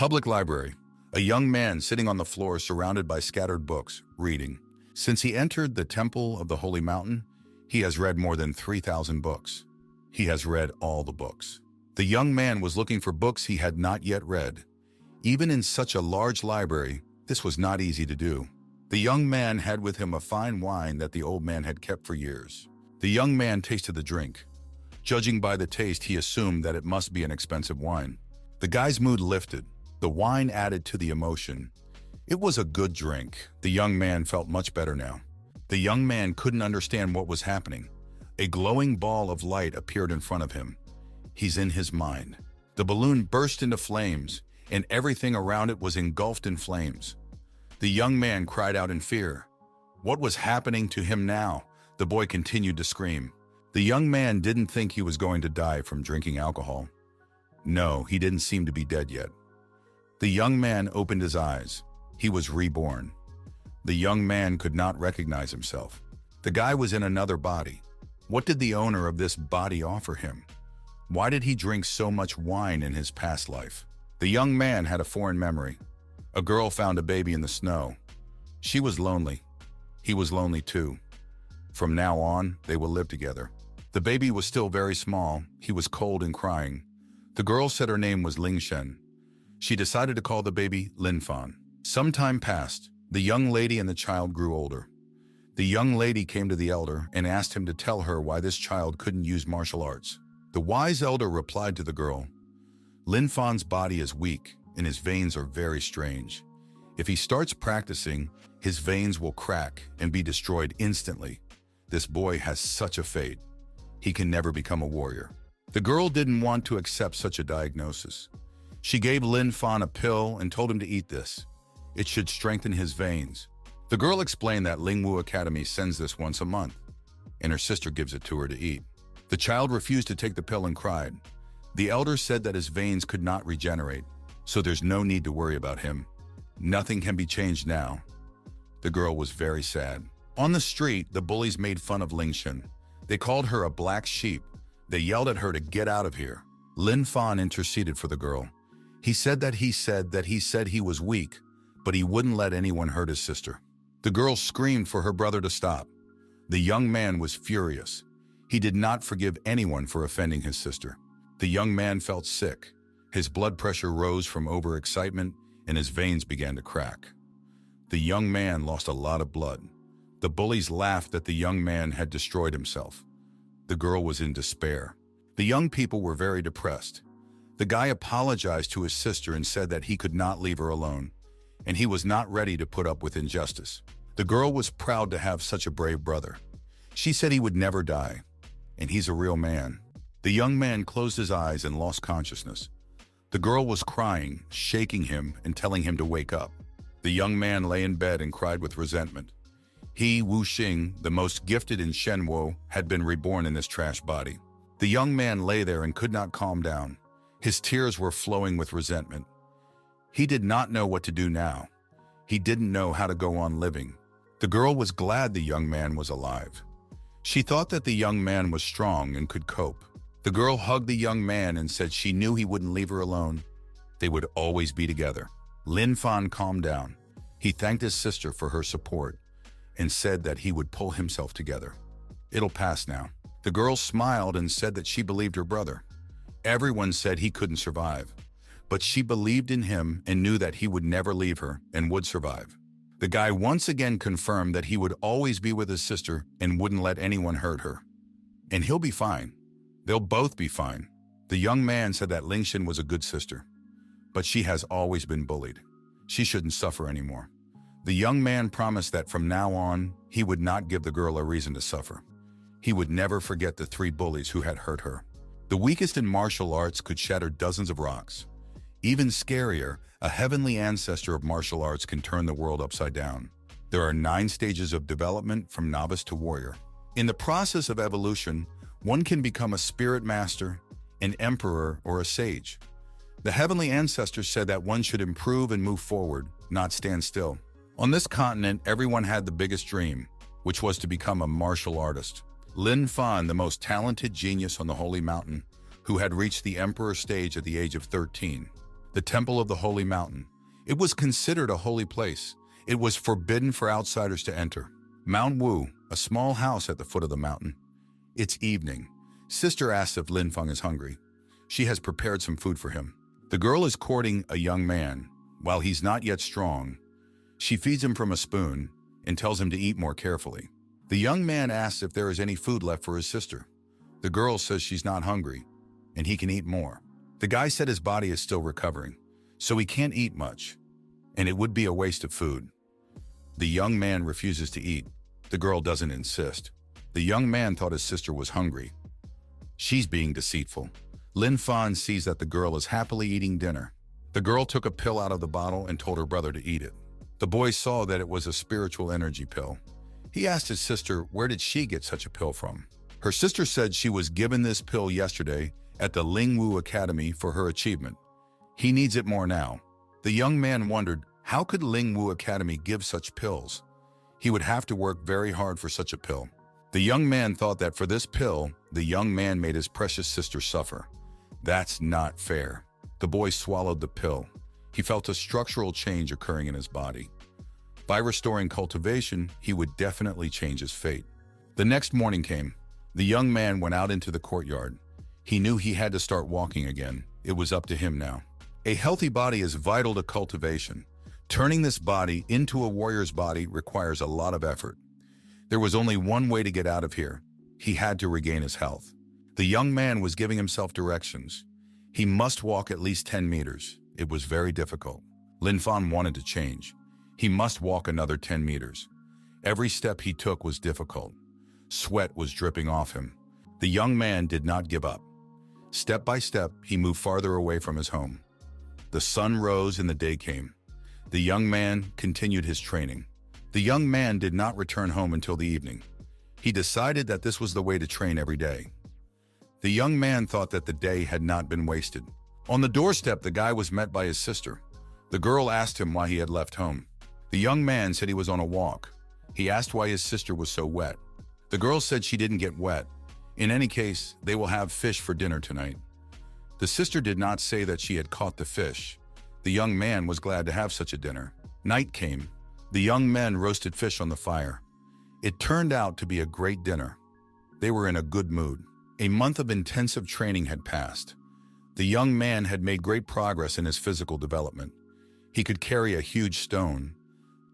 Public library. A young man sitting on the floor surrounded by scattered books, reading. Since he entered the temple of the holy mountain, he has read more than 3,000 books. He has read all the books. The young man was looking for books he had not yet read. Even in such a large library, this was not easy to do. The young man had with him a fine wine that the old man had kept for years. The young man tasted the drink. Judging by the taste, he assumed that it must be an expensive wine. The guy's mood lifted. The wine added to the emotion. It was a good drink. The young man felt much better now. The young man couldn't understand what was happening. A glowing ball of light appeared in front of him. He's in his mind. The balloon burst into flames, and everything around it was engulfed in flames. The young man cried out in fear. What was happening to him now? The boy continued to scream. The young man didn't think he was going to die from drinking alcohol. No, he didn't seem to be dead yet. The young man opened his eyes. He was reborn. The young man could not recognize himself. The guy was in another body. What did the owner of this body offer him? Why did he drink so much wine in his past life? The young man had a foreign memory. A girl found a baby in the snow. She was lonely. He was lonely too. From now on, they will live together. The baby was still very small. He was cold and crying. The girl said her name was Ling Shen. She decided to call the baby Lin Fan. Some time passed. The young lady and the child grew older. The young lady came to the elder and asked him to tell her why this child couldn't use martial arts. The wise elder replied to the girl, Lin Fan's body is weak and his veins are very strange. If he starts practicing, his veins will crack and be destroyed instantly. This boy has such a fate. He can never become a warrior. The girl didn't want to accept such a diagnosis. She gave Lin Fan a pill and told him to eat this. It should strengthen his veins. The girl explained that Lingwu Academy sends this once a month, and her sister gives it to her to eat. The child refused to take the pill and cried. The elder said that his veins could not regenerate, so there's no need to worry about him. Nothing can be changed now. The girl was very sad. On the street, the bullies made fun of Ling Shen. They called her a black sheep. They yelled at her to get out of here. Lin Fan interceded for the girl. He said he was weak, but he wouldn't let anyone hurt his sister. The girl screamed for her brother to stop. The young man was furious. He did not forgive anyone for offending his sister. The young man felt sick. His blood pressure rose from overexcitement, and his veins began to crack. The young man lost a lot of blood. The bullies laughed that the young man had destroyed himself. The girl was in despair. The young people were very depressed. The guy apologized to his sister and said that he could not leave her alone, and he was not ready to put up with injustice. The girl was proud to have such a brave brother. She said he would never die, and he's a real man. The young man closed his eyes and lost consciousness. The girl was crying, shaking him, and telling him to wake up. The young man lay in bed and cried with resentment. He, Wu Xing, the most gifted in Shenwo, had been reborn in this trash body. The young man lay there and could not calm down. His tears were flowing with resentment. He did not know what to do now. He didn't know how to go on living. The girl was glad the young man was alive. She thought that the young man was strong and could cope. The girl hugged the young man and said she knew he wouldn't leave her alone. They would always be together. Lin Fan calmed down. He thanked his sister for her support and said that he would pull himself together. It'll pass now. The girl smiled and said that she believed her brother. Everyone said he couldn't survive, but she believed in him and knew that he would never leave her and would survive. The guy once again confirmed that he would always be with his sister and wouldn't let anyone hurt her. And he'll be fine. They'll both be fine. The young man said that Ling Shen was a good sister, but she has always been bullied. She shouldn't suffer anymore. The young man promised that from now on, he would not give the girl a reason to suffer. He would never forget the 3 bullies who had hurt her. The weakest in martial arts could shatter dozens of rocks. Even scarier, a heavenly ancestor of martial arts can turn the world upside down. There are 9 stages of development from novice to warrior. In the process of evolution, one can become a spirit master, an emperor, or a sage. The heavenly ancestors said that one should improve and move forward, not stand still. On this continent, everyone had the biggest dream, which was to become a martial artist. Lin Fan, the most talented genius on the Holy Mountain, who had reached the emperor stage at the age of 13. the temple of the holy mountain. It was considered a holy place. It was forbidden for outsiders to enter. Mount Wu, a small house at the foot of the mountain. It's evening. Sister asks if Lin Feng is hungry. She has prepared some food for him. The girl is courting a young man. While he's not yet strong, she feeds him from a spoon and tells him to eat more carefully. The young man asks if there is any food left for his sister. The girl says she's not hungry and he can eat more. The guy said his body is still recovering, so he can't eat much, and it would be a waste of food. The young man refuses to eat. The girl doesn't insist. The young man thought his sister was hungry. She's being deceitful. Lin Fan sees that the girl is happily eating dinner. The girl took a pill out of the bottle and told her brother to eat it. The boy saw that it was a spiritual energy pill. He asked his sister where did she get such a pill from. Her sister said she was given this pill yesterday at the Lingwu Academy for her achievement. He needs it more now. The young man wondered, how could Lingwu Academy give such pills? He would have to work very hard for such a pill. The young man thought that for this pill, the young man made his precious sister suffer. That's not fair. The boy swallowed the pill. He felt a structural change occurring in his body. By restoring cultivation, he would definitely change his fate. The next morning came. The young man went out into the courtyard. He knew he had to start walking again. It was up to him now. A healthy body is vital to cultivation. Turning this body into a warrior's body requires a lot of effort. There was only one way to get out of here. He had to regain his health. The young man was giving himself directions. He must walk at least 10 meters. It was very difficult. Lin Fan wanted to change. He must walk another 10 meters. Every step he took was difficult. Sweat was dripping off him. The young man did not give up. Step by step, he moved farther away from his home. The sun rose and the day came. The young man continued his training. The young man did not return home until the evening. He decided that this was the way to train every day. The young man thought that the day had not been wasted. On the doorstep, the guy was met by his sister. The girl asked him why he had left home. The young man said he was on a walk. He asked why his sister was so wet. The girl said she didn't get wet. In any case, they will have fish for dinner tonight. The sister did not say that she had caught the fish. The young man was glad to have such a dinner. Night came. The young men roasted fish on the fire. It turned out to be a great dinner. They were in a good mood. A month of intensive training had passed. The young man had made great progress in his physical development. He could carry a huge stone,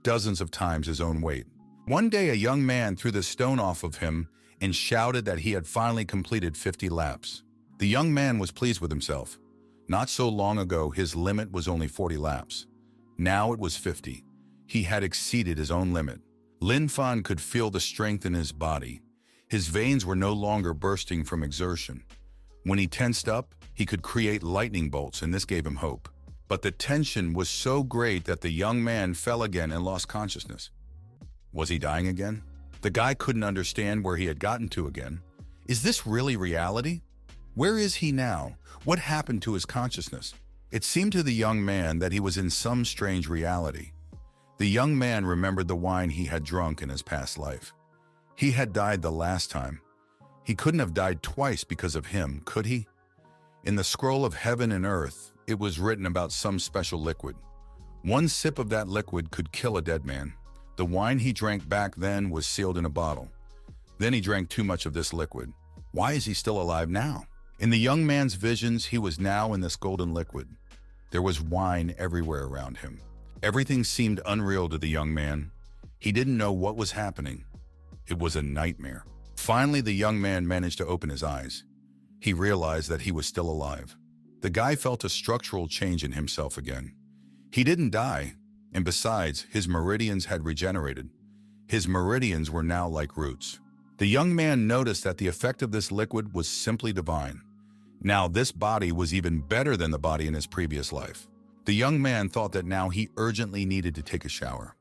dozens of times his own weight. One day, a young man threw the stone off of him and shouted that he had finally completed 50 laps. The young man was pleased with himself. Not so long ago, his limit was only 40 laps. Now it was 50. He had exceeded his own limit. Lin Fan could feel the strength in his body. His veins were no longer bursting from exertion. When he tensed up, he could create lightning bolts, and this gave him hope. But the tension was so great that the young man fell again and lost consciousness. Was he dying again? The guy couldn't understand where he had gotten to again. Is this really reality? Where is he now? What happened to his consciousness? It seemed to the young man that he was in some strange reality. The young man remembered the wine he had drunk in his past life. He had died the last time. He couldn't have died twice because of him, could he? In the scroll of heaven and earth, it was written about some special liquid. One sip of that liquid could kill a dead man. The wine he drank back then was sealed in a bottle. Then he drank too much of this liquid. Why is he still alive now? In the young man's visions, he was now in this golden liquid. There was wine everywhere around him. Everything seemed unreal to the young man. He didn't know what was happening. It was a nightmare. Finally, the young man managed to open his eyes. He realized that he was still alive. The guy felt a structural change in himself again. He didn't die, and besides, his meridians had regenerated. His meridians were now like roots. The young man noticed that the effect of this liquid was simply divine. Now this body was even better than the body in his previous life. The young man thought that now he urgently needed to take a shower.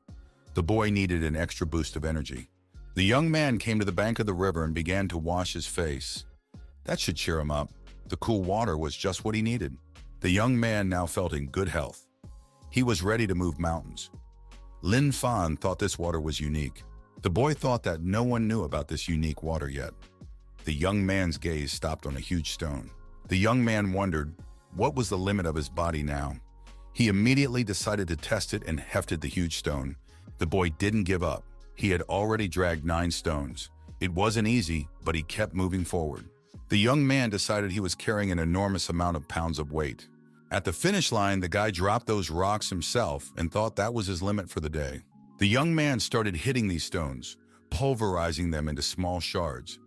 The boy needed an extra boost of energy. The young man came to the bank of the river and began to wash his face. That should cheer him up. The cool water was just what he needed. The young man now felt in good health. He was ready to move mountains. Lin Fan thought this water was unique. The boy thought that no one knew about this unique water yet. The young man's gaze stopped on a huge stone. The young man wondered, what was the limit of his body now? He immediately decided to test it and hefted the huge stone. The boy didn't give up. He had already dragged 9 stones. It wasn't easy, but he kept moving forward. The young man decided he was carrying an enormous amount of pounds of weight. At the finish line, the guy dropped those rocks himself and thought that was his limit for the day. The young man started hitting these stones, pulverizing them into small shards.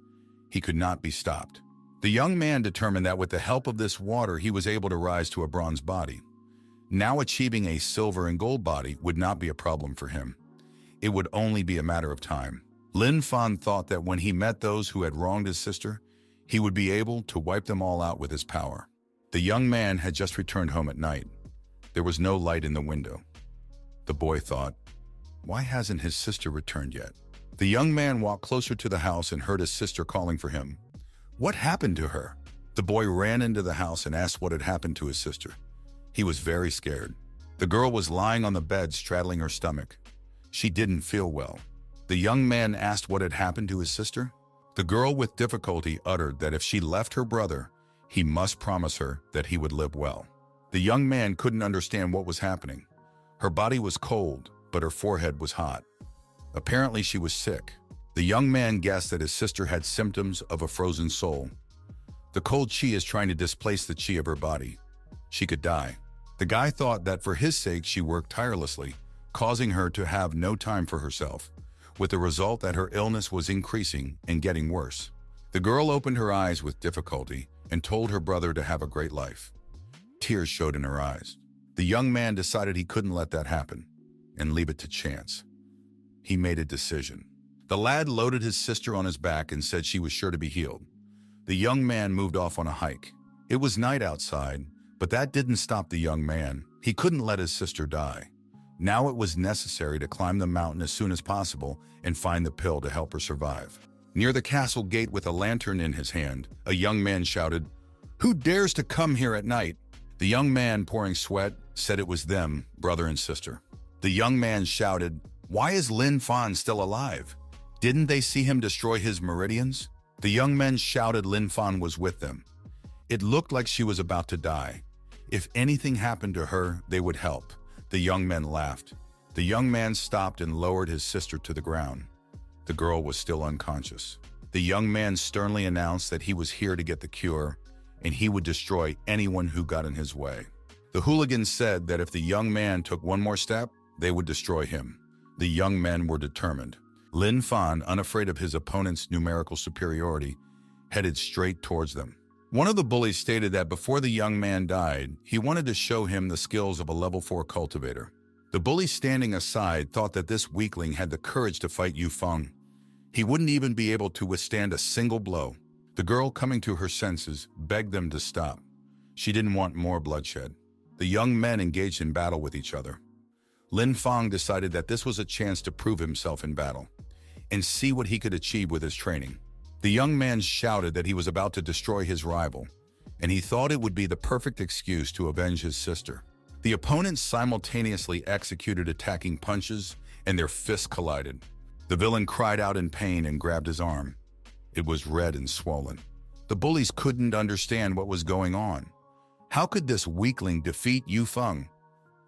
He could not be stopped. The young man determined that with the help of this water, he was able to rise to a bronze body. Now achieving a silver and gold body would not be a problem for him. It would only be a matter of time. Lin Fan thought that when he met those who had wronged his sister, he would be able to wipe them all out with his power. The young man had just returned home at night. There was no light in the window. The boy thought, why hasn't his sister returned yet? The young man walked closer to the house and heard his sister calling for him. What happened to her? The boy ran into the house and asked what had happened to his sister. He was very scared. The girl was lying on the bed, straddling her stomach. She didn't feel well. The young man asked what had happened to his sister. The girl with difficulty uttered that if she left her brother, he must promise her that he would live well. The young man couldn't understand what was happening. Her body was cold, but her forehead was hot. Apparently she was sick. The young man guessed that his sister had symptoms of a frozen soul. The cold chi is trying to displace the chi of her body. She could die. The guy thought that for his sake she worked tirelessly, causing her to have no time for herself, with the result that her illness was increasing and getting worse. The girl opened her eyes with difficulty and told her brother to have a great life. Tears showed in her eyes. The young man decided he couldn't let that happen and leave it to chance. He made a decision. The lad loaded his sister on his back and said she was sure to be healed. The young man moved off on a hike. It was night outside, but that didn't stop the young man. He couldn't let his sister die. Now it was necessary to climb the mountain as soon as possible and find the pill to help her survive. Near the castle gate with a lantern in his hand, a young man shouted, "Who dares to come here at night?" The young man, pouring sweat, said it was them, brother and sister. The young man shouted, "Why is Lin Fan still alive? Didn't they see him destroy his meridians?" The young men shouted Lin Fan was with them. It looked like she was about to die. If anything happened to her, they would help. The young men laughed. The young man stopped and lowered his sister to the ground. The girl was still unconscious. The young man sternly announced that he was here to get the cure, and he would destroy anyone who got in his way. The hooligans said that if the young man took one more step, they would destroy him. The young men were determined. Lin Fan, unafraid of his opponent's numerical superiority, headed straight towards them. One of the bullies stated that before the young man died, he wanted to show him the skills of a level 4 cultivator. The bully standing aside thought that this weakling had the courage to fight Yu Feng. He wouldn't even be able to withstand a single blow. The girl, coming to her senses, begged them to stop. She didn't want more bloodshed. The young men engaged in battle with each other. Lin Feng decided that this was a chance to prove himself in battle and see what he could achieve with his training. The young man shouted that he was about to destroy his rival, and he thought it would be the perfect excuse to avenge his sister. The opponents simultaneously executed attacking punches, and their fists collided. The villain cried out in pain and grabbed his arm. It was red and swollen. The bullies couldn't understand what was going on. How could this weakling defeat Yu Feng?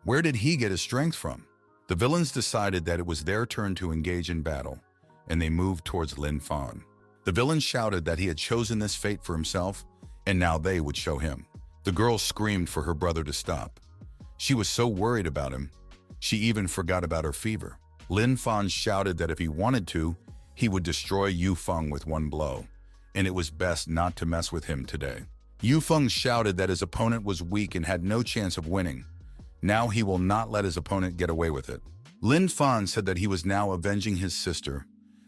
Where did he get his strength from? The villains decided that it was their turn to engage in battle, and they moved towards Lin Fan. The villain shouted that he had chosen this fate for himself, and now they would show him. The girl screamed for her brother to stop. She was so worried about him, she even forgot about her fever. Lin Fan shouted that if he wanted to, he would destroy Yu Feng with one blow, and it was best not to mess with him today. Yu Feng shouted that his opponent was weak and had no chance of winning. Now he will not let his opponent get away with it. Lin Fan said that he was now avenging his sister.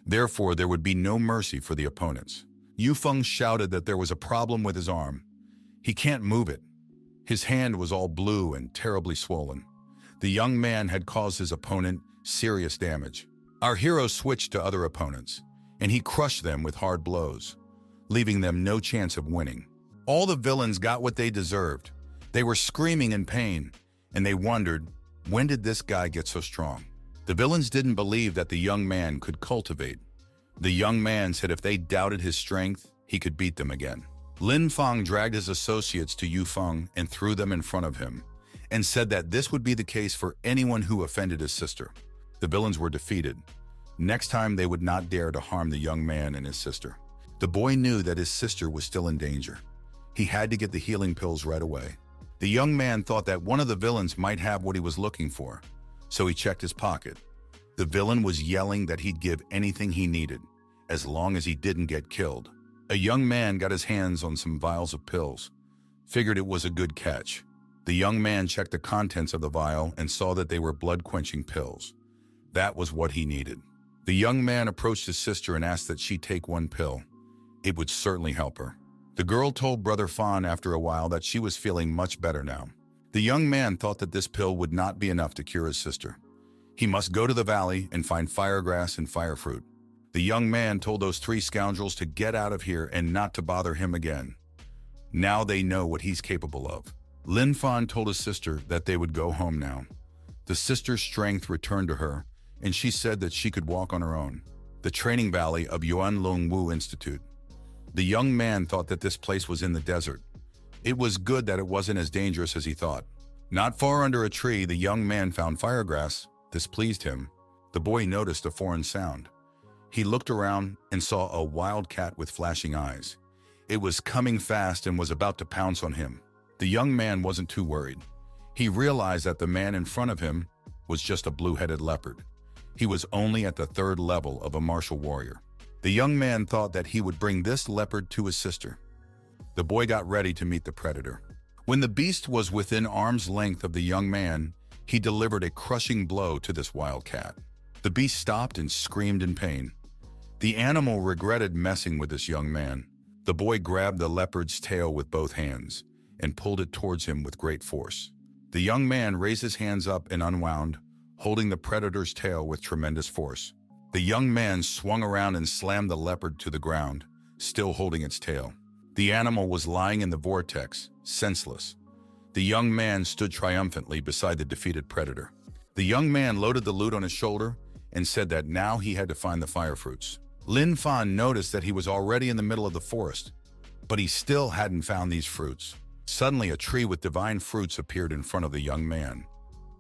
Therefore, there would be no mercy for the opponents. Yu Feng shouted that there was a problem with his arm. He can't move it. His hand was all blue and terribly swollen. The young man had caused his opponent serious damage. Our hero switched to other opponents, and he crushed them with hard blows, leaving them no chance of winning. All the villains got what they deserved. They were screaming in pain, and they wondered, when did this guy get so strong? The villains didn't believe that the young man could cultivate. The young man said if they doubted his strength, he could beat them again. Lin Feng dragged his associates to Yu Feng and threw them in front of him. and said that this would be the case for anyone who offended his sister. The villains were defeated. Next time, they would not dare to harm the young man and his sister. The boy knew that his sister was still in danger. He had to get the healing pills right away. The young man thought that one of the villains might have what he was looking for, so he checked his pocket. The villain was yelling that he'd give anything he needed, as long as he didn't get killed. A young man got his hands on some vials of pills, figured it was a good catch. The young man checked the contents of the vial and saw that they were blood-quenching pills. That was what he needed. The young man approached his sister and asked that she take one pill. It would certainly help her. The girl told Brother Fawn after a while that she was feeling much better now. The young man thought that this pill would not be enough to cure his sister. He must go to the valley and find firegrass and firefruit. The young man told those three scoundrels to get out of here and not to bother him again. Now they know what he's capable of. Lin Fan told his sister that they would go home now. The sister's strength returned to her, and she said that she could walk on her own. The training valley of Yuan Long Wu Institute. The young man thought that this place was in the desert. It was good that it wasn't as dangerous as he thought. Not far under a tree, the young man found firegrass. This pleased him. The boy noticed a foreign sound. He looked around and saw a wild cat with flashing eyes. It was coming fast and was about to pounce on him. The young man wasn't too worried. He realized that the man in front of him was just a blue-headed leopard. He was only at the 3rd level of a martial warrior. The young man thought that he would bring this leopard to his sister. The boy got ready to meet the predator. When the beast was within arm's length of the young man, he delivered a crushing blow to this wild cat. The beast stopped and screamed in pain. The animal regretted messing with this young man. The boy grabbed the leopard's tail with both hands and pulled it towards him with great force. The young man raised his hands up and unwound, holding the predator's tail with tremendous force. The young man swung around and slammed the leopard to the ground, still holding its tail. The animal was lying in the vortex, senseless. The young man stood triumphantly beside the defeated predator. The young man loaded the loot on his shoulder and said that now he had to find the fire fruits. Lin Fan noticed that he was already in the middle of the forest, but he still hadn't found these fruits. Suddenly, a tree with divine fruits appeared in front of the young man.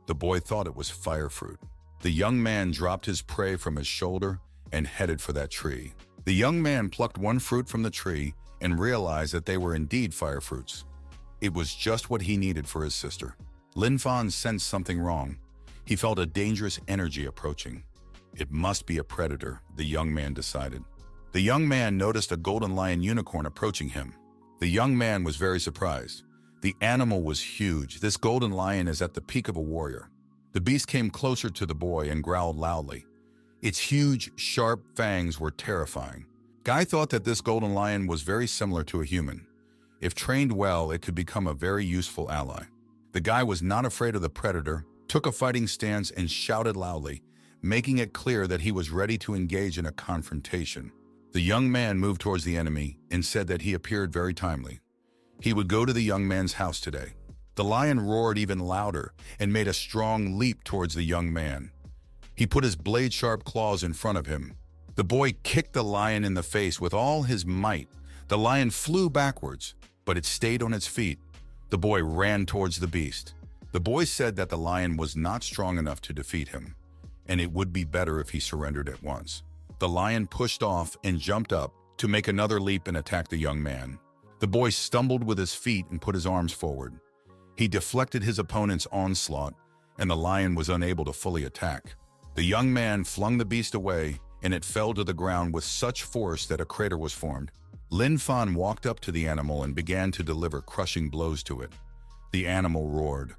The boy thought it was fire fruit. The young man dropped his prey from his shoulder and headed for that tree. The young man plucked one fruit from the tree and realized that they were indeed fire fruits. It was just what he needed for his sister. Lin Fan sensed something wrong. He felt a dangerous energy approaching. It must be a predator, the young man decided. The young man noticed a golden lion unicorn approaching him. The young man was very surprised. The animal was huge. This golden lion is at the peak of a warrior. The beast came closer to the boy and growled loudly. Its huge, sharp fangs were terrifying. Guy thought that this golden lion was very similar to a human. If trained well, it could become a very useful ally. The guy was not afraid of the predator, took a fighting stance and shouted loudly, making it clear that he was ready to engage in a confrontation. The young man moved towards the enemy and said that he appeared very timely. He would go to the young man's house today. The lion roared even louder and made a strong leap towards the young man. He put his blade-sharp claws in front of him. The boy kicked the lion in the face with all his might. The lion flew backwards, but it stayed on its feet. The boy ran towards the beast. The boy said that the lion was not strong enough to defeat him, and it would be better if he surrendered at once. The lion pushed off and jumped up to make another leap and attack the young man. The boy stumbled with his feet and put his arms forward. He deflected his opponent's onslaught, and the lion was unable to fully attack. The young man flung the beast away, and it fell to the ground with such force that a crater was formed. Lin Fan walked up to the animal and began to deliver crushing blows to it. The animal roared,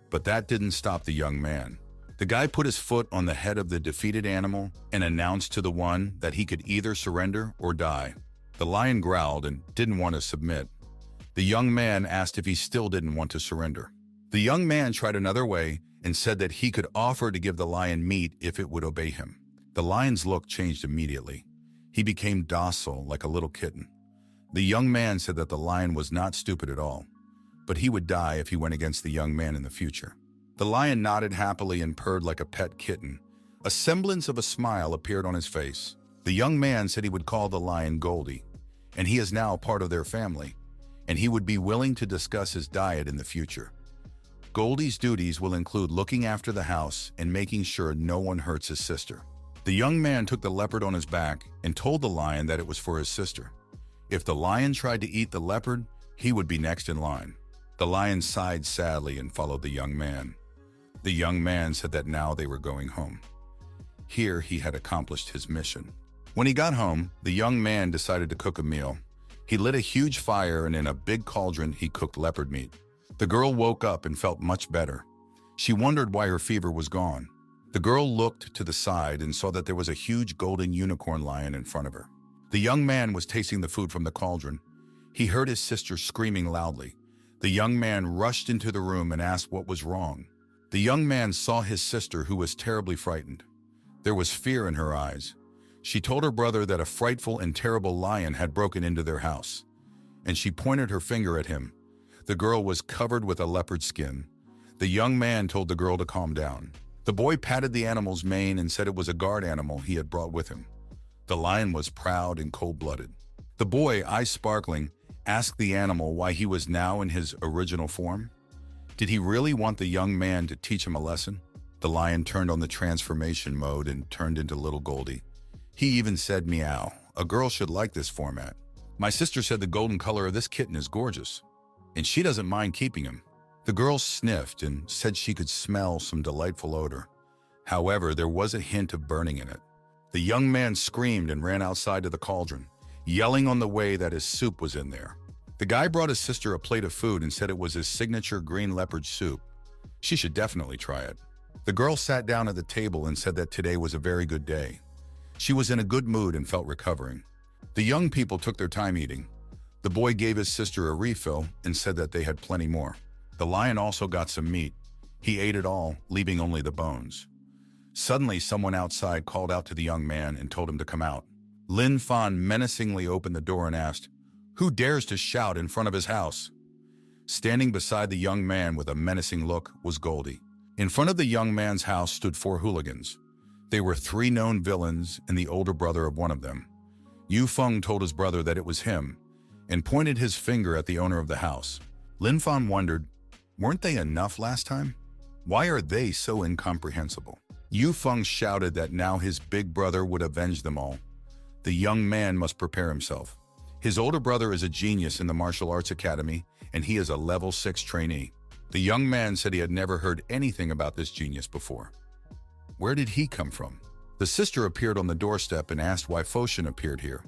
but that didn't stop the young man. The guy put his foot on the head of the defeated animal and announced to the one that he could either surrender or die. The lion growled and didn't want to submit. The young man asked if he still didn't want to surrender. The young man tried another way and said that he could offer to give the lion meat if it would obey him. The lion's look changed immediately. He became docile like a little kitten. The young man said that the lion was not stupid at all, but he would die if he went against the young man in the future. The lion nodded happily and purred like a pet kitten. A semblance of a smile appeared on his face. The young man said he would call the lion Goldie, and he is now part of their family, and he would be willing to discuss his diet in the future. Goldie's duties will include looking after the house and making sure no one hurts his sister. The young man took the leopard on his back and told the lion that it was for his sister. If the lion tried to eat the leopard, he would be next in line. The lion sighed sadly and followed the young man. The young man said that now they were going home. Here he had accomplished his mission. When he got home, the young man decided to cook a meal. He lit a huge fire and in a big cauldron he cooked leopard meat. The girl woke up and felt much better. She wondered why her fever was gone. The girl looked to the side and saw that there was a huge golden unicorn lion in front of her. The young man was tasting the food from the cauldron. He heard his sister screaming loudly. The young man rushed into the room and asked what was wrong. The young man saw his sister, who was terribly frightened. There was fear in her eyes. She told her brother that a frightful and terrible lion had broken into their house, and she pointed her finger at him. The girl was covered with a leopard skin. The young man told the girl to calm down. The boy patted the animal's mane and said it was a guard animal he had brought with him. The lion was proud and cold-blooded. The boy, eyes sparkling, asked the animal why he was now in his original form. Did he really want the young man to teach him a lesson? The lion turned on the transformation mode and turned into little Goldie. He even said, "Meow, a girl should like this format. My sister said the golden color of this kitten is gorgeous, and she doesn't mind keeping him." The girl sniffed and said she could smell some delightful odor. However, there was a hint of burning in it. The young man screamed and ran outside to the cauldron, yelling on the way that his soup was in there. The guy brought his sister a plate of food and said it was his signature green leopard soup. She should definitely try it. The girl sat down at the table and said that today was a very good day. She was in a good mood and felt recovering. The young people took their time eating. The boy gave his sister a refill and said that they had plenty more. The lion also got some meat. He ate it all, leaving only the bones. Suddenly, someone outside called out to the young man and told him to come out. Lin Fan menacingly opened the door and asked, "Who dares to shout in front of his house?" Standing beside the young man with a menacing look was Goldie. In front of the young man's house stood 4 hooligans. They were 3 known villains and the older brother of one of them. Yu Feng told his brother that it was him and pointed his finger at the owner of the house. Lin Fan wondered, weren't they enough last time? Why are they so incomprehensible? Yu Feng shouted that now his big brother would avenge them all. The young man must prepare himself. His older brother is a genius in the martial arts academy, and he is a level 6 trainee. The young man said he had never heard anything about this genius before. Where did he come from? The sister appeared on the doorstep and asked why Foshan appeared here.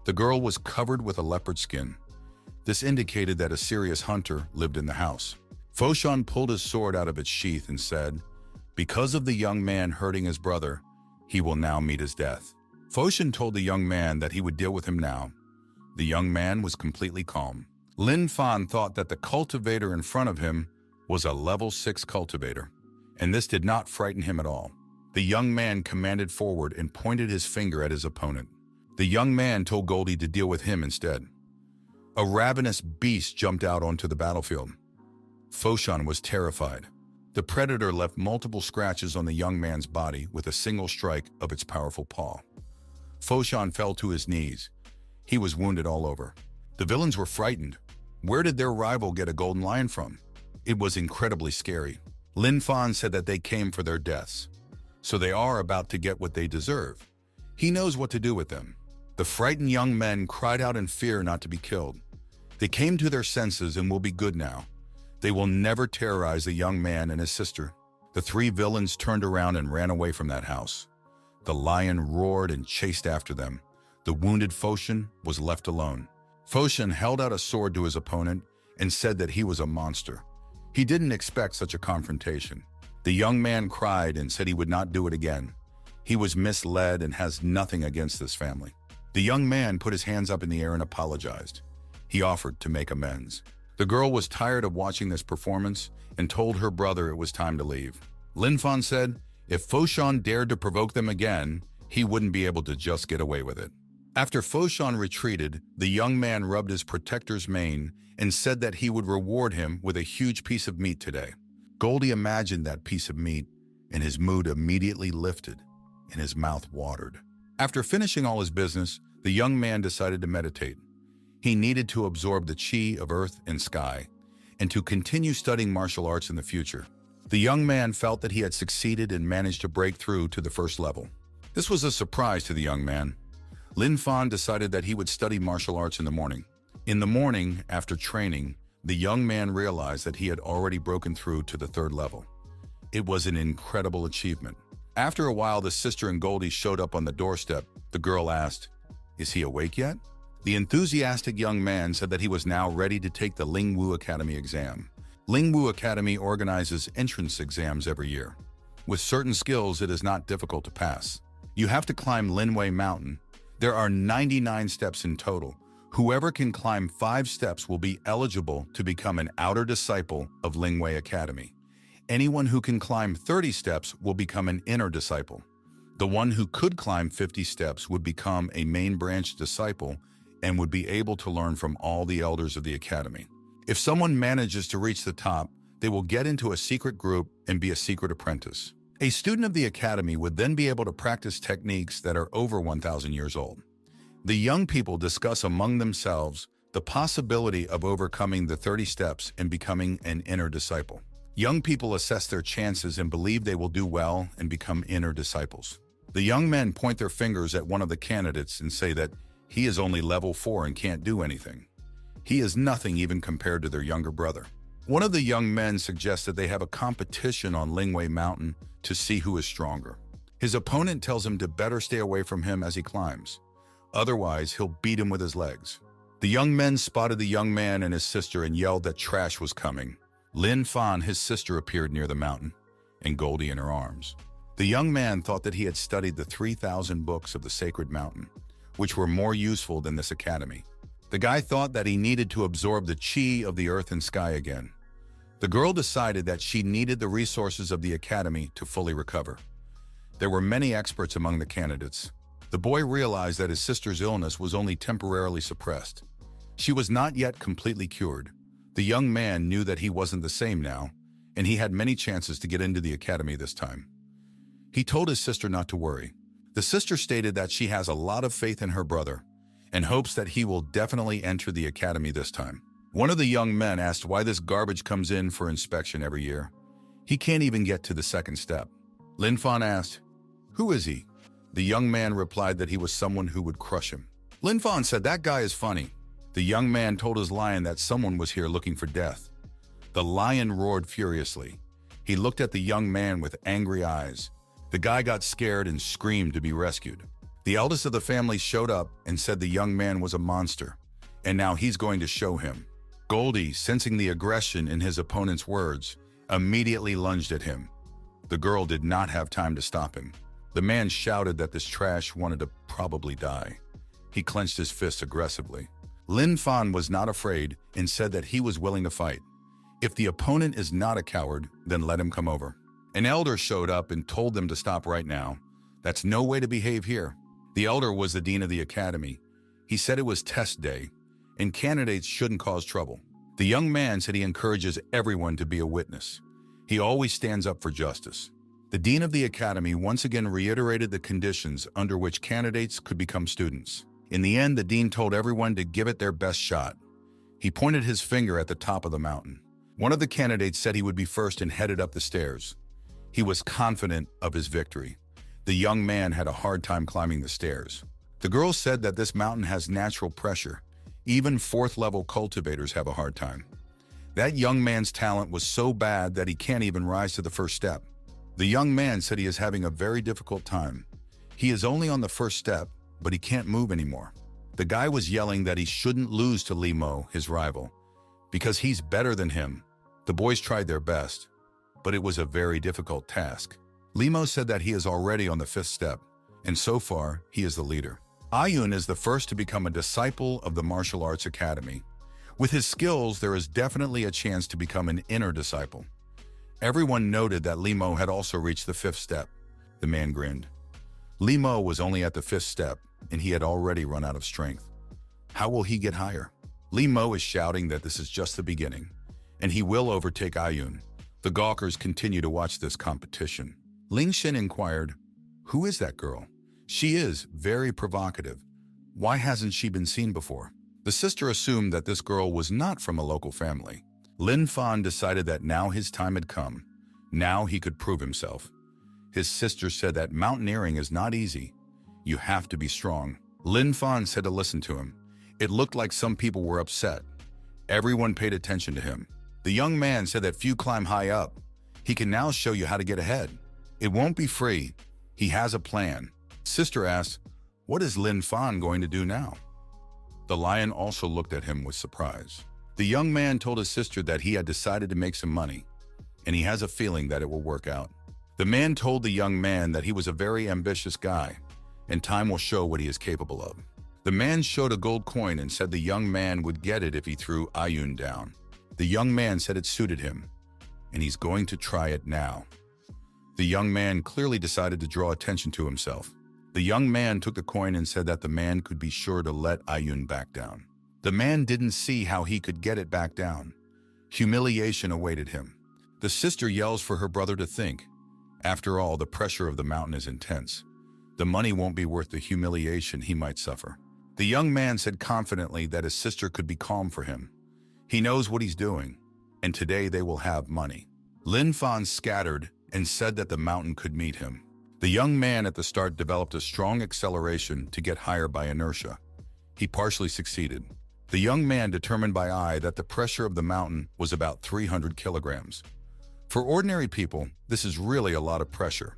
The girl was covered with a leopard skin. This indicated that a serious hunter lived in the house. Foshan pulled his sword out of its sheath and said, "Because of the young man hurting his brother, he will now meet his death." Foshan told the young man that he would deal with him now. The young man was completely calm. Lin Fan thought that the cultivator in front of him was a level 6 cultivator, and this did not frighten him at all. The young man commanded forward and pointed his finger at his opponent. The young man told Goldie to deal with him instead. A ravenous beast jumped out onto the battlefield. Foshan was terrified. The predator left multiple scratches on the young man's body with a single strike of its powerful paw. Foshan fell to his knees. He was wounded all over. The villains were frightened. Where did their rival get a golden lion from? It was incredibly scary. Lin Fan said that they came for their deaths, so they are about to get what they deserve. He knows what to do with them. The frightened young men cried out in fear not to be killed. They came to their senses and will be good now. They will never terrorize the young man and his sister. The 3 villains turned around and ran away from that house. The lion roared and chased after them. The wounded Foshan was left alone. Foshan held out a sword to his opponent and said that he was a monster. He didn't expect such a confrontation. The young man cried and said he would not do it again. He was misled and has nothing against this family. The young man put his hands up in the air and apologized. He offered to make amends. The girl was tired of watching this performance and told her brother it was time to leave. Lin Fan said if Foshan dared to provoke them again, he wouldn't be able to just get away with it. After Foshan retreated, the young man rubbed his protector's mane and said that he would reward him with a huge piece of meat today. Goldie imagined that piece of meat, and his mood immediately lifted, and his mouth watered. After finishing all his business, the young man decided to meditate. He needed to absorb the chi of earth and sky, and to continue studying martial arts in the future. The young man felt that he had succeeded and managed to break through to the first level. This was a surprise to the young man. Lin Fan decided that he would study martial arts in the morning. In the morning, after training, the young man realized that he had already broken through to the third level. It was an incredible achievement. After a while, the sister and Goldie showed up on the doorstep. The girl asked, "Is he awake yet?" The enthusiastic young man said that he was now ready to take the Lingwu Academy exam. Lingwu Academy organizes entrance exams every year. With certain skills, it is not difficult to pass. You have to climb Linwei Mountain. There are 99 steps in total. Whoever can climb 5 steps will be eligible to become an outer disciple of Lingwei Academy. Anyone who can climb 30 steps will become an inner disciple. The one who could climb 50 steps would become a main branch disciple and would be able to learn from all the elders of the academy. If someone manages to reach the top, they will get into a secret group and be a secret apprentice. A student of the academy would then be able to practice techniques that are over 1,000 years old. The young people discuss among themselves the possibility of overcoming the 30 steps and becoming an inner disciple. Young people assess their chances and believe they will do well and become inner disciples. The young men point their fingers at one of the candidates and say that he is only level 4 and can't do anything. He is nothing even compared to their younger brother. One of the young men suggests that they have a competition on Lingwei Mountain to see who is stronger. His opponent tells him to better stay away from him as he climbs. Otherwise, he'll beat him with his legs. The young men spotted the young man and his sister and yelled that trash was coming. Lin Fan, his sister, appeared near the mountain, and Goldie in her arms. The young man thought that he had studied the 3,000 books of the sacred mountain, which were more useful than this academy. The guy thought that he needed to absorb the chi of the earth and sky again. The girl decided that she needed the resources of the academy to fully recover. There were many experts among the candidates. The boy realized that his sister's illness was only temporarily suppressed. She was not yet completely cured. The young man knew that he wasn't the same now, and he had many chances to get into the academy this time. He told his sister not to worry. The sister stated that she has a lot of faith in her brother and hopes that he will definitely enter the academy this time. One of the young men asked why this garbage comes in for inspection every year. He can't even get to the second step. Lin Fan asked, "Who is he?" The young man replied that he was someone who would crush him. Lin Fan said, "That guy is funny." The young man told his lion that someone was here looking for death. The lion roared furiously. He looked at the young man with angry eyes. The guy got scared and screamed to be rescued. The eldest of the family showed up and said the young man was a monster, and now he's going to show him. Goldie, sensing the aggression in his opponent's words, immediately lunged at him. The girl did not have time to stop him. The man shouted that this trash wanted to probably die. He clenched his fists aggressively. Lin Fan was not afraid and said that he was willing to fight. If the opponent is not a coward, then let him come over. An elder showed up and told them to stop right now. That's no way to behave here. The elder was the dean of the academy. He said it was test day, and candidates shouldn't cause trouble. The young man said he encourages everyone to be a witness. He always stands up for justice. The dean of the academy once again reiterated the conditions under which candidates could become students. In the end, the dean told everyone to give it their best shot. He pointed his finger at the top of the mountain. One of the candidates said he would be first and headed up the stairs. He was confident of his victory. The young man had a hard time climbing the stairs. The girl said that this mountain has natural pressure. Even 4th-level cultivators have a hard time. That young man's talent was so bad that he can't even rise to the first step. The young man said he is having a very difficult time. He is only on the first step, but he can't move anymore. The guy was yelling that he shouldn't lose to Li Mo, his rival, because he's better than him. The boys tried their best, but it was a very difficult task. Li Mo said that he is already on the 5th step, and so far, he is the leader. Ayun is the first to become a disciple of the Martial Arts Academy. With his skills, there is definitely a chance to become an inner disciple. Everyone noted that Li Mo had also reached the 5th step. The man grinned. Li Mo was only at the 5th step, and he had already run out of strength. How will he get higher? Li Mo is shouting that this is just the beginning, and he will overtake Ayun. The gawkers continue to watch this competition. Ling Xin inquired, "Who is that girl? She is very provocative. Why hasn't she been seen before?" The sister assumed that this girl was not from a local family. Lin Fan decided that now his time had come. Now he could prove himself. His sister said that mountaineering is not easy. You have to be strong. Lin Fan said to listen to him. It looked like some people were upset. Everyone paid attention to him. The young man said that few climb high up. He can now show you how to get ahead. It won't be free. He has a plan. Sister asked, what is Lin Fan going to do now? The lion also looked at him with surprise. The young man told his sister that he had decided to make some money, and he has a feeling that it will work out. The man told the young man that he was a very ambitious guy, and time will show what he is capable of. The man showed a gold coin and said the young man would get it if he threw Ayun down. The young man said it suited him, and he's going to try it now. The young man clearly decided to draw attention to himself. The young man took the coin and said that the man could be sure to let Ayun back down. The man didn't see how he could get it back down. Humiliation awaited him. The sister yells for her brother to think. After all, the pressure of the mountain is intense. The money won't be worth the humiliation he might suffer. The young man said confidently that his sister could be calm for him. He knows what he's doing, and today they will have money. Lin Fan scattered and said that the mountain could meet him. The young man at the start developed a strong acceleration to get higher by inertia. He partially succeeded. The young man determined by eye that the pressure of the mountain was about 300 kilograms. For ordinary people, this is really a lot of pressure.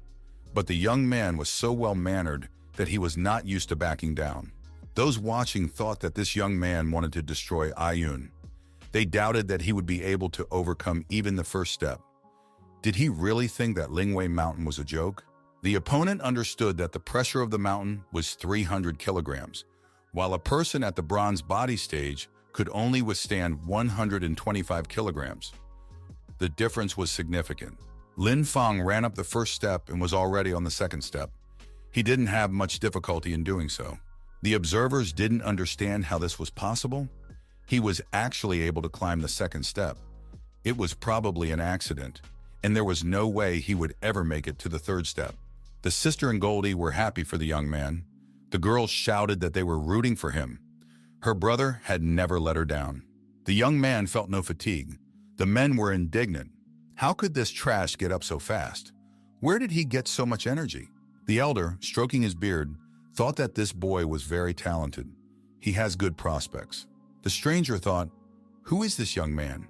But the young man was so well-mannered that he was not used to backing down. Those watching thought that this young man wanted to destroy Ayun. They doubted that he would be able to overcome even the first step. Did he really think that Lingwei Mountain was a joke? The opponent understood that the pressure of the mountain was 300 kilograms, while a person at the bronze body stage could only withstand 125 kilograms. The difference was significant. Lin Fan ran up the first step and was already on the second step. He didn't have much difficulty in doing so. The observers didn't understand how this was possible. He was actually able to climb the second step. It was probably an accident, and there was no way he would ever make it to the third step. The sister and Goldie were happy for the young man. The girls shouted that they were rooting for him. Her brother had never let her down. The young man felt no fatigue. The men were indignant. How could this trash get up so fast? Where did he get so much energy? The elder, stroking his beard, thought that this boy was very talented. He has good prospects. The stranger thought, who is this young man?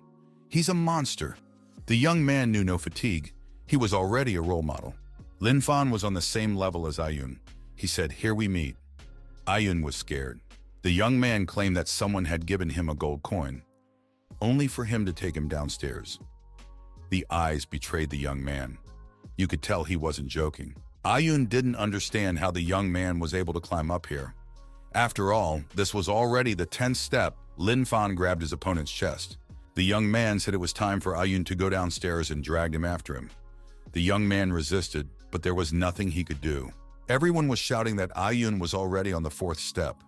He's a monster. The young man knew no fatigue. He was already a role model. Lin Fan was on the same level as Ayun. He said, here we meet. Ayun was scared. The young man claimed that someone had given him a gold coin, only for him to take him downstairs. The eyes betrayed the young man. You could tell he wasn't joking. Ayun didn't understand how the young man was able to climb up here. After all, this was already the 10th step. Lin Fan grabbed his opponent's chest. The young man said it was time for Ayun to go downstairs and dragged him after him. The young man resisted, but there was nothing he could do. Everyone was shouting that Ayun was already on the 4th step.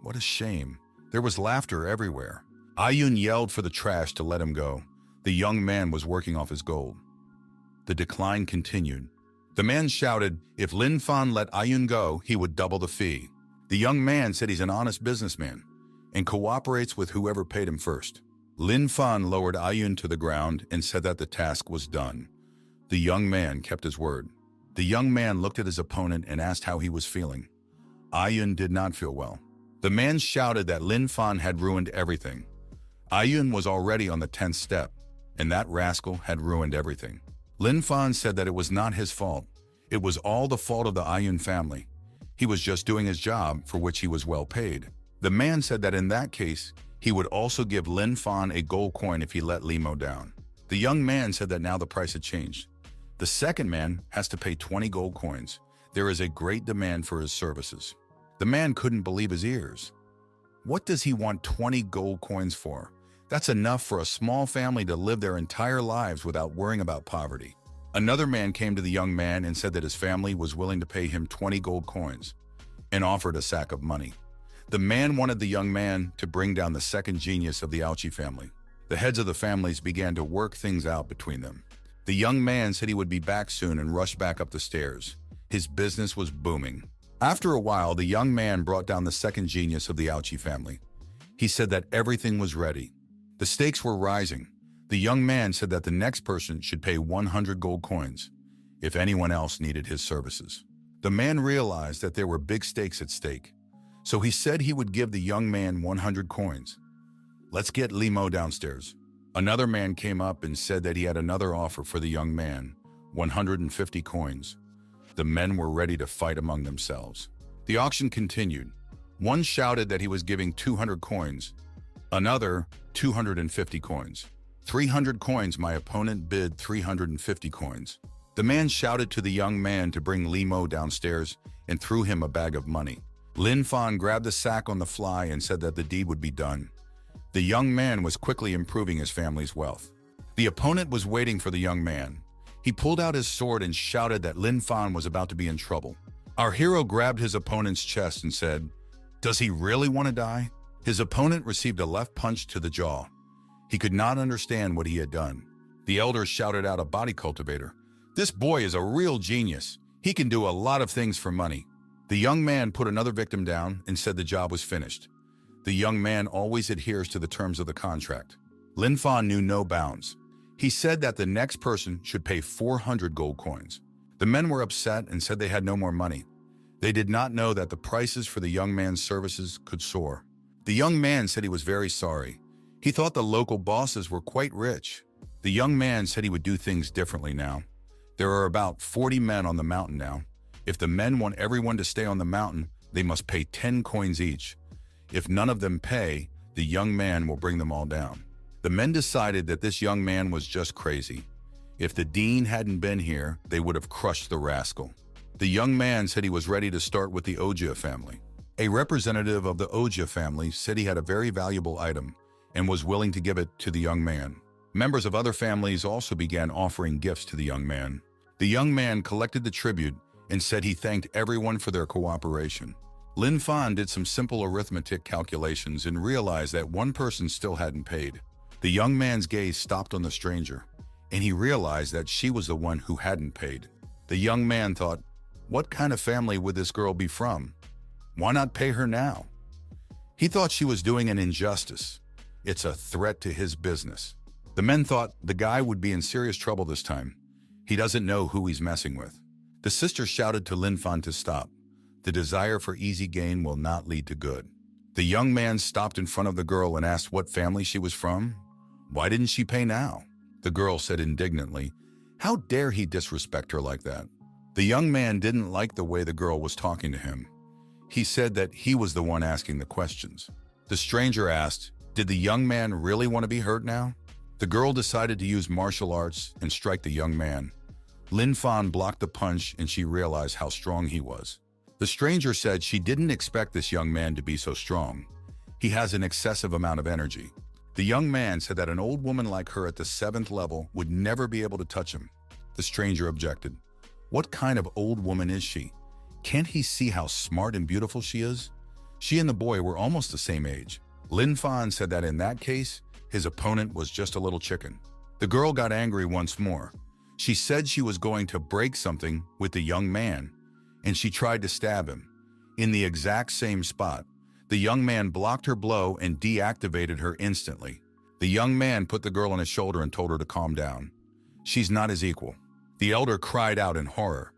What a shame. There was laughter everywhere. Ayun yelled for the trash to let him go. The young man was working off his gold. The decline continued. The man shouted, if Lin Fan let Ayun go, he would double the fee. The young man said he's an honest businessman and cooperates with whoever paid him first. Lin Fan lowered Ayun to the ground and said that the task was done. The young man kept his word. The young man looked at his opponent and asked how he was feeling. Ayun did not feel well. The man shouted that Lin Fan had ruined everything. Ayun was already on the 10th step, and that rascal had ruined everything. Lin Fan said that it was not his fault. It was all the fault of the Ayun family. He was just doing his job, for which he was well paid. The man said that in that case, he would also give Lin Fan a gold coin if he let Limo down. The young man said that now the price had changed. The second man has to pay 20 gold coins. There is a great demand for his services. The man couldn't believe his ears. What does he want 20 gold coins for? That's enough for a small family to live their entire lives without worrying about poverty. Another man came to the young man and said that his family was willing to pay him 20 gold coins and offered a sack of money. The man wanted the young man to bring down the second genius of the Aochi family. The heads of the families began to work things out between them. The young man said he would be back soon and rushed back up the stairs. His business was booming. After a while, the young man brought down the second genius of the Aochi family. He said that everything was ready. The stakes were rising. The young man said that the next person should pay 100 gold coins if anyone else needed his services. The man realized that there were big stakes at stake, so he said he would give the young man 100 coins. Let's get Limo downstairs. Another man came up and said that he had another offer for the young man, 150 coins. The men were ready to fight among themselves. The auction continued. One shouted that he was giving 200 coins, another 250 coins. 300 coins, my opponent bid 350 coins. The man shouted to the young man to bring Limo downstairs and threw him a bag of money. Lin Fan grabbed the sack on the fly and said that the deed would be done. The young man was quickly improving his family's wealth. The opponent was waiting for the young man. He pulled out his sword and shouted that Lin Fan was about to be in trouble. Our hero grabbed his opponent's chest and said, "Does he really want to die?" His opponent received a left punch to the jaw. He could not understand what he had done. The elder shouted out, "A body cultivator. This boy is a real genius. He can do a lot of things for money." The young man put another victim down and said the job was finished. The young man always adheres to the terms of the contract. Lin Fan knew no bounds. He said that the next person should pay 400 gold coins. The men were upset and said they had no more money. They did not know that the prices for the young man's services could soar. The young man said he was very sorry. He thought the local bosses were quite rich. The young man said he would do things differently now. There are about 40 men on the mountain now. If the men want everyone to stay on the mountain, they must pay 10 coins each. If none of them pay, the young man will bring them all down. The men decided that this young man was just crazy. If the dean hadn't been here, they would have crushed the rascal. The young man said he was ready to start with the Ojia family. A representative of the Ojia family said he had a very valuable item and was willing to give it to the young man. Members of other families also began offering gifts to the young man. The young man collected the tribute and said he thanked everyone for their cooperation. Lin Fan did some simple arithmetic calculations and realized that one person still hadn't paid. The young man's gaze stopped on the stranger, and he realized that she was the one who hadn't paid. The young man thought, what kind of family would this girl be from? Why not pay her now? He thought she was doing an injustice. It's a threat to his business. The men thought the guy would be in serious trouble this time. He doesn't know who he's messing with. The sister shouted to Lin Fan to stop. The desire for easy gain will not lead to good. The young man stopped in front of the girl and asked what family she was from. Why didn't she pay now? The girl said indignantly, how dare he disrespect her like that? The young man didn't like the way the girl was talking to him. He said that he was the one asking the questions. The stranger asked, did the young man really want to be hurt now? The girl decided to use martial arts and strike the young man. Lin Fan blocked the punch and she realized how strong he was. The stranger said she didn't expect this young man to be so strong. He has an excessive amount of energy. The young man said that an old woman like her at the 7th level would never be able to touch him. The stranger objected. What kind of old woman is she? Can't he see how smart and beautiful she is? She and the boy were almost the same age. Lin Fan said that in that case, his opponent was just a little chicken. The girl got angry once more. She said she was going to break something with the young man, and she tried to stab him. In the exact same spot, the young man blocked her blow and deactivated her instantly. The young man put the girl on his shoulder and told her to calm down. She's not his equal. The elder cried out in horror.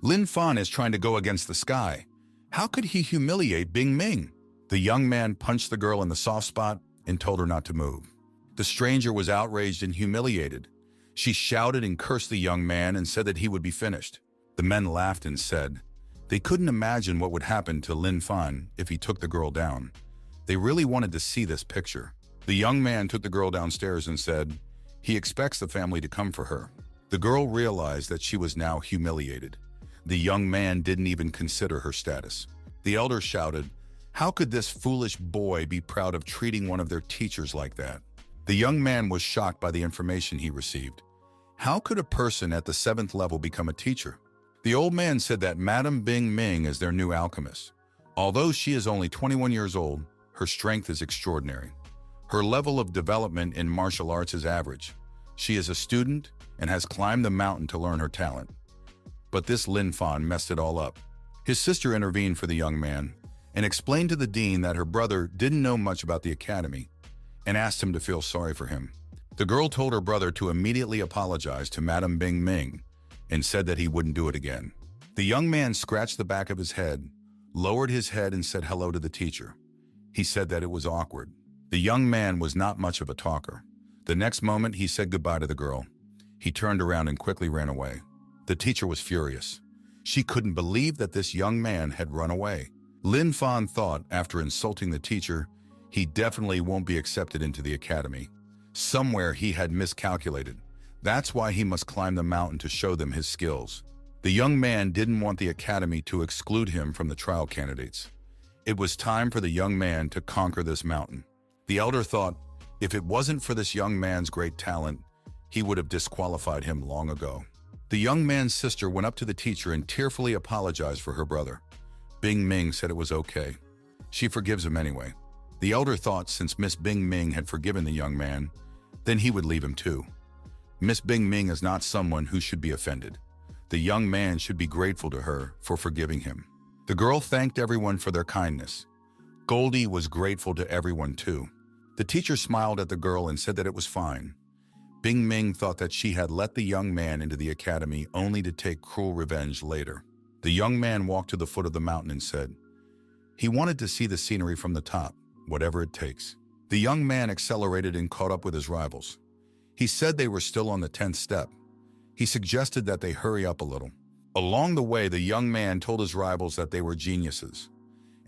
Lin Fan is trying to go against the sky. How could he humiliate Bing Ming? The young man punched the girl in the soft spot and told her not to move. The stranger was outraged and humiliated. She shouted and cursed the young man and said that he would be finished. The men laughed and said they couldn't imagine what would happen to Lin Fan if he took the girl down. They really wanted to see this picture. The young man took the girl downstairs and said he expects the family to come for her. The girl realized that she was now humiliated. The young man didn't even consider her status. The elder shouted, how could this foolish boy be proud of treating one of their teachers like that? The young man was shocked by the information he received. How could a person at the 7th level become a teacher? The old man said that Madame Bing Ming is their new alchemist. Although she is only 21 years old, her strength is extraordinary. Her level of development in martial arts is average. She is a student and has climbed the mountain to learn her talent. But this Lin Fan messed it all up. His sister intervened for the young man and explained to the dean that her brother didn't know much about the academy and asked him to feel sorry for him. The girl told her brother to immediately apologize to Madame Bing Ming and said that he wouldn't do it again. The young man scratched the back of his head, lowered his head and said hello to the teacher. He said that it was awkward. The young man was not much of a talker. The next moment, he said goodbye to the girl. He turned around and quickly ran away. The teacher was furious. She couldn't believe that this young man had run away. Lin Fan thought, after insulting the teacher, he definitely won't be accepted into the academy. Somewhere he had miscalculated. That's why he must climb the mountain to show them his skills. The young man didn't want the academy to exclude him from the trial candidates. It was time for the young man to conquer this mountain. The elder thought, if it wasn't for this young man's great talent, he would have disqualified him long ago. The young man's sister went up to the teacher and tearfully apologized for her brother. Bing Ming said it was okay. She forgives him anyway. The elder thought since Miss Bing Ming had forgiven the young man, then he would leave him too. Miss Bing Ming is not someone who should be offended. The young man should be grateful to her for forgiving him. The girl thanked everyone for their kindness. Goldie was grateful to everyone too. The teacher smiled at the girl and said that it was fine. Bing Ming thought that she had let the young man into the academy only to take cruel revenge later. The young man walked to the foot of the mountain and said he wanted to see the scenery from the top, whatever it takes. The young man accelerated and caught up with his rivals. He said they were still on the 10th step. He suggested that they hurry up a little. Along the way, the young man told his rivals that they were geniuses,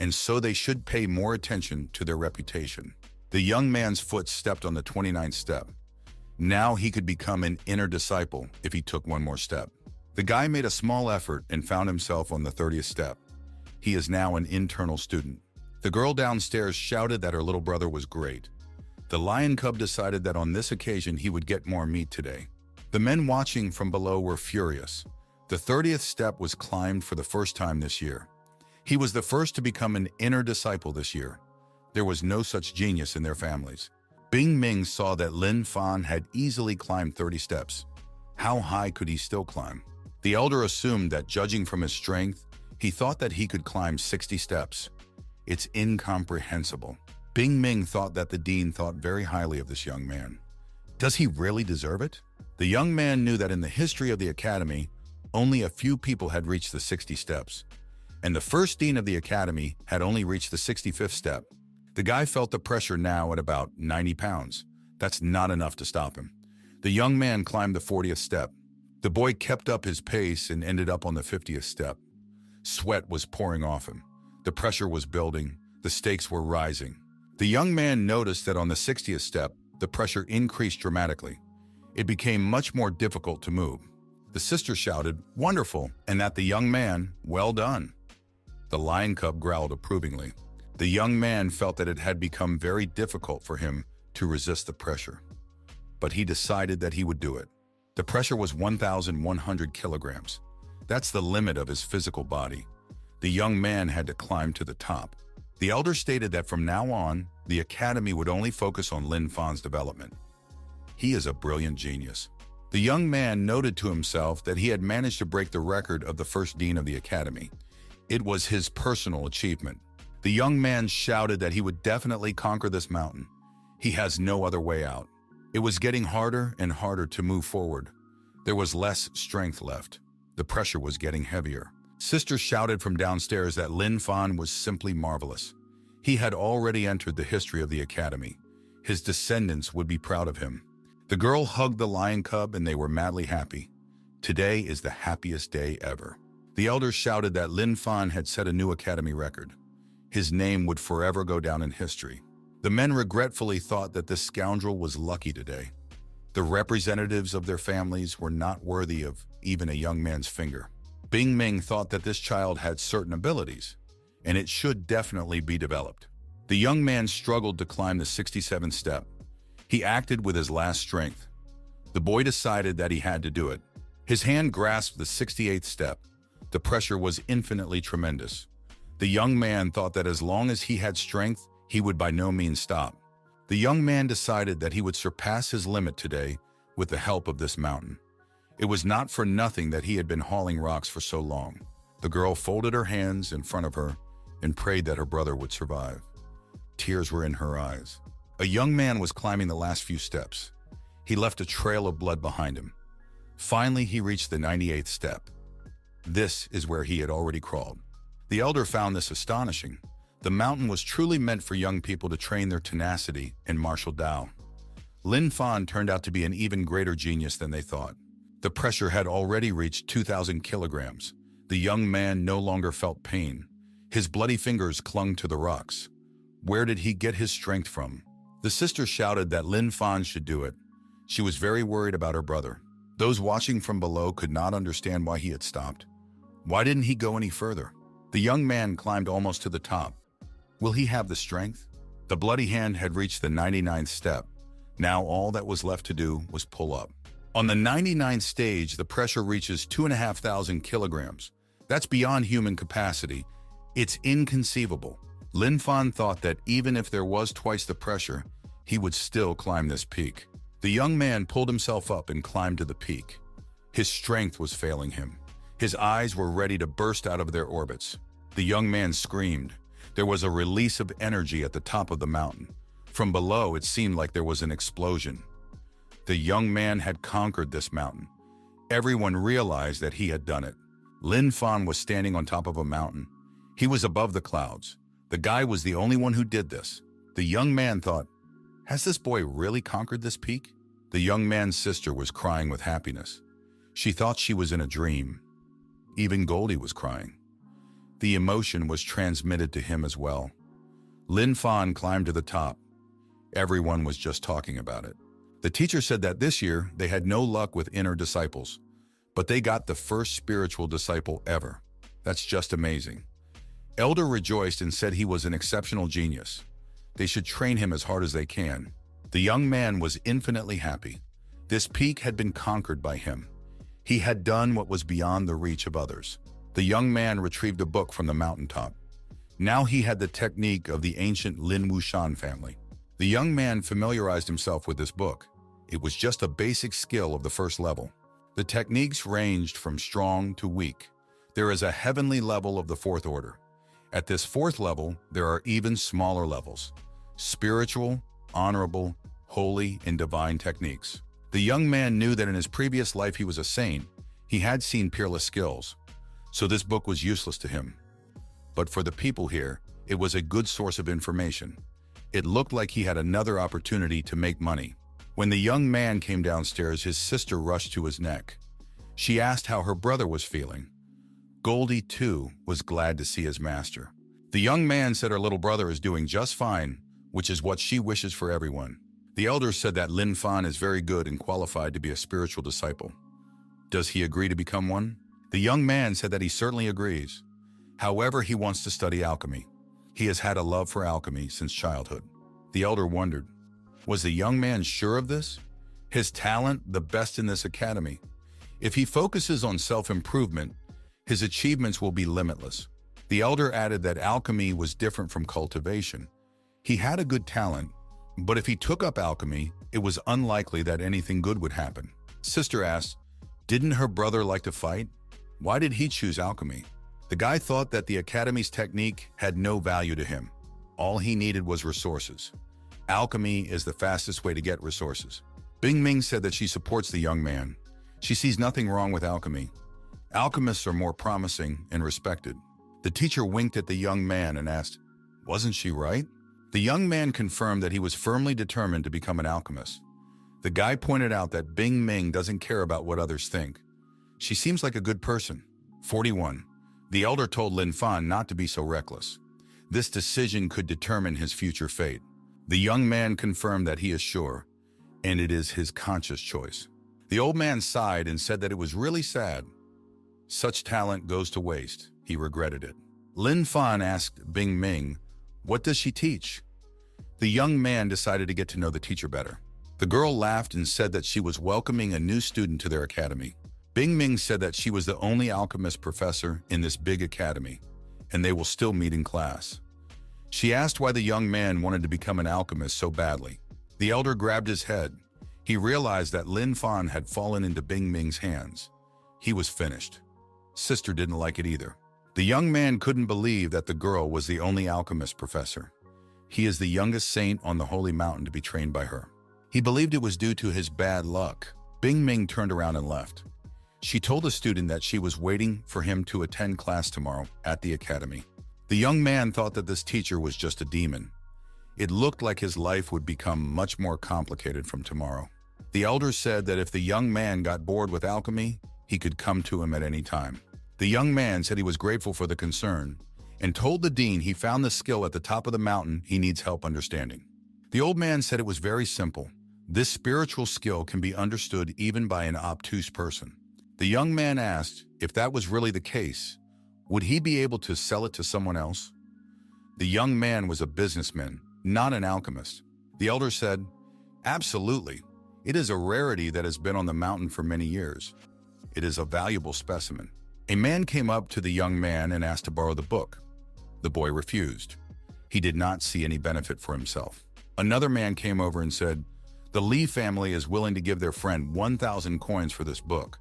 and so they should pay more attention to their reputation. The young man's foot stepped on the 29th step. Now he could become an inner disciple if he took one more step. The guy made a small effort and found himself on the 30th step. He is now an internal student. The girl downstairs shouted that her little brother was great. The lion cub decided that on this occasion he would get more meat today. The men watching from below were furious. The 30th step was climbed for the first time this year. He was the first to become an inner disciple this year. There was no such genius in their families. Bing Ming saw that Lin Fan had easily climbed 30 steps. How high could he still climb? The elder assumed that judging from his strength, he thought that he could climb 60 steps. It's incomprehensible. Bing Ming thought that the dean thought very highly of this young man. Does he really deserve it? The young man knew that in the history of the academy, only a few people had reached the 60 steps, and the first dean of the academy had only reached the 65th step. The guy felt the pressure now at about 90 pounds. That's not enough to stop him. The young man climbed the 40th step. The boy kept up his pace and ended up on the 50th step. Sweat was pouring off him. The pressure was building. The stakes were rising. The young man noticed that on the 60th step, the pressure increased dramatically. It became much more difficult to move. The sister shouted, "Wonderful," and at the young man, "Well done." The lion cub growled approvingly. The young man felt that it had become very difficult for him to resist the pressure. But he decided that he would do it. The pressure was 1,100 kilograms. That's the limit of his physical body. The young man had to climb to the top. The elder stated that from now on, the academy would only focus on Lin Fan's development. He is a brilliant genius. The young man noted to himself that he had managed to break the record of the first dean of the academy. It was his personal achievement. The young man shouted that he would definitely conquer this mountain. He has no other way out. It was getting harder and harder to move forward. There was less strength left. The pressure was getting heavier. Sister shouted from downstairs that Lin Fan was simply marvelous. He had already entered the history of the academy. His descendants would be proud of him. The girl hugged the lion cub and they were madly happy. Today is the happiest day ever. The elders shouted that Lin Fan had set a new academy record. His name would forever go down in history. The men regretfully thought that this scoundrel was lucky today. The representatives of their families were not worthy of even a young man's finger. Bing Ming thought that this child had certain abilities, and it should definitely be developed. The young man struggled to climb the 67th step. He acted with his last strength. The boy decided that he had to do it. His hand grasped the 68th step. The pressure was infinitely tremendous. The young man thought that as long as he had strength, he would by no means stop. The young man decided that he would surpass his limit today with the help of this mountain. It was not for nothing that he had been hauling rocks for so long. The girl folded her hands in front of her and prayed that her brother would survive. Tears were in her eyes. A young man was climbing the last few steps. He left a trail of blood behind him. Finally, he reached the 98th step. This is where he had already crawled. The elder found this astonishing. The mountain was truly meant for young people to train their tenacity and martial Tao. Lin Fan turned out to be an even greater genius than they thought. The pressure had already reached 2,000 kilograms. The young man no longer felt pain. His bloody fingers clung to the rocks. Where did he get his strength from? The sister shouted that Lin Fan should do it. She was very worried about her brother. Those watching from below could not understand why he had stopped. Why didn't he go any further? The young man climbed almost to the top. Will he have the strength? The bloody hand had reached the 99th step. Now all that was left to do was pull up. On the 99th stage, the pressure reaches 2,500 kilograms. That's beyond human capacity. It's inconceivable. Lin Fan thought that even if there was twice the pressure, he would still climb this peak. The young man pulled himself up and climbed to the peak. His strength was failing him. His eyes were ready to burst out of their orbits. The young man screamed. There was a release of energy at the top of the mountain. From below, it seemed like there was an explosion. The young man had conquered this mountain. Everyone realized that he had done it. Lin Fan was standing on top of a mountain. He was above the clouds. The guy was the only one who did this. The young man thought, has this boy really conquered this peak? The young man's sister was crying with happiness. She thought she was in a dream. Even Goldie was crying. The emotion was transmitted to him as well. Lin Fan climbed to the top. Everyone was just talking about it. The teacher said that this year they had no luck with inner disciples, but they got the first spiritual disciple ever. That's just amazing. Elder rejoiced and said he was an exceptional genius. They should train him as hard as they can. The young man was infinitely happy. This peak had been conquered by him. He had done what was beyond the reach of others. The young man retrieved a book from the mountaintop. Now he had the technique of the ancient Lin Wushan family. The young man familiarized himself with this book. It was just a basic skill of the first level. The techniques ranged from strong to weak. There is a heavenly level of the fourth order. At this fourth level, there are even smaller levels. Spiritual, honorable, holy, and divine techniques. The young man knew that in his previous life he was a saint. He had seen peerless skills. So this book was useless to him. But for the people here, it was a good source of information. It looked like he had another opportunity to make money. When the young man came downstairs, his sister rushed to his neck. She asked how her brother was feeling. Goldie, too, was glad to see his master. The young man said her little brother is doing just fine, which is what she wishes for everyone. The elder said that Lin Fan is very good and qualified to be a spiritual disciple. Does he agree to become one? The young man said that he certainly agrees. However, he wants to study alchemy. He has had a love for alchemy since childhood. The elder wondered, was the young man sure of this? His talent, the best in this academy. If he focuses on self-improvement, his achievements will be limitless. The elder added that alchemy was different from cultivation. He had a good talent, but if he took up alchemy, it was unlikely that anything good would happen. Sister asked, didn't her brother like to fight? Why did he choose alchemy? The guy thought that the academy's technique had no value to him. All he needed was resources. Alchemy is the fastest way to get resources. Bing Ming said that she supports the young man. She sees nothing wrong with alchemy. Alchemists are more promising and respected. The teacher winked at the young man and asked, wasn't she right? The young man confirmed that he was firmly determined to become an alchemist. The guy pointed out that Bing Ming doesn't care about what others think. She seems like a good person. 41. The elder told Lin Fan not to be so reckless. This decision could determine his future fate. The young man confirmed that he is sure, and it is his conscious choice. The old man sighed and said that it was really sad. Such talent goes to waste. He regretted it. Lin Fan asked Bing Ming, what does she teach? The young man decided to get to know the teacher better. The girl laughed and said that she was welcoming a new student to their academy. Bing Ming said that she was the only alchemist professor in this big academy, and they will still meet in class. She asked why the young man wanted to become an alchemist so badly. The elder grabbed his head. He realized that Lin Fan had fallen into Bing Ming's hands. He was finished. Sister didn't like it either. The young man couldn't believe that the girl was the only alchemist professor. He is the youngest saint on the holy mountain to be trained by her. He believed it was due to his bad luck. Bing Ming turned around and left. She told a student that she was waiting for him to attend class tomorrow at the academy. The young man thought that this teacher was just a demon. It looked like his life would become much more complicated from tomorrow. The elders said that if the young man got bored with alchemy, he could come to him at any time. The young man said he was grateful for the concern and told the dean he found the skill at the top of the mountain he needs help understanding. The old man said it was very simple. This spiritual skill can be understood even by an obtuse person. The young man asked if that was really the case, would he be able to sell it to someone else? The young man was a businessman, not an alchemist. The elder said, absolutely. It is a rarity that has been on the mountain for many years. It is a valuable specimen. A man came up to the young man and asked to borrow the book. The boy refused. He did not see any benefit for himself. Another man came over and said, the Lee family is willing to give their friend 1,000 coins for this book.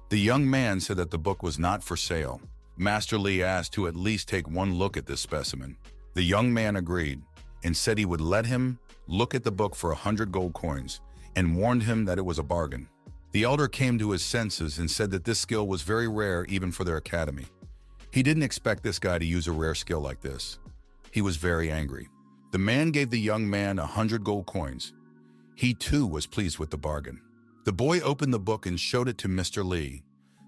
The young man said that the book was not for sale. Master Lee asked to at least take one look at this specimen. The young man agreed and said he would let him look at the book for 100 gold coins and warned him that it was a bargain. The elder came to his senses and said that this skill was very rare even for their academy. He didn't expect this guy to use a rare skill like this. He was very angry. The man gave the young man 100 gold coins. He too was pleased with the bargain. The boy opened the book and showed it to Mr. Lee.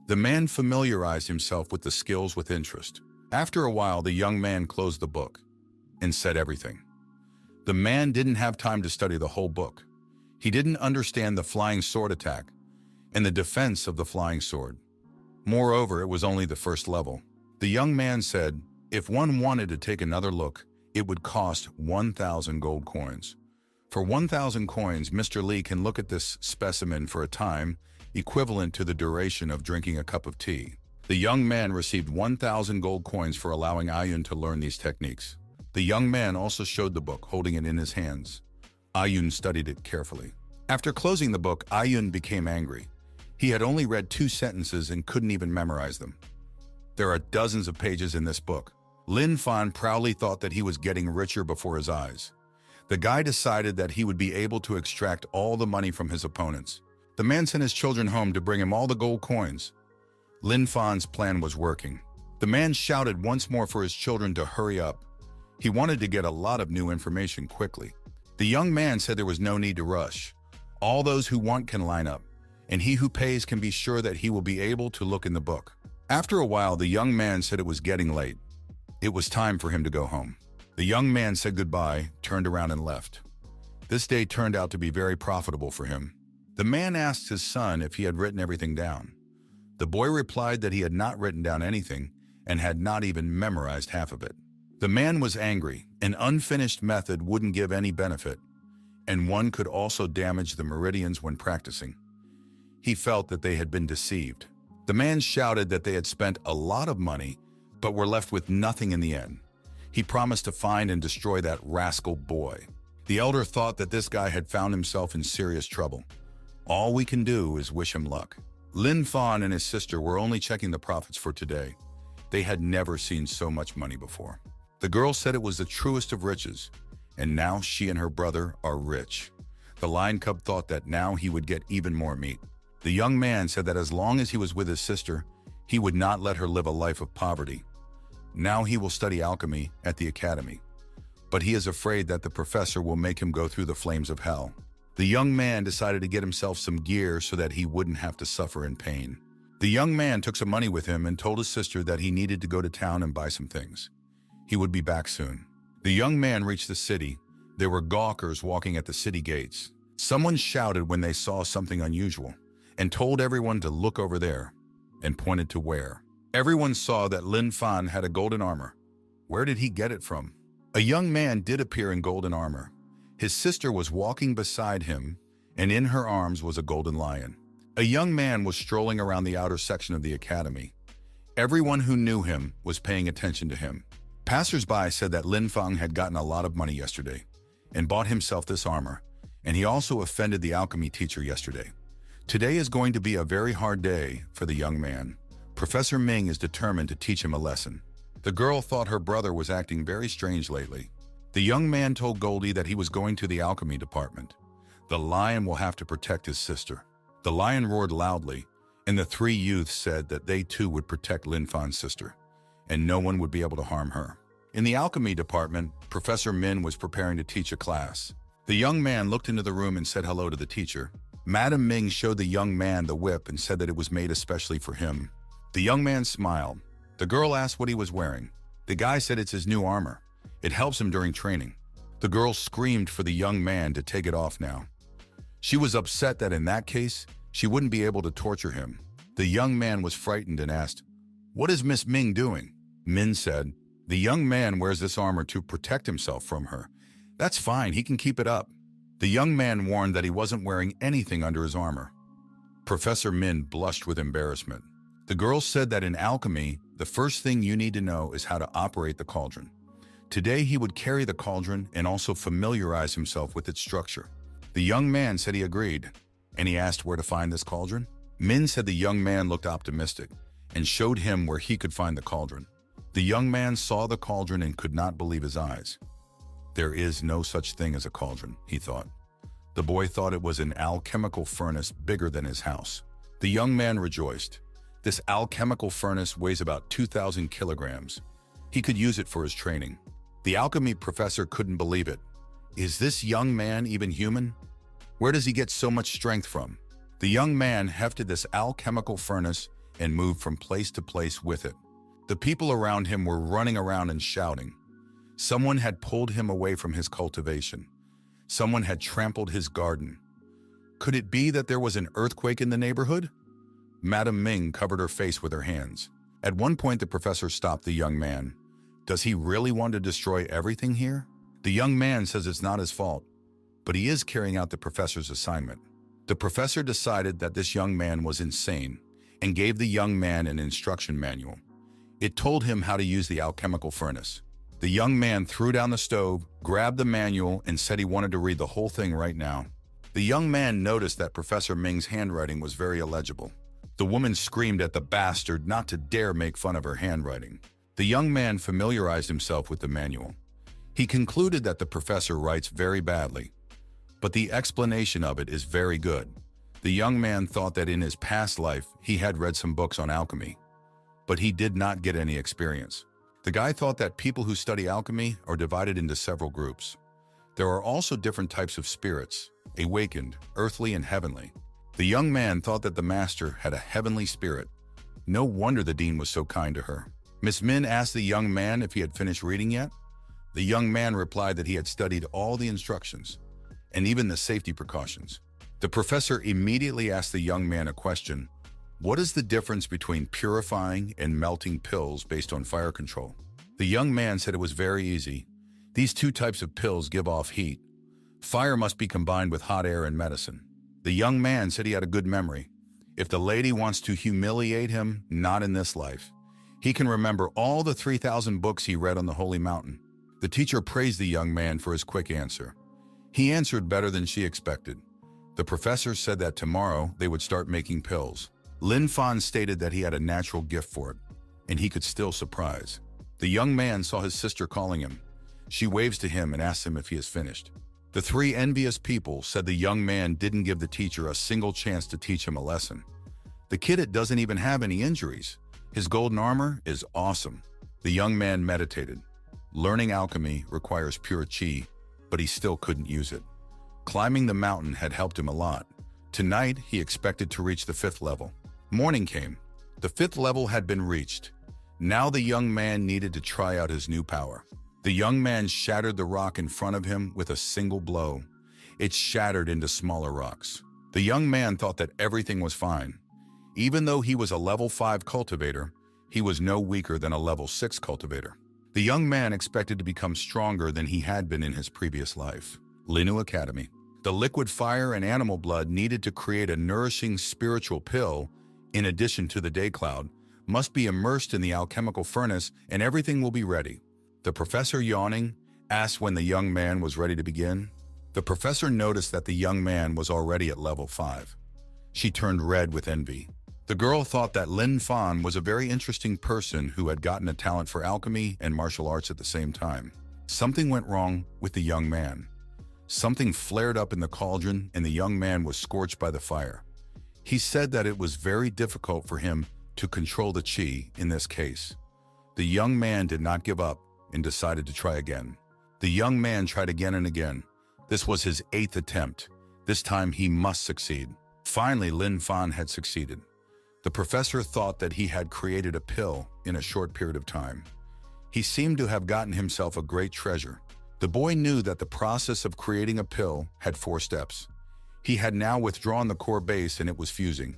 The man familiarized himself with the skills with interest. After a while, the young man closed the book and said everything. The man didn't have time to study the whole book. He didn't understand the flying sword attack and the defense of the flying sword. Moreover, it was only the first level. The young man said, if one wanted to take another look, it would cost 1,000 gold coins. For 1,000 coins, Mr. Lee can look at this specimen for a time equivalent to the duration of drinking a cup of tea. The young man received 1,000 gold coins for allowing Ayun to learn these techniques. The young man also showed the book, holding it in his hands. Ayun studied it carefully. After closing the book, Ayun became angry. He had only read 2 sentences and couldn't even memorize them. There are dozens of pages in this book. Lin Fan proudly thought that he was getting richer before his eyes. The guy decided that he would be able to extract all the money from his opponents. The man sent his children home to bring him all the gold coins. Lin Fan's plan was working. The man shouted once more for his children to hurry up. He wanted to get a lot of new information quickly. The young man said there was no need to rush. All those who want can line up, and he who pays can be sure that he will be able to look in the book. After a while, the young man said it was getting late. It was time for him to go home. The young man said goodbye, turned around and left. This day turned out to be very profitable for him. The man asked his son if he had written everything down. The boy replied that he had not written down anything and had not even memorized half of it. The man was angry. An unfinished method wouldn't give any benefit, and one could also damage the meridians when practicing. He felt that they had been deceived. The man shouted that they had spent a lot of money, but were left with nothing in the end. He promised to find and destroy that rascal boy. The elder thought that this guy had found himself in serious trouble. All we can do is wish him luck. Lin Fan and his sister were only checking the profits for today. They had never seen so much money before. The girl said it was the truest of riches, and now she and her brother are rich. The lion cub thought that now he would get even more meat. The young man said that as long as he was with his sister, he would not let her live a life of poverty. Now he will study alchemy at the academy, but he is afraid that the professor will make him go through the flames of hell. The young man decided to get himself some gear so that he wouldn't have to suffer in pain. The young man took some money with him and told his sister that he needed to go to town and buy some things. He would be back soon. The young man reached the city. There were gawkers walking at the city gates. Someone shouted when they saw something unusual and told everyone to look over there and pointed to where. Everyone saw that Lin Fan had a golden armor. Where did he get it from? A young man did appear in golden armor. His sister was walking beside him, and in her arms was a golden lion. A young man was strolling around the outer section of the academy. Everyone who knew him was paying attention to him. Passers-by said that Lin Fan had gotten a lot of money yesterday and bought himself this armor, and he also offended the alchemy teacher yesterday. Today is going to be a very hard day for the young man. Professor Ming is determined to teach him a lesson. The girl thought her brother was acting very strange lately. The young man told Goldie that he was going to the alchemy department. The lion will have to protect his sister. The lion roared loudly, and the three youths said that they too would protect Lin Fan's sister, and no one would be able to harm her. In the alchemy department, Professor Min was preparing to teach a class. The young man looked into the room and said hello to the teacher. Madam Ming showed the young man the whip and said that it was made especially for him. The young man smiled. The girl asked what he was wearing. The guy said it's his new armor. It helps him during training. The girl screamed for the young man to take it off now. She was upset that in that case, she wouldn't be able to torture him. The young man was frightened and asked, "What is Miss Ming doing?" Min said, "The young man wears this armor to protect himself from her. That's fine, he can keep it up." The young man warned that he wasn't wearing anything under his armor. Professor Min blushed with embarrassment. The girl said that in alchemy, the first thing you need to know is how to operate the cauldron. Today he would carry the cauldron and also familiarize himself with its structure. The young man said he agreed, and he asked where to find this cauldron. Min said the young man looked optimistic and showed him where he could find the cauldron. The young man saw the cauldron and could not believe his eyes. There is no such thing as a cauldron, he thought. The boy thought it was an alchemical furnace bigger than his house. The young man rejoiced. This alchemical furnace weighs about 2,000 kilograms. He could use it for his training. The alchemy professor couldn't believe it. Is this young man even human? Where does he get so much strength from? The young man hefted this alchemical furnace and moved from place to place with it. The people around him were running around and shouting. Someone had pulled him away from his cultivation. Someone had trampled his garden. Could it be that there was an earthquake in the neighborhood? Madam Ming covered her face with her hands. At one point, the professor stopped the young man. Does he really want to destroy everything here? The young man says it's not his fault, but he is carrying out the professor's assignment. The professor decided that this young man was insane and gave the young man an instruction manual. It told him how to use the alchemical furnace. The young man threw down the stove, grabbed the manual, and said he wanted to read the whole thing right now. The young man noticed that Professor Ming's handwriting was very illegible. The woman screamed at the bastard not to dare make fun of her handwriting. The young man familiarized himself with the manual. He concluded that the professor writes very badly, but the explanation of it is very good. The young man thought that in his past life he had read some books on alchemy, but he did not get any experience. The guy thought that people who study alchemy are divided into several groups. There are also different types of spirits, awakened, earthly, and heavenly. The young man thought that the master had a heavenly spirit. No wonder the dean was so kind to her. Miss Min asked the young man if he had finished reading yet. The young man replied that he had studied all the instructions, and even the safety precautions. The professor immediately asked the young man a question. What is the difference between purifying and melting pills based on fire control? The young man said it was very easy. These two types of pills give off heat. Fire must be combined with hot air and medicine. The young man said he had a good memory. If the lady wants to humiliate him, not in this life. He can remember all the 3,000 books he read on the Holy Mountain. The teacher praised the young man for his quick answer. He answered better than she expected. The professor said that tomorrow they would start making pills. Lin Fan stated that he had a natural gift for it, and he could still surprise. The young man saw his sister calling him. She waves to him and asks him if he has finished. The three envious people said the young man didn't give the teacher a single chance to teach him a lesson. The kid doesn't even have any injuries. His golden armor is awesome. The young man meditated. Learning alchemy requires pure chi, but he still couldn't use it. Climbing the mountain had helped him a lot. Tonight, he expected to reach the 5th level. Morning came. The 5th level had been reached. Now the young man needed to try out his new power. The young man shattered the rock in front of him with a single blow. It shattered into smaller rocks. The young man thought that everything was fine. Even though he was a level 5 cultivator, he was no weaker than a level 6 cultivator. The young man expected to become stronger than he had been in his previous life. Linu Academy. The liquid fire and animal blood needed to create a nourishing spiritual pill, in addition to the day cloud, must be immersed in the alchemical furnace and everything will be ready. The professor, yawning, asked when the young man was ready to begin. The professor noticed that the young man was already at level 5. She turned red with envy. The girl thought that Lin Fan was a very interesting person who had gotten a talent for alchemy and martial arts at the same time. Something went wrong with the young man. Something flared up in the cauldron and the young man was scorched by the fire. He said that it was very difficult for him to control the chi in this case. The young man did not give up and decided to try again. The young man tried again and again. This was his 8th attempt. This time he must succeed. Finally, Lin Fan had succeeded. The professor thought that he had created a pill in a short period of time. He seemed to have gotten himself a great treasure. The boy knew that the process of creating a pill had 4 steps. He had now withdrawn the core base and it was fusing.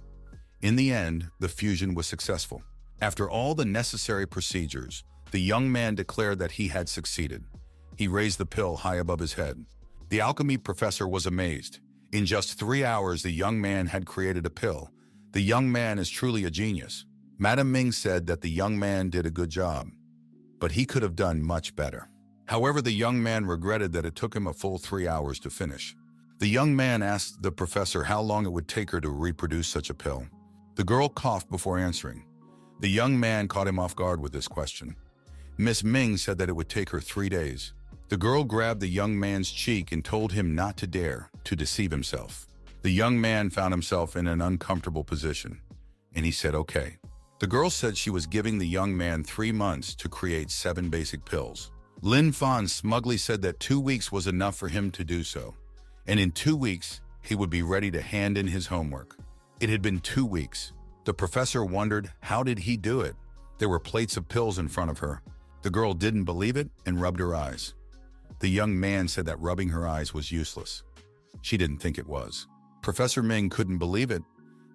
In the end, the fusion was successful. After all the necessary procedures, the young man declared that he had succeeded. He raised the pill high above his head. The alchemy professor was amazed. In just 3 hours, the young man had created a pill. The young man is truly a genius. Madame Ming said that the young man did a good job, but he could have done much better. However, the young man regretted that it took him a full 3 hours to finish. The young man asked the professor how long it would take her to reproduce such a pill. The girl coughed before answering. The young man caught him off guard with this question. Miss Ming said that it would take her 3 days. The girl grabbed the young man's cheek and told him not to dare to deceive himself. The young man found himself in an uncomfortable position, and he said okay. The girl said she was giving the young man 3 months to create 7 basic pills. Lin Fan smugly said that 2 weeks was enough for him to do so, and in 2 weeks, he would be ready to hand in his homework. It had been 2 weeks. The professor wondered, how did he do it? There were plates of pills in front of her. The girl didn't believe it and rubbed her eyes. The young man said that rubbing her eyes was useless. She didn't think it was. Professor Ming couldn't believe it.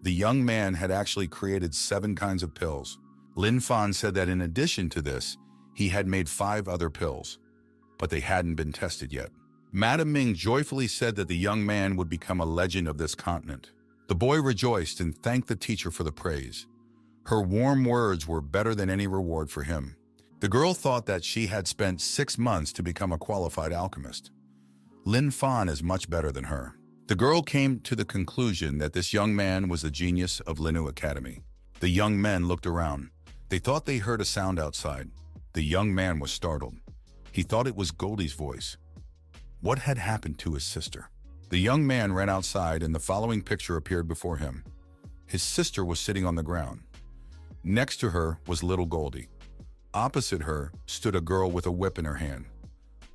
The young man had actually created 7 kinds of pills. Lin Fan said that in addition to this, he had made 5 other pills, but they hadn't been tested yet. Madame Ming joyfully said that the young man would become a legend of this continent. The boy rejoiced and thanked the teacher for the praise. Her warm words were better than any reward for him. The girl thought that she had spent 6 months to become a qualified alchemist. Lin Fan is much better than her. The girl came to the conclusion that this young man was the genius of Linu Academy. The young men looked around. They thought they heard a sound outside. The young man was startled. He thought it was Goldie's voice. What had happened to his sister? The young man ran outside and the following picture appeared before him. His sister was sitting on the ground. Next to her was little Goldie. Opposite her stood a girl with a whip in her hand.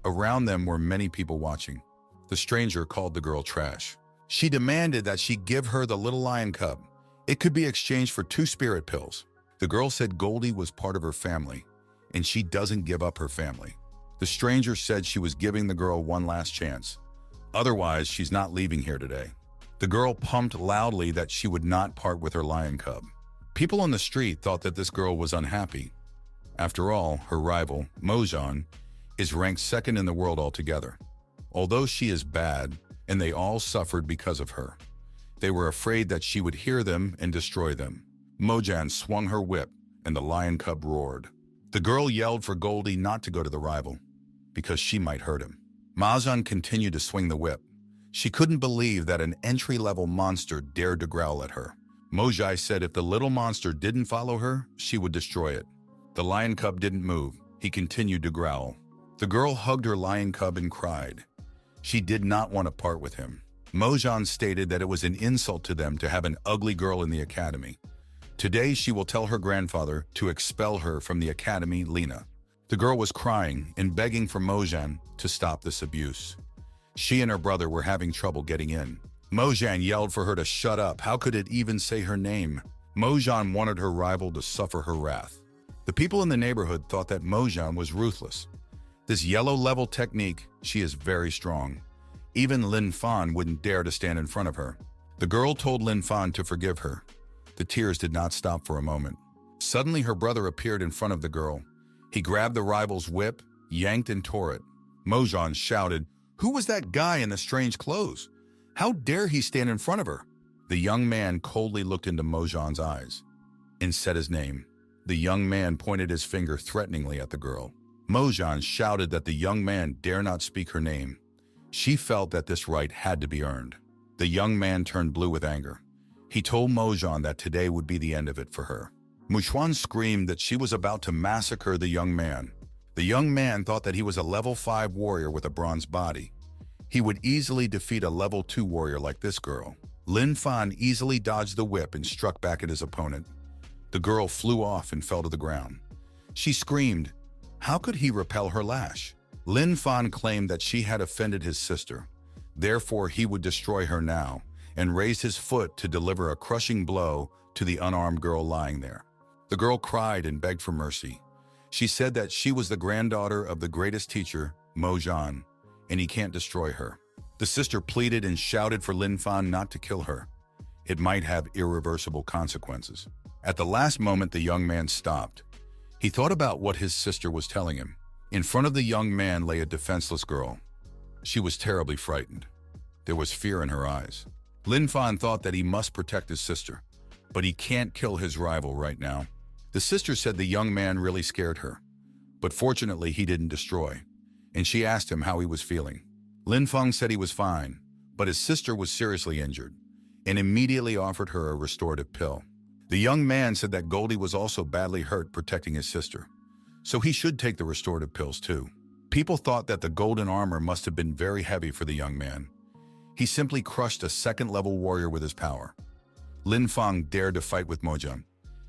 Around them were many people watching. The stranger called the girl trash. She demanded that she give her the little lion cub. It could be exchanged for 2 spirit pills. The girl said Goldie was part of her family, and she doesn't give up her family. The stranger said she was giving the girl one last chance. Otherwise, she's not leaving here today. The girl pumped loudly that she would not part with her lion cub. People on the street thought that this girl was unhappy. After all, her rival, Mojan, is ranked 2nd in the world altogether. Although she is bad, and they all suffered because of her. They were afraid that she would hear them and destroy them. Mojan swung her whip, and the lion cub roared. The girl yelled for Goldie not to go to the rival, because she might hurt him. Mojan continued to swing the whip. She couldn't believe that an entry-level monster dared to growl at her. Mojai said if the little monster didn't follow her, she would destroy it. The lion cub didn't move. He continued to growl. The girl hugged her lion cub and cried. She did not want to part with him. Mojan stated that it was an insult to them to have an ugly girl in the academy. Today she will tell her grandfather to expel her from the academy, Lena. The girl was crying and begging for Mojan to stop this abuse. She and her brother were having trouble getting in. Mojan yelled for her to shut up. How could it even say her name? Mojan wanted her rival to suffer her wrath. The people in the neighborhood thought that Mojan was ruthless. This yellow level technique, she is very strong. Even Lin Fan wouldn't dare to stand in front of her. The girl told Lin Fan to forgive her. The tears did not stop for a moment. Suddenly her brother appeared in front of the girl. He grabbed the rival's whip, yanked and tore it. Mojan shouted, "Who was that guy in the strange clothes? How dare he stand in front of her?" The young man coldly looked into Mojan's eyes and said his name. The young man pointed his finger threateningly at the girl. Mojan shouted that the young man dare not speak her name. She felt that this right had to be earned. The young man turned blue with anger. He told Mojan that today would be the end of it for her. Muchuan screamed that she was about to massacre the young man. The young man thought that he was a level 5 warrior with a bronze body. He would easily defeat a level 2 warrior like this girl. Lin Fan easily dodged the whip and struck back at his opponent. The girl flew off and fell to the ground. She screamed. How could he repel her lash? Lin Fan claimed that she had offended his sister. Therefore, he would destroy her now, and raised his foot to deliver a crushing blow to the unarmed girl lying there. The girl cried and begged for mercy. She said that she was the granddaughter of the greatest teacher, Mo Jian, and he can't destroy her. The sister pleaded and shouted for Lin Fan not to kill her. It might have irreversible consequences. At the last moment, the young man stopped. He thought about what his sister was telling him. In front of the young man lay a defenseless girl. She was terribly frightened. There was fear in her eyes. Lin Fan thought that he must protect his sister, but he can't kill his rival right now. The sister said the young man really scared her, but fortunately he didn't destroy, and she asked him how he was feeling. Lin Feng said he was fine, but his sister was seriously injured, and immediately offered her a restorative pill. The young man said that Goldie was also badly hurt protecting his sister, so he should take the restorative pills too. People thought that the golden armor must have been very heavy for the young man. He simply crushed a second-level warrior with his power. Lin Feng dared to fight with Mo Jian.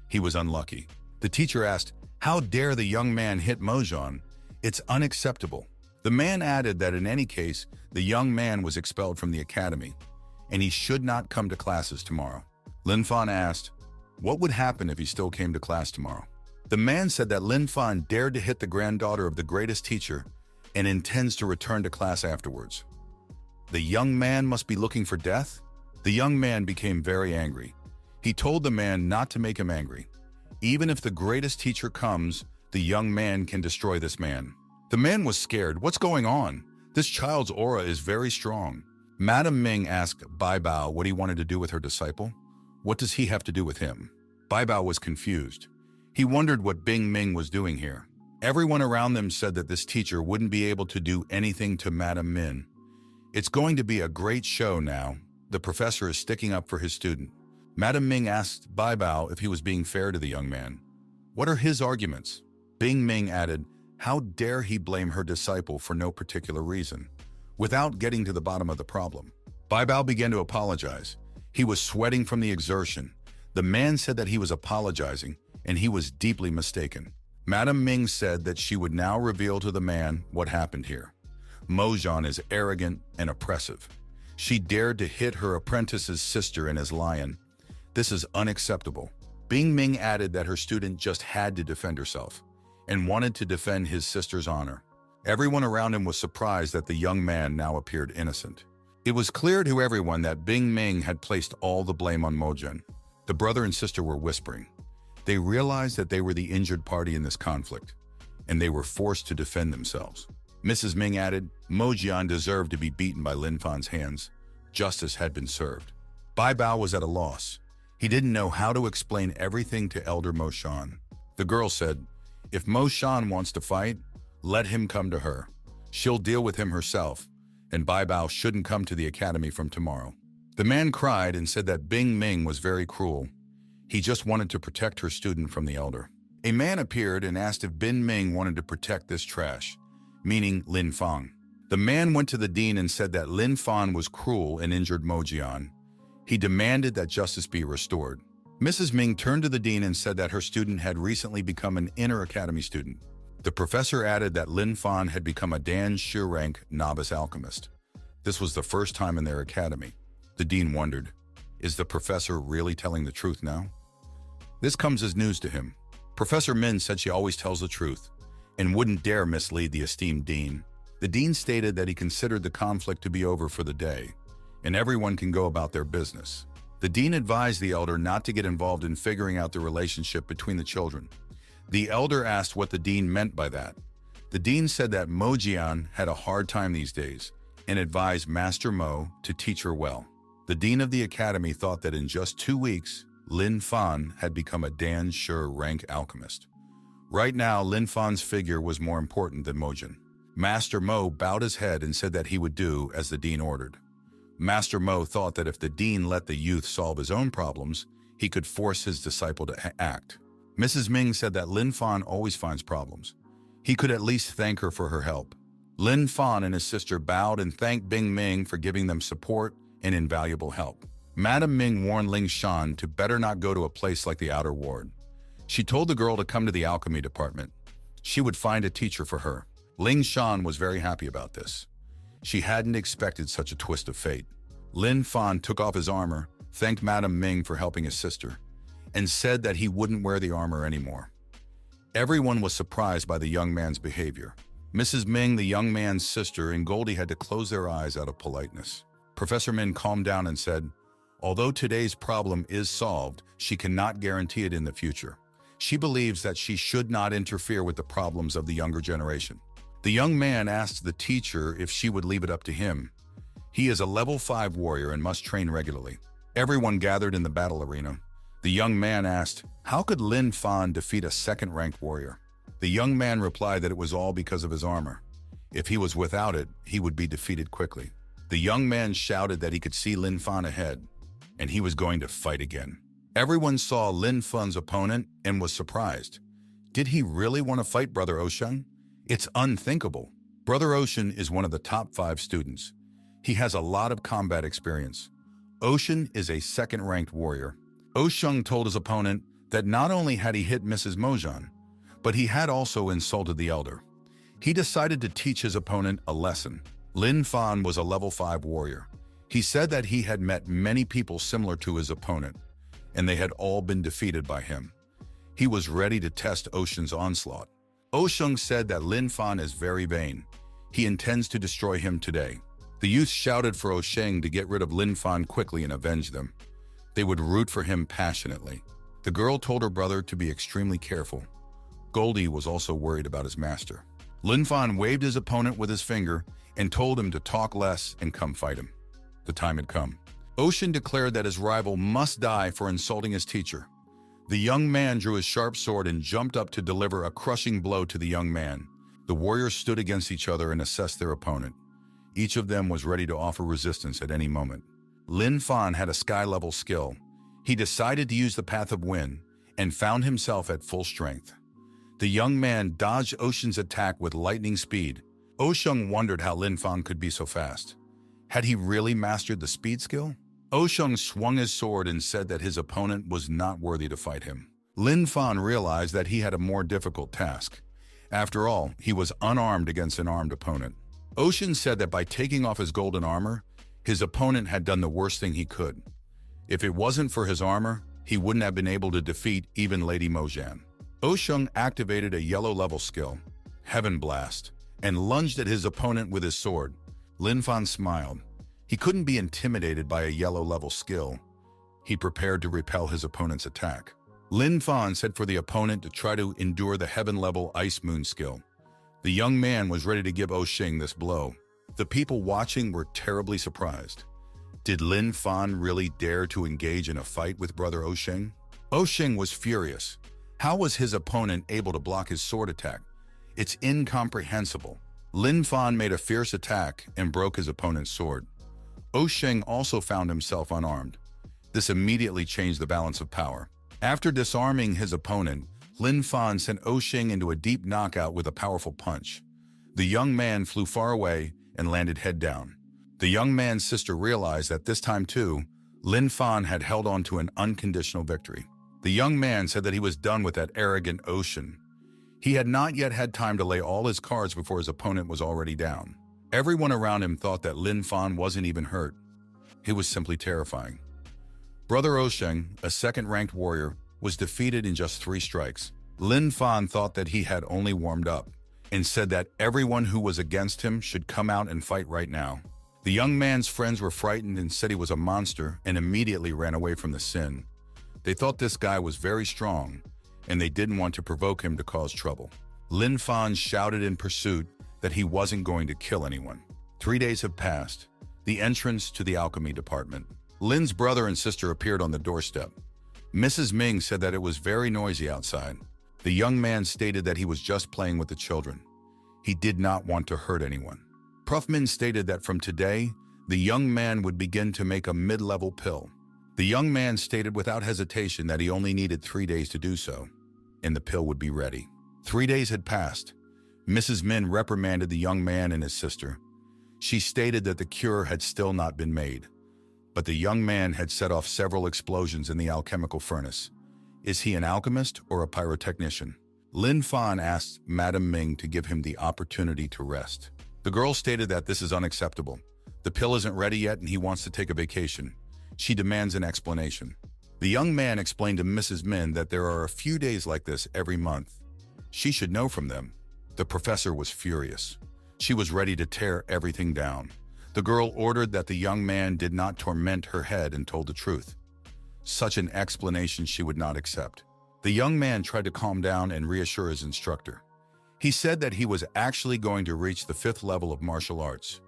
He was unlucky. The teacher asked, "How dare the young man hit Mo Jian? It's unacceptable." The man added that in any case, the young man was expelled from the academy, and he should not come to classes tomorrow. Lin Fan asked, what would happen if he still came to class tomorrow? The man said that Lin Fan dared to hit the granddaughter of the greatest teacher and intends to return to class afterwards. The young man must be looking for death? The young man became very angry. He told the man not to make him angry. Even if the greatest teacher comes, the young man can destroy this man. The man was scared. What's going on? This child's aura is very strong. Madame Ming asked Bai Bao what he wanted to do with her disciple. What does he have to do with him? Bai Bao was confused. He wondered what Bing Ming was doing here. Everyone around them said that this teacher wouldn't be able to do anything to Madame Min. It's going to be a great show now. The professor is sticking up for his student. Madame Ming asked Bai Bao if he was being fair to the young man. What are his arguments? Bing Ming added, how dare he blame her disciple for no particular reason, without getting to the bottom of the problem. Bai Bao began to apologize. He was sweating from the exertion. The man said that he was apologizing, and he was deeply mistaken. Madame Ming said that she would now reveal to the man what happened here. Mo Jian is arrogant and oppressive. She dared to hit her apprentice's sister and his lion. This is unacceptable. Bing Ming added that her student just had to defend herself and wanted to defend his sister's honor. Everyone around him was surprised that the young man now appeared innocent. It was clear to everyone that Bing Ming had placed all the blame on Mo Jian. The brother and sister were whispering. They realized that they were the injured party in this conflict, and they were forced to defend themselves. Mrs. Ming added, Mo Jian deserved to be beaten by Lin Fan's hands. Justice had been served. Bai Bao was at a loss. He didn't know how to explain everything to Elder Mo Shan. The girl said, if Mo Shan wants to fight, let him come to her. She'll deal with him herself, and Bai Bao shouldn't come to the academy from tomorrow. The man cried and said that Bing Ming was very cruel. He just wanted to protect her student from the elder. A man appeared and asked if Bing Ming wanted to protect this trash, meaning Lin Fang. The man went to the dean and said that Lin Fan was cruel and injured Mo Jian. He demanded that justice be restored. Mrs. Ming turned to the dean and said that her student had recently become an inner academy student. The professor added that Lin Fan had become a Dan Shi rank novice alchemist. This was the first time in their academy. The dean wondered, is the professor really telling the truth now? This comes as news to him. Professor Min said she always tells the truth and wouldn't dare mislead the esteemed dean. The dean stated that he considered the conflict to be over for the day, and everyone can go about their business. The dean advised the elder not to get involved in figuring out the relationship between the children. The elder asked what the dean meant by that. The dean said that Mo Jian had a hard time these days and advised Master Mo to teach her well. The dean of the academy thought that in just 2 weeks, Lin Fan had become a Dan Shi rank alchemist. Right now, Lin Fan's figure was more important than Mo Jian. Master Mo bowed his head and said that he would do as the dean ordered. Master Mo thought that if the dean let the youth solve his own problems, he could force his disciple to act. Mrs. Ming said that Lin Fan always finds problems. He could at least thank her for her help. Lin Fan and his sister bowed and thanked Bing Ming for giving them support and invaluable help. Madam Ming warned Ling Shan to better not go to a place like the outer ward. She told the girl to come to the alchemy department. She would find a teacher for her. Ling Shan was very happy about this. She hadn't expected such a twist of fate. Lin Fan took off his armor, thanked Madam Ming for helping his sister, and said that he wouldn't wear the armor anymore. Everyone was surprised by the young man's behavior. Mrs. Ming, the young man's sister, and Goldie had to close their eyes out of politeness. Professor Min calmed down and said, although today's problem is solved, she cannot guarantee it in the future. She believes that she should not interfere with the problems of the younger generation. The young man asked the teacher if she would leave it up to him. He is a level 5 warrior and must train regularly. Everyone gathered in the battle arena. The young man asked, how could Lin Fan defeat a second-ranked warrior? The young man replied that it was all because of his armor. If he was without it, he would be defeated quickly. The young man shouted that he could see Lin Fan ahead, and he was going to fight again. Everyone saw Lin Fan's opponent and was surprised. Did he really want to fight Brother Osheng? It's unthinkable. Brother Ocean is one of the top 5 students. He has a lot of combat experience. Ocean is a second-ranked warrior. Osheng told his opponent that not only had he hit Mrs. Mojan, but he had also insulted the elder. He decided to teach his opponent a lesson. Lin Fan was a level 5 warrior. He said that he had met many people similar to his opponent, and they had all been defeated by him. He was ready to test Ocean's onslaught. Osheng said that Lin Fan is very vain. He intends to destroy him today. The youth shouted for Osheng to get rid of Lin Fan quickly and avenge them. They would root for him passionately. The girl told her brother to be extremely careful. Goldie was also worried about his master. Lin Fan waved his opponent with his finger and told him to talk less and come fight him. The time had come. Ocean declared that his rival must die for insulting his teacher. The young man drew his sharp sword and jumped up to deliver a crushing blow to the young man. The warriors stood against each other and assessed their opponent. Each of them was ready to offer resistance at any moment. Lin Fan had a sky-level skill. He decided to use the path of wind and found himself at full strength. The young man dodged Ocean's attack with lightning speed. Osheng wondered how Lin Fan could be so fast. Had he really mastered the speed skill? Osheng swung his sword and said that his opponent was not worthy to fight him. Lin Fan realized that he had a more difficult task. After all, he was unarmed against an armed opponent. Ocean said that by taking off his golden armor, his opponent had done the worst thing he could. If it wasn't for his armor, he wouldn't have been able to defeat even Lady Mojan. Osheng activated a yellow-level skill, Heaven Blast, and lunged at his opponent with his sword. Lin Fan smiled. He couldn't be intimidated by a yellow-level skill. He prepared to repel his opponent's attack. Lin Fan said for the opponent to try to endure the Heaven-level Ice Moon skill. The young man was ready to give Osheng this blow. The people watching were terribly surprised. Did Lin Fan really dare to engage in a fight with Brother Osheng? Osheng was furious. How was his opponent able to block his sword attack? It's incomprehensible. Lin Fan made a fierce attack and broke his opponent's sword. Osheng also found himself unarmed. This immediately changed the balance of power. After disarming his opponent, Lin Fan sent Osheng into a deep knockout with a powerful punch. The young man flew far away and landed head down. The young man's sister realized that this time too, Lin Fan had held on to an unconditional victory. The young man said that he was done with that arrogant Ocean. He had not yet had time to lay all his cards before his opponent was already down. Everyone around him thought that Lin Fan wasn't even hurt. He was simply terrifying. Brother Osheng, a second-ranked warrior, was defeated in just 3 strikes. Lin Fan thought that he had only warmed up and said that everyone who was against him should come out and fight right now. The young man's friends were frightened and said he was a monster and immediately ran away from the scene. They thought this guy was very strong, and they didn't want to provoke him to cause trouble. Lin Fan shouted in pursuit that he wasn't going to kill anyone. 3 days have passed. The entrance to the alchemy department. Lin's brother and sister appeared on the doorstep. Mrs. Ming said that it was very noisy outside. The young man stated that he was just playing with the children. He did not want to hurt anyone. Prof Min stated that from today, the young man would begin to make a mid-level pill. The young man stated without hesitation that he only needed 3 days to do so, and the pill would be ready. 3 days had passed. Mrs. Min reprimanded the young man and his sister. She stated that the cure had still not been made, but the young man had set off several explosions in the alchemical furnace. Is he an alchemist or a pyrotechnician? Lin Fan asked Madame Ming to give him the opportunity to rest. The girl stated that this is unacceptable. The pill isn't ready yet and he wants to take a vacation. She demands an explanation. The young man explained to Mrs. Min that there are a few days like this every month. She should know from them. The professor was furious. She was ready to tear everything down. The girl ordered that the young man did not torment her head and told the truth. Such an explanation she would not accept. The young man tried to calm down and reassure his instructor. He said that he was actually going to reach the 5th level of martial arts.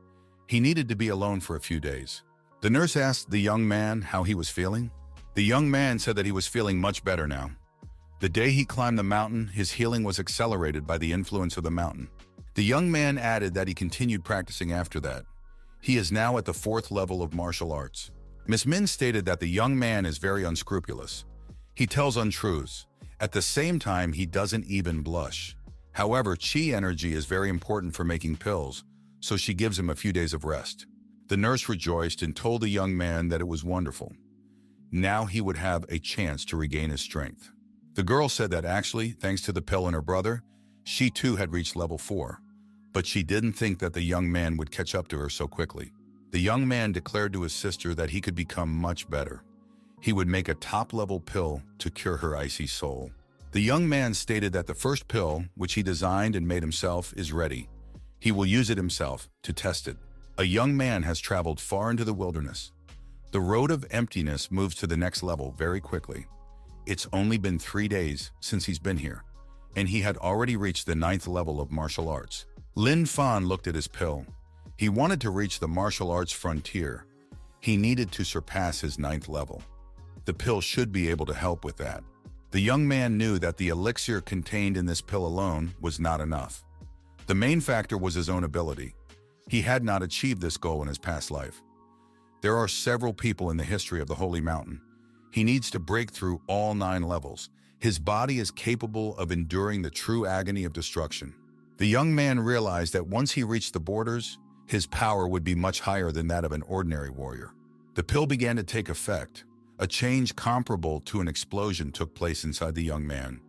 He needed to be alone for a few days. The nurse asked the young man how he was feeling. The young man said that he was feeling much better now. The day he climbed the mountain, his healing was accelerated by the influence of the mountain. The young man added that he continued practicing after that. He is now at the 4th level of martial arts. Miss Min stated that the young man is very unscrupulous. He tells untruths. At the same time, he doesn't even blush. However, chi energy is very important for making pills, so she gives him a few days of rest. The nurse rejoiced and told the young man that it was wonderful. Now he would have a chance to regain his strength. The girl said that actually, thanks to the pill and her brother, she too had reached level 4. But she didn't think that the young man would catch up to her so quickly. The young man declared to his sister that he could become much better. He would make a top-level pill to cure her icy soul. The young man stated that the first pill, which he designed and made himself, is ready. He will use it himself to test it. A young man has traveled far into the wilderness. The road of emptiness moves to the next level very quickly. It's only been 3 days since he's been here, and he had already reached the 9th level of martial arts. Lin Fan looked at his pill. He wanted to reach the martial arts frontier. He needed to surpass his 9th level. The pill should be able to help with that. The young man knew that the elixir contained in this pill alone was not enough. The main factor was his own ability. He had not achieved this goal in his past life. There are several people in the history of the Holy Mountain. He needs to break through all 9 levels. His body is capable of enduring the true agony of destruction. The young man realized that once he reached the borders, his power would be much higher than that of an ordinary warrior. The pill began to take effect. A change comparable to an explosion took place inside the young man.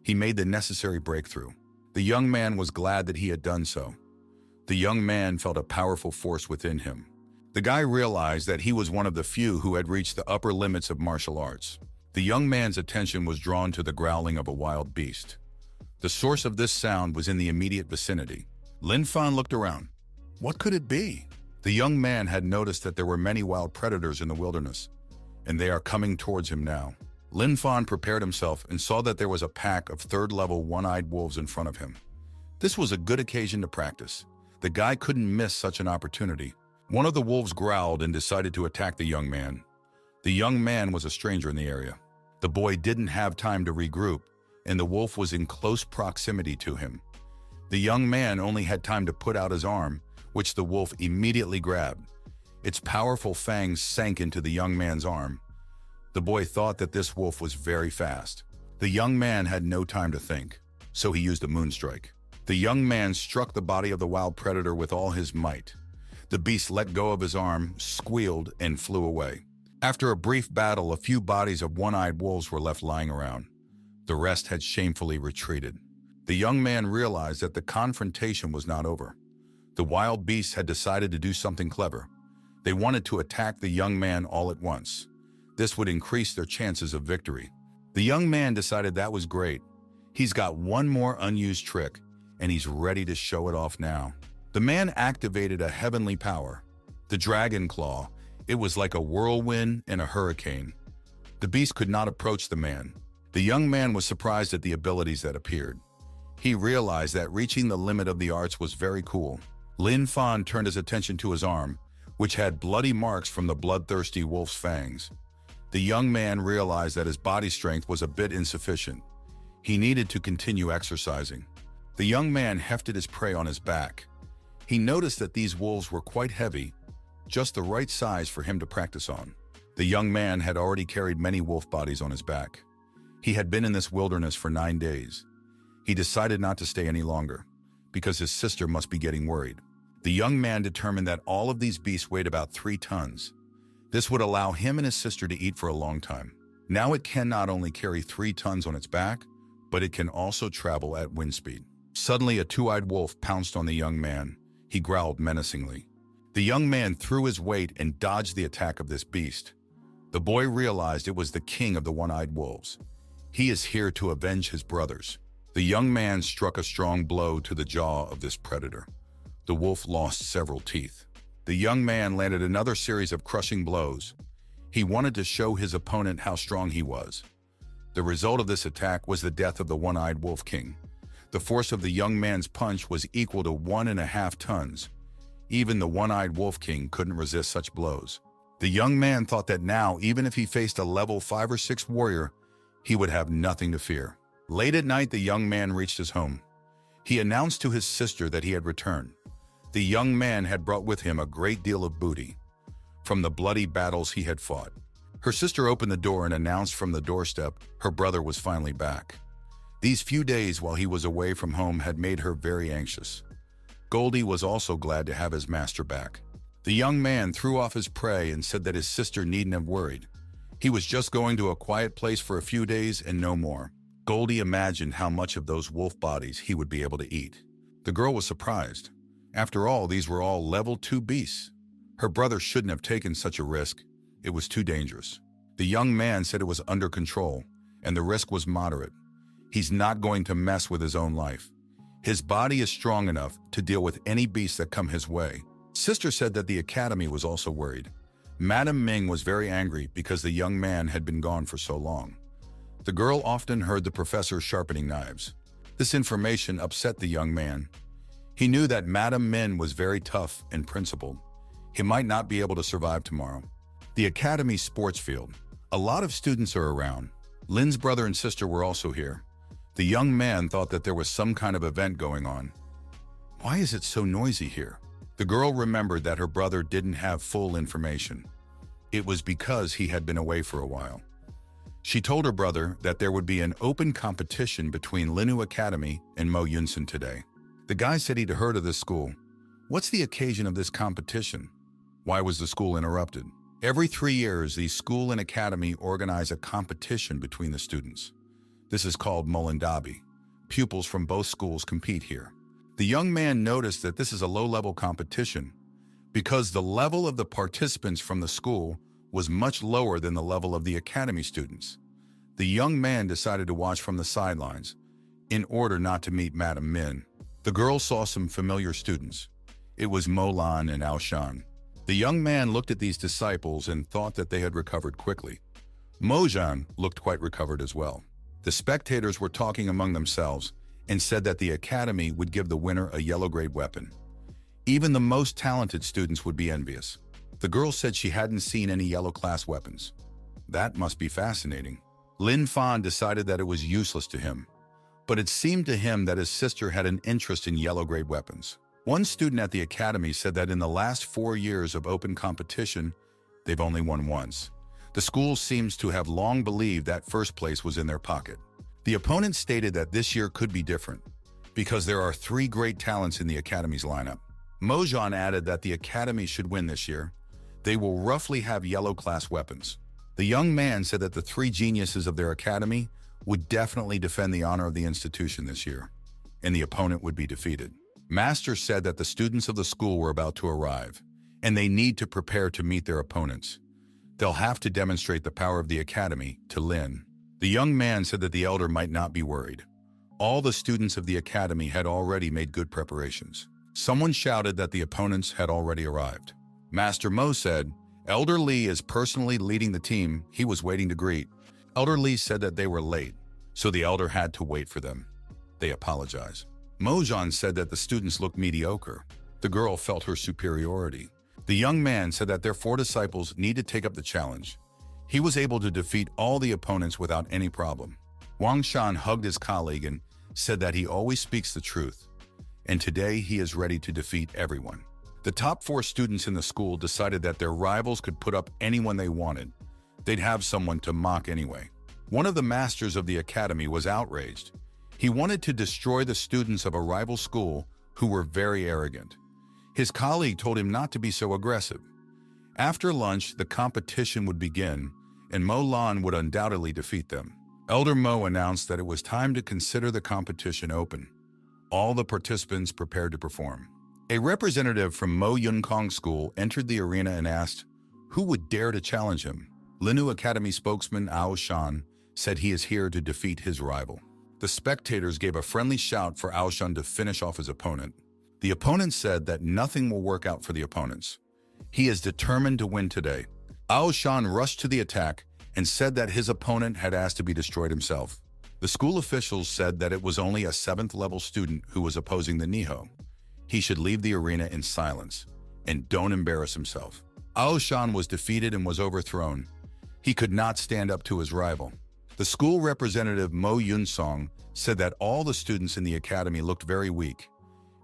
He made the necessary breakthrough. The young man was glad that he had done so. The young man felt a powerful force within him. The guy realized that he was one of the few who had reached the upper limits of martial arts. The young man's attention was drawn to the growling of a wild beast. The source of this sound was in the immediate vicinity. Lin Fan looked around. What could it be? The young man had noticed that there were many wild predators in the wilderness, and they are coming towards him now. Lin Fan prepared himself and saw that there was a pack of 3rd-level one-eyed wolves in front of him. This was a good occasion to practice. The guy couldn't miss such an opportunity. One of the wolves growled and decided to attack the young man. The young man was a stranger in the area. The boy didn't have time to regroup, and the wolf was in close proximity to him. The young man only had time to put out his arm, which the wolf immediately grabbed. Its powerful fangs sank into the young man's arm. The boy thought that this wolf was very fast. The young man had no time to think, so he used a moonstrike. The young man struck the body of the wild predator with all his might. The beast let go of his arm, squealed, and flew away. After a brief battle, a few bodies of one-eyed wolves were left lying around. The rest had shamefully retreated. The young man realized that the confrontation was not over. The wild beasts had decided to do something clever. They wanted to attack the young man all at once. This would increase their chances of victory. The young man decided that was great. He's got one more unused trick, and he's ready to show it off now. The man activated a heavenly power, the dragon claw. It was like a whirlwind and a hurricane. The beast could not approach the man. The young man was surprised at the abilities that appeared. He realized that reaching the limit of the arts was very cool. Lin Fan turned his attention to his arm, which had bloody marks from the bloodthirsty wolf's fangs. The young man realized that his body strength was a bit insufficient. He needed to continue exercising. The young man hefted his prey on his back. He noticed that these wolves were quite heavy, just the right size for him to practice on. The young man had already carried many wolf bodies on his back. He had been in this wilderness for 9 days. He decided not to stay any longer, because his sister must be getting worried. The young man determined that all of these beasts weighed about 3 tons. This would allow him and his sister to eat for a long time. Now it can not only carry 3 tons on its back, but it can also travel at wind speed. Suddenly, a two-eyed wolf pounced on the young man. He growled menacingly. The young man threw his weight and dodged the attack of this beast. The boy realized it was the king of the one-eyed wolves. He is here to avenge his brothers. The young man struck a strong blow to the jaw of this predator. The wolf lost several teeth. The young man landed another series of crushing blows. He wanted to show his opponent how strong he was. The result of this attack was the death of the one-eyed wolf king. The force of the young man's punch was equal to 1.5 tons. Even the one-eyed wolf king couldn't resist such blows. The young man thought that now, even if he faced a level 5 or 6 warrior, he would have nothing to fear. Late at night, the young man reached his home. He announced to his sister that he had returned. The young man had brought with him a great deal of booty from the bloody battles he had fought. Her sister opened the door and announced from the doorstep her brother was finally back. These few days while he was away from home had made her very anxious. Goldie was also glad to have his master back. The young man threw off his prey and said that his sister needn't have worried. He was just going to a quiet place for a few days and no more. Goldie imagined how much of those wolf bodies he would be able to eat. The girl was surprised. After all, these were all level 2 beasts. Her brother shouldn't have taken such a risk. It was too dangerous. The young man said it was under control, and the risk was moderate. He's not going to mess with his own life. His body is strong enough to deal with any beasts that come his way. Sister said that the academy was also worried. Madam Ming was very angry because the young man had been gone for so long. The girl often heard the professor sharpening knives. This information upset the young man. He knew that Madam Min was very tough and principled. He might not be able to survive tomorrow. The academy sports field. A lot of students are around. Lin's brother and sister were also here. The young man thought that there was some kind of event going on. Why is it so noisy here? The girl remembered that her brother didn't have full information. It was because he had been away for a while. She told her brother that there would be an open competition between Linu Academy and Mo Yunsun today. The guy said he'd heard of this school. What's the occasion of this competition? Why was the school interrupted? Every 3 years, the school and academy organize a competition between the students. This is called Molindabi. Pupils from both schools compete here. The young man noticed that this is a low-level competition because the level of the participants from the school was much lower than the level of the academy students. The young man decided to watch from the sidelines in order not to meet Madam Min. The girl saw some familiar students. It was Molan and Aoshan. The young man looked at these disciples and thought that they had recovered quickly. Mojan looked quite recovered as well. The spectators were talking among themselves and said that the academy would give the winner a yellow-grade weapon. Even the most talented students would be envious. The girl said she hadn't seen any yellow-class weapons. That must be fascinating. Lin Fan decided that it was useless to him, but it seemed to him that his sister had an interest in yellow-grade weapons. One student at the academy said that in the last 4 years of open competition, they've only won once. The school seems to have long believed that first place was in their pocket. The opponent stated that this year could be different because there are 3 great talents in the academy's lineup. Mojan added that the academy should win this year. They will roughly have yellow-class weapons. The young man said that the 3 geniuses of their academy would definitely defend the honor of the institution this year, and the opponent would be defeated. Master said that the students of the school were about to arrive, and they need to prepare to meet their opponents. They'll have to demonstrate the power of the academy to Lin. The young man said that the elder might not be worried. All the students of the academy had already made good preparations. Someone shouted that the opponents had already arrived. Master Mo said, Elder Lee is personally leading the team he was waiting to greet. Elder Lee said that they were late, so the elder had to wait for them. They apologized. Mojan said that the students looked mediocre. The girl felt her superiority. The young man said that their 4 disciples need to take up the challenge. He was able to defeat all the opponents without any problem. Wang Shan hugged his colleague and said that he always speaks the truth, and today he is ready to defeat everyone. The top 4 students in the school decided that their rivals could put up anyone they wanted. They'd have someone to mock anyway. One of the masters of the academy was outraged. He wanted to destroy the students of a rival school who were very arrogant. His colleague told him not to be so aggressive. After lunch, the competition would begin, and Mo Lan would undoubtedly defeat them. Elder Mo announced that it was time to consider the competition open. All the participants prepared to perform. A representative from Mo Yun Kong School entered the arena and asked, who would dare to challenge him? Linu Academy spokesman Ao Shan said he is here to defeat his rival. The spectators gave a friendly shout for Ao Shan to finish off his opponent. The opponent said that nothing will work out for the opponents. He is determined to win today. Ao Shan rushed to the attack and said that his opponent had asked to be destroyed himself. The school officials said that it was only a 7th-level student who was opposing the Niho. He should leave the arena in silence and don't embarrass himself. Ao Shan was defeated and was overthrown. He could not stand up to his rival. The school representative Mo Yun Song said that all the students in the academy looked very weak,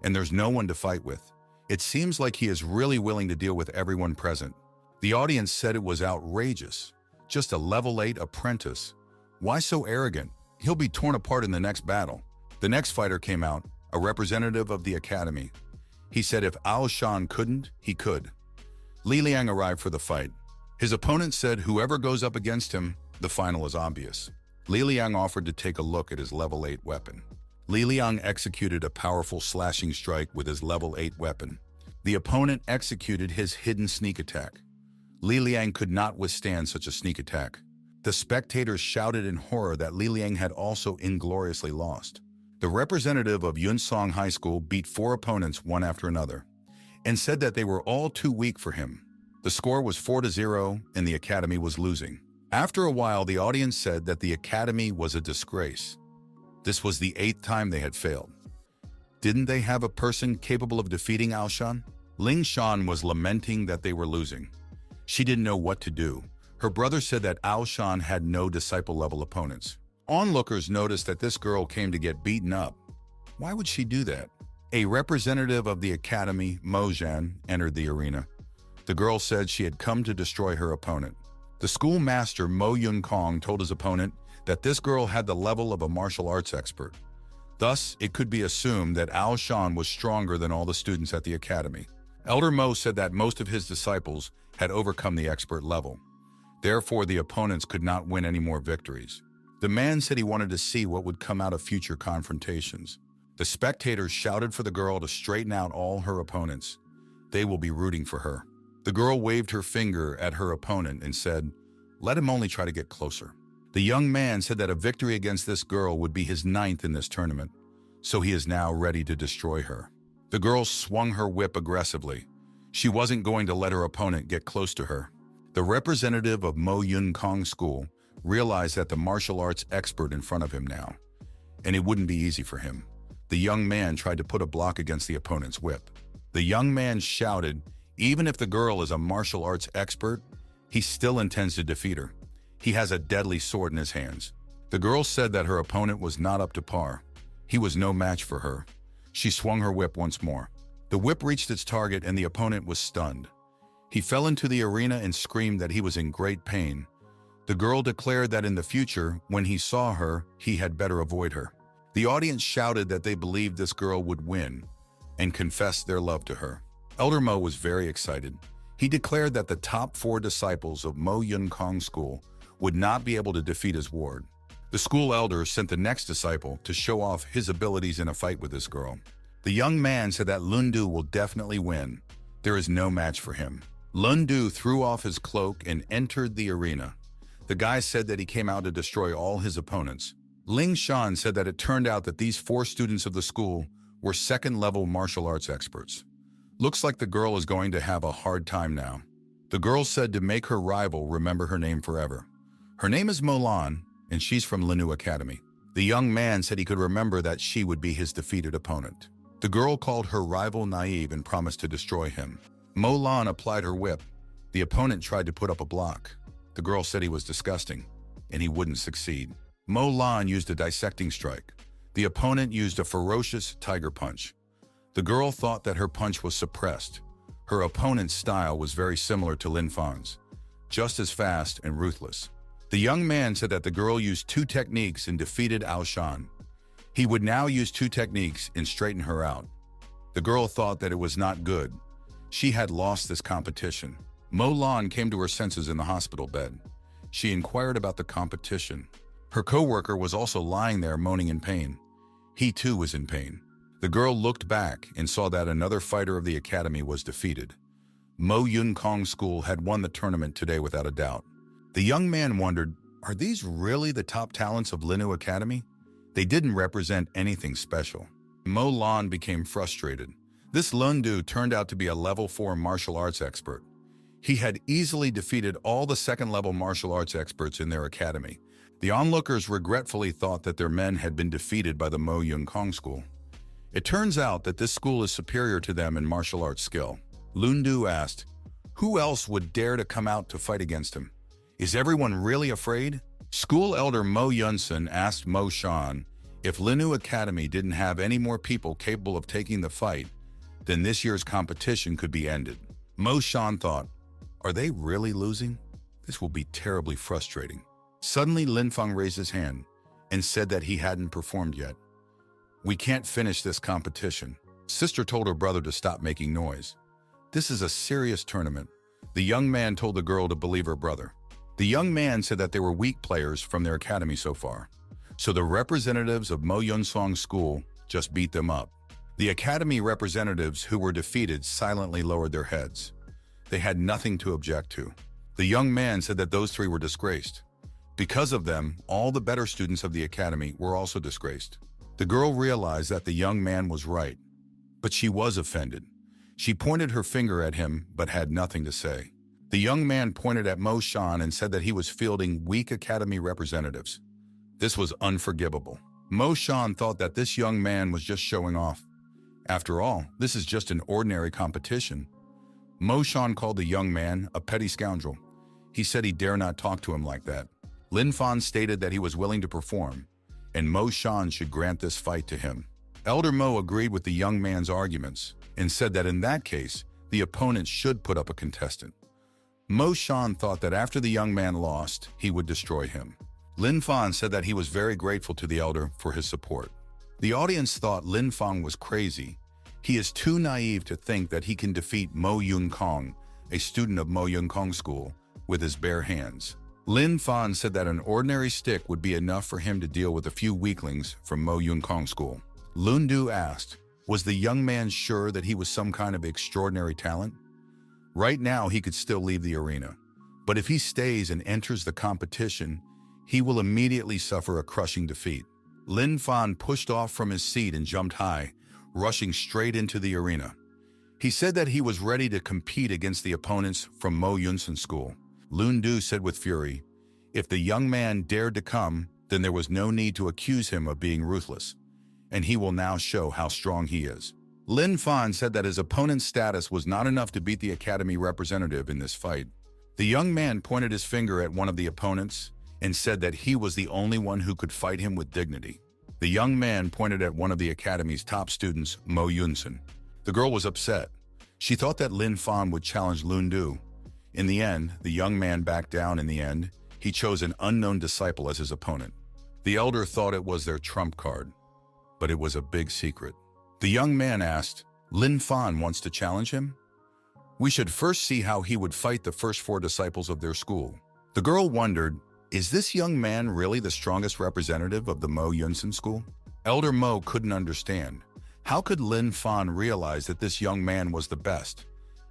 and there's no one to fight with. It seems like he is really willing to deal with everyone present. The audience said it was outrageous. Just a level 8 apprentice. Why so arrogant? He'll be torn apart in the next battle. The next fighter came out, a representative of the academy. He said if Ao Shan couldn't, he could. Li Liang arrived for the fight. His opponent said whoever goes up against him, the final is obvious. Li Liang offered to take a look at his level 8 weapon. Li Liang executed a powerful slashing strike with his level 8 weapon. The opponent executed his hidden sneak attack. Li Liang could not withstand such a sneak attack. The spectators shouted in horror that Li Liang had also ingloriously lost. The representative of Yunsong High School beat 4 opponents one after another and said that they were all too weak for him. The score was 4-0 and the academy was losing. After a while, the audience said that the academy was a disgrace. This was the 8th time they had failed. Didn't they have a person capable of defeating Ao Shan? Ling Shan was lamenting that they were losing. She didn't know what to do. Her brother said that Ao Shan had no disciple-level opponents. Onlookers noticed that this girl came to get beaten up. Why would she do that? A representative of the academy, Mo Zhan, entered the arena. The girl said she had come to destroy her opponent. The school master, Mo Yun Kong, told his opponent that this girl had the level of a martial arts expert. Thus, it could be assumed that Ao Shan was stronger than all the students at the academy. Elder Mo said that most of his disciples had overcome the expert level. Therefore, the opponents could not win any more victories. The man said he wanted to see what would come out of future confrontations. The spectators shouted for the girl to straighten out all her opponents. They will be rooting for her. The girl waved her finger at her opponent and said, "Let him only try to get closer." The young man said that a victory against this girl would be his 9th in this tournament, so he is now ready to destroy her. The girl swung her whip aggressively. She wasn't going to let her opponent get close to her. The representative of Mo Yun Kong School realized that the martial arts expert in front of him now, and it wouldn't be easy for him. The young man tried to put a block against the opponent's whip. The young man shouted, even if the girl is a martial arts expert, he still intends to defeat her. He has a deadly sword in his hands. The girl said that her opponent was not up to par. He was no match for her. She swung her whip once more. The whip reached its target and the opponent was stunned. He fell into the arena and screamed that he was in great pain. The girl declared that in the future, when he saw her, he had better avoid her. The audience shouted that they believed this girl would win and confessed their love to her. Elder Mo was very excited. He declared that the top 4 disciples of Mo Yun Kong School would not be able to defeat his ward. The school elder sent the next disciple to show off his abilities in a fight with this girl. The young man said that Lundu will definitely win. There is no match for him. Lundu threw off his cloak and entered the arena. The guy said that he came out to destroy all his opponents. Ling Shan said that it turned out that these 4 students of the school were 2nd-level martial arts experts. Looks like the girl is going to have a hard time now. The girl said to make her rival remember her name forever. Her name is Mo Lan, and she's from Linu Academy. The young man said he could remember that she would be his defeated opponent. The girl called her rival naive and promised to destroy him. Mo Lan applied her whip. The opponent tried to put up a block. The girl said he was disgusting, and he wouldn't succeed. Mo Lan used a dissecting strike. The opponent used a ferocious tiger punch. The girl thought that her punch was suppressed. Her opponent's style was very similar to Lin Fan's, just as fast and ruthless. The young man said that the girl used 2 techniques and defeated Ao Shan. He would now use 2 techniques and straighten her out. The girl thought that it was not good. She had lost this competition. Mo Lan came to her senses in the hospital bed. She inquired about the competition. Her co-worker was also lying there moaning in pain. He too was in pain. The girl looked back and saw that another fighter of the academy was defeated. Mo Yun Kong School had won the tournament today without a doubt. The young man wondered, are these really the top talents of Linu Academy? They didn't represent anything special. Mo Lan became frustrated. This Lundu turned out to be a level 4 martial arts expert. He had easily defeated all the second-level martial arts experts in their academy. The onlookers regretfully thought that their men had been defeated by the Mo Yun Kong School. It turns out that this school is superior to them in martial arts skill. Lundu asked, who else would dare to come out to fight against him? Is everyone really afraid? School elder Mo Yunsun asked Mo Shan if Linu Academy didn't have any more people capable of taking the fight, then this year's competition could be ended. Mo Shan thought, are they really losing? This will be terribly frustrating. Suddenly Lin Feng raised his hand and said that he hadn't performed yet. We can't finish this competition. Sister told her brother to stop making noise. This is a serious tournament. The young man told the girl to believe her brother. The young man said that they were weak players from their academy so far. So the representatives of Mo Yun Song School just beat them up. The academy representatives who were defeated silently lowered their heads. They had nothing to object to. The young man said that those three were disgraced. Because of them, all the better students of the academy were also disgraced. The girl realized that the young man was right, but she was offended. She pointed her finger at him, but had nothing to say. The young man pointed at Mo Shan and said that he was fielding weak academy representatives. This was unforgivable. Mo Shan thought that this young man was just showing off. After all, this is just an ordinary competition. Mo Shan called the young man a petty scoundrel. He said he dare not talk to him like that. Lin Fan stated that he was willing to perform, and Mo Shan should grant this fight to him. Elder Mo agreed with the young man's arguments and said that in that case, the opponent should put up a contestant. Mo Shan thought that after the young man lost, he would destroy him. Lin Fan said that he was very grateful to the elder for his support. The audience thought Lin Fan was crazy. He is too naive to think that he can defeat Mo Yun Kong, a student of Mo Yun Kong School, with his bare hands. Lin Fan said that an ordinary stick would be enough for him to deal with a few weaklings from Mo Yun Kong School. Lun Du asked, was the young man sure that he was some kind of extraordinary talent? Right now, he could still leave the arena. But if he stays and enters the competition, he will immediately suffer a crushing defeat. Lin Fan pushed off from his seat and jumped high, rushing straight into the arena. He said that he was ready to compete against the opponents from Mo Yunsun School. Lun Du said with fury, if the young man dared to come, then there was no need to accuse him of being ruthless, and he will now show how strong he is. Lin Fan said that his opponent's status was not enough to beat the academy representative in this fight. The young man pointed his finger at one of the opponents and said that he was the only one who could fight him with dignity. The young man pointed at one of the academy's top students, Mo Yunsun. The girl was upset. She thought that Lin Fan would challenge Lun Du. In the end, the young man backed down. In the end, he chose an unknown disciple as his opponent. The elder thought it was their trump card, but it was a big secret. The young man asked, Lin Fan wants to challenge him? We should first see how he would fight the first 4 disciples of their school. The girl wondered, is this young man really the strongest representative of the Mo Yunsun School? Elder Mo couldn't understand. How could Lin Fan realize that this young man was the best?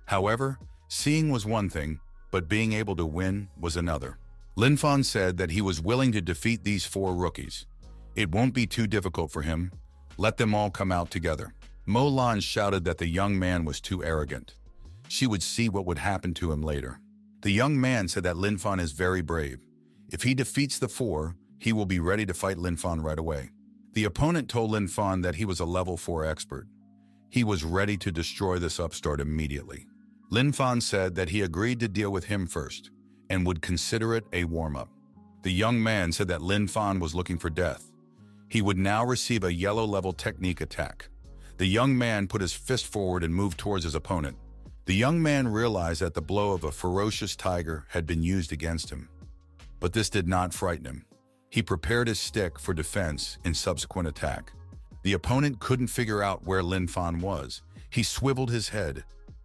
However, seeing was one thing, but being able to win was another. Lin Fan said that he was willing to defeat these 4 rookies. It won't be too difficult for him. Let them all come out together. Mo Lan shouted that the young man was too arrogant. She would see what would happen to him later. The young man said that Lin Fan is very brave. If he defeats the 4, he will be ready to fight Lin Fan right away. The opponent told Lin Fan that he was a level 4 expert. He was ready to destroy this upstart immediately. Lin Fan said that he agreed to deal with him first and would consider it a warm-up. The young man said that Lin Fan was looking for death. He would now receive a yellow-level technique attack. The young man put his fist forward and moved towards his opponent. The young man realized that the blow of a ferocious tiger had been used against him. But this did not frighten him. He prepared his stick for defense in subsequent attack. The opponent couldn't figure out where Lin Fan was. He swiveled his head,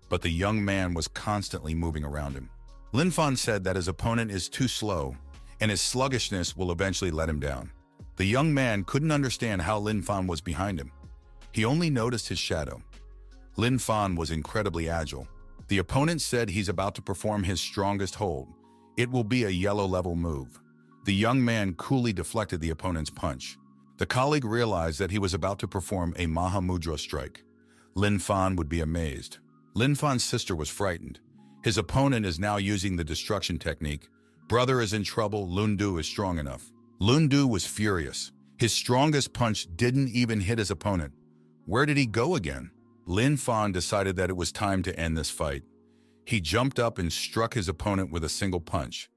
but the young man was constantly moving around him. Lin Fan said that his opponent is too slow, and his sluggishness will eventually let him down. The young man couldn't understand how Lin Fan was behind him. He only noticed his shadow. Lin Fan was incredibly agile. The opponent said he's about to perform his strongest hold. It will be a yellow level move. The young man coolly deflected the opponent's punch. The colleague realized that he was about to perform a Mahamudra strike. Lin Fan would be amazed. Lin Fan's sister was frightened. His opponent is now using the destruction technique. Brother is in trouble, Lun Du is strong enough. Lun Du was furious. His strongest punch didn't even hit his opponent. Where did he go again? Lin Fan decided that it was time to end this fight. He jumped up and struck his opponent with a single punch.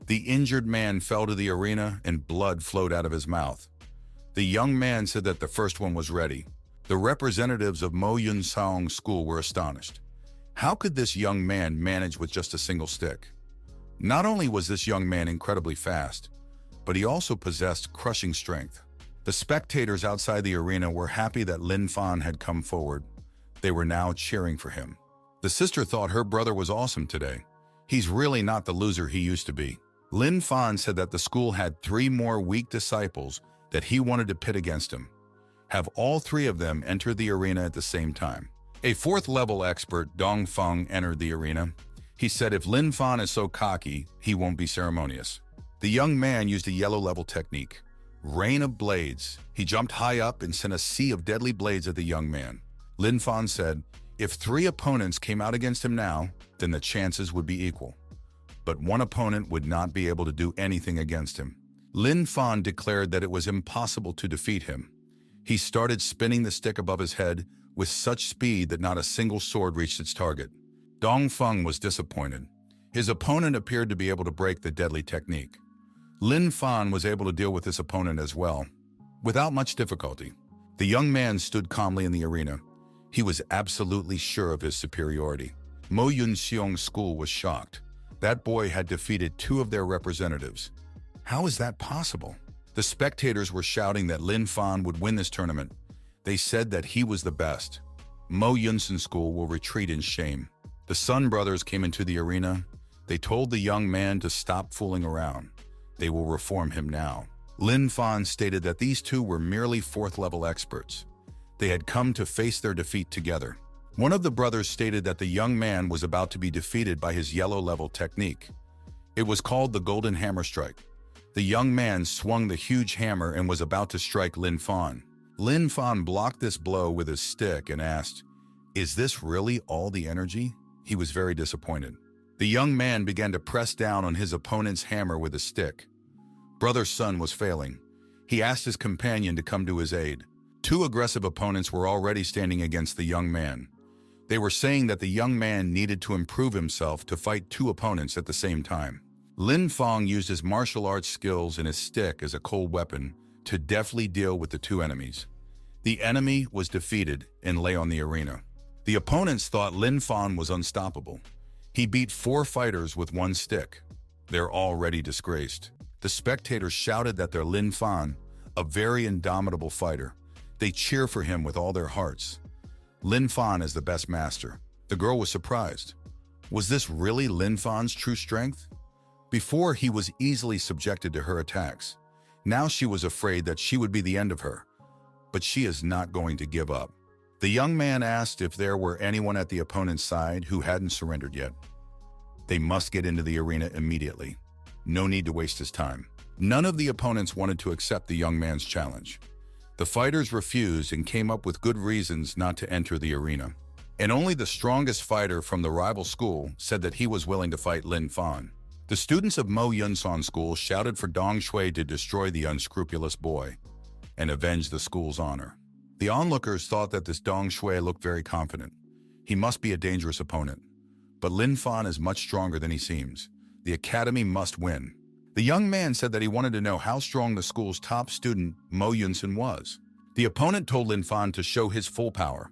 The injured man fell to the arena and blood flowed out of his mouth. The young man said that the first one was ready. The representatives of Mo Yun Saong School were astonished. How could this young man manage with just a single stick? Not only was this young man incredibly fast, but he also possessed crushing strength. The spectators outside the arena were happy that Lin Fan had come forward. They were now cheering for him. The sister thought her brother was awesome today. He's really not the loser he used to be. Lin Fan said that the school had 3 more weak disciples that he wanted to pit against him. Have all 3 of them enter the arena at the same time. A 4th level expert, Dong Feng, entered the arena. He said if Lin Fan is so cocky, he won't be ceremonious. The young man used a yellow level technique. Rain of blades. He jumped high up and sent a sea of deadly blades at the young man. Lin Fan said, if 3 opponents came out against him now, then the chances would be equal. But 1 opponent would not be able to do anything against him. Lin Fan declared that it was impossible to defeat him. He started spinning the stick above his head with such speed that not a single sword reached its target. Dong Feng was disappointed. His opponent appeared to be able to break the deadly technique. Lin Fan was able to deal with his opponent as well, without much difficulty. The young man stood calmly in the arena. He was absolutely sure of his superiority. Mo Yun Saong School was shocked. That boy had defeated 2 of their representatives. How is that possible? The spectators were shouting that Lin Fan would win this tournament. They said that he was the best. Mo Yunsan School will retreat in shame. The Sun brothers came into the arena. They told the young man to stop fooling around. They will reform him now. Lin Fan stated that these 2 were merely 4th level experts. They had come to face their defeat together. One of the brothers stated that the young man was about to be defeated by his yellow level technique. It was called the Golden Hammer Strike. The young man swung the huge hammer and was about to strike Lin Fan. Lin Fan blocked this blow with his stick and asked, "Is this really all the energy?" He was very disappointed. The young man began to press down on his opponent's hammer with a stick. Brother Sun was failing. He asked his companion to come to his aid. 2 aggressive opponents were already standing against the young man. They were saying that the young man needed to improve himself to fight 2 opponents at the same time. Lin Feng used his martial arts skills and his stick as a cold weapon to deftly deal with the 2 enemies. The enemy was defeated and lay on the arena. The opponents thought Lin Fan was unstoppable. He beat 4 fighters with 1 stick. They're already disgraced. The spectators shouted that they're Lin Fan, a very indomitable fighter. They cheer for him with all their hearts. Lin Fan is the best master. The girl was surprised. Was this really Lin Fan's true strength? Before, he was easily subjected to her attacks. Now she was afraid that she would be the end of her. But she is not going to give up. The young man asked if there were anyone at the opponent's side who hadn't surrendered yet. They must get into the arena immediately. No need to waste his time. None of the opponents wanted to accept the young man's challenge. The fighters refused and came up with good reasons not to enter the arena. And only the strongest fighter from the rival school said that he was willing to fight Lin Fan. The students of Mo Yunsan School shouted for Dong Shui to destroy the unscrupulous boy and avenge the school's honor. The onlookers thought that this Dong Shui looked very confident. He must be a dangerous opponent. But Lin Fan is much stronger than he seems. The academy must win. The young man said that he wanted to know how strong the school's top student, Mo Yunsan, was. The opponent told Lin Fan to show his full power.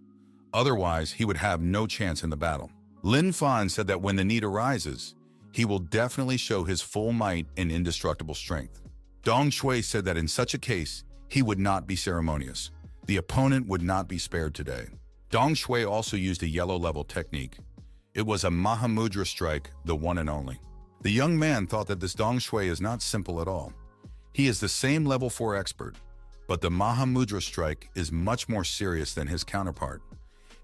Otherwise, he would have no chance in the battle. Lin Fan said that when the need arises, he will definitely show his full might and indestructible strength. Dong Shui said that in such a case, he would not be ceremonious. The opponent would not be spared today. Dong Shui also used a yellow level technique. It was a Mahamudra strike, the one and only. The young man thought that this Dong Shui is not simple at all. He is the same level 4 expert, but the Mahamudra strike is much more serious than his counterpart.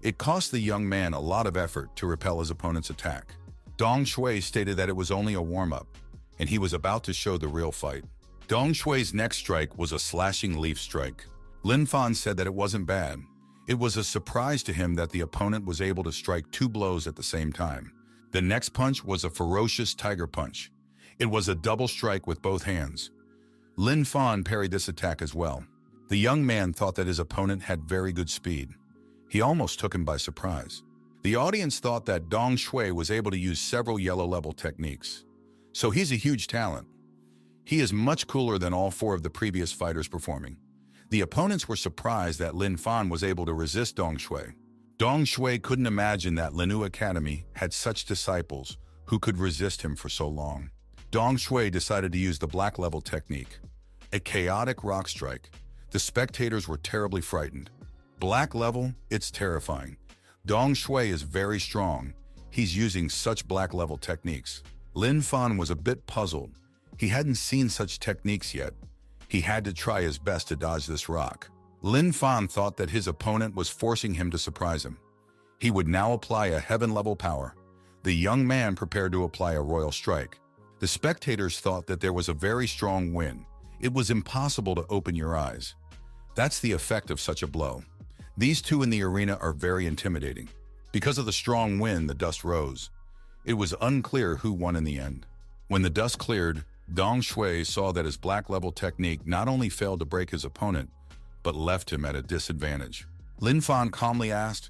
It cost the young man a lot of effort to repel his opponent's attack. Dong Shui stated that it was only a warm-up, and he was about to show the real fight. Dong Shui's next strike was a slashing leaf strike. Lin Fan said that it wasn't bad. It was a surprise to him that the opponent was able to strike 2 blows at the same time. The next punch was a ferocious tiger punch. It was a double strike with both hands. Lin Fan parried this attack as well. The young man thought that his opponent had very good speed. He almost took him by surprise. The audience thought that Dong Shui was able to use several yellow level techniques. So he's a huge talent. He is much cooler than all 4 of the previous fighters performing. The opponents were surprised that Lin Fan was able to resist Dong Shui. Dong Shui couldn't imagine that Linu Academy had such disciples who could resist him for so long. Dong Shui decided to use the black level technique, a chaotic rock strike. The spectators were terribly frightened. Black level, it's terrifying. Dong Shui is very strong. He's using such black level techniques. Lin Fan was a bit puzzled. He hadn't seen such techniques yet. He had to try his best to dodge this rock. Lin Fan thought that his opponent was forcing him to surprise him. He would now apply a heaven-level power. The young man prepared to apply a royal strike. The spectators thought that there was a very strong wind. It was impossible to open your eyes. That's the effect of such a blow. These two in the arena are very intimidating. Because of the strong wind, the dust rose. It was unclear who won in the end. When the dust cleared, Dong Shui saw that his black level technique not only failed to break his opponent, but left him at a disadvantage. Lin Fan calmly asked,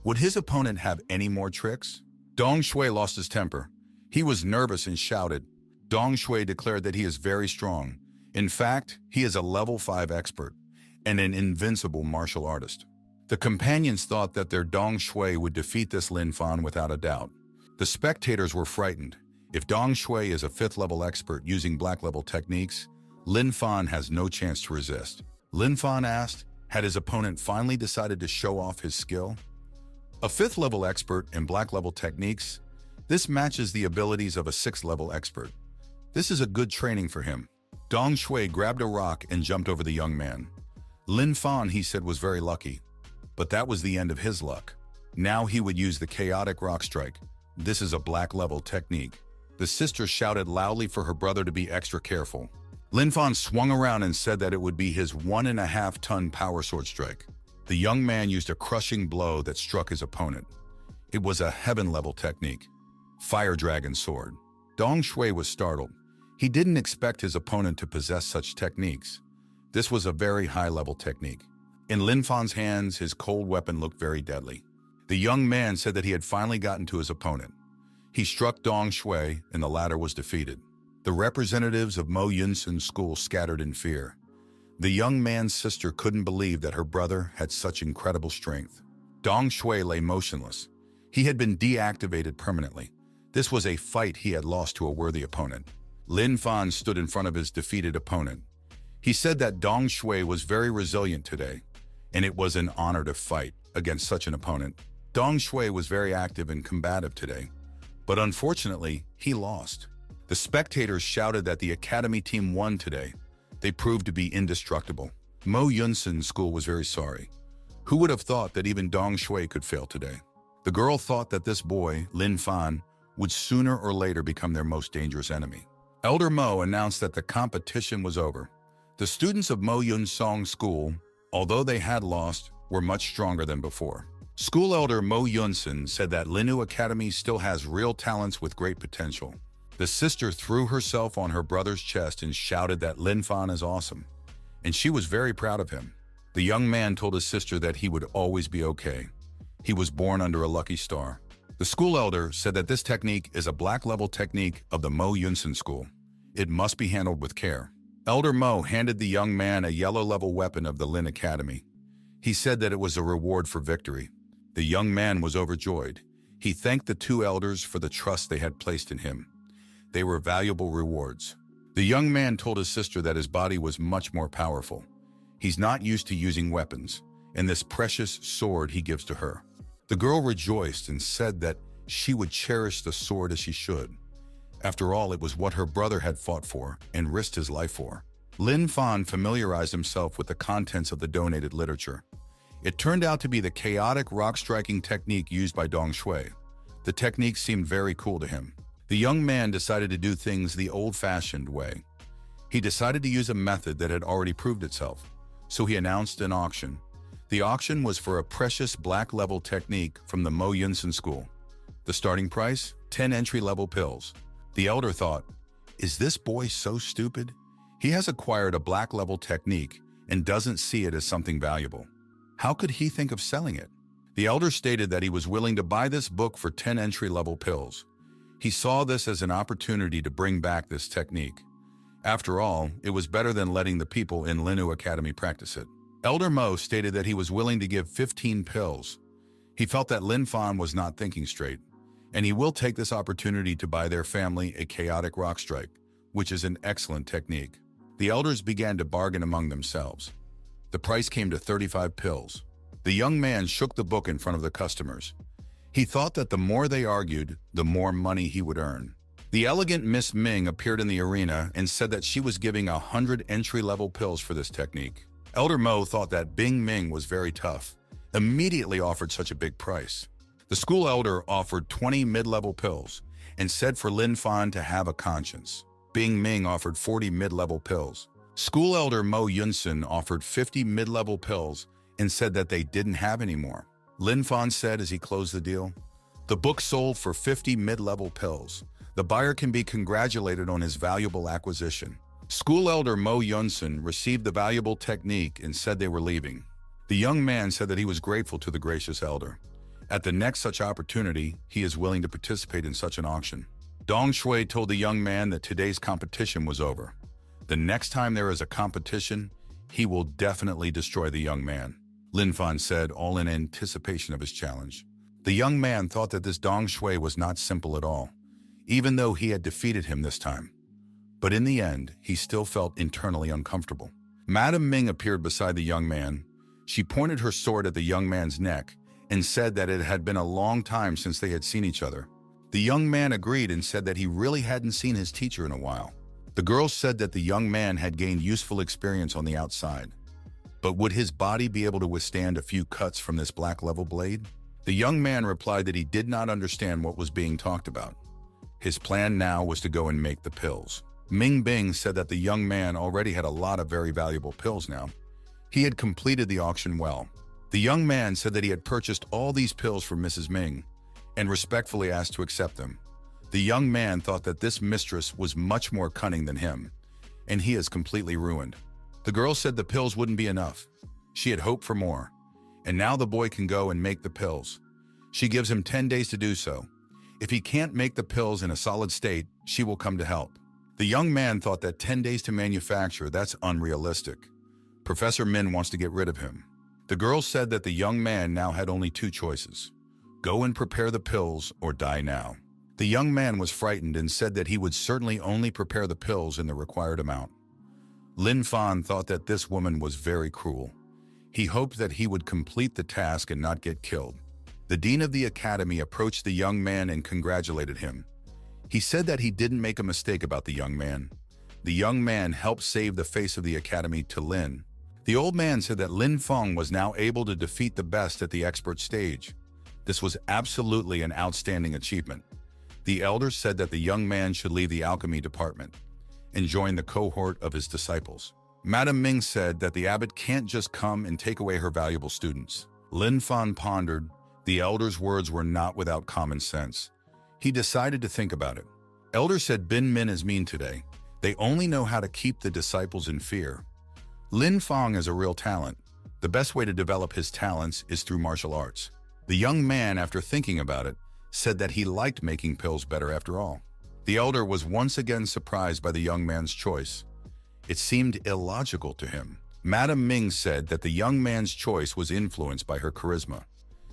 would his opponent have any more tricks? Dong Shui lost his temper. He was nervous and shouted. Dong Shui declared that he is very strong. In fact, he is a level 5 expert and an invincible martial artist. The companions thought that their Dong Shui would defeat this Lin Fan without a doubt. The spectators were frightened. If Dong Shui is a 5th level expert using black level techniques, Lin Fan has no chance to resist. Lin Fan asked, had his opponent finally decided to show off his skill? A 5th level expert in black level techniques? This matches the abilities of a 6th level expert. This is a good training for him. Dong Shui grabbed a rock and jumped over the young man. Lin Fan, he said, was very lucky. But that was the end of his luck. Now he would use the chaotic rock strike. This is a black level technique. The sister shouted loudly for her brother to be extra careful. Lin Fan swung around and said that it would be his 1.5-ton power sword strike. The young man used a crushing blow that struck his opponent. It was a heaven-level technique. Fire Dragon Sword. Dong Shui was startled. He didn't expect his opponent to possess such techniques. This was a very high-level technique. In Lin Fan's hands, his cold weapon looked very deadly. The young man said that he had finally gotten to his opponent. He struck Dong Shui, and the latter was defeated. The representatives of Mo Yunsun's school scattered in fear. The young man's sister couldn't believe that her brother had such incredible strength. Dong Shui lay motionless. He had been deactivated permanently. This was a fight he had lost to a worthy opponent. Lin Fan stood in front of his defeated opponent. He said that Dong Shui was very resilient today, and it was an honor to fight against such an opponent. Dong Shui was very active and combative today, but unfortunately, he lost. The spectators shouted that the academy team won today. They proved to be indestructible. Mo Yunsun's school was very sorry. Who would have thought that even Dong Shui could fail today? The girl thought that this boy, Lin Fan, would sooner or later become their most dangerous enemy. Elder Mo announced that the competition was over. The students of Mo Yunsong's school, although they had lost, were much stronger than before. School elder Mo Yunsun said that Linu Academy still has real talents with great potential. The sister threw herself on her brother's chest and shouted that Lin Fan is awesome, and she was very proud of him. The young man told his sister that he would always be okay. He was born under a lucky star. The school elder said that this technique is a black-level technique of the Mo Yunsun school. It must be handled with care. Elder Mo handed the young man a yellow-level weapon of the Lin Academy. He said that it was a reward for victory. The young man was overjoyed. He thanked the two elders for the trust they had placed in him. They were valuable rewards. The young man told his sister that his body was much more powerful. He's not used to using weapons, and this precious sword he gives to her. The girl rejoiced and said that she would cherish the sword as she should. After all, it was what her brother had fought for and risked his life for. Lin Fan familiarized himself with the contents of the donated literature. It turned out to be the chaotic rock-striking technique used by Dong Shui. The technique seemed very cool to him. The young man decided to do things the old-fashioned way. He decided to use a method that had already proved itself, so he announced an auction. The auction was for a precious black-level technique from the Mo Yunsan school. The starting price? 10 entry-level pills. The elder thought, "Is this boy so stupid? He has acquired a black-level technique and doesn't see it as something valuable. How could he think of selling it?" The elder stated that he was willing to buy this book for 10 entry-level pills. He saw this as an opportunity to bring back this technique. After all, it was better than letting the people in Linu Academy practice it. Elder Mo stated that he was willing to give 15 pills. He felt that Lin Fan was not thinking straight, and he will take this opportunity to buy their family a chaotic rock strike, which is an excellent technique. The elders began to bargain among themselves. The price came to 35 pills. The young man shook the book in front of the customers. He thought that the more they argued, the more money he would earn. The elegant Miss Ming appeared in the arena and said that she was giving 100 entry-level pills for this technique. Elder Mo thought that Bing Ming was very tough, immediately offered such a big price. The school elder offered 20 mid-level pills and said for Lin Fan to have a conscience. Bing Ming offered 40 mid-level pills. School elder Mo Yunsan offered 50 mid-level pills and said that they didn't have any more. Lin Fan said as he closed the deal, "The book sold for 50 mid-level pills. The buyer can be congratulated on his valuable acquisition." School elder Mo Yunsan received the valuable technique and said they were leaving. The young man said that he was grateful to the gracious elder. At the next such opportunity, he is willing to participate in such an auction. Dong Shui told the young man that today's competition was over. The next time there is a competition, he will definitely destroy the young man. Lin Fan said, all in anticipation of his challenge. The young man thought that this Dong Shui was not simple at all, even though he had defeated him this time. But in the end, he still felt internally uncomfortable. Madame Ming appeared beside the young man. She pointed her sword at the young man's neck and said that it had been a long time since they had seen each other. The young man agreed and said that he really hadn't seen his teacher in a while. The girl said that the young man had gained useful experience on the outside. But would his body be able to withstand a few cuts from this black-level blade? The young man replied that he did not understand what was being talked about. His plan now was to go and make the pills. Ming Bing said that the young man already had a lot of very valuable pills now. He had completed the auction well. The young man said that he had purchased all these pills for Mrs. Ming and respectfully asked to accept them. The young man thought that this mistress was much more cunning than him, and he is completely ruined. The girl said the pills wouldn't be enough. She had hoped for more, and now the boy can go and make the pills. She gives him 10 days to do so. If he can't make the pills in a solid state, she will come to help. The young man thought that 10 days to manufacture, that's unrealistic. Professor Min wants to get rid of him. The girl said that the young man now had only two choices. Go and prepare the pills or die now. The young man was frightened and said that he would certainly only prepare the pills in the required amount. Lin Fan thought that this woman was very cruel. He hoped that he would complete the task and not get killed. The dean of the academy approached the young man and congratulated him. He said that he didn't make a mistake about the young man. The young man helped save the face of the academy to Lin. The old man said that Lin Feng was now able to defeat the best at the expert stage. This was absolutely an outstanding achievement. The elders said that the young man should leave the alchemy department and join the cohort of his disciples. Madame Ming said that the abbot can't just come and take away her valuable students. Lin Fan pondered. The elder's words were not without common sense. He decided to think about it. Elder said Bin Min is mean today. They only know how to keep the disciples in fear. Lin Feng is a real talent. The best way to develop his talents is through martial arts. The young man, after thinking about it, said that he liked making pills better after all. The elder was once again surprised by the young man's choice. It seemed illogical to him. Madame Ming said that the young man's choice was influenced by her charisma.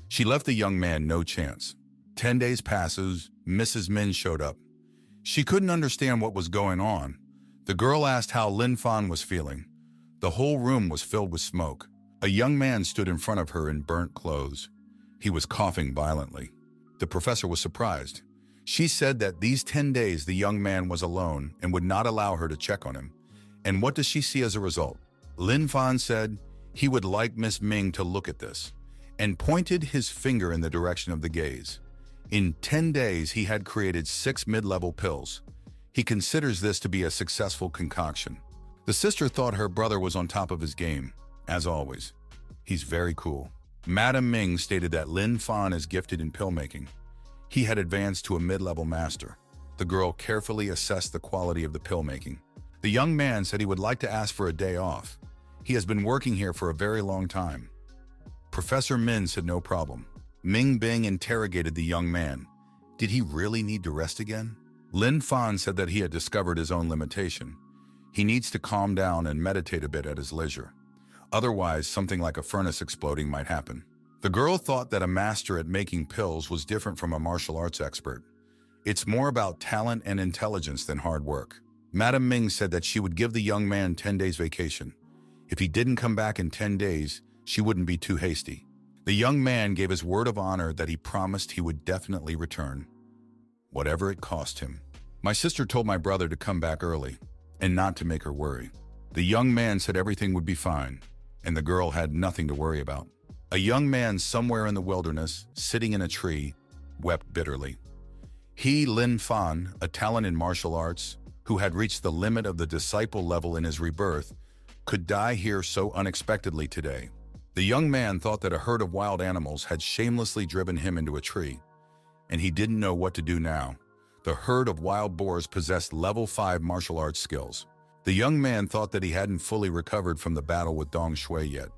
She left the young man no chance. 10 days passes, Mrs. Min showed up. She couldn't understand what was going on. The girl asked how Lin Fan was feeling. The whole room was filled with smoke. A young man stood in front of her in burnt clothes. He was coughing violently. The professor was surprised. She said that these 10 days the young man was alone and would not allow her to check on him. And what does she see as a result? Lin Fan said he would like Miss Ming to look at this, and pointed his finger in the direction of the gaze. In 10 days, he had created 6 mid-level pills. He considers this to be a successful concoction. The sister thought her brother was on top of his game, as always. He's very cool. Madame Ming stated that Lin Fan is gifted in pill making. He had advanced to a mid-level master. The girl carefully assessed the quality of the pill making. The young man said he would like to ask for a day off. He has been working here for a very long time. Professor Min said no problem. Ming Bing interrogated the young man. Did he really need to rest again? Lin Fan said that he had discovered his own limitation. He needs to calm down and meditate a bit at his leisure. Otherwise, something like a furnace exploding might happen. The girl thought that a master at making pills was different from a martial arts expert. It's more about talent and intelligence than hard work. Madame Ming said that she would give the young man 10 days vacation. If he didn't come back in 10 days, she wouldn't be too hasty. The young man gave his word of honor that he promised he would definitely return, whatever it cost him. My sister told my brother to come back early and not to make her worry. The young man said everything would be fine, and the girl had nothing to worry about. A young man somewhere in the wilderness, sitting in a tree, wept bitterly. He, Lin Fan, a talent in martial arts, who had reached the limit of the disciple level in his rebirth, could die here so unexpectedly today. The young man thought that a herd of wild animals had shamelessly driven him into a tree, and he didn't know what to do now. The herd of wild boars possessed level 5 martial arts skills. The young man thought that he hadn't fully recovered from the battle with Dong Shui yet,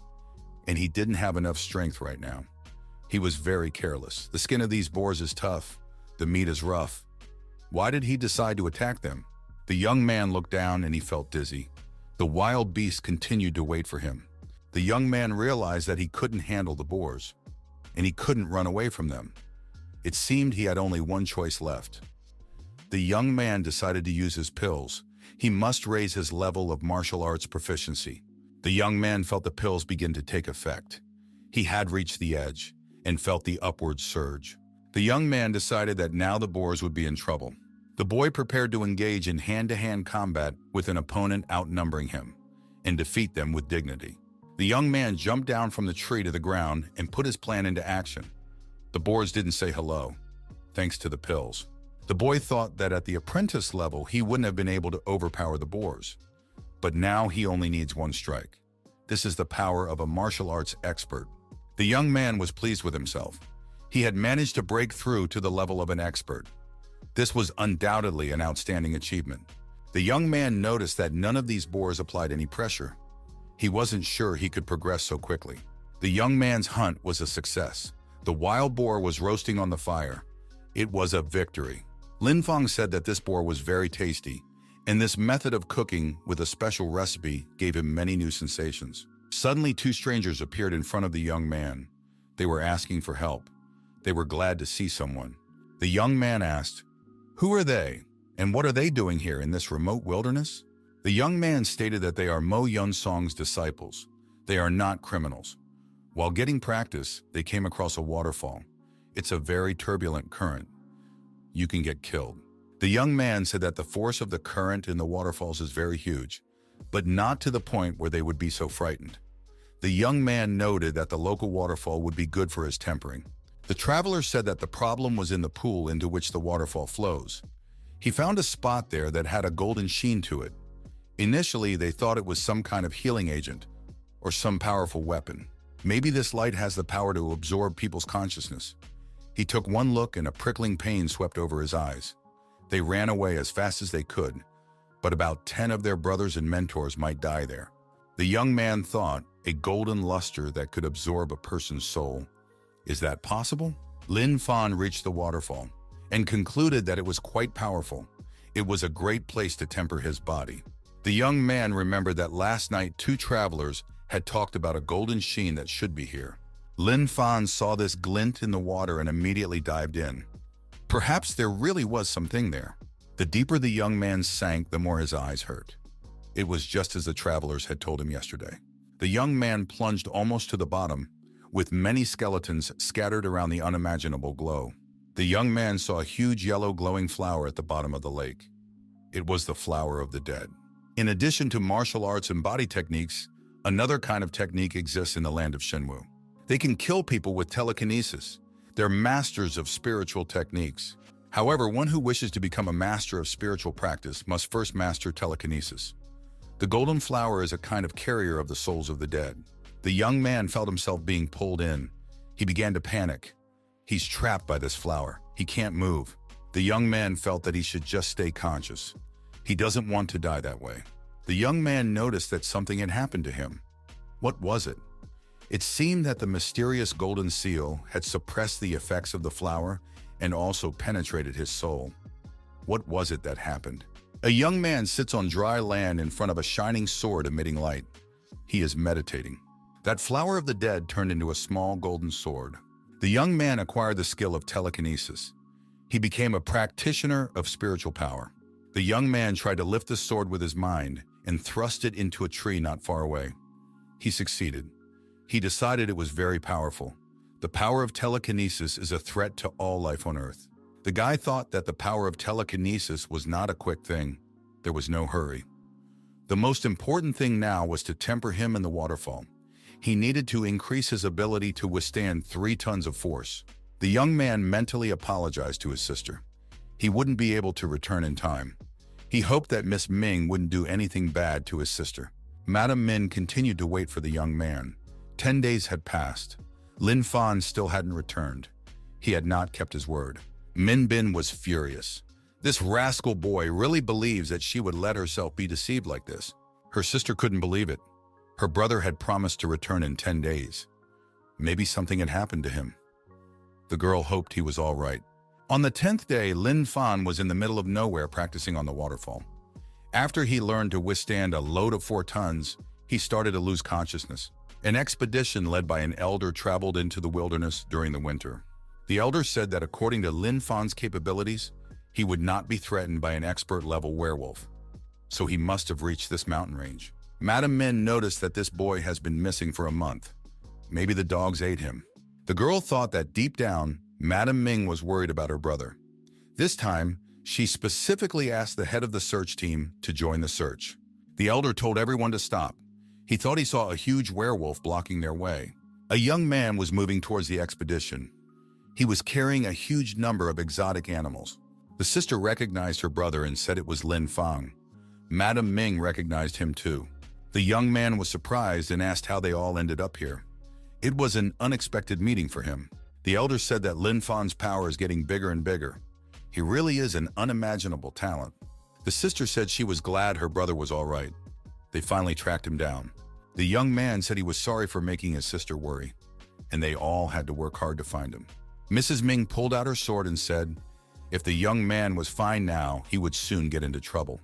and he didn't have enough strength right now. He was very careless. The skin of these boars is tough. The meat is rough. Why did he decide to attack them? The young man looked down and he felt dizzy. The wild beast continued to wait for him. The young man realized that he couldn't handle the boars, and he couldn't run away from them. It seemed he had only one choice left. The young man decided to use his pills. He must raise his level of martial arts proficiency. The young man felt the pills begin to take effect. He had reached the edge and felt the upward surge. The young man decided that now the boars would be in trouble. The boy prepared to engage in hand-to-hand combat with an opponent outnumbering him and defeat them with dignity. The young man jumped down from the tree to the ground and put his plan into action. The boars didn't say hello, thanks to the pills. The boy thought that at the apprentice level he wouldn't have been able to overpower the boars. But now he only needs one strike. This is the power of a martial arts expert. The young man was pleased with himself. He had managed to break through to the level of an expert. This was undoubtedly an outstanding achievement. The young man noticed that none of these boars applied any pressure. He wasn't sure he could progress so quickly. The young man's hunt was a success. The wild boar was roasting on the fire. It was a victory. Lin Fang said that this boar was very tasty, and this method of cooking with a special recipe gave him many new sensations. Suddenly, 2 strangers appeared in front of the young man. They were asking for help. They were glad to see someone. The young man asked, "Who are they, and what are they doing here in this remote wilderness?" The young man stated that they are Mo Yun Song's disciples. They are not criminals. While getting practice, they came across a waterfall. It's a very turbulent current. You can get killed. The young man said that the force of the current in the waterfalls is very huge, but not to the point where they would be so frightened. The young man noted that the local waterfall would be good for his tempering. The traveler said that the problem was in the pool into which the waterfall flows. He found a spot there that had a golden sheen to it. Initially, they thought it was some kind of healing agent or some powerful weapon. Maybe this light has the power to absorb people's consciousness. He took one look and a prickling pain swept over his eyes. They ran away as fast as they could, but about 10 of their brothers and mentors might die there. The young man thought, a golden luster that could absorb a person's soul. Is that possible? Lin Fan reached the waterfall and concluded that it was quite powerful. It was a great place to temper his body. The young man remembered that last night 2 travelers had talked about a golden sheen that should be here. Lin Fan saw this glint in the water and immediately dived in. Perhaps there really was something there. The deeper the young man sank, the more his eyes hurt. It was just as the travelers had told him yesterday. The young man plunged almost to the bottom, with many skeletons scattered around the unimaginable glow. The young man saw a huge yellow glowing flower at the bottom of the lake. It was the flower of the dead. In addition to martial arts and body techniques, another kind of technique exists in the land of Shenwu. They can kill people with telekinesis. They're masters of spiritual techniques. However, one who wishes to become a master of spiritual practice must first master telekinesis. The golden flower is a kind of carrier of the souls of the dead. The young man felt himself being pulled in. He began to panic. He's trapped by this flower. He can't move. The young man felt that he should just stay conscious. He doesn't want to die that way. The young man noticed that something had happened to him. What was it? It seemed that the mysterious golden seal had suppressed the effects of the flower and also penetrated his soul. What was it that happened? A young man sits on dry land in front of a shining sword emitting light. He is meditating. That flower of the dead turned into a small golden sword. The young man acquired the skill of telekinesis. He became a practitioner of spiritual power. The young man tried to lift the sword with his mind and thrust it into a tree not far away. He succeeded. He decided it was very powerful. The power of telekinesis is a threat to all life on Earth. The guy thought that the power of telekinesis was not a quick thing. There was no hurry. The most important thing now was to temper him in the waterfall. He needed to increase his ability to withstand 3 tons of force. The young man mentally apologized to his sister. He wouldn't be able to return in time. He hoped that Miss Ming wouldn't do anything bad to his sister. Madame Min continued to wait for the young man. 10 days had passed. Lin Fan still hadn't returned. He had not kept his word. Min Bin was furious. This rascal boy really believes that she would let herself be deceived like this. Her sister couldn't believe it. Her brother had promised to return in 10 days. Maybe something had happened to him. The girl hoped he was all right. On the 10th day, Lin Fan was in the middle of nowhere practicing on the waterfall. After he learned to withstand a load of 4 tons, he started to lose consciousness. An expedition led by an elder traveled into the wilderness during the winter. The elder said that according to Lin Fan's capabilities, he would not be threatened by an expert-level werewolf. So he must have reached this mountain range. Madame Min noticed that this boy has been missing for a month. Maybe the dogs ate him. The girl thought that deep down, Madame Ming was worried about her brother. This time, she specifically asked the head of the search team to join the search. The elder told everyone to stop. He thought he saw a huge werewolf blocking their way. A young man was moving towards the expedition. He was carrying a huge number of exotic animals. The sister recognized her brother and said it was Lin Fang. Madame Ming recognized him too. The young man was surprised and asked how they all ended up here. It was an unexpected meeting for him. The elder said that Lin Fan's power is getting bigger and bigger. He really is an unimaginable talent. The sister said she was glad her brother was all right. They finally tracked him down. The young man said he was sorry for making his sister worry, and they all had to work hard to find him. Mrs. Ming pulled out her sword and said, if the young man was fine now, he would soon get into trouble.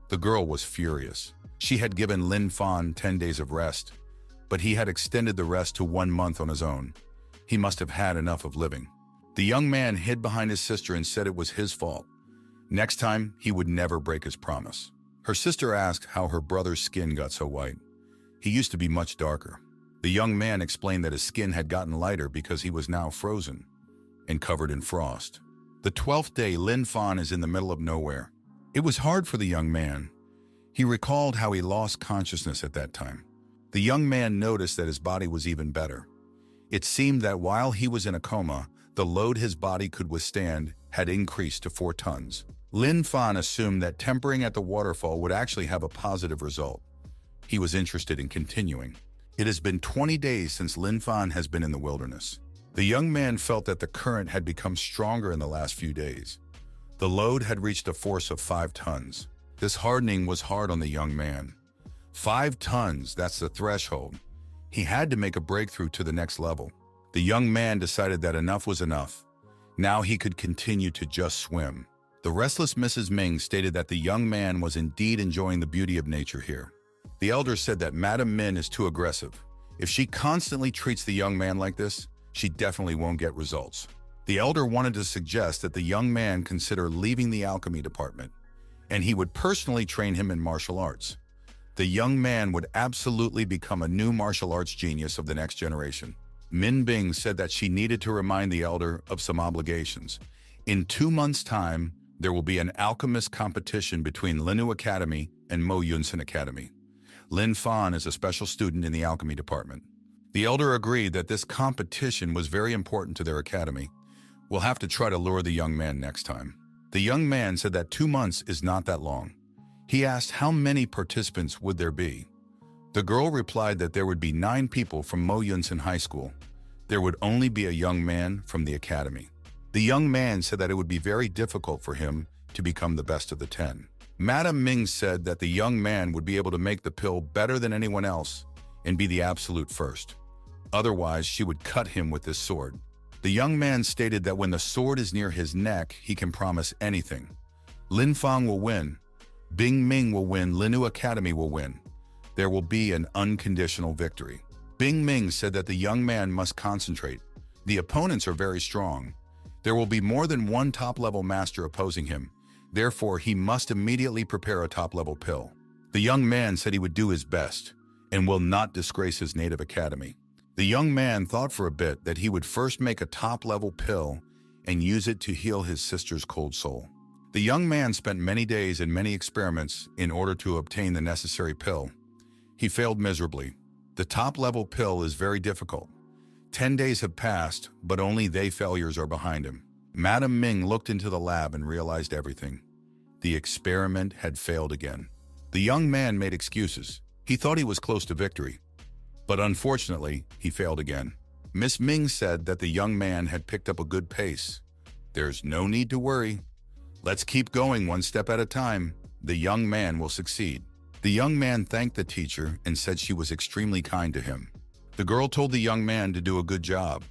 The girl was furious. She had given Lin Fan 10 days of rest, but he had extended the rest to 1 month on his own. He must have had enough of living. The young man hid behind his sister and said it was his fault. Next time, he would never break his promise. Her sister asked how her brother's skin got so white. He used to be much darker. The young man explained that his skin had gotten lighter because he was now frozen and covered in frost. The 12th day, Lin Fan is in the middle of nowhere. It was hard for the young man. He recalled how he lost consciousness at that time. The young man noticed that his body was even better. It seemed that while he was in a coma, the load his body could withstand had increased to 4 tons. Lin Fan assumed that tempering at the waterfall would actually have a positive result. He was interested in continuing. It has been 20 days since Lin Fan has been in the wilderness. The young man felt that the current had become stronger in the last few days. The load had reached a force of 5 tons. This hardening was hard on the young man. 5 tons, that's the threshold. He had to make a breakthrough to the next level. The young man decided that enough was enough. Now he could continue to just swim. The restless Mrs. Ming stated that the young man was indeed enjoying the beauty of nature here. The elder said that Madame Min is too aggressive. If she constantly treats the young man like this, she definitely won't get results. The elder wanted to suggest that the young man consider leaving the alchemy department, and he would personally train him in martial arts. The young man would absolutely become a new martial arts genius of the next generation. Min Bing said that she needed to remind the elder of some obligations. In 2 months' time, there will be an alchemist competition between Linu Academy and Mo Yunsan Academy. Lin Fan is a special student in the alchemy department. The elder agreed that this competition was very important to their academy. We'll have to try to lure the young man next time. The young man said that 2 months is not that long. He asked how many participants would there be. The girl replied that there would be 9 people from Mo Yunsan High School. There would only be a young man from the academy. The young man said that it would be very difficult for him to become the best of the 10. Madam Ming said that the young man would be able to make the pill better than anyone else and be the absolute first. Otherwise, she would cut him with this sword. The young man stated that when the sword is near his neck, he can promise anything. Lin Fang will win. Bing Ming will win. Linu Academy will win. There will be an unconditional victory. Bing Ming said that the young man must concentrate. The opponents are very strong. There will be more than one top-level master opposing him. Therefore, he must immediately prepare a top-level pill. The young man said he would do his best and will not disgrace his native academy. The young man thought for a bit that he would first make a top-level pill and use it to heal his sister's cold soul. The young man spent many days and many experiments in order to obtain the necessary pill. He failed miserably. The top-level pill is very difficult. 10 days have passed, but only they failures are behind him. Madam Ming looked into the lab and realized everything. The experiment had failed again. The young man made excuses. He thought he was close to victory. But unfortunately, he failed again. Miss Ming said that the young man had picked up a good pace. There's no need to worry. Let's keep going one step at a time. The young man will succeed. The young man thanked the teacher and said she was extremely kind to him. The girl told the young man to do a good job.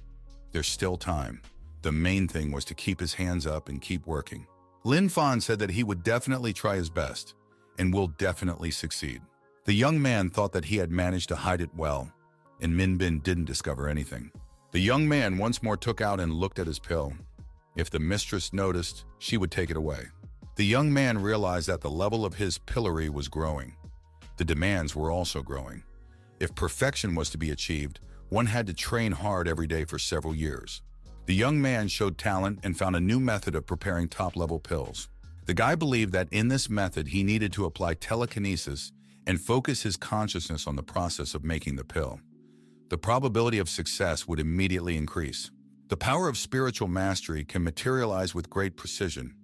There's still time. The main thing was to keep his hands up and keep working. Lin Fan said that he would definitely try his best and will definitely succeed. The young man thought that he had managed to hide it well, and Min Bin didn't discover anything. The young man once more took out and looked at his pill. If the mistress noticed, she would take it away. The young man realized that the level of his pillory was growing. The demands were also growing. If perfection was to be achieved, one had to train hard every day for several years. The young man showed talent and found a new method of preparing top-level pills. The guy believed that in this method he needed to apply telekinesis and focus his consciousness on the process of making the pill. The probability of success would immediately increase. The power of spiritual mastery can materialize with great precision.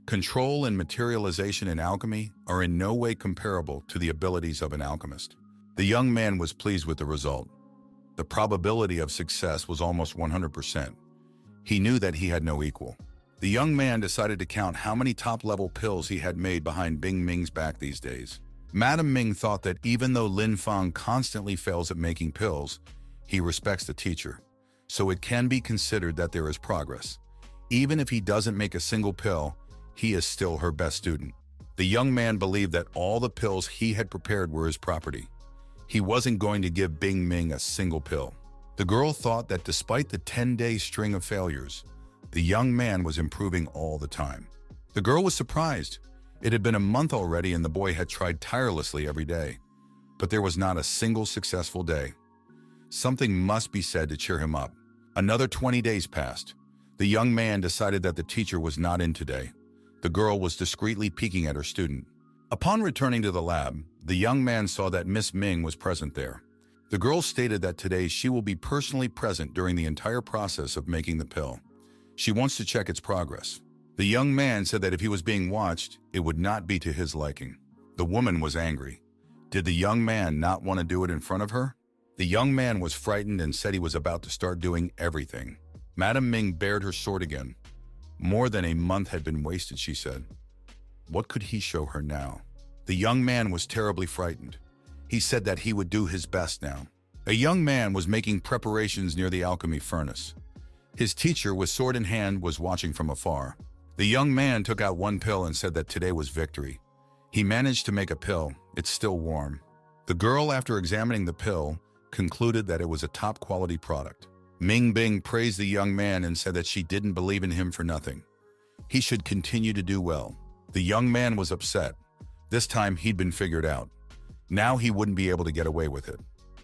Control and materialization in alchemy are in no way comparable to the abilities of an alchemist. The young man was pleased with the result. The probability of success was almost 100%. He knew that he had no equal. The young man decided to count how many top-level pills he had made behind Bing Ming's back these days. Madam Ming thought that even though Lin Fang constantly fails at making pills, he respects the teacher, so it can be considered that there is progress. Even if he doesn't make a single pill, he is still her best student. The young man believed that all the pills he had prepared were his property. He wasn't going to give Bing Ming a single pill. The girl thought that despite the 10-day string of failures, the young man was improving all the time. The girl was surprised. It had been a month already and the boy had tried tirelessly every day, but there was not a single successful day. Something must be said to cheer him up. Another 20 days passed. The young man decided that the teacher was not in today. The girl was discreetly peeking at her student. Upon returning to the lab, the young man saw that Miss Ming was present there. The girl stated that today she will be personally present during the entire process of making the pill. She wants to check its progress. The young man said that if he was being watched, it would not be to his liking. The woman was angry. Did the young man not want to do it in front of her? The young man was frightened and said he was about to start doing everything. Madam Ming bared her sword again. More than a month had been wasted, she said. What could he show her now? The young man was terribly frightened. He said that he would do his best now. A young man was making preparations near the alchemy furnace. His teacher, with sword in hand, was watching from afar. The young man took out one pill and said that today was victory. He managed to make a pill. It's still warm. The girl, after examining the pill, concluded that it was a top-quality product. Ming Bing praised the young man and said that she didn't believe in him for nothing. He should continue to do well. The young man was upset. This time he'd been figured out. Now he wouldn't be able to get away with it.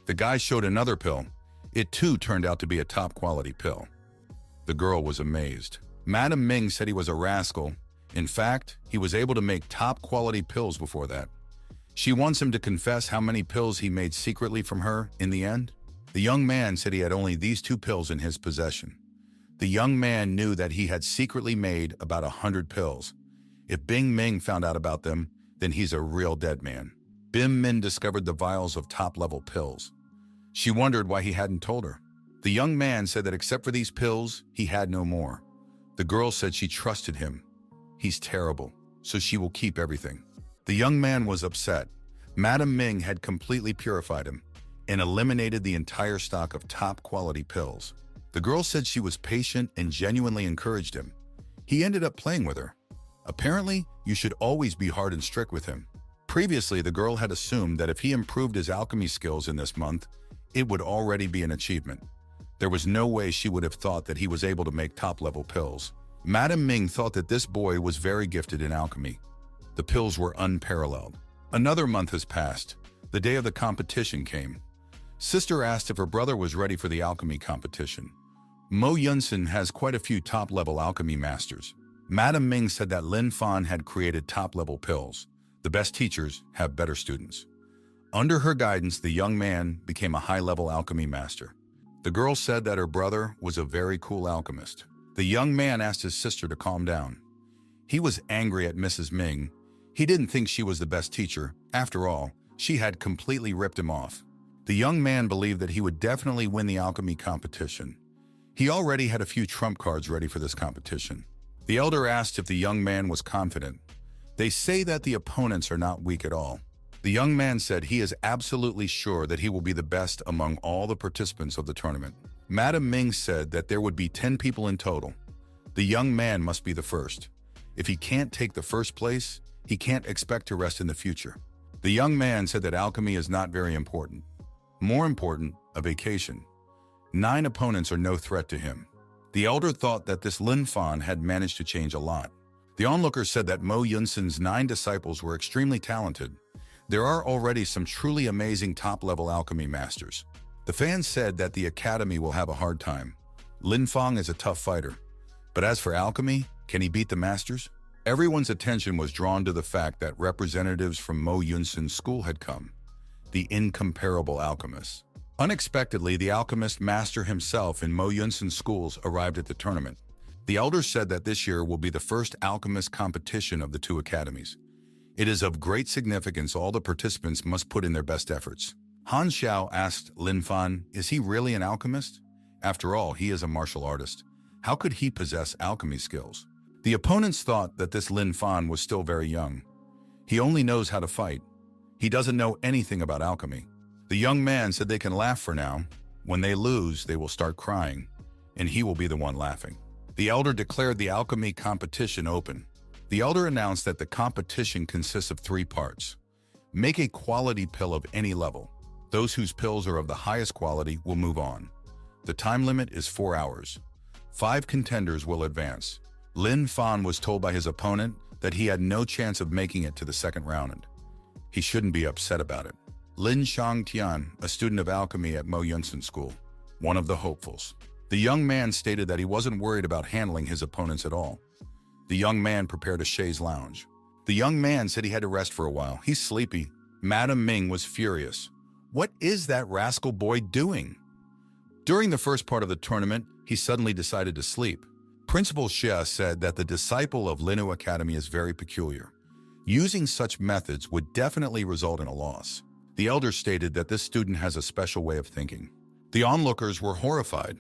The guy showed another pill. It too turned out to be a top-quality pill. The girl was amazed. Madam Ming said he was a rascal. In fact, he was able to make top-quality pills before that. She wants him to confess how many pills he made secretly from her in the end. The young man said he had only these 2 pills in his possession. The young man knew that he had secretly made about 100 pills. If Bing Ming found out about them, then he's a real dead man. Bim Min discovered the vials of top-level pills. She wondered why he hadn't told her. The young man said that except for these pills, he had no more. The girl said she trusted him. He's terrible, so she will keep everything. The young man was upset. Madam Ming had completely purified him and eliminated the entire stock of top-quality pills. The girl said she was patient and genuinely encouraged him. He ended up playing with her. Apparently, you should always be hard and strict with him. Previously, the girl had assumed that if he improved his alchemy skills in this month, it would already be an achievement. There was no way she would have thought that he was able to make top-level pills. Madam Ming thought that this boy was very gifted in alchemy. The pills were unparalleled. Another month has passed. The day of the competition came. Sister asked if her brother was ready for the alchemy competition. Mo Yunsun has quite a few top-level alchemy masters. Madam Ming said that Lin Fan had created top-level pills. The best teachers have better students. Under her guidance, the young man became a high-level alchemy master. The girl said that her brother was a very cool alchemist. The young man asked his sister to calm down. He was angry at Mrs. Ming. He didn't think she was the best teacher. After all, she had completely ripped him off. The young man believed that he would definitely win the alchemy competition. He already had a few trump cards ready for this competition. The elder asked if the young man was confident. They say that the opponents are not weak at all. The young man said he is absolutely sure that he will be the best among all the participants of the tournament. Madam Ming said that there would be 10 people in total. The young man must be the first. If he can't take the first place, he can't expect to rest in the future. The young man said that alchemy is not very important. More important, a vacation. 9 opponents are no threat to him. The elder thought that this Lin Fan had managed to change a lot. The onlookers said that Mo Yunsun's 9 disciples were extremely talented. There are already some truly amazing top-level alchemy masters. The fans said that the academy will have a hard time. Lin Fang is a tough fighter. But as for alchemy, can he beat the masters? Everyone's attention was drawn to the fact that representatives from Mo Yunsun's school had come. The incomparable alchemists. Unexpectedly, the alchemist master himself in Mo Yunsun's schools arrived at the tournament. The elders said that this year will be the first alchemist competition of the 2 academies. It is of great significance all the participants must put in their best efforts. Han Xiao asked Lin Fan, is he really an alchemist? After all, he is a martial artist. How could he possess alchemy skills? The opponents thought that this Lin Fan was still very young. He only knows how to fight. He doesn't know anything about alchemy. The young man said they can laugh for now. When they lose, they will start crying, and he will be the one laughing. The elder declared the alchemy competition open. The elder announced that the competition consists of 3 parts. Make a quality pill of any level. Those whose pills are of the highest quality will move on. The time limit is 4 hours. 5 contenders will advance. Lin Fan was told by his opponent that he had no chance of making it to the second round. He shouldn't be upset about it. Lin Shangtian, a student of alchemy at Mo Yunsun School, one of the hopefuls. The young man stated that he wasn't worried about handling his opponents at all. The young man prepared a chaise lounge. The young man said he had to rest for a while. He's sleepy. Madam Ming was furious. What is that rascal boy doing? During the first part of the tournament, he suddenly decided to sleep. Principal Xia said that the disciple of Linu Academy is very peculiar. Using such methods would definitely result in a loss. The elder stated that this student has a special way of thinking. The onlookers were horrified.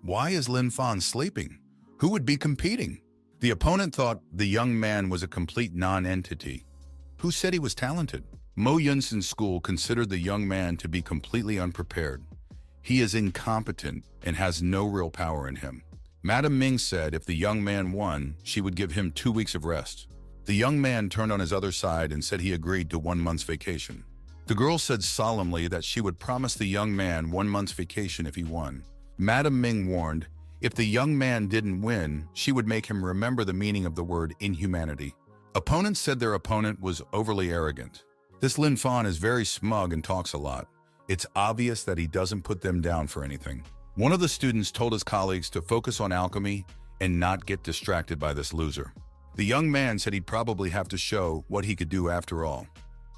Why is Lin Fan sleeping? Who would be competing? The opponent thought the young man was a complete non-entity. Who said he was talented? Mo Yunsun's school considered the young man to be completely unprepared. He is incompetent and has no real power in him. Madam Ming said if the young man won, she would give him 2 weeks of rest. The young man turned on his other side and said he agreed to 1 month's vacation. The girl said solemnly that she would promise the young man 1 month's vacation if he won. Madam Ming warned, if the young man didn't win, she would make him remember the meaning of the word inhumanity. Opponents said their opponent was overly arrogant. This Lin Fan is very smug and talks a lot. It's obvious that he doesn't put them down for anything. One of the students told his colleagues to focus on alchemy and not get distracted by this loser. The young man said he'd probably have to show what he could do after all.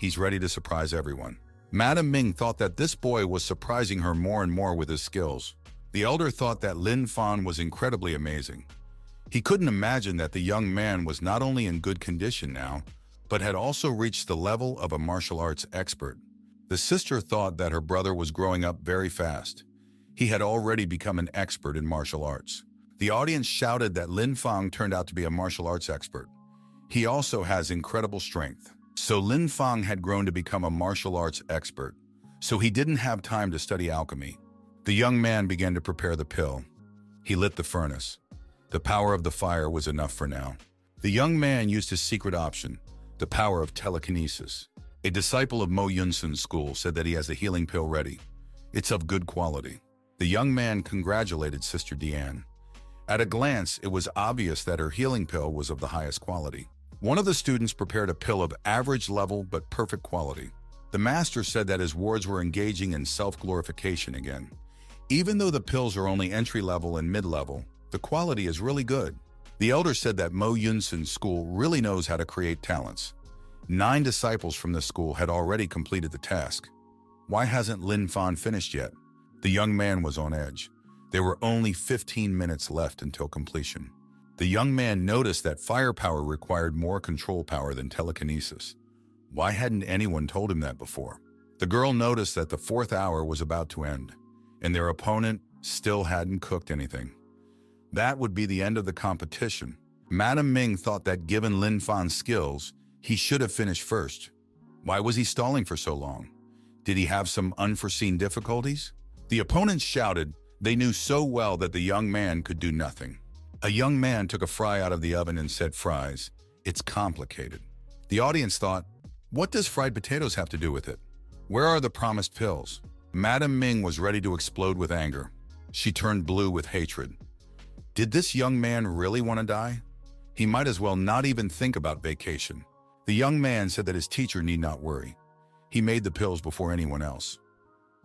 He's ready to surprise everyone. Madam Ming thought that this boy was surprising her more and more with his skills. The elder thought that Lin Fan was incredibly amazing. He couldn't imagine that the young man was not only in good condition now, but had also reached the level of a martial arts expert. The sister thought that her brother was growing up very fast. He had already become an expert in martial arts. The audience shouted that Lin Fan turned out to be a martial arts expert. He also has incredible strength. So Lin Fan had grown to become a martial arts expert. So he didn't have time to study alchemy. The young man began to prepare the pill. He lit the furnace. The power of the fire was enough for now. The young man used his secret option, the power of telekinesis. A disciple of Mo Yunsun's school said that he has a healing pill ready. It's of good quality. The young man congratulated Sister Diane. At a glance, it was obvious that her healing pill was of the highest quality. One of the students prepared a pill of average level but perfect quality. The master said that his wards were engaging in self-glorification again. Even though the pills are only entry-level and mid-level, the quality is really good. The elder said that Mo Yunsun's school really knows how to create talents. 9 disciples from the school had already completed the task. Why hasn't Lin Fan finished yet? The young man was on edge. There were only 15 minutes left until completion. The young man noticed that firepower required more control power than telekinesis. Why hadn't anyone told him that before? The girl noticed that the 4th hour was about to end, and their opponent still hadn't cooked anything. That would be the end of the competition. Madam Ming thought that given Lin Fan's skills, he should have finished first. Why was he stalling for so long? Did he have some unforeseen difficulties? The opponents shouted. They knew so well that the young man could do nothing. A young man took a fry out of the oven and said, "Fries, it's complicated." The audience thought, what does fried potatoes have to do with it? Where are the promised pills? Madam Ming was ready to explode with anger. She turned blue with hatred. Did this young man really want to die? He might as well not even think about vacation. The young man said that his teacher need not worry. He made the pills before anyone else.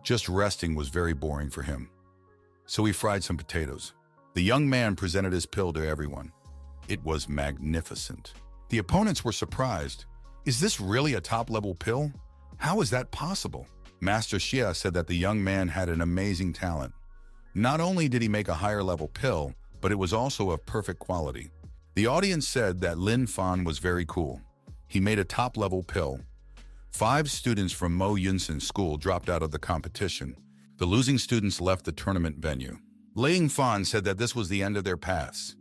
Just resting was very boring for him. So he fried some potatoes. The young man presented his pill to everyone. It was magnificent. The opponents were surprised. Is this really a top-level pill? How is that possible? Master Xia said that the young man had an amazing talent. Not only did he make a higher-level pill, but it was also of perfect quality. The audience said that Lin Fan was very cool. He made a top-level pill. 5 students from Mo Yunsun's school dropped out of the competition. The losing students left the tournament venue. Lin Fan said that this was the end of their paths.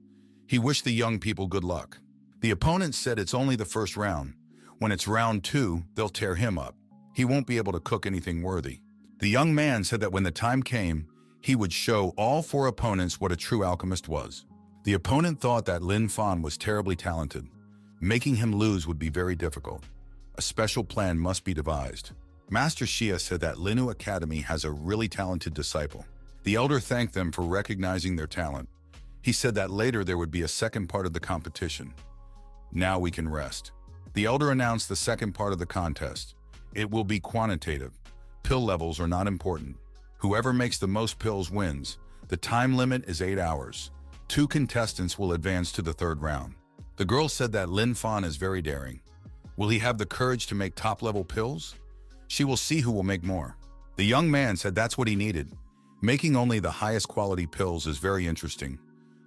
He wished the young people good luck. The opponents said it's only the first round. When it's round 2, they'll tear him up. He won't be able to cook anything worthy. The young man said that when the time came, he would show all 4 opponents what a true alchemist was. The opponent thought that Lin Fan was terribly talented. Making him lose would be very difficult. A special plan must be devised. Master Xia said that Linu Academy has a really talented disciple. The elder thanked them for recognizing their talent. He said that later there would be a second part of the competition. Now we can rest. The elder announced the second part of the contest. It will be quantitative. Pill levels are not important. Whoever makes the most pills wins. The time limit is 8 hours. 2 contestants will advance to the 3rd round. The girl said that Lin Fan is very daring. Will he have the courage to make top-level pills? She will see who will make more. The young man said that's what he needed. Making only the highest quality pills is very interesting.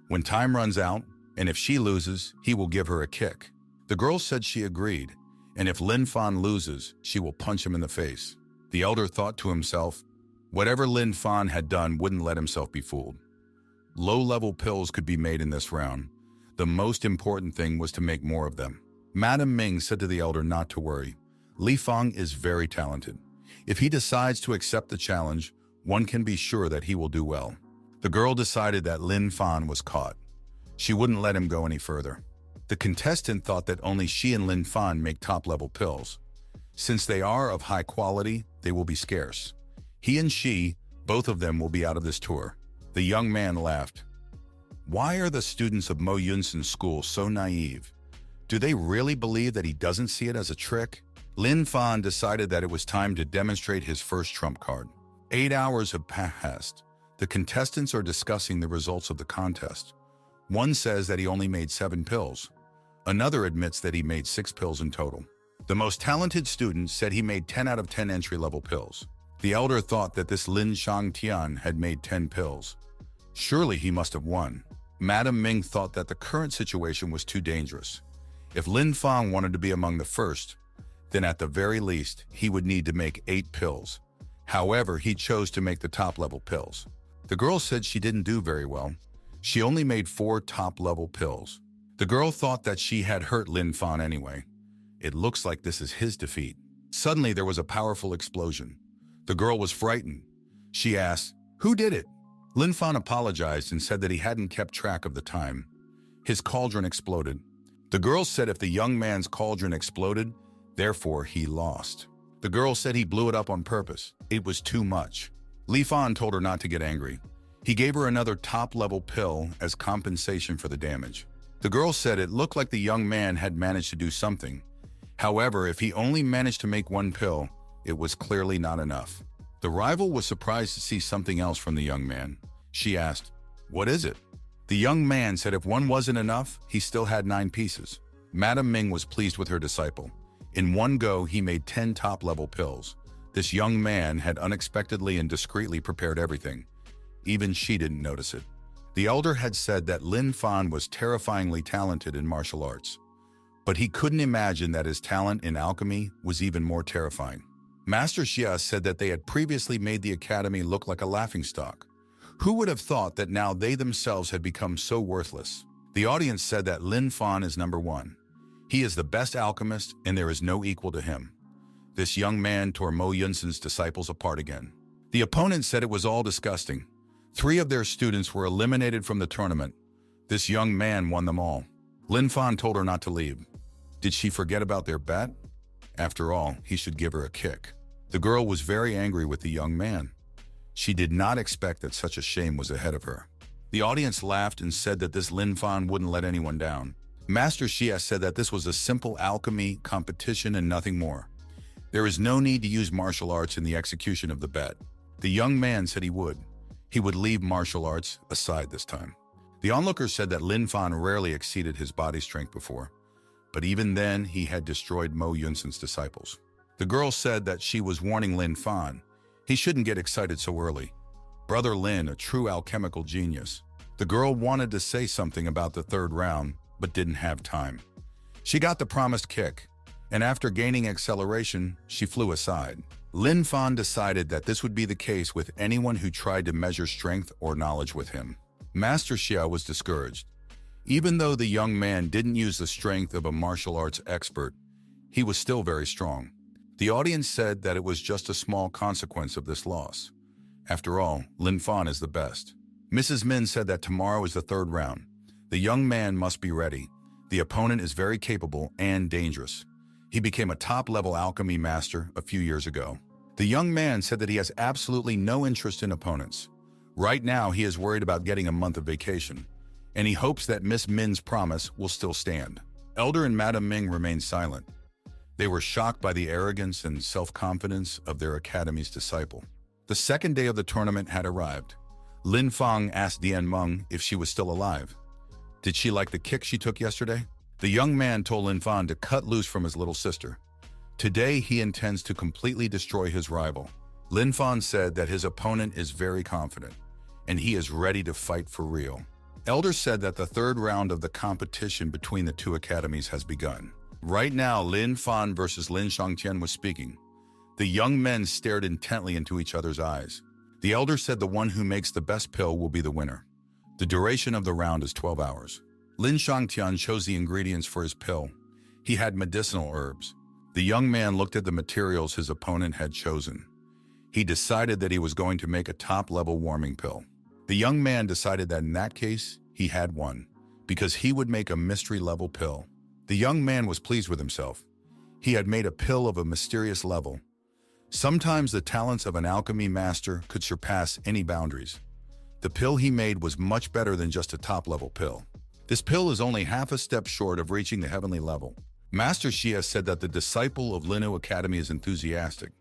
When time runs out, and if she loses, he will give her a kick. The girl said she agreed, and if Lin Fan loses, she will punch him in the face. The elder thought to himself, whatever Lin Fan had done wouldn't let himself be fooled. Low-level pills could be made in this round. The most important thing was to make more of them. Madam Ming said to the elder not to worry. Li Feng is very talented. If he decides to accept the challenge, one can be sure that he will do well. The girl decided that Lin Fan was caught. She wouldn't let him go any further. The contestant thought that only she and Lin Fan make top-level pills. Since they are of high quality, they will be scarce. He and she, both of them will be out of this tour. The young man laughed. Why are the students of Mo Yunsun's school so naive? Do they really believe that he doesn't see it as a trick? Lin Fan decided that it was time to demonstrate his first trump card. 8 hours have passed. The contestants are discussing the results of the contest. One says that he only made 7 pills. Another admits that he made 6 pills in total. The most talented student said he made 10 out of 10 entry-level pills. The elder thought that this Lin Shangtian had made 10 pills. Surely he must have won. Madam Ming thought that the current situation was too dangerous. If Lin Fan wanted to be among the first, then at the very least, he would need to make 8 pills. However, he chose to make the top-level pills. The girl said she didn't do very well. She only made 4 top-level pills. The girl thought that she had hurt Lin Fan anyway. It looks like this is his defeat. Suddenly, there was a powerful explosion. The girl was frightened. She asked, "Who did it?" Lin Fan apologized and said that he hadn't kept track of the time. His cauldron exploded. The girl said if the young man's cauldron exploded, therefore he lost. The girl said he blew it up on purpose. It was too much. Li Fan told her not to get angry. He gave her another top-level pill as compensation for the damage. The girl said it looked like the young man had managed to do something. However, if he only managed to make 1 pill, it was clearly not enough. The rival was surprised to see something else from the young man. She asked, "What is it?" The young man said if 1 wasn't enough, he still had 9 pieces. Madam Ming was pleased with her disciple. In one go, he made 10 top-level pills. This young man had unexpectedly and discreetly prepared everything. Even she didn't notice it. The elder had said that Lin Fan was terrifyingly talented in martial arts, but he couldn't imagine that his talent in alchemy was even more terrifying. Master Xia said that they had previously made the academy look like a laughingstock. Who would have thought that now they themselves had become so worthless? The audience said that Lin Fan is number 1. He is the best alchemist and there is no equal to him. This young man tore Mo Yunsan's disciples apart again. The opponents said it was all disgusting. 3 of their students were eliminated from the tournament. This young man won them all. Lin Fan told her not to leave. Did she forget about their bet? After all, he should give her a kick. The girl was very angry with the young man. She did not expect that such a shame was ahead of her. The audience laughed and said that this Lin Fan wouldn't let anyone down. Master Xia said that this was a simple alchemy competition and nothing more. There is no need to use martial arts in the execution of the bet. The young man said he would. He would leave martial arts aside this time. The onlookers said that Lin Fan rarely exceeded his body strength before, but even then he had destroyed Mo Yunsan's disciples. The girl said that she was warning Lin Fan. He shouldn't get excited so early. Brother Lin, a true alchemical genius. The girl wanted to say something about the 3rd round, but didn't have time. She got the promised kick, and after gaining acceleration, she flew aside. Lin Fan decided that this would be the case with anyone who tried to measure strength or knowledge with him. Master Xia was discouraged. Even though the young man didn't use the strength of a martial arts expert, he was still very strong. The audience said that it was just a small consequence of this loss. After all, Lin Fan is the best. Mrs. Min said that tomorrow is the 3rd round. The young man must be ready. The opponent is very capable and dangerous. He became a top-level alchemy master a few years ago. The young man said that he has absolutely no interest in opponents. Right now, he is worried about getting a month of vacation, and he hopes that Miss Min's promise will still stand. Elder and Madam Ming remained silent. They were shocked by the arrogance and self-confidence of their academy's disciple. The 2nd day of the tournament had arrived. Lin Fan asked Dian Meng if she was still alive. Did she like the kick she took yesterday? The young man told Lin Fan to cut loose from his little sister. Today, he intends to completely destroy his rival. Lin Fan said that his opponent is very confident, and he is ready to fight for real. Elder said that the 3rd round of the competition between the 2 academies has begun. Right now, Lin Fan versus Lin Shangtian was speaking. The young men stared intently into each other's eyes. The elder said the one who makes the best pill will be the winner. The duration of the round is 12 hours. Lin Shangtian chose the ingredients for his pill. He had medicinal herbs. The young man looked at the materials his opponent had chosen. He decided that he was going to make a top-level warming pill. The young man decided that in that case, he had won, because he would make a mystery-level pill. The young man was pleased with himself. He had made a pill of a mysterious level. Sometimes the talents of an alchemy master could surpass any boundaries. The pill he made was much better than just a top-level pill. This pill is only half a step short of reaching the heavenly level. Master Xia said that the disciple of Linu Academy is enthusiastic.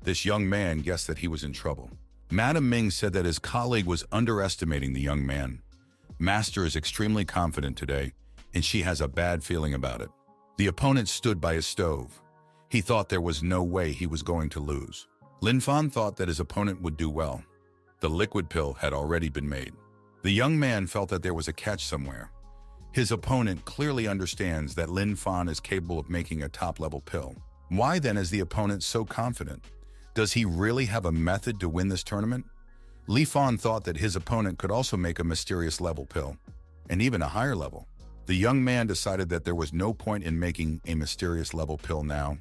This young man guessed that he was in trouble. Madam Ming said that his colleague was underestimating the young man. Master is extremely confident today, and she has a bad feeling about it. The opponent stood by his stove. He thought there was no way he was going to lose. Lin Fan thought that his opponent would do well. The liquid pill had already been made. The young man felt that there was a catch somewhere. His opponent clearly understands that Lin Fan is capable of making a top-level pill. Why then is the opponent so confident? Does he really have a method to win this tournament? Li Fan thought that his opponent could also make a mysterious level pill, and even a higher level. The young man decided that there was no point in making a mysterious level pill now.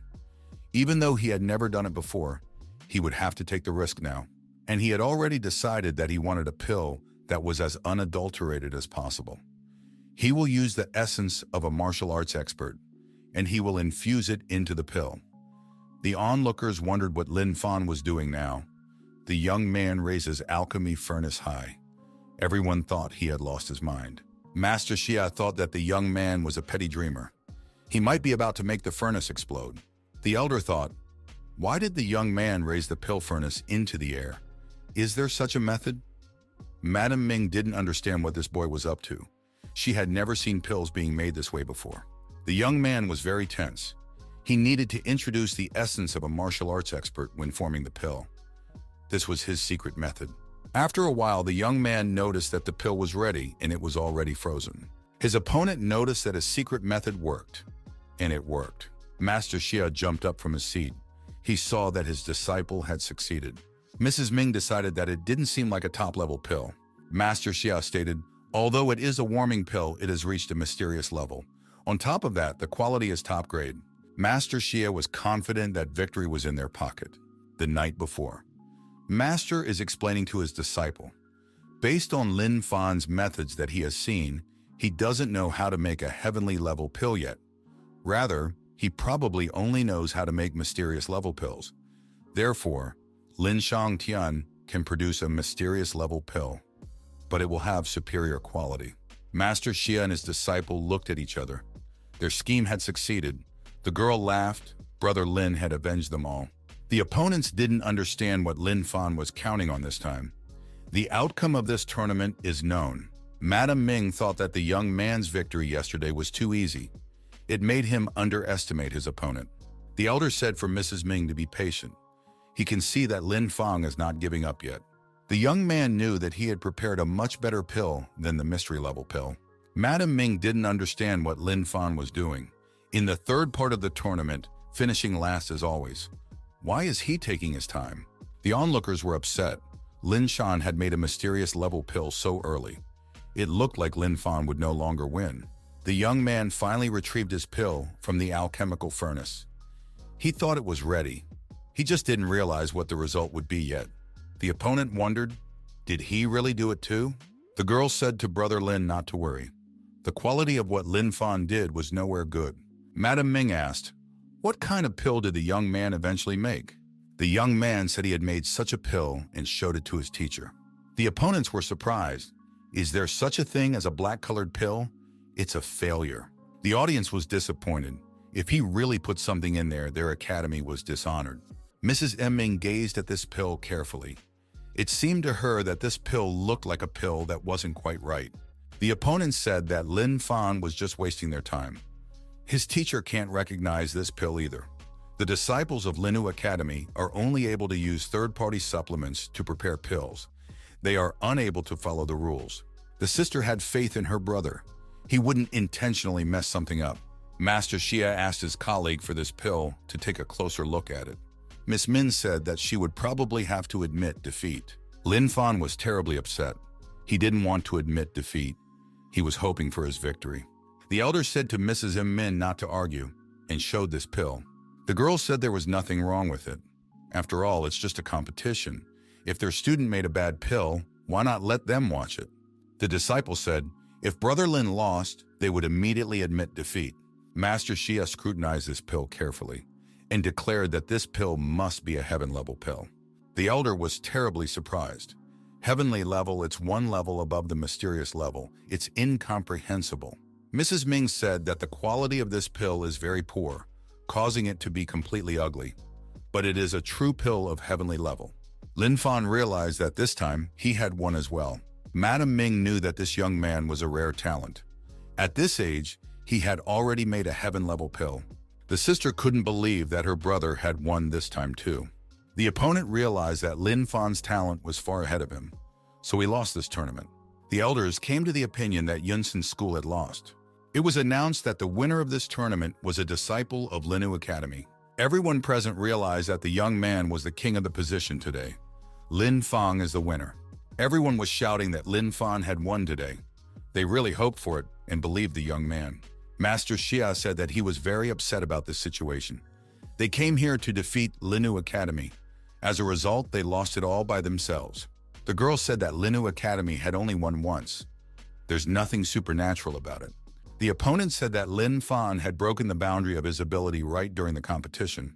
Even though he had never done it before, he would have to take the risk now. And he had already decided that he wanted a pill that was as unadulterated as possible. He will use the essence of a martial arts expert, and he will infuse it into the pill. The onlookers wondered what Lin Fan was doing now. The young man raised his alchemy furnace high. Everyone thought he had lost his mind. Master Xia thought that the young man was a petty dreamer. He might be about to make the furnace explode. The elder thought, why did the young man raise the pill furnace into the air? Is there such a method? Madam Ming didn't understand what this boy was up to. She had never seen pills being made this way before. The young man was very tense. He needed to introduce the essence of a martial arts expert when forming the pill. This was his secret method. After a while, the young man noticed that the pill was ready and it was already frozen. His opponent noticed that his secret method worked, and it worked. Master Xia jumped up from his seat. He saw that his disciple had succeeded. Mrs. Ming decided that it didn't seem like a top-level pill. Master Xia stated, although it is a warming pill, it has reached a mysterious level. On top of that, the quality is top grade. Master Xia was confident that victory was in their pocket. The night before, Master is explaining to his disciple, based on Lin Fan's methods that he has seen, he doesn't know how to make a heavenly level pill yet. Rather, he probably only knows how to make mysterious level pills. Therefore, Lin Shang Tian can produce a mysterious level pill, but it will have superior quality. Master Xia and his disciple looked at each other. Their scheme had succeeded. The girl laughed. Brother Lin had avenged them all. The opponents didn't understand what Lin Fan was counting on this time. The outcome of this tournament is known. Madam Ming thought that the young man's victory yesterday was too easy. It made him underestimate his opponent. The elder said for Mrs. Ming to be patient. He can see that Lin Fan is not giving up yet. The young man knew that he had prepared a much better pill than the mystery level pill. Madam Ming didn't understand what Lin Fan was doing. In the third part of the tournament, finishing last as always. Why is he taking his time? The onlookers were upset. Lin Shan had made a mysterious level pill so early. It looked like Lin Fan would no longer win. The young man finally retrieved his pill from the alchemical furnace. He thought it was ready. He just didn't realize what the result would be yet. The opponent wondered, did he really do it too? The girl said to Brother Lin not to worry. The quality of what Lin Fan did was nowhere good. Madam Ming asked, what kind of pill did the young man eventually make? The young man said he had made such a pill and showed it to his teacher. The opponents were surprised. Is there such a thing as a black-colored pill? It's a failure. The audience was disappointed. If he really put something in there, their academy was dishonored. Mrs. Ming gazed at this pill carefully. It seemed to her that this pill looked like a pill that wasn't quite right. The opponents said that Lin Fan was just wasting their time. His teacher can't recognize this pill either. The disciples of Linu Academy are only able to use third-party supplements to prepare pills. They are unable to follow the rules. The sister had faith in her brother. He wouldn't intentionally mess something up. Master Xia asked his colleague for this pill to take a closer look at it. Miss Min said that she would probably have to admit defeat. Lin Fan was terribly upset. He didn't want to admit defeat. He was hoping for his victory. The elder said to Mrs. Min not to argue and showed this pill. The girl said there was nothing wrong with it. After all, it's just a competition. If their student made a bad pill, why not let them watch it? The disciple said, if Brother Lin lost, they would immediately admit defeat. Master Xia scrutinized this pill carefully and declared that this pill must be a heaven-level pill. The elder was terribly surprised. Heavenly level, it's one level above the mysterious level. It's incomprehensible. Mrs. Ming said that the quality of this pill is very poor, causing it to be completely ugly. But it is a true pill of heavenly level. Lin Fan realized that this time he had one as well. Madame Ming knew that this young man was a rare talent. At this age, he had already made a heaven-level pill. The sister couldn't believe that her brother had won this time too. The opponent realized that Lin Fan's talent was far ahead of him, so he lost this tournament. The elders came to the opinion that Yunsan's school had lost. It was announced that the winner of this tournament was a disciple of Linu Academy. Everyone present realized that the young man was the king of the position today. Lin Fang is the winner. Everyone was shouting that Lin Fan had won today. They really hoped for it and believed the young man. Master Xia said that he was very upset about this situation. They came here to defeat Linu Academy. As a result, they lost it all by themselves. The girl said that Linu Academy had only won once. There's nothing supernatural about it. The opponent said that Lin Fan had broken the boundary of his ability right during the competition.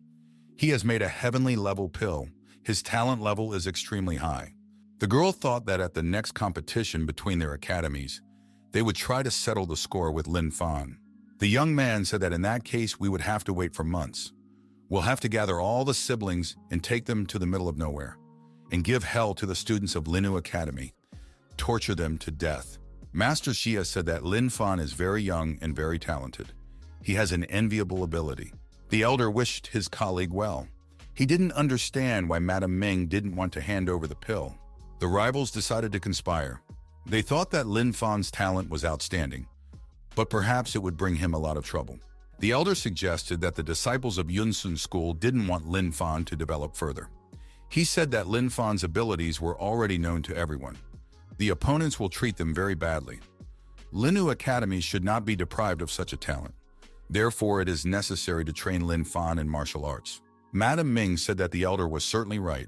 He has made a heavenly level pill. His talent level is extremely high. The girl thought that at the next competition between their academies, they would try to settle the score with Lin Fan. The young man said that in that case we would have to wait for months. We'll have to gather all the siblings and take them to the middle of nowhere and give hell to the students of Linu Academy, torture them to death. Master Xia said that Lin Fan is very young and very talented. He has an enviable ability. The elder wished his colleague well. He didn't understand why Madame Ming didn't want to hand over the pill. The rivals decided to conspire. They thought that Lin Fan's talent was outstanding, but perhaps it would bring him a lot of trouble. The elder suggested that the disciples of Yunsan's school didn't want Lin Fan to develop further. He said that Lin Fan's abilities were already known to everyone. The opponents will treat them very badly. Linu Academy should not be deprived of such a talent. Therefore, it is necessary to train Lin Fan in martial arts. Madame Ming said that the elder was certainly right.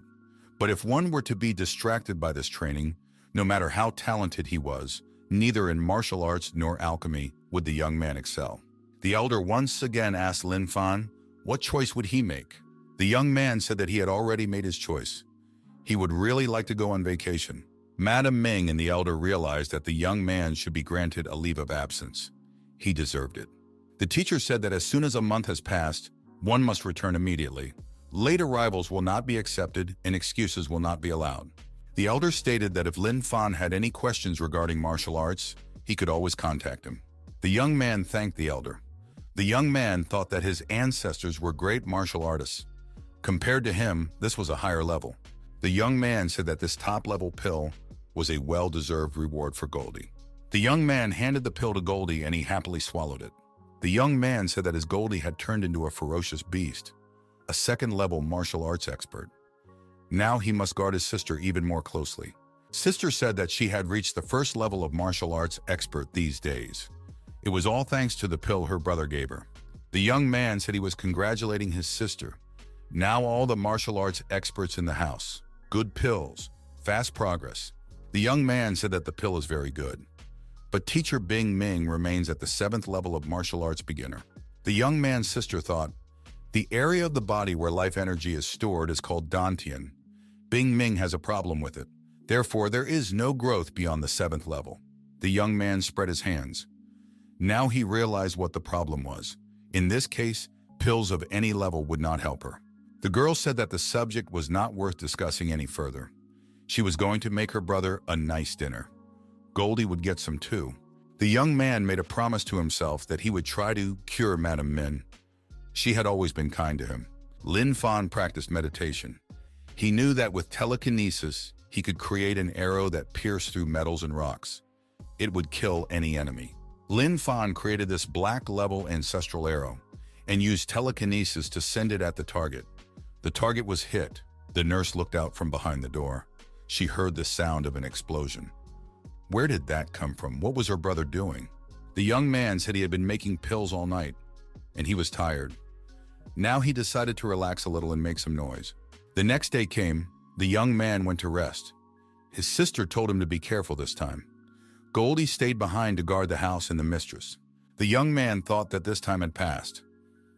But if one were to be distracted by this training, no matter how talented he was, neither in martial arts nor alchemy would the young man excel. The elder once again asked Lin Fan, what choice would he make? The young man said that he had already made his choice. He would really like to go on vacation. Madame Ming and the elder realized that the young man should be granted a leave of absence. He deserved it. The teacher said that as soon as a month has passed, one must return immediately. Late arrivals will not be accepted and excuses will not be allowed. The elder stated that if Lin Fan had any questions regarding martial arts, he could always contact him. The young man thanked the elder. The young man thought that his ancestors were great martial artists. Compared to him, this was a higher level. The young man said that this top-level pill was a well-deserved reward for Goldie. The young man handed the pill to Goldie and he happily swallowed it. The young man said that his Goldie had turned into a ferocious beast, a second-level martial arts expert. Now he must guard his sister even more closely. Sister said that she had reached the first level of martial arts expert these days. It was all thanks to the pill her brother gave her. The young man said he was congratulating his sister. Now all the martial arts experts in the house. Good pills, fast progress. The young man said that the pill is very good. But teacher Bing Ming remains at the 7th level of martial arts beginner. The young man's sister thought, the area of the body where life energy is stored is called Dantian. Bing Ming has a problem with it. Therefore, there is no growth beyond the 7th level. The young man spread his hands. Now he realized what the problem was. In this case, pills of any level would not help her. The girl said that the subject was not worth discussing any further. She was going to make her brother a nice dinner. Goldie would get some too. The young man made a promise to himself that he would try to cure Madame Min. She had always been kind to him. Lin Fan practiced meditation. He knew that with telekinesis, he could create an arrow that pierced through metals and rocks. It would kill any enemy. Lin Fan created this black-level ancestral arrow and used telekinesis to send it at the target. The target was hit. The nurse looked out from behind the door. She heard the sound of an explosion. Where did that come from? What was her brother doing? The young man said he had been making pills all night, and he was tired. Now he decided to relax a little and make some noise. The next day came. The young man went to rest. His sister told him to be careful this time. Goldie stayed behind to guard the house and the mistress. The young man thought that this time had passed.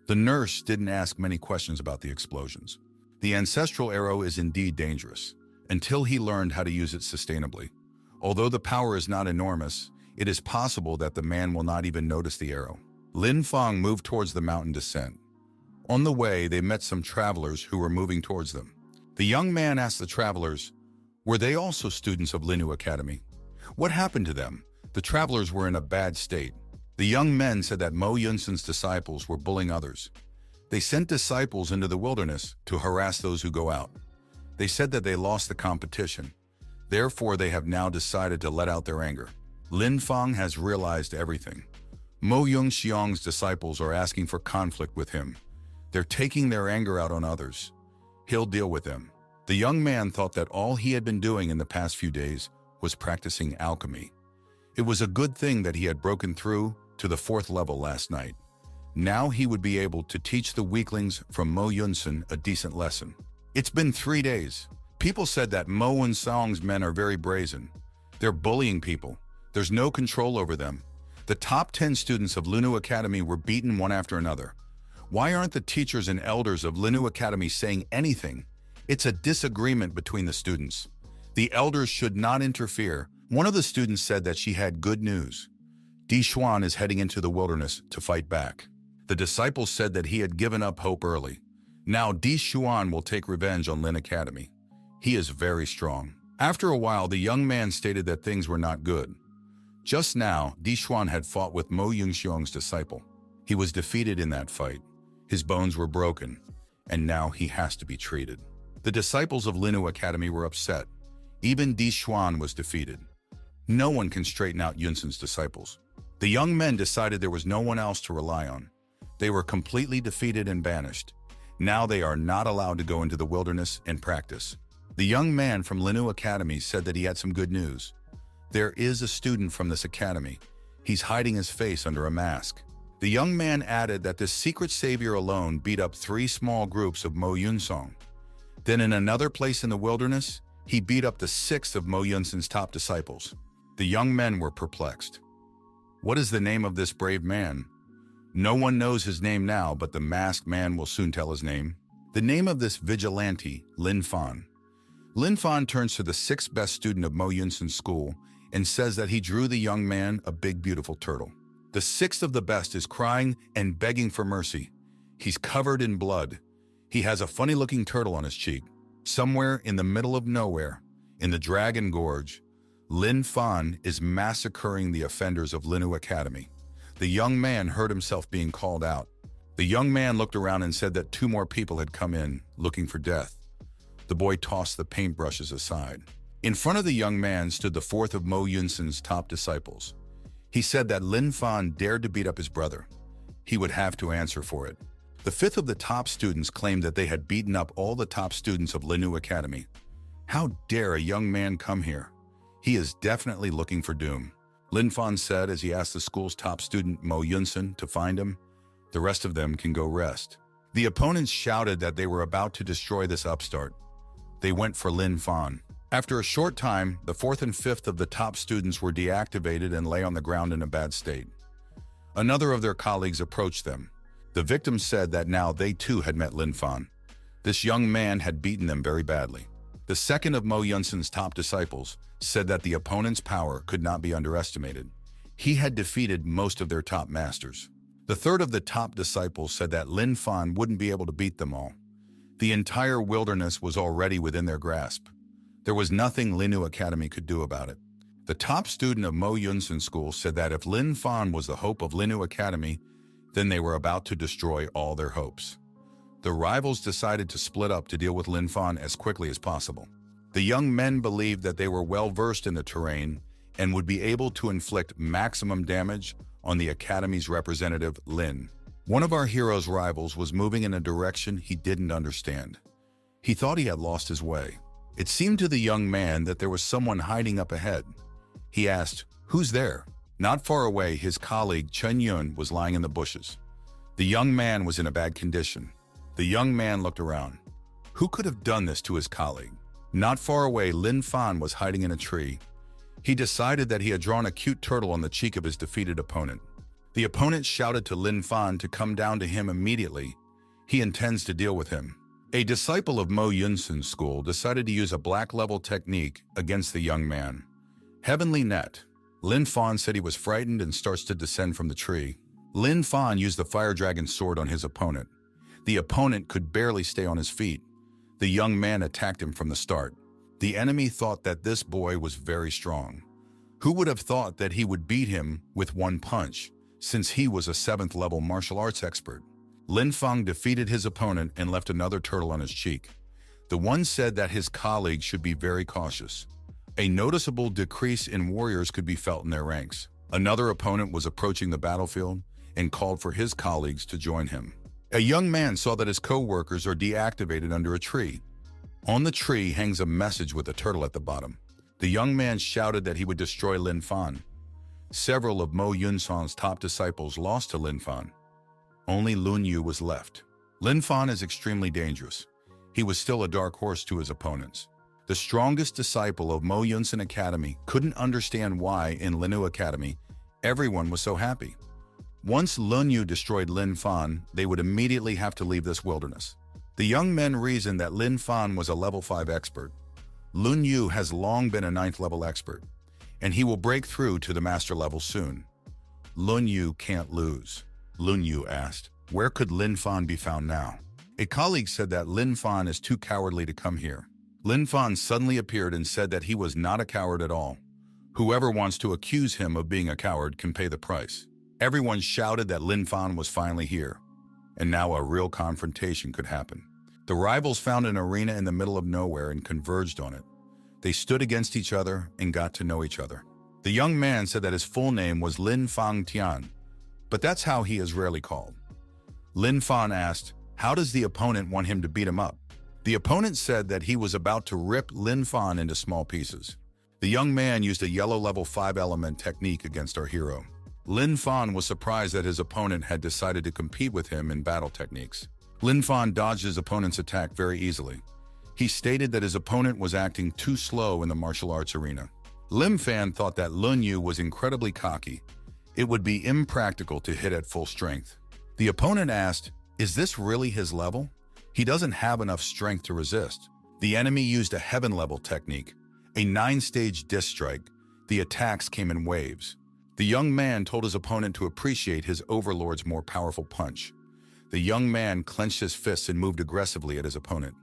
The nurse didn't ask many questions about the explosions. The ancestral arrow is indeed dangerous, until he learned how to use it sustainably. Although the power is not enormous, it is possible that the man will not even notice the arrow. Lin Fang moved towards the mountain descent. On the way, they met some travelers who were moving towards them. The young man asked the travelers, were they also students of Linu Academy? What happened to them? The travelers were in a bad state. The young men said that Mo Yunsan's disciples were bullying others. They sent disciples into the wilderness to harass those who go out. They said that they lost the competition. Therefore, they have now decided to let out their anger. Lin Fang has realized everything. Mo Yunxiang's disciples are asking for conflict with him. They're taking their anger out on others. He'll deal with them. The young man thought that all he had been doing in the past few days was practicing alchemy. It was a good thing that he had broken through to the 4th level last night. Now he would be able to teach the weaklings from Mo Yunsan a decent lesson. It's been 3 days. People said that Mo Yunsang's men are very brazen. They're bullying people. There's no control over them. The top 10 students of Linu Academy were beaten one after another. Why aren't the teachers and elders of Linu Academy saying anything? It's a disagreement between the students. The elders should not interfere. One of the students said that she had good news. Di Xuan is heading into the wilderness to fight back. The disciples said that he had given up hope early. Now Di Xuan will take revenge on Lin Academy. He is very strong. After a while, the young man stated that things were not good. Just now, Di Xuan had fought with Mo Yunxiang's disciple. He was defeated in that fight. His bones were broken, and now he has to be treated. The disciples of Linu Academy were upset. Even Di Xuan was defeated. No one can straighten out Yunsan's disciples. The young men decided there was no one else to rely on. They were completely defeated and banished. Now they are not allowed to go into the wilderness and practice. The young man from Linu Academy said that he had some good news. There is a student from this academy. He's hiding his face under a mask. The young man added that this secret savior alone beat up 3 small groups of Mo Yunsang. Then in another place in the wilderness, he beat up the 6th of Mo Yunsan's top disciples. The young men were perplexed. What is the name of this brave man? No one knows his name now, but the masked man will soon tell his name. The name of this vigilante, Lin Fan. Lin Fan turns to the 6th best student of Mo Yunsan's school and says that he drew the young man a big, beautiful turtle. The 6th of the best is crying and begging for mercy. He's covered in blood. He has a funny-looking turtle on his cheek. Somewhere in the middle of nowhere, in the Dragon Gorge, Lin Fan is massacring the offenders of Linu Academy. The young man heard himself being called out. The young man looked around and said that 2 more people had come in, looking for death. The boy tossed the paintbrushes aside. In front of the young man stood the 4th of Mo Yunsan's top disciples. He said that Lin Fan dared to beat up his brother. He would have to answer for it. The 5th of the top students claimed that they had beaten up all the top students of Linu Academy. How dare a young man come here? He is definitely looking for doom. Lin Fan said as he asked the school's top student Mo Yunsan to find him. The rest of them can go rest. The opponents shouted that they were about to destroy this upstart. They went for Lin Fan. After a short time, the 4th and 5th of the top students were deactivated and lay on the ground in a bad state. Another of their colleagues approached them. The victims said that now they too had met Lin Fan. This young man had beaten them very badly. The 2nd of Mo Yunsan's top disciples said that the opponent's power could not be underestimated. He had defeated most of their top masters. The 3rd of the top disciples said that Lin Fan wouldn't be able to beat them all. The entire wilderness was already within their grasp. There was nothing Linu Academy could do about it. The top student of Mo Yunsan School said that if Lin Fan was the hope of Linu Academy, then they were about to destroy all their hopes. The rivals decided to split up to deal with Lin Fan as quickly as possible. The young men believed that they were well versed in the terrain and would be able to inflict maximum damage on the Academy's representative, Lin. One of our hero's rivals was moving in a direction he didn't understand. He thought he had lost his way. It seemed to the young man that there was someone hiding up ahead. He asked, "Who's there?" Not far away, his colleague Chen Yun was lying in the bushes. The young man was in a bad condition. The young man looked around. Who could have done this to his colleague? Not far away, Lin Fan was hiding in a tree. He decided that he had drawn a cute turtle on the cheek of his defeated opponent. The opponent shouted to Lin Fan to come down to him immediately. He intends to deal with him. A disciple of Mo Yunsan's school decided to use a black level technique against the young man. Heavenly Net. Lin Fan said he was frightened and starts to descend from the tree. Lin Fan used the fire dragon sword on his opponent. The opponent could barely stay on his feet. The young man attacked him from the start. The enemy thought that this boy was very strong. Who would have thought that he would beat him with one punch, since he was a 7th level martial arts expert? Lin Fang defeated his opponent and left another turtle on his cheek. The one said that his colleagues should be very cautious. A noticeable decrease in warriors could be felt in their ranks. Another opponent was approaching the battlefield and called for his colleagues to join him. A young man saw that his co-workers are deactivated under a tree. On the tree hangs a message with a turtle at the bottom. The young man shouted that he would destroy Lin Fan. Several of Mo Yunsan's top disciples lost to Lin Fan. Only Lun Yu was left. Lin Fan is extremely dangerous. He was still a dark horse to his opponents. The strongest disciple of Mo Yunsan Academy couldn't understand why in Linu Academy everyone was so happy. Once Lun Yu destroyed Lin Fan, they would immediately have to leave this wilderness. The young men reasoned that Lin Fan was a level 5 expert. Lun Yu has long been a 9th level expert, and he will break through to the master level soon. Lun Yu can't lose. Lun Yu asked, where could Lin Fan be found now? A colleague said that Lin Fan is too cowardly to come here. Lin Fan suddenly appeared and said that he was not a coward at all. Whoever wants to accuse him of being a coward can pay the price. Everyone shouted that Lin Fan was finally here, and now a real confrontation could happen. The rivals found an arena in the middle of nowhere and converged on it. They stood against each other and got to know each other. The young man said that his full name was Lin Fang Tian, but that's how he is rarely called. Lin Fan asked, how does the opponent want him to beat him up? The opponent said that he was about to rip Lin Fan into small pieces. The young man used a yellow level 5 element technique against our hero. Lin Fan was surprised that his opponent had decided to compete with him in battle techniques. Lin Fan dodged his opponent's attack very easily. He stated that his opponent was acting too slow in the martial arts arena. Lin Fan thought that Lun Yu was incredibly cocky. It would be impractical to hit at full strength. The opponent asked, is this really his level? He doesn't have enough strength to resist. The enemy used a heaven-level technique, a 9-stage disc strike. The attacks came in waves. The young man told his opponent to appreciate his overlord's more powerful punch. The young man clenched his fists and moved aggressively at his opponent.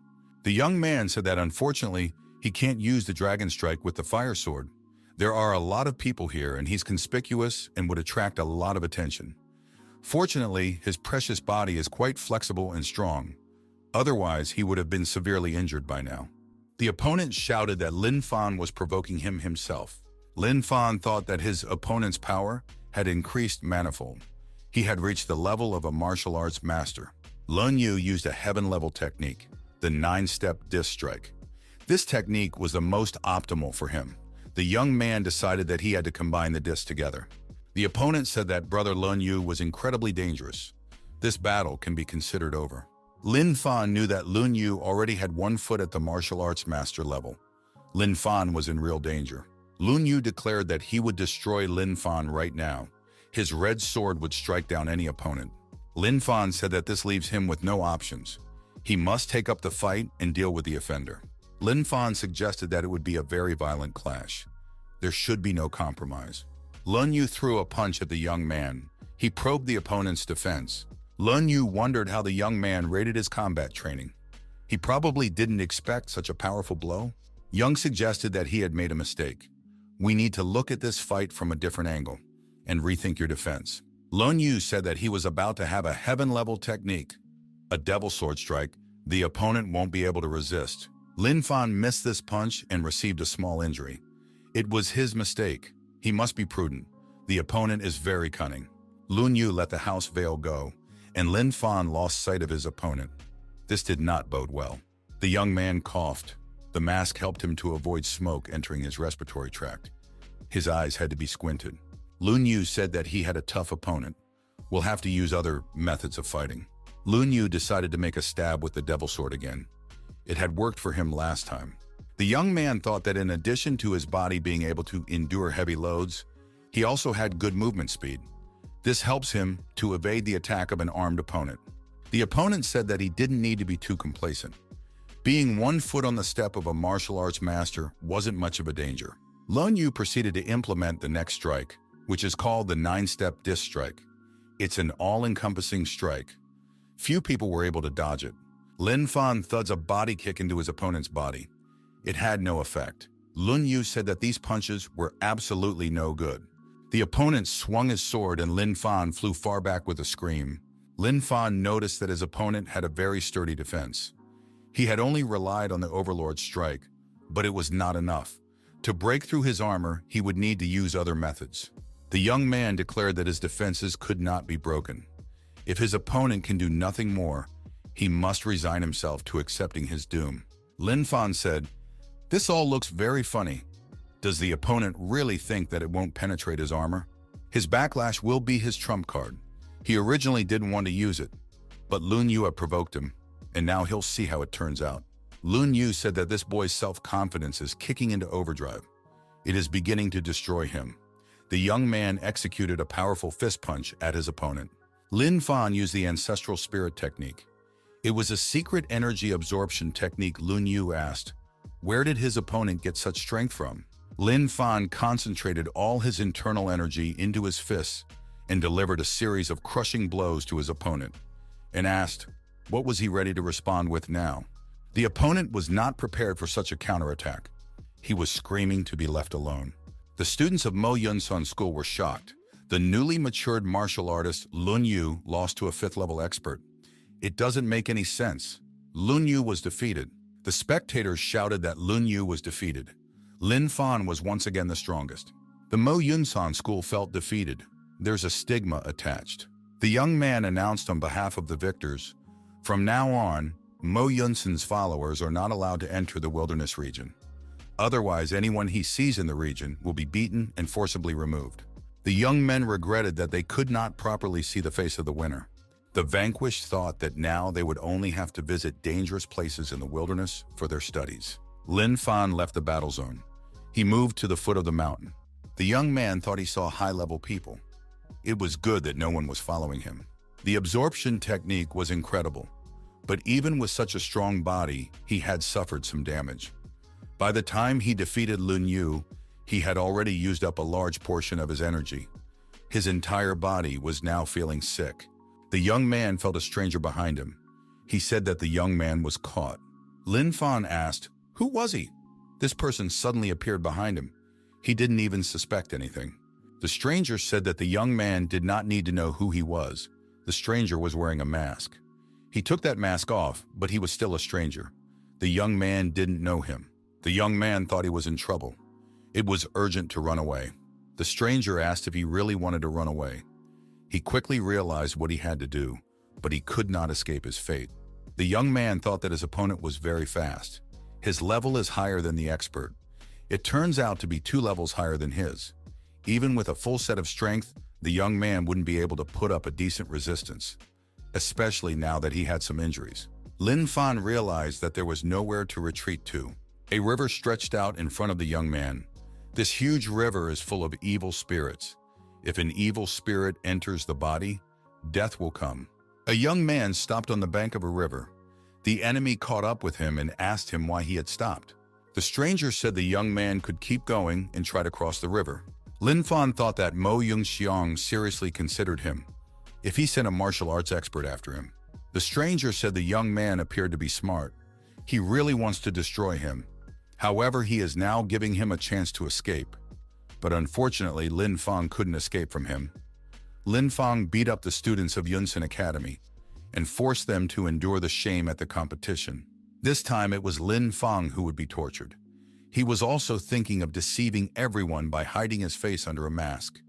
The young man said that unfortunately, he can't use the dragon strike with the fire sword. There are a lot of people here and he's conspicuous and would attract a lot of attention. Fortunately, his precious body is quite flexible and strong. Otherwise, he would have been severely injured by now. The opponent shouted that Lin Fan was provoking him himself. Lin Fan thought that his opponent's power had increased manifold. He had reached the level of a martial arts master. Lun Yu used a heaven-level technique, the 9-step disc strike. This technique was the most optimal for him. The young man decided that he had to combine the discs together. The opponent said that brother Lun Yu was incredibly dangerous. This battle can be considered over. Lin Fan knew that Lun Yu already had 1 foot at the martial arts master level. Lin Fan was in real danger. Lun Yu declared that he would destroy Lin Fan right now. His red sword would strike down any opponent. Lin Fan said that this leaves him with no options. He must take up the fight and deal with the offender. Lin Fan suggested that it would be a very violent clash. There should be no compromise. Lun Yu threw a punch at the young man. He probed the opponent's defense. Lun Yu wondered how the young man rated his combat training. He probably didn't expect such a powerful blow. Young suggested that he had made a mistake. We need to look at this fight from a different angle and rethink your defense. Lun Yu said that he was about to have a heaven-level technique, a devil sword strike. The opponent won't be able to resist. Lin Fan missed this punch and received a small injury. It was his mistake. He must be prudent. The opponent is very cunning. Lun Yu let the house veil go, and Lin Fan lost sight of his opponent. This did not bode well. The young man coughed. The mask helped him to avoid smoke entering his respiratory tract. His eyes had to be squinted. Lun Yu said that he had a tough opponent. We'll have to use other methods of fighting. Lun Yu decided to make a stab with the devil sword again. It had worked for him last time. The young man thought that in addition to his body being able to endure heavy loads, he also had good movement speed. This helps him to evade the attack of an armed opponent. The opponent said that he didn't need to be too complacent. Being 1 foot on the step of a martial arts master wasn't much of a danger. Lun Yu proceeded to implement the next strike, which is called the 9-step disc strike. It's an all-encompassing strike. Few people were able to dodge it. Lin Fan thuds a body kick into his opponent's body. It had no effect. Lun Yu said that these punches were absolutely no good. The opponent swung his sword and Lin Fan flew far back with a scream. Lin Fan noticed that his opponent had a very sturdy defense. He had only relied on the Overlord's strike, but it was not enough. To break through his armor, he would need to use other methods. The young man declared that his defenses could not be broken. If his opponent can do nothing more, he must resign himself to accepting his doom. Lin Fan said, "This all looks very funny. Does the opponent really think that it won't penetrate his armor? His backlash will be his trump card. He originally didn't want to use it, but Lun Yu had provoked him, and now he'll see how it turns out." Lun Yu said that this boy's self-confidence is kicking into overdrive. It is beginning to destroy him. The young man executed a powerful fist punch at his opponent. Lin Fan used the ancestral spirit technique. It was a secret energy absorption technique. Lun Yu asked, where did his opponent get such strength from? Lin Fan concentrated all his internal energy into his fists and delivered a series of crushing blows to his opponent, and asked, what was he ready to respond with now? The opponent was not prepared for such a counterattack. He was screaming to be left alone. The students of Mo Yunsun School were shocked. The newly matured martial artist Lun Yu lost to a 5th-level expert. It doesn't make any sense. Lun Yu was defeated. The spectators shouted that Lun Yu was defeated. Lin Fan was once again the strongest. The Mo Yunsun School felt defeated. There's a stigma attached. The young man announced on behalf of the victors, from now on, Mo Yunsun's followers are not allowed to enter the wilderness region. Otherwise, anyone he sees in the region will be beaten and forcibly removed. The young men regretted that they could not properly see the face of the winner. The vanquished thought that now they would only have to visit dangerous places in the wilderness for their studies. Lin Fan left the battle zone. He moved to the foot of the mountain. The young man thought he saw high-level people. It was good that no one was following him. The absorption technique was incredible, but even with such a strong body, he had suffered some damage. By the time he defeated Lun Yu, he had already used up a large portion of his energy. His entire body was now feeling sick. The young man felt a stranger behind him. He said that the young man was caught. Lin Fan asked, who was he? This person suddenly appeared behind him. He didn't even suspect anything. The stranger said that the young man did not need to know who he was. The stranger was wearing a mask. He took that mask off, but he was still a stranger. The young man didn't know him. The young man thought he was in trouble. It was urgent to run away. The stranger asked if he really wanted to run away. He quickly realized what he had to do, but he could not escape his fate. The young man thought that his opponent was very fast. His level is higher than the expert. It turns out to be 2 levels higher than his. Even with a full set of strength, the young man wouldn't be able to put up a decent resistance, especially now that he had some injuries. Lin Fan realized that there was nowhere to retreat to. A river stretched out in front of the young man. This huge river is full of evil spirits. If an evil spirit enters the body, death will come. A young man stopped on the bank of a river. The enemy caught up with him and asked him why he had stopped. The stranger said the young man could keep going and try to cross the river. Lin Fan thought that Mo Yunxiang seriously considered him if he sent a martial arts expert after him. The stranger said the young man appeared to be smart. He really wants to destroy him. However, he is now giving him a chance to escape. But unfortunately, Lin Fan couldn't escape from him. Lin Fan beat up the students of Yunsun Academy and forced them to endure the shame at the competition. This time it was Lin Fan who would be tortured. He was also thinking of deceiving everyone by hiding his face under a mask.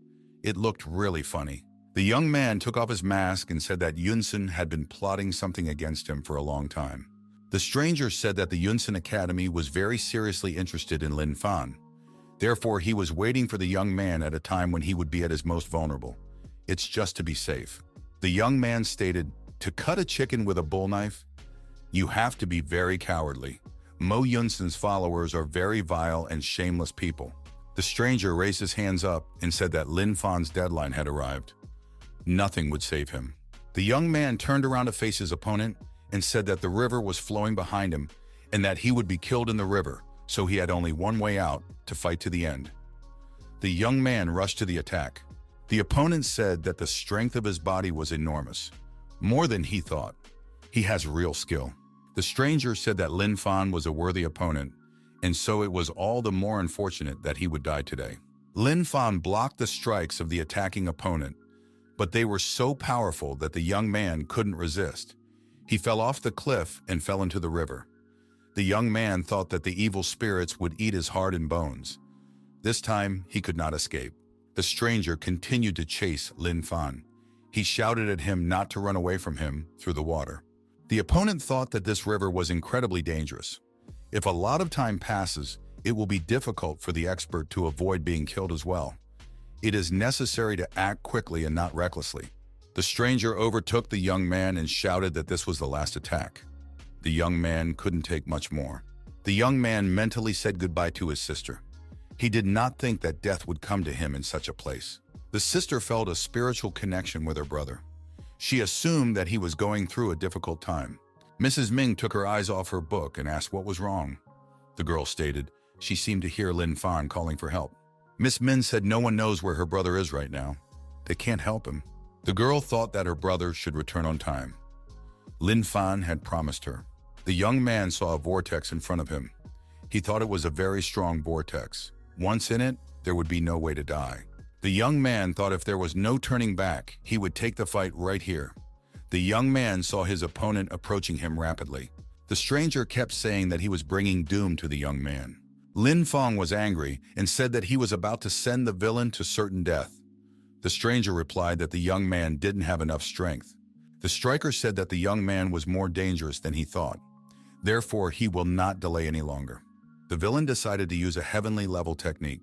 It looked really funny. The young man took off his mask and said that Yunsun had been plotting something against him for a long time. The stranger said that the Yunsun Academy was very seriously interested in Lin Fan. Therefore, he was waiting for the young man at a time when he would be at his most vulnerable. It's just to be safe. The young man stated, to cut a chicken with a bull knife, you have to be very cowardly. Mo Yunsun's followers are very vile and shameless people. The stranger raised his hands up and said that Lin Fan's deadline had arrived. Nothing would save him. The young man turned around to face his opponent and said that the river was flowing behind him and that he would be killed in the river, so he had only one way out: to fight to the end. The young man rushed to the attack. The opponent said that the strength of his body was enormous, more than he thought. He has real skill. The stranger said that Lin Fan was a worthy opponent, and so it was all the more unfortunate that he would die today. Lin Fan blocked the strikes of the attacking opponent, but they were so powerful that the young man couldn't resist. He fell off the cliff and fell into the river. The young man thought that the evil spirits would eat his heart and bones. This time, he could not escape. The stranger continued to chase Lin Fan. He shouted at him not to run away from him through the water. The opponent thought that this river was incredibly dangerous. If a lot of time passes, it will be difficult for the expert to avoid being killed as well. It is necessary to act quickly and not recklessly. The stranger overtook the young man and shouted that this was the last attack. The young man couldn't take much more. The young man mentally said goodbye to his sister. He did not think that death would come to him in such a place. The sister felt a spiritual connection with her brother. She assumed that he was going through a difficult time. Mrs. Ming took her eyes off her book and asked what was wrong. The girl stated she seemed to hear Lin Fan calling for help. Miss Min said no one knows where her brother is right now. They can't help him. The girl thought that her brother should return on time. Lin Fan had promised her. The young man saw a vortex in front of him. He thought it was a very strong vortex. Once in it, there would be no way to die. The young man thought if there was no turning back, he would take the fight right here. The young man saw his opponent approaching him rapidly. The stranger kept saying that he was bringing doom to the young man. Lin Fan was angry and said that he was about to send the villain to certain death. The stranger replied that the young man didn't have enough strength. The striker said that the young man was more dangerous than he thought. Therefore, he will not delay any longer. The villain decided to use a heavenly level technique,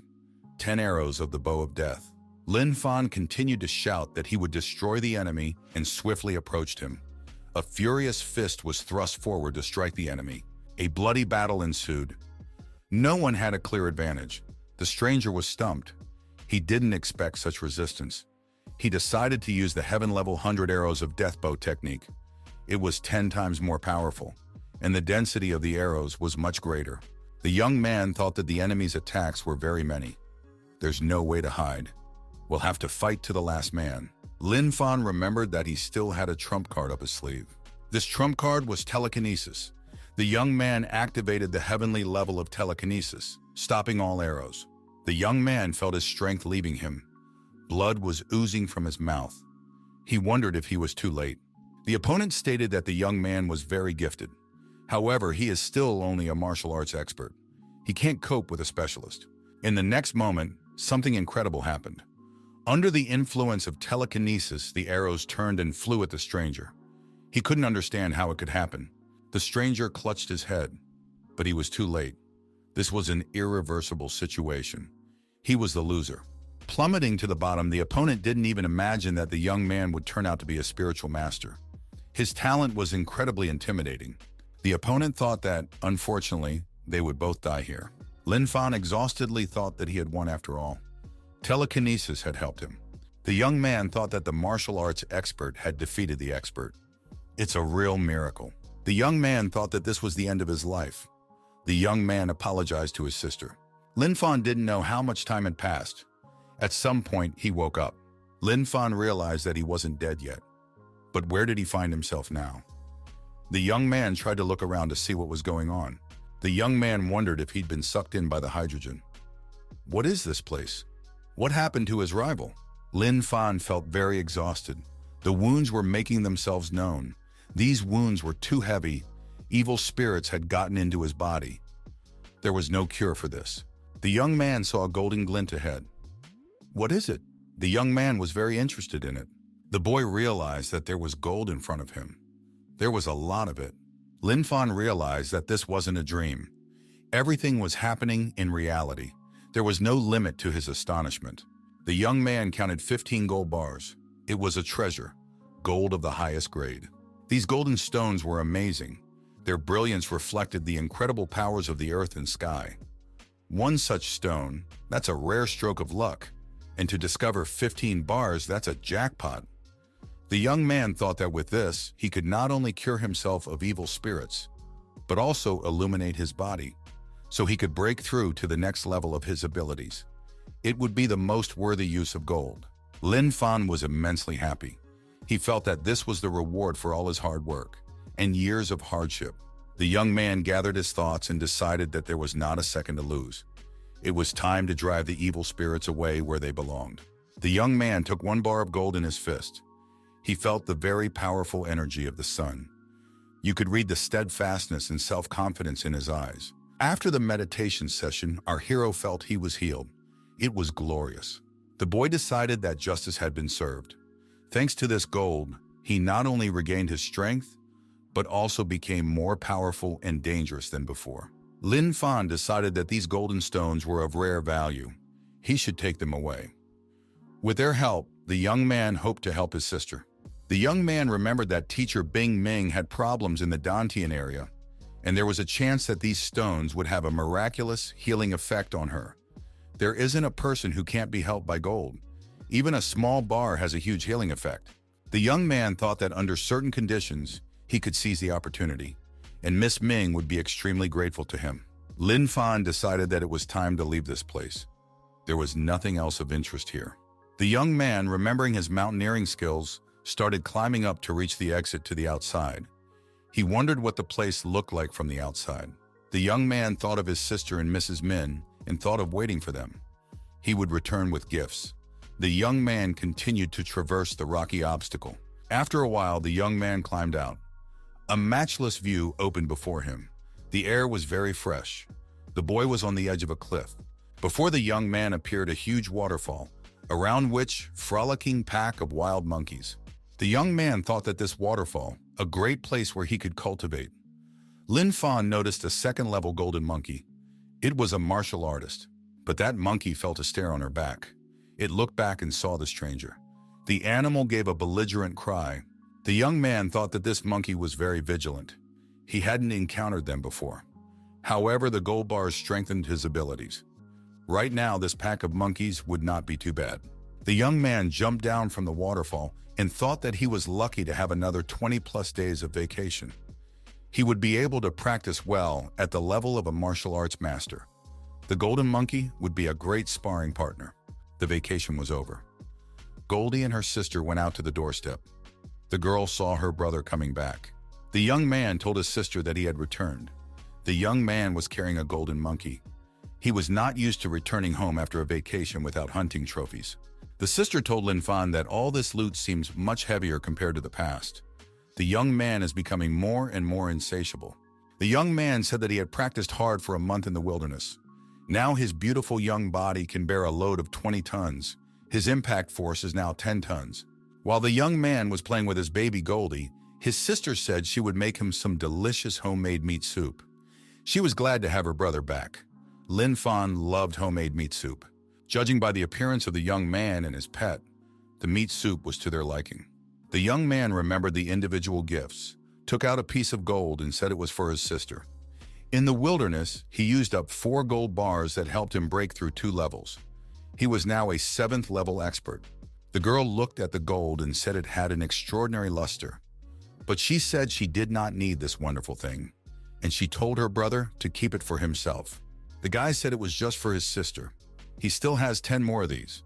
10 arrows of the bow of death. Lin Fan continued to shout that he would destroy the enemy and swiftly approached him. A furious fist was thrust forward to strike the enemy. A bloody battle ensued. No one had a clear advantage. The stranger was stumped. He didn't expect such resistance. He decided to use the heaven-level 100 arrows of death bow technique. It was 10 times more powerful, and the density of the arrows was much greater. The young man thought that the enemy's attacks were very many. There's no way to hide. We'll have to fight to the last man. Lin Fan remembered that he still had a trump card up his sleeve. This trump card was telekinesis. The young man activated the heavenly level of telekinesis, stopping all arrows. The young man felt his strength leaving him. Blood was oozing from his mouth. He wondered if he was too late. The opponent stated that the young man was very gifted. However, he is still only a martial arts expert. He can't cope with a specialist. In the next moment, something incredible happened. Under the influence of telekinesis, the arrows turned and flew at the stranger. He couldn't understand how it could happen. The stranger clutched his head, but he was too late. This was an irreversible situation. He was the loser. Plummeting to the bottom, the opponent didn't even imagine that the young man would turn out to be a spiritual master. His talent was incredibly intimidating. The opponent thought that, unfortunately, they would both die here. Lin Fan exhaustedly thought that he had won after all. Telekinesis had helped him. The young man thought that the martial arts expert had defeated the expert. It's a real miracle. The young man thought that this was the end of his life. The young man apologized to his sister. Lin Fan didn't know how much time had passed. At some point, he woke up. Lin Fan realized that he wasn't dead yet. But where did he find himself now? The young man tried to look around to see what was going on. The young man wondered if he'd been sucked in by the hydrogen. What is this place? What happened to his rival? Lin Fan felt very exhausted. The wounds were making themselves known. These wounds were too heavy. Evil spirits had gotten into his body. There was no cure for this. The young man saw a golden glint ahead. What is it? The young man was very interested in it. The boy realized that there was gold in front of him. There was a lot of it. Lin Fan realized that this wasn't a dream. Everything was happening in reality. There was no limit to his astonishment. The young man counted 15 gold bars. It was a treasure, gold of the highest grade. These golden stones were amazing. Their brilliance reflected the incredible powers of the earth and sky. One such stone, that's a rare stroke of luck. And to discover 15 bars, that's a jackpot. The young man thought that with this, he could not only cure himself of evil spirits, but also illuminate his body. so he could break through to the next level of his abilities. It would be the most worthy use of gold. Lin Fan was immensely happy. He felt that this was the reward for all his hard work and years of hardship. The young man gathered his thoughts and decided that there was not a second to lose. It was time to drive the evil spirits away where they belonged. The young man took one bar of gold in his fist. He felt the very powerful energy of the sun. You could read the steadfastness and self-confidence in his eyes. After the meditation session, our hero felt he was healed. It was glorious. The boy decided that justice had been served. Thanks to this gold, he not only regained his strength, but also became more powerful and dangerous than before. Lin Fan decided that these golden stones were of rare value. He should take them away. With their help, the young man hoped to help his sister. The young man remembered that teacher Bing Ming had problems in the Dantian area, and there was a chance that these stones would have a miraculous healing effect on her. There isn't a person who can't be helped by gold. Even a small bar has a huge healing effect. The young man thought that under certain conditions, he could seize the opportunity, and Miss Ming would be extremely grateful to him. Lin Fan decided that it was time to leave this place. There was nothing else of interest here. The young man, remembering his mountaineering skills, started climbing up to reach the exit to the outside. He wondered what the place looked like from the outside. The young man thought of his sister and Mrs. Min and thought of waiting for them. He would return with gifts. The young man continued to traverse the rocky obstacle. After a while, the young man climbed out. A matchless view opened before him. The air was very fresh. The boy was on the edge of a cliff. Before the young man appeared a huge waterfall, around which frolicking pack of wild monkeys. The young man thought that this waterfall, a great place where he could cultivate. Lin Fan noticed a second-level golden monkey. It was a martial artist, but that monkey felt a stare on her back. It looked back and saw the stranger. The animal gave a belligerent cry. The young man thought that this monkey was very vigilant. He hadn't encountered them before. However, the gold bars strengthened his abilities. Right now, this pack of monkeys would not be too bad. The young man jumped down from the waterfall and thought that he was lucky to have another 20+ days of vacation. He would be able to practice well at the level of a martial arts master. The golden monkey would be a great sparring partner. The vacation was over. Goldie and her sister went out to the doorstep. The girl saw her brother coming back. The young man told his sister that he had returned. The young man was carrying a golden monkey. He was not used to returning home after a vacation without hunting trophies. The sister told Lin Fan that all this loot seems much heavier compared to the past. The young man is becoming more and more insatiable. The young man said that he had practiced hard for a month in the wilderness. Now his beautiful young body can bear a load of 20 tons. His impact force is now 10 tons. While the young man was playing with his baby Goldie, his sister said she would make him some delicious homemade meat soup. She was glad to have her brother back. Lin Fan loved homemade meat soup. Judging by the appearance of the young man and his pet, the meat soup was to their liking. The young man remembered the individual gifts, took out a piece of gold and said it was for his sister. In the wilderness, he used up 4 gold bars that helped him break through 2 levels. He was now a 7th level expert. The girl looked at the gold and said it had an extraordinary luster. But she said she did not need this wonderful thing, and she told her brother to keep it for himself. The guy said it was just for his sister. He still has 10 more of these.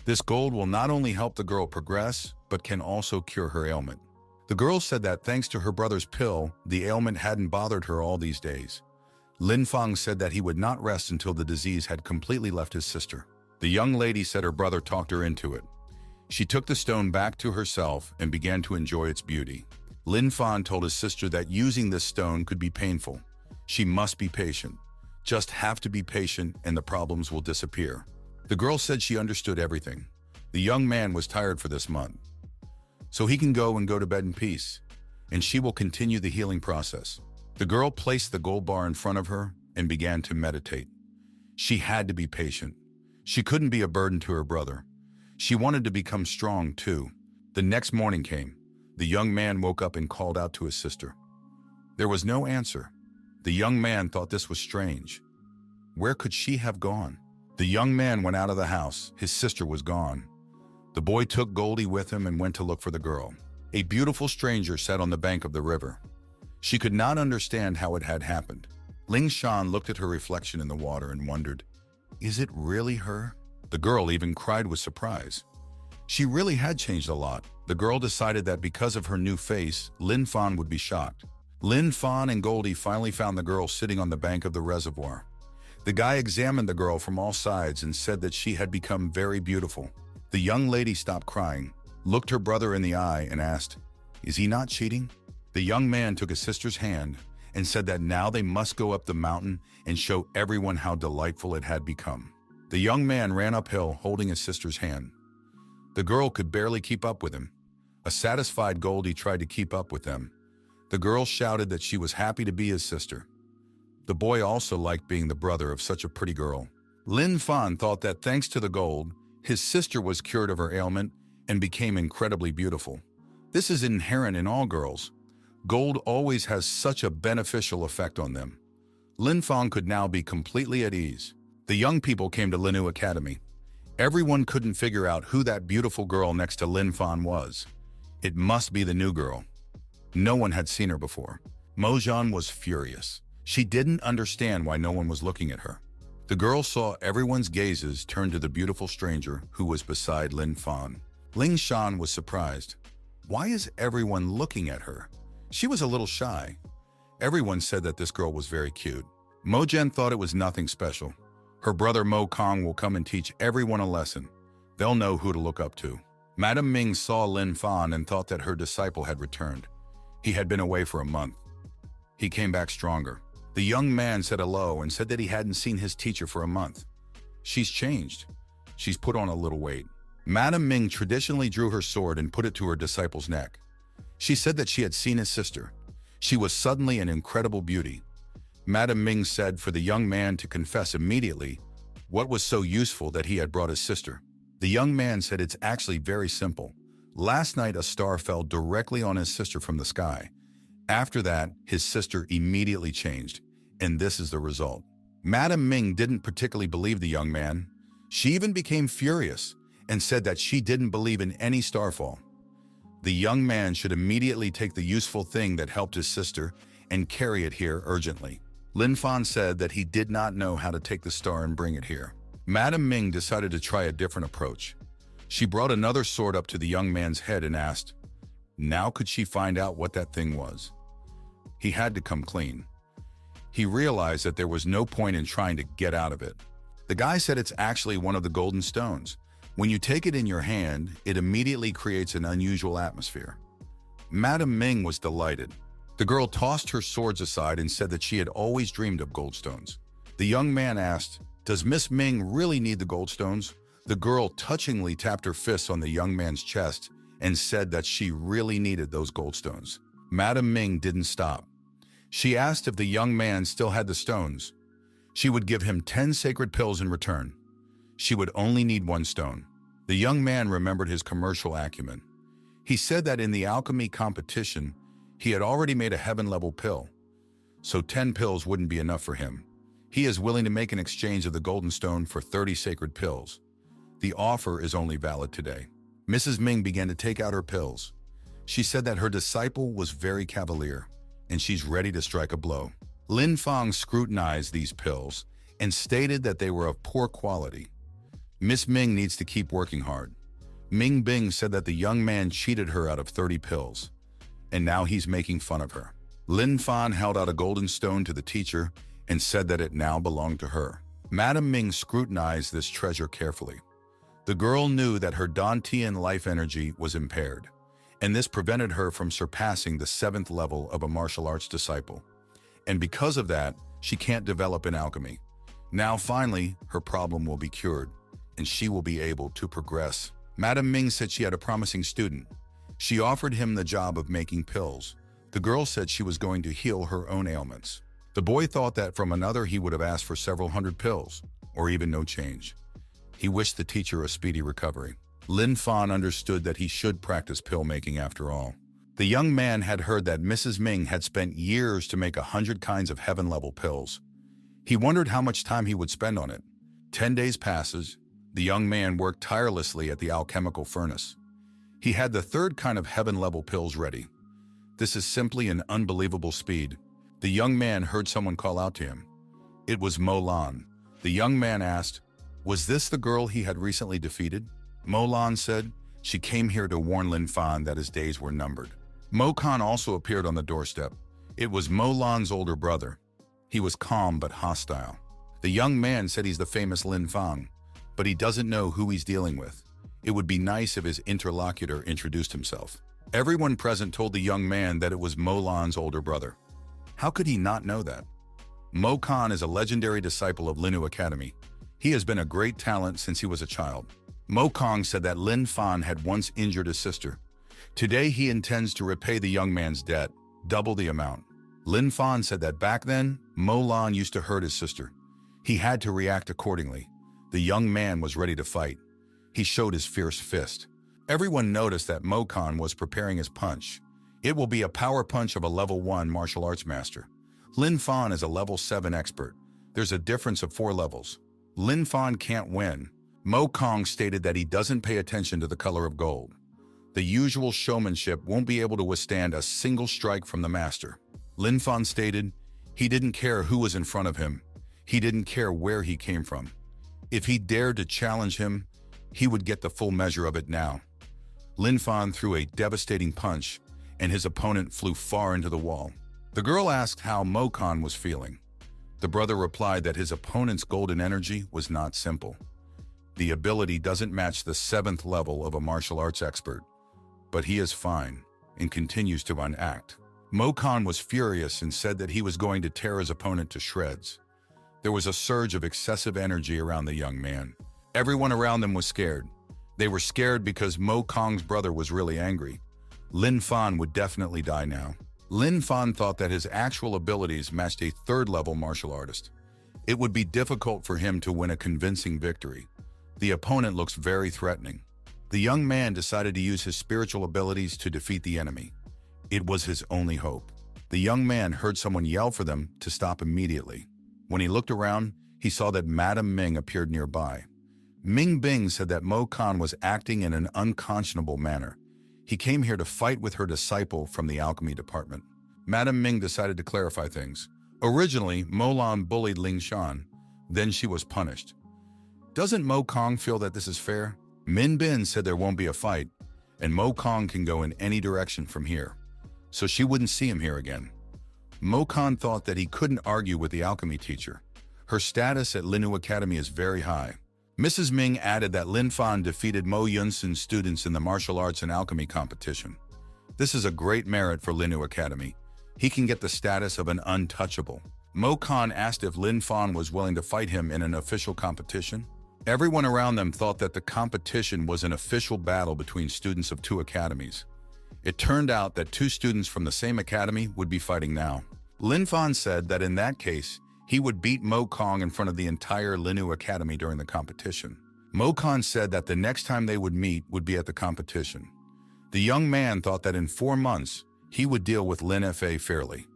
This gold will not only help the girl progress, but can also cure her ailment. The girl said that thanks to her brother's pill, the ailment hadn't bothered her all these days. Lin Fan said that he would not rest until the disease had completely left his sister. The young lady said her brother talked her into it. She took the stone back to herself and began to enjoy its beauty. Lin Fan told his sister that using this stone could be painful. She must be patient. Just have to be patient and the problems will disappear. The girl said she understood everything. The young man was tired for this month, so he can go to bed in peace, and she will continue the healing process. The girl placed the gold bar in front of her and began to meditate. She had to be patient. She couldn't be a burden to her brother. She wanted to become strong too. The next morning came. The young man woke up and called out to his sister. There was no answer. The young man thought this was strange. Where could she have gone? The young man went out of the house. His sister was gone. The boy took Goldie with him and went to look for the girl. A beautiful stranger sat on the bank of the river. She could not understand how it had happened. Ling Shan looked at her reflection in the water and wondered, is it really her? The girl even cried with surprise. She really had changed a lot. The girl decided that because of her new face, Lin Fan would be shocked. Lin Fan and Goldie finally found the girl sitting on the bank of the reservoir. The guy examined the girl from all sides and said that she had become very beautiful. The young lady stopped crying, looked her brother in the eye and asked, is he not cheating? The young man took his sister's hand and said that now they must go up the mountain and show everyone how delightful it had become. The young man ran uphill holding his sister's hand. The girl could barely keep up with him. A satisfied Goldie tried to keep up with them. The girl shouted that she was happy to be his sister. The boy also liked being the brother of such a pretty girl. Lin Fan thought that thanks to the gold, his sister was cured of her ailment and became incredibly beautiful. This is inherent in all girls. Gold always has such a beneficial effect on them. Lin Fan could now be completely at ease. The young people came to Linu Academy. Everyone couldn't figure out who that beautiful girl next to Lin Fan was. It must be the new girl. No one had seen her before. Mojan was furious. She didn't understand why no one was looking at her. The girl saw everyone's gazes turn to the beautiful stranger who was beside Lin Fan. Ling Shan was surprised. Why is everyone looking at her? She was a little shy. Everyone said that this girl was very cute. Mojan thought it was nothing special. Her brother Mo Kong will come and teach everyone a lesson. They'll know who to look up to. Madame Ming saw Lin Fan and thought that her disciple had returned. He had been away for a month. He came back stronger. The young man said hello and said that he hadn't seen his teacher for a month. She's changed. She's put on a little weight. Madame Ming traditionally drew her sword and put it to her disciple's neck. She said that she had seen his sister. She was suddenly an incredible beauty. Madame Ming said for the young man to confess immediately what was so useful that he had brought his sister. The young man said it's actually very simple. Last night a star fell directly on his sister from the sky. After that, his sister immediately changed, and this is the result. Madame Ming didn't particularly believe the young man. She even became furious and said that she didn't believe in any starfall. The young man should immediately take the useful thing that helped his sister and carry it here urgently. Lin Fan said that he did not know how to take the star and bring it here. Madame Ming decided to try a different approach. She brought another sword up to the young man's head and asked, now could she find out what that thing was? He had to come clean. He realized that there was no point in trying to get out of it. The guy said it's actually one of the golden stones. When you take it in your hand, it immediately creates an unusual atmosphere. Madame Ming was delighted. The girl tossed her swords aside and said that she had always dreamed of goldstones. The young man asked, does Miss Ming really need the goldstones? The girl touchingly tapped her fists on the young man's chest and said that she really needed those goldstones. Madame Ming didn't stop. She asked if the young man still had the stones. She would give him 10 sacred pills in return. She would only need one stone. The young man remembered his commercial acumen. He said that in the alchemy competition, he had already made a heaven-level pill, so 10 pills wouldn't be enough for him. He is willing to make an exchange of the golden stone for 30 sacred pills. The offer is only valid today. Mrs. Ming began to take out her pills. She said that her disciple was very cavalier, and she's ready to strike a blow. Lin Fang scrutinized these pills and stated that they were of poor quality. Miss Ming needs to keep working hard. Ming Bing said that the young man cheated her out of 30 pills, and now he's making fun of her. Lin Fan held out a golden stone to the teacher and said that it now belonged to her. Madame Ming scrutinized this treasure carefully. The girl knew that her Dantian life energy was impaired, and this prevented her from surpassing the 7th level of a martial arts disciple. And because of that, she can't develop in alchemy. Now finally, her problem will be cured, and she will be able to progress. Madame Ming said she had a promising student. She offered him the job of making pills. The girl said she was going to heal her own ailments. The boy thought that from another he would have asked for several hundred pills, or even no change. He wished the teacher a speedy recovery. Lin Fan understood that he should practice pill making after all. The young man had heard that Mrs. Ming had spent years to make 100 kinds of heaven-level pills. He wondered how much time he would spend on it. 10 days passes. The young man worked tirelessly at the alchemical furnace. He had the 3rd kind of heaven-level pills ready. This is simply an unbelievable speed. The young man heard someone call out to him. It was Mo Lan. The young man asked, was this the girl he had recently defeated? Mo Lan said, she came here to warn Lin Fan that his days were numbered. Mo Kan also appeared on the doorstep. It was Mo Lan's older brother. He was calm but hostile. The young man said he's the famous Lin Fan, but he doesn't know who he's dealing with. It would be nice if his interlocutor introduced himself. Everyone present told the young man that it was Mo Lan's older brother. How could he not know that? Mo Kan is a legendary disciple of Linu Academy. He has been a great talent since he was a child. Mo Kong said that Lin Fan had once injured his sister. Today he intends to repay the young man's debt, double the amount. Lin Fan said that back then, Mo Lan used to hurt his sister. He had to react accordingly. The young man was ready to fight. He showed his fierce fist. Everyone noticed that Mo Kan was preparing his punch. It will be a power punch of a level 1 martial arts master. Lin Fan is a level 7 expert. There's a difference of 4 levels. Lin Fan can't win. Mo Kong stated that he doesn't pay attention to the color of gold. The usual showmanship won't be able to withstand a single strike from the master. Lin Fan stated he didn't care who was in front of him. He didn't care where he came from. If he dared to challenge him, he would get the full measure of it now. Lin Fan threw a devastating punch, and his opponent flew far into the wall. The girl asked how Mo Kan was feeling. The brother replied that his opponent's golden energy was not simple. The ability doesn't match the 7th level of a martial arts expert, but he is fine and continues to unact. Mo Kan was furious and said that he was going to tear his opponent to shreds. There was a surge of excessive energy around the young man. Everyone around them was scared. They were scared because Mo Kong's brother was really angry. Lin Fan would definitely die now. Lin Fan thought that his actual abilities matched a 3rd-level martial artist. It would be difficult for him to win a convincing victory. The opponent looks very threatening. The young man decided to use his spiritual abilities to defeat the enemy. It was his only hope. The young man heard someone yell for them to stop immediately. When he looked around, he saw that Madame Ming appeared nearby. Ming Bing said that Mo Kan was acting in an unconscionable manner. He came here to fight with her disciple from the alchemy department. Madame Ming decided to clarify things. Originally, Mo Lan bullied Ling Shan. Then she was punished. Doesn't Mo Kong feel that this is fair? Min Bin said there won't be a fight, and Mo Kong can go in any direction from here, so she wouldn't see him here again. Mo Kong thought that he couldn't argue with the alchemy teacher. Her status at Linu Academy is very high. Mrs. Ming added that Lin Fan defeated Mo Yunsun's students in the martial arts and alchemy competition. This is a great merit for Linu Academy. He can get the status of an untouchable. Mo Kan asked if Lin Fan was willing to fight him in an official competition. Everyone around them thought that the competition was an official battle between students of 2 academies. It turned out that 2 students from the same academy would be fighting now. Lin Fan said that in that case, he would beat Mo Kong in front of the entire Linu Academy during the competition. Mo Kan said that the next time they would meet would be at the competition. The young man thought that in 4 months, he would deal with Lin Fa fairly.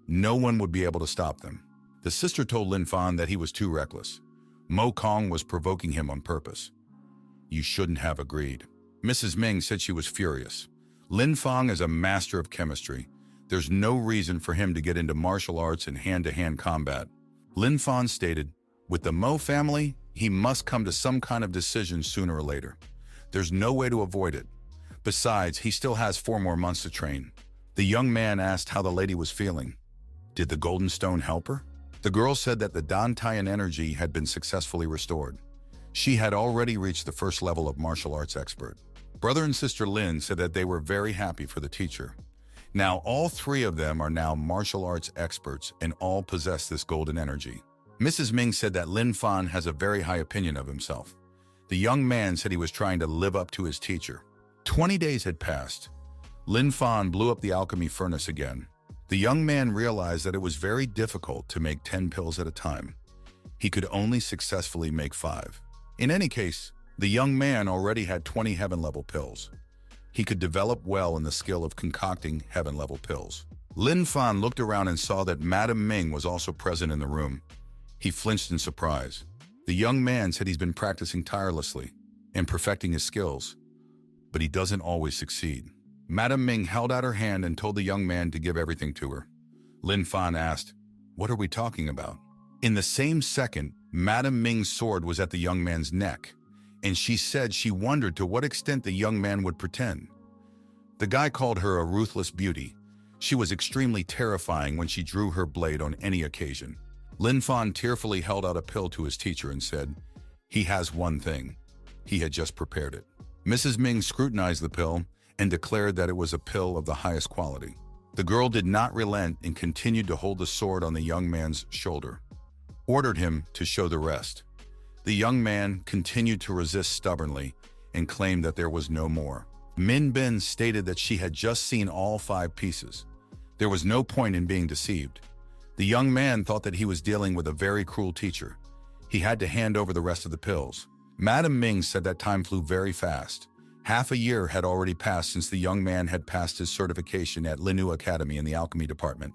No one would be able to stop them. The sister told Lin Fan that he was too reckless. Mo Kong was provoking him on purpose. You shouldn't have agreed. Mrs. Ming said she was furious. Lin Fan is a master of chemistry. There's no reason for him to get into martial arts and hand-to-hand combat. Lin Fan stated, with the Mo family, he must come to some kind of decision sooner or later. There's no way to avoid it. Besides, he still has 4 more months to train. The young man asked how the lady was feeling. Did the golden stone help her? The girl said that the Dantian energy had been successfully restored. She had already reached the 1st level of martial arts expert. Brother and sister Lin said that they were very happy for the teacher. Now all 3 of them are now martial arts experts and all possess this golden energy. Mrs. Ming said that Lin Fan has a very high opinion of himself. The young man said he was trying to live up to his teacher. 20 days had passed. Lin Fan blew up the alchemy furnace again. The young man realized that it was very difficult to make 10 pills at a time. He could only successfully make 5. In any case, the young man already had 20 heaven-level pills. He could develop well in the skill of concocting heaven-level pills. Lin Fan looked around and saw that Madame Ming was also present in the room. He flinched in surprise. The young man said he's been practicing tirelessly and perfecting his skills, but he doesn't always succeed. Madame Ming held out her hand and told the young man to give everything to her. Lin Fan asked, "What are we talking about?" In the same second, Madame Ming's sword was at the young man's neck, and she said she wondered to what extent the young man would pretend. The guy called her a ruthless beauty. She was extremely terrifying when she drew her blade on any occasion. Lin Fan tearfully held out a pill to his teacher and said, "He has one thing. He had just prepared it." Mrs. Ming scrutinized the pill and declared that it was a pill of the highest quality. The girl did not relent and continued to hold the sword on the young man's shoulder, ordered him to show the rest. The young man continued to resist stubbornly and claimed that there was no more. Min Bin stated that she had just seen all 5 pieces. There was no point in being deceived. The young man thought that he was dealing with a very cruel teacher. He had to hand over the rest of the pills. Madame Ming said that time flew very fast. Half a year had already passed since the young man had passed his certification at Linu Academy in the alchemy department.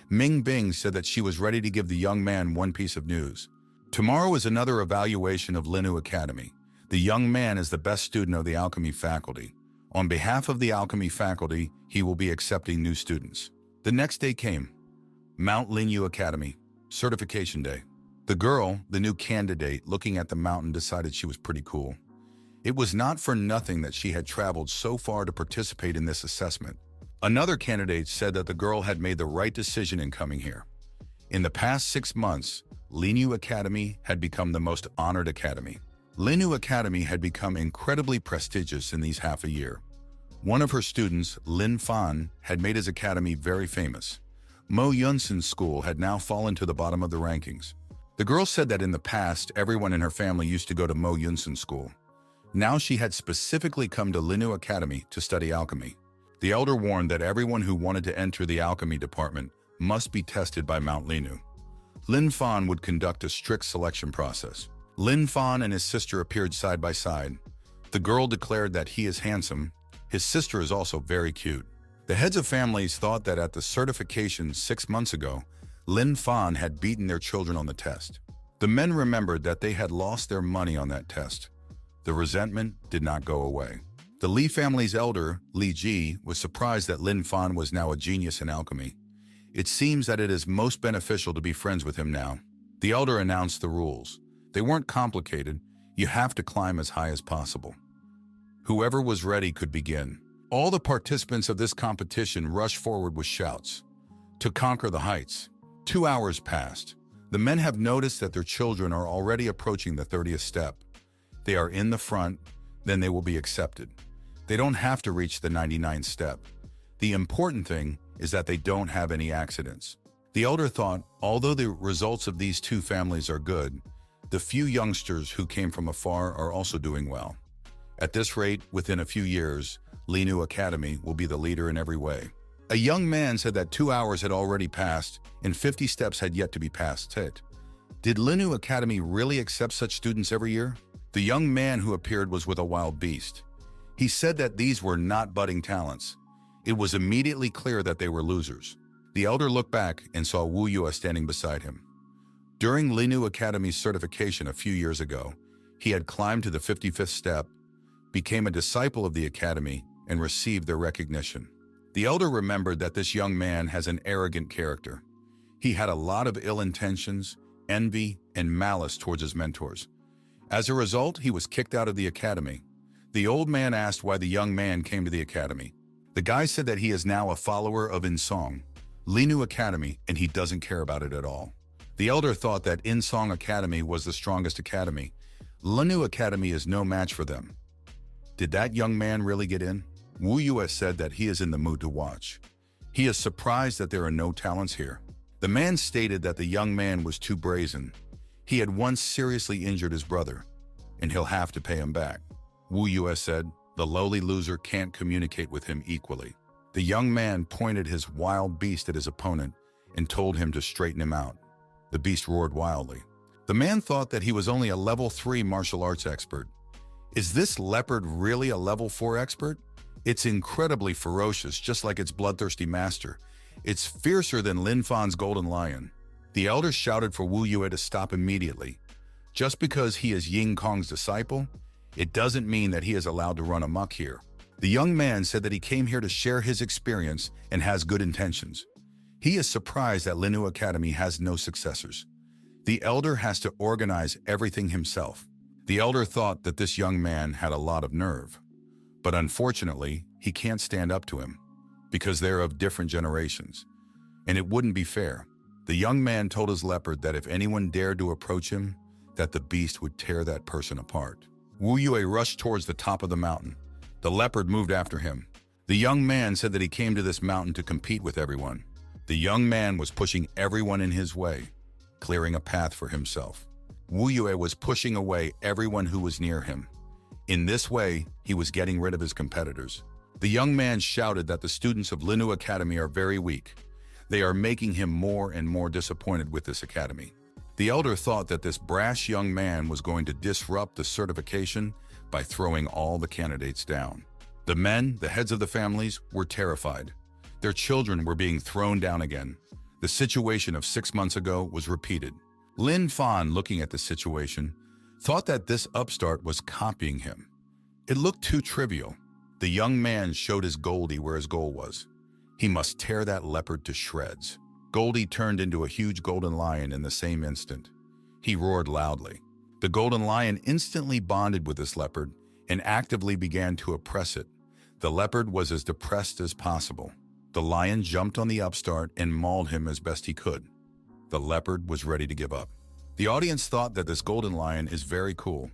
Ming Bing said that she was ready to give the young man one piece of news. Tomorrow is another evaluation of Linu Academy. The young man is the best student of the alchemy faculty. On behalf of the alchemy faculty, he will be accepting new students. The next day came. Mount Linu Academy, certification day. The girl, the new candidate, looking at the mountain, decided she was pretty cool. It was not for nothing that she had traveled so far to participate in this assessment. Another candidate said that the girl had made the right decision in coming here. In the past 6 months, Linu Academy had become the most honored academy. Linu Academy had become incredibly prestigious in these half a year. One of her students, Lin Fan, had made his academy very famous. Mo Yunsun's school had now fallen to the bottom of the rankings. The girl said that in the past, everyone in her family used to go to Mo Yunsun's school. Now she had specifically come to Linu Academy to study alchemy. The elder warned that everyone who wanted to enter the alchemy department must be tested by Mount Linu. Lin Fan would conduct a strict selection process. Lin Fan and his sister appeared side by side. The girl declared that he is handsome. His sister is also very cute. The heads of families thought that at the certification 6 months ago, Lin Fan had beaten their children on the test. The men remembered that they had lost their money on that test. The resentment did not go away. The Li family's elder, Li Ji, was surprised that Lin Fan was now a genius in alchemy. It seems that it is most beneficial to be friends with him now. The elder announced the rules. They weren't complicated. You have to climb as high as possible. Whoever was ready could begin. All the participants of this competition rushed forward with shouts. To conquer the heights. 2 hours passed. The men have noticed that their children are already approaching the 30th step. They are in the front, then they will be accepted. They don't have to reach the 99th step. The important thing is that they don't have any accidents. The elder thought, although the results of these 2 families are good, the few youngsters who came from afar are also doing well. At this rate, within a few years, Linu Academy will be the leader in every way. A young man said that 2 hours had already passed and 50 steps had yet to be passed. Did Linu Academy really accept such students every year? The young man who appeared was with a wild beast. He said that these were not budding talents. It was immediately clear that they were losers. The elder looked back and saw Wu Yue standing beside him. During Linu Academy's certification a few years ago, he had climbed to the 55th step, became a disciple of the academy, and received their recognition. The elder remembered that this young man has an arrogant character. He had a lot of ill intentions, envy, and malice towards his mentors. As a result, he was kicked out of the academy. The old man asked why the young man came to the academy. The guy said that he is now a follower of Insong, Linu Academy, and he doesn't care about it at all. The elder thought that Insong Academy was the strongest academy. Linu Academy is no match for them. Did that young man really get in? Wu Yue said that he is in the mood to watch. He is surprised that there are no talents here. The man stated that the young man was too brazen. He had once seriously injured his brother, and he'll have to pay him back. Wu Yue said, the lowly loser can't communicate with him equally. The young man pointed his wild beast at his opponent and told him to straighten him out. The beast roared wildly. The man thought that he was only a level 3 martial arts expert. Is this leopard really a level 4 expert? It's incredibly ferocious, just like its bloodthirsty master. It's fiercer than Lin Fan's golden lion. The elder shouted for Wu Yue to stop immediately. Just because he is Ying Kong's disciple, it doesn't mean that he is allowed to run amok here. The young man said that he came here to share his experience and has good intentions. He is surprised that Linhu Academy has no successors. The elder has to organize everything himself. The elder thought that this young man had a lot of nerve, but unfortunately, he can't stand up to him because they're of different generations, and it wouldn't be fair. The young man told his leopard that if anyone dared to approach him, that the beast would tear that person apart. Wu Yue rushed towards the top of the mountain. The leopard moved after him. The young man said that he came to this mountain to compete with everyone. The young man was pushing everyone in his way, clearing a path for himself. Wu Yue was pushing away everyone who was near him. In this way, he was getting rid of his competitors. The young man shouted that the students of Linhu Academy are very weak. They are making him more and more disappointed with this academy. The elder thought that this brash young man was going to disrupt the certification by throwing all the candidates down. The men, the heads of the families, were terrified. Their children were being thrown down again. The situation of 6 months ago was repeated. Lin Fan, looking at the situation, thought that this upstart was copying him. It looked too trivial. The young man showed his Goldie where his goal was. He must tear that leopard to shreds. Goldie turned into a huge golden lion in the same instant. He roared loudly. The golden lion instantly bonded with this leopard and actively began to oppress it. The leopard was as depressed as possible. The lion jumped on the upstart and mauled him as best he could. The leopard was ready to give up. The audience thought that this golden lion is very cool.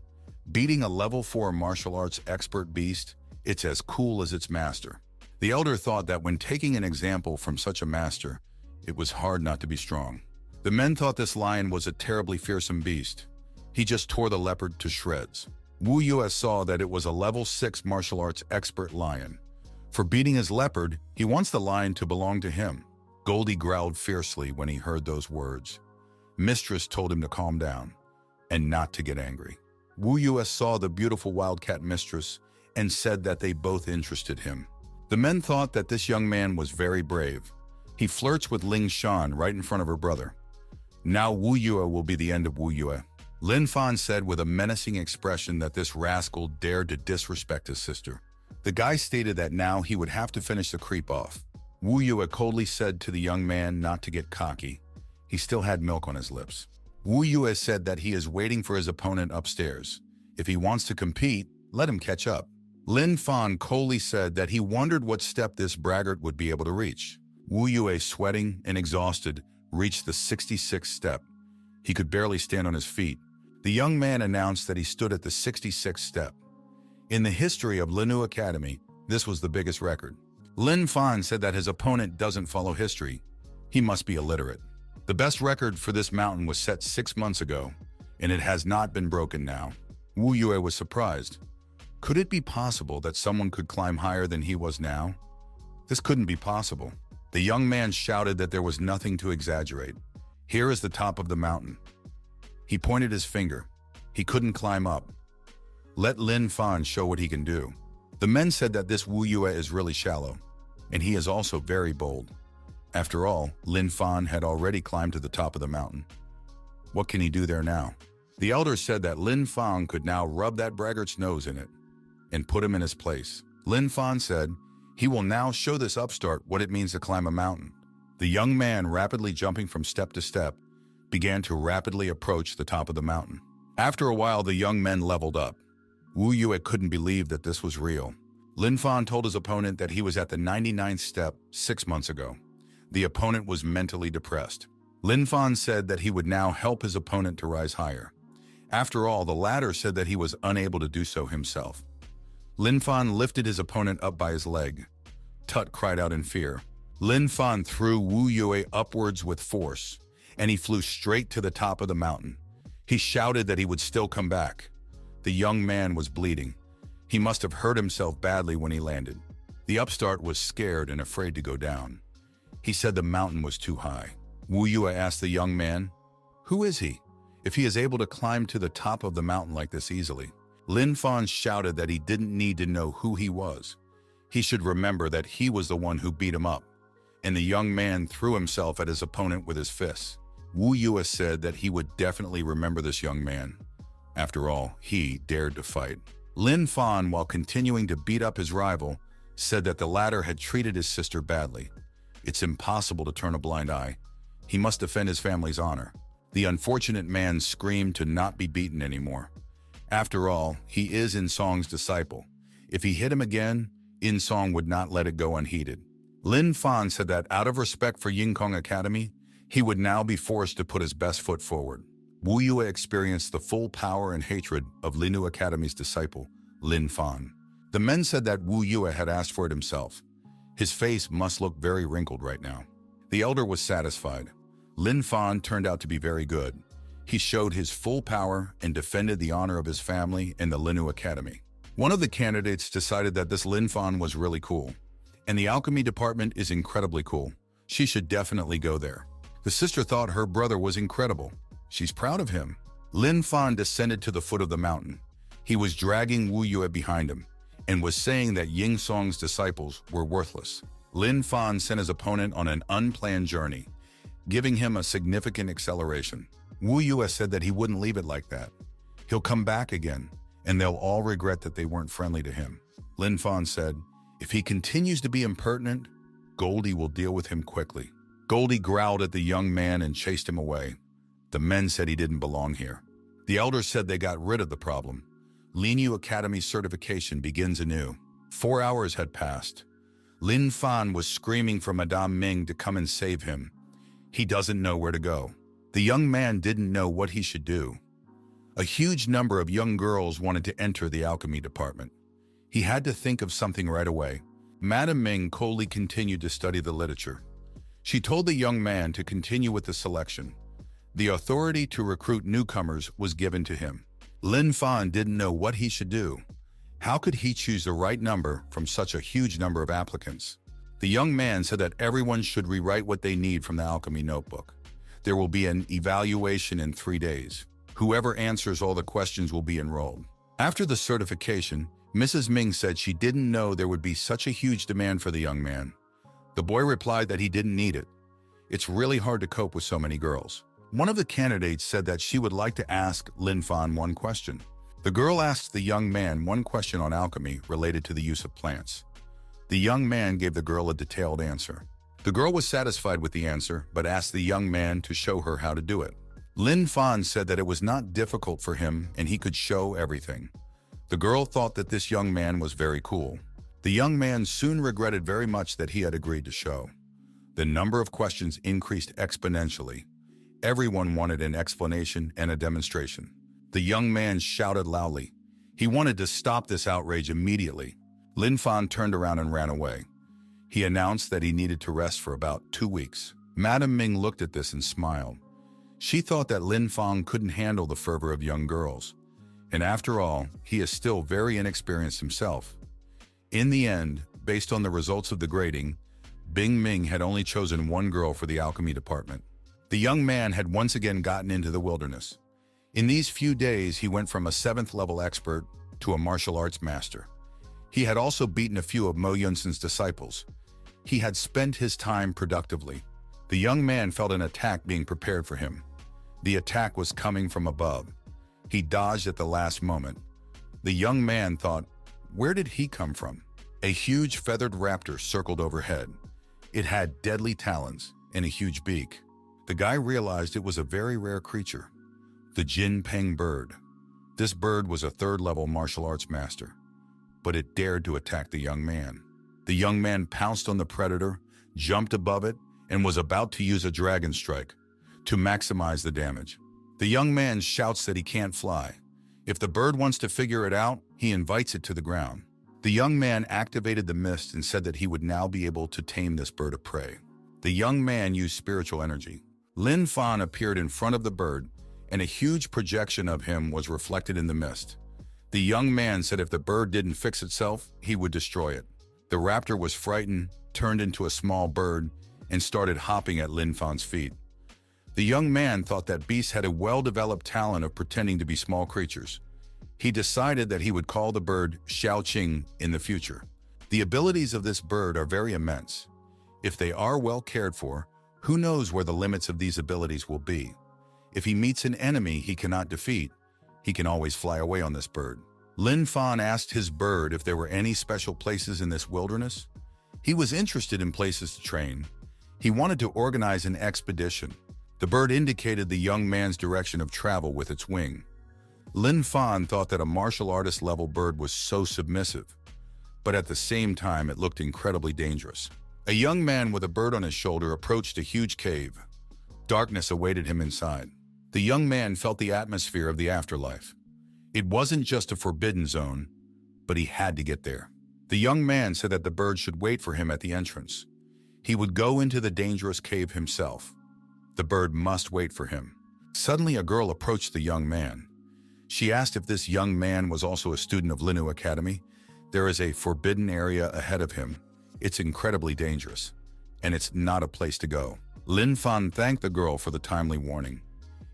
Beating a level 4 martial arts expert beast, it's as cool as its master. The elder thought that when taking an example from such a master, it was hard not to be strong. The men thought this lion was a terribly fearsome beast. He just tore the leopard to shreds. Wu Yue saw that it was a level 6 martial arts expert lion. For beating his leopard, he wants the lion to belong to him. Goldie growled fiercely when he heard those words. Mistress told him to calm down and not to get angry. Wu Yue saw the beautiful wildcat mistress and said that they both interested him. The men thought that this young man was very brave. He flirts with Ling Shan right in front of her brother. Now Wu Yue will be the end of Wu Yue. Lin Fan said with a menacing expression that this rascal dared to disrespect his sister. The guy stated that now he would have to finish the creep off. Wu Yue coldly said to the young man not to get cocky. He still had milk on his lips. Wu Yue said that he is waiting for his opponent upstairs. If he wants to compete, let him catch up. Lin Fan coldly said that he wondered what step this braggart would be able to reach. Wu Yue, sweating and exhausted, reached the 66th step. He could barely stand on his feet. The young man announced that he stood at the 66th step. In the history of Linhu Academy, this was the biggest record. Lin Fan said that his opponent doesn't follow history. He must be illiterate. The best record for this mountain was set 6 months ago, and it has not been broken now. Wu Yue was surprised. Could it be possible that someone could climb higher than he was now? This couldn't be possible. The young man shouted that there was nothing to exaggerate. Here is the top of the mountain. He pointed his finger. He couldn't climb up. Let Lin Fan show what he can do. The men said that this Wu Yue is really shallow, and he is also very bold. After all, Lin Fan had already climbed to the top of the mountain. What can he do there now? The elder said that Lin Fan could now rub that braggart's nose in it and put him in his place. Lin Fan said he will now show this upstart what it means to climb a mountain. The young man, rapidly jumping from step to step, began to rapidly approach the top of the mountain. After a while, the young men leveled up. Wu Yue couldn't believe that this was real. Lin Fan told his opponent that he was at the 99th step 6 months ago. The opponent was mentally depressed. Lin Fan said that he would now help his opponent to rise higher. After all, the latter said that he was unable to do so himself. Lin Fan lifted his opponent up by his leg. Tut cried out in fear. Lin Fan threw Wu Yue upwards with force, and he flew straight to the top of the mountain. He shouted that he would still come back. The young man was bleeding. He must have hurt himself badly when he landed. The upstart was scared and afraid to go down. He said the mountain was too high. Wu Yue asked the young man, "Who is he, if he is able to climb to the top of the mountain like this easily?" Lin Fan shouted that he didn't need to know who he was. He should remember that he was the one who beat him up. And the young man threw himself at his opponent with his fists. Wu Yue said that he would definitely remember this young man. After all, he dared to fight. Lin Fan, while continuing to beat up his rival, said that the latter had treated his sister badly. It's impossible to turn a blind eye. He must defend his family's honor. The unfortunate man screamed to not be beaten anymore. After all, he is In Song's disciple. If he hit him again, In Song would not let it go unheeded. Lin Fan said that out of respect for Yingkong Academy, he would now be forced to put his best foot forward. Wu Yue experienced the full power and hatred of Linu Academy's disciple, Lin Fan. The men said that Wu Yue had asked for it himself. His face must look very wrinkled right now. The elder was satisfied. Lin Fan turned out to be very good. He showed his full power and defended the honor of his family and the Linu Academy. One of the candidates decided that this Lin Fan was really cool. And the alchemy department is incredibly cool. She should definitely go there. The sister thought her brother was incredible. She's proud of him. Lin Fan descended to the foot of the mountain. He was dragging Wu Yue behind him and was saying that Ying Song's disciples were worthless. Lin Fan sent his opponent on an unplanned journey, giving him a significant acceleration. Wu Yue said that he wouldn't leave it like that. He'll come back again, and they'll all regret that they weren't friendly to him. Lin Fan said, if he continues to be impertinent, Goldie will deal with him quickly. Goldie growled at the young man and chased him away. The men said he didn't belong here. The elders said they got rid of the problem. Linu Academy's certification begins anew. 4 hours had passed. Lin Fan was screaming for Madame Ming to come and save him. He doesn't know where to go. The young man didn't know what he should do. A huge number of young girls wanted to enter the alchemy department. He had to think of something right away. Madame Ming coldly continued to study the literature. She told the young man to continue with the selection. The authority to recruit newcomers was given to him. Lin Fan didn't know what he should do. How could he choose the right number from such a huge number of applicants? The young man said that everyone should rewrite what they need from the alchemy notebook. There will be an evaluation in 3 days. Whoever answers all the questions will be enrolled. After the certification, Mrs. Ming said she didn't know there would be such a huge demand for the young man. The boy replied that he didn't need it. It's really hard to cope with so many girls. One of the candidates said that she would like to ask Lin Fan one question. The girl asked the young man one question on alchemy related to the use of plants. The young man gave the girl a detailed answer. The girl was satisfied with the answer, but asked the young man to show her how to do it. Lin Fan said that it was not difficult for him and he could show everything. The girl thought that this young man was very cool. The young man soon regretted very much that he had agreed to show. The number of questions increased exponentially. Everyone wanted an explanation and a demonstration. The young man shouted loudly. He wanted to stop this outrage immediately. Lin Fan turned around and ran away. He announced that he needed to rest for about 2 weeks. Madame Ming looked at this and smiled. She thought that Lin Fan couldn't handle the fervor of young girls. And after all, he is still very inexperienced himself. In the end, based on the results of the grading, Bing Ming had only chosen one girl for the alchemy department. The young man had once again gotten into the wilderness. In these few days, he went from a 7th level expert to a martial arts master. He had also beaten a few of Mo Yunsen's disciples. He had spent his time productively. The young man felt an attack being prepared for him. The attack was coming from above. He dodged at the last moment. The young man thought, where did he come from? A huge feathered raptor circled overhead. It had deadly talons and a huge beak. The guy realized it was a very rare creature, the Jin Peng bird. This bird was a 3rd level martial arts master, but it dared to attack the young man. The young man pounced on the predator, jumped above it, and was about to use a dragon strike to maximize the damage. The young man shouts that he can't fly. If the bird wants to figure it out, he invites it to the ground. The young man activated the mist and said that he would now be able to tame this bird of prey. The young man used spiritual energy. Lin Fan appeared in front of the bird, and a huge projection of him was reflected in the mist. The young man said if the bird didn't fix itself, he would destroy it. The raptor was frightened, turned into a small bird, and started hopping at Lin Fan's feet. The young man thought that beasts had a well-developed talent of pretending to be small creatures. He decided that he would call the bird Xiaoqing in the future. The abilities of this bird are very immense. If they are well cared for, who knows where the limits of these abilities will be. If he meets an enemy he cannot defeat, he can always fly away on this bird. Lin Fan asked his bird if there were any special places in this wilderness. He was interested in places to train. He wanted to organize an expedition. The bird indicated the young man's direction of travel with its wing. Lin Fan thought that a martial artist-level bird was so submissive, but at the same time it looked incredibly dangerous. A young man with a bird on his shoulder approached a huge cave. Darkness awaited him inside. The young man felt the atmosphere of the afterlife. It wasn't just a forbidden zone, but he had to get there. The young man said that the bird should wait for him at the entrance. He would go into the dangerous cave himself. The bird must wait for him. Suddenly, a girl approached the young man. She asked if this young man was also a student of Linu Academy. There is a forbidden area ahead of him. It's incredibly dangerous, and it's not a place to go. Lin Fan thanked the girl for the timely warning.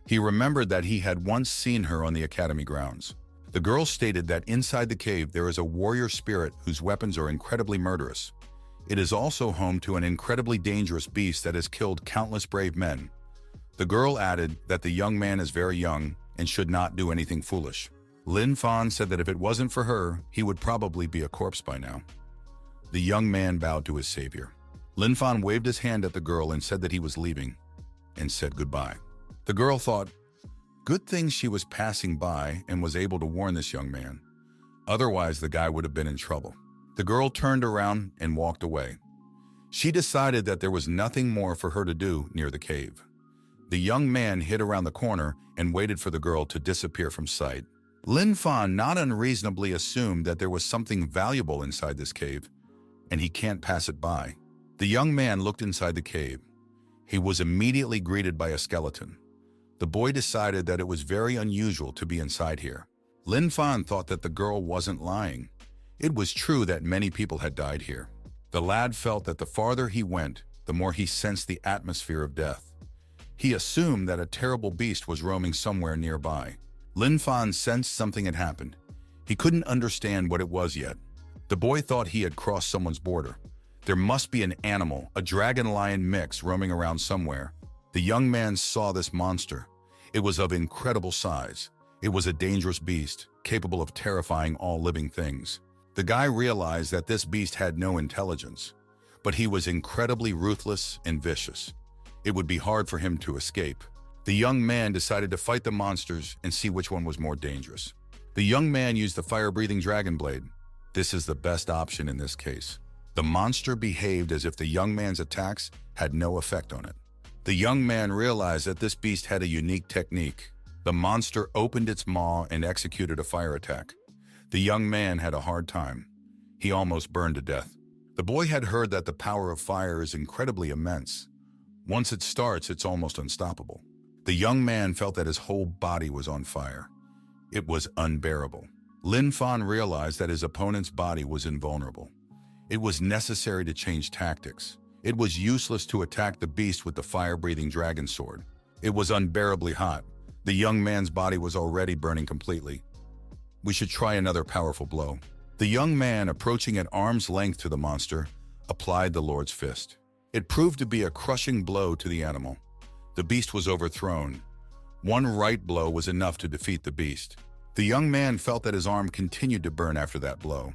He remembered that he had once seen her on the academy grounds. The girl stated that inside the cave there is a warrior spirit whose weapons are incredibly murderous. It is also home to an incredibly dangerous beast that has killed countless brave men. The girl added that the young man is very young and should not do anything foolish. Lin Fan said that if it wasn't for her, he would probably be a corpse by now. The young man bowed to his savior. Lin Fan waved his hand at the girl and said that he was leaving, and said goodbye. The girl thought, good thing she was passing by and was able to warn this young man. Otherwise, the guy would have been in trouble. The girl turned around and walked away. She decided that there was nothing more for her to do near the cave. The young man hid around the corner and waited for the girl to disappear from sight. Lin Fan not unreasonably assumed that there was something valuable inside this cave, and he can't pass it by. The young man looked inside the cave. He was immediately greeted by a skeleton. The boy decided that it was very unusual to be inside here. Lin Fan thought that the girl wasn't lying. It was true that many people had died here. The lad felt that the farther he went, the more he sensed the atmosphere of death. He assumed that a terrible beast was roaming somewhere nearby. Lin Fan sensed something had happened. He couldn't understand what it was yet. The boy thought he had crossed someone's border. There must be an animal, a dragon-lion mix roaming around somewhere. The young man saw this monster. It was of incredible size. It was a dangerous beast, capable of terrifying all living things. The guy realized that this beast had no intelligence, but he was incredibly ruthless and vicious. It would be hard for him to escape. The young man decided to fight the monsters and see which one was more dangerous. The young man used the fire-breathing dragon blade. This is the best option in this case. The monster behaved as if the young man's attacks had no effect on it. The young man realized that this beast had a unique technique. The monster opened its maw and executed a fire attack. The young man had a hard time. He almost burned to death. The boy had heard that the power of fire is incredibly immense. Once it starts, it's almost unstoppable. The young man felt that his whole body was on fire. It was unbearable. Lin Fan realized that his opponent's body was invulnerable. It was necessary to change tactics. It was useless to attack the beast with the fire-breathing dragon sword. It was unbearably hot. The young man's body was already burning completely. We should try another powerful blow. The young man, approaching at arm's length to the monster, applied the Lord's fist. It proved to be a crushing blow to the animal. The beast was overthrown. One right blow was enough to defeat the beast. The young man felt that his arm continued to burn after that blow.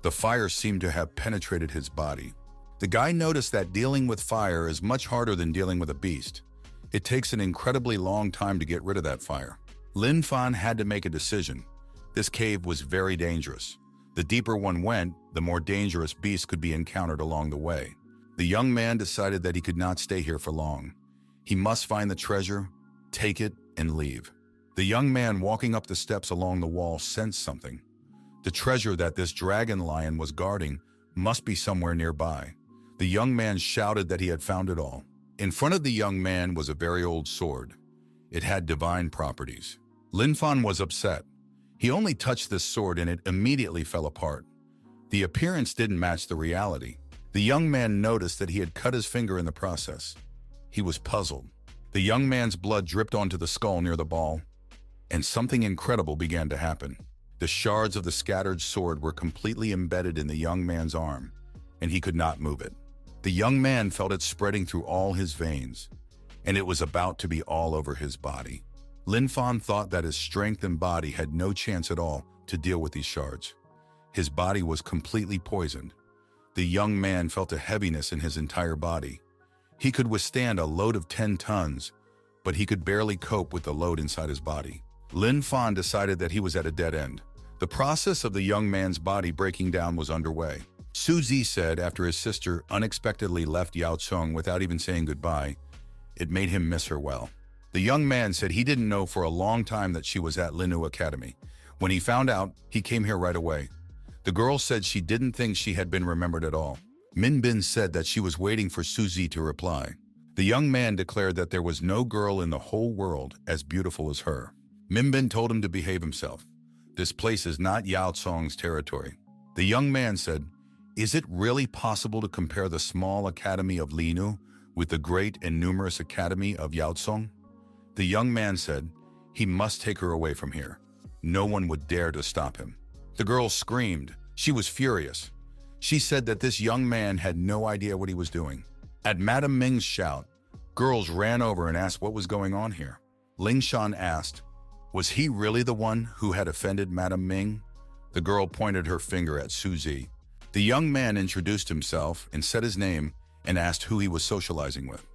The fire seemed to have penetrated his body. The guy noticed that dealing with fire is much harder than dealing with a beast. It takes an incredibly long time to get rid of that fire. Lin Fan had to make a decision. This cave was very dangerous. The deeper one went, the more dangerous beasts could be encountered along the way. The young man decided that he could not stay here for long. He must find the treasure, take it, and leave. The young man walking up the steps along the wall sensed something. The treasure that this dragon lion was guarding must be somewhere nearby. The young man shouted that he had found it all. In front of the young man was a very old sword. It had divine properties. Lin Fan was upset. He only touched this sword and it immediately fell apart. The appearance didn't match the reality. The young man noticed that he had cut his finger in the process. He was puzzled. The young man's blood dripped onto the skull near the ball, and something incredible began to happen. The shards of the scattered sword were completely embedded in the young man's arm, and he could not move it. The young man felt it spreading through all his veins, and it was about to be all over his body. Lin Fan thought that his strength and body had no chance at all to deal with these shards. His body was completely poisoned. The young man felt a heaviness in his entire body. He could withstand a load of 10 tons, but he could barely cope with the load inside his body. Lin Fan decided that he was at a dead end. The process of the young man's body breaking down was underway. Suzy said after his sister unexpectedly left Yao Tsung without even saying goodbye, it made him miss her well. The young man said he didn't know for a long time that she was at Linu Academy. When he found out, he came here right away. The girl said she didn't think she had been remembered at all. Min Bin said that she was waiting for Suzy to reply. The young man declared that there was no girl in the whole world as beautiful as her. Min Bin told him to behave himself. This place is not Yao Tsung's territory. The young man said, "Is it really possible to compare the small academy of Linu with the great and numerous academy of Yao Tsung?" The young man said, "He must take her away from here. No one would dare to stop him." The girl screamed. She was furious. She said that this young man had no idea what he was doing. At Madame Ming's shout, girls ran over and asked what was going on here. Ling Shan asked, was he really the one who had offended Madame Ming? The girl pointed her finger at Suzy. The young man introduced himself and said his name and asked who he was socializing with.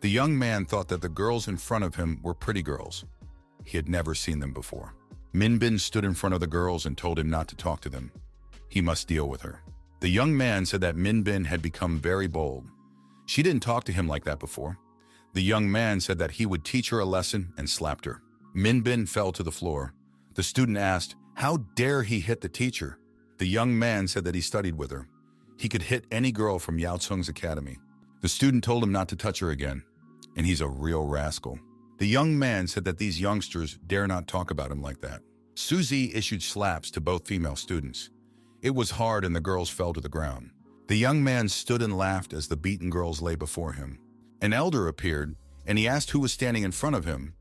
The young man thought that the girls in front of him were pretty girls. He had never seen them before. Min Bin stood in front of the girls and told him not to talk to them. He must deal with her. The young man said that Min Bin had become very bold. She didn't talk to him like that before. The young man said that he would teach her a lesson and slapped her. Min Bin fell to the floor. The student asked, how dare he hit the teacher? The young man said that he studied with her. He could hit any girl from Yao Tsung's academy. The student told him not to touch her again, and he's a real rascal. The young man said that these youngsters dare not talk about him like that. Suzy issued slaps to both female students. It was hard and the girls fell to the ground. The young man stood and laughed as the beaten girls lay before him. An elder appeared, and he asked who was standing in front of him.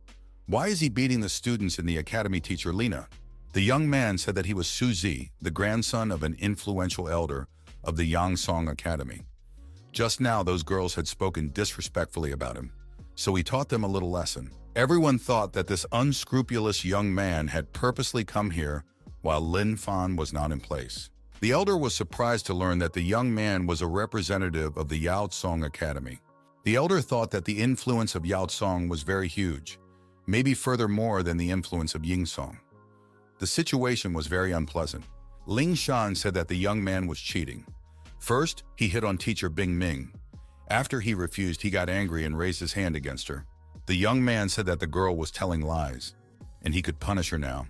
Why is he beating the students and the academy teacher Lena? The young man said that he was Suzy, the grandson of an influential elder of the Yangsong Academy. Just now those girls had spoken disrespectfully about him, so he taught them a little lesson. Everyone thought that this unscrupulous young man had purposely come here while Lin Fan was not in place. The elder was surprised to learn that the young man was a representative of the Yao Tsung Academy. The elder thought that the influence of Yao Tsung was very huge, maybe further more than the influence of Yingsong. The situation was very unpleasant. Ling Shan said that the young man was cheating. First, he hit on teacher Bing Ming. After he refused, he got angry and raised his hand against her. The young man said that the girl was telling lies, and he could punish her now.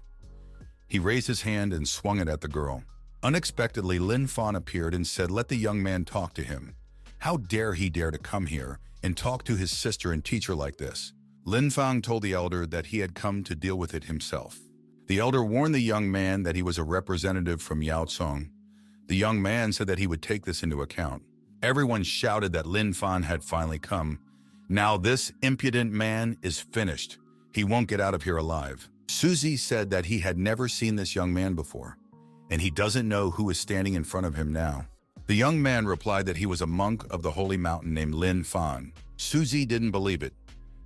He raised his hand and swung it at the girl. Unexpectedly, Lin Fan appeared and said, let the young man talk to him. How dare he dare to come here and talk to his sister and teacher like this? Lin Fan told the elder that he had come to deal with it himself. The elder warned the young man that he was a representative from Yao Tsung. The young man said that he would take this into account. Everyone shouted that Lin Fan had finally come. Now this impudent man is finished. He won't get out of here alive. Suzy said that he had never seen this young man before, and he doesn't know who is standing in front of him now. The young man replied that he was a monk of the holy mountain named Lin Fan. Suzy didn't believe it.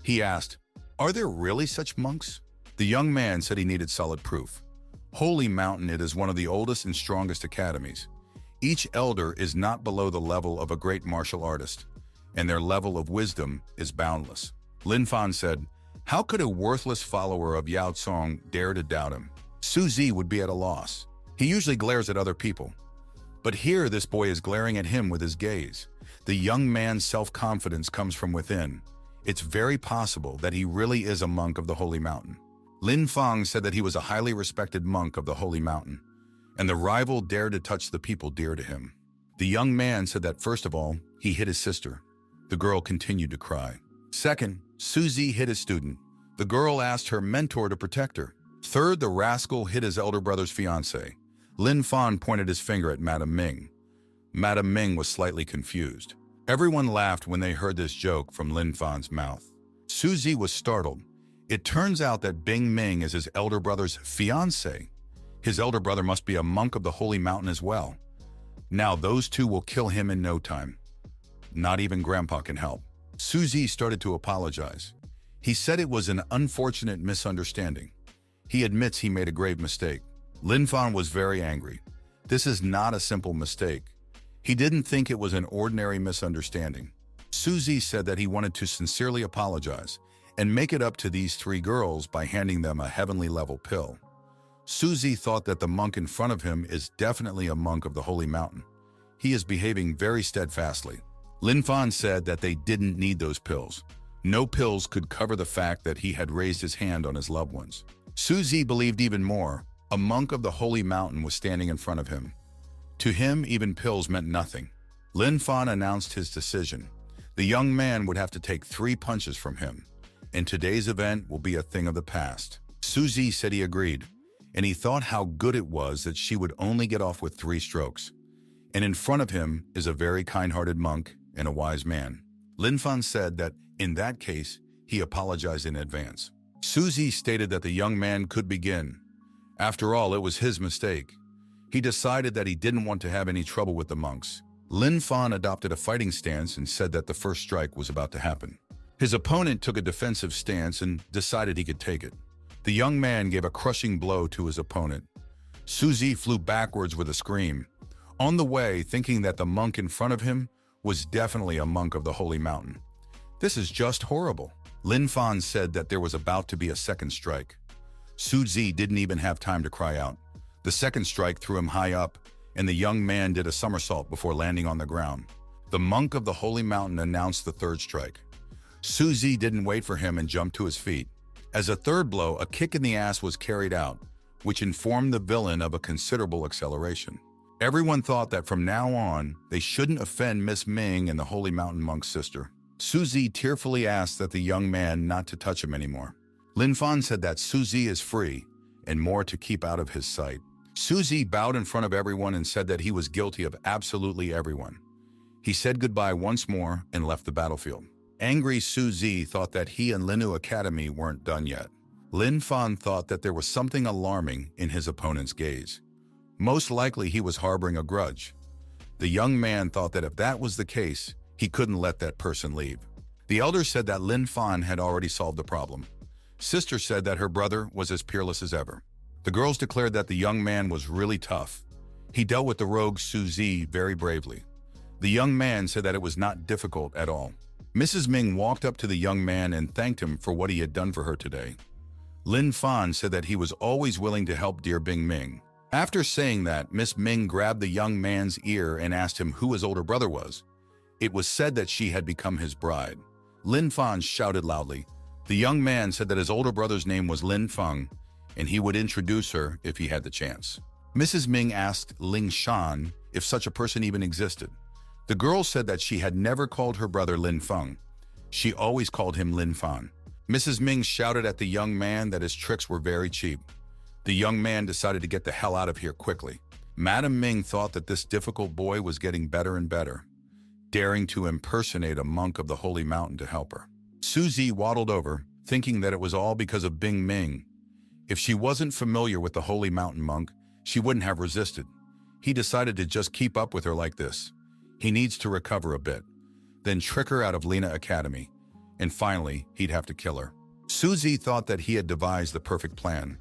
He asked, are there really such monks? The young man said he needed solid proof. Holy Mountain, it is one of the oldest and strongest academies. Each elder is not below the level of a great martial artist, and their level of wisdom is boundless. Lin Fan said, how could a worthless follower of Yao Tsung dare to doubt him? Suzy would be at a loss. He usually glares at other people, but here this boy is glaring at him with his gaze. The young man's self-confidence comes from within. It's very possible that he really is a monk of the Holy Mountain. Lin Fan said that he was a highly respected monk of the Holy Mountain, and the rival dared to touch the people dear to him. The young man said that first of all, he hit his sister. The girl continued to cry. Second, Suzy hit his student. The girl asked her mentor to protect her. Third, the rascal hit his elder brother's fiancée. Lin Fan pointed his finger at Madame Ming. Madame Ming was slightly confused. Everyone laughed when they heard this joke from Lin Fan's mouth. Suzy was startled. It turns out that Bing Ming is his elder brother's fiancé. His elder brother must be a monk of the Holy Mountain as well. Now those two will kill him in no time. Not even Grandpa can help. Suzy started to apologize. He said it was an unfortunate misunderstanding. He admits he made a grave mistake. Lin Fan was very angry. This is not a simple mistake. He didn't think it was an ordinary misunderstanding. Suzy said that he wanted to sincerely apologize and make it up to these three girls by handing them a heavenly level pill. Suzy thought that the monk in front of him is definitely a monk of the Holy Mountain. He is behaving very steadfastly. Lin Fan said that they didn't need those pills. No pills could cover the fact that he had raised his hand on his loved ones. Suzy believed even more. A monk of the Holy Mountain was standing in front of him. To him, even pills meant nothing. Lin Fan announced his decision. The young man would have to take 3 punches from him, and today's event will be a thing of the past. Suzy said he agreed, and he thought how good it was that she would only get off with 3 strokes. And in front of him is a very kind-hearted monk and a wise man. Lin Fan said that, in that case, he apologized in advance. Suzy stated that the young man could begin. After all, it was his mistake. He decided that he didn't want to have any trouble with the monks. Lin Fan adopted a fighting stance and said that the first strike was about to happen. His opponent took a defensive stance and decided he could take it. The young man gave a crushing blow to his opponent. Suzy flew backwards with a scream. On the way, thinking that the monk in front of him was definitely a monk of the Holy Mountain. This is just horrible. Lin Fan said that there was about to be a second strike. Suzy didn't even have time to cry out. The second strike threw him high up, and the young man did a somersault before landing on the ground. The monk of the Holy Mountain announced the third strike. Suzy didn't wait for him and jumped to his feet. As a third blow, a kick in the ass was carried out, which informed the villain of a considerable acceleration. Everyone thought that from now on, they shouldn't offend Miss Ming and the Holy Mountain monk's sister. Suzy tearfully asked that the young man not to touch him anymore. Lin Fan said that Suzy is free and more to keep out of his sight. Suzy bowed in front of everyone and said that he was guilty of absolutely everyone. He said goodbye once more and left the battlefield. Angry Suzy thought that he and Linu Academy weren't done yet. Lin Fan thought that there was something alarming in his opponent's gaze. Most likely he was harboring a grudge. The young man thought that if that was the case, he couldn't let that person leave. The elder said that Lin Fan had already solved the problem. Sister said that her brother was as peerless as ever. The girls declared that the young man was really tough. He dealt with the rogue Suzy very bravely. The young man said that it was not difficult at all. Mrs. Ming walked up to the young man and thanked him for what he had done for her today. Lin Fan said that he was always willing to help dear Bing Ming. After saying that, Miss Ming grabbed the young man's ear and asked him who his older brother was. It was said that she had become his bride. Lin Fan shouted loudly. The young man said that his older brother's name was Lin Feng, and he would introduce her if he had the chance. Mrs. Ming asked Ling Shan if such a person even existed. The girl said that she had never called her brother Lin Feng. She always called him Lin Fan. Mrs. Ming shouted at the young man that his tricks were very cheap. The young man decided to get the hell out of here quickly. Madam Ming thought that this difficult boy was getting better and better, daring to impersonate a monk of the Holy Mountain to help her. Suzy waddled over, thinking that it was all because of Bing Ming. If she wasn't familiar with the Holy Mountain monk, she wouldn't have resisted. He decided to just keep up with her like this. He needs to recover a bit, then trick her out of Lina Academy, and finally, he'd have to kill her. Suzy thought that he had devised the perfect plan.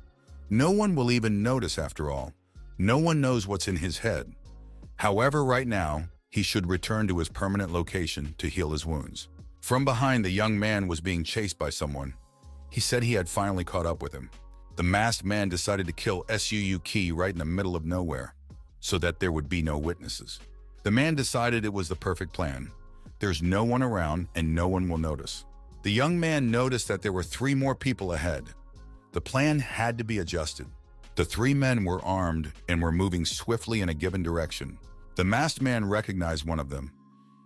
No one will even notice after all. No one knows what's in his head. However, right now, he should return to his permanent location to heal his wounds. From behind, the young man was being chased by someone. He said he had finally caught up with him. The masked man decided to kill SKUA right in the middle of nowhere, so that there would be no witnesses. The man decided it was the perfect plan. There's no one around and no one will notice. The young man noticed that there were 3 more people ahead. The plan had to be adjusted. The 3 men were armed and were moving swiftly in a given direction. The masked man recognized one of them.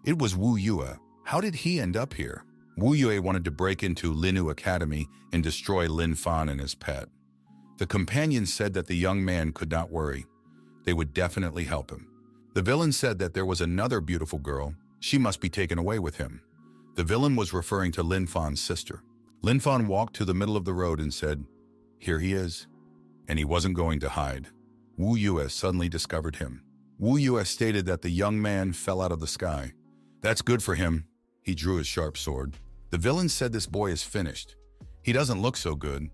It was Wu Yue. How did he end up here? Wu Yue wanted to break into Linu Academy and destroy Lin Fan and his pet. The companions said that the young man could not worry. They would definitely help him. The villain said that there was another beautiful girl. She must be taken away with him. The villain was referring to Lin Fan's sister. Lin Fan walked to the middle of the road and said, "Here he is." And he wasn't going to hide. Wu Yue suddenly discovered him. Wu Yue stated that the young man fell out of the sky. That's good for him. He drew his sharp sword. The villain said this boy is finished. He doesn't look so good.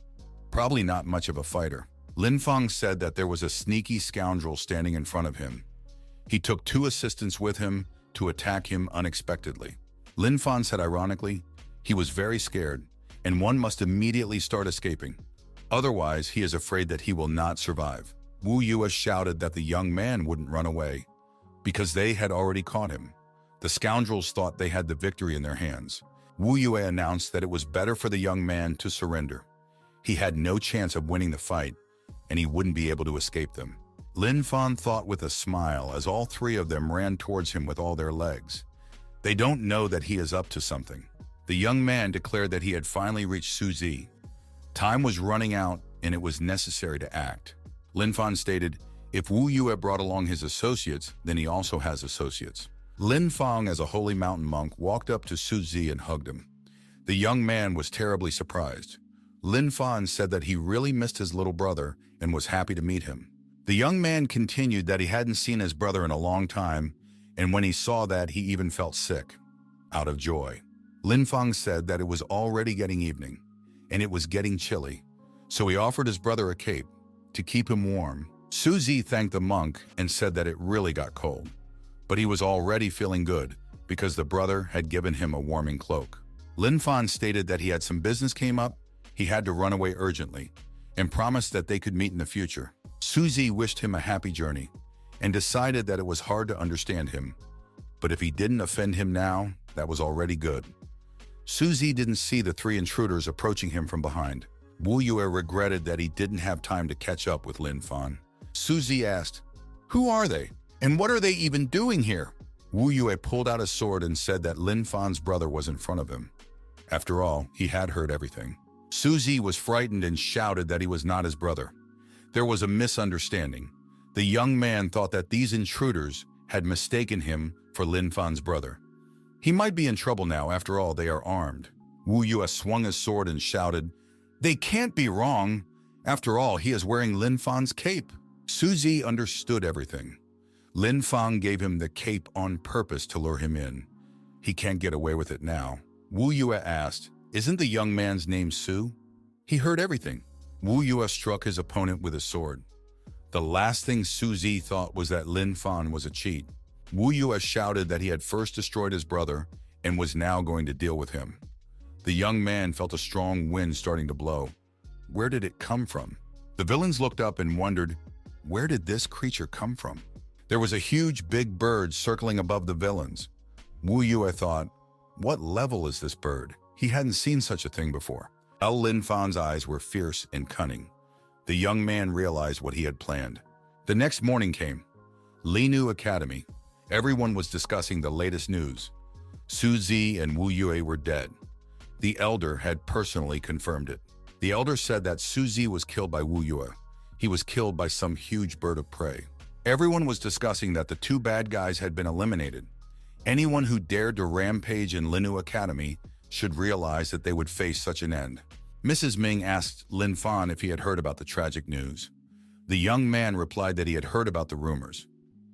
Probably not much of a fighter. Lin Feng said that there was a sneaky scoundrel standing in front of him. He took 2 assistants with him to attack him unexpectedly. Lin Fan said ironically, he was very scared, and one must immediately start escaping. Otherwise, he is afraid that he will not survive. Wu Yue shouted that the young man wouldn't run away, because they had already caught him. The scoundrels thought they had the victory in their hands. Wu Yue announced that it was better for the young man to surrender. He had no chance of winning the fight, and he wouldn't be able to escape them. Lin Fan thought with a smile as all three of them ran towards him with all their legs. They don't know that he is up to something. The young man declared that he had finally reached Su Zi. Time was running out, and it was necessary to act. Lin Fan stated, if Wu Yue brought along his associates, then he also has associates. Lin Fang, as a holy mountain monk, walked up to Su Zi and hugged him. The young man was terribly surprised. Lin Fan said that he really missed his little brother and was happy to meet him. The young man continued that he hadn't seen his brother in a long time, and when he saw that, he even felt sick, out of joy. Lin Fang said that it was already getting evening, and it was getting chilly, so he offered his brother a cape to keep him warm. Su Zi thanked the monk and said that it really got cold, but he was already feeling good because the brother had given him a warming cloak. Lin Fan stated that he had some business came up, he had to run away urgently, and promised that they could meet in the future. Su Zi wished him a happy journey and decided that it was hard to understand him, but if he didn't offend him now, that was already good. Su Zi didn't see the three intruders approaching him from behind. Wu Yue regretted that he didn't have time to catch up with Lin Fan. Su Zi asked, "Who are they? And what are they even doing here?" Wu Yue pulled out a sword and said that Lin Fan's brother was in front of him. After all, he had heard everything. Su Zi was frightened and shouted that he was not his brother. There was a misunderstanding. The young man thought that these intruders had mistaken him for Lin Fan's brother. He might be in trouble now, after all, they are armed. Wu Yue swung his sword and shouted, "They can't be wrong. After all, he is wearing Lin Fan's cape." Su Zi understood everything. Lin Fan gave him the cape on purpose to lure him in. He can't get away with it now. Wu Yue asked, "Isn't the young man's name Su?" He heard everything. Wu Yue struck his opponent with his sword. The last thing Su Zi thought was that Lin Fan was a cheat. Wu Yue shouted that he had first destroyed his brother and was now going to deal with him. The young man felt a strong wind starting to blow. Where did it come from? The villains looked up and wondered, where did this creature come from? There was a huge big bird circling above the villains. Wu Yue thought, what level is this bird? He hadn't seen such a thing before. Lin Fan's eyes were fierce and cunning. The young man realized what he had planned. The next morning came. Linu Academy. Everyone was discussing the latest news. Su Zi and Wu Yue were dead. The elder had personally confirmed it. The elder said that Su Zi was killed by Wu Yue. He was killed by some huge bird of prey. Everyone was discussing that the two bad guys had been eliminated. Anyone who dared to rampage in Linu Academy should realize that they would face such an end. Mrs. Ming asked Lin Fan if he had heard about the tragic news. The young man replied that he had heard about the rumors,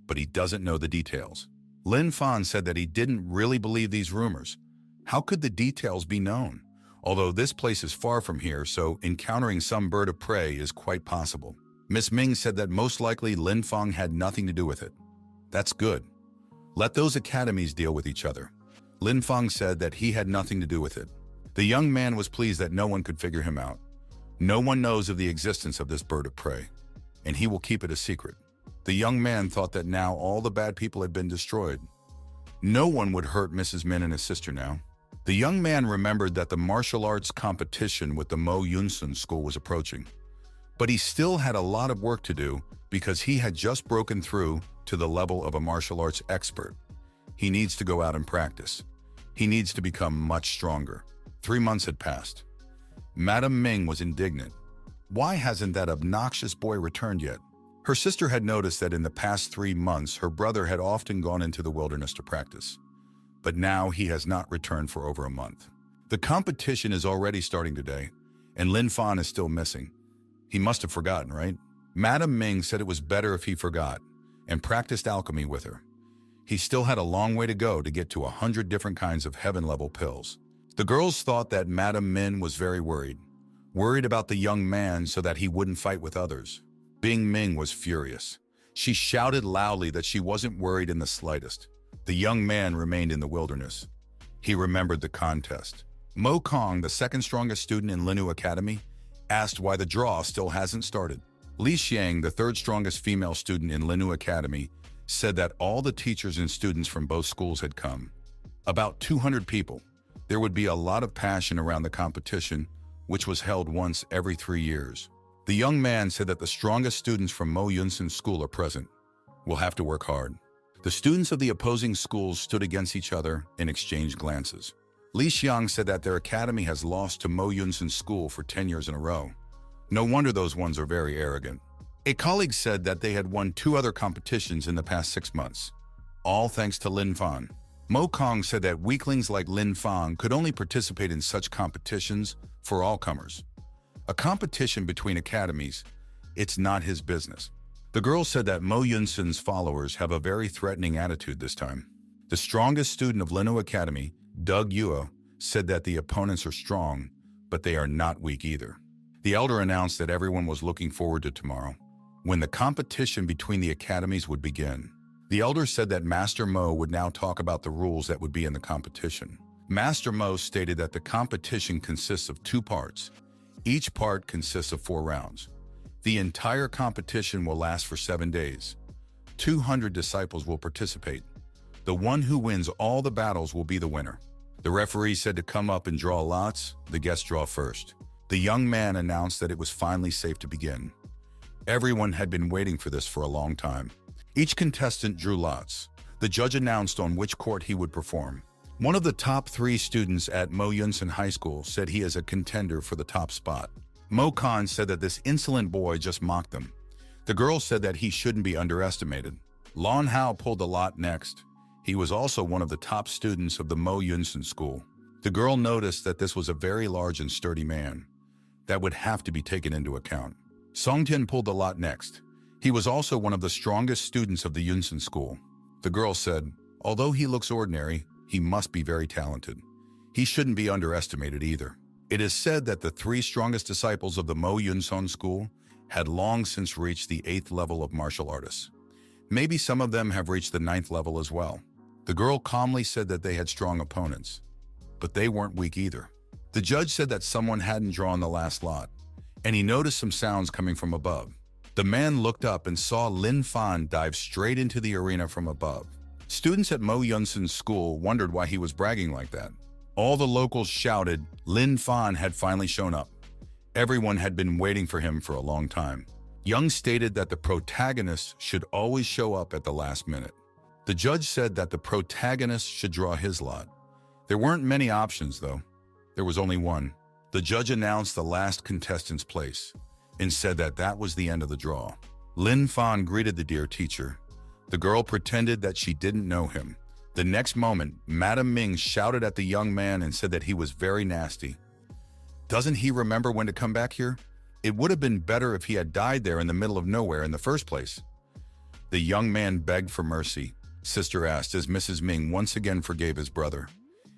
but he doesn't know the details. Lin Fan said that he didn't really believe these rumors. How could the details be known? Although this place is far from here, so encountering some bird of prey is quite possible. Miss Ming said that most likely Lin Fan had nothing to do with it. That's good. Let those academies deal with each other. Lin Fan said that he had nothing to do with it. The young man was pleased that no one could figure him out. No one knows of the existence of this bird of prey, and he will keep it a secret. The young man thought that now all the bad people had been destroyed. No one would hurt Mrs. Min and his sister now. The young man remembered that the martial arts competition with the Mo Yunsun school was approaching. But he still had a lot of work to do because he had just broken through to the level of a martial arts expert. He needs to go out and practice. He needs to become much stronger. 3 months had passed. Madame Ming was indignant. Why hasn't that obnoxious boy returned yet? Her sister had noticed that in the past 3 months, her brother had often gone into the wilderness to practice. But now he has not returned for over a month. The competition is already starting today, and Lin Fan is still missing. He must have forgotten, right? Madame Ming said it was better if he forgot, and practiced alchemy with her. He still had a long way to go to get to 100 different kinds of heaven-level pills. The girls thought that Madame Min was very worried about the young man so that he wouldn't fight with others. Bing Ming was furious. She shouted loudly that she wasn't worried in the slightest. The young man remained in the wilderness. He remembered the contest. Mo Kong, the second strongest student in Linhu Academy, asked why the draw still hasn't started. Li Xiang, the third strongest female student in Linhu Academy, said that all the teachers and students from both schools had come. About 200 people. There would be a lot of passion around the competition, which was held once every 3 years. The young man said that the strongest students from Mo Yunsan's school are present. We'll have to work hard. The students of the opposing schools stood against each other and exchanged glances. Li Xiang said that their academy has lost to Mo Yunsan's school for 10 years in a row. No wonder those ones are very arrogant. A colleague said that they had won 2 other competitions in the past 6 months, all thanks to Lin Fan. Mo Kong said that weaklings like Lin Fan could only participate in such competitions for all comers. A competition between academies, it's not his business. The girl said that Mo Yunsan's followers have a very threatening attitude this time. The strongest student of Linhu Academy, Doug Yua, said that the opponents are strong, but they are not weak either. The elder announced that everyone was looking forward to tomorrow, when the competition between the academies would begin. The elder said that Master Mo would now talk about the rules that would be in the competition. Master Mo stated that the competition consists of 2 parts. Each part consists of 4 rounds. The entire competition will last for 7 days. 200 disciples will participate. The one who wins all the battles will be the winner. The referee said to come up and draw lots. The guests draw first. The young man announced that it was finally safe to begin. Everyone had been waiting for this for a long time. Each contestant drew lots. The judge announced on which court he would perform. One of the top 3 students at Mo Yunsan High School said he is a contender for the top spot. Mo Khan said that this insolent boy just mocked them. The girl said that he shouldn't be underestimated. Lon Hao pulled the lot next. He was also one of the top students of the Mo Yunsan school. The girl noticed that this was a very large and sturdy man. That would have to be taken into account. Song Tian pulled the lot next. He was also one of the strongest students of the Yunsan school. The girl said, although he looks ordinary, he must be very talented. He shouldn't be underestimated either. It is said that the 3 strongest disciples of the Mo Yunsan school had long since reached the 8th level of martial artists. Maybe some of them have reached the 9th level as well. The girl calmly said that they had strong opponents, but they weren't weak either. The judge said that someone hadn't drawn the last lot, and he noticed some sounds coming from above. The man looked up and saw Lin Fan dive straight into the arena from above. Students at Mo Yunsan's school wondered why he was bragging like that. All the locals shouted, Lin Fan had finally shown up. Everyone had been waiting for him for a long time. Young stated that the protagonist should always show up at the last minute. The judge said that the protagonist should draw his lot. There weren't many options, though. There was only one. The judge announced the last contestant's place and said that that was the end of the draw. Lin Fan greeted the dear teacher. The girl pretended that she didn't know him. The next moment, Madam Ming shouted at the young man and said that he was very nasty. Doesn't he remember when to come back here? It would have been better if he had died there in the middle of nowhere in the first place. The young man begged for mercy. Sister asked as Mrs. Ming once again forgave his brother.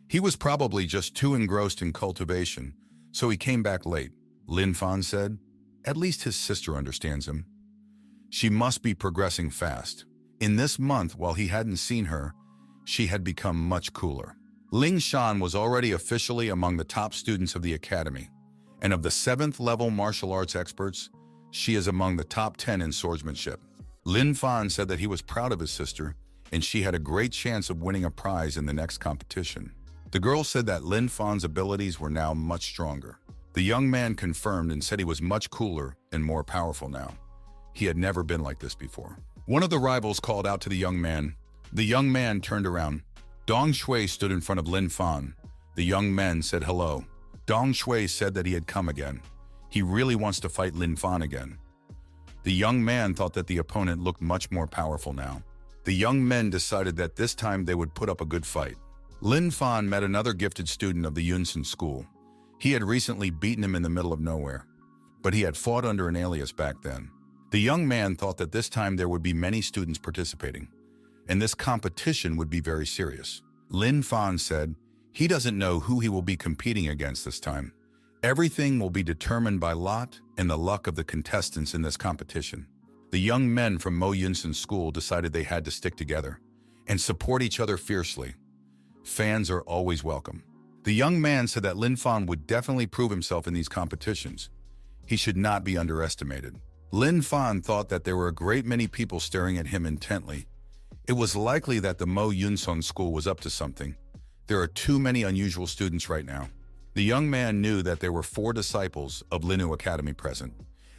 He was probably just too engrossed in cultivation, so he came back late. Lin Fan said, at least his sister understands him. She must be progressing fast. In this month, while he hadn't seen her, she had become much cooler. Ling Shan was already officially among the top students of the academy, and of the 7th level martial arts experts, she is among the top 10 in swordsmanship. Lin Fan said that he was proud of his sister, and she had a great chance of winning a prize in the next competition. The girl said that Lin Fan's abilities were now much stronger. The young man confirmed and said he was much cooler and more powerful now. He had never been like this before. One of the rivals called out to the young man. The young man turned around. Dong Shui stood in front of Lin Fan. The young men said hello. Dong Shui said that he had come again. He really wants to fight Lin Fan again. The young man thought that the opponent looked much more powerful now. The young men decided that this time they would put up a good fight. Lin Fan met another gifted student of the Yunsan school. He had recently beaten him in the middle of nowhere, but he had fought under an alias back then. The young man thought that this time there would be many students participating, and this competition would be very serious. Lin Fan said he doesn't know who he will be competing against this time. Everything will be determined by lot and the luck of the contestants in this competition. The young men from Mo Yunsan school decided they had to stick together and support each other fiercely. Fans are always welcome. The young man said that Lin Fan would definitely prove himself in these competitions. He should not be underestimated. Lin Fan thought that there were a great many people staring at him intently. It was likely that the Mo Yunsun school was up to something. There are too many unusual students right now. The young man knew that there were 4 disciples of Linu Academy present.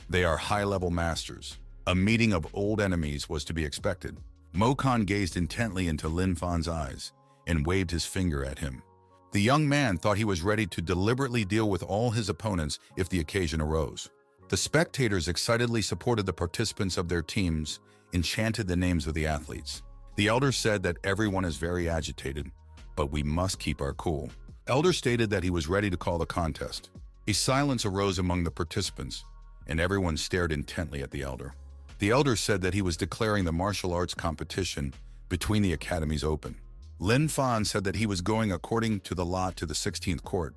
They are high-level masters. A meeting of old enemies was to be expected. Mo Kan gazed intently into Lin Fan's eyes and waved his finger at him. The young man thought he was ready to deliberately deal with all his opponents if the occasion arose. The spectators excitedly supported the participants of their teams and chanted the names of the athletes. The elder said that everyone is very agitated, but we must keep our cool. Elder stated that he was ready to call the contest. A silence arose among the participants, and everyone stared intently at the elder. The elder said that he was declaring the martial arts competition between the academies open. Lin Fan said that he was going according to the lot to the 16th court,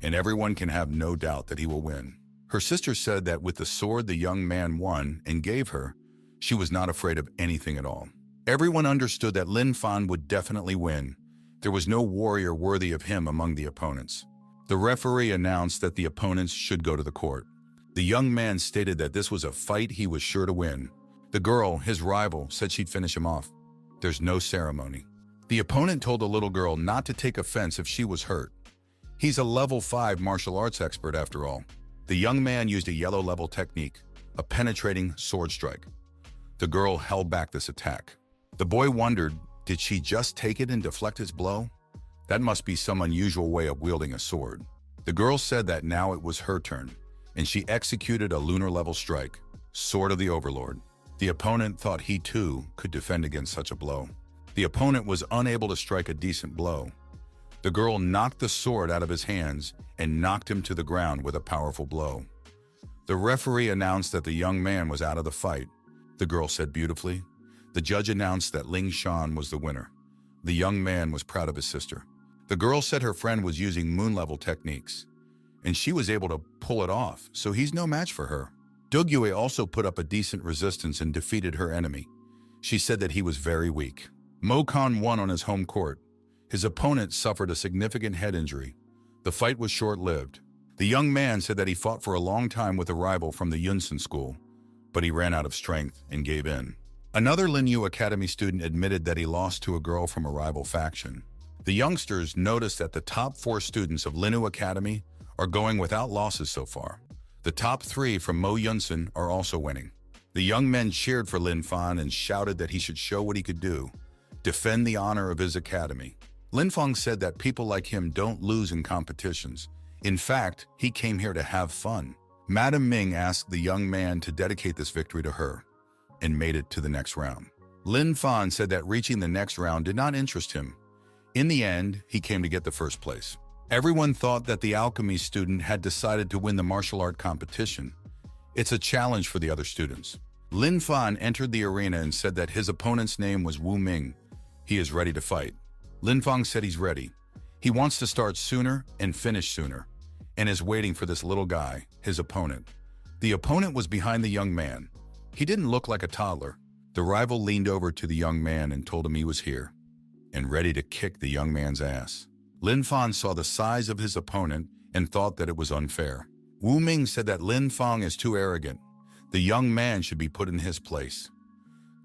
and everyone can have no doubt that he will win. Her sister said that with the sword the young man won and gave her, she was not afraid of anything at all. Everyone understood that Lin Fan would definitely win. There was no warrior worthy of him among the opponents. The referee announced that the opponents should go to the court. The young man stated that this was a fight he was sure to win. The girl, his rival, said she'd finish him off. There's no ceremony. The opponent told the little girl not to take offense if she was hurt. He's a level 5 martial arts expert after all. The young man used a yellow level technique, a penetrating sword strike. The girl held back this attack. The boy wondered, did she just take it and deflect his blow? That must be some unusual way of wielding a sword. The girl said that now it was her turn, and she executed a lunar level strike, Sword of the Overlord. The opponent thought he too could defend against such a blow. The opponent was unable to strike a decent blow. The girl knocked the sword out of his hands and knocked him to the ground with a powerful blow. The referee announced that the young man was out of the fight. The girl said beautifully. The judge announced that Ling Shan was the winner. The young man was proud of his sister. The girl said her friend was using moon-level techniques, and she was able to pull it off, so he's no match for her. Dogyue also put up a decent resistance and defeated her enemy. She said that he was very weak. Mo Kan won on his home court. His opponent suffered a significant head injury. The fight was short-lived. The young man said that he fought for a long time with a rival from the Yunsun school, but he ran out of strength and gave in. Another Linyu Academy student admitted that he lost to a girl from a rival faction. The youngsters noticed that the top 4 students of Linyu Academy are going without losses so far. The top 3 from Mo Yunsun are also winning. The young men cheered for Lin Fan and shouted that he should show what he could do, defend the honor of his academy. Lin Fan said that people like him don't lose in competitions. In fact, he came here to have fun. Madam Ming asked the young man to dedicate this victory to her, and made it to the next round. Lin Fan said that reaching the next round did not interest him. In the end, he came to get the first place. Everyone thought that the alchemy student had decided to win the martial art competition. It's a challenge for the other students. Lin Fan entered the arena and said that his opponent's name was Wu Ming. He is ready to fight. Lin Fan said he's ready. He wants to start sooner and finish sooner, and is waiting for this little guy, his opponent. The opponent was behind the young man. He didn't look like a toddler. The rival leaned over to the young man and told him he was here, and ready to kick the young man's ass. Lin Fan saw the size of his opponent and thought that it was unfair. Wu Ming said that Lin Fan is too arrogant. The young man should be put in his place.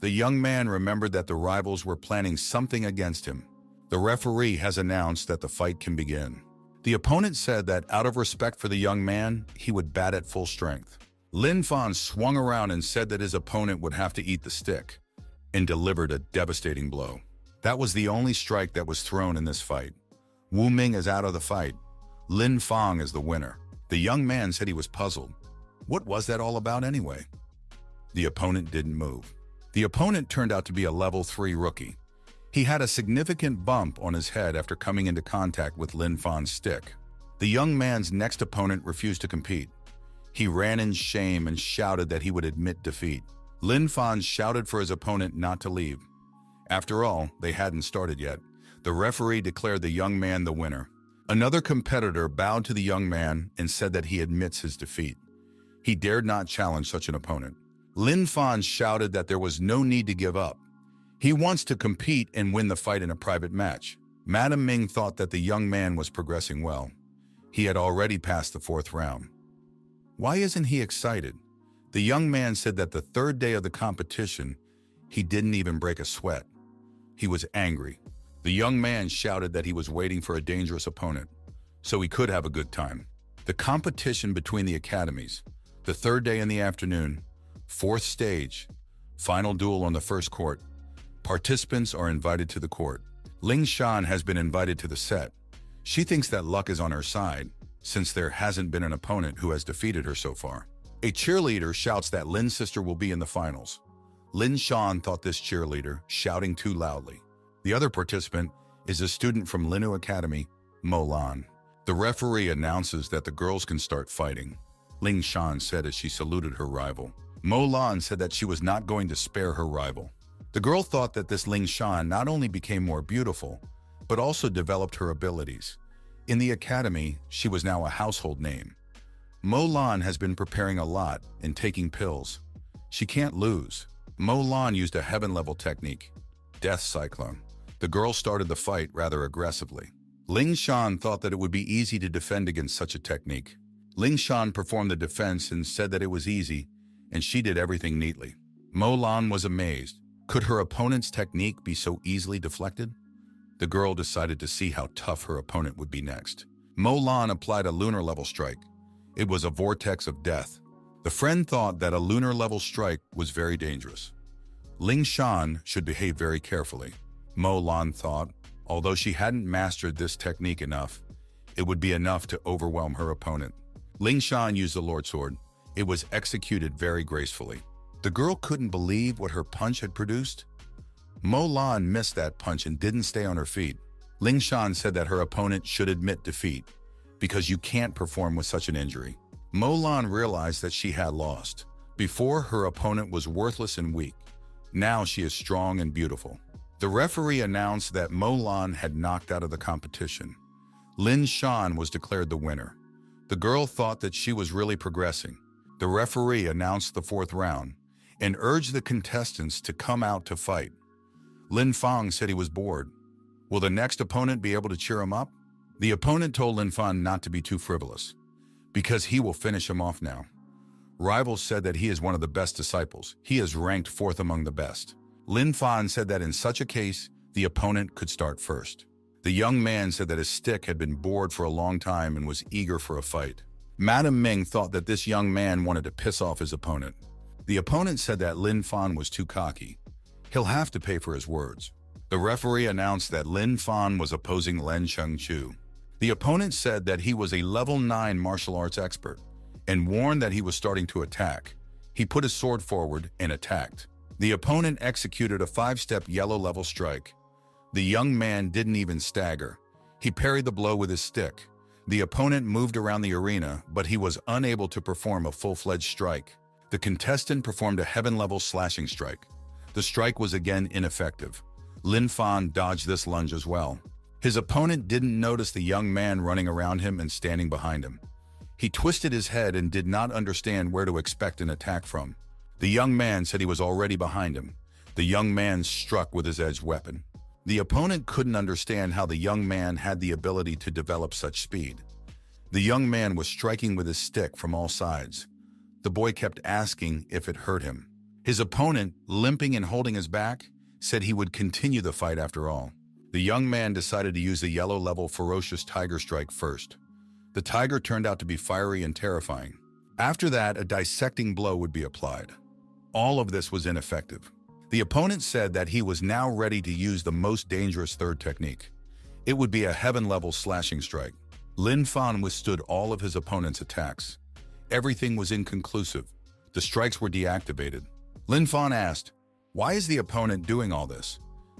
The young man remembered that the rivals were planning something against him. The referee has announced that the fight can begin. The opponent said that out of respect for the young man, he would bat at full strength. Lin Fan swung around and said that his opponent would have to eat the stick, and delivered a devastating blow. That was the only strike that was thrown in this fight. Wu Ming is out of the fight. Lin Fan is the winner. The young man said he was puzzled. What was that all about anyway? The opponent didn't move. The opponent turned out to be a level 3 rookie. He had a significant bump on his head after coming into contact with Lin Fan's stick. The young man's next opponent refused to compete. He ran in shame and shouted that he would admit defeat. Lin Fan shouted for his opponent not to leave. After all, they hadn't started yet. The referee declared the young man the winner. Another competitor bowed to the young man and said that he admits his defeat. He dared not challenge such an opponent. Lin Fan shouted that there was no need to give up. He wants to compete and win the fight in a private match. Madam Ming thought that the young man was progressing well. He had already passed the 4th round. Why isn't he excited? The young man said that the 3rd day of the competition, he didn't even break a sweat. He was angry. The young man shouted that he was waiting for a dangerous opponent, so he could have a good time. The competition between the academies, the 3rd day in the afternoon, 4th stage, final duel on the 1st court. Participants are invited to the court. Ling Shan has been invited to the set. She thinks that luck is on her side, since there hasn't been an opponent who has defeated her so far. A cheerleader shouts that Lin's sister will be in the finals. Lin Shan thought this cheerleader shouting too loudly. The other participant is a student from Linu Academy, Mo Lan. The referee announces that the girls can start fighting. Ling Shan said as she saluted her rival. Mo Lan said that she was not going to spare her rival. The girl thought that this Ling Shan not only became more beautiful, but also developed her abilities. In the academy, she was now a household name. Mo Lan has been preparing a lot and taking pills. She can't lose. Mo Lan used a heaven-level technique, Death Cyclone. The girl started the fight rather aggressively. Ling Shan thought that it would be easy to defend against such a technique. Ling Shan performed the defense and said that it was easy, and she did everything neatly. Mo Lan was amazed. Could her opponent's technique be so easily deflected? The girl decided to see how tough her opponent would be next. Mo Lan applied a lunar-level strike. It was a vortex of death. The friend thought that a lunar-level strike was very dangerous. Ling Shan should behave very carefully. Mo Lan thought, although she hadn't mastered this technique enough, it would be enough to overwhelm her opponent. Ling Shan used the Lord Sword. It was executed very gracefully. The girl couldn't believe what her punch had produced. Mo Lan missed that punch and didn't stay on her feet. Ling Shan said that her opponent should admit defeat, because you can't perform with such an injury. Mo Lan realized that she had lost. Before, her opponent was worthless and weak. Now she is strong and beautiful. The referee announced that Mo Lan had knocked out of the competition. Lin Shan was declared the winner. The girl thought that she was really progressing. The referee announced the 4th round and urged the contestants to come out to fight. Lin Fang said he was bored. Will the next opponent be able to cheer him up? The opponent told Lin Fang not to be too frivolous, because he will finish him off now. Rivals said that he is one of the best disciples. He is ranked 4th among the best. Lin Fan said that in such a case, the opponent could start first. The young man said that his stick had been bored for a long time and was eager for a fight. Madam Ming thought that this young man wanted to piss off his opponent. The opponent said that Lin Fan was too cocky. He'll have to pay for his words. The referee announced that Lin Fan was opposing Len Chengchu. The opponent said that he was a level 9 martial arts expert and warned that he was starting to attack. He put his sword forward and attacked. The opponent executed a 5-step yellow-level strike. The young man didn't even stagger. He parried the blow with his stick. The opponent moved around the arena, but he was unable to perform a full-fledged strike. The contestant performed a heaven-level slashing strike. The strike was again ineffective. Lin Fan dodged this lunge as well. His opponent didn't notice the young man running around him and standing behind him. He twisted his head and did not understand where to expect an attack from. The young man said he was already behind him. The young man struck with his edged weapon. The opponent couldn't understand how the young man had the ability to develop such speed. The young man was striking with his stick from all sides. The boy kept asking if it hurt him. His opponent, limping and holding his back, said he would continue the fight after all. The young man decided to use the yellow-level ferocious tiger strike first. The tiger turned out to be fiery and terrifying. After that, a dissecting blow would be applied. All of this was ineffective. The opponent said that he was now ready to use the most dangerous 3rd technique. It would be a heaven-level slashing strike. Lin Fan withstood all of his opponent's attacks. Everything was inconclusive. The strikes were deactivated. Lin Fan asked, "Why is the opponent doing all this?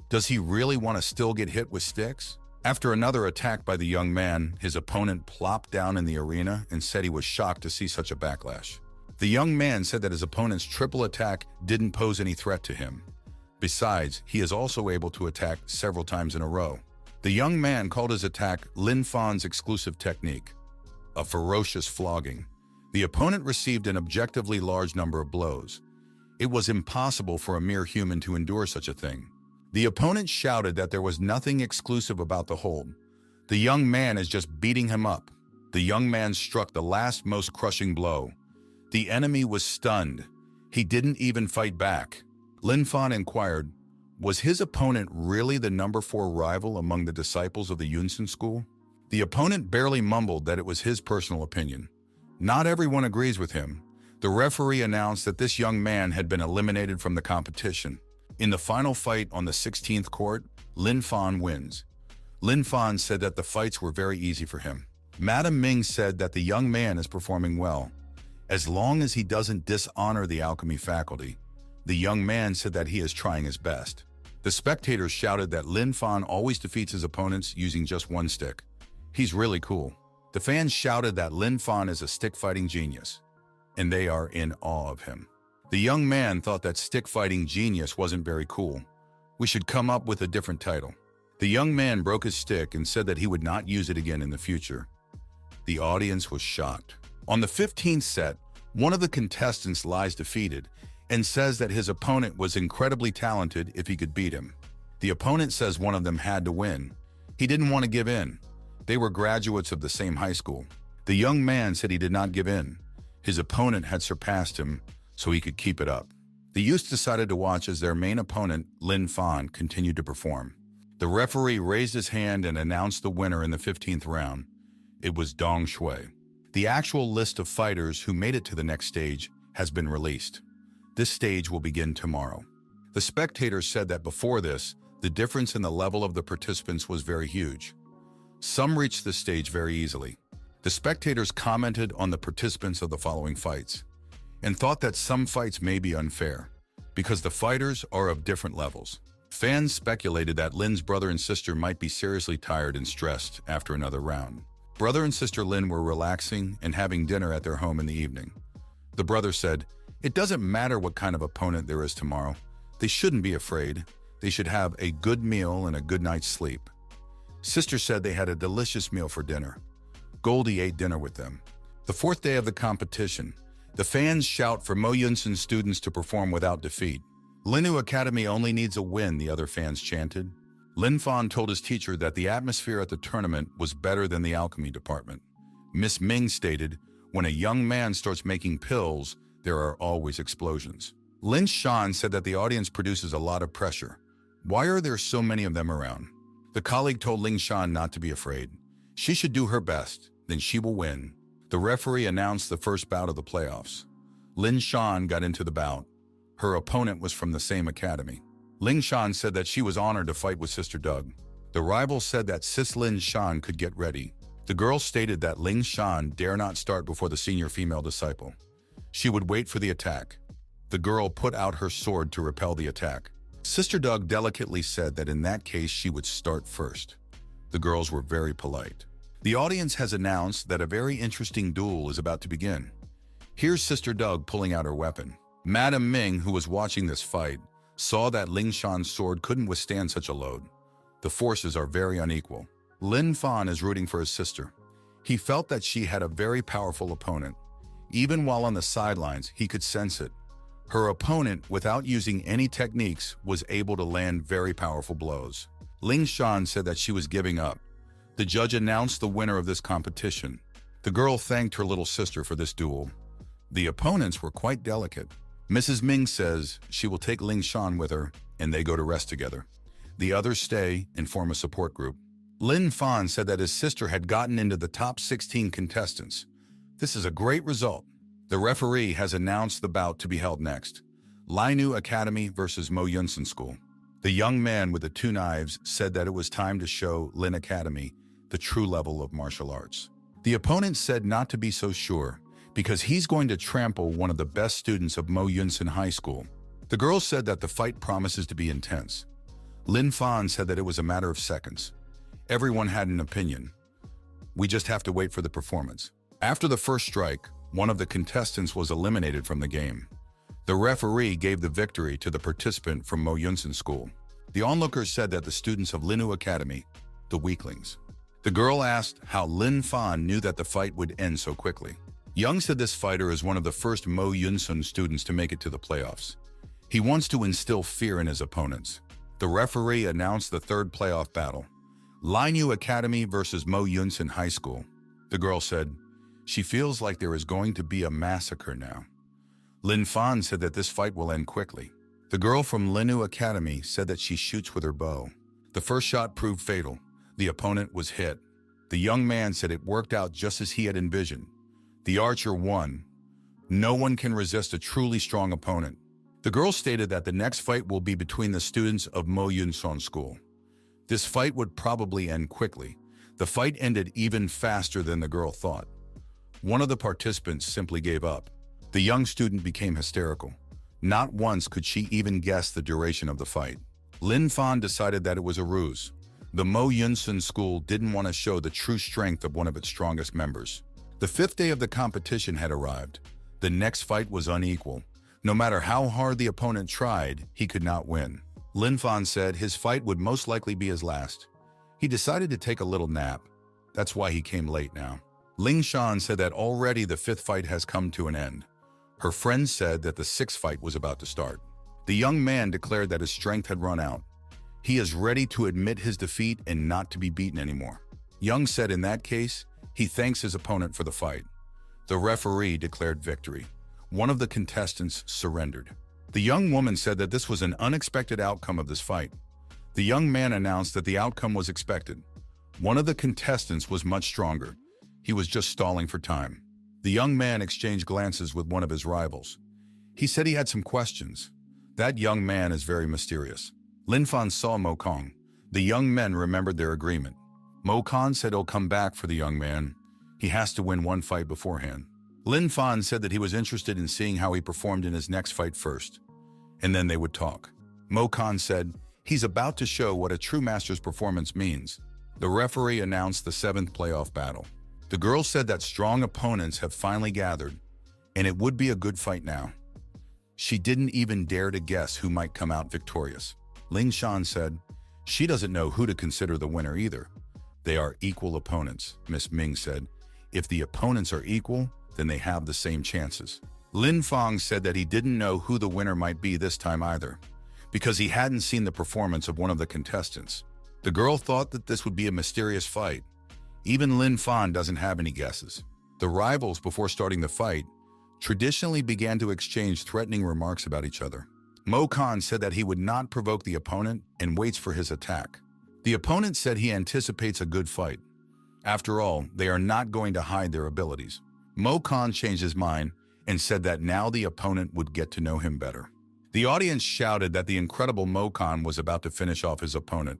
Does he really want to still get hit with sticks?" After another attack by the young man, his opponent plopped down in the arena and said he was shocked to see such a backlash. The young man said that his opponent's triple attack didn't pose any threat to him. Besides, he is also able to attack several times in a row. The young man called his attack Lin Fan's exclusive technique, a ferocious flogging. The opponent received an objectively large number of blows. It was impossible for a mere human to endure such a thing. The opponent shouted that there was nothing exclusive about the hold. The young man is just beating him up. The young man struck the last most crushing blow. The enemy was stunned. He didn't even fight back. Lin Fan inquired, was his opponent really the number 4 rival among the disciples of the Yunsan school? The opponent barely mumbled that it was his personal opinion. Not everyone agrees with him. The referee announced that this young man had been eliminated from the competition. In the final fight on the 16th court, Lin Fan wins. Lin Fan said that the fights were very easy for him. Madam Ming said that the young man is performing well. As long as he doesn't dishonor the alchemy faculty, the young man said that he is trying his best. The spectators shouted that Lin Fan always defeats his opponents using just one stick. He's really cool. The fans shouted that Lin Fan is a stick-fighting genius, and they are in awe of him. The young man thought that stick-fighting genius wasn't very cool. We should come up with a different title. The young man broke his stick and said that he would not use it again in the future. The audience was shocked. On the 15th set, one of the contestants lies defeated and says that his opponent was incredibly talented if he could beat him. The opponent says one of them had to win. He didn't want to give in. They were graduates of the same high school. The young man said he did not give in. His opponent had surpassed him, so he could keep it up. The youths decided to watch as their main opponent, Lin Fan, continued to perform. The referee raised his hand and announced the winner in the 15th round. It was Dong Shui. The actual list of fighters who made it to the next stage has been released. This stage will begin tomorrow. The spectators said that before this, the difference in the level of the participants was very huge. Some reached the stage very easily. The spectators commented on the participants of the following fights and thought that some fights may be unfair because the fighters are of different levels. Fans speculated that Lin's brother and sister might be seriously tired and stressed after another round. Brother and sister Lin were relaxing and having dinner at their home in the evening. The brother said, "It doesn't matter what kind of opponent there is tomorrow. They shouldn't be afraid. They should have a good meal and a good night's sleep." Sister said they had a delicious meal for dinner. Goldie ate dinner with them. The 4th day of the competition, the fans shout for Mo Yunsan students to perform without defeat. Linu Academy only needs a win, the other fans chanted. Lin Fan told his teacher that the atmosphere at the tournament was better than the alchemy department. Miss Ming stated, when a young man starts making pills, there are always explosions. Lin Shan said that the audience produces a lot of pressure. Why are there so many of them around? The colleague told Ling Shan not to be afraid. She should do her best, then she will win. The referee announced the first bout of the playoffs. Lin Shan got into the bout. Her opponent was from the same academy. Ling Shan said that she was honored to fight with Sister Doug. The rival said that Sis Lin Shan could get ready. The girl stated that Ling Shan dare not start before the senior female disciple. She would wait for the attack. The girl put out her sword to repel the attack. Sister Doug delicately said that in that case she would start first. The girls were very polite. The audience has announced that a very interesting duel is about to begin. Here's Sister Doug pulling out her weapon. Madam Ming, who was watching this fight, saw that Ling Shan's sword couldn't withstand such a load. The forces are very unequal. Lin Fan is rooting for his sister. He felt that she had a very powerful opponent. Even while on the sidelines, he could sense it. Her opponent, without using any techniques, was able to land very powerful blows. Ling Shan said that she was giving up. The judge announced the winner of this competition. The girl thanked her little sister for this duel. The opponents were quite delicate. Mrs. Ming says she will take Ling Shan with her, and they go to rest together. The others stay and form a support group. Lin Fan said that his sister had gotten into the top 16 contestants. This is a great result. The referee has announced the bout to be held next. Linu Academy versus Mo Yunsan School. The young man with the 2 knives said that it was time to show Lin Academy the true level of martial arts. The opponent said not to be so sure, because he's going to trample one of the best students of Mo Yunsan High School. The girls said that the fight promises to be intense. Lin Fan said that it was a matter of seconds. Everyone had an opinion. We just have to wait for the performance. After the first strike, one of the contestants was eliminated from the game. The referee gave the victory to the participant from Mo Yunsan School. The onlookers said that the students of Linu Academy, the weaklings. The girl asked how Lin Fan knew that the fight would end so quickly. Young said this fighter is one of the first Mo Yunsan students to make it to the playoffs. He wants to instill fear in his opponents. The referee announced the third playoff battle, Linyu Academy versus Mo Yunsan High School. The girl said, "She feels like there is going to be a massacre now." Lin Fan said that this fight will end quickly. The girl from Linyu Academy said that she shoots with her bow. The first shot proved fatal. The opponent was hit. The young man said it worked out just as he had envisioned. The archer won. No one can resist a truly strong opponent. The girl stated that the next fight will be between the students of Mo Yunsan School. This fight would probably end quickly. The fight ended even faster than the girl thought. One of the participants simply gave up. The young student became hysterical. Not once could she even guess the duration of the fight. Lin Fan decided that it was a ruse. The Mo Yunsan School didn't want to show the true strength of one of its strongest members. The fifth day of the competition had arrived. The next fight was unequal. No matter how hard the opponent tried, he could not win. Lin Fan said his fight would most likely be his last. He decided to take a little nap. That's why he came late now. Ling Shan said that already the fifth fight has come to an end. Her friends said that the sixth fight was about to start. The young man declared that his strength had run out. He is ready to admit his defeat and not to be beaten anymore. Young said in that case, he thanks his opponent for the fight. The referee declared victory. One of the contestants surrendered. The young woman said that this was an unexpected outcome of this fight. The young man announced that the outcome was expected. One of the contestants was much stronger. He was just stalling for time. The young man exchanged glances with one of his rivals. He said he had some questions. That young man is very mysterious. Lin Fan saw Mo Kong. The young men remembered their agreement. Mo Kong said he'll come back for the young man. He has to win one fight beforehand. Lin Fan said that he was interested in seeing how he performed in his next fight first, and then they would talk. Mo Kong said he's about to show what a true master's performance means. The referee announced the seventh playoff battle. The girl said that strong opponents have finally gathered, and it would be a good fight now. She didn't even dare to guess who might come out victorious. Ling Shan said she doesn't know who to consider the winner either. They are equal opponents. Miss Ming said, if the opponents are equal, then they have the same chances. Lin Fang said that he didn't know who the winner might be this time either, because he hadn't seen the performance of one of the contestants. The girl thought that this would be a mysterious fight. Even Lin Fan doesn't have any guesses. The rivals, before starting the fight, traditionally began to exchange threatening remarks about each other. Mo Khan said that he would not provoke the opponent and waits for his attack. The opponent said he anticipates a good fight. After all, they are not going to hide their abilities. Mo Khan changed his mind and said that now the opponent would get to know him better. The audience shouted that the incredible Mo Khan was about to finish off his opponent.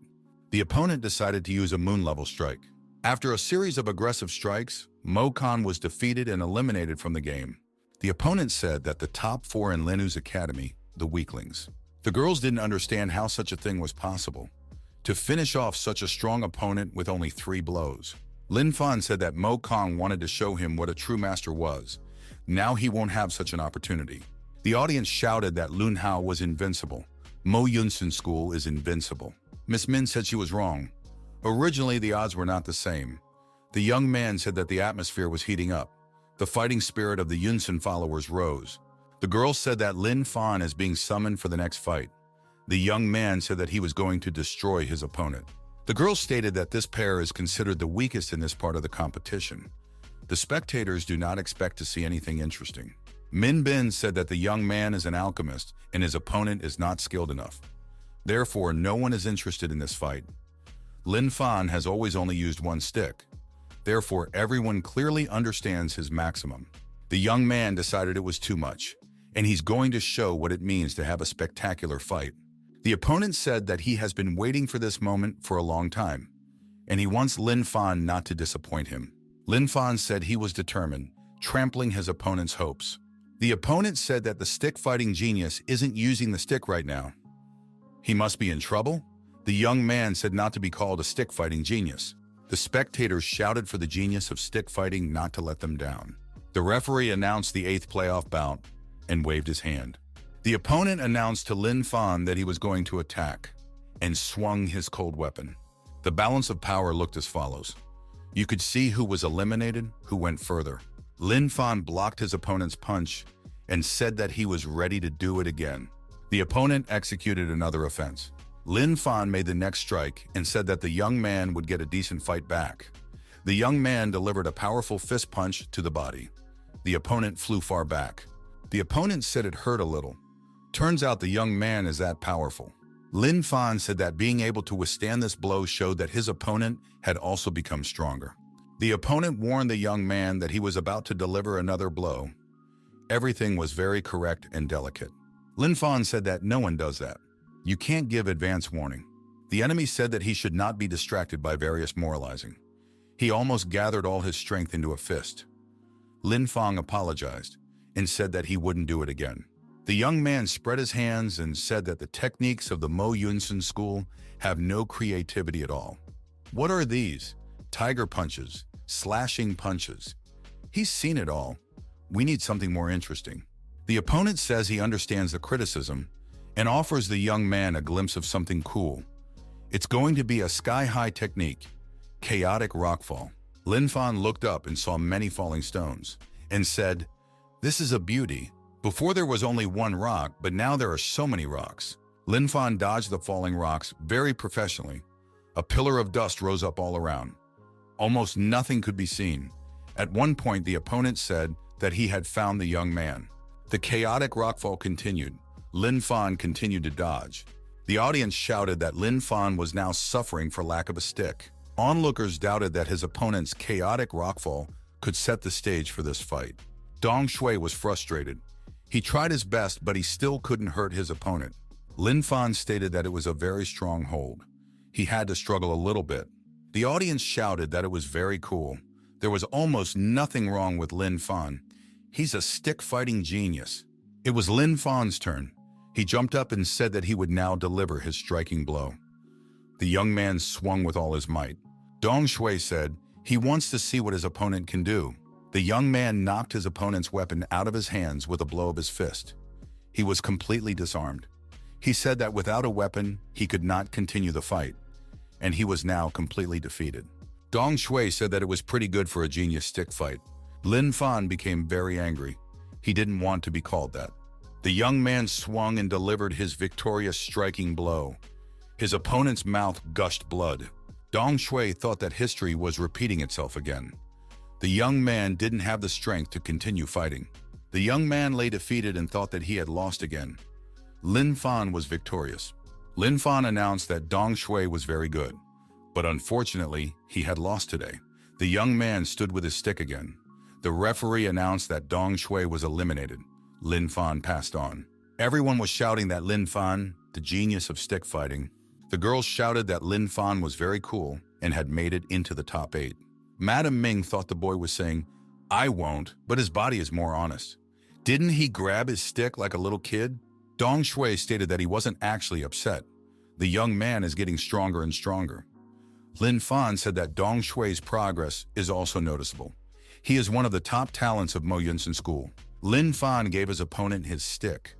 The opponent decided to use a moon-level strike. After a series of aggressive strikes, Mo Khan was defeated and eliminated from the game. The opponent said that the top four in Linu's academy, the weaklings. The girls didn't understand how such a thing was possible. To finish off such a strong opponent with only 3 blows. Lin Fan said that Mo Kong wanted to show him what a true master was. Now he won't have such an opportunity. The audience shouted that Lun Hao was invincible. Mo Yunsan School is invincible. Miss Min said she was wrong. Originally, the odds were not the same. The young man said that the atmosphere was heating up. The fighting spirit of the Yunsan followers rose. The girl said that Lin Fan is being summoned for the next fight. The young man said that he was going to destroy his opponent. The girl stated that this pair is considered the weakest in this part of the competition. The spectators do not expect to see anything interesting. Min Bin said that the young man is an alchemist and his opponent is not skilled enough. Therefore, no one is interested in this fight. Lin Fan has always only used one stick. Therefore, everyone clearly understands his maximum. The young man decided it was too much, and he's going to show what it means to have a spectacular fight. The opponent said that he has been waiting for this moment for a long time, and he wants Lin Fan not to disappoint him. Lin Fan said he was determined, trampling his opponent's hopes. The opponent said that the stick-fighting genius isn't using the stick right now. He must be in trouble? The young man said not to be called a stick-fighting genius. The spectators shouted for the genius of stick-fighting not to let them down. The referee announced the 8th playoff bout and waved his hand. The opponent announced to Lin Fan that he was going to attack and swung his cold weapon. The balance of power looked as follows. You could see who was eliminated, who went further. Lin Fan blocked his opponent's punch and said that he was ready to do it again. The opponent executed another offense. Lin Fan made the next strike and said that the young man would get a decent fight back. The young man delivered a powerful fist punch to the body. The opponent flew far back. The opponent said it hurt a little. Turns out the young man is that powerful. Lin Fan said that being able to withstand this blow showed that his opponent had also become stronger. The opponent warned the young man that he was about to deliver another blow. Everything was very correct and delicate. Lin Fan said that no one does that. You can't give advance warning. The enemy said that he should not be distracted by various moralizing. He almost gathered all his strength into a fist. Lin Fan apologized and said that he wouldn't do it again. The young man spread his hands and said that the techniques of the Mo Yunsan school have no creativity at all. What are these? Tiger punches, slashing punches. He's seen it all. We need something more interesting. The opponent says he understands the criticism and offers the young man a glimpse of something cool. It's going to be a sky-high technique, chaotic rockfall. Lin Fan looked up and saw many falling stones and said, "This is a beauty. Before there was only one rock, but now there are so many rocks." Lin Fan dodged the falling rocks very professionally. A pillar of dust rose up all around. Almost nothing could be seen. At one point, the opponent said that he had found the young man. The chaotic rockfall continued. Lin Fan continued to dodge. The audience shouted that Lin Fan was now suffering for lack of a stick. Onlookers doubted that his opponent's chaotic rockfall could set the stage for this fight. Dong Shui was frustrated. He tried his best, but he still couldn't hurt his opponent. Lin Fan stated that it was a very strong hold. He had to struggle a little bit. The audience shouted that it was very cool. There was almost nothing wrong with Lin Fan. He's a stick-fighting genius. It was Lin Fan's turn. He jumped up and said that he would now deliver his striking blow. The young man swung with all his might. Dong Shui said he wants to see what his opponent can do. The young man knocked his opponent's weapon out of his hands with a blow of his fist. He was completely disarmed. He said that without a weapon, he could not continue the fight, and he was now completely defeated. Dong Shui said that it was pretty good for a genius stick fight. Lin Fan became very angry. He didn't want to be called that. The young man swung and delivered his victorious striking blow. His opponent's mouth gushed blood. Dong Shui thought that history was repeating itself again. The young man didn't have the strength to continue fighting. The young man lay defeated and thought that he had lost again. Lin Fan was victorious. Lin Fan announced that Dong Shui was very good, but unfortunately, he had lost today. The young man stood with his stick again. The referee announced that Dong Shui was eliminated. Lin Fan passed on. Everyone was shouting that Lin Fan, the genius of stick fighting. The girls shouted that Lin Fan was very cool and had made it into the top 8. Madam Ming thought the boy was saying, "I won't," but his body is more honest. Didn't he grab his stick like a little kid? Dong Shui stated that he wasn't actually upset. The young man is getting stronger and stronger. Lin Fan said that Dong Shui's progress is also noticeable. He is one of the top talents of Mo Yunsan School. Lin Fan gave his opponent his stick.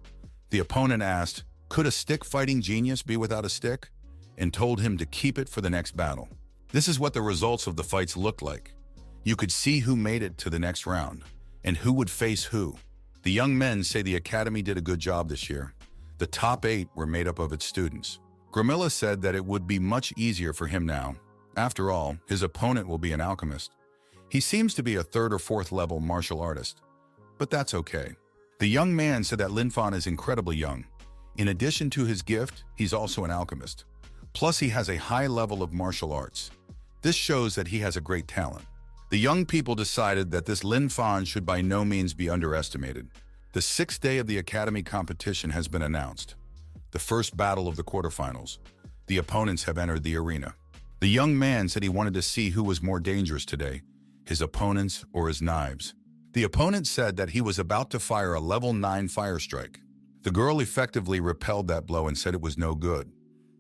The opponent asked, "Could a stick-fighting genius be without a stick?" and told him to keep it for the next battle. This is what the results of the fights looked like. You could see who made it to the next round and who would face who. The young men say the academy did a good job this year. The top 8 were made up of its students. Gramilla said that it would be much easier for him now. After all, his opponent will be an alchemist. He seems to be a 3rd or 4th level martial artist, but that's okay. The young man said that Lin Fan is incredibly young. In addition to his gift, he's also an alchemist. Plus, he has a high level of martial arts. This shows that he has a great talent. The young people decided that this Lin Fan should by no means be underestimated. The 6th day of the academy competition has been announced. The first battle of the quarterfinals. The opponents have entered the arena. The young man said he wanted to see who was more dangerous today, his opponents or his knives. The opponent said that he was about to fire a level 9 fire strike. The girl effectively repelled that blow and said it was no good.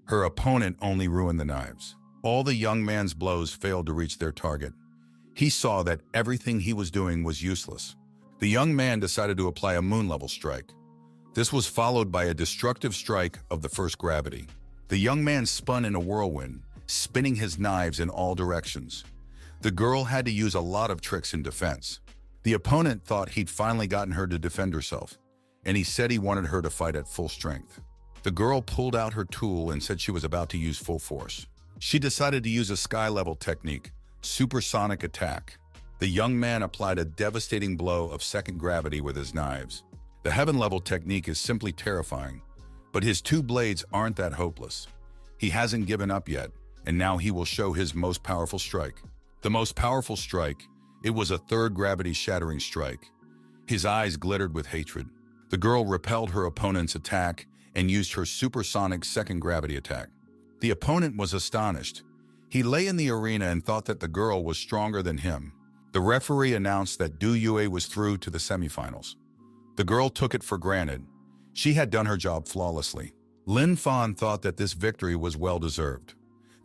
Her opponent only ruined the knives. All the young man's blows failed to reach their target. He saw that everything he was doing was useless. The young man decided to apply a moon-level strike. This was followed by a destructive strike of the first gravity. The young man spun in a whirlwind, spinning his knives in all directions. The girl had to use a lot of tricks in defense. The opponent thought he'd finally gotten her to defend herself, and he said he wanted her to fight at full strength. The girl pulled out her tool and said she was about to use full force. She decided to use a sky-level technique, supersonic attack. The young man applied a devastating blow of second gravity with his knives. The heaven-level technique is simply terrifying, but his two blades aren't that hopeless. He hasn't given up yet, and now he will show his most powerful strike. The most powerful strike, it was a third gravity-shattering strike. His eyes glittered with hatred. The girl repelled her opponent's attack and used her supersonic second gravity attack. The opponent was astonished. He lay in the arena and thought that the girl was stronger than him. The referee announced that Du Yue was through to the semifinals. The girl took it for granted. She had done her job flawlessly. Lin Fan thought that this victory was well-deserved.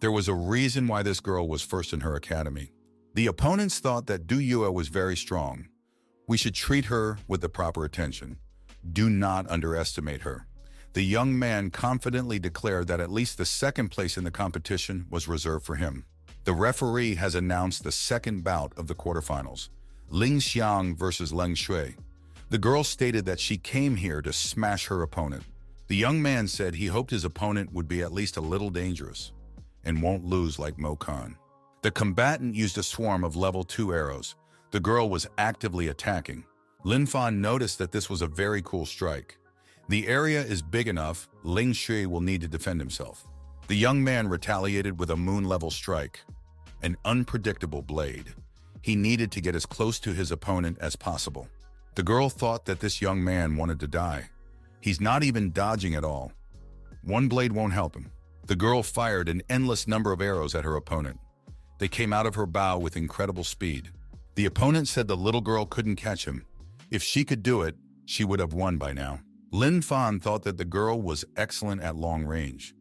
There was a reason why this girl was first in her academy. The opponents thought that Du Yue was very strong. We should treat her with the proper attention. Do not underestimate her. The young man confidently declared that at least the second place in the competition was reserved for him. The referee has announced the second bout of the quarterfinals, Ling Xiang versus Leng Shui. The girl stated that she came here to smash her opponent. The young man said he hoped his opponent would be at least a little dangerous and won't lose like Mo Khan. The combatant used a swarm of level 2 arrows. The girl was actively attacking. Lin Fan noticed that this was a very cool strike. The area is big enough, Ling Shui will need to defend himself. The young man retaliated with a moon-level strike, an unpredictable blade. He needed to get as close to his opponent as possible. The girl thought that this young man wanted to die. He's not even dodging at all. One blade won't help him. The girl fired an endless number of arrows at her opponent. They came out of her bow with incredible speed. The opponent said the little girl couldn't catch him. If she could do it, she would have won by now. Lin Fan thought that the girl was excellent at long range,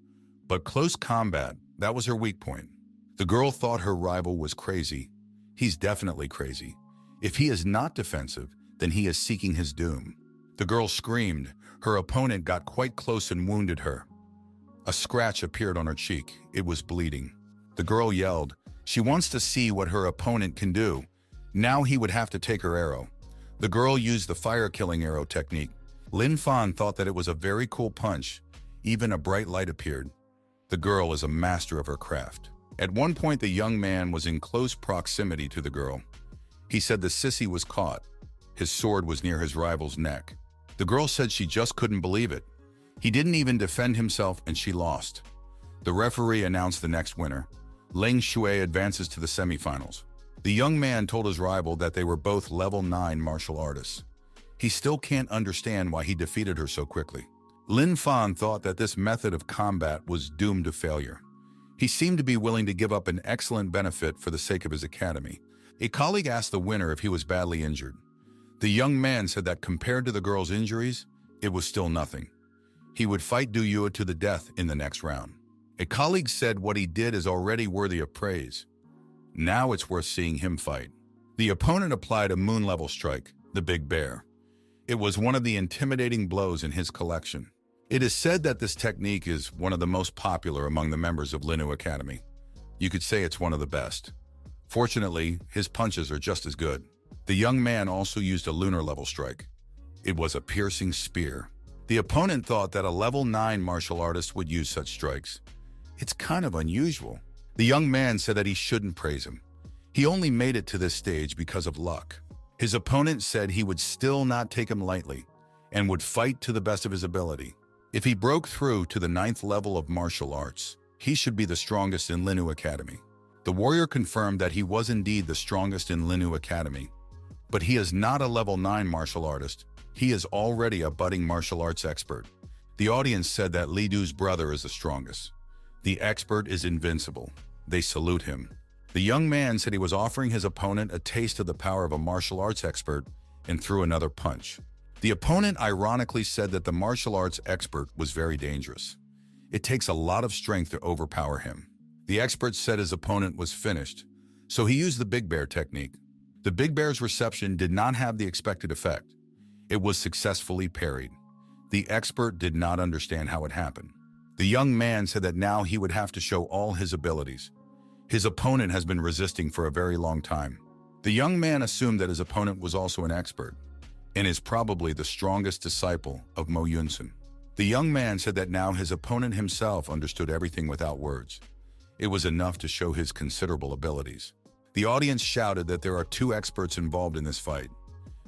but close combat, that was her weak point. The girl thought her rival was crazy. He's definitely crazy. If he is not defensive, then he is seeking his doom. The girl screamed. Her opponent got quite close and wounded her. A scratch appeared on her cheek. It was bleeding. The girl yelled. She wants to see what her opponent can do. Now he would have to take her arrow. The girl used the fire-killing arrow technique. Lin Fan thought that it was a very cool punch. Even a bright light appeared. The girl is a master of her craft. At one point, the young man was in close proximity to the girl. He said the sissy was caught. His sword was near his rival's neck. The girl said she just couldn't believe it. He didn't even defend himself and she lost. The referee announced the next winner. Leng Shui advances to the semifinals. The young man told his rival that they were both level 9 martial artists. He still can't understand why he defeated her so quickly. Lin Fan thought that this method of combat was doomed to failure. He seemed to be willing to give up an excellent benefit for the sake of his academy. A colleague asked the winner if he was badly injured. The young man said that compared to the girl's injuries, it was still nothing. He would fight Du Yue to the death in the next round. A colleague said what he did is already worthy of praise. Now it's worth seeing him fight. The opponent applied a moon-level strike, the Big Bear. It was one of the intimidating blows in his collection. It is said that this technique is one of the most popular among the members of Linu Academy. You could say it's one of the best. Fortunately, his punches are just as good. The young man also used a lunar-level strike. It was a piercing spear. The opponent thought that a level 9 martial artist would use such strikes. It's kind of unusual. The young man said that he shouldn't praise him. He only made it to this stage because of luck. His opponent said he would still not take him lightly and would fight to the best of his ability. If he broke through to the 9th level of martial arts, he should be the strongest in Linu Academy. The warrior confirmed that he was indeed the strongest in Linu Academy, but he is not a level 9 martial artist. He is already a budding martial arts expert. The audience said that Li Du's brother is the strongest. The expert is invincible. They salute him. The young man said he was offering his opponent a taste of the power of a martial arts expert and threw another punch. The opponent ironically said that the martial arts expert was very dangerous. It takes a lot of strength to overpower him. The expert said his opponent was finished, so he used the Big Bear technique. The Big Bear's reception did not have the expected effect. It was successfully parried. The expert did not understand how it happened. The young man said that now he would have to show all his abilities. His opponent has been resisting for a very long time. The young man assumed that his opponent was also an expert and is probably the strongest disciple of Mo Yunsun. The young man said that now his opponent himself understood everything without words. It was enough to show his considerable abilities. The audience shouted that there are two experts involved in this fight.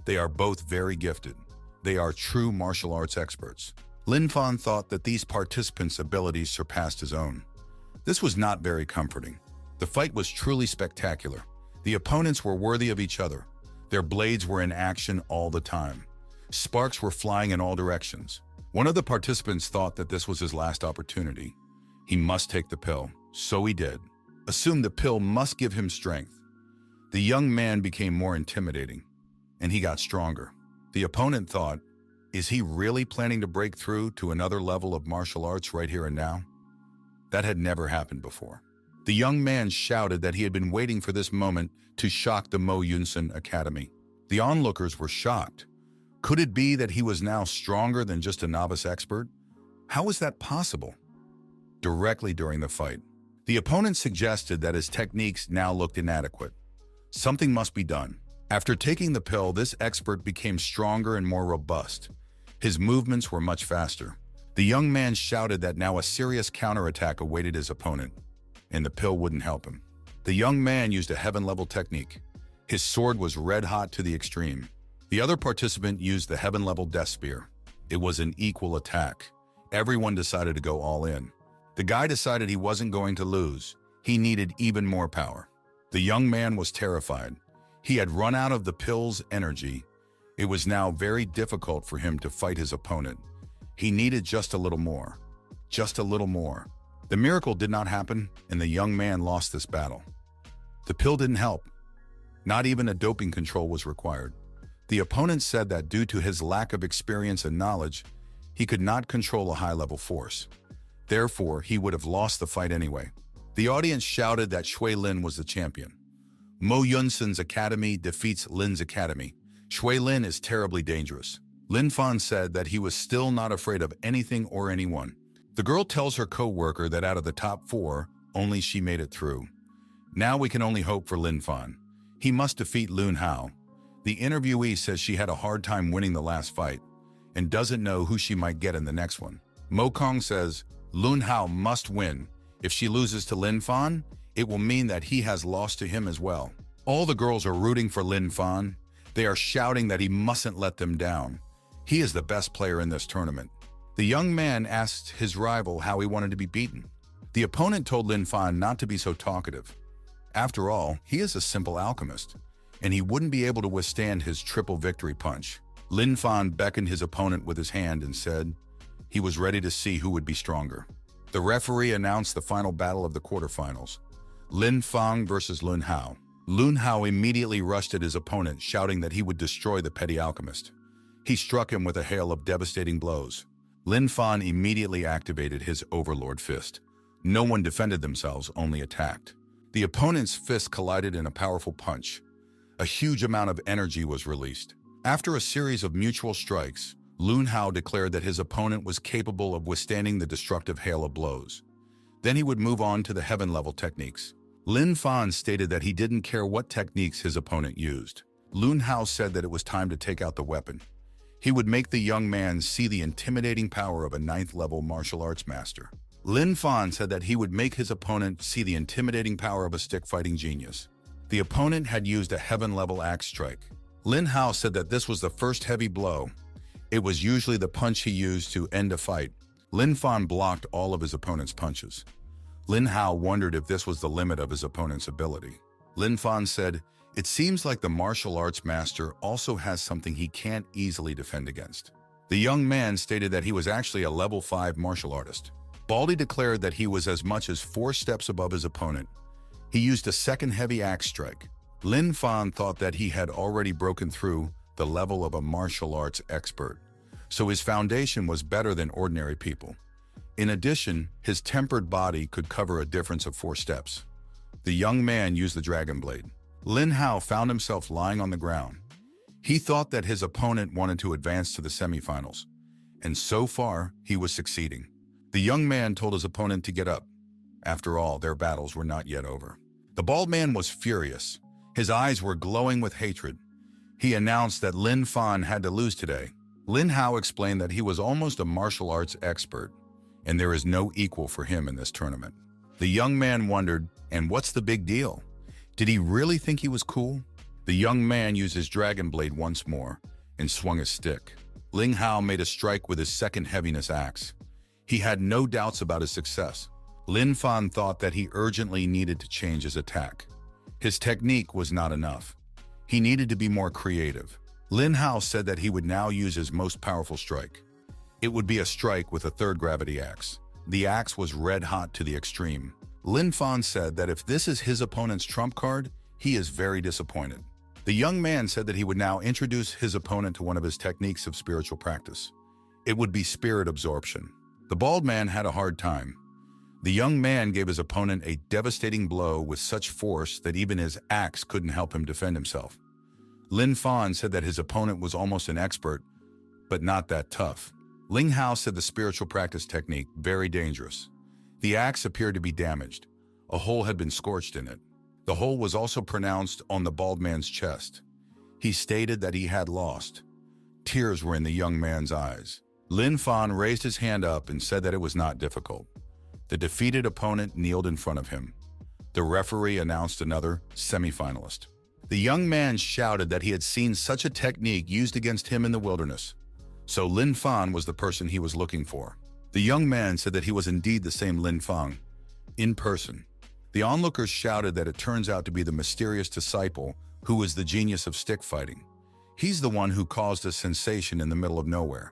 They are both very gifted. They are true martial arts experts. Lin Fan thought that these participants' abilities surpassed his own. This was not very comforting. The fight was truly spectacular. The opponents were worthy of each other. Their blades were in action all the time. Sparks were flying in all directions. One of the participants thought that this was his last opportunity. He must take the pill. So he did. Assumed the pill must give him strength. The young man became more intimidating, and he got stronger. The opponent thought, is he really planning to break through to another level of martial arts right here and now? That had never happened before. The young man shouted that he had been waiting for this moment to shock the Mo Yunsun Academy. The onlookers were shocked. Could it be that he was now stronger than just a novice expert? How was that possible? Directly during the fight, the opponent suggested that his techniques now looked inadequate. Something must be done. After taking the pill, this expert became stronger and more robust. His movements were much faster. The young man shouted that now a serious counterattack awaited his opponent, and the pill wouldn't help him. The young man used a heaven-level technique. His sword was red-hot to the extreme. The other participant used the heaven-level death spear. It was an equal attack. Everyone decided to go all in. The guy decided he wasn't going to lose. He needed even more power. The young man was terrified. He had run out of the pill's energy. It was now very difficult for him to fight his opponent. He needed just a little more. Just a little more. The miracle did not happen, and the young man lost this battle. The pill didn't help. Not even a doping control was required. The opponent said that due to his lack of experience and knowledge, he could not control a high-level force. Therefore, he would have lost the fight anyway. The audience shouted that Shui Lin was the champion. Mo Yunsun's academy defeats Lin's academy. Shui Lin is terribly dangerous. Lin Fan said that he was still not afraid of anything or anyone. The girl tells her co-worker that out of the top 4, only she made it through. Now we can only hope for Lin Fan. He must defeat Lun Hao. The interviewee says she had a hard time winning the last fight and doesn't know who she might get in the next one. Mo Kong says Lun Hao must win. If she loses to Lin Fan, it will mean that he has lost to him as well. All the girls are rooting for Lin Fan. They are shouting that he mustn't let them down. He is the best player in this tournament. The young man asked his rival how he wanted to be beaten. The opponent told Lin Fan not to be so talkative. After all, he is a simple alchemist, and he wouldn't be able to withstand his triple victory punch. Lin Fan beckoned his opponent with his hand and said he was ready to see who would be stronger. The referee announced the final battle of the quarterfinals. Lin Fan versus Lun Hao. Lun Hao immediately rushed at his opponent, shouting that he would destroy the petty alchemist. He struck him with a hail of devastating blows. Lin Fan immediately activated his Overlord Fist. No one defended themselves, only attacked. The opponent's fist collided in a powerful punch. A huge amount of energy was released. After a series of mutual strikes, Lun Hao declared that his opponent was capable of withstanding the destructive hail of blows. Then he would move on to the heaven-level techniques. Lin Fan stated that he didn't care what techniques his opponent used. Lun Hao said that it was time to take out the weapon. He would make the young man see the intimidating power of a 9th-level martial arts master. Lin Fan said that he would make his opponent see the intimidating power of a stick-fighting genius. The opponent had used a heaven-level axe strike. Lin Hao said that this was the first heavy blow. It was usually the punch he used to end a fight. Lin Fan blocked all of his opponent's punches. Lin Hao wondered if this was the limit of his opponent's ability. Lin Fan said, "It seems like the martial arts master also has something he can't easily defend against." The young man stated that he was actually a level 5 martial artist. Baldy declared that he was as much as 4 steps above his opponent. He used a second heavy axe strike. Lin Fan thought that he had already broken through the level of a martial arts expert, so his foundation was better than ordinary people. In addition, his tempered body could cover a difference of 4 steps. The young man used the dragon blade. Lin Hao found himself lying on the ground. He thought that his opponent wanted to advance to the semifinals, and so far, he was succeeding. The young man told his opponent to get up. After all, their battles were not yet over. The bald man was furious. His eyes were glowing with hatred. He announced that Lin Fan had to lose today. Lin Hao explained that he was almost a martial arts expert, and there is no equal for him in this tournament. The young man wondered, and what's the big deal? Did he really think he was cool? The young man used his dragon blade once more and swung his stick. Ling Hao made a strike with his second heaviness axe. He had no doubts about his success. Lin Fan thought that he urgently needed to change his attack. His technique was not enough. He needed to be more creative. Lin Hao said that he would now use his most powerful strike. It would be a strike with a third gravity axe. The axe was red hot to the extreme. Lin Fan said that if this is his opponent's trump card, he is very disappointed. The young man said that he would now introduce his opponent to one of his techniques of spiritual practice. It would be spirit absorption. The bald man had a hard time. The young man gave his opponent a devastating blow with such force that even his axe couldn't help him defend himself. Lin Fan said that his opponent was almost an expert, but not that tough. Ling Hao said the spiritual practice technique very dangerous. The axe appeared to be damaged. A hole had been scorched in it. The hole was also pronounced on the bald man's chest. He stated that he had lost. Tears were in the young man's eyes. Lin Fan raised his hand up and said that it was not difficult. The defeated opponent kneeled in front of him. The referee announced another semifinalist. The young man shouted that he had seen such a technique used against him in the wilderness. So Lin Fan was the person he was looking for. The young man said that he was indeed the same Lin Fan, in person. The onlookers shouted that it turns out to be the mysterious disciple who is the genius of stick fighting. He's the one who caused a sensation in the middle of nowhere.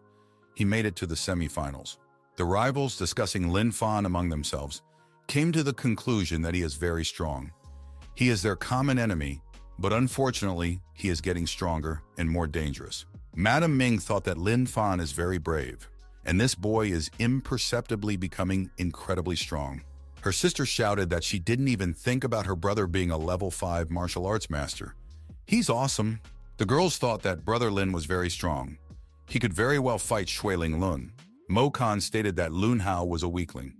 He made it to the semifinals. The rivals, discussing Lin Fan among themselves, came to the conclusion that he is very strong. He is their common enemy, but unfortunately, he is getting stronger and more dangerous. Madame Ming thought that Lin Fan is very brave, and this boy is imperceptibly becoming incredibly strong. Her sister shouted that she didn't even think about her brother being a level 5 martial arts master. He's awesome. The girls thought that brother Lin was very strong. He could very well fight Shui Ling Lun. Mo Kan stated that Lun Hao was a weakling.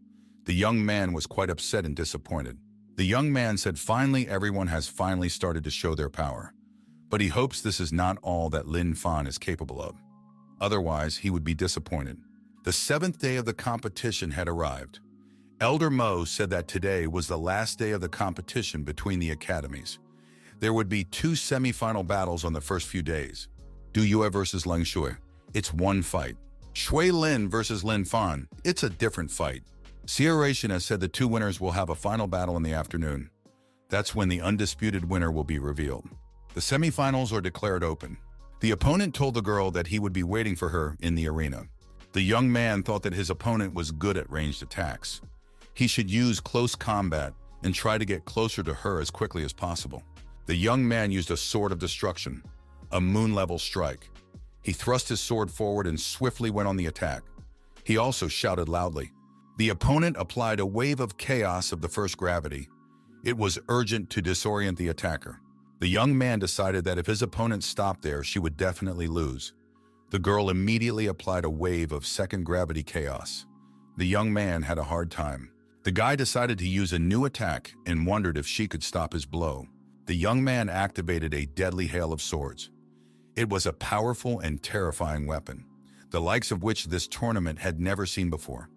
The young man was quite upset and disappointed. The young man said finally everyone has finally started to show their power. But he hopes this is not all that Lin Fan is capable of. Otherwise, he would be disappointed. The 7th day of the competition had arrived. Elder Mo said that today was the last day of the competition between the academies. There would be 2 semi-final battles on the first few days. Du Yue versus Leng Shui. It's one fight. Shui Lin versus Lin Fan. It's a different fight. Sierra Shina said the 2 winners will have a final battle in the afternoon. That's when the undisputed winner will be revealed. The semifinals are declared open. The opponent told the girl that he would be waiting for her in the arena. The young man thought that his opponent was good at ranged attacks. He should use close combat and try to get closer to her as quickly as possible. The young man used a sword of destruction, a moon-level strike. He thrust his sword forward and swiftly went on the attack. He also shouted loudly. The opponent applied a wave of chaos of the first gravity. It was urgent to disorient the attacker. The young man decided that if his opponent stopped there, she would definitely lose. The girl immediately applied a wave of second gravity chaos. The young man had a hard time. The guy decided to use a new attack and wondered if she could stop his blow. The young man activated a deadly hail of swords. It was a powerful and terrifying weapon, the likes of which this tournament had never seen before.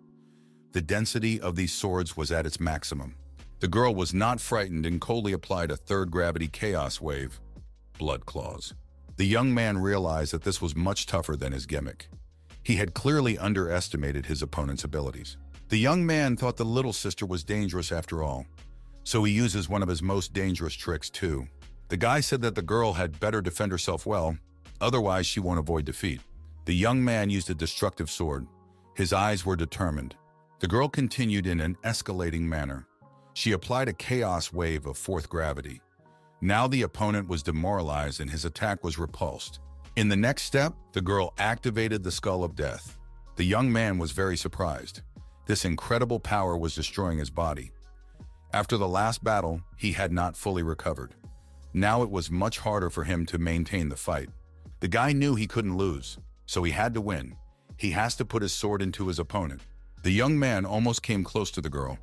The density of these swords was at its maximum. The girl was not frightened and coldly applied a third gravity chaos wave, blood claws. The young man realized that this was much tougher than his gimmick. He had clearly underestimated his opponent's abilities. The young man thought the little sister was dangerous after all, so he uses one of his most dangerous tricks too. The guy said that the girl had better defend herself well, otherwise she won't avoid defeat. The young man used a destructive sword. His eyes were determined. The girl continued in an escalating manner. She applied a chaos wave of fourth gravity. Now the opponent was demoralized and his attack was repulsed. In the next step, the girl activated the skull of death. The young man was very surprised. This incredible power was destroying his body. After the last battle, he had not fully recovered. Now it was much harder for him to maintain the fight. The guy knew he couldn't lose, so he had to win. He has to put his sword into his opponent. The young man almost came close to the girl.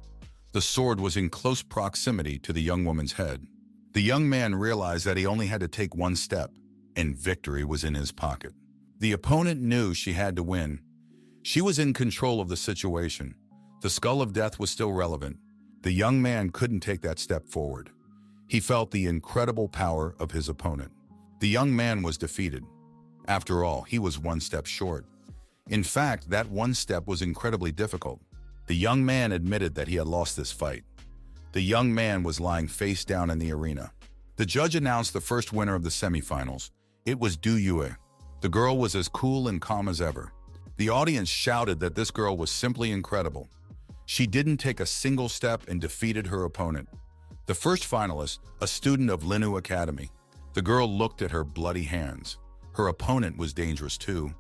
The sword was in close proximity to the young woman's head. The young man realized that he only had to take one step, and victory was in his pocket. The opponent knew she had to win. She was in control of the situation. The skull of death was still relevant. The young man couldn't take that step forward. He felt the incredible power of his opponent. The young man was defeated. After all, he was one step short. In fact, that one step was incredibly difficult. The young man admitted that he had lost this fight. The young man was lying face down in the arena. The judge announced the first winner of the semifinals. It was Du Yue. The girl was as cool and calm as ever. The audience shouted that this girl was simply incredible. She didn't take a single step and defeated her opponent. The first finalist, a student of Linhu Academy. The girl looked at her bloody hands. Her opponent was dangerous too,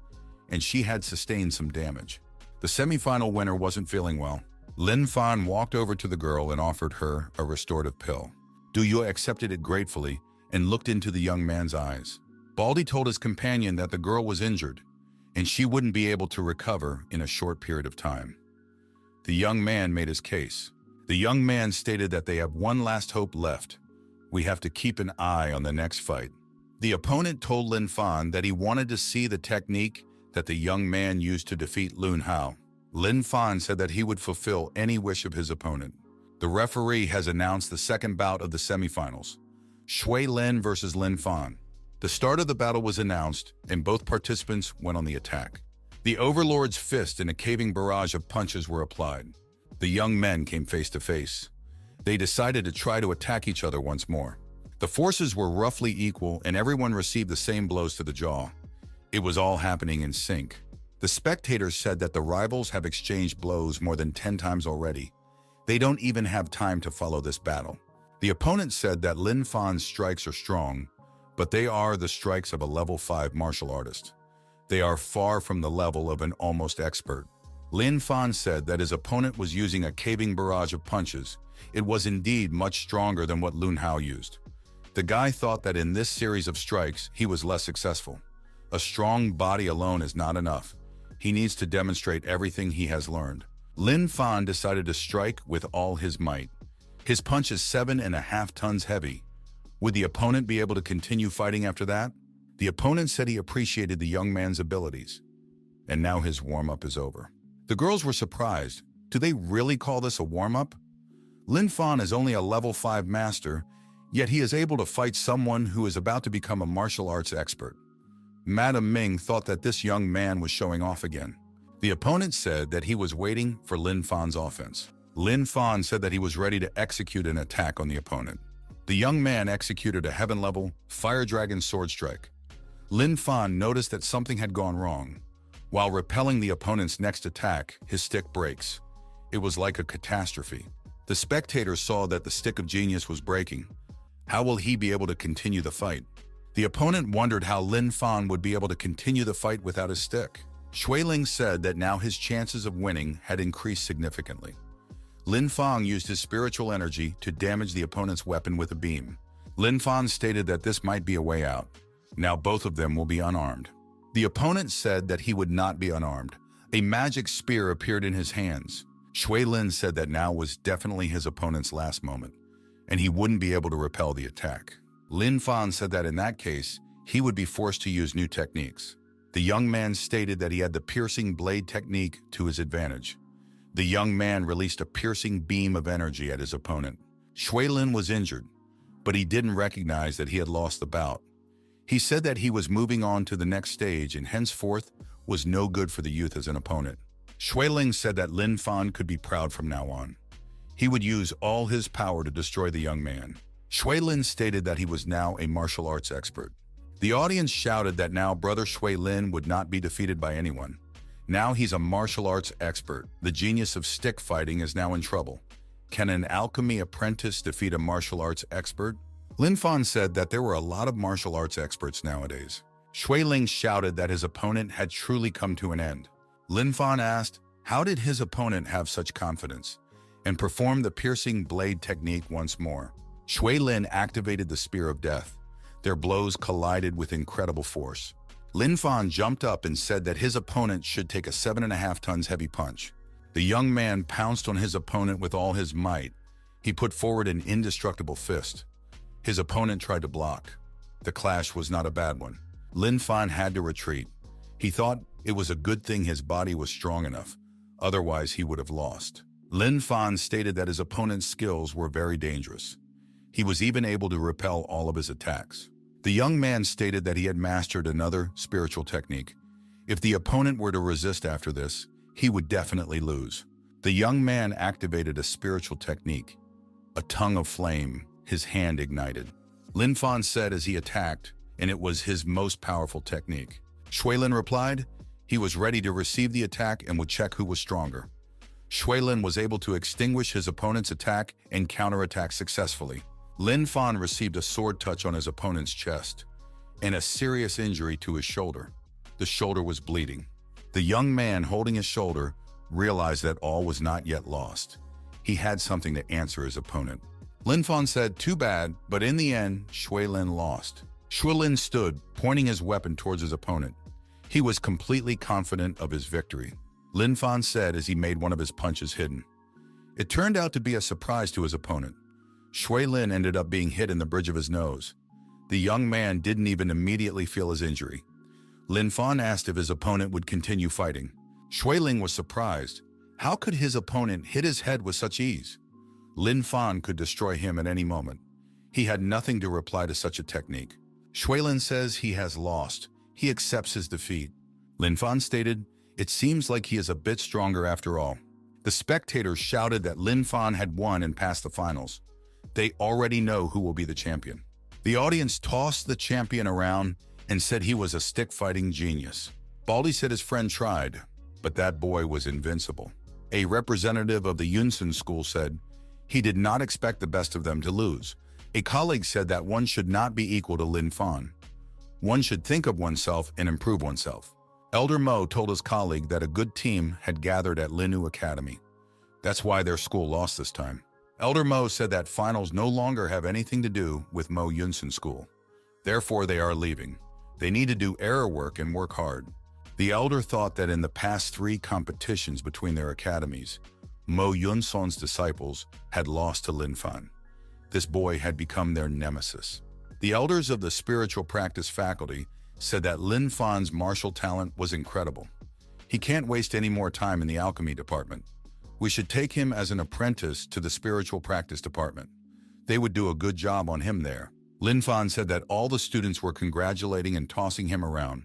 and she had sustained some damage. The semifinal winner wasn't feeling well. Lin Fan walked over to the girl and offered her a restorative pill. Du Yue accepted it gratefully and looked into the young man's eyes. Baldy told his companion that the girl was injured, and she wouldn't be able to recover in a short period of time. The young man made his case. The young man stated that they have one last hope left. We have to keep an eye on the next fight. The opponent told Lin Fan that he wanted to see the technique that the young man used to defeat Lun Hao. Lin Fan said that he would fulfill any wish of his opponent. The referee has announced the second bout of the semifinals. Shui Lin versus Lin Fan. The start of the battle was announced, and both participants went on the attack. The Overlord's fist and a caving barrage of punches were applied. The young men came face to face. They decided to try to attack each other once more. The forces were roughly equal, and everyone received the same blows to the jaw. It was all happening in sync. The spectators said that the rivals have exchanged blows more than 10 times already. They don't even have time to follow this battle. The opponent said that Lin Fan's strikes are strong, but they are the strikes of a level 5 martial artist. They are far from the level of an almost expert. Lin Fan said that his opponent was using a caving barrage of punches. It was indeed much stronger than what Lun Hao used. The guy thought that in this series of strikes, he was less successful. A strong body alone is not enough. He needs to demonstrate everything he has learned. Lin Fan decided to strike with all his might. His punch is 7.5 tons heavy. Would the opponent be able to continue fighting after that? The opponent said he appreciated the young man's abilities. And now his warm-up is over. The girls were surprised. Do they really call this a warm-up? Lin Fan is only a level 5 master, yet he is able to fight someone who is about to become a martial arts expert. Madame Ming thought that this young man was showing off again. The opponent said that he was waiting for Lin Fan's offense. Lin Fan said that he was ready to execute an attack on the opponent. The young man executed a heaven-level Fire Dragon sword strike. Lin Fan noticed that something had gone wrong. While repelling the opponent's next attack, his stick breaks. It was like a catastrophe. The spectators saw that the stick of genius was breaking. How will he be able to continue the fight? The opponent wondered how Lin Fan would be able to continue the fight without his stick. Shui Ling said that now his chances of winning had increased significantly. Lin Fan used his spiritual energy to damage the opponent's weapon with a beam. Lin Fan stated that this might be a way out. Now both of them will be unarmed. The opponent said that he would not be unarmed. A magic spear appeared in his hands. Shui Lin said that now was definitely his opponent's last moment, and he wouldn't be able to repel the attack. Lin Fan said that in that case, he would be forced to use new techniques. The young man stated that he had the piercing blade technique to his advantage. The young man released a piercing beam of energy at his opponent. Shui Lin was injured, but he didn't recognize that he had lost the bout. He said that he was moving on to the next stage and henceforth was no good for the youth as an opponent. Shui Ling said that Lin Fan could be proud from now on. He would use all his power to destroy the young man. Shui Lin stated that he was now a martial arts expert. The audience shouted that now brother Shui Lin would not be defeated by anyone. Now he's a martial arts expert. The genius of stick fighting is now in trouble. Can an alchemy apprentice defeat a martial arts expert? Lin Fan said that there were a lot of martial arts experts nowadays. Shui Ling shouted that his opponent had truly come to an end. Lin Fan asked, how did his opponent have such confidence? And performed the piercing blade technique once more. Shui Lin activated the Spear of Death. Their blows collided with incredible force. Lin Fan jumped up and said that his opponent should take a 7.5 tons heavy punch. The young man pounced on his opponent with all his might. He put forward an indestructible fist. His opponent tried to block. The clash was not a bad one. Lin Fan had to retreat. He thought it was a good thing his body was strong enough, otherwise he would have lost. Lin Fan stated that his opponent's skills were very dangerous. He was even able to repel all of his attacks. The young man stated that he had mastered another spiritual technique. If the opponent were to resist after this, he would definitely lose. The young man activated a spiritual technique, a tongue of flame, his hand ignited. Lin Fan said as he attacked, and it was his most powerful technique. Shuilin replied, he was ready to receive the attack and would check who was stronger. Shuilin was able to extinguish his opponent's attack and counterattack successfully. Lin Fan received a sword touch on his opponent's chest and a serious injury to his shoulder. The shoulder was bleeding. The young man holding his shoulder realized that all was not yet lost. He had something to answer his opponent. Lin Fan said, too bad, but in the end, Shuilin lost. Shuilin stood, pointing his weapon towards his opponent. He was completely confident of his victory. Lin Fan said as he made one of his punches hidden. It turned out to be a surprise to his opponent. Shuilin ended up being hit in the bridge of his nose. The young man didn't even immediately feel his injury. Lin Fan asked if his opponent would continue fighting. Shuilin was surprised. How could his opponent hit his head with such ease? Lin Fan could destroy him at any moment. He had nothing to reply to such a technique. Shuilin says he has lost. He accepts his defeat. Lin Fan stated, it seems like he is a bit stronger after all. The spectators shouted that Lin Fan had won and passed the finals. They already know who will be the champion. The audience tossed the champion around and said he was a stick-fighting genius. Baldy said his friend tried, but that boy was invincible. A representative of the Yunsun school said he did not expect the best of them to lose. A colleague said that one should not be equal to Lin Fan. One should think of oneself and improve oneself. Elder Mo told his colleague that a good team had gathered at Linu Academy. That's why their school lost this time. Elder Mo said that finals no longer have anything to do with Mo Yunsun School. Therefore, they are leaving. They need to do error work and work hard. The elder thought that in the past 3 competitions between their academies, Mo Yunsun's disciples had lost to Lin Fan. This boy had become their nemesis. The elders of the spiritual practice faculty said that Lin Fan's martial talent was incredible. He can't waste any more time in the alchemy department. We should take him as an apprentice to the spiritual practice department. They would do a good job on him there. Lin Fan said that all the students were congratulating and tossing him around.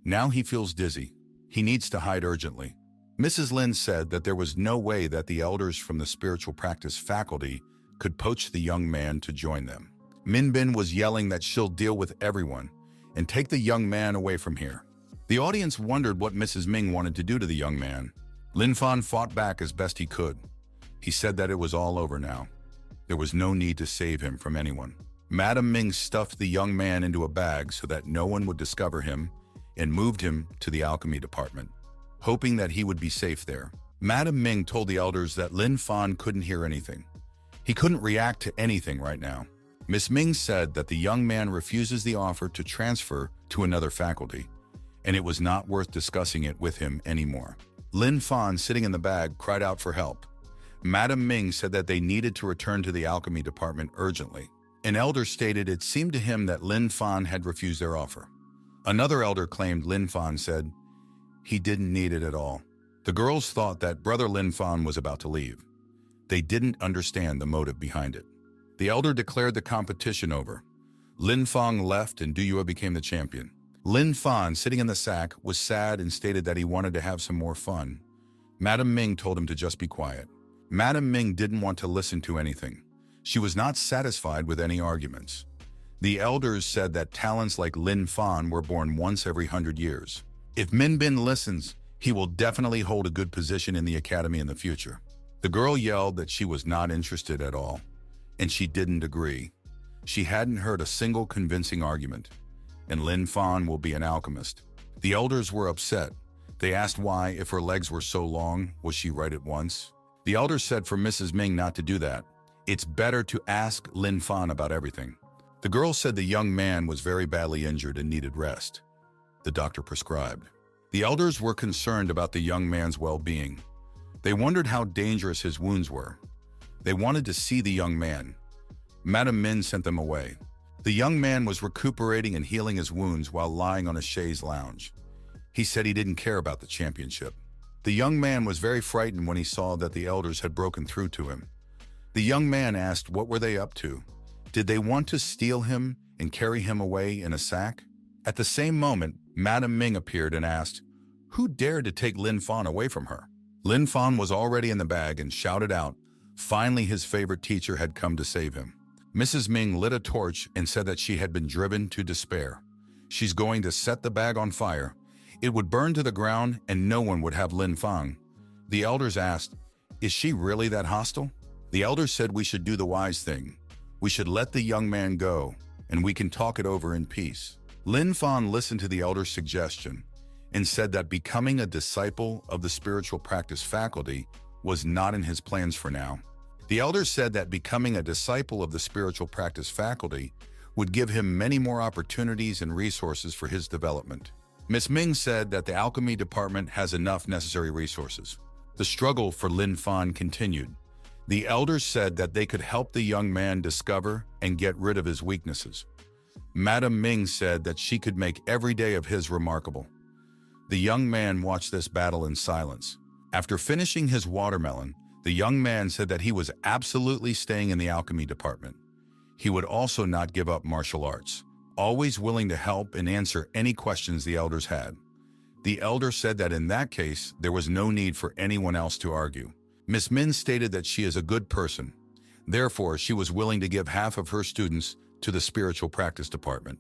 Now he feels dizzy. He needs to hide urgently. Mrs. Lin said that there was no way that the elders from the spiritual practice faculty could poach the young man to join them. Min Bin was yelling that she'll deal with everyone and take the young man away from here. The audience wondered what Mrs. Ming wanted to do to the young man. Lin Fan fought back as best he could. He said that it was all over now. There was no need to save him from anyone. Madam Ming stuffed the young man into a bag so that no one would discover him and moved him to the alchemy department, hoping that he would be safe there. Madam Ming told the elders that Lin Fan couldn't hear anything. He couldn't react to anything right now. Miss Ming said that the young man refuses the offer to transfer to another faculty, and it was not worth discussing it with him anymore. Lin Fan, sitting in the bag, cried out for help. Madam Ming said that they needed to return to the alchemy department urgently. An elder stated it seemed to him that Lin Fan had refused their offer. Another elder claimed Lin Fan said he didn't need it at all. The girls thought that Brother Lin Fan was about to leave. They didn't understand the motive behind it. The elder declared the competition over. Lin Fan left and Duyue became the champion. Lin Fan, sitting in the sack, was sad and stated that he wanted to have some more fun. Madam Ming told him to just be quiet. Madam Ming didn't want to listen to anything. She was not satisfied with any arguments. The elders said that talents like Lin Fan were born once every 100 years. If Min Bin listens, he will definitely hold a good position in the academy in the future. The girl yelled that she was not interested at all, and she didn't agree. She hadn't heard a single convincing argument, and Lin Fan will be an alchemist. The elders were upset. They asked why, if her legs were so long, was she right at once? The elders said for Mrs. Ming not to do that. It's better to ask Lin Fan about everything. The girl said the young man was very badly injured and needed rest. The doctor prescribed. The elders were concerned about the young man's well-being. They wondered how dangerous his wounds were. They wanted to see the young man. Madam Min sent them away. The young man was recuperating and healing his wounds while lying on a chaise lounge. He said he didn't care about the championship. The young man was very frightened when he saw that the elders had broken through to him. The young man asked what were they up to. Did they want to steal him and carry him away in a sack? At the same moment, Madame Ming appeared and asked, who dared to take Lin Fan away from her? Lin Fan was already in the bag and shouted out. Finally, his favorite teacher had come to save him. Mrs. Ming lit a torch and said that she had been driven to despair. She's going to set the bag on fire. It would burn to the ground and no one would have Lin Fan. The elders asked, is she really that hostile? The elders said we should do the wise thing. We should let the young man go, and we can talk it over in peace. Lin Fan listened to the elder's suggestion and said that becoming a disciple of the spiritual practice faculty was not in his plans for now. The elders said that becoming a disciple of the spiritual practice faculty would give him many more opportunities and resources for his development. Miss Ming said that the alchemy department has enough necessary resources. The struggle for Lin Fan continued. The elders said that they could help the young man discover and get rid of his weaknesses. Madame Ming said that she could make every day of his remarkable. The young man watched this battle in silence. After finishing his watermelon, the young man said that he was absolutely staying in the alchemy department. He would also not give up martial arts, always willing to help and answer any questions the elders had. The elder said that in that case, there was no need for anyone else to argue. Miss Min stated that she is a good person. Therefore, she was willing to give half of her students to the spiritual practice department.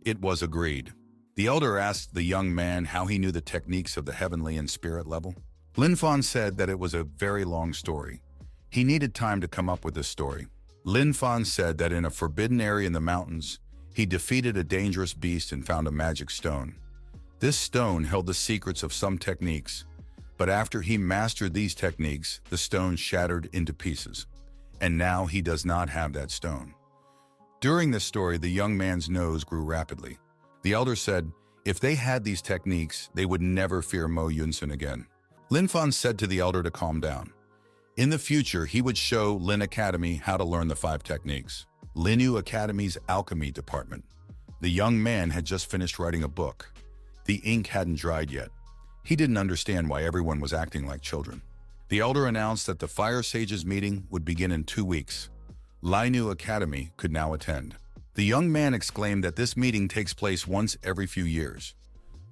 It was agreed. The elder asked the young man how he knew the techniques of the heavenly and spirit level. Lin Fan said that it was a very long story. He needed time to come up with this story. Lin Fan said that in a forbidden area in the mountains, he defeated a dangerous beast and found a magic stone. This stone held the secrets of some techniques, but after he mastered these techniques, the stone shattered into pieces. And now he does not have that stone. During this story, the young man's nose grew rapidly. The elder said, if they had these techniques, they would never fear Mo Yunsun again. Lin Fan said to the elder to calm down. In the future, he would show Lin Academy how to learn the 5 techniques. Linu Academy's alchemy department. The young man had just finished writing a book. The ink hadn't dried yet. He didn't understand why everyone was acting like children. The elder announced that the Fire Sages meeting would begin in 2 weeks. Linu Academy could now attend. The young man exclaimed that this meeting takes place once every few years.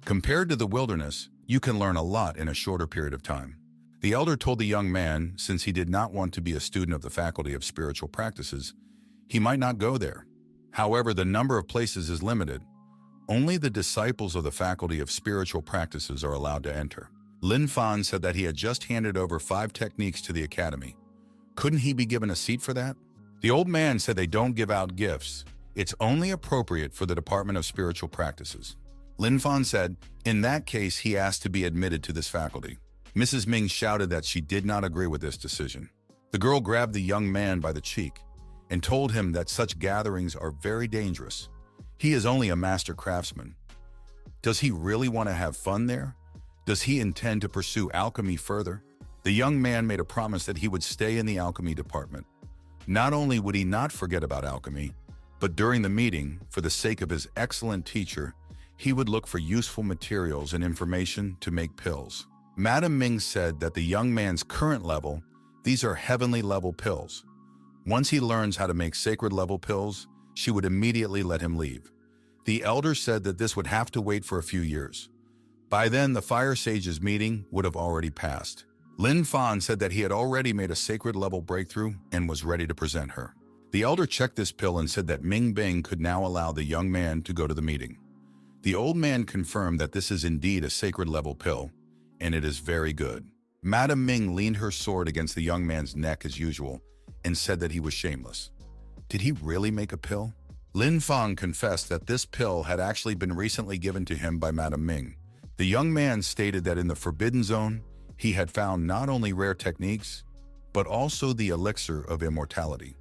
Compared to the wilderness, you can learn a lot in a shorter period of time. The elder told the young man, since he did not want to be a student of the Faculty of Spiritual Practices, he might not go there. However, the number of places is limited. Only the disciples of the Faculty of Spiritual Practices are allowed to enter. Lin Fan said that he had just handed over 5 techniques to the academy. Couldn't he be given a seat for that? The old man said they don't give out gifts. It's only appropriate for the Department of Spiritual Practices. Lin Fan said, in that case, he asked to be admitted to this faculty. Mrs. Ming shouted that she did not agree with this decision. The girl grabbed the young man by the cheek and told him that such gatherings are very dangerous. He is only a master craftsman. Does he really want to have fun there? Does he intend to pursue alchemy further? The young man made a promise that he would stay in the alchemy department. Not only would he not forget about alchemy, but during the meeting, for the sake of his excellent teacher, he would look for useful materials and information to make pills. Madame Ming said that the young man's current level, these are heavenly level pills. Once he learns how to make sacred level pills, she would immediately let him leave. The elder said that this would have to wait for a few years. By then, the Fire Sages meeting would have already passed. Lin Fan said that he had already made a sacred level breakthrough and was ready to present her. The elder checked this pill and said that Ming Bing could now allow the young man to go to the meeting. The old man confirmed that this is indeed a sacred level pill, and it is very good. Madame Ming leaned her sword against the young man's neck as usual and said that he was shameless. Did he really make a pill? Lin Fan confessed that this pill had actually been recently given to him by Madame Ming. The young man stated that in the Forbidden Zone, he had found not only rare techniques, but also the elixir of immortality.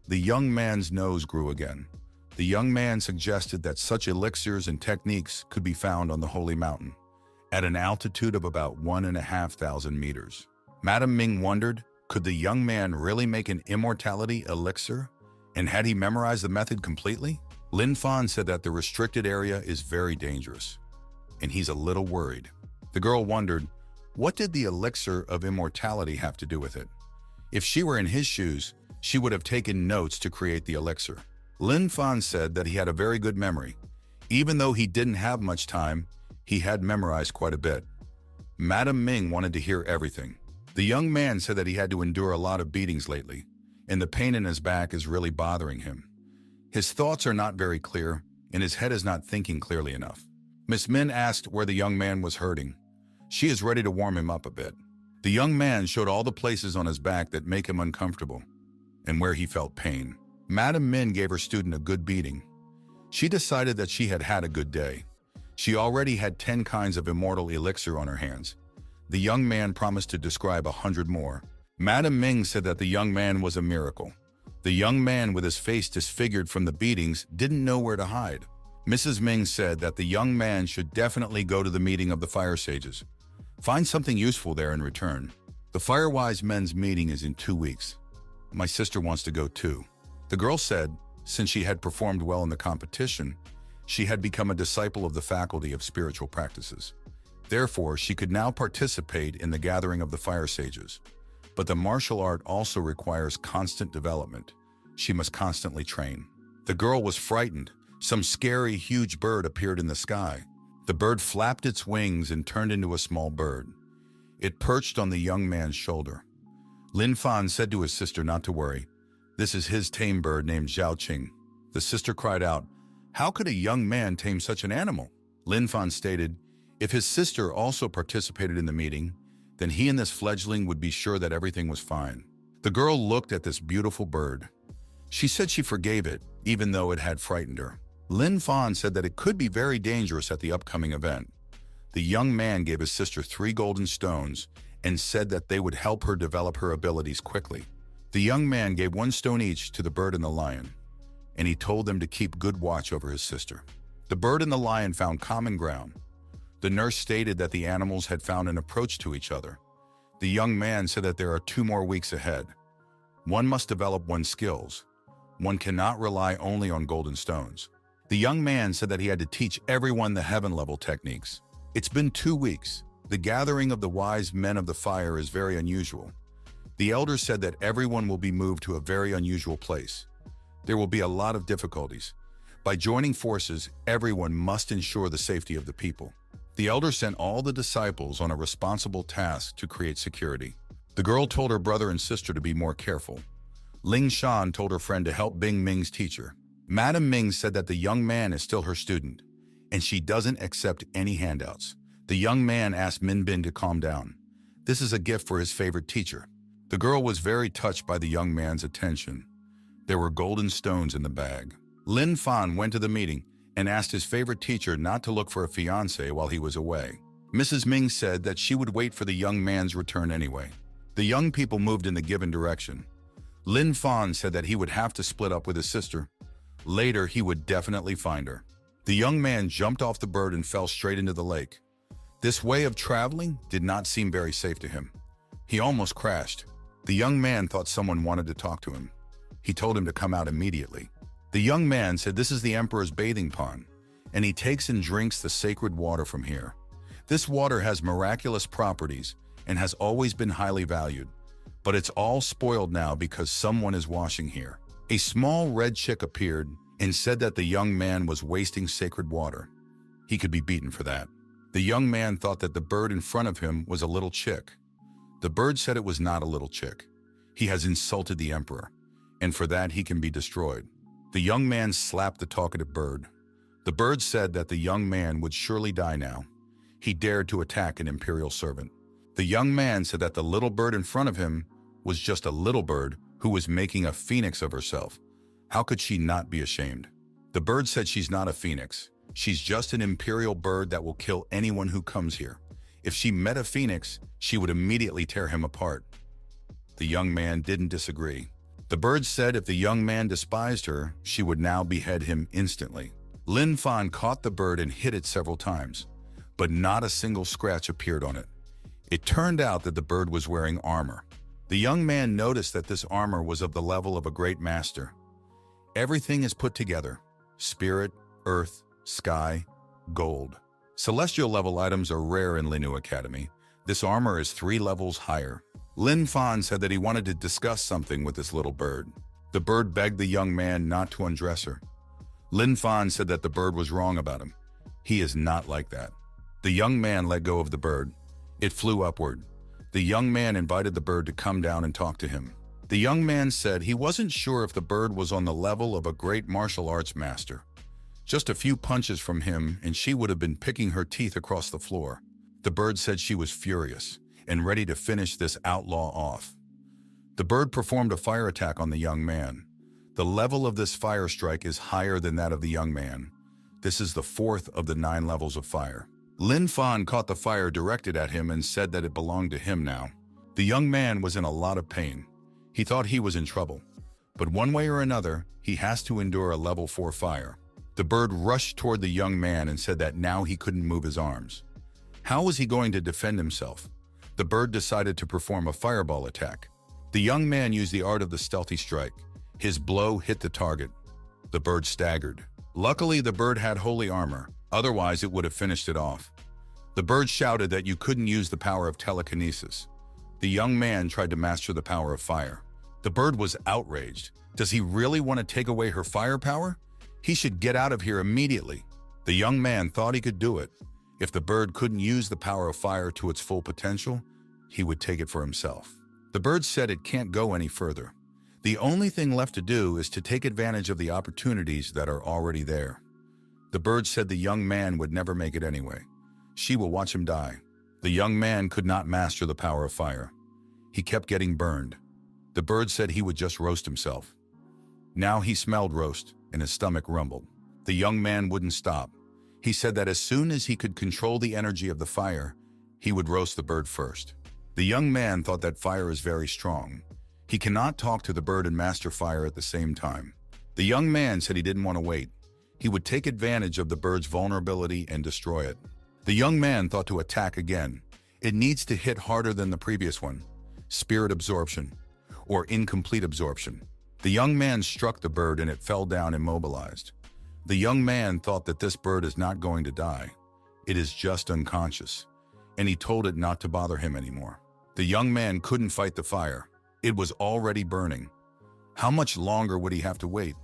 The young man's nose grew again. The young man suggested that such elixirs and techniques could be found on the Holy Mountain, at an altitude of about 1,500 meters. Madame Ming wondered, could the young man really make an immortality elixir? And had he memorized the method completely? Lin Fan said that the restricted area is very dangerous. and he's a little worried. The girl wondered, what did the elixir of immortality have to do with it? If she were in his shoes, she would have taken notes to create the elixir. Lin Fan said that he had a very good memory. Even though he didn't have much time, he had memorized quite a bit. Madam Ming wanted to hear everything. The young man said that he had to endure a lot of beatings lately, and the pain in his back is really bothering him. His thoughts are not very clear, and his head is not thinking clearly enough. Miss Min asked where the young man was hurting. She is ready to warm him up a bit. The young man showed all the places on his back that make him uncomfortable, and where he felt pain. Madam Min gave her student a good beating. She decided that she had had a good day. She already had 10 kinds of immortal elixir on her hands. The young man promised to describe 100 more. Madam Ming said that the young man was a miracle. The young man, with his face disfigured from the beatings, didn't know where to hide. Mrs. Ming said that the young man should definitely go to the meeting of the fire sages. Find something useful there in return. The Firewise Men's meeting is in 2 weeks. My sister wants to go too. The girl said, since she had performed well in the competition, she had become a disciple of the Faculty of Spiritual Practices. Therefore, she could now participate in the gathering of the fire sages. But the martial art also requires constant development. She must constantly train. The girl was frightened. Some scary, huge bird appeared in the sky. The bird flapped its wings and turned into a small bird. It perched on the young man's shoulder. Lin Fan said to his sister not to worry. This is his tame bird named Zhao Qing. The sister cried out, how could a young man tame such an animal? Lin Fan stated, if his sister also participated in the meeting, then he and this fledgling would be sure that everything was fine. The girl looked at this beautiful bird. She said she forgave it, even though it had frightened her. Lin Fan said that it could be very dangerous at the upcoming event. The young man gave his sister 3 golden stones and said that they would help her develop her abilities quickly. The young man gave 1 stone each to the bird and the lion, and he told them to keep good watch over his sister. The bird and the lion found common ground. The nurse stated that the animals had found an approach to each other. The young man said that there are 2 more weeks ahead. One must develop one's skills. One cannot rely only on golden stones. The young man said that he had to teach everyone the heaven-level techniques. It's been 2 weeks. The gathering of the wise men of the fire is very unusual. The elders said that everyone will be moved to a very unusual place. There will be a lot of difficulties. By joining forces, everyone must ensure the safety of the people. The elder sent all the disciples on a responsible task to create security. The girl told her brother and sister to be more careful. Ling Shan told her friend to help Bing Ming's teacher. Madam Ming said that the young man is still her student, and she doesn't accept any handouts. The young man asked Min Bin to calm down. This is a gift for his favorite teacher. The girl was very touched by the young man's attention. There were golden stones in the bag. Lin Fan went to the meeting and asked his favorite teacher not to look for a fiancé while he was away. Mrs. Ming said that she would wait for the young man's return anyway. The young people moved in the given direction. Lin Fan said that he would have to split up with his sister. Later, he would definitely find her. The young man jumped off the bird and fell straight into the lake. This way of traveling did not seem very safe to him. He almost crashed. The young man thought someone wanted to talk to him. He told him to come out immediately. The young man said this is the emperor's bathing pond, and he takes and drinks the sacred water from here. This water has miraculous properties and has always been highly valued, but it's all spoiled now because someone is washing here. A small red chick appeared and said that the young man was wasting sacred water. He could be beaten for that. The young man thought that the bird in front of him was a little chick. The bird said it was not a little chick. He has insulted the emperor, and for that he can be destroyed. The young man slapped the talkative bird. The bird said that the young man would surely die now. He dared to attack an imperial servant. The young man said that the little bird in front of him was just a little bird who was making a phoenix of herself. How could she not be ashamed? The bird said she's not a phoenix. She's just an imperial bird that will kill anyone who comes here. If she met a phoenix, she would immediately tear him apart. The young man didn't disagree. The bird said if the young man despised her, she would now behead him instantly. Lin Fan caught the bird and hit it several times, but not a single scratch appeared on it. It turned out that the bird was wearing armor. The young man noticed that this armor was of the level of a great master. Everything is put together: spirit, earth, sky, gold. Celestial level items are rare in Linu Academy. This armor is 3 levels higher. Lin Fan said that he wanted to discuss something with this little bird. The bird begged the young man not to undress her. Lin Fan said that the bird was wrong about him. He is not like that. The young man let go of the bird. It flew upward. The young man invited the bird to come down and talk to him. The young man said he wasn't sure if the bird was on the level of a great martial arts master. Just a few punches from him and she would have been picking her teeth across the floor. The bird said she was furious and ready to finish this outlaw off. The bird performed a fire attack on the young man. The level of this fire strike is higher than that of the young man. This is the 4th of the 9 levels of fire. Lin Fan caught the fire directed at him and said that it belonged to him now. The young man was in a lot of pain. He thought he was in trouble. But one way or another, he has to endure a level 4 fire. The bird rushed toward the young man and said that now he couldn't move his arms. How was he going to defend himself? The bird decided to perform a fireball attack. The young man used the art of the stealthy strike. His blow hit the target. The bird staggered. Luckily, the bird had holy armor, otherwise it would have finished it off. The bird shouted that you couldn't use the power of telekinesis. The young man tried to master the power of fire. The bird was outraged. Does he really want to take away her firepower? He should get out of here immediately. The young man thought he could do it. If the bird couldn't use the power of fire to its full potential, he would take it for himself. The bird said it can't go any further. The only thing left to do is to take advantage of the opportunities that are already there. The bird said the young man would never make it anyway. She will watch him die. The young man could not master the power of fire. He kept getting burned. The bird said he would just roast himself. Now he smelled roast, and his stomach rumbled. The young man wouldn't stop. He said that as soon as he could control the energy of the fire, he would roast the bird first. The young man thought that fire is very strong. He cannot talk to the bird and master fire at the same time. The young man said he didn't want to wait. He would take advantage of the bird's vulnerability and destroy it. The young man thought to attack again. It needs to hit harder than the previous one. Spirit absorption, or incomplete absorption. The young man struck the bird and it fell down immobilized. The young man thought that this bird is not going to die. It is just unconscious, and he told it not to bother him anymore. The young man couldn't fight the fire. It was already burning. How much longer would he have to wait?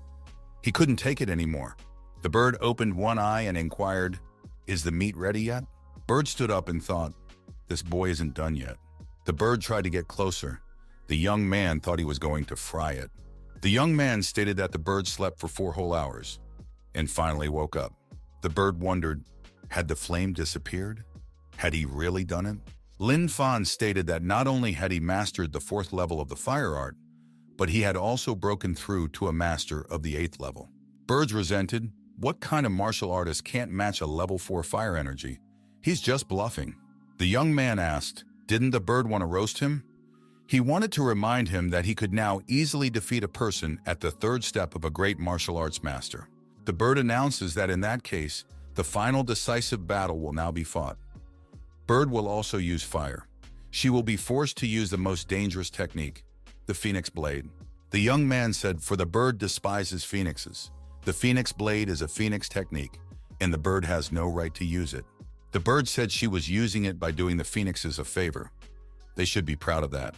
He couldn't take it anymore. The bird opened one eye and inquired, "Is the meat ready yet?" Bird stood up and thought, "This boy isn't done yet." The bird tried to get closer. The young man thought he was going to fry it. The young man stated that the bird slept for 4 whole hours and finally woke up. The bird wondered, had the flame disappeared? Had he really done it? Lin Fan stated that not only had he mastered the 4th level of the fire art, but he had also broken through to a master of the 8th level. Birds resented. What kind of martial artist can't match a level 4 fire energy? He's just bluffing. The young man asked, didn't the bird want to roast him? He wanted to remind him that he could now easily defeat a person at the 3rd step of a great martial arts master. The bird announces that in that case, the final decisive battle will now be fought. Bird will also use fire. She will be forced to use the most dangerous technique, the Phoenix Blade. The young man said, for the bird despises phoenixes. The Phoenix Blade is a phoenix technique, and the bird has no right to use it. The bird said she was using it by doing the phoenixes a favor. They should be proud of that.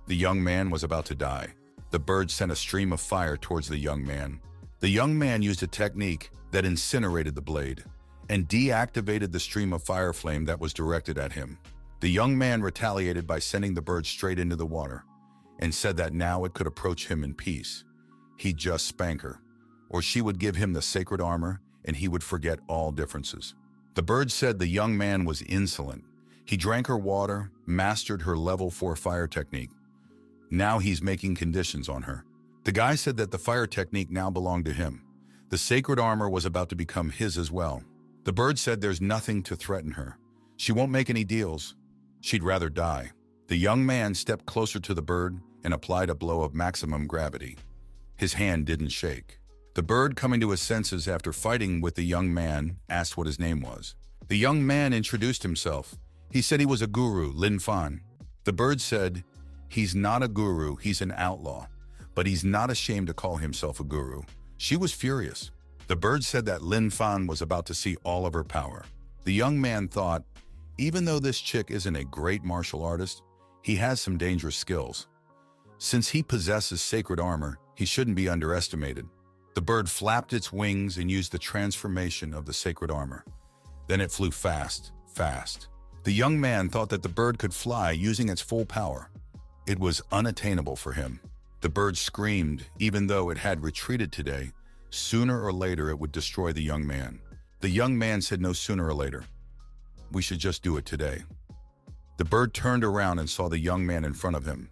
The young man was about to die. The bird sent a stream of fire towards the young man. The young man used a technique that incinerated the blade and deactivated the stream of fire flame that was directed at him. The young man retaliated by sending the bird straight into the water and said that now it could approach him in peace. He'd just spank her, or she would give him the sacred armor and he would forget all differences. The bird said the young man was insolent. He drank her water, mastered her level 4 fire technique. Now he's making conditions on her. The guy said that the fire technique now belonged to him. The sacred armor was about to become his as well. The bird said there's nothing to threaten her. She won't make any deals. She'd rather die. The young man stepped closer to the bird and applied a blow of maximum gravity. His hand didn't shake. The bird, coming to his senses after fighting with the young man, asked what his name was. The young man introduced himself. He said he was a guru, Lin Fan. The bird said, he's not a guru, he's an outlaw, but he's not ashamed to call himself a guru. She was furious. The bird said that Lin Fan was about to see all of her power. The young man thought, even though this chick isn't a great martial artist, he has some dangerous skills. Since he possesses sacred armor, he shouldn't be underestimated. The bird flapped its wings and used the transformation of the sacred armor. Then it flew fast, fast. The young man thought that the bird could fly using its full power. It was unattainable for him. The bird screamed, even though it had retreated today. Sooner or later, it would destroy the young man. The young man said no sooner or later. We should just do it today. The bird turned around and saw the young man in front of him.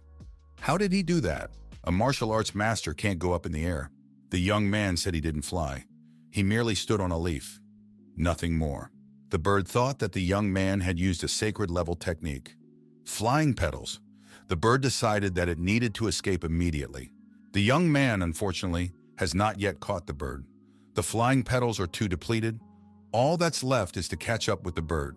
How did he do that? A martial arts master can't go up in the air. The young man said he didn't fly. He merely stood on a leaf. Nothing more. The bird thought that the young man had used a sacred level technique. Flying petals. The bird decided that it needed to escape immediately. The young man, unfortunately, has not yet caught the bird. The flying petals are too depleted. All that's left is to catch up with the bird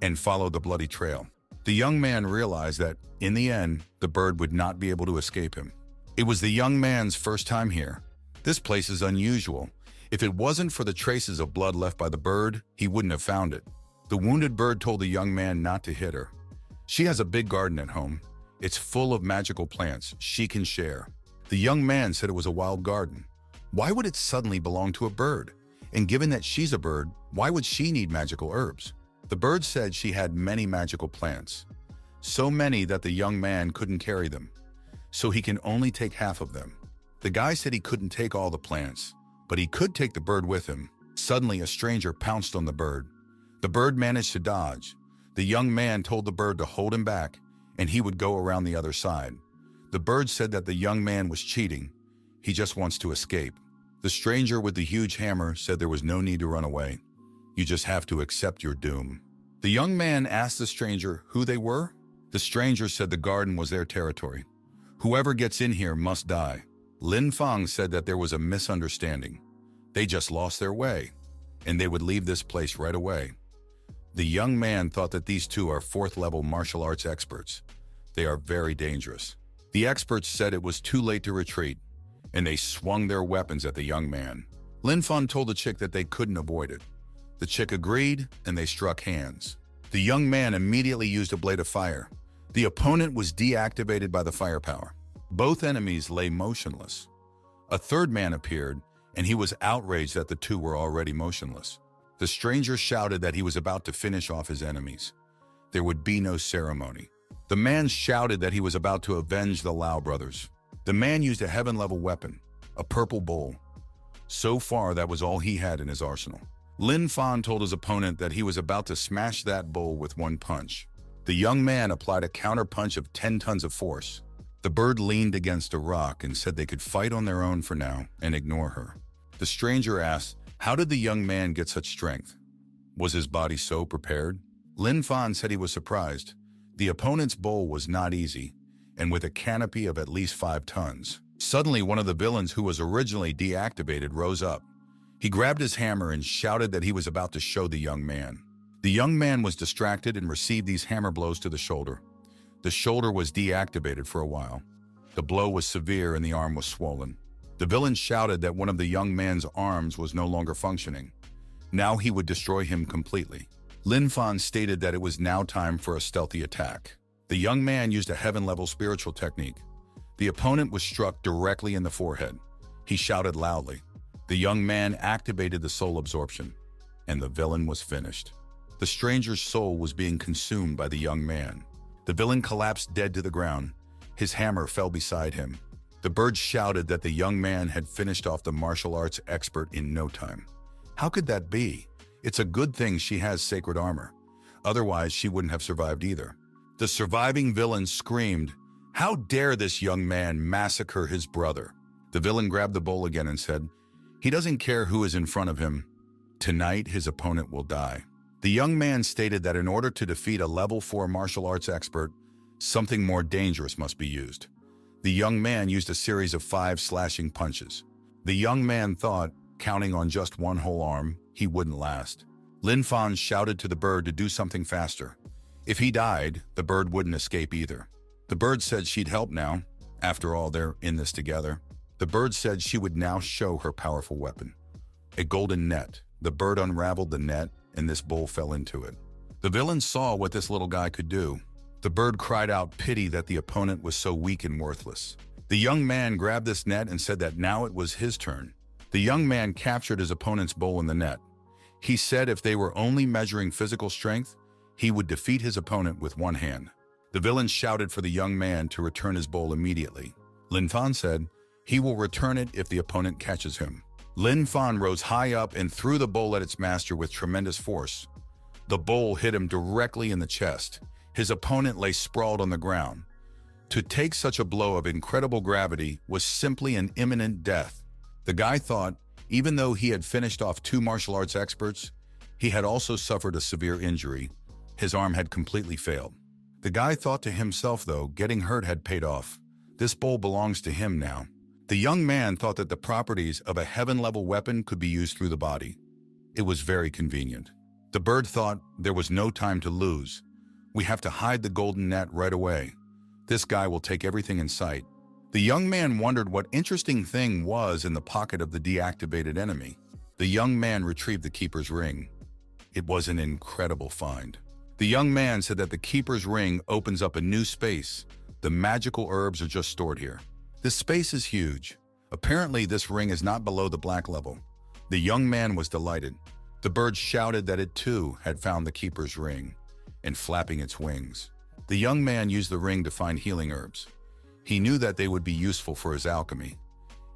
and follow the bloody trail. The young man realized that, in the end, the bird would not be able to escape him. It was the young man's first time here. This place is unusual. If it wasn't for the traces of blood left by the bird, he wouldn't have found it. The wounded bird told the young man not to hit her. She has a big garden at home. It's full of magical plants she can share. The young man said it was a wild garden. Why would it suddenly belong to a bird? And given that she's a bird, why would she need magical herbs? The bird said she had many magical plants. So many that the young man couldn't carry them. So he can only take half of them. The guy said he couldn't take all the plants, but he could take the bird with him. Suddenly, a stranger pounced on the bird. The bird managed to dodge. The young man told the bird to hold him back, and he would go around the other side. The bird said that the young man was cheating. He just wants to escape. The stranger with the huge hammer said there was no need to run away. You just have to accept your doom. The young man asked the stranger who they were. The stranger said the garden was their territory. Whoever gets in here must die. Lin Fang said that there was a misunderstanding. They just lost their way, and they would leave this place right away. The young man thought that these two are fourth-level martial arts experts. They are very dangerous. The experts said it was too late to retreat, and they swung their weapons at the young man. Lin Fang told the chick that they couldn't avoid it. The chick agreed, and they struck hands. The young man immediately used a blade of fire. The opponent was deactivated by the firepower. Both enemies lay motionless. A third man appeared, and he was outraged that the two were already motionless. The stranger shouted that he was about to finish off his enemies. There would be no ceremony. The man shouted that he was about to avenge the Lao brothers. The man used a heaven-level weapon, a purple bowl. So far, that was all he had in his arsenal. Lin Fang told his opponent that he was about to smash that bowl with one punch. The young man applied a counter-punch of 10 tons of force. The bird leaned against a rock and said they could fight on their own for now and ignore her. The stranger asked, how did the young man get such strength? Was his body so prepared? Lin Fang said he was surprised. The opponent's bowl was not easy, and with a canopy of at least 5 tons. Suddenly, one of the villains who was originally deactivated rose up. He grabbed his hammer and shouted that he was about to show the young man. The young man was distracted and received these hammer blows to the shoulder. The shoulder was deactivated for a while. The blow was severe and the arm was swollen. The villain shouted that one of the young man's arms was no longer functioning. Now he would destroy him completely. Lin Fang stated that it was now time for a stealthy attack. The young man used a heaven-level spiritual technique. The opponent was struck directly in the forehead. He shouted loudly. The young man activated the soul absorption, and the villain was finished. The stranger's soul was being consumed by the young man. The villain collapsed dead to the ground. His hammer fell beside him. The bird shouted that the young man had finished off the martial arts expert in no time. How could that be? It's a good thing she has sacred armor. Otherwise, she wouldn't have survived either. The surviving villain screamed, "How dare this young man massacre his brother?" The villain grabbed the bowl again and said, he doesn't care who is in front of him. Tonight, his opponent will die. The young man stated that in order to defeat a level 4 martial arts expert, something more dangerous must be used. The young man used a series of 5 slashing punches. The young man thought, counting on just one whole arm, he wouldn't last. Lin Fang shouted to the bird to do something faster. If he died, the bird wouldn't escape either. The bird said she'd help now. After all, they're in this together. The bird said she would now show her powerful weapon. A golden net. The bird unraveled the net, and this bull fell into it. The villain saw what this little guy could do. The bird cried out pity that the opponent was so weak and worthless. The young man grabbed this net and said that now it was his turn. The young man captured his opponent's bowl in the net. He said if they were only measuring physical strength, he would defeat his opponent with one hand. The villain shouted for the young man to return his bowl immediately. Lin Fan said he will return it if the opponent catches him. Lin Fan rose high up and threw the bowl at its master with tremendous force. The bowl hit him directly in the chest. His opponent lay sprawled on the ground. To take such a blow of incredible gravity was simply an imminent death. The guy thought, even though he had finished off 2 martial arts experts, he had also suffered a severe injury. His arm had completely failed. The guy thought to himself, though, getting hurt had paid off. This bowl belongs to him now. The young man thought that the properties of a heaven-level weapon could be used through the body. It was very convenient. The bird thought there was no time to lose. We have to hide the golden net right away. This guy will take everything in sight. The young man wondered what interesting thing was in the pocket of the deactivated enemy. The young man retrieved the keeper's ring. It was an incredible find. The young man said that the keeper's ring opens up a new space. The magical herbs are just stored here. This space is huge. Apparently, this ring is not below the black level. The young man was delighted. The bird shouted that it too had found the keeper's ring, and flapping its wings. The young man used the ring to find healing herbs. He knew that they would be useful for his alchemy.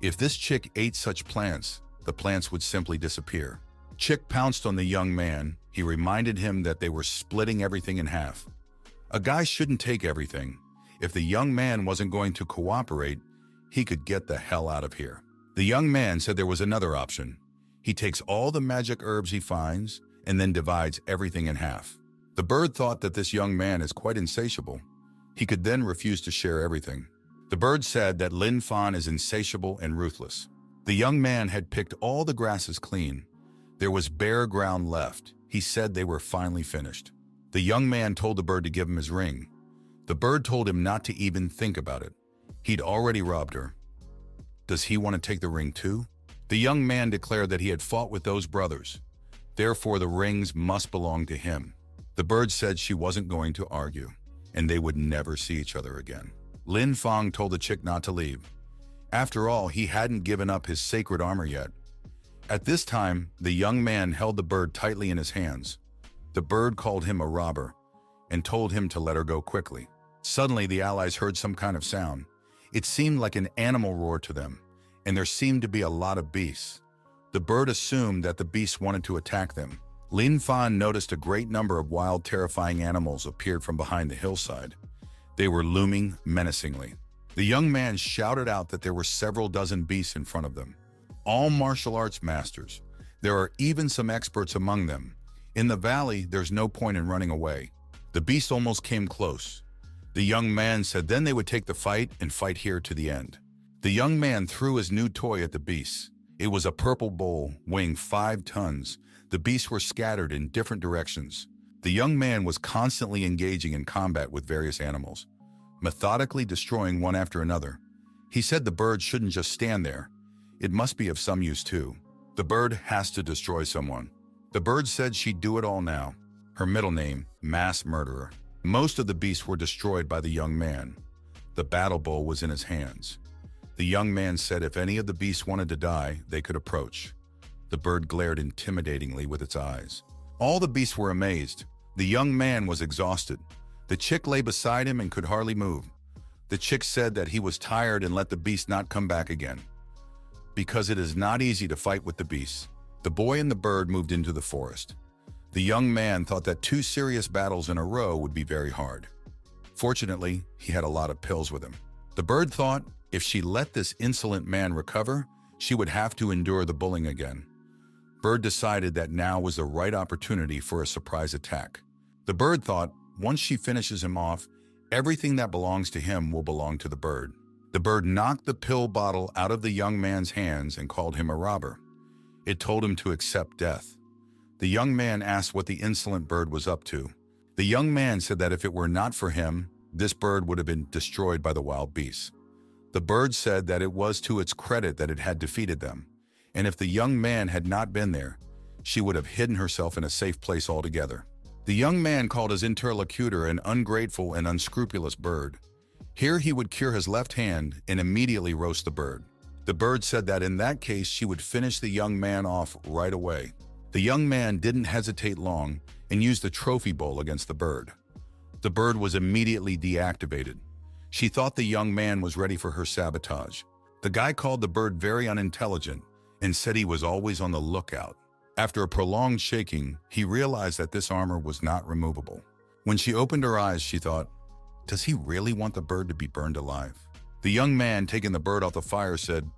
If this chick ate such plants, the plants would simply disappear. Chick pounced on the young man. He reminded him that they were splitting everything in half. A guy shouldn't take everything. If the young man wasn't going to cooperate, he could get the hell out of here. The young man said there was another option. He takes all the magic herbs he finds and then divides everything in half. The bird thought that this young man is quite insatiable. He could then refuse to share everything. The bird said that Lin Fan is insatiable and ruthless. The young man had picked all the grasses clean. There was bare ground left. He said they were finally finished. The young man told the bird to give him his ring. The bird told him not to even think about it. He'd already robbed her. Does he want to take the ring too? The young man declared that he had fought with those brothers. Therefore, the rings must belong to him. The bird said she wasn't going to argue, and they would never see each other again. Lin Fang told the chick not to leave. After all, he hadn't given up his sacred armor yet. At this time, the young man held the bird tightly in his hands. The bird called him a robber and told him to let her go quickly. Suddenly, the allies heard some kind of sound. It seemed like an animal roar to them, and there seemed to be a lot of beasts. The bird assumed that the beasts wanted to attack them. Lin Fan noticed a great number of wild, terrifying animals appeared from behind the hillside. They were looming menacingly. The young man shouted out that there were several dozen beasts in front of them. All martial arts masters. There are even some experts among them. In the valley, there's no point in running away. The beast almost came close. The young man said then they would take the fight and fight here to the end. The young man threw his new toy at the beasts. It was a purple bowl weighing 5 tons. The beasts were scattered in different directions. The young man was constantly engaging in combat with various animals, methodically destroying one after another. He said the bird shouldn't just stand there. It must be of some use too. The bird has to destroy someone. The bird said she'd do it all now. Her middle name, Mass Murderer. Most of the beasts were destroyed by the young man. The battle bowl was in his hands. The young man said if any of the beasts wanted to die, they could approach. The bird glared intimidatingly with its eyes. All the beasts were amazed. The young man was exhausted. The chick lay beside him and could hardly move. The chick said that he was tired and let the beast not come back again, because it is not easy to fight with the beasts. The boy and the bird moved into the forest. The young man thought that 2 serious battles in a row would be very hard. Fortunately, he had a lot of pills with him. The bird thought if she let this insolent man recover, she would have to endure the bullying again. Bird decided that now was the right opportunity for a surprise attack. The bird thought once she finishes him off, everything that belongs to him will belong to the bird. The bird knocked the pill bottle out of the young man's hands and called him a robber. It told him to accept death. The young man asked what the insolent bird was up to. The young man said that if it were not for him, this bird would have been destroyed by the wild beasts. The bird said that it was to its credit that it had defeated them, and if the young man had not been there, she would have hidden herself in a safe place altogether. The young man called his interlocutor an ungrateful and unscrupulous bird. Here he would cure his left hand and immediately roast the bird. The bird said that in that case she would finish the young man off right away. The young man didn't hesitate long and used the trophy bowl against the bird. The bird was immediately deactivated. She thought the young man was ready for her sabotage. The guy called the bird very unintelligent and said he was always on the lookout. After a prolonged shaking, he realized that this armor was not removable. When she opened her eyes, she thought, does he really want the bird to be burned alive? The young man, taking the bird off the fire, said,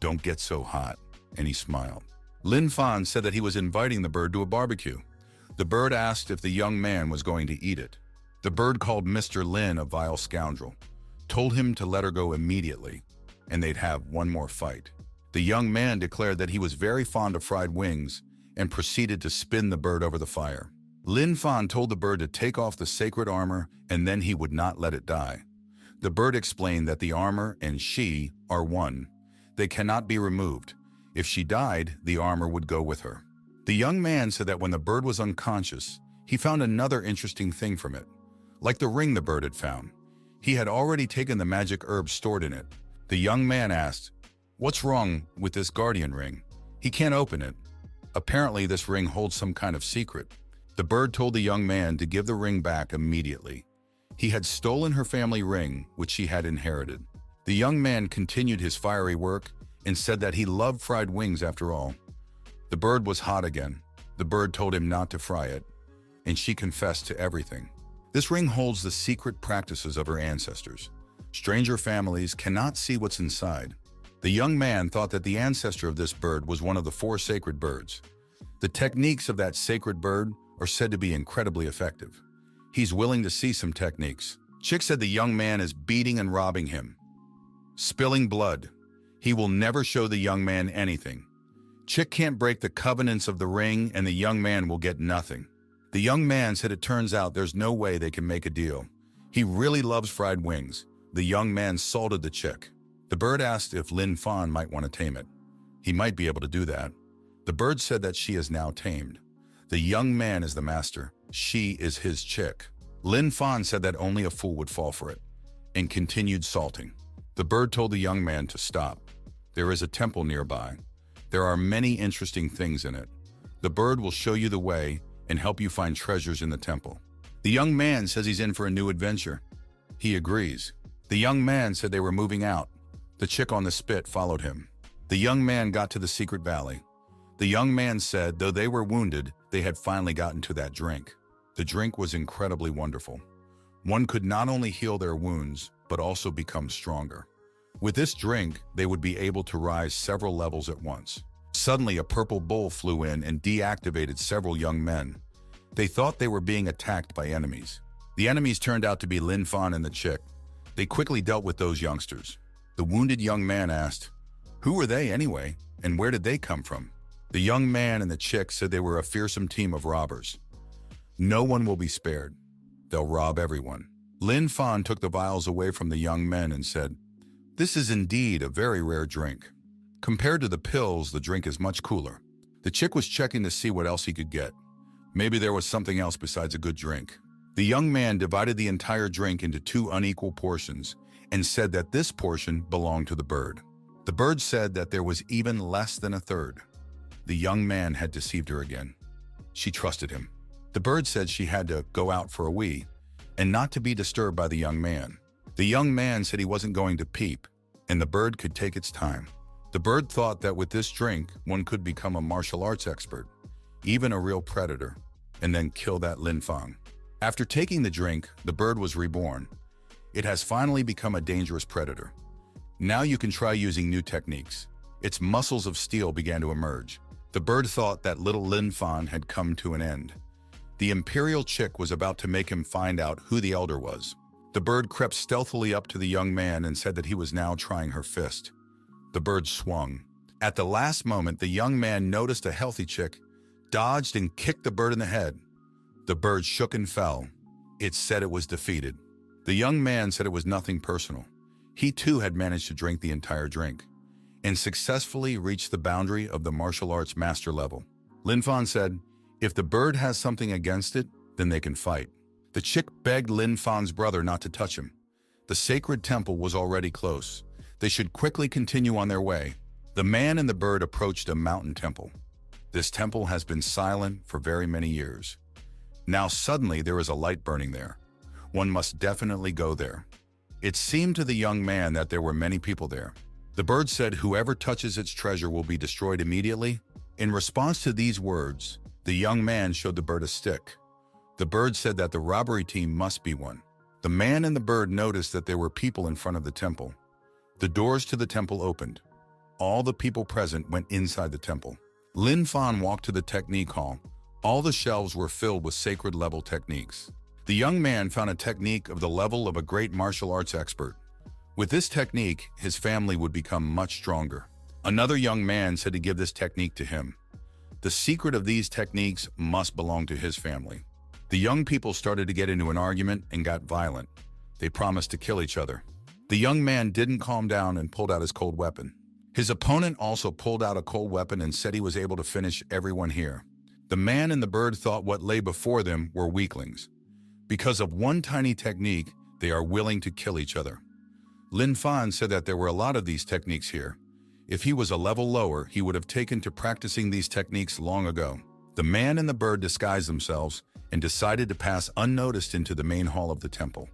don't get so hot, and he smiled. Lin Fan said that he was inviting the bird to a barbecue. The bird asked if the young man was going to eat it. The bird called Mr. Lin a vile scoundrel, told him to let her go immediately, and they'd have one more fight. The young man declared that he was very fond of fried wings and proceeded to spin the bird over the fire. Lin Fan told the bird to take off the sacred armor and then he would not let it die. The bird explained that the armor and she are one. They cannot be removed. If she died, the armor would go with her. The young man said that when the bird was unconscious, he found another interesting thing from it. Like the ring the bird had found, he had already taken the magic herb stored in it. The young man asked, what's wrong with this guardian ring? He can't open it. Apparently, this ring holds some kind of secret. The bird told the young man to give the ring back immediately. He had stolen her family ring, which she had inherited. The young man continued his fiery work and said that he loved fried wings after all. The bird was hot again. The bird told him not to fry it, and she confessed to everything. This ring holds the secret practices of her ancestors. Stranger families cannot see what's inside. The young man thought that the ancestor of this bird was one of the 4 sacred birds. The techniques of that sacred bird are said to be incredibly effective. He's willing to see some techniques. Chick said the young man is beating and robbing him, spilling blood. He will never show the young man anything. Chick can't break the covenants of the ring and the young man will get nothing. The young man said it turns out there's no way they can make a deal. He really loves fried wings. The young man salted the chick. The bird asked if Lin Fan might want to tame it. He might be able to do that. The bird said that she is now tamed. The young man is the master. She is his chick. Lin Fan said that only a fool would fall for it, and continued salting. The bird told the young man to stop. There is a temple nearby. There are many interesting things in it. The bird will show you the way and help you find treasures in the temple. The young man says he's in for a new adventure. He agrees. The young man said they were moving out. The chick on the spit followed him. The young man got to the secret valley. The young man said though they were wounded, they had finally gotten to that drink. The drink was incredibly wonderful. One could not only heal their wounds, but also become stronger. With this drink, they would be able to rise several levels at once. Suddenly, a purple bull flew in and deactivated several young men. They thought they were being attacked by enemies. The enemies turned out to be Lin Fan and the chick. They quickly dealt with those youngsters. The wounded young man asked, who were they anyway, and where did they come from? The young man and the chick said they were a fearsome team of robbers. No one will be spared. They'll rob everyone. Lin Fan took the vials away from the young men and said, this is indeed a very rare drink. Compared to the pills, the drink is much cooler. The chick was checking to see what else he could get. Maybe there was something else besides a good drink. The young man divided the entire drink into 2 unequal portions and said that this portion belonged to the bird. The bird said that there was even less than a third. The young man had deceived her again. She trusted him. The bird said she had to go out for a wee and not to be disturbed by the young man. The young man said he wasn't going to peep, and the bird could take its time. The bird thought that with this drink, one could become a martial arts expert, even a real predator, and then kill that Lin Fan. After taking the drink, the bird was reborn. It has finally become a dangerous predator. Now you can try using new techniques. Its muscles of steel began to emerge. The bird thought that little Lin Fan had come to an end. The imperial chick was about to make him find out who the elder was. The bird crept stealthily up to the young man and said that he was now trying her fist. The bird swung. At the last moment, the young man noticed a healthy chick, dodged and kicked the bird in the head. The bird shook and fell. It said it was defeated. The young man said it was nothing personal. He too had managed to drink the entire drink and successfully reached the boundary of the martial arts master level. Lin Fan said, if the bird has something against it, then they can fight. The chick begged Lin Fan's brother not to touch him. The sacred temple was already close. They should quickly continue on their way. The man and the bird approached a mountain temple. This temple has been silent for very many years. Now suddenly there is a light burning there. One must definitely go there. It seemed to the young man that there were many people there. The bird said whoever touches its treasure will be destroyed immediately. In response to these words, the young man showed the bird a stick. The bird said that the robbery team must be one. The man and the bird noticed that there were people in front of the temple. The doors to the temple opened. All the people present went inside the temple. Lin Fan walked to the technique hall. All the shelves were filled with sacred level techniques. The young man found a technique of the level of a great martial arts expert. With this technique, his family would become much stronger. Another young man said to give this technique to him. The secret of these techniques must belong to his family. The young people started to get into an argument and got violent. They promised to kill each other. The young man didn't calm down and pulled out his cold weapon. His opponent also pulled out a cold weapon and said he was able to finish everyone here. The man and the bird thought what lay before them were weaklings. Because of one tiny technique, they are willing to kill each other. Lin Fan said that there were a lot of these techniques here. If he was a level lower, he would have taken to practicing these techniques long ago. The man and the bird disguised themselves and decided to pass unnoticed into the main hall of the temple.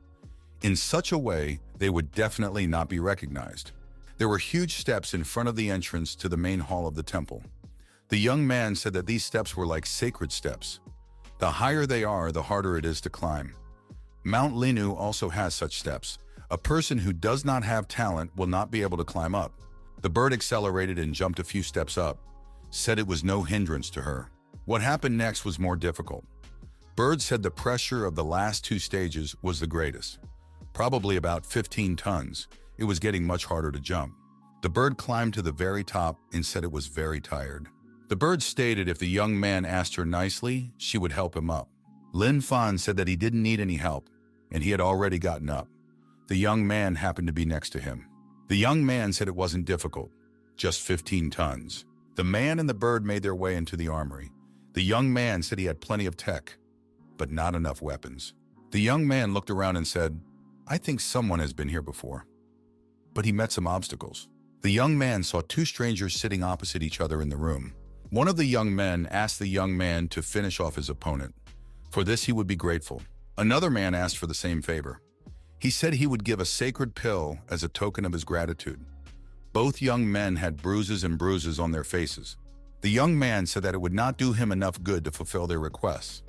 In such a way, they would definitely not be recognized. There were huge steps in front of the entrance to the main hall of the temple. The young man said that these steps were like sacred steps. The higher they are, the harder it is to climb. Mount Linu also has such steps. A person who does not have talent will not be able to climb up. The bird accelerated and jumped a few steps up, said it was no hindrance to her. What happened next was more difficult. Bird said the pressure of the last two stages was the greatest. Probably about 15 tons. It was getting much harder to jump. The bird climbed to the very top and said it was very tired. The bird stated if the young man asked her nicely, she would help him up. Lin Fan said that he didn't need any help, and he had already gotten up. The young man happened to be next to him. The young man said it wasn't difficult, just 15 tons. The man and the bird made their way into the armory. The young man said he had plenty of tech, but not enough weapons. The young man looked around and said, I think someone has been here before. But he met some obstacles. The young man saw two strangers sitting opposite each other in the room. One of the young men asked the young man to finish off his opponent. For this, he would be grateful. Another man asked for the same favor. He said he would give a sacred pill as a token of his gratitude. Both young men had bruises and bruises on their faces. The young man said that it would not do him enough good to fulfill their requests.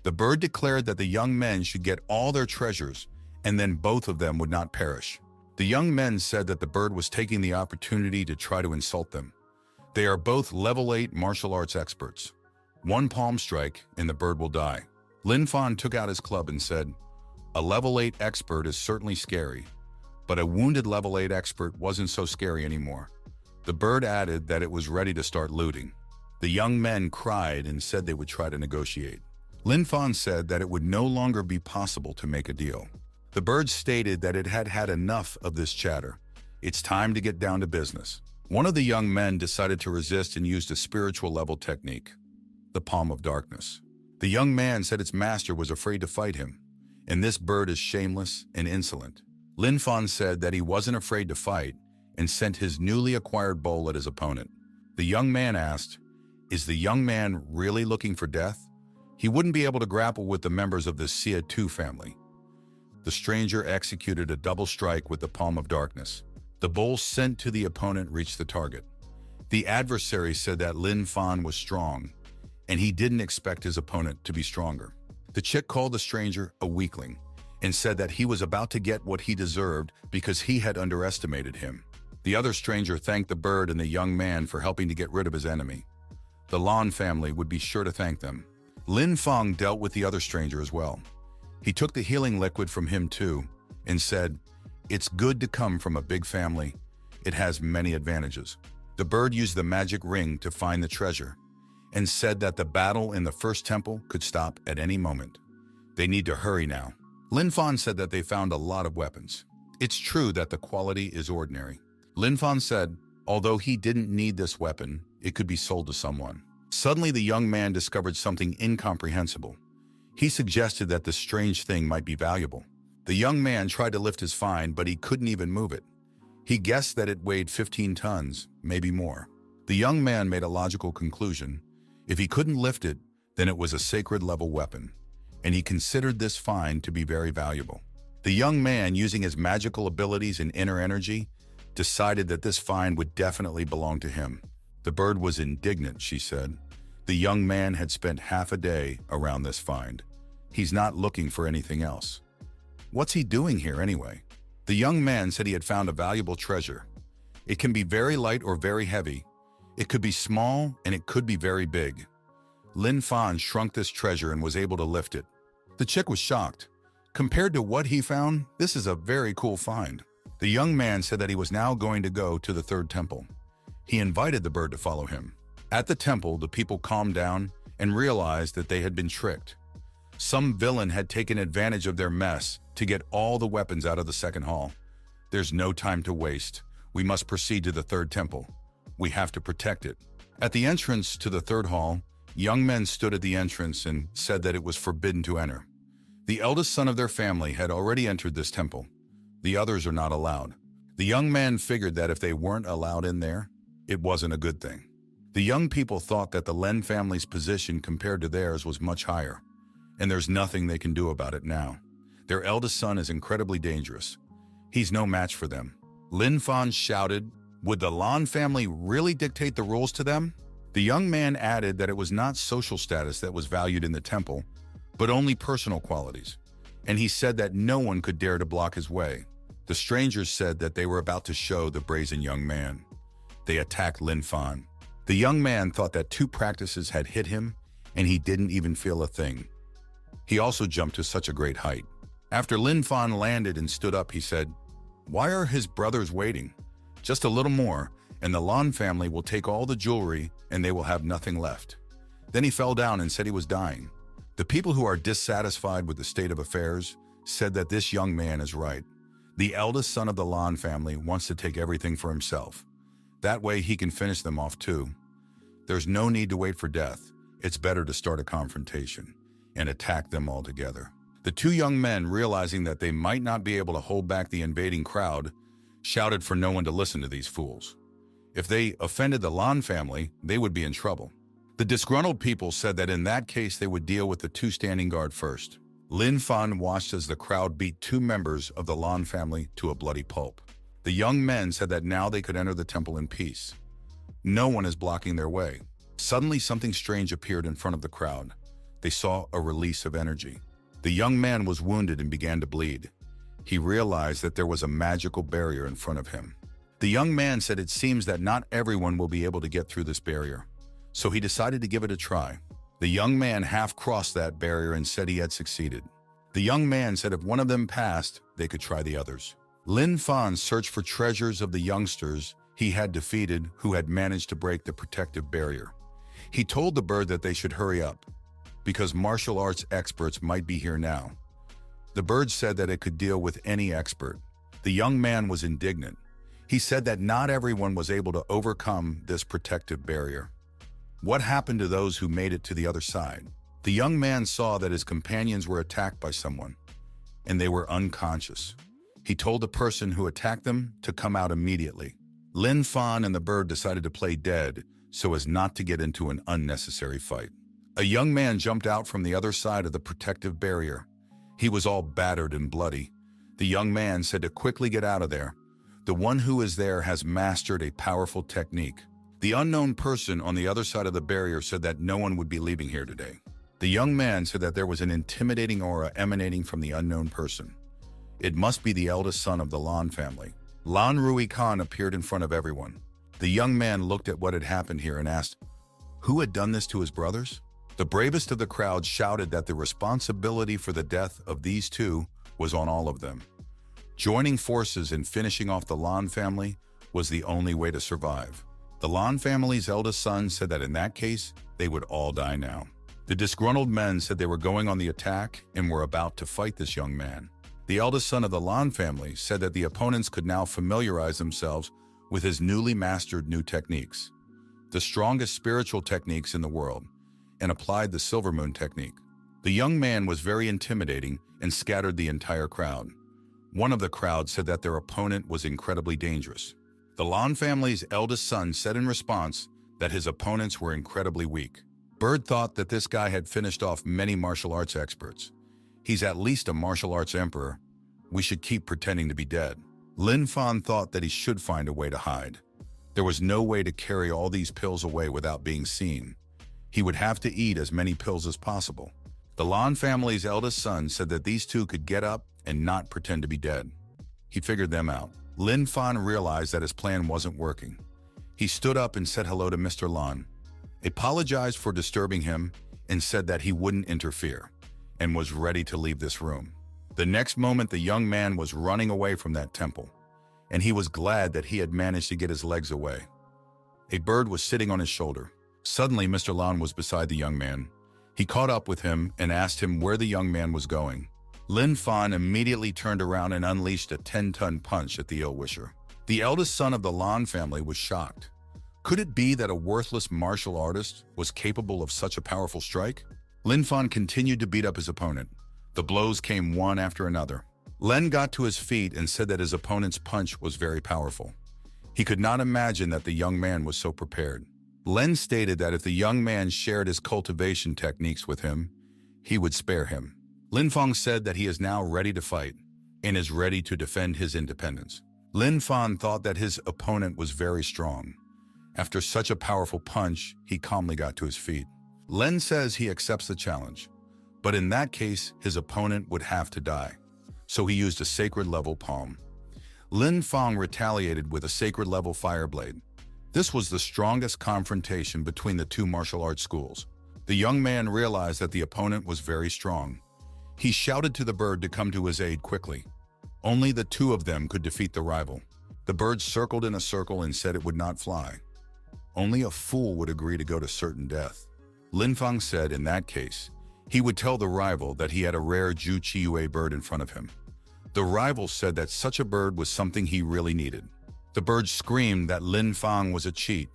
The bird declared that the young men should get all their treasures, and then both of them would not perish. The young men said that the bird was taking the opportunity to try to insult them. They are both level 8 martial arts experts. One palm strike and the bird will die. Lin Fan took out his club and said, a level 8 expert is certainly scary, but a wounded level 8 expert wasn't so scary anymore. The bird added that it was ready to start looting. The young men cried and said they would try to negotiate. Lin Fan said that it would no longer be possible to make a deal. The bird stated that it had had enough of this chatter. It's time to get down to business. One of the young men decided to resist and used a spiritual level technique, the palm of darkness. The young man said its master was afraid to fight him, and this bird is shameless and insolent. Lin Fan said that he wasn't afraid to fight and sent his newly acquired bowl at his opponent. The young man asked, is the young man really looking for death? He wouldn't be able to grapple with the members of the SKUA family. The stranger executed a double strike with the palm of darkness. The bowl sent to the opponent reached the target. The adversary said that Lin Fan was strong, and he didn't expect his opponent to be stronger. The chick called the stranger a weakling and said that he was about to get what he deserved because he had underestimated him. The other stranger thanked the bird and the young man for helping to get rid of his enemy. The Lan family would be sure to thank them. Lin Fan dealt with the other stranger as well. He took the healing liquid from him too and said, it's good to come from a big family. It has many advantages. The bird used the magic ring to find the treasure and said that the battle in the first temple could stop at any moment. They need to hurry now. Lin Fan said that they found a lot of weapons. It's true that the quality is ordinary. Lin Fan said, although he didn't need this weapon, it could be sold to someone. Suddenly, the young man discovered something incomprehensible. He suggested that the strange thing might be valuable. The young man tried to lift his find, but he couldn't even move it. He guessed that it weighed 15 tons, maybe more. The young man made a logical conclusion. If he couldn't lift it, then it was a sacred-level weapon, and he considered this find to be very valuable. The young man, using his magical abilities and inner energy, decided that this find would definitely belong to him. The bird was indignant, she said. The young man had spent half a day around this find. He's not looking for anything else. What's he doing here anyway? The young man said he had found a valuable treasure. It can be very light or very heavy. It could be small and it could be very big. Lin Fan shrunk this treasure and was able to lift it. The chick was shocked. Compared to what he found, this is a very cool find. The young man said that he was now going to go to the third temple. He invited the bird to follow him. At the temple, the people calmed down and realized that they had been tricked. Some villain had taken advantage of their mess to get all the weapons out of the second hall. There's no time to waste. We must proceed to the third temple. We have to protect it. At the entrance to the third hall, young men stood at the entrance and said that it was forbidden to enter. The eldest son of their family had already entered this temple. The others are not allowed. The young man figured that if they weren't allowed in there, it wasn't a good thing. The young people thought that the Lin family's position compared to theirs was much higher, and there's nothing they can do about it now. Their eldest son is incredibly dangerous. He's no match for them. Lin Fan shouted, would the Lan family really dictate the rules to them? The young man added that it was not social status that was valued in the temple, but only personal qualities, and he said that no one could dare to block his way. The strangers said that they were about to show the brazen young man. They attacked Lin Fan. The young man thought that 2 practices had hit him, and he didn't even feel a thing. He also jumped to such a great height. After Lin Fan landed and stood up, he said, why are his brothers waiting? Just a little more, and the Lan family will take all the jewelry and they will have nothing left. Then he fell down and said he was dying. The people who are dissatisfied with the state of affairs said that this young man is right. The eldest son of the Lan family wants to take everything for himself. That way he can finish them off too. There's no need to wait for death. It's better to start a confrontation and attack them all together. The 2 young men, realizing that they might not be able to hold back the invading crowd, shouted for no one to listen to these fools. If they offended the Lan family, they would be in trouble. The disgruntled people said that in that case they would deal with the 2 standing guard first. Lin Fan watched as the crowd beat 2 members of the Lan family to a bloody pulp. The young men said that now they could enter the temple in peace. No one is blocking their way. Suddenly something strange appeared in front of the crowd. They saw a release of energy. The young man was wounded and began to bleed. He realized that there was a magical barrier in front of him. The young man said it seems that not everyone will be able to get through this barrier, so he decided to give it a try. The young man half-crossed that barrier and said he had succeeded. The young man said if one of them passed, they could try the others. Lin Fan searched for treasures of the youngsters he had defeated who had managed to break the protective barrier. He told the bird that they should hurry up, because martial arts experts might be here now. The bird said that it could deal with any expert. The young man was indignant. He said that not everyone was able to overcome this protective barrier. What happened to those who made it to the other side? The young man saw that his companions were attacked by someone, and they were unconscious. He told the person who attacked them to come out immediately. Lin Fan and the bird decided to play dead so as not to get into an unnecessary fight. A young man jumped out from the other side of the protective barrier. He was all battered and bloody. The young man said to quickly get out of there. The one who is there has mastered a powerful technique. The unknown person on the other side of the barrier said that no one would be leaving here today. The young man said that there was an intimidating aura emanating from the unknown person. It must be the eldest son of the Lan family. Lan Rui Khan appeared in front of everyone. The young man looked at what had happened here and asked, who had done this to his brothers? The bravest of the crowd shouted that the responsibility for the death of these 2 was on all of them. Joining forces and finishing off the Lan family was the only way to survive. The Lan family's eldest son said that in that case, they would all die now. The disgruntled men said they were going on the attack and were about to fight this young man. The eldest son of the Lan family said that the opponents could now familiarize themselves with his newly mastered new techniques. the strongest spiritual techniques in the world, and applied the silver moon technique. The young man was very intimidating and scattered the entire crowd. One of the crowd said that their opponent was incredibly dangerous. The Lan family's eldest son said in response that his opponents were incredibly weak. Bird thought that this guy had finished off many martial arts experts. He's at least a martial arts emperor. We should keep pretending to be dead. Lin Fan thought that he should find a way to hide. There was no way to carry all these pills away without being seen. He would have to eat as many pills as possible. The Lan family's eldest son said that these two could get up and not pretend to be dead. He figured them out. Lin Fan realized that his plan wasn't working. He stood up and said hello to Mr. Lan, apologized for disturbing him, and said that he wouldn't interfere, and was ready to leave this room. The next moment, the young man was running away from that temple, and he was glad that he had managed to get his legs away. A bird was sitting on his shoulder. Suddenly, Mr. Lan was beside the young man. He caught up with him and asked him where the young man was going. Lin Fan immediately turned around and unleashed a 10-ton punch at the ill-wisher. The eldest son of the Lan family was shocked. Could it be that a worthless martial artist was capable of such a powerful strike? Lin Fan continued to beat up his opponent. The blows came one after another. Len got to his feet and said that his opponent's punch was very powerful. He could not imagine that the young man was so prepared. Len stated that if the young man shared his cultivation techniques with him, he would spare him. Lin Fang said that he is now ready to fight and is ready to defend his independence. Lin Fan thought that his opponent was very strong. After such a powerful punch, he calmly got to his feet. Len says he accepts the challenge, but in that case, his opponent would have to die. So he used a sacred level palm. Lin Fang retaliated with a sacred level fire blade. This was the strongest confrontation between the two martial arts schools. The young man realized that the opponent was very strong. He shouted to the bird to come to his aid quickly. Only the two of them could defeat the rival. The bird circled in a circle and said it would not fly. Only a fool would agree to go to certain death. Lin Fang said in that case, he would tell the rival that he had a rare Zhu Qiue bird in front of him. The rival said that such a bird was something he really needed. The bird screamed that Lin Fang was a cheat.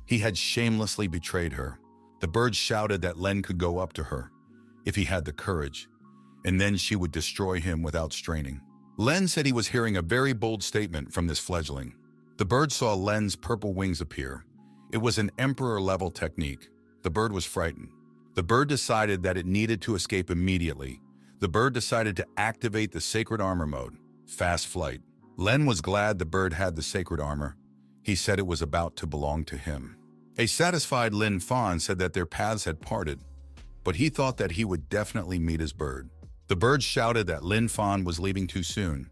He had shamelessly betrayed her. The bird shouted that Len could go up to her, if he had the courage, and then she would destroy him without straining. Len said he was hearing a very bold statement from this fledgling. The bird saw Len's purple wings appear. It was an emperor-level technique. The bird was frightened. The bird decided that it needed to escape immediately. The bird decided to activate the sacred armor mode, fast flight. Len was glad the bird had the sacred armor. He said it was about to belong to him. A satisfied Lin Fan said that their paths had parted, but he thought that he would definitely meet his bird. The bird shouted that Lin Fan was leaving too soon.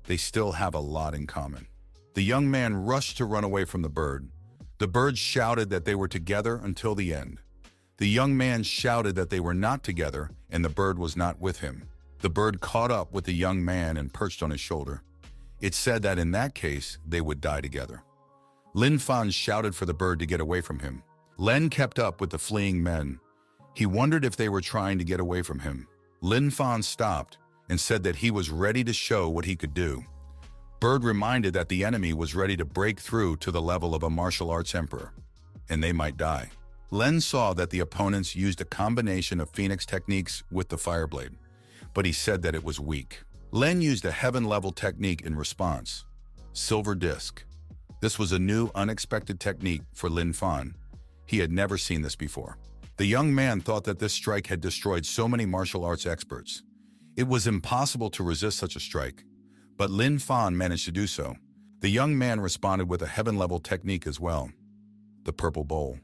They still have a lot in common. The young man rushed to run away from the bird. The bird shouted that they were together until the end. The young man shouted that they were not together and the bird was not with him. The bird caught up with the young man and perched on his shoulder. It said that in that case, they would die together. Lin Fan shouted for the bird to get away from him. Len kept up with the fleeing men. He wondered if they were trying to get away from him. Lin Fan stopped and said that he was ready to show what he could do. Bird reminded that the enemy was ready to break through to the level of a martial arts emperor, and they might die. Len saw that the opponents used a combination of phoenix techniques with the fire blade, but he said that it was weak. Len used a heaven-level technique in response. Silver disc. This was a new, unexpected technique for Lin Fan. He had never seen this before. The young man thought that this strike had destroyed so many martial arts experts. It was impossible to resist such a strike, but Lin Fan managed to do so. The young man responded with a heaven-level technique as well. The purple bowl.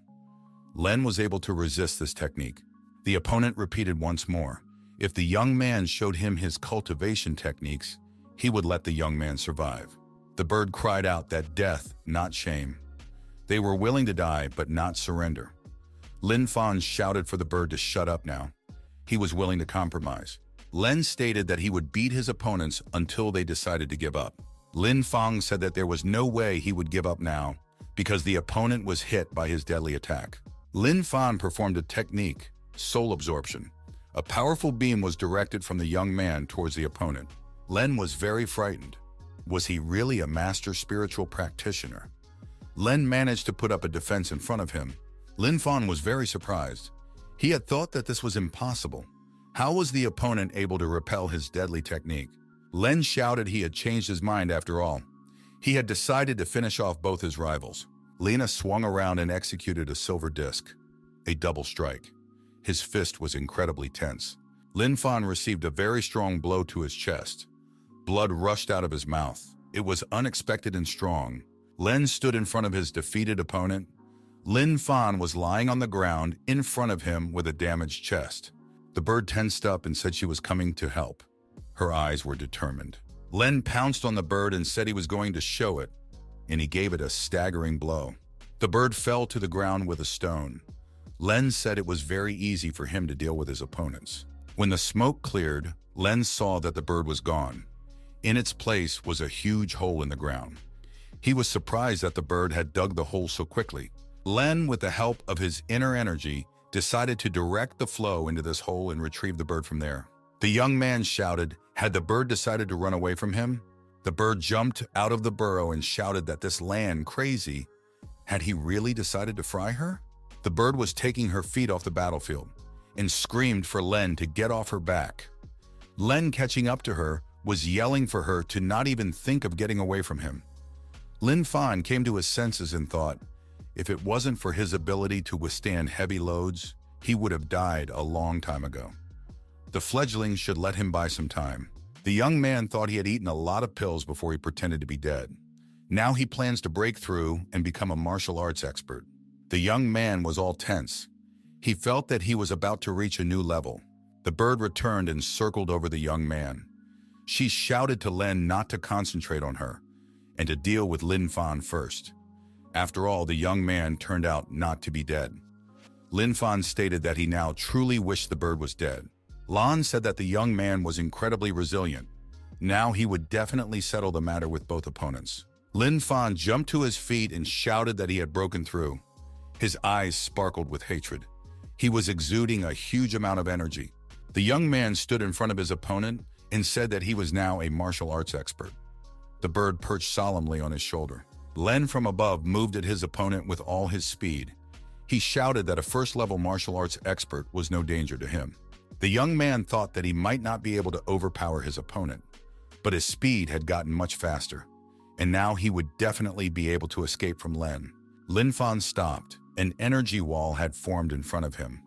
Len was able to resist this technique. The opponent repeated once more. If the young man showed him his cultivation techniques, he would let the young man survive. The bird cried out that death, not shame. They were willing to die, but not surrender. Lin Fan shouted for the bird to shut up now. He was willing to compromise. Len stated that he would beat his opponents until they decided to give up. Lin Fang said that there was no way he would give up now because the opponent was hit by his deadly attack. Lin Fan performed a technique, soul absorption. A powerful beam was directed from the young man towards the opponent. Len was very frightened. Was he really a master spiritual practitioner? Len managed to put up a defense in front of him. Lin Fan was very surprised. He had thought that this was impossible. How was the opponent able to repel his deadly technique? Len shouted he had changed his mind after all. He had decided to finish off both his rivals. Lena swung around and executed a silver disc, a double strike. His fist was incredibly tense. Lin Fan received a very strong blow to his chest. Blood rushed out of his mouth. It was unexpected and strong. Len stood in front of his defeated opponent. Lin Fan was lying on the ground in front of him with a damaged chest. The bird tensed up and said she was coming to help. Her eyes were determined. Len pounced on the bird and said he was going to show it, and he gave it a staggering blow. The bird fell to the ground with a stone. Len said it was very easy for him to deal with his opponents. When the smoke cleared, Len saw that the bird was gone. In its place was a huge hole in the ground. He was surprised that the bird had dug the hole so quickly. Len, with the help of his inner energy, decided to direct the flow into this hole and retrieve the bird from there. The young man shouted, had the bird decided to run away from him? The bird jumped out of the burrow and shouted that this land crazy. Had he really decided to fry her? The bird was taking her feet off the battlefield and screamed for Len to get off her back. Len, catching up to her, was yelling for her to not even think of getting away from him. Lin Fan came to his senses and thought, if it wasn't for his ability to withstand heavy loads, he would have died a long time ago. The fledgling should let him buy some time. The young man thought he had eaten a lot of pills before he pretended to be dead. Now he plans to break through and become a martial arts expert. The young man was all tense. He felt that he was about to reach a new level. The bird returned and circled over the young man. She shouted to Len not to concentrate on her and to deal with Lin Fan first. After all, the young man turned out not to be dead. Lin Fan stated that he now truly wished the bird was dead. Lan said that the young man was incredibly resilient. Now he would definitely settle the matter with both opponents. Lin Fan jumped to his feet and shouted that he had broken through. His eyes sparkled with hatred. He was exuding a huge amount of energy. The young man stood in front of his opponent and said that he was now a martial arts expert. The bird perched solemnly on his shoulder. Len from above moved at his opponent with all his speed. He shouted that a first-level martial arts expert was no danger to him. The young man thought that he might not be able to overpower his opponent, but his speed had gotten much faster, and now he would definitely be able to escape from Len. Lin Fan stopped. An energy wall had formed in front of him.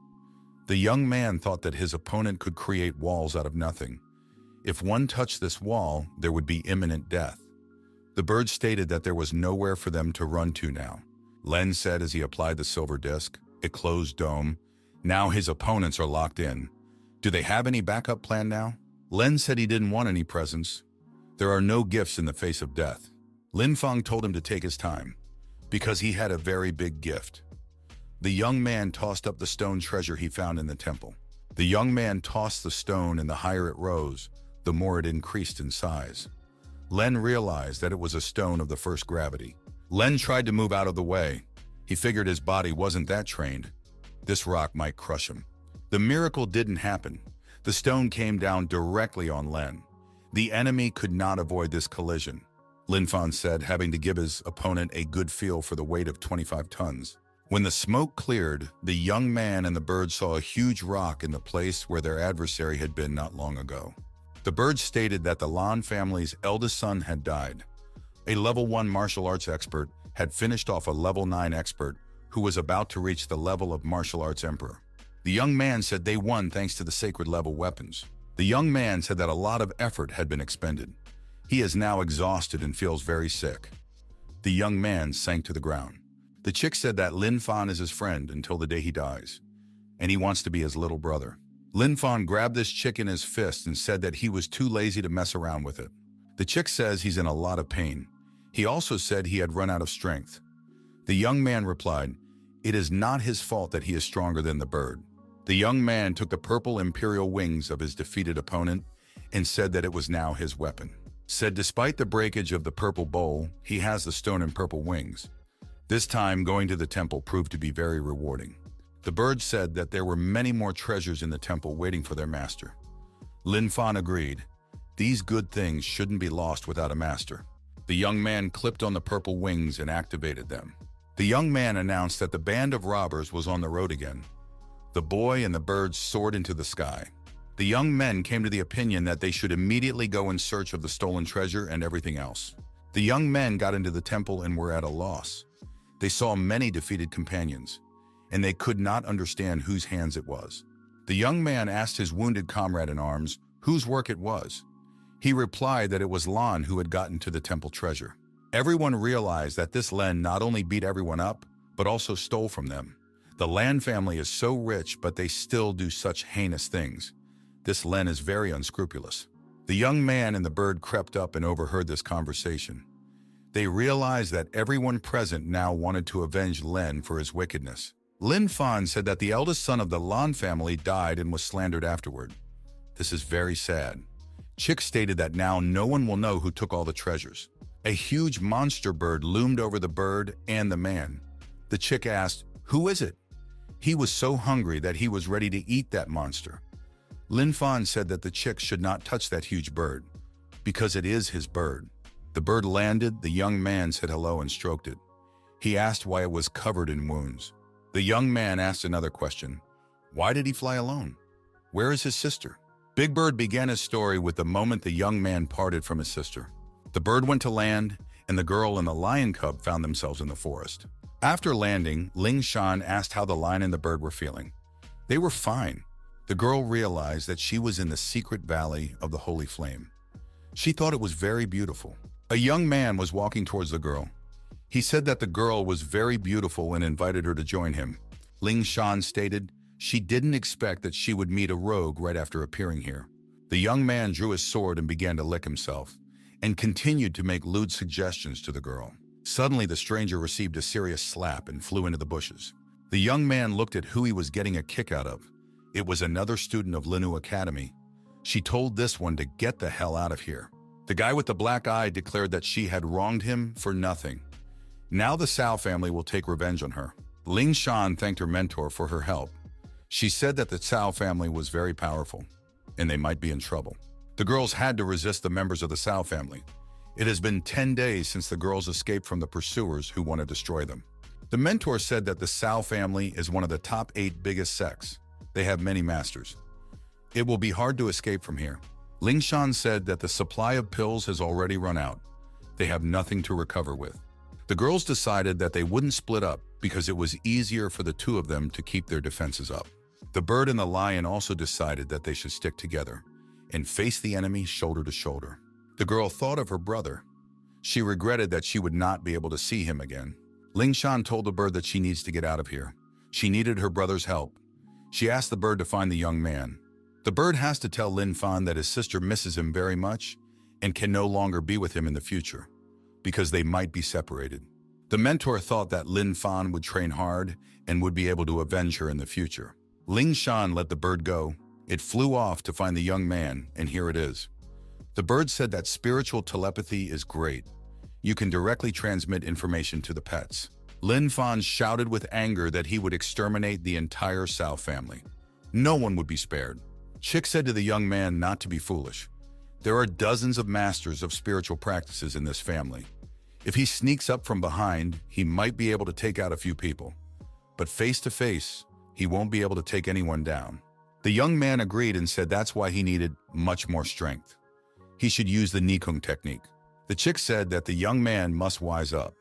The young man thought that his opponent could create walls out of nothing. If one touched this wall, there would be imminent death. The bird stated that there was nowhere for them to run to now. Len said as he applied the silver disc, a closed dome. Now his opponents are locked in. Do they have any backup plan now? Len said he didn't want any presents. There are no gifts in the face of death. Lin Fan told him to take his time, because he had a very big gift. The young man tossed up the stone treasure he found in the temple. The young man tossed the stone, and the higher it rose, the more it increased in size. Len realized that it was a stone of the first gravity. Len tried to move out of the way. He figured his body wasn't that trained. This rock might crush him. The miracle didn't happen. The stone came down directly on Len. The enemy could not avoid this collision. Lin Fan said, having to give his opponent a good feel for the weight of 25 tons. When the smoke cleared, the young man and the bird saw a huge rock in the place where their adversary had been not long ago. The bird stated that the Lan family's eldest son had died. A level 1 martial arts expert had finished off a level 9 expert who was about to reach the level of martial arts emperor. The young man said they won thanks to the sacred level weapons. The young man said that a lot of effort had been expended. He is now exhausted and feels very sick. The young man sank to the ground. The chick said that Lin Fan is his friend until the day he dies, and he wants to be his little brother. Lin Fan grabbed this chick in his fist and said that he was too lazy to mess around with it. The chick says he's in a lot of pain. He also said he had run out of strength. The young man replied, it is not his fault that he is stronger than the bird. The young man took the purple imperial wings of his defeated opponent and said that it was now his weapon. Said despite the breakage of the purple bowl, he has the stone and purple wings. This time, going to the temple proved to be very rewarding. The bird said that there were many more treasures in the temple waiting for their master. Lin Fan agreed. These good things shouldn't be lost without a master. The young man clipped on the purple wings and activated them. The young man announced that the band of robbers was on the road again. The boy and the birds soared into the sky. The young men came to the opinion that they should immediately go in search of the stolen treasure and everything else. The young men got into the temple and were at a loss. They saw many defeated companions, and they could not understand whose hands it was. The young man asked his wounded comrade in arms whose work it was. He replied that it was Lan who had gotten to the temple treasure. Everyone realized that this Len not only beat everyone up, but also stole from them. The Lan family is so rich, but they still do such heinous things. This Len is very unscrupulous. The young man and the bird crept up and overheard this conversation. They realized that everyone present now wanted to avenge Len for his wickedness. Lin Fan said that the eldest son of the Lan family died and was slandered afterward. This is very sad. Chick stated that now no one will know who took all the treasures. A huge monster bird loomed over the bird and the man. The chick asked, "Who is it?" He was so hungry that he was ready to eat that monster. Lin Fan said that the chick should not touch that huge bird, because it is his bird. The bird landed, the young man said hello and stroked it. He asked why it was covered in wounds. The young man asked another question. Why did he fly alone? Where is his sister? Big Bird began his story with the moment the young man parted from his sister. The bird went to land, and the girl and the lion cub found themselves in the forest. After landing, Ling Shan asked how the lion and the bird were feeling. They were fine. The girl realized that she was in the secret valley of the holy flame. She thought it was very beautiful. A young man was walking towards the girl. He said that the girl was very beautiful and invited her to join him. Ling Shan stated she didn't expect that she would meet a rogue right after appearing here. The young man drew his sword and began to lick himself, and continued to make lewd suggestions to the girl. Suddenly, the stranger received a serious slap and flew into the bushes. The young man looked at who he was getting a kick out of. It was another student of Linu Academy. She told this one to get the hell out of here. The guy with the black eye declared that she had wronged him for nothing. Now the Cao family will take revenge on her. Ling Shan thanked her mentor for her help. She said that the Cao family was very powerful, and they might be in trouble. The girls had to resist the members of the Cao family. It has been 10 days since the girls escaped from the pursuers who want to destroy them. The mentor said that the Cao family is one of the top 8 biggest sects. They have many masters. It will be hard to escape from here. Ling Shan said that the supply of pills has already run out. They have nothing to recover with. The girls decided that they wouldn't split up because it was easier for the two of them to keep their defenses up. The bird and the lion also decided that they should stick together and face the enemy shoulder to shoulder. The girl thought of her brother. She regretted that she would not be able to see him again. Ling Shan told the bird that she needs to get out of here. She needed her brother's help. She asked the bird to find the young man. The bird has to tell Lin Fan that his sister misses him very much and can no longer be with him in the future, because they might be separated. The mentor thought that Lin Fan would train hard and would be able to avenge her in the future. Ling Shan let the bird go. It flew off to find the young man, and here it is. The bird said that spiritual telepathy is great. You can directly transmit information to the pets. Lin Fan shouted with anger that he would exterminate the entire Cao family. No one would be spared. Chick said to the young man not to be foolish. There are dozens of masters of spiritual practices in this family. If he sneaks up from behind, he might be able to take out a few people. But face to face, he won't be able to take anyone down. The young man agreed and said that's why he needed much more strength. He should use the Nikung technique. The chick said that the young man must wise up.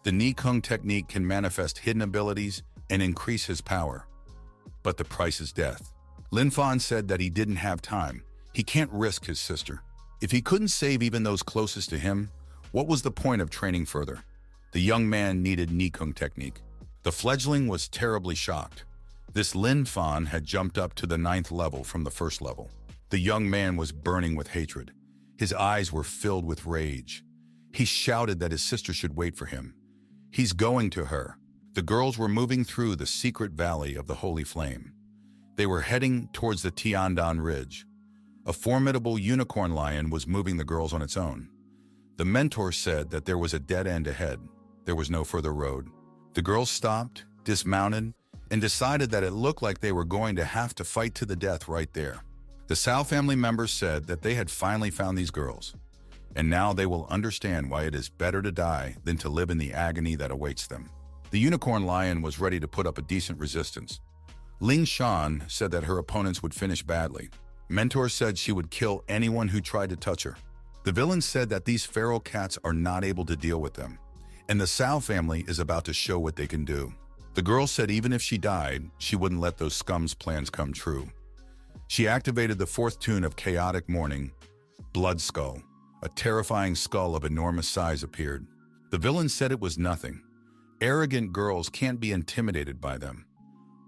The Nikung technique can manifest hidden abilities and increase his power. But the price is death. Lin Fan said that he didn't have time. He can't risk his sister. If he couldn't save even those closest to him, what was the point of training further? The young man needed Nikung technique. The fledgling was terribly shocked. This Lin Fan had jumped up to the 9th level from the 1st level. The young man was burning with hatred. His eyes were filled with rage. He shouted that his sister should wait for him. He's going to her. The girls were moving through the secret valley of the holy flame. They were heading towards the Tiandan Ridge. A formidable unicorn lion was moving the girls on its own. The mentor said that there was a dead end ahead. There was no further road. The girls stopped, dismounted, and decided that it looked like they were going to have to fight to the death right there. The Cao family members said that they had finally found these girls. and now they will understand why it is better to die than to live in the agony that awaits them. The unicorn lion was ready to put up a decent resistance. Ling Shan said that her opponents would finish badly. Mentor said she would kill anyone who tried to touch her. The villain said that these feral cats are not able to deal with them, and the Cao family is about to show what they can do. The girl said even if she died, she wouldn't let those scum's plans come true. She activated the fourth tune of Chaotic Morning, Blood Skull. A terrifying skull of enormous size appeared. The villain said it was nothing. Arrogant girls can't be intimidated by them.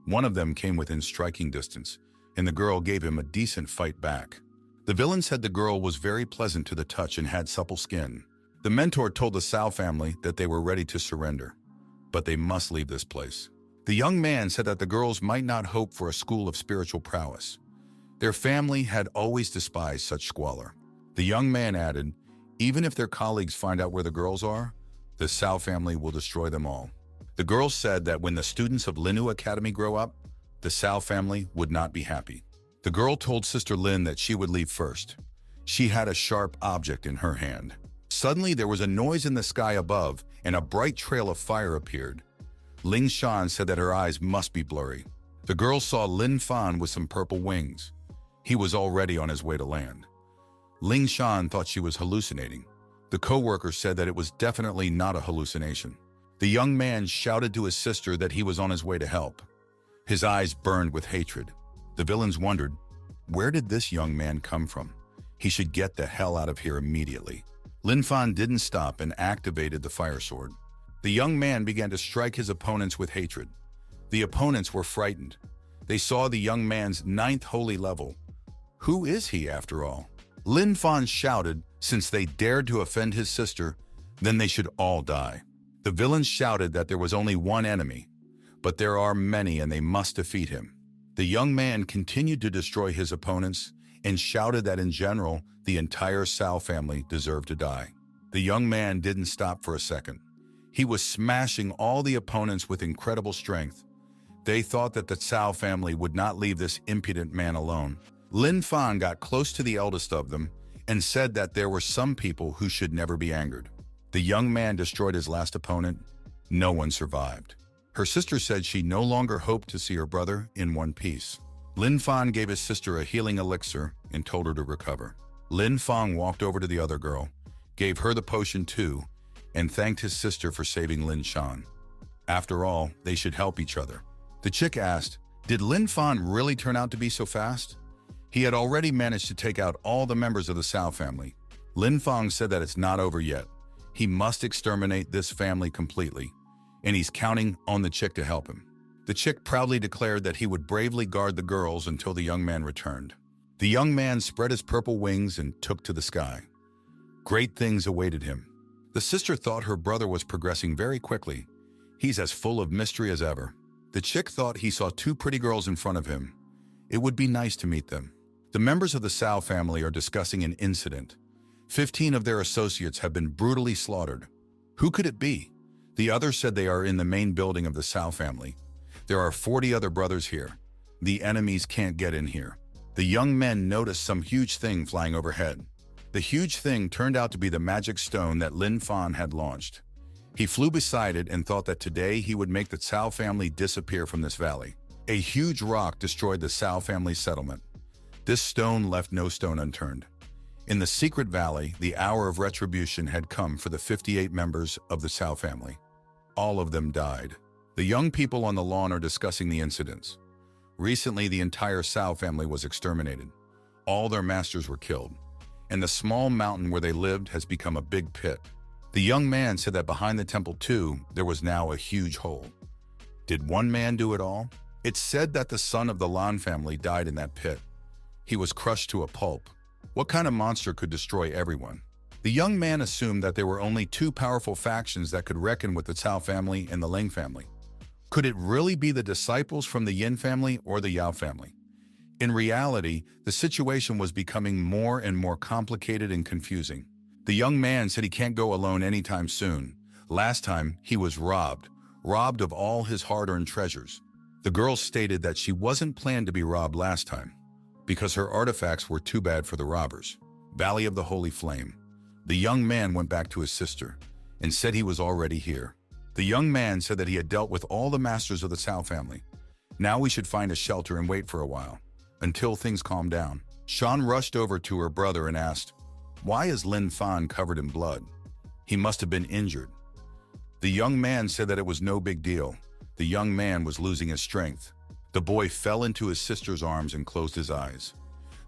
One of them came within striking distance, and the girl gave him a decent fight back. The villain said the girl was very pleasant to the touch and had supple skin. The mentor told the Cao family that they were ready to surrender, but they must leave this place. The young man said that the girls might not hope for a school of spiritual prowess. Their family had always despised such squalor. The young man added, even if their colleagues find out where the girls are, the Cao family will destroy them all. The girls said that when the students of Linu Academy grow up, the Cao family would not be happy. The girl told Sister Lin that she would leave first. She had a sharp object in her hand. Suddenly there was a noise in the sky above and a bright trail of fire appeared. Ling Shan said that her eyes must be blurry. The girl saw Lin Fan with some purple wings. He was already on his way to land. Ling Shan thought she was hallucinating. The co-worker said that it was definitely not a hallucination. The young man shouted to his sister that he was on his way to help. His eyes burned with hatred. The villains wondered, where did this young man come from? He should get the hell out of here immediately. Lin Fan didn't stop and activated the fire sword. The young man began to strike his opponents with hatred. The opponents were frightened. They saw the young man's 9th holy level. Who is he after all? Lin Fan shouted, since they dared to offend his sister, then they should all die. The villains shouted that there was only one enemy, but there are many and they must defeat him. The young man continued to destroy his opponents and shouted that in general, the entire Cao family deserved to die. The young man didn't stop for a second. He was smashing all the opponents with incredible strength. They thought that the Cao family would not leave this impudent man alone. Lin Fan got close to the eldest of them and said that there were some people who should never be angered. The young man destroyed his last opponent. No one survived. Her sister said she no longer hoped to see her brother in one piece. Lin Fan gave his sister a healing elixir and told her to recover. Lin Fan walked over to the other girl, gave her the potion too, and thanked his sister for saving Lin Shan. After all, they should help each other. The chick asked, did Lin Fan really turn out to be so fast? He had already managed to take out all the members of the Cao family. Lin Fang said that it's not over yet. He must exterminate this family completely, and he's counting on the chick to help him. The chick proudly declared that he would bravely guard the girls until the young man returned. The young man spread his purple wings and took to the sky. Great things awaited him. The sister thought her brother was progressing very quickly. He's as full of mystery as ever. The chick thought he saw 2 pretty girls in front of him. It would be nice to meet them. The members of the Cao family are discussing an incident. 15 of their associates have been brutally slaughtered. Who could it be? The others said they are in the main building of the Cao family. There are 40 other brothers here. The enemies can't get in here. The young men noticed some huge thing flying overhead. The huge thing turned out to be the magic stone that Lin Fan had launched. He flew beside it and thought that today he would make the Cao family disappear from this valley. A huge rock destroyed the Cao family settlement. This stone left no stone unturned. In the secret valley, the hour of retribution had come for the 58 members of the Cao family. All of them died. The young people on the lawn are discussing the incidents. Recently, the entire Cao family was exterminated. All their masters were killed, and the small mountain where they lived has become a big pit. The young man said that behind the temple too, there was now a huge hole. Did one man do it all? It's said that the son of the Lan family died in that pit. He was crushed to a pulp. What kind of monster could destroy everyone? The young man assumed that there were only 2 powerful factions that could reckon with the Cao family and the Ling family. Could it really be the disciples from the Yin family or the Yao family? In reality, the situation was becoming more and more complicated and confusing. The young man said he can't go alone anytime soon. Last time, he was robbed of all his hard-earned treasures. The girl stated that she wasn't planned to be robbed last time, because her artifacts were too bad for the robbers. Valley of the Holy Flame. The young man went back to his sister and said he was already here. The young man said that he had dealt with all the masters of the Cao family. Now we should find a shelter and wait for a while, until things calm down. Shan rushed over to her brother and asked, "Why is Lin Fan covered in blood? He must have been injured." The young man said that it was no big deal. The young man was losing his strength. The boy fell into his sister's arms and closed his eyes.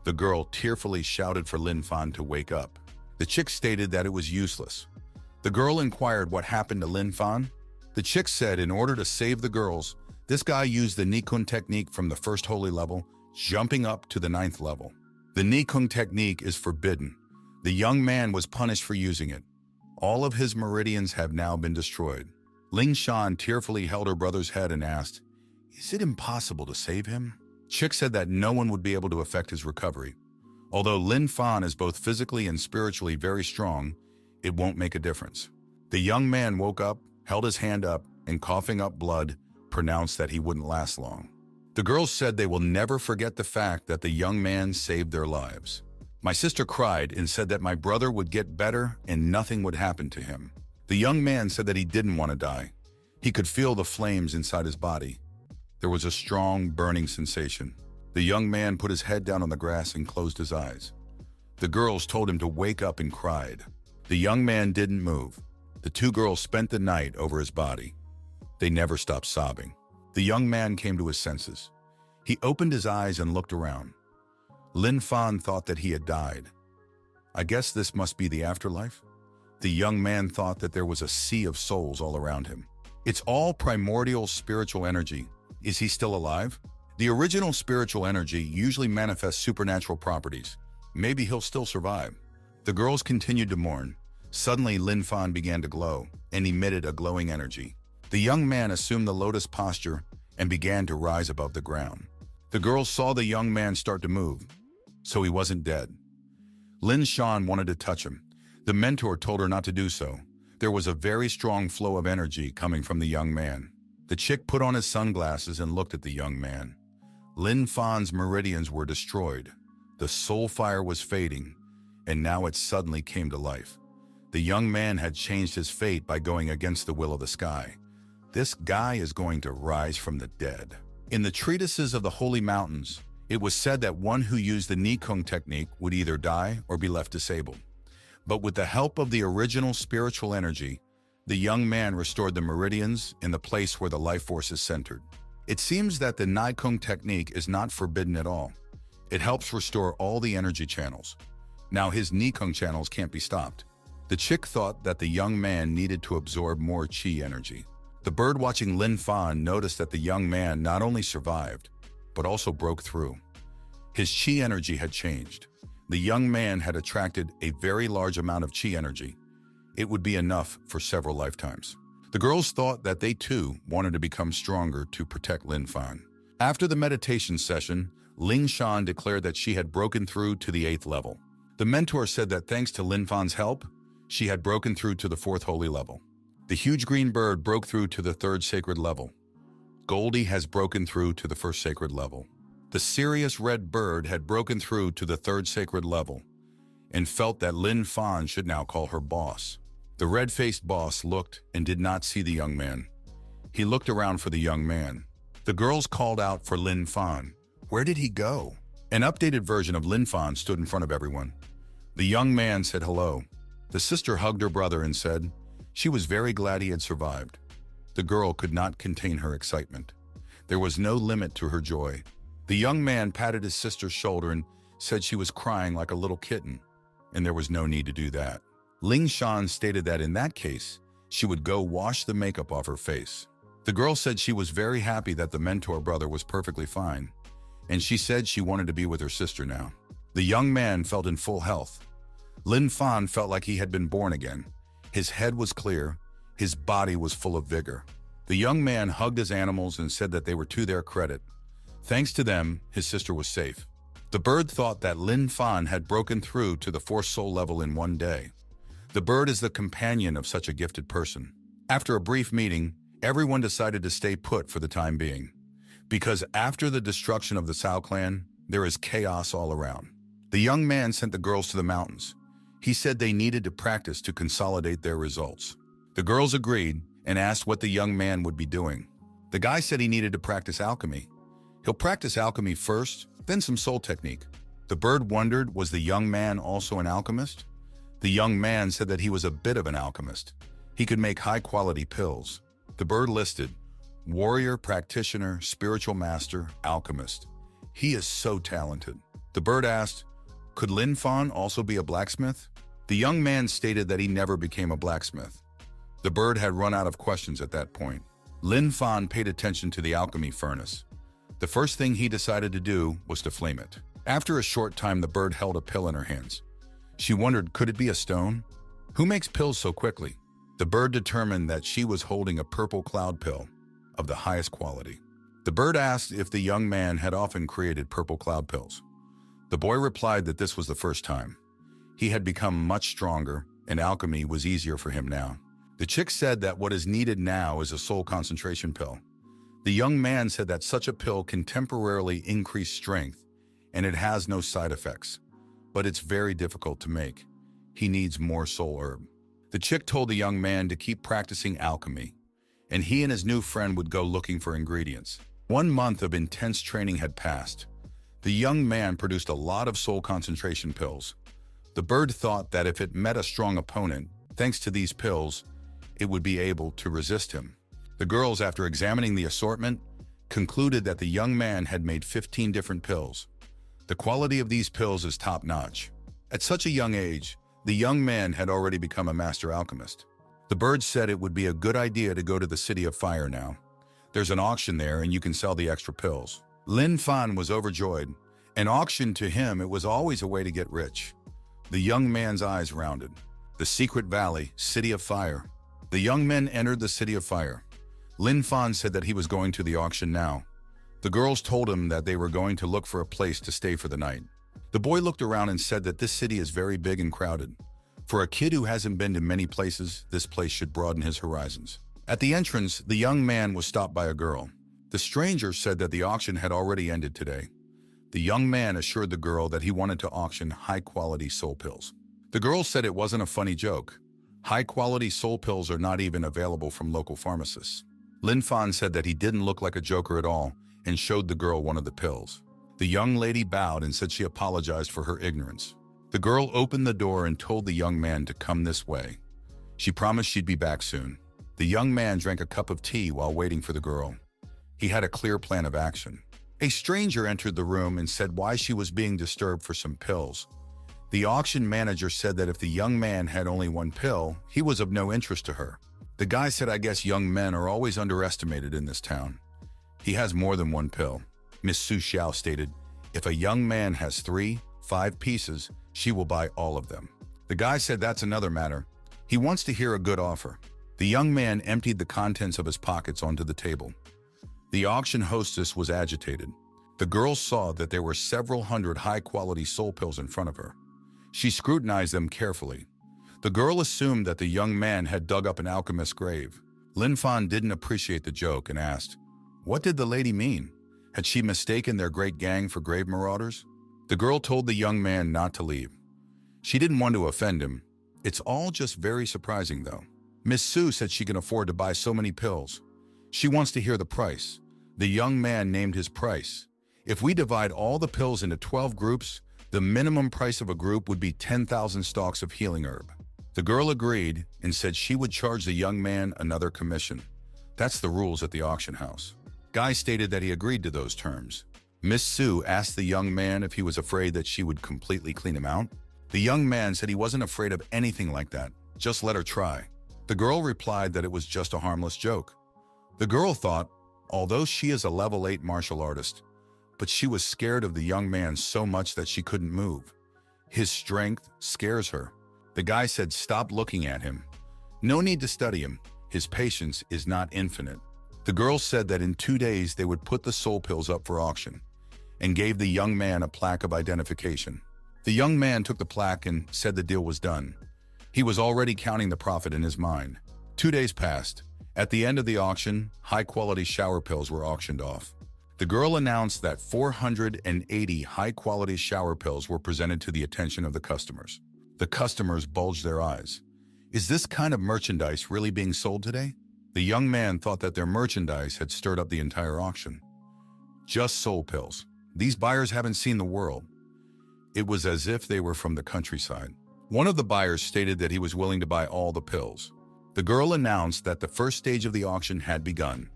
The girl tearfully shouted for Lin Fan to wake up. The chick stated that it was useless. The girl inquired what happened to Lin Fan. The chick said in order to save the girls, this guy used the Nikung technique from the first holy level, jumping up to the 9th level. The Nikung technique is forbidden. The young man was punished for using it. All of his meridians have now been destroyed. Ling Shan tearfully held her brother's head and asked, "Is it impossible to save him?" Chick said that no one would be able to affect his recovery. Although Lin Fan is both physically and spiritually very strong, it won't make a difference. The young man woke up, held his hand up, and coughing up blood, pronounced that he wouldn't last long. The girls said they will never forget the fact that the young man saved their lives. My sister cried and said that my brother would get better and nothing would happen to him. The young man said that he didn't want to die. He could feel the flames inside his body. There was a strong burning sensation. The young man put his head down on the grass and closed his eyes. The girls told him to wake up and cried. The young man didn't move. The two girls spent the night over his body. They never stopped sobbing. The young man came to his senses. He opened his eyes and looked around. Lin Fan thought that he had died. I guess this must be the afterlife? The young man thought that there was a sea of souls all around him. It's all primordial spiritual energy. Is he still alive? The original spiritual energy usually manifests supernatural properties. Maybe he'll still survive. The girls continued to mourn. Suddenly, Lin Fan began to glow and emitted a glowing energy. The young man assumed the lotus posture and began to rise above the ground. The girls saw the young man start to move, so he wasn't dead. Lin Shan wanted to touch him. The mentor told her not to do so. There was a very strong flow of energy coming from the young man. The chick put on his sunglasses and looked at the young man. Lin Fan's meridians were destroyed. The soul fire was fading, and now it suddenly came to life. The young man had changed his fate by going against the will of the sky. This guy is going to rise from the dead. In the treatises of the holy mountains, it was said that one who used the Nikung technique would either die or be left disabled. But with the help of the original spiritual energy, the young man restored the meridians in the place where the life force is centered. It seems that the Nikung technique is not forbidden at all. It helps restore all the energy channels. Now his Nikung channels can't be stopped. The chick thought that the young man needed to absorb more chi energy. The bird watching Lin Fan noticed that the young man not only survived, but also broke through. His chi energy had changed. The young man had attracted a very large amount of chi energy. It would be enough for several lifetimes. The girls thought that they too wanted to become stronger to protect Lin Fan. After the meditation session, Ling Shan declared that she had broken through to the 8th level. The mentor said that thanks to Lin Fan's help, she had broken through to the 4th holy level. The huge green bird broke through to the 3rd sacred level. Goldie has broken through to the 1st sacred level. The serious red bird had broken through to the 3rd sacred level and felt that Lin Fan should now call her boss. The red-faced boss looked and did not see the young man. He looked around for the young man. The girls called out for Lin Fan. Where did he go? An updated version of Lin Fan stood in front of everyone. The young man said hello. The sister hugged her brother and said she was very glad he had survived. The girl could not contain her excitement. There was no limit to her joy. The young man patted his sister's shoulder and said she was crying like a little kitten, and there was no need to do that. Ling Shan stated that in that case, she would go wash the makeup off her face. The girl said she was very happy that the mentor brother was perfectly fine, and she said she wanted to be with her sister now. The young man felt in full health. Lin Fan felt like he had been born again. His head was clear. His body was full of vigor. The young man hugged his animals and said that they were to their credit. Thanks to them, his sister was safe. The bird thought that Lin Fan had broken through to the 4th soul level in one day. The bird is the companion of such a gifted person. After a brief meeting, everyone decided to stay put for the time being. Because after the destruction of the Cao clan, there is chaos all around. The young man sent the girls to the mountains. He said they needed to practice to consolidate their results. The girls agreed and asked what the young man would be doing. The guy said he needed to practice alchemy. He'll practice alchemy first, then some soul technique. The bird wondered, was the young man also an alchemist? The young man said that he was a bit of an alchemist. He could make high-quality pills. The bird listed, warrior, practitioner, spiritual master, alchemist. He is so talented. The bird asked, could Lin Fan also be a blacksmith? The young man stated that he never became a blacksmith. The bird had run out of questions at that point. Lin Fan paid attention to the alchemy furnace. The first thing he decided to do was to flame it. After a short time, the bird held a pill in her hands. She wondered, could it be a stone? Who makes pills so quickly? The bird determined that she was holding a purple cloud pill of the highest quality. The bird asked if the young man had often created purple cloud pills. The boy replied that this was the first time. He had become much stronger, and alchemy was easier for him now. The chick said that what is needed now is a soul concentration pill. The young man said that such a pill can temporarily increase strength, and it has no side effects. But it's very difficult to make. He needs more soul herb. The chick told the young man to keep practicing alchemy, and he and his new friend would go looking for ingredients. 1 month of intense training had passed. The young man produced a lot of soul concentration pills. The bird thought that if it met a strong opponent, thanks to these pills, it would be able to resist him. The girls, after examining the assortment, concluded that the young man had made 15 different pills. The quality of these pills is top-notch. At such a young age, the young man had already become a master alchemist. The bird said it would be a good idea to go to the City of Fire now. There's an auction there and you can sell the extra pills. Lin Fan was overjoyed. An auction to him, it was always a way to get rich. The young man's eyes rounded. The secret valley, City of Fire. The young men entered the City of Fire. Lin Fan said that he was going to the auction now. The girls told him that they were going to look for a place to stay for the night. The boy looked around and said that this city is very big and crowded. For a kid who hasn't been to many places, this place should broaden his horizons. At the entrance, the young man was stopped by a girl. The stranger said that the auction had already ended today. The young man assured the girl that he wanted to auction high-quality soul pills. The girl said it wasn't a funny joke. High-quality soul pills are not even available from local pharmacists. Lin Fan said that he didn't look like a joker at all and showed the girl one of the pills. The young lady bowed and said she apologized for her ignorance. The girl opened the door and told the young man to come this way. She promised she'd be back soon. The young man drank a cup of tea while waiting for the girl. He had a clear plan of action. A stranger entered the room and said why she was being disturbed for some pills. The auction manager said that if the young man had only one pill, he was of no interest to her. The guy said, I guess young men are always underestimated in this town. He has more than one pill. Miss Su Xiao stated, if a young man has 5 pieces, she will buy all of them. The guy said that's another matter. He wants to hear a good offer. The young man emptied the contents of his pockets onto the table. The auction hostess was agitated. The girl saw that there were several hundred high-quality soul pills in front of her. She scrutinized them carefully. The girl assumed that the young man had dug up an alchemist's grave. Lin Fan didn't appreciate the joke and asked, what did the lady mean? Had she mistaken their great gang for grave marauders? The girl told the young man not to leave. She didn't want to offend him. It's all just very surprising, though. Miss Su said she can afford to buy so many pills. She wants to hear the price. The young man named his price. If we divide all the pills into 12 groups, the minimum price of a group would be 10,000 stalks of healing herb. The girl agreed and said she would charge the young man another commission. That's the rules at the auction house. Guy stated that he agreed to those terms. Miss Su asked the young man if he was afraid that she would completely clean him out. The young man said he wasn't afraid of anything like that. Just let her try. The girl replied that it was just a harmless joke. The girl thought, although she is a level 8 martial artist, but she was scared of the young man so much that she couldn't move. His strength scares her. The guy said, stop looking at him. No need to study him. His patience is not infinite. The girl said that in 2 days they would put the soul pills up for auction and gave the young man a plaque of identification. The young man took the plaque and said the deal was done. He was already counting the profit in his mind. 2 days passed. At the end of the auction, high-quality shower pills were auctioned off. The girl announced that 480 high-quality shower pills were presented to the attention of the customers. The customers bulged their eyes. Is this kind of merchandise really being sold today? The young man thought that their merchandise had stirred up the entire auction. Just soul pills. These buyers haven't seen the world. It was as if they were from the countryside. One of the buyers stated that he was willing to buy all the pills. The girl announced that the first stage of the auction had begun.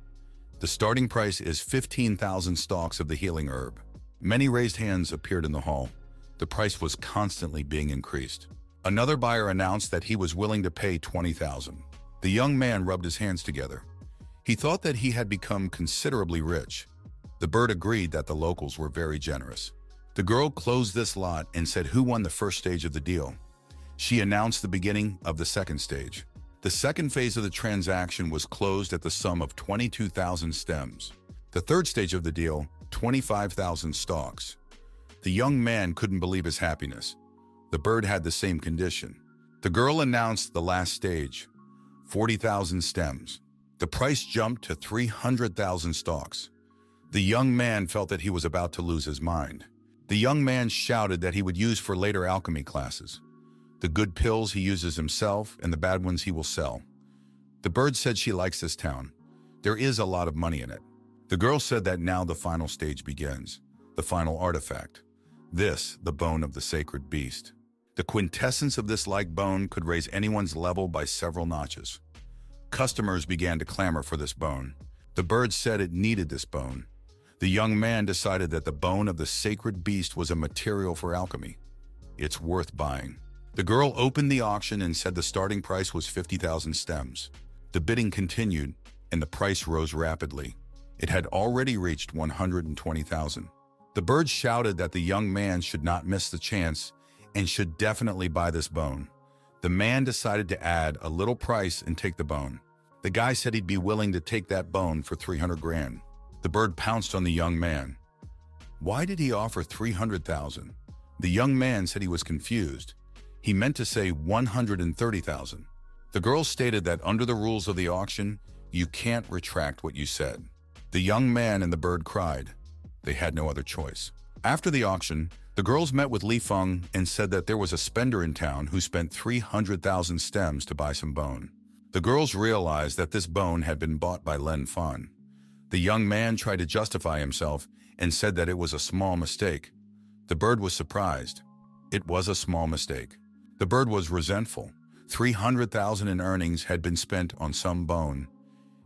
The starting price is 15,000 stalks of the healing herb. Many raised hands appeared in the hall. The price was constantly being increased. Another buyer announced that he was willing to pay 20,000. The young man rubbed his hands together. He thought that he had become considerably rich. The bird agreed that the locals were very generous. The girl closed this lot and said who won the first stage of the deal. She announced the beginning of the second stage. The second phase of the transaction was closed at the sum of 22,000 stems. The third stage of the deal, 25,000 stalks. The young man couldn't believe his happiness. The bird had the same condition. The girl announced the last stage, 40,000 stems. The price jumped to 300,000 stalks. The young man felt that he was about to lose his mind. The young man shouted that he would use for later alchemy classes. The good pills he uses himself and the bad ones he will sell. The bird said she likes this town. There is a lot of money in it. The girl said that now the final stage begins, the final artifact. This, the bone of the sacred beast. The quintessence of this like bone could raise anyone's level by several notches. Customers began to clamor for this bone. The bird said it needed this bone. The young man decided that the bone of the sacred beast was a material for alchemy. It's worth buying. The girl opened the auction and said the starting price was 50,000 stems. The bidding continued, and the price rose rapidly. It had already reached 120,000. The bird shouted that the young man should not miss the chance and should definitely buy this bone. The man decided to add a little price and take the bone. The guy said he'd be willing to take that bone for 300 grand. The bird pounced on the young man. Why did he offer 300,000? The young man said he was confused. He meant to say 130,000. The girl stated that under the rules of the auction, you can't retract what you said. The young man and the bird cried. They had no other choice. After the auction, the girls met with Li Feng and said that there was a spender in town who spent 300,000 stems to buy some bone. The girls realized that this bone had been bought by Len Fan. The young man tried to justify himself and said that it was a small mistake. The bird was surprised. It was a small mistake. The bird was resentful. 300,000 in earnings had been spent on some bone.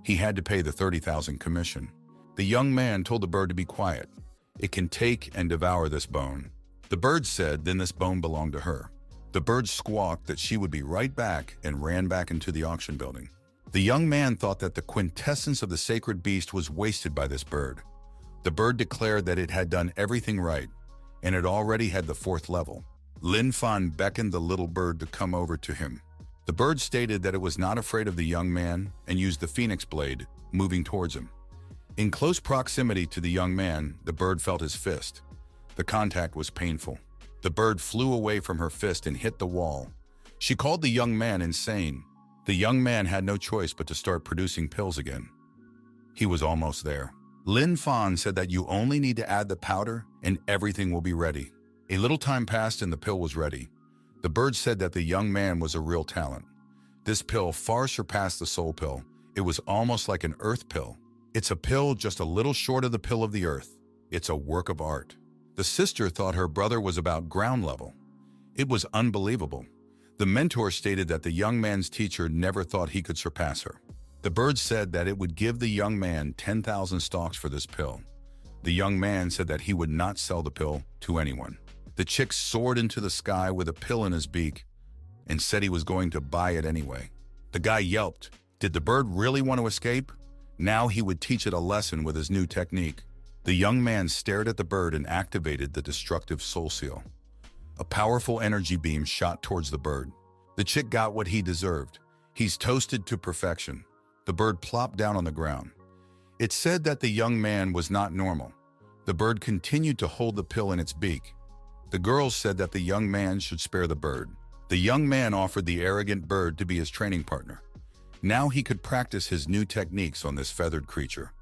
He had to pay the 30,000 commission. The young man told the bird to be quiet. It can take and devour this bone. The bird said then this bone belonged to her. The bird squawked that she would be right back and ran back into the auction building. The young man thought that the quintessence of the sacred beast was wasted by this bird. The bird declared that it had done everything right, and it already had the 4th level. Lin Fan beckoned the little bird to come over to him. The bird stated that it was not afraid of the young man and used the phoenix blade, moving towards him. In close proximity to the young man, the bird felt his fist. The contact was painful. The bird flew away from her fist and hit the wall. She called the young man insane. The young man had no choice but to start producing pills again. He was almost there. Lin Fan said that you only need to add the powder and everything will be ready. A little time passed and the pill was ready. The bird said that the young man was a real talent. This pill far surpassed the soul pill. It was almost like an earth pill. It's a pill just a little short of the pill of the earth. It's a work of art. The sister thought her brother was about ground level. It was unbelievable. The mentor stated that the young man's teacher never thought he could surpass her. The bird said that it would give the young man 10,000 stalks for this pill. The young man said that he would not sell the pill to anyone. The chick soared into the sky with a pill in his beak and said he was going to buy it anyway. The guy yelped. Did the bird really want to escape? Now he would teach it a lesson with his new technique. The young man stared at the bird and activated the destructive soul seal. A powerful energy beam shot towards the bird. The chick got what he deserved. He's toasted to perfection. The bird plopped down on the ground. It said that the young man was not normal. The bird continued to hold the pill in its beak. The girls said that the young man should spare the bird. The young man offered the arrogant bird to be his training partner. Now he could practice his new techniques on this feathered creature.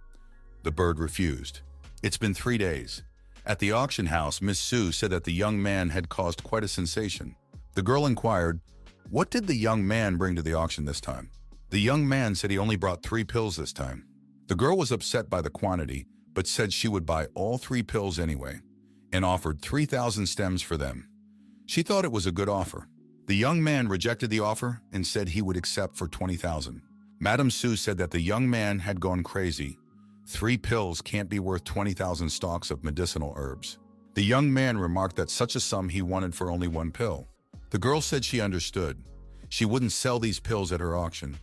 The bird refused. It's been 3 days. At the auction house, Miss Sue said that the young man had caused quite a sensation. The girl inquired, "What did the young man bring to the auction this time?" The young man said he only brought 3 pills this time. The girl was upset by the quantity, but said she would buy all 3 pills anyway, and offered 3,000 stems for them. She thought it was a good offer. The young man rejected the offer and said he would accept for 20,000. Madame Sue said that the young man had gone crazy. 3 pills can't be worth 20,000 stalks of medicinal herbs. The young man remarked that such a sum he wanted for only 1 pill. The girl said she understood. She wouldn't sell these pills at her auction,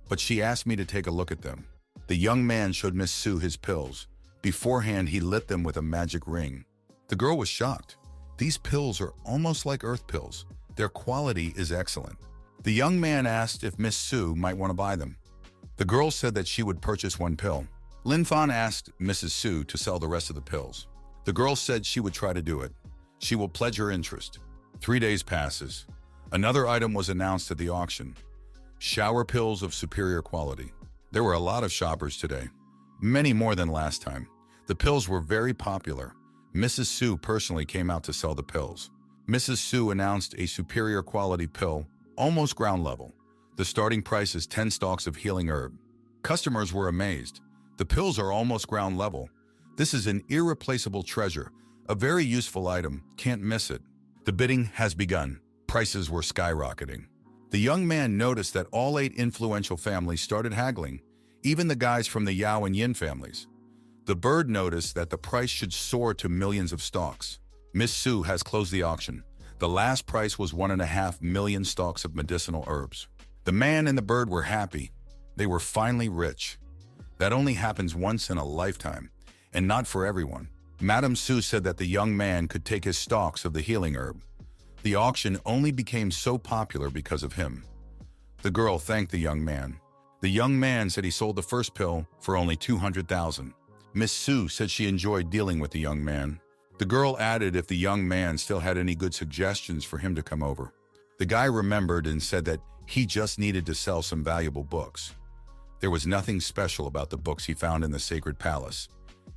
but she asked me to take a look at them. The young man showed Miss Sue his pills. Beforehand, he lit them with a magic ring. The girl was shocked. These pills are almost like earth pills. Their quality is excellent. The young man asked if Miss Sue might want to buy them. The girl said that she would purchase 1 pill. Lin Fan asked Mrs. Sue to sell the rest of the pills. The girl said she would try to do it. She will pledge her interest. 3 days passes. Another item was announced at the auction. Shower pills of superior quality. There were a lot of shoppers today, many more than last time. The pills were very popular. Mrs. Sue personally came out to sell the pills. Mrs. Sue announced a superior quality pill, almost ground level. The starting price is 10 stalks of healing herb. Customers were amazed. The pills are almost ground level. This is an irreplaceable treasure, a very useful item, can't miss it. The bidding has begun. Prices were skyrocketing. The young man noticed that all 8 influential families started haggling, even the guys from the Yao and Yin families. The bird noticed that the price should soar to millions of stalks. Miss Sue has closed the auction. The last price was 1.5 million stalks of medicinal herbs. The man and the bird were happy. They were finally rich. That only happens once in a lifetime, and not for everyone. Madame Sue said that the young man could take his stalks of the healing herb. The auction only became so popular because of him. The girl thanked the young man. The young man said he sold the first pill for only 200,000. Miss Sue said she enjoyed dealing with the young man. The girl added if the young man still had any good suggestions for him to come over. The guy remembered and said that he just needed to sell some valuable books. There was nothing special about the books he found in the sacred palace.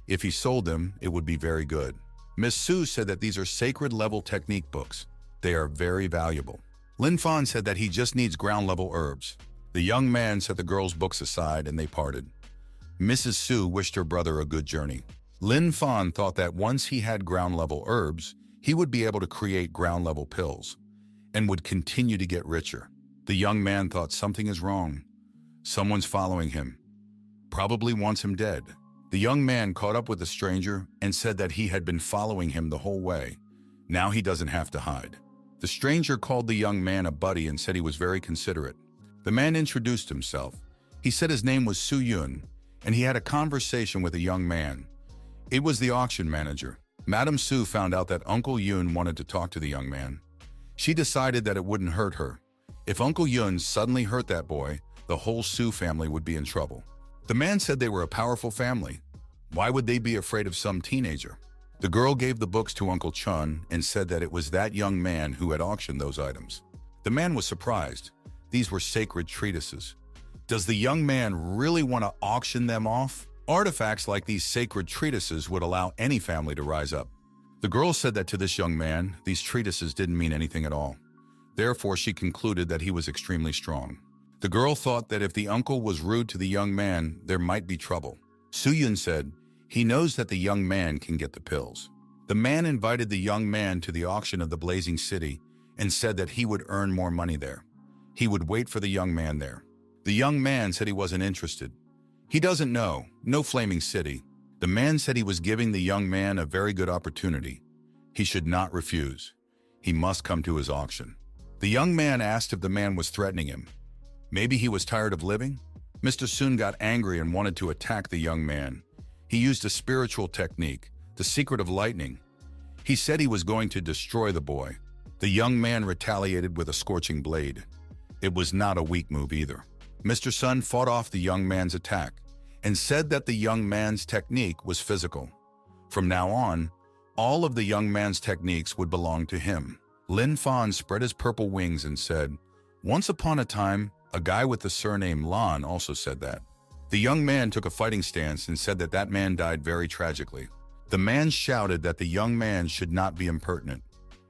If he sold them, it would be very good. Miss Sue said that these are sacred level technique books. They are very valuable. Lin Fan said that he just needs ground level herbs. The young man set the girl's books aside and they parted. Mrs. Sue wished her brother a good journey. Lin Fan thought that once he had ground level herbs, he would be able to create ground level pills and would continue to get richer. The young man thought something is wrong. Someone's following him. Probably wants him dead. The young man caught up with the stranger and said that he had been following him the whole way. Now he doesn't have to hide. The stranger called the young man a buddy and said he was very considerate. The man introduced himself. He said his name was Su Yun, and he had a conversation with a young man. It was the auction manager. Madame Sue found out that Uncle Yun wanted to talk to the young man. She decided that it wouldn't hurt her. If Uncle Yun suddenly hurt that boy, the whole Sue family would be in trouble. The man said they were a powerful family. Why would they be afraid of some teenager? The girl gave the books to Uncle Chun and said that it was that young man who had auctioned those items. The man was surprised. These were sacred treatises. Does the young man really want to auction them off? Artifacts like these sacred treatises would allow any family to rise up. The girl said that to this young man, these treatises didn't mean anything at all. Therefore, she concluded that he was extremely strong. The girl thought that if the uncle was rude to the young man, there might be trouble. Su Yun said, he knows that the young man can get the pills. The man invited the young man to the auction of the Blazing City and said that he would earn more money there. He would wait for the young man there. The young man said he wasn't interested. He doesn't know, no flaming city. The man said he was giving the young man a very good opportunity. He should not refuse. He must come to his auction. The young man asked if the man was threatening him. Maybe he was tired of living? Mr. Sun got angry and wanted to attack the young man. He used a spiritual technique, the secret of lightning. He said he was going to destroy the boy. The young man retaliated with a scorching blade. It was not a weak move either. Mr. Sun fought off the young man's attack and said that the young man's technique was physical. From now on, all of the young man's techniques would belong to him. Lin Fan spread his purple wings and said, once upon a time, a guy with the surname Lan also said that. The young man took a fighting stance and said that that man died very tragically. The man shouted that the young man should not be impertinent.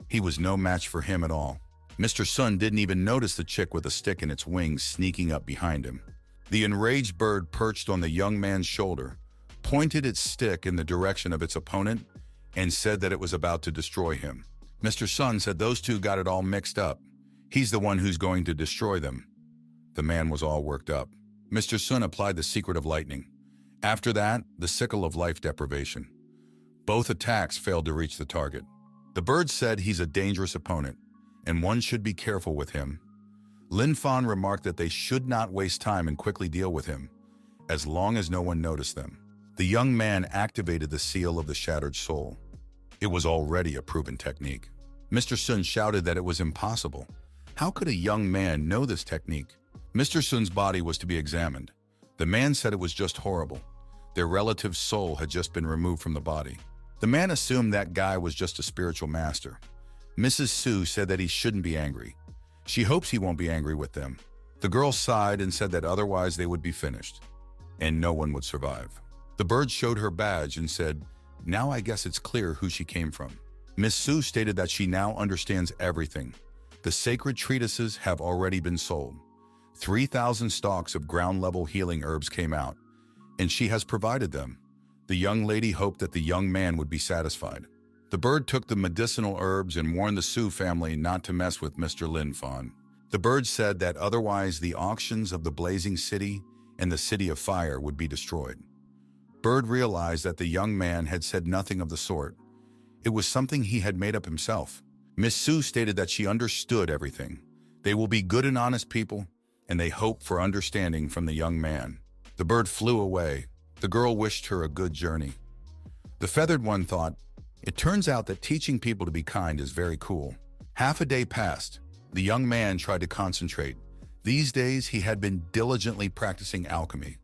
He was no match for him at all. Mr. Sun didn't even notice the chick with a stick in its wings sneaking up behind him. The enraged bird perched on the young man's shoulder, pointed its stick in the direction of its opponent, and said that it was about to destroy him. Mr. Sun said those two got it all mixed up. He's the one who's going to destroy them. The man was all worked up. Mr. Sun applied the secret of lightning. After that, the sickle of life deprivation. Both attacks failed to reach the target. The bird said he's a dangerous opponent, and one should be careful with him. Lin Fan remarked that they should not waste time and quickly deal with him, as long as no one noticed them. The young man activated the seal of the shattered soul. It was already a proven technique. Mr. Sun shouted that it was impossible. How could a young man know this technique? Mr. Sun's body was to be examined. The man said it was just horrible. Their relative's soul had just been removed from the body. The man assumed that guy was just a spiritual master. Mrs. Su said that he shouldn't be angry. She hopes he won't be angry with them. The girl sighed and said that otherwise they would be finished, and no one would survive. The bird showed her badge and said, "Now I guess it's clear who she came from." Miss Su stated that she now understands everything. The sacred treatises have already been sold. 3,000 stalks of ground-level healing herbs came out, and she has provided them. The young lady hoped that the young man would be satisfied. The bird took the medicinal herbs and warned the Su family not to mess with Mr. Lin Fan. The bird said that otherwise the auctions of the Blazing City and the City of Fire would be destroyed. Bird realized that the young man had said nothing of the sort. It was something he had made up himself. Miss Su stated that she understood everything. They will be good and honest people, and they hoped for understanding from the young man. The bird flew away. The girl wished her a good journey. The feathered one thought, "It turns out that teaching people to be kind is very cool." Half a day passed. The young man tried to concentrate. These days, he had been diligently practicing alchemy.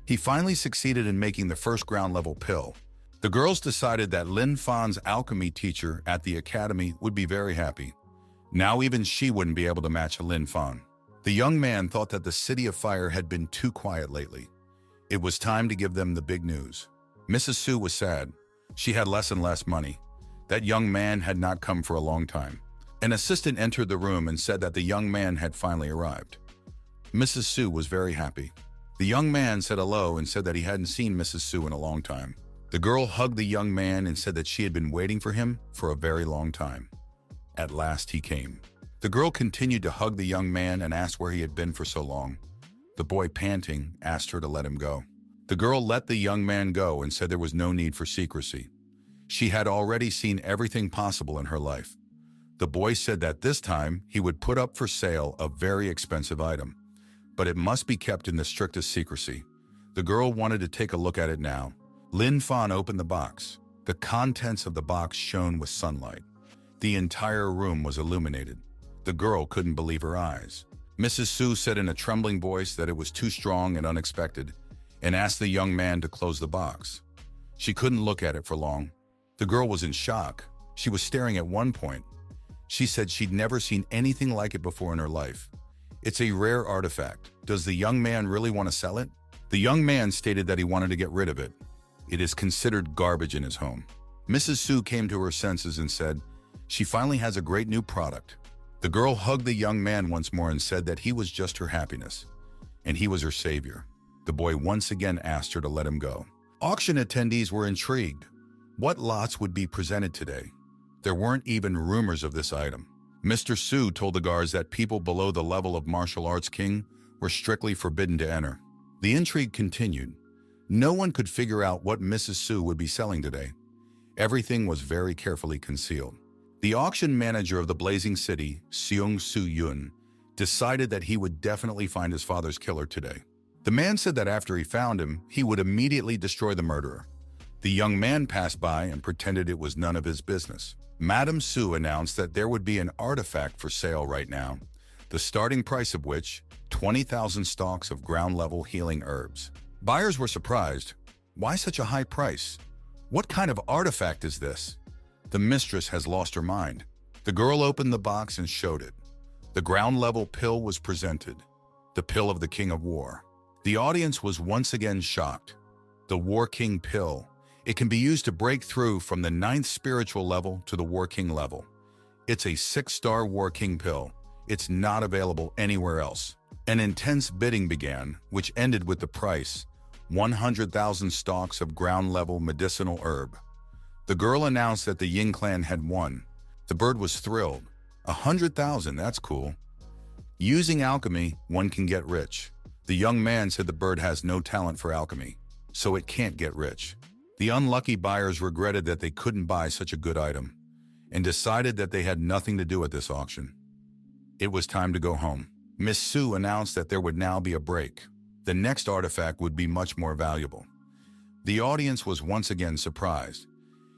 He finally succeeded in making the first ground-level pill. The girls decided that Lin Fan's alchemy teacher at the academy would be very happy. Now even she wouldn't be able to match a Lin Fan. The young man thought that the City of Fire had been too quiet lately. It was time to give them the big news. Mrs. Su was sad. She had less and less money. That young man had not come for a long time. An assistant entered the room and said that the young man had finally arrived. Mrs. Su was very happy. The young man said hello and said that he hadn't seen Mrs. Su in a long time. The girl hugged the young man and said that she had been waiting for him for a very long time. At last he came. The girl continued to hug the young man and asked where he had been for so long. The boy, panting, asked her to let him go. The girl let the young man go and said there was no need for secrecy. She had already seen everything possible in her life. The boy said that this time he would put up for sale a very expensive item, but it must be kept in the strictest secrecy. The girl wanted to take a look at it now. Lin Fan opened the box. The contents of the box shone with sunlight. The entire room was illuminated. The girl couldn't believe her eyes. Mrs. Su said in a trembling voice that it was too strong and unexpected, and asked the young man to close the box. She couldn't look at it for long. The girl was in shock. She was staring at one point. She said she'd never seen anything like it before in her life. "It's a rare artifact. Does the young man really want to sell it?" The young man stated that he wanted to get rid of it. It is considered garbage in his home. Mrs. Su came to her senses and said, "She finally has a great new product." The girl hugged the young man once more and said that he was just her happiness, and he was her savior. The boy once again asked her to let him go. Auction attendees were intrigued. What lots would be presented today? There weren't even rumors of this item. Mr. Su told the guards that people below the level of martial arts king were strictly forbidden to enter. The intrigue continued. No one could figure out what Mrs. Su would be selling today. Everything was very carefully concealed. The auction manager of the Blazing City, Seung Soo Yun, decided that he would definitely find his father's killer today. The man said that after he found him, he would immediately destroy the murderer. The young man passed by and pretended it was none of his business. Madame Su announced that there would be an artifact for sale right now, the starting price of which, 20,000 stalks of ground-level healing herbs. Buyers were surprised. Why such a high price? What kind of artifact is this? The mistress has lost her mind. The girl opened the box and showed it. The ground-level pill was presented. The pill of the King of War. The audience was once again shocked. The War King pill. It can be used to break through from the 9th spiritual level to the War King level. It's a 6-star War King pill. It's not available anywhere else. An intense bidding began, which ended with the price, 100,000 stalks of ground-level medicinal herb. The girl announced that the Yin clan had won. The bird was thrilled. 100,000, that's cool. Using alchemy, one can get rich. The young man said the bird has no talent for alchemy, so it can't get rich. The unlucky buyers regretted that they couldn't buy such a good item and decided that they had nothing to do at this auction. It was time to go home. Miss Sue announced that there would now be a break. The next artifact would be much more valuable. The audience was once again surprised.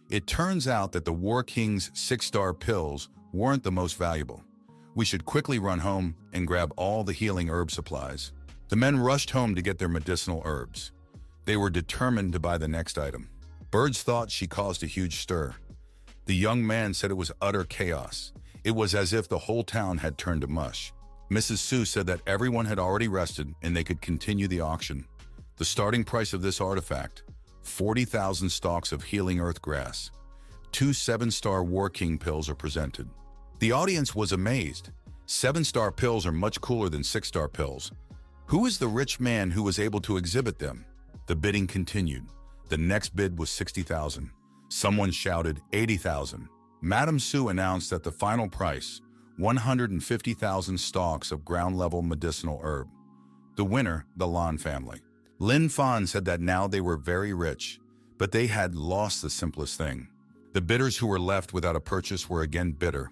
It turns out that the War King's 6-star pills weren't the most valuable. We should quickly run home and grab all the healing herb supplies. The men rushed home to get their medicinal herbs. They were determined to buy the next item. Birds thought she caused a huge stir. The young man said it was utter chaos. It was as if the whole town had turned to mush. Mrs. Sue said that everyone had already rested and they could continue the auction. The starting price of this artifact, 40,000 stalks of healing earth grass. 2 7-star War King pills are presented. The audience was amazed. 7-star pills are much cooler than 6-star pills. Who is the rich man who was able to exhibit them? The bidding continued. The next bid was 60,000. Someone shouted 80,000. Madame Sue announced that the final price, 150,000 stalks of ground-level medicinal herb. The winner, the Lan family. Lin Fan said that now they were very rich, but they had lost the simplest thing. The bidders who were left without a purchase were again bitter.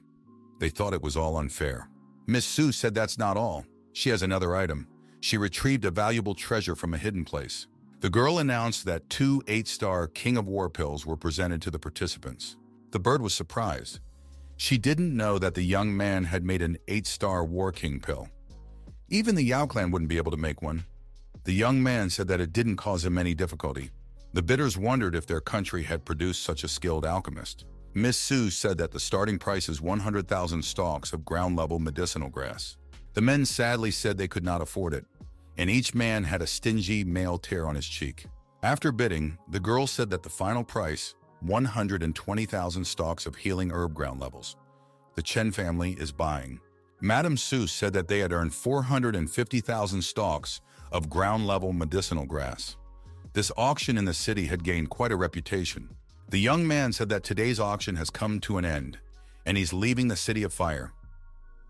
They thought it was all unfair. Miss Sue said that's not all. She has another item. She retrieved a valuable treasure from a hidden place. The girl announced that 2 8-star King of War pills were presented to the participants. The bird was surprised. She didn't know that the young man had made an 8-star War King pill. Even the Yao clan wouldn't be able to make one. The young man said that it didn't cause him any difficulty. The bidders wondered if their country had produced such a skilled alchemist. Miss Sue said that the starting price is 100,000 stalks of ground-level medicinal grass. The men sadly said they could not afford it, and each man had a stingy male tear on his cheek. After bidding, the girl said that the final price, 120,000 stalks of healing herb ground levels. The Chen family is buying. Madame Sue said that they had earned 450,000 stalks of ground-level medicinal grass. This auction in the city had gained quite a reputation. The young man said that today's auction has come to an end, and he's leaving the City of Fire.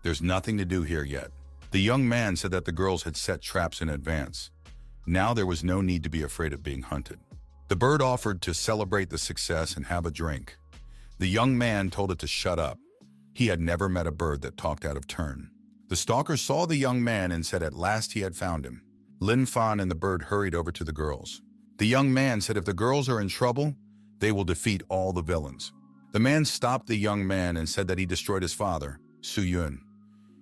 There's nothing to do here yet. The young man said that the girls had set traps in advance. Now there was no need to be afraid of being hunted. The bird offered to celebrate the success and have a drink. The young man told it to shut up. He had never met a bird that talked out of turn. The stalker saw the young man and said at last he had found him. Lin Fan and the bird hurried over to the girls. The young man said if the girls are in trouble, they will defeat all the villains. The man stopped the young man and said that he destroyed his father, Su Yun.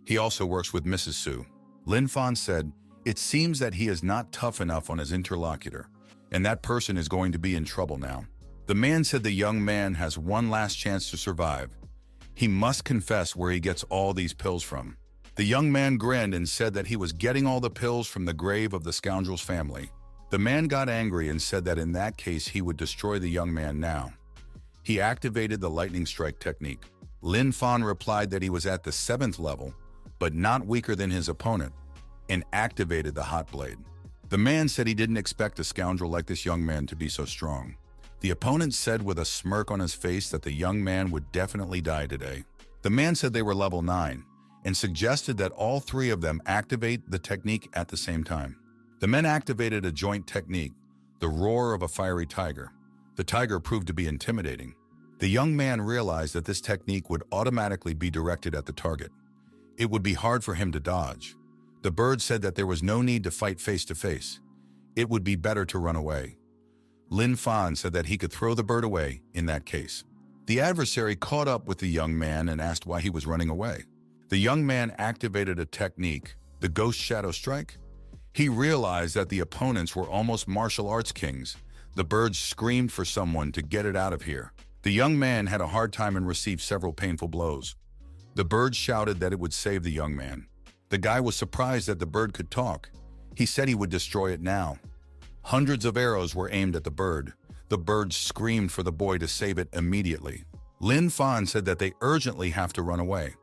He also works with Mrs. Su. Lin Fan said, it seems that he is not tough enough on his interlocutor, and that person is going to be in trouble now. The man said the young man has one last chance to survive. He must confess where he gets all these pills from. The young man grinned and said that he was getting all the pills from the grave of the scoundrel's family. The man got angry and said that in that case he would destroy the young man now. He activated the lightning strike technique. Lin Fan replied that he was at the 7th level, but not weaker than his opponent, and activated the hot blade. The man said he didn't expect a scoundrel like this young man to be so strong. The opponent said with a smirk on his face that the young man would definitely die today. The man said they were level 9 and suggested that all 3 of them activate the technique at the same time. The men activated a joint technique, the roar of a fiery tiger. The tiger proved to be intimidating. The young man realized that this technique would automatically be directed at the target. It would be hard for him to dodge. The bird said that there was no need to fight face to face. It would be better to run away. Lin Fan said that he could throw the bird away in that case. The adversary caught up with the young man and asked why he was running away. The young man activated a technique, the Ghost Shadow Strike. He realized that the opponents were almost martial arts kings. The bird screamed for someone to get it out of here. The young man had a hard time and received several painful blows. The bird shouted that it would save the young man. The guy was surprised that the bird could talk. He said he would destroy it now. Hundreds of arrows were aimed at the bird. The bird screamed for the boy to save it immediately. Lin Fan said that they urgently have to run away.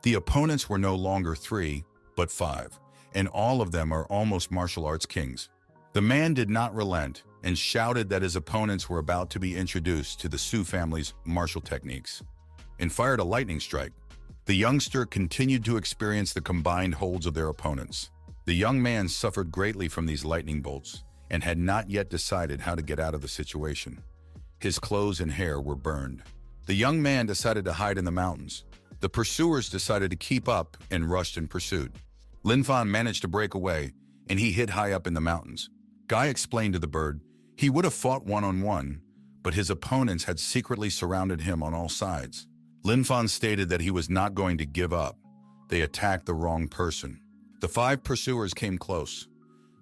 The opponents were no longer 3, but 5, and all of them are almost martial arts kings. The man did not relent and shouted that his opponents were about to be introduced to the Su family's martial techniques and fired a lightning strike. The youngster continued to experience the combined holds of their opponents. The young man suffered greatly from these lightning bolts and had not yet decided how to get out of the situation. His clothes and hair were burned. The young man decided to hide in the mountains. The pursuers decided to keep up and rushed in pursuit. Lin Fan managed to break away, and he hid high up in the mountains. Guy explained to the bird he would have fought one-on-one, but his opponents had secretly surrounded him on all sides. Lin Fan stated that he was not going to give up. They attacked the wrong person. The 5 pursuers came close.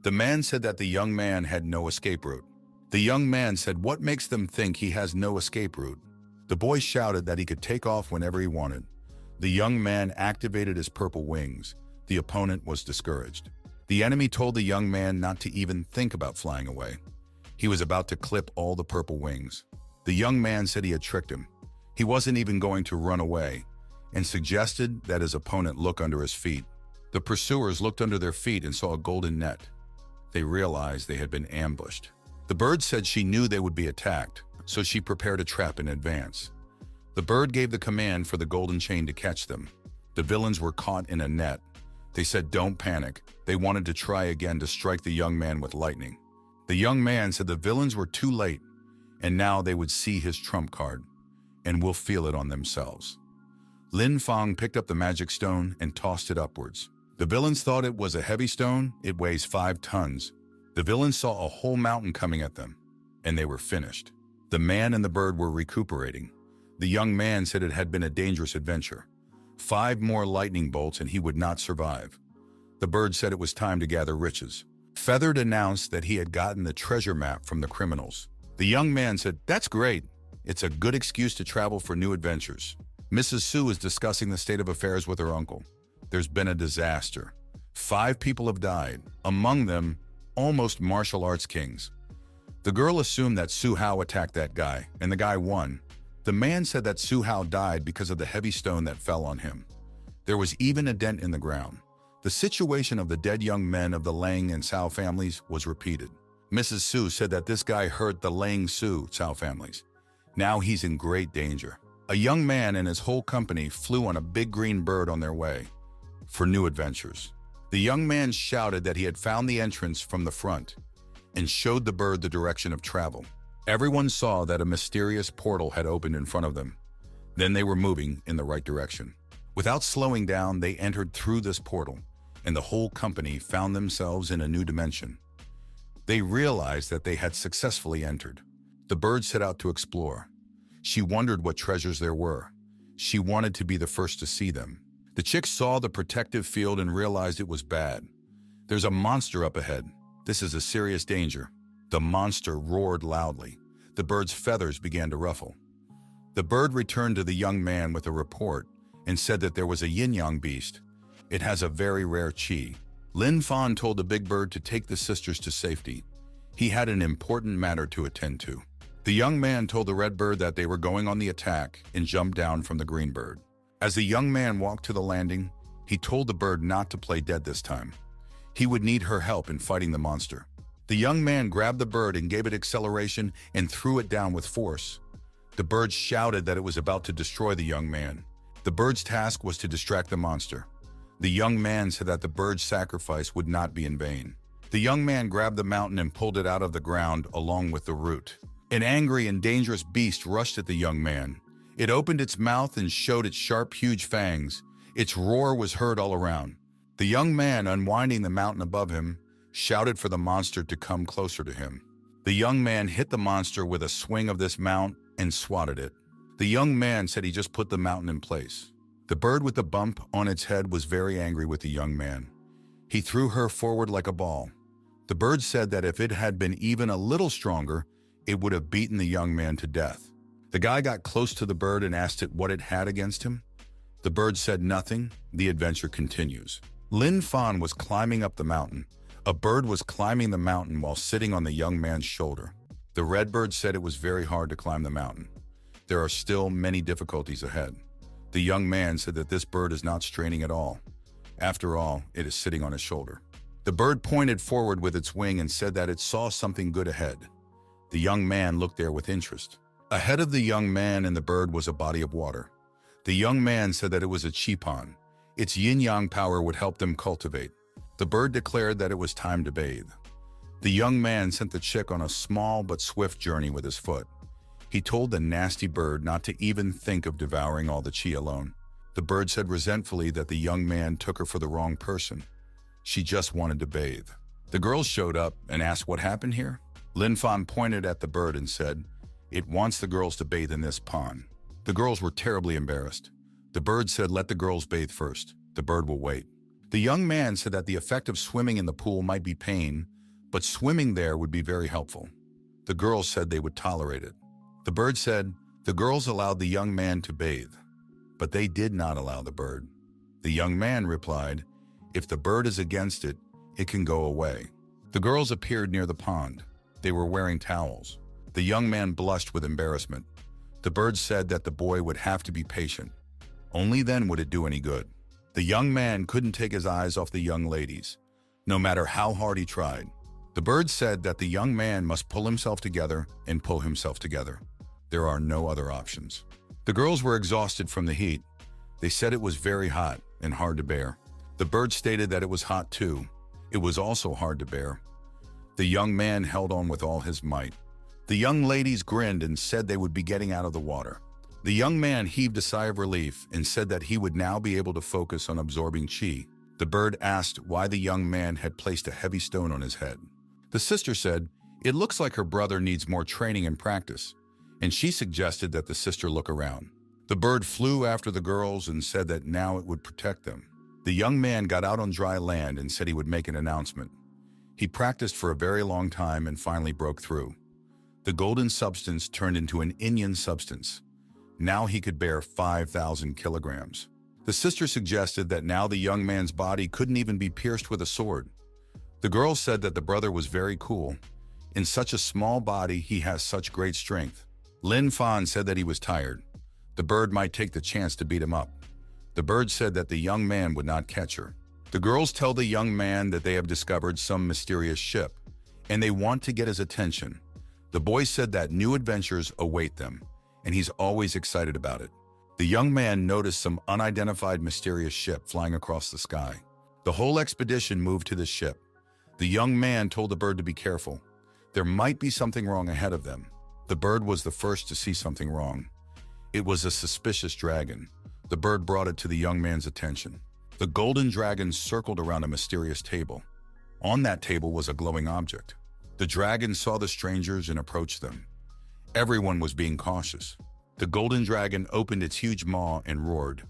The man said that the young man had no escape route. The young man said, "What makes them think he has no escape route?" The boy shouted that he could take off whenever he wanted. The young man activated his purple wings. The opponent was discouraged. The enemy told the young man not to even think about flying away. He was about to clip all the purple wings. The young man said he had tricked him. He wasn't even going to run away, and suggested that his opponent look under his feet. The pursuers looked under their feet and saw a golden net. They realized they had been ambushed. The bird said she knew they would be attacked, so she prepared a trap in advance. The bird gave the command for the golden chain to catch them. The villains were caught in a net. They said, "Don't panic." They wanted to try again to strike the young man with lightning. The young man said the villains were too late, and now they would see his trump card, and will feel it on themselves. Lin Fang picked up the magic stone and tossed it upwards. The villains thought it was a heavy stone. It weighs 5 tons. The villains saw a whole mountain coming at them, and they were finished. The man and the bird were recuperating. The young man said it had been a dangerous adventure. 5 more lightning bolts and he would not survive. The bird said it was time to gather riches. Feathered announced that he had gotten the treasure map from the criminals. The young man said, "That's great. It's a good excuse to travel for new adventures." Mrs. Su is discussing the state of affairs with her uncle. There's been a disaster. 5 people have died, among them almost martial arts kings. The girl assumed that Su Hao attacked that guy, and the guy won. The man said that Su Hao died because of the heavy stone that fell on him. There was even a dent in the ground. The situation of the dead young men of the Lang and Cao families was repeated. Mrs. Su said that this guy hurt the Lang Su Cao families. Now he's in great danger. A young man and his whole company flew on a big green bird on their way for new adventures. The young man shouted that he had found the entrance from the front and showed the bird the direction of travel. Everyone saw that a mysterious portal had opened in front of them. Then they were moving in the right direction. Without slowing down, they entered through this portal, and the whole company found themselves in a new dimension. They realized that they had successfully entered. The bird set out to explore. She wondered what treasures there were. She wanted to be the first to see them. The chick saw the protective field and realized it was bad. There's a monster up ahead. This is a serious danger. The monster roared loudly. The bird's feathers began to ruffle. The bird returned to the young man with a report and said that there was a yin-yang beast. It has a very rare chi. Lin Fan told the big bird to take the sisters to safety. He had an important matter to attend to. The young man told the red bird that they were going on the attack and jumped down from the green bird. As the young man walked to the landing, he told the bird not to play dead this time. He would need her help in fighting the monster. The young man grabbed the bird and gave it acceleration and threw it down with force. The bird shouted that it was about to destroy the young man. The bird's task was to distract the monster. The young man said that the bird's sacrifice would not be in vain. The young man grabbed the mountain and pulled it out of the ground along with the root. An angry and dangerous beast rushed at the young man. It opened its mouth and showed its sharp, huge fangs. Its roar was heard all around. The young man, unwinding the mountain above him, shouted for the monster to come closer to him. The young man hit the monster with a swing of this mount and swatted it. The young man said he just put the mountain in place. The bird with the bump on its head was very angry with the young man. He threw her forward like a ball. The bird said that if it had been even a little stronger, it would have beaten the young man to death. The guy got close to the bird and asked it what it had against him. The bird said nothing. The adventure continues. Lin Fan was climbing up the mountain. A bird was climbing the mountain while sitting on the young man's shoulder. The red bird said it was very hard to climb the mountain. There are still many difficulties ahead. The young man said that this bird is not straining at all. After all, it is sitting on his shoulder. The bird pointed forward with its wing and said that it saw something good ahead. The young man looked there with interest. Ahead of the young man and the bird was a body of water. The young man said that it was a chi pond. Its yin-yang power would help them cultivate. The bird declared that it was time to bathe. The young man sent the chick on a small but swift journey with his foot. He told the nasty bird not to even think of devouring all the chi alone. The bird said resentfully that the young man took her for the wrong person. She just wanted to bathe. The girls showed up and asked what happened here. Lin Fan pointed at the bird and said, "It wants the girls to bathe in this pond." The girls were terribly embarrassed. The bird said, "Let the girls bathe first. The bird will wait." The young man said that the effect of swimming in the pool might be pain, but swimming there would be very helpful. The girls said they would tolerate it. The bird said the girls allowed the young man to bathe, but they did not allow the bird. The young man replied, "If the bird is against it, it can go away." The girls appeared near the pond. They were wearing towels. The young man blushed with embarrassment. The bird said that the boy would have to be patient. Only then would it do any good. The young man couldn't take his eyes off the young ladies, no matter how hard he tried. The bird said that the young man must pull himself together and pull himself together. There are no other options. The girls were exhausted from the heat. They said it was very hot and hard to bear. The bird stated that it was hot too. It was also hard to bear. The young man held on with all his might. The young ladies grinned and said they would be getting out of the water. The young man heaved a sigh of relief and said that he would now be able to focus on absorbing chi. The bird asked why the young man had placed a heavy stone on his head. The sister said, "It looks like her brother needs more training and practice," and she suggested that the sister look around. The bird flew after the girls and said that now it would protect them. The young man got out on dry land and said he would make an announcement. He practiced for a very long time and finally broke through. The golden substance turned into an Indian substance. Now he could bear 5,000 kilograms. The sister suggested that now the young man's body couldn't even be pierced with a sword. The girl said that the brother was very cool. In such a small body, he has such great strength. Lin Fan said that he was tired. The bird might take the chance to beat him up. The bird said that the young man would not catch her. The girls tell the young man that they have discovered some mysterious ship, and they want to get his attention. The boy said that new adventures await them, and he's always excited about it. The young man noticed some unidentified mysterious ship flying across the sky. The whole expedition moved to this ship. The young man told the bird to be careful. There might be something wrong ahead of them. The bird was the first to see something wrong. It was a suspicious dragon. The bird brought it to the young man's attention. The golden dragon circled around a mysterious table. On that table was a glowing object. The dragon saw the strangers and approached them. Everyone was being cautious. The golden dragon opened its huge maw and roared.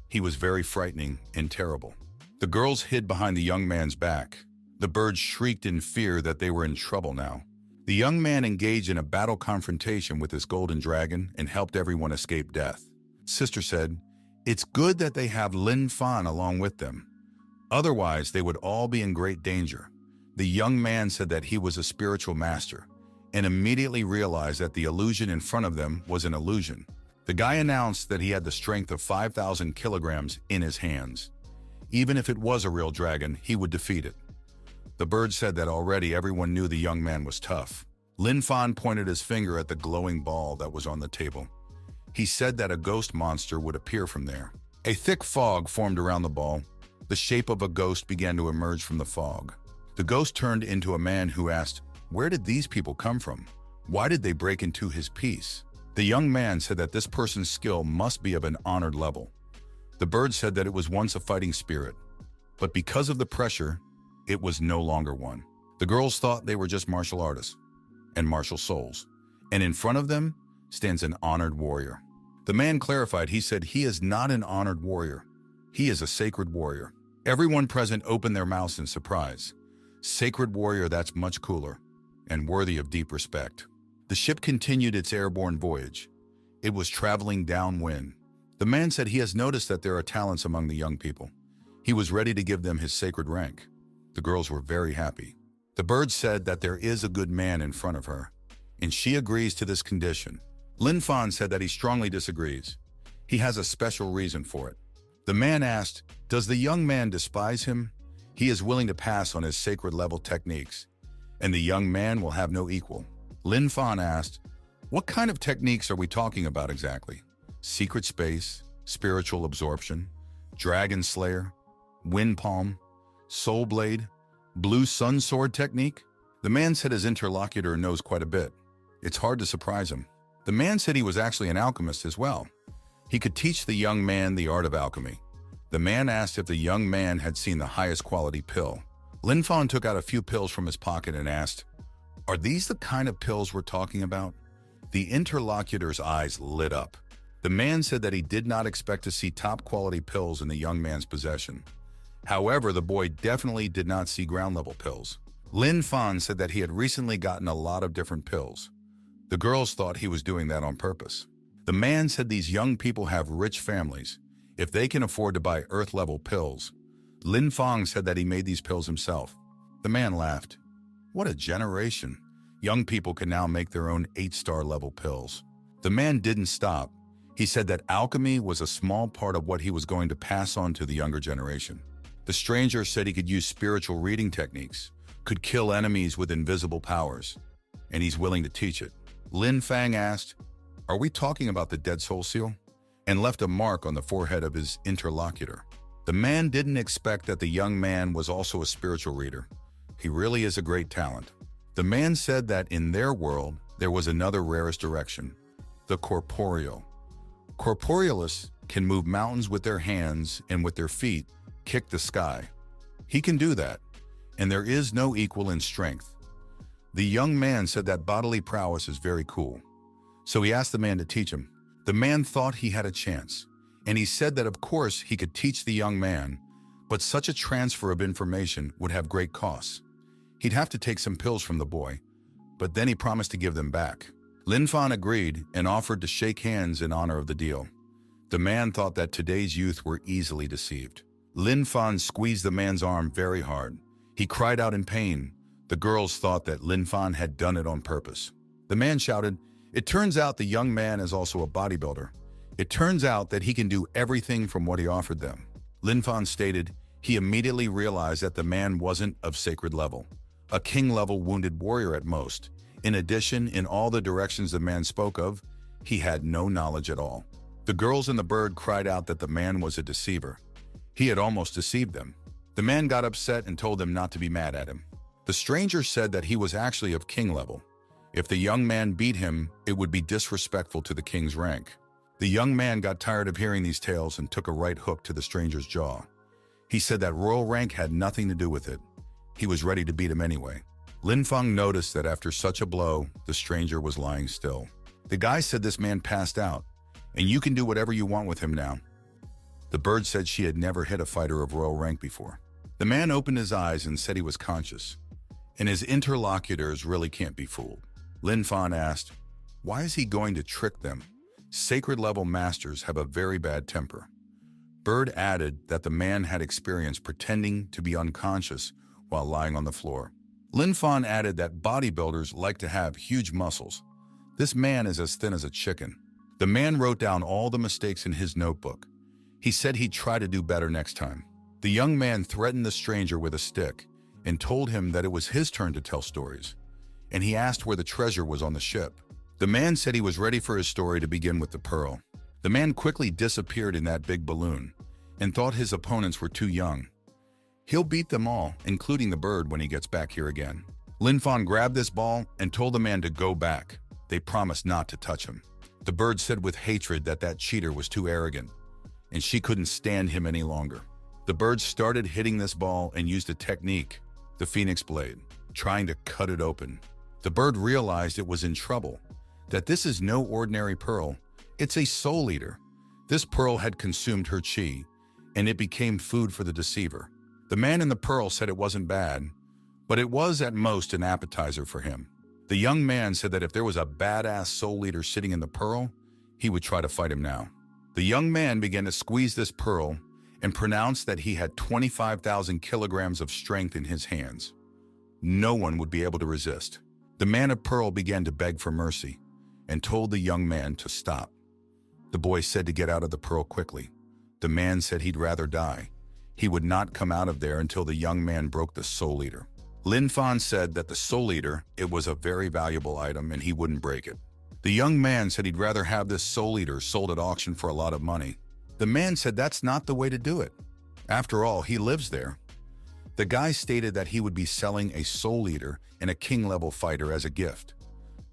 He was very frightening and terrible. The girls hid behind the young man's back. The bird shrieked in fear that they were in trouble now. The young man engaged in a battle confrontation with this golden dragon and helped everyone escape death. Sister said, "It's good that they have Lin Fan along with them. Otherwise, they would all be in great danger." The young man said that he was a spiritual master and immediately realized that the illusion in front of them was an illusion. The guy announced that he had the strength of 5,000 kilograms in his hands. Even if it was a real dragon, he would defeat it. The bird said that already everyone knew the young man was tough. Lin Fan pointed his finger at the glowing ball that was on the table. He said that a ghost monster would appear from there. A thick fog formed around the ball. The shape of a ghost began to emerge from the fog. The ghost turned into a man who asked, "Where did these people come from? Why did they break into his peace?" The young man said that this person's skill must be of an honored level. The bird said that it was once a fighting spirit, but because of the pressure, it was no longer one. The girls thought they were just martial artists and martial souls, and in front of them stands an honored warrior. The man clarified. He said he is not an honored warrior. He is a sacred warrior. Everyone present opened their mouths in surprise. Sacred warrior, that's much cooler and worthy of deep respect. The ship continued its airborne voyage. It was traveling downwind. The man said he has noticed that there are talents among the young people. He was ready to give them his sacred rank. The girls were very happy. The bird said that there is a good man in front of her, and she agrees to this condition. Lin Fan said that he strongly disagrees. He has a special reason for it. The man asked, does the young man despise him? He is willing to pass on his sacred level techniques, and the young man will have no equal. Lin Fan asked, what kind of techniques are we talking about exactly? Secret space, spiritual absorption, dragon slayer, wind palm, soul blade, blue sun sword technique? The man said his interlocutor knows quite a bit. It's hard to surprise him. The man said he was actually an alchemist as well. He could teach the young man the art of alchemy. The man asked if the young man had seen the highest quality pill. Lin Fan took out a few pills from his pocket and asked, are these the kind of pills we're talking about? The interlocutor's eyes lit up. The man said that he did not expect to see top-quality pills in the young man's possession. However, the boy definitely did not see ground-level pills. Lin Fan said that he had recently gotten a lot of different pills. The girls thought he was doing that on purpose. The man said these young people have rich families. If they can afford to buy earth-level pills, Lin Fan said that he made these pills himself. The man laughed. What a generation. Young people can now make their own 8-star level pills. The man didn't stop. He said that alchemy was a small part of what he was going to pass on to the younger generation. The stranger said he could use spiritual reading techniques, could kill enemies with invisible powers, and he's willing to teach it. Lin Fan asked, are we talking about the Dead Soul Seal? And left a mark on the forehead of his interlocutor. The man didn't expect that the young man was also a spiritual reader. He really is a great talent. The man said that in their world, there was another rarest direction, the corporeal. Corporealists can move mountains with their hands and with their feet, kick the sky. He can do that, and there is no equal in strength. The young man said that bodily prowess is very cool. So he asked the man to teach him. The man thought he had a chance, and he said that of course he could teach the young man, but such a transfer of information would have great costs. He'd have to take some pills from the boy, but then he promised to give them back. Lin Fan agreed and offered to shake hands in honor of the deal. The man thought that today's youth were easily deceived. Lin Fan squeezed the man's arm very hard. He cried out in pain. The girls thought that Lin Fan had done it on purpose. The man shouted, it turns out the young man is also a bodybuilder. It turns out that he can do everything from what he offered them. Lin Fan stated he immediately realized that the man wasn't of sacred level, a king-level wounded warrior at most. In addition, in all the directions the man spoke of, he had no knowledge at all. The girls and the bird cried out that the man was a deceiver. He had almost deceived them. The man got upset and told them not to be mad at him. The stranger said that he was actually of king level. If the young man beat him, it would be disrespectful to the king's rank. The young man got tired of hearing these tales and took a right hook to the stranger's jaw. He said that royal rank had nothing to do with it. He was ready to beat him anyway. Lin Fan noticed that after such a blow, the stranger was lying still. The guy said this man passed out, and you can do whatever you want with him now. The bird said she had never hit a fighter of royal rank before. The man opened his eyes and said he was conscious, and his interlocutors really can't be fooled. Lin Fan asked, why is he going to trick them? Sacred-level masters have a very bad temper. Bird added that the man had experience pretending to be unconscious while lying on the floor. Lin Fan added that bodybuilders like to have huge muscles. This man is as thin as a chicken. The man wrote down all the mistakes in his notebook. He said he'd try to do better next time. The young man threatened the stranger with a stick and told him that it was his turn to tell stories, and he asked where the treasure was on the ship. The man said he was ready for his story to begin with the pearl. The man quickly disappeared in that big balloon and thought his opponents were too young. He'll beat them all, including the bird, when he gets back here again. Lin Fan grabbed this ball and told the man to go back. They promised not to touch him. The bird said with hatred that that cheater was too arrogant, and she couldn't stand him any longer. The bird started hitting this ball and used a technique, the phoenix blade, trying to cut it open. The bird realized it was in trouble, that this is no ordinary pearl, it's a soul eater. This pearl had consumed her chi, and it became food for the deceiver. The man in the pearl said it wasn't bad, but it was at most an appetizer for him. The young man said that if there was a badass soul eater sitting in the pearl, he would try to fight him now. The young man began to squeeze this pearl and pronounced that he had 25,000 kilograms of strength in his hands. No one would be able to resist. The man of pearl began to beg for mercy, and told the young man to stop. The boy said to get out of the pearl quickly. The man said he'd rather die. He would not come out of there until the young man broke the soul eater. Lin Fan said that the soul eater, it was a very valuable item and he wouldn't break it. The young man said he'd rather have this soul eater sold at auction for a lot of money. The man said that's not the way to do it. After all, he lives there. The guy stated that he would be selling a soul eater and a king-level fighter as a gift.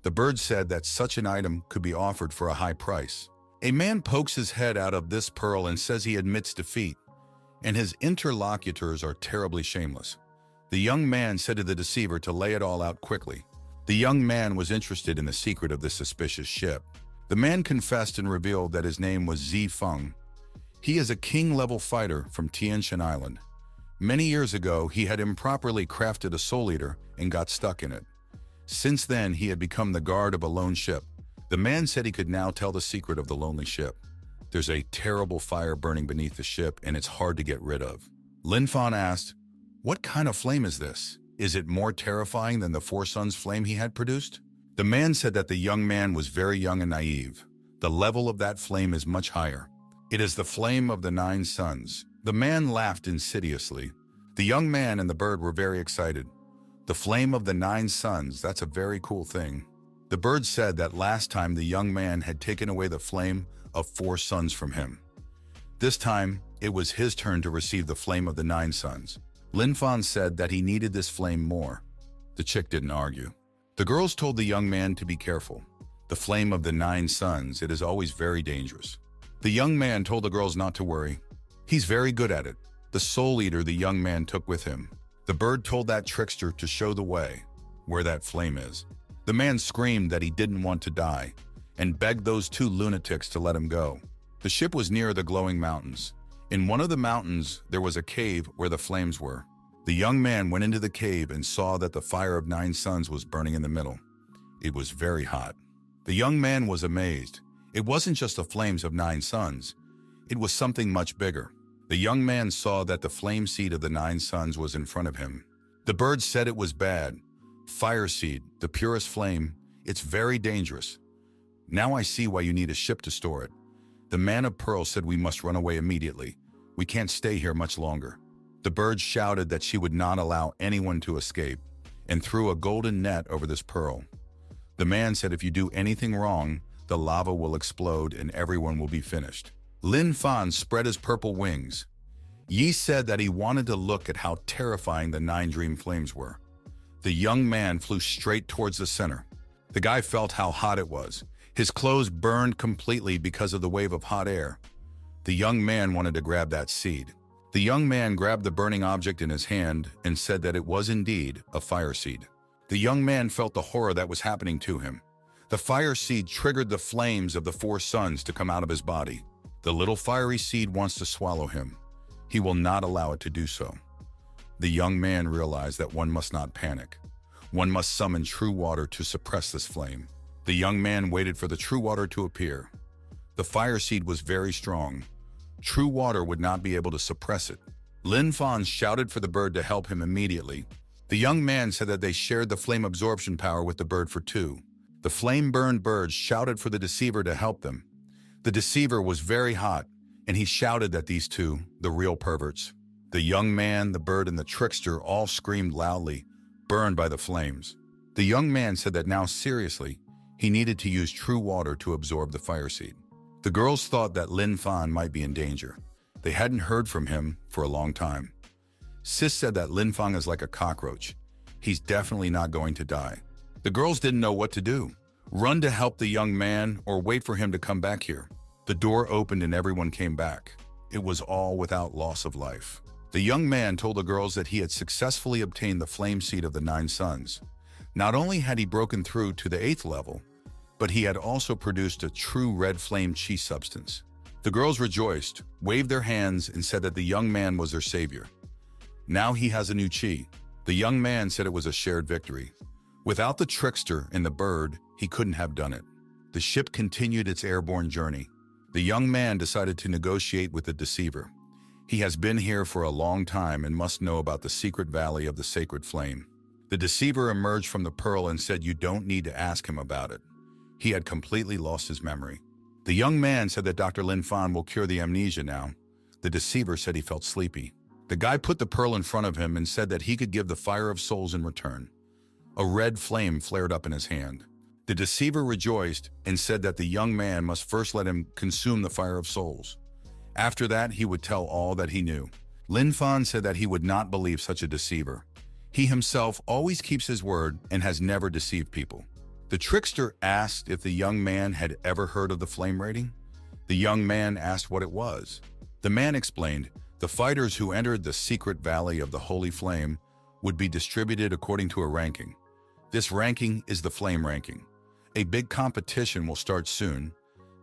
The bird said that such an item could be offered for a high price. A man pokes his head out of this pearl and says he admits defeat, and his interlocutors are terribly shameless. The young man said to the deceiver to lay it all out quickly. The young man was interested in the secret of this suspicious ship. The man confessed and revealed that his name was Zi Feng. He is a king-level fighter from Tianshan Island. Many years ago, he had improperly crafted a soul eater and got stuck in it. Since then, he had become the guard of a lone ship. The man said he could now tell the secret of the lonely ship. There's a terrible fire burning beneath the ship and it's hard to get rid of. Lin Fan asked, "What kind of flame is this? Is it more terrifying than the Four Suns flame he had produced?" The man said that the young man was very young and naive. The level of that flame is much higher. It is the flame of the 9 suns. The man laughed insidiously. The young man and the bird were very excited. The flame of the 9 suns, that's a very cool thing. The bird said that last time the young man had taken away the flame of 4 suns from him. This time, it was his turn to receive the flame of the 9 suns. Lin Fan said that he needed this flame more. The chick didn't argue. The girls told the young man to be careful. The flame of the 9 suns, it is always very dangerous. The young man told the girls not to worry. He's very good at it. The soul eater the young man took with him. The bird told that trickster to show the way, where that flame is. The man screamed that he didn't want to die, and begged those 2 lunatics to let him go. The ship was near the glowing mountains. In one of the mountains, there was a cave where the flames were. The young man went into the cave and saw that the fire of 9 suns was burning in the middle. It was very hot. The young man was amazed. It wasn't just the flames of 9 suns. It was something much bigger. The young man saw that the flame seed of the 9 suns was in front of him. The bird said it was bad. Fire seed, the purest flame, it's very dangerous. Now I see why you need a ship to store it. The man of pearl said we must run away immediately. We can't stay here much longer. The bird shouted that she would not allow anyone to escape and threw a golden net over this pearl. The man said if you do anything wrong, the lava will explode and everyone will be finished. Lin Fan spread his purple wings. Yi said that he wanted to look at how terrifying the 9 dream flames were. The young man flew straight towards the center. The guy felt how hot it was. His clothes burned completely because of the wave of hot air. The young man wanted to grab that seed. The young man grabbed the burning object in his hand and said that it was indeed a fire seed. The young man felt the horror that was happening to him. The fire seed triggered the flames of the 4 suns to come out of his body. The little fiery seed wants to swallow him. He will not allow it to do so. The young man realized that one must not panic. One must summon true water to suppress this flame. The young man waited for the true water to appear. The fire seed was very strong. True water would not be able to suppress it. Lin Fan shouted for the bird to help him immediately. The young man said that they shared the flame absorption power with the bird for 2. The flame-burned birds shouted for the deceiver to help them. The deceiver was very hot, and he shouted that these 2, the real perverts, the young man, the bird, and the trickster all screamed loudly, burned by the flames. The young man said that now seriously, he needed to use true water to absorb the fire seed. The girls thought that Lin Fan might be in danger. They hadn't heard from him for a long time. Sis said that Lin Fan is like a cockroach. He's definitely not going to die. The girls didn't know what to do. Run to help the young man or wait for him to come back here. The door opened and everyone came back. It was all without loss of life. The young man told the girls that he had successfully obtained the flame seed of the 9 suns. Not only had he broken through to the 8th level, but he had also produced a true red flame chi substance. The girls rejoiced, waved their hands, and said that the young man was their savior. Now he has a new chi. The young man said it was a shared victory. Without the trickster and the bird, he couldn't have done it. The ship continued its airborne journey. The young man decided to negotiate with the deceiver. He has been here for a long time and must know about the secret valley of the sacred flame. The deceiver emerged from the pearl and said you don't need to ask him about it. He had completely lost his memory. The young man said that Dr. Lin Fan will cure the amnesia now. The deceiver said he felt sleepy. The guy put the pearl in front of him and said that he could give the fire of souls in return. A red flame flared up in his hand. The deceiver rejoiced and said that the young man must first let him consume the fire of souls. After that, he would tell all that he knew. Lin Fan said that he would not believe such a deceiver. He himself always keeps his word and has never deceived people. The trickster asked if the young man had ever heard of the flame rating. The young man asked what it was. The man explained, the fighters who entered the secret valley of the holy flame would be distributed according to a ranking. This ranking is the flame ranking. A big competition will start soon.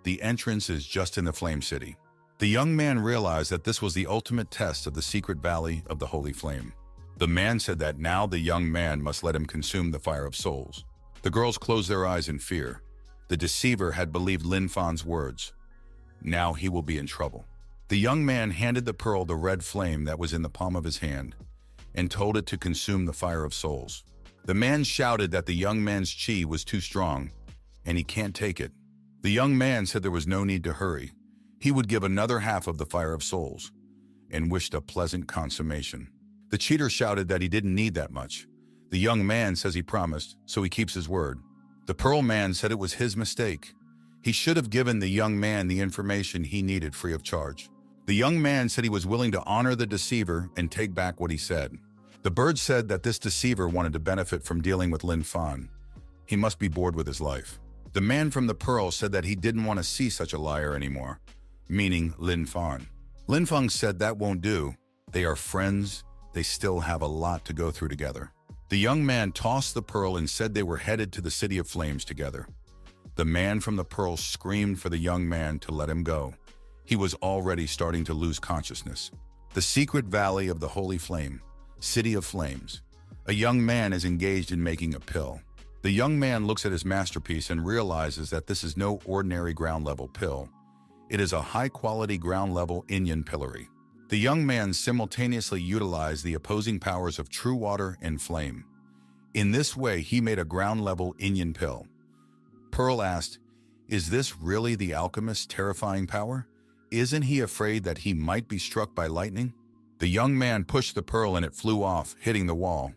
The entrance is just in the flame city. The young man realized that this was the ultimate test of the secret valley of the holy flame. The man said that now the young man must let him consume the fire of souls. The girls closed their eyes in fear. The deceiver had believed Lin Fan's words. Now he will be in trouble. The young man handed the pearl the red flame that was in the palm of his hand and told it to consume the fire of souls. The man shouted that the young man's chi was too strong and he can't take it. The young man said there was no need to hurry. He would give another half of the fire of souls and wished a pleasant consummation. The cheater shouted that he didn't need that much. The young man says he promised, so he keeps his word. The pearl man said it was his mistake. He should have given the young man the information he needed free of charge. The young man said he was willing to honor the deceiver and take back what he said. The bird said that this deceiver wanted to benefit from dealing with Lin Fan. He must be bored with his life. The man from the pearl said that he didn't want to see such a liar anymore, meaning Lin Fan. Lin Fan said that won't do. They are friends. They still have a lot to go through together. The young man tossed the pearl and said they were headed to the City of Flames together. The man from the pearl screamed for the young man to let him go. He was already starting to lose consciousness. The secret valley of the Holy Flame, City of Flames. A young man is engaged in making a pill. The young man looks at his masterpiece and realizes that this is no ordinary ground-level pill. It is a high-quality ground-level Inyan pillory. The young man simultaneously utilized the opposing powers of true water and flame. In this way, he made a ground-level Inyan pill. Pearl asked, "Is this really the alchemist's terrifying power? Isn't he afraid that he might be struck by lightning?" The young man pushed the pearl and it flew off, hitting the wall.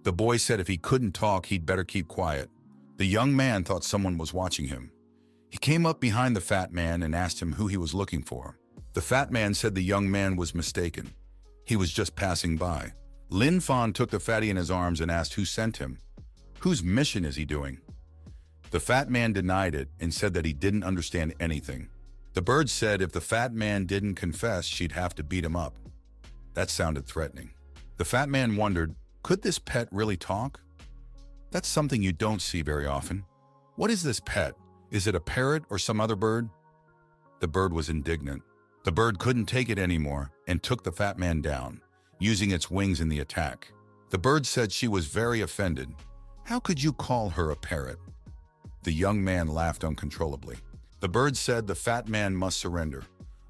The boy said if he couldn't talk, he'd better keep quiet. The young man thought someone was watching him. He came up behind the fat man and asked him who he was looking for. The fat man said the young man was mistaken. He was just passing by. Lin Fan took the fatty in his arms and asked who sent him. Whose mission is he doing? The fat man denied it and said that he didn't understand anything. The bird said if the fat man didn't confess, she'd have to beat him up. That sounded threatening. The fat man wondered, could this pet really talk? That's something you don't see very often. What is this pet? Is it a parrot or some other bird? The bird was indignant. The bird couldn't take it anymore and took the fat man down, using its wings in the attack. The bird said she was very offended. How could you call her a parrot? The young man laughed uncontrollably. The bird said the fat man must surrender,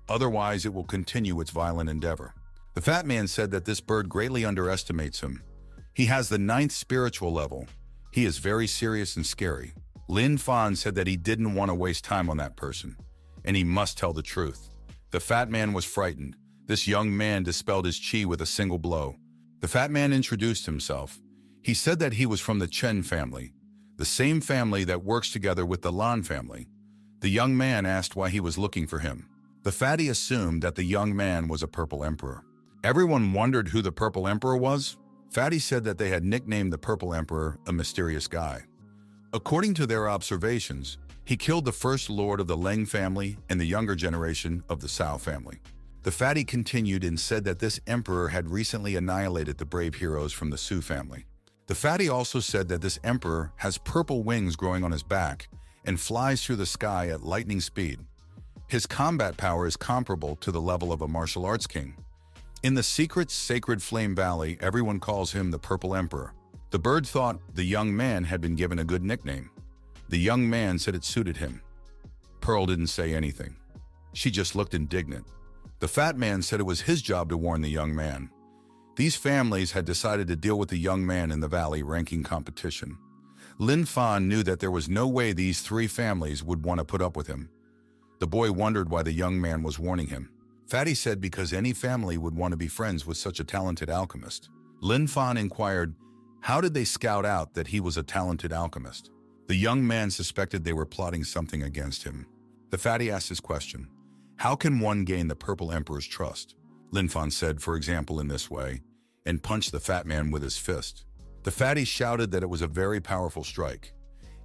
otherwise it will continue its violent endeavor. The fat man said that this bird greatly underestimates him. He has the 9th spiritual level. He is very serious and scary. Lin Fan said that he didn't want to waste time on that person, and he must tell the truth. The fat man was frightened. This young man dispelled his chi with a single blow. The fat man introduced himself. He said that he was from the Chen family, the same family that works together with the Lan family. The young man asked why he was looking for him. The fatty assumed that the young man was a Purple Emperor. Everyone wondered who the Purple Emperor was. Fatty said that they had nicknamed the Purple Emperor a mysterious guy. According to their observations, he killed the first lord of the Leng family and the younger generation of the Cao family. The fatty continued and said that this emperor had recently annihilated the brave heroes from the Su family. The fatty also said that this emperor has purple wings growing on his back and flies through the sky at lightning speed. His combat power is comparable to the level of a martial arts king. In the secret sacred flame valley, everyone calls him the Purple Emperor. The bird thought the young man had been given a good nickname. The young man said it suited him. Pearl didn't say anything. She just looked indignant. The fat man said it was his job to warn the young man. These families had decided to deal with the young man in the valley ranking competition. Lin Fan knew that there was no way these three families would want to put up with him. The boy wondered why the young man was warning him. Fatty said because any family would want to be friends with such a talented alchemist. Lin Fan inquired, how did they scout out that he was a talented alchemist? The young man suspected they were plotting something against him. The fatty asked his question, how can one gain the Purple Emperor's trust? Lin Fan said, for example, in this way, and punched the fat man with his fist. The fatty shouted that it was a very powerful strike.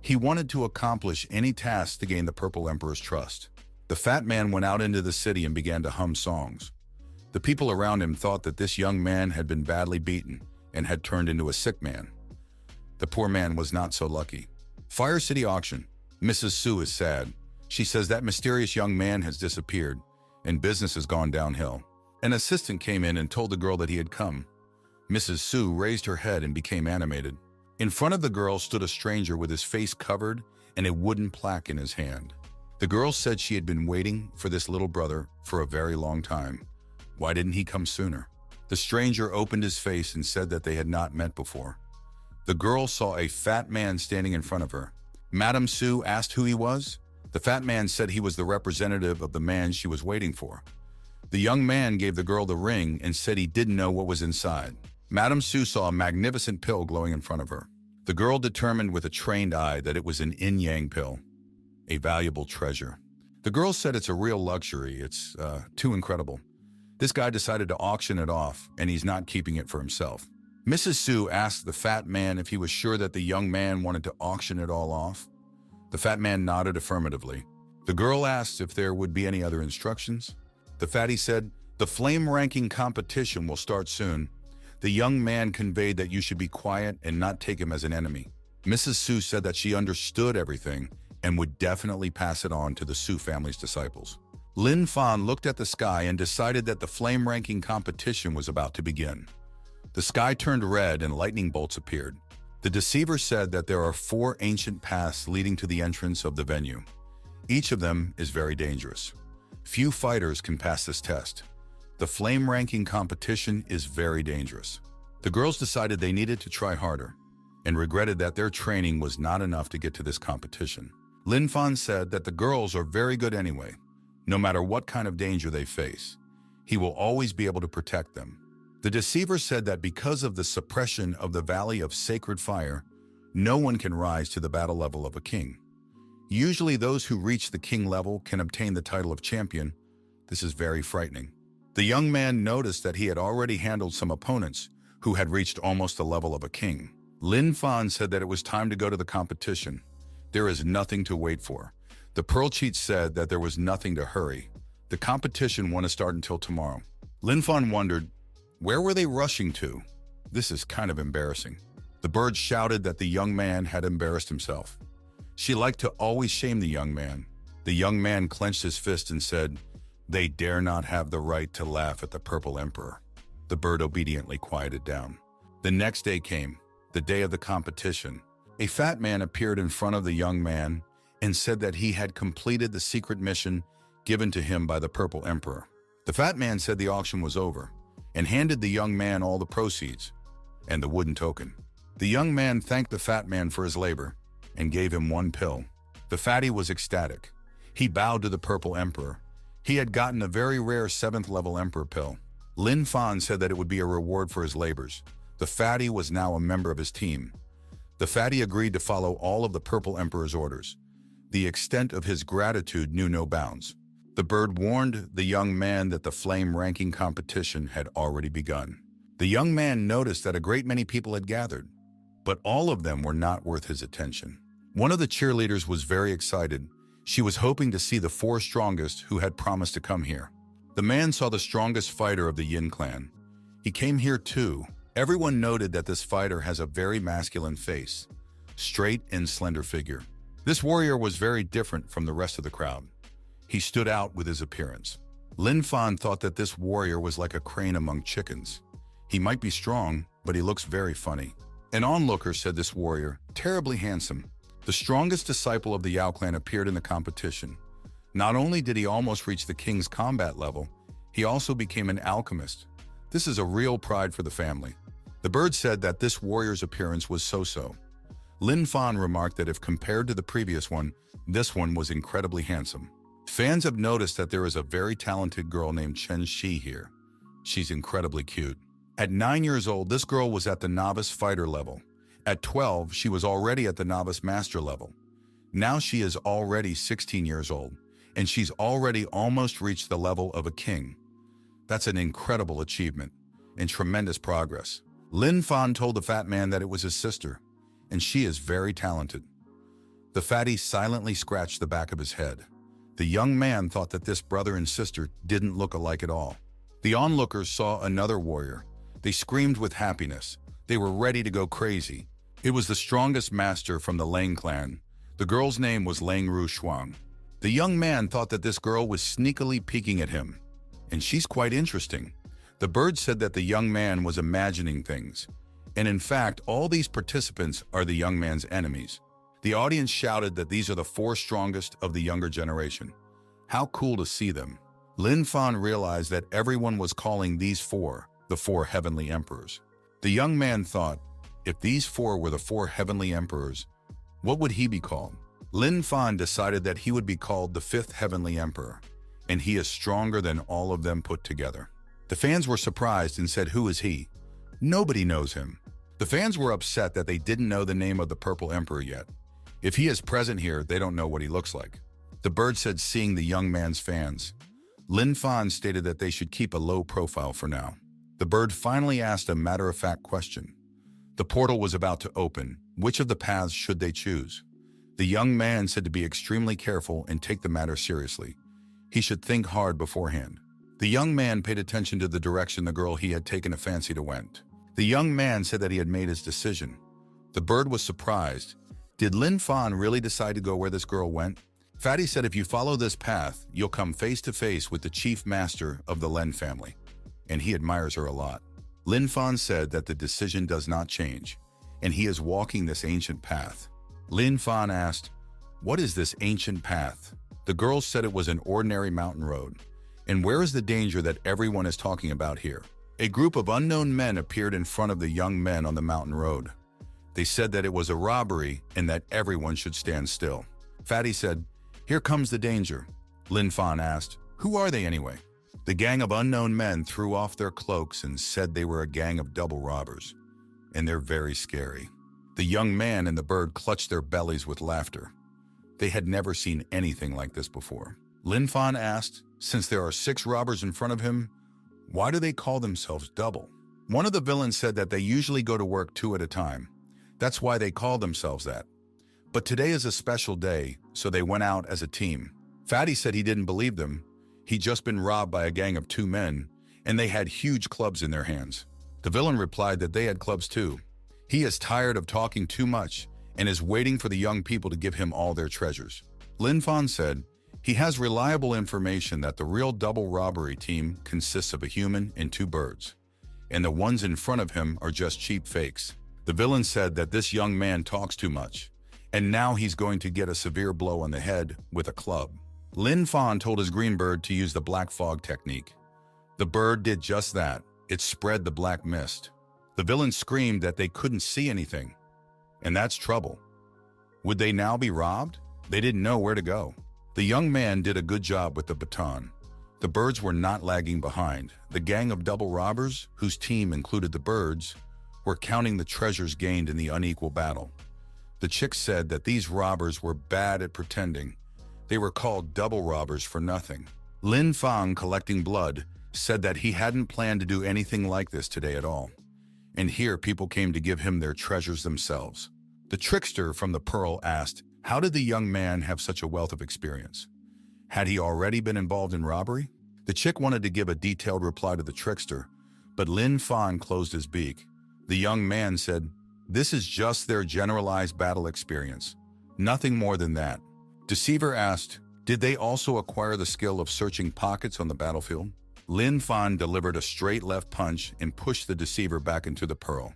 He wanted to accomplish any task to gain the Purple Emperor's trust. The fat man went out into the city and began to hum songs. The people around him thought that this young man had been badly beaten and had turned into a sick man. The poor man was not so lucky. Fire City Auction. Mrs. Sue is sad. She says that mysterious young man has disappeared and business has gone downhill. An assistant came in and told the girl that he had come. Mrs. Sue raised her head and became animated. In front of the girl stood a stranger with his face covered and a wooden plaque in his hand. The girl said she had been waiting for this little brother for a very long time. Why didn't he come sooner? The stranger opened his face and said that they had not met before. The girl saw a fat man standing in front of her. Madame Sue asked who he was. The fat man said he was the representative of the man she was waiting for. The young man gave the girl the ring and said he didn't know what was inside. Madame Sue saw a magnificent pill glowing in front of her. The girl determined with a trained eye that it was an yin-yang pill, a valuable treasure. The girl said it's a real luxury, it's too incredible. This guy decided to auction it off, and he's not keeping it for himself. Mrs. Sue asked the fat man if he was sure that the young man wanted to auction it all off. The fat man nodded affirmatively. The girl asked if there would be any other instructions. The fatty said, the flame ranking competition will start soon. The young man conveyed that you should be quiet and not take him as an enemy. Mrs. Sue said that she understood everything and would definitely pass it on to the Sue family's disciples. Lin Fan looked at the sky and decided that the flame ranking competition was about to begin. The sky turned red and lightning bolts appeared. The deceiver said that there are 4 ancient paths leading to the entrance of the venue. Each of them is very dangerous. Few fighters can pass this test. The flame ranking competition is very dangerous. The girls decided they needed to try harder and regretted that their training was not enough to get to this competition. Lin Fan said that the girls are very good anyway. No matter what kind of danger they face, he will always be able to protect them. The deceiver said that because of the suppression of the Valley of Sacred Fire, no one can rise to the battle level of a king. Usually those who reach the king level can obtain the title of champion. This is very frightening. The young man noticed that he had already handled some opponents who had reached almost the level of a king. Lin Fan said that it was time to go to the competition. There is nothing to wait for. The Pearl Cheat said that there was nothing to hurry. The competition won't start until tomorrow. Lin Fan wondered, where were they rushing to? This is kind of embarrassing. The bird shouted that the young man had embarrassed himself. She liked to always shame the young man. The young man clenched his fist and said, they dare not have the right to laugh at the Purple Emperor. The bird obediently quieted down. The next day came, the day of the competition. A fat man appeared in front of the young man and said that he had completed the secret mission given to him by the Purple Emperor. The fat man said the auction was over and handed the young man all the proceeds and the wooden token. The young man thanked the fat man for his labor and gave him 1 pill. The fatty was ecstatic. He bowed to the Purple Emperor. He had gotten a very rare 7th level Emperor pill. Lin Fan said that it would be a reward for his labors. The fatty was now a member of his team. The fatty agreed to follow all of the Purple Emperor's orders. The extent of his gratitude knew no bounds. The bird warned the young man that the flame ranking competition had already begun. The young man noticed that a great many people had gathered, but all of them were not worth his attention. One of the cheerleaders was very excited. She was hoping to see the 4 strongest who had promised to come here. The man saw the strongest fighter of the Yin clan. He came here too. Everyone noted that this fighter has a very masculine face, straight and slender figure. This warrior was very different from the rest of the crowd. He stood out with his appearance. Lin Fan thought that this warrior was like a crane among chickens. He might be strong, but he looks very funny. An onlooker said this warrior, terribly handsome. The strongest disciple of the Yao clan appeared in the competition. Not only did he almost reach the king's combat level, he also became an alchemist. This is a real pride for the family. The bird said that this warrior's appearance was so-so. Lin Fan remarked that if compared to the previous one, this one was incredibly handsome. Fans have noticed that there is a very talented girl named Chen Shi here. She's incredibly cute. At 9 years old, this girl was at the novice fighter level. At 12, she was already at the novice master level. Now she is already 16 years old, and she's already almost reached the level of a king. That's an incredible achievement and tremendous progress. Lin Fan told the fat man that it was his sister, and she is very talented. The fatty silently scratched the back of his head. The young man thought that this brother and sister didn't look alike at all. The onlookers saw another warrior. They screamed with happiness. They were ready to go crazy. It was the strongest master from the Lang clan. The girl's name was Lang Ru Shuang. The young man thought that this girl was sneakily peeking at him. And she's quite interesting. The bird said that the young man was imagining things. And in fact, all these participants are the young man's enemies. The audience shouted that these are the 4 strongest of the younger generation. How cool to see them. Lin Fan realized that everyone was calling these 4 the 4 heavenly emperors. The young man thought, if these 4 were the 4 heavenly emperors, what would he be called? Lin Fan decided that he would be called the 5th heavenly emperor, and he is stronger than all of them put together. The fans were surprised and said, who is he? Nobody knows him. The fans were upset that they didn't know the name of the purple emperor yet. If he is present here, they don't know what he looks like. The bird said, seeing the young man's fans. Lin Fan stated that they should keep a low profile for now. The bird finally asked a matter-of-fact question. The portal was about to open. Which of the paths should they choose? The young man said to be extremely careful and take the matter seriously. He should think hard beforehand. The young man paid attention to the direction the girl he had taken a fancy to went. The young man said that he had made his decision. The bird was surprised. Did Lin Fan really decide to go where this girl went? Fatty said if you follow this path, you'll come face to face with the chief master of the Lin family, and he admires her a lot. Lin Fan said that the decision does not change, and he is walking this ancient path. Lin Fan asked, what is this ancient path? The girls said it was an ordinary mountain road. And where is the danger that everyone is talking about here? A group of unknown men appeared in front of the young men on the mountain road. They said that it was a robbery and that everyone should stand still. Fatty said, here comes the danger. Lin Fan asked, who are they anyway? The gang of unknown men threw off their cloaks and said they were a gang of double robbers. And they're very scary. The young man and the bird clutched their bellies with laughter. They had never seen anything like this before. Lin Fan asked, since there are 6 robbers in front of him, why do they call themselves double? One of the villains said that they usually go to work 2 at a time. That's why they call themselves that. But today is a special day, so they went out as a team. Fatty said he didn't believe them. He'd just been robbed by a gang of 2 men, and they had huge clubs in their hands. The villain replied that they had clubs too. He is tired of talking too much and is waiting for the young people to give him all their treasures. Lin Fan said, he has reliable information that the real double robbery team consists of a human and 2 birds, and the ones in front of him are just cheap fakes. The villain said that this young man talks too much, and now he's going to get a severe blow on the head with a club. Lin Fan told his green bird to use the black fog technique. The bird did just that. It spread the black mist. The villain screamed that they couldn't see anything. And that's trouble. Would they now be robbed? They didn't know where to go. The young man did a good job with the baton. The birds were not lagging behind. The gang of double robbers, whose team included the birds, were counting the treasures gained in the unequal battle. The chick said that these robbers were bad at pretending. They were called double robbers for nothing. Lin Fan, collecting blood, said that he hadn't planned to do anything like this today at all. And here people came to give him their treasures themselves. The trickster from the pearl asked, how did the young man have such a wealth of experience? Had he already been involved in robbery? The chick wanted to give a detailed reply to the trickster, but Lin Fan closed his beak. The young man said, this is just their generalized battle experience. Nothing more than that. Deceiver asked, did they also acquire the skill of searching pockets on the battlefield? Lin Fan delivered a straight left punch and pushed the deceiver back into the pearl.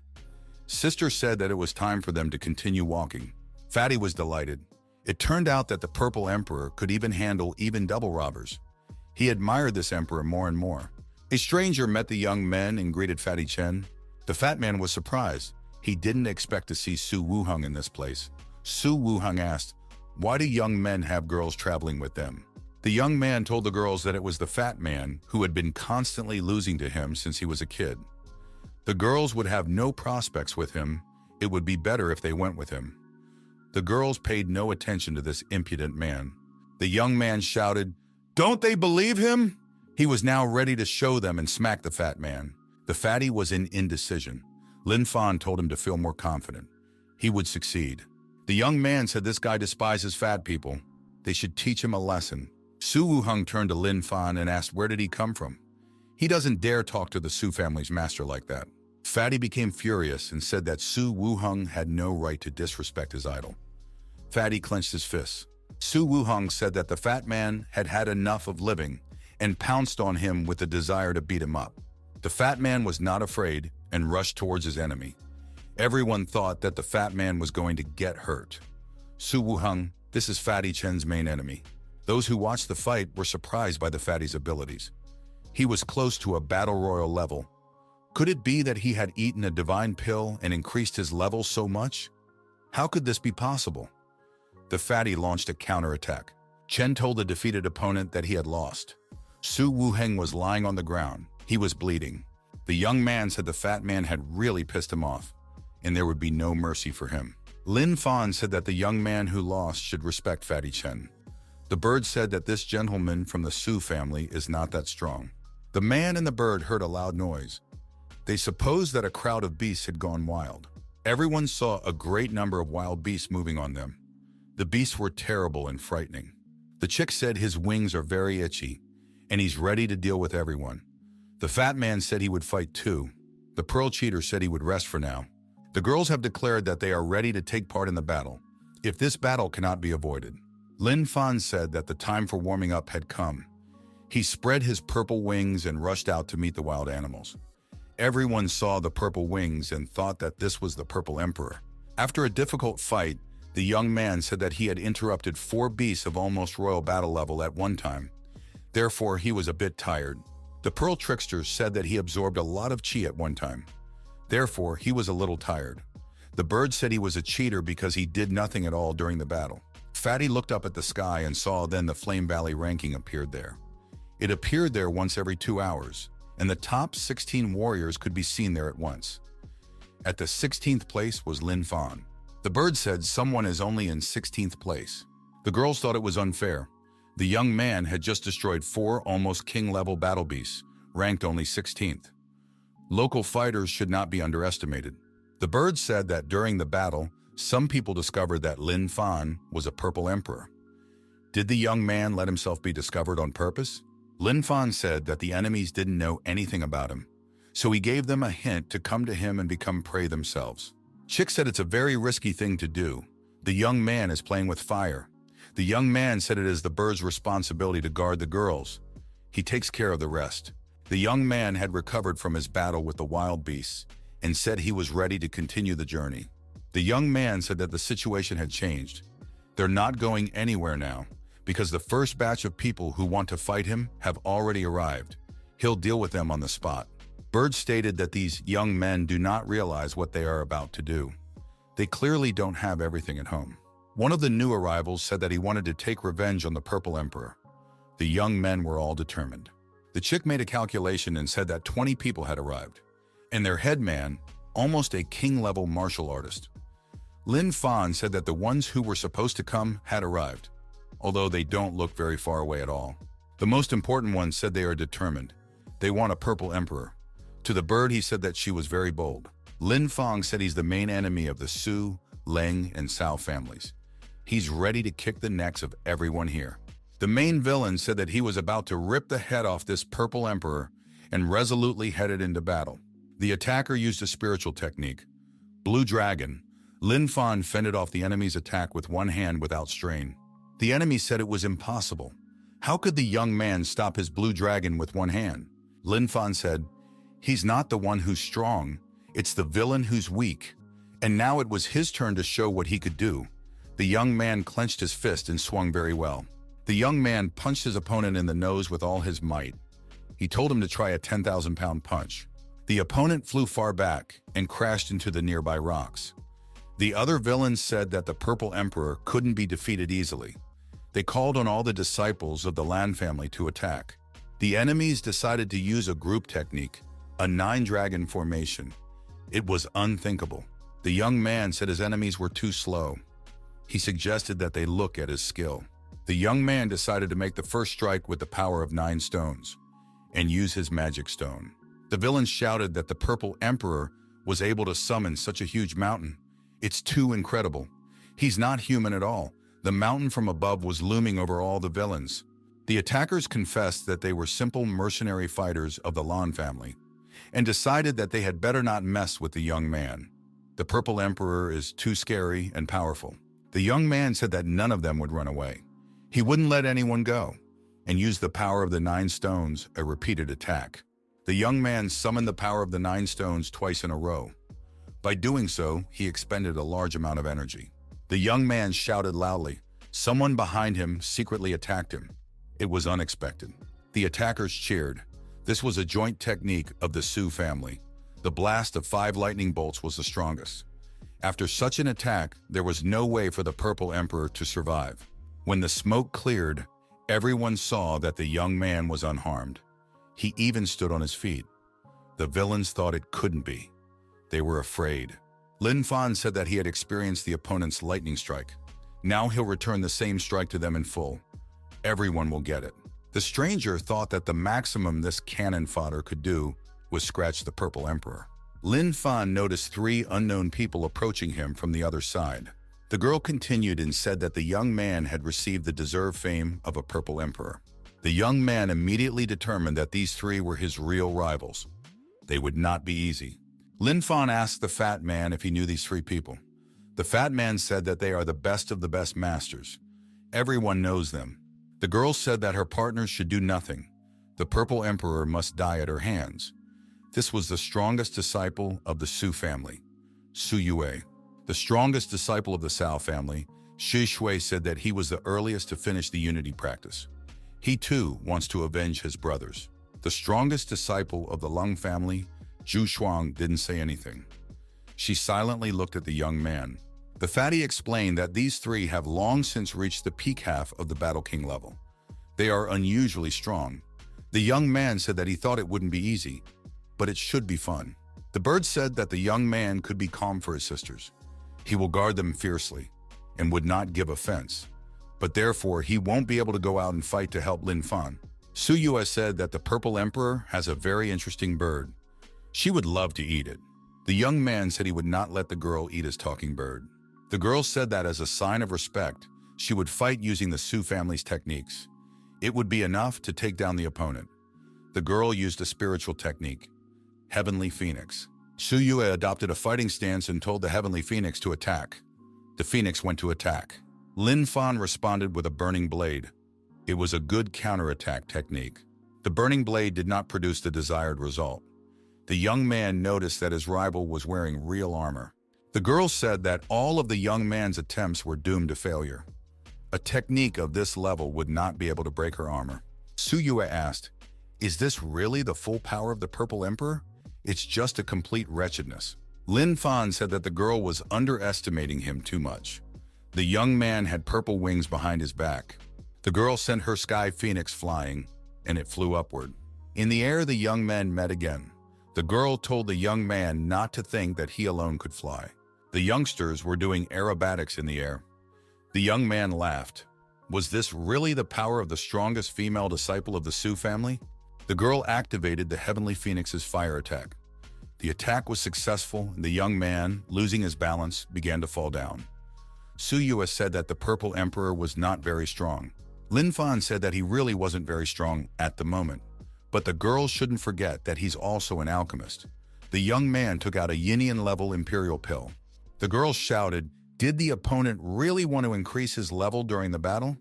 Sister said that it was time for them to continue walking. Fatty was delighted. It turned out that the purple emperor could even handle even double robbers. He admired this emperor more and more. A stranger met the young men and greeted Fatty Chen. The fat man was surprised. He didn't expect to see Su Wuheng in this place. Su Wuheng asked, "Why do young men have girls traveling with them?" The young man told the girls that it was the fat man who had been constantly losing to him since he was a kid. The girls would have no prospects with him. It would be better if they went with him. The girls paid no attention to this impudent man. The young man shouted, "Don't they believe him?" He was now ready to show them and smack the fat man. The fatty was in indecision. Lin Fan told him to feel more confident. He would succeed. The young man said this guy despises fat people. They should teach him a lesson. Su Wuheng turned to Lin Fan and asked where did he come from. He doesn't dare talk to the Su family's master like that. Fatty became furious and said that Su Wuheng had no right to disrespect his idol. Fatty clenched his fists. Su Wuheng said that the fat man had had enough of living and pounced on him with the desire to beat him up. The fat man was not afraid and rushed towards his enemy. Everyone thought that the fat man was going to get hurt. Su Wuheng, this is Fatty Chen's main enemy. Those who watched the fight were surprised by the fatty's abilities. He was close to a battle royal level. Could it be that he had eaten a divine pill and increased his level so much? How could this be possible? The fatty launched a counterattack. Chen told the defeated opponent that he had lost. Su Wuheng was lying on the ground. He was bleeding. The young man said the fat man had really pissed him off, and there would be no mercy for him. Lin Fan said that the young man who lost should respect Fatty Chen. The bird said that this gentleman from the Su family is not that strong. The man and the bird heard a loud noise. They supposed that a crowd of beasts had gone wild. Everyone saw a great number of wild beasts moving on them. The beasts were terrible and frightening. The chick said his wings are very itchy, and he's ready to deal with everyone. The fat man said he would fight too. The pearl cheater said he would rest for now. The girls have declared that they are ready to take part in the battle, if this battle cannot be avoided. Lin Fan said that the time for warming up had come. He spread his purple wings and rushed out to meet the wild animals. Everyone saw the purple wings and thought that this was the Purple Emperor. After a difficult fight, the young man said that he had interrupted 4 beasts of almost royal battle level at one time. Therefore, he was a bit tired. The pearl trickster said that he absorbed a lot of chi at one time. Therefore, he was a little tired. The bird said he was a cheater because he did nothing at all during the battle. Fatty looked up at the sky and saw then the Flame Valley ranking appeared there. It appeared there once every 2 hours, and the top 16 warriors could be seen there at once. At the 16th place was Lin Fan. The bird said someone is only in 16th place. The girls thought it was unfair. The young man had just destroyed 4 almost king-level battle beasts, ranked only 16th. Local fighters should not be underestimated. The bird said that during the battle, some people discovered that Lin Fan was a Purple Emperor. Did the young man let himself be discovered on purpose? Lin Fan said that the enemies didn't know anything about him, so he gave them a hint to come to him and become prey themselves. Chick said it's a very risky thing to do. The young man is playing with fire. The young man said it is the bird's responsibility to guard the girls. He takes care of the rest. The young man had recovered from his battle with the wild beasts and said he was ready to continue the journey. The young man said that the situation had changed. They're not going anywhere now because the first batch of people who want to fight him have already arrived. He'll deal with them on the spot. Bird stated that these young men do not realize what they are about to do. They clearly don't have everything at home. One of the new arrivals said that he wanted to take revenge on the Purple Emperor. The young men were all determined. The chick made a calculation and said that 20 people had arrived, and their head man, almost a king-level martial artist. Lin Fan said that the ones who were supposed to come had arrived, although they don't look very far away at all. The most important ones said they are determined. They want a Purple Emperor. To the bird, he said that she was very bold. Lin Fang said he's the main enemy of the Su, Leng, and Cao families. He's ready to kick the necks of everyone here. The main villain said that he was about to rip the head off this Purple Emperor and resolutely headed into battle. The attacker used a spiritual technique. Blue Dragon. Lin Fan fended off the enemy's attack with one hand without strain. The enemy said it was impossible. How could the young man stop his Blue Dragon with one hand? Lin Fan said, "He's not the one who's strong, it's the villain who's weak." And now it was his turn to show what he could do. The young man clenched his fist and swung very well. The young man punched his opponent in the nose with all his might. He told him to try a 10,000-pound punch. The opponent flew far back and crashed into the nearby rocks. The other villains said that the Purple Emperor couldn't be defeated easily. They called on all the disciples of the Lan family to attack. The enemies decided to use a group technique, a 9-dragon formation. It was unthinkable. The young man said his enemies were too slow. He suggested that they look at his skill. The young man decided to make the first strike with the power of 9 stones and use his magic stone. The villains shouted that the Purple Emperor was able to summon such a huge mountain. It's too incredible. He's not human at all. The mountain from above was looming over all the villains. The attackers confessed that they were simple mercenary fighters of the Lan family and decided that they had better not mess with the young man. The Purple Emperor is too scary and powerful. The young man said that none of them would run away. He wouldn't let anyone go and used the power of the 9 stones, a repeated attack. The young man summoned the power of the 9 stones twice in a row. By doing so, he expended a large amount of energy. The young man shouted loudly. Someone behind him secretly attacked him. It was unexpected. The attackers cheered. This was a joint technique of the SKUA family. The blast of 5 lightning bolts was the strongest. After such an attack, there was no way for the Purple Emperor to survive. When the smoke cleared, everyone saw that the young man was unharmed. He even stood on his feet. The villains thought it couldn't be. They were afraid. Lin Fan said that he had experienced the opponent's lightning strike. Now he'll return the same strike to them in full. Everyone will get it. The stranger thought that the maximum this cannon fodder could do was scratch the Purple Emperor. Lin Fan noticed 3 unknown people approaching him from the other side. The girl continued and said that the young man had received the deserved fame of a Purple Emperor. The young man immediately determined that these 3 were his real rivals. They would not be easy. Lin Fan asked the fat man if he knew these 3 people. The fat man said that they are the best of the best masters. Everyone knows them. The girl said that her partners should do nothing. The Purple Emperor must die at her hands. This was the strongest disciple of the SKUA family, SKUA. The strongest disciple of the Cao family, Shi Shui, said that he was the earliest to finish the unity practice. He too wants to avenge his brothers. The strongest disciple of the Lung family, Zhu Shuang, didn't say anything. She silently looked at the young man. The fatty explained that these 3 have long since reached the peak half of the Battle King level. They are unusually strong. The young man said that he thought it wouldn't be easy, but it should be fun. The bird said that the young man could be calm for his sisters. He will guard them fiercely and would not give offense, but therefore he won't be able to go out and fight to help Lin Fan. SKUA said that the Purple Emperor has a very interesting bird. She would love to eat it. The young man said he would not let the girl eat his talking bird. The girl said that as a sign of respect, she would fight using the SKUA family's techniques. It would be enough to take down the opponent. The girl used a spiritual technique, Heavenly Phoenix. SKUA adopted a fighting stance and told the Heavenly Phoenix to attack. The Phoenix went to attack. Lin Fan responded with a burning blade. It was a good counterattack technique. The burning blade did not produce the desired result. The young man noticed that his rival was wearing real armor. The girl said that all of the young man's attempts were doomed to failure. A technique of this level would not be able to break her armor. SKUA asked, "Is this really the full power of the Purple Emperor? It's just a complete wretchedness." Lin Fan said that the girl was underestimating him too much. The young man had purple wings behind his back. The girl sent her sky phoenix flying, and it flew upward. In the air, the young men met again. The girl told the young man not to think that he alone could fly. The youngsters were doing aerobatics in the air. The young man laughed. Was this really the power of the strongest female disciple of the SKUA family? The girl activated the Heavenly Phoenix's fire attack. The attack was successful, and the young man, losing his balance, began to fall down. SKUA said that the Purple Emperor was not very strong. Lin Fan said that he really wasn't very strong at the moment. But the girl shouldn't forget that he's also an alchemist. The young man took out a Yinian-level Imperial pill. The girl shouted, did the opponent really want to increase his level during the battle?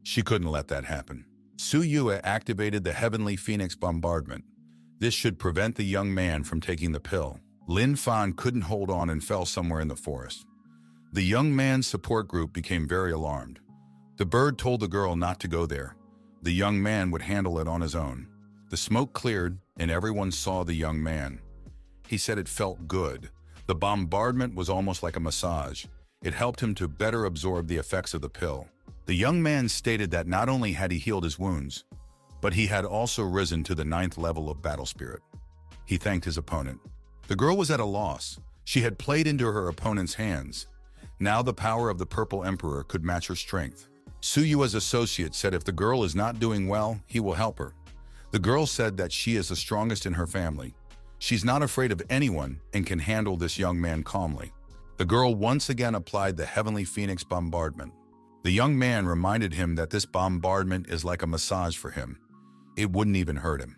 She couldn't let that happen. SKUA activated the Heavenly Phoenix bombardment. This should prevent the young man from taking the pill. Lin Fan couldn't hold on and fell somewhere in the forest. The young man's support group became very alarmed. The bird told the girl not to go there. The young man would handle it on his own. The smoke cleared and everyone saw the young man. He said it felt good. The bombardment was almost like a massage. It helped him to better absorb the effects of the pill. The young man stated that not only had he healed his wounds, but he had also risen to the 9th level of battle spirit. He thanked his opponent. The girl was at a loss. She had played into her opponent's hands. Now the power of the Purple Emperor could match her strength. SKUA's associate said if the girl is not doing well, he will help her. The girl said that she is the strongest in her family. She's not afraid of anyone and can handle this young man calmly. The girl once again applied the Heavenly Phoenix bombardment. The young man reminded him that this bombardment is like a massage for him. It wouldn't even hurt him.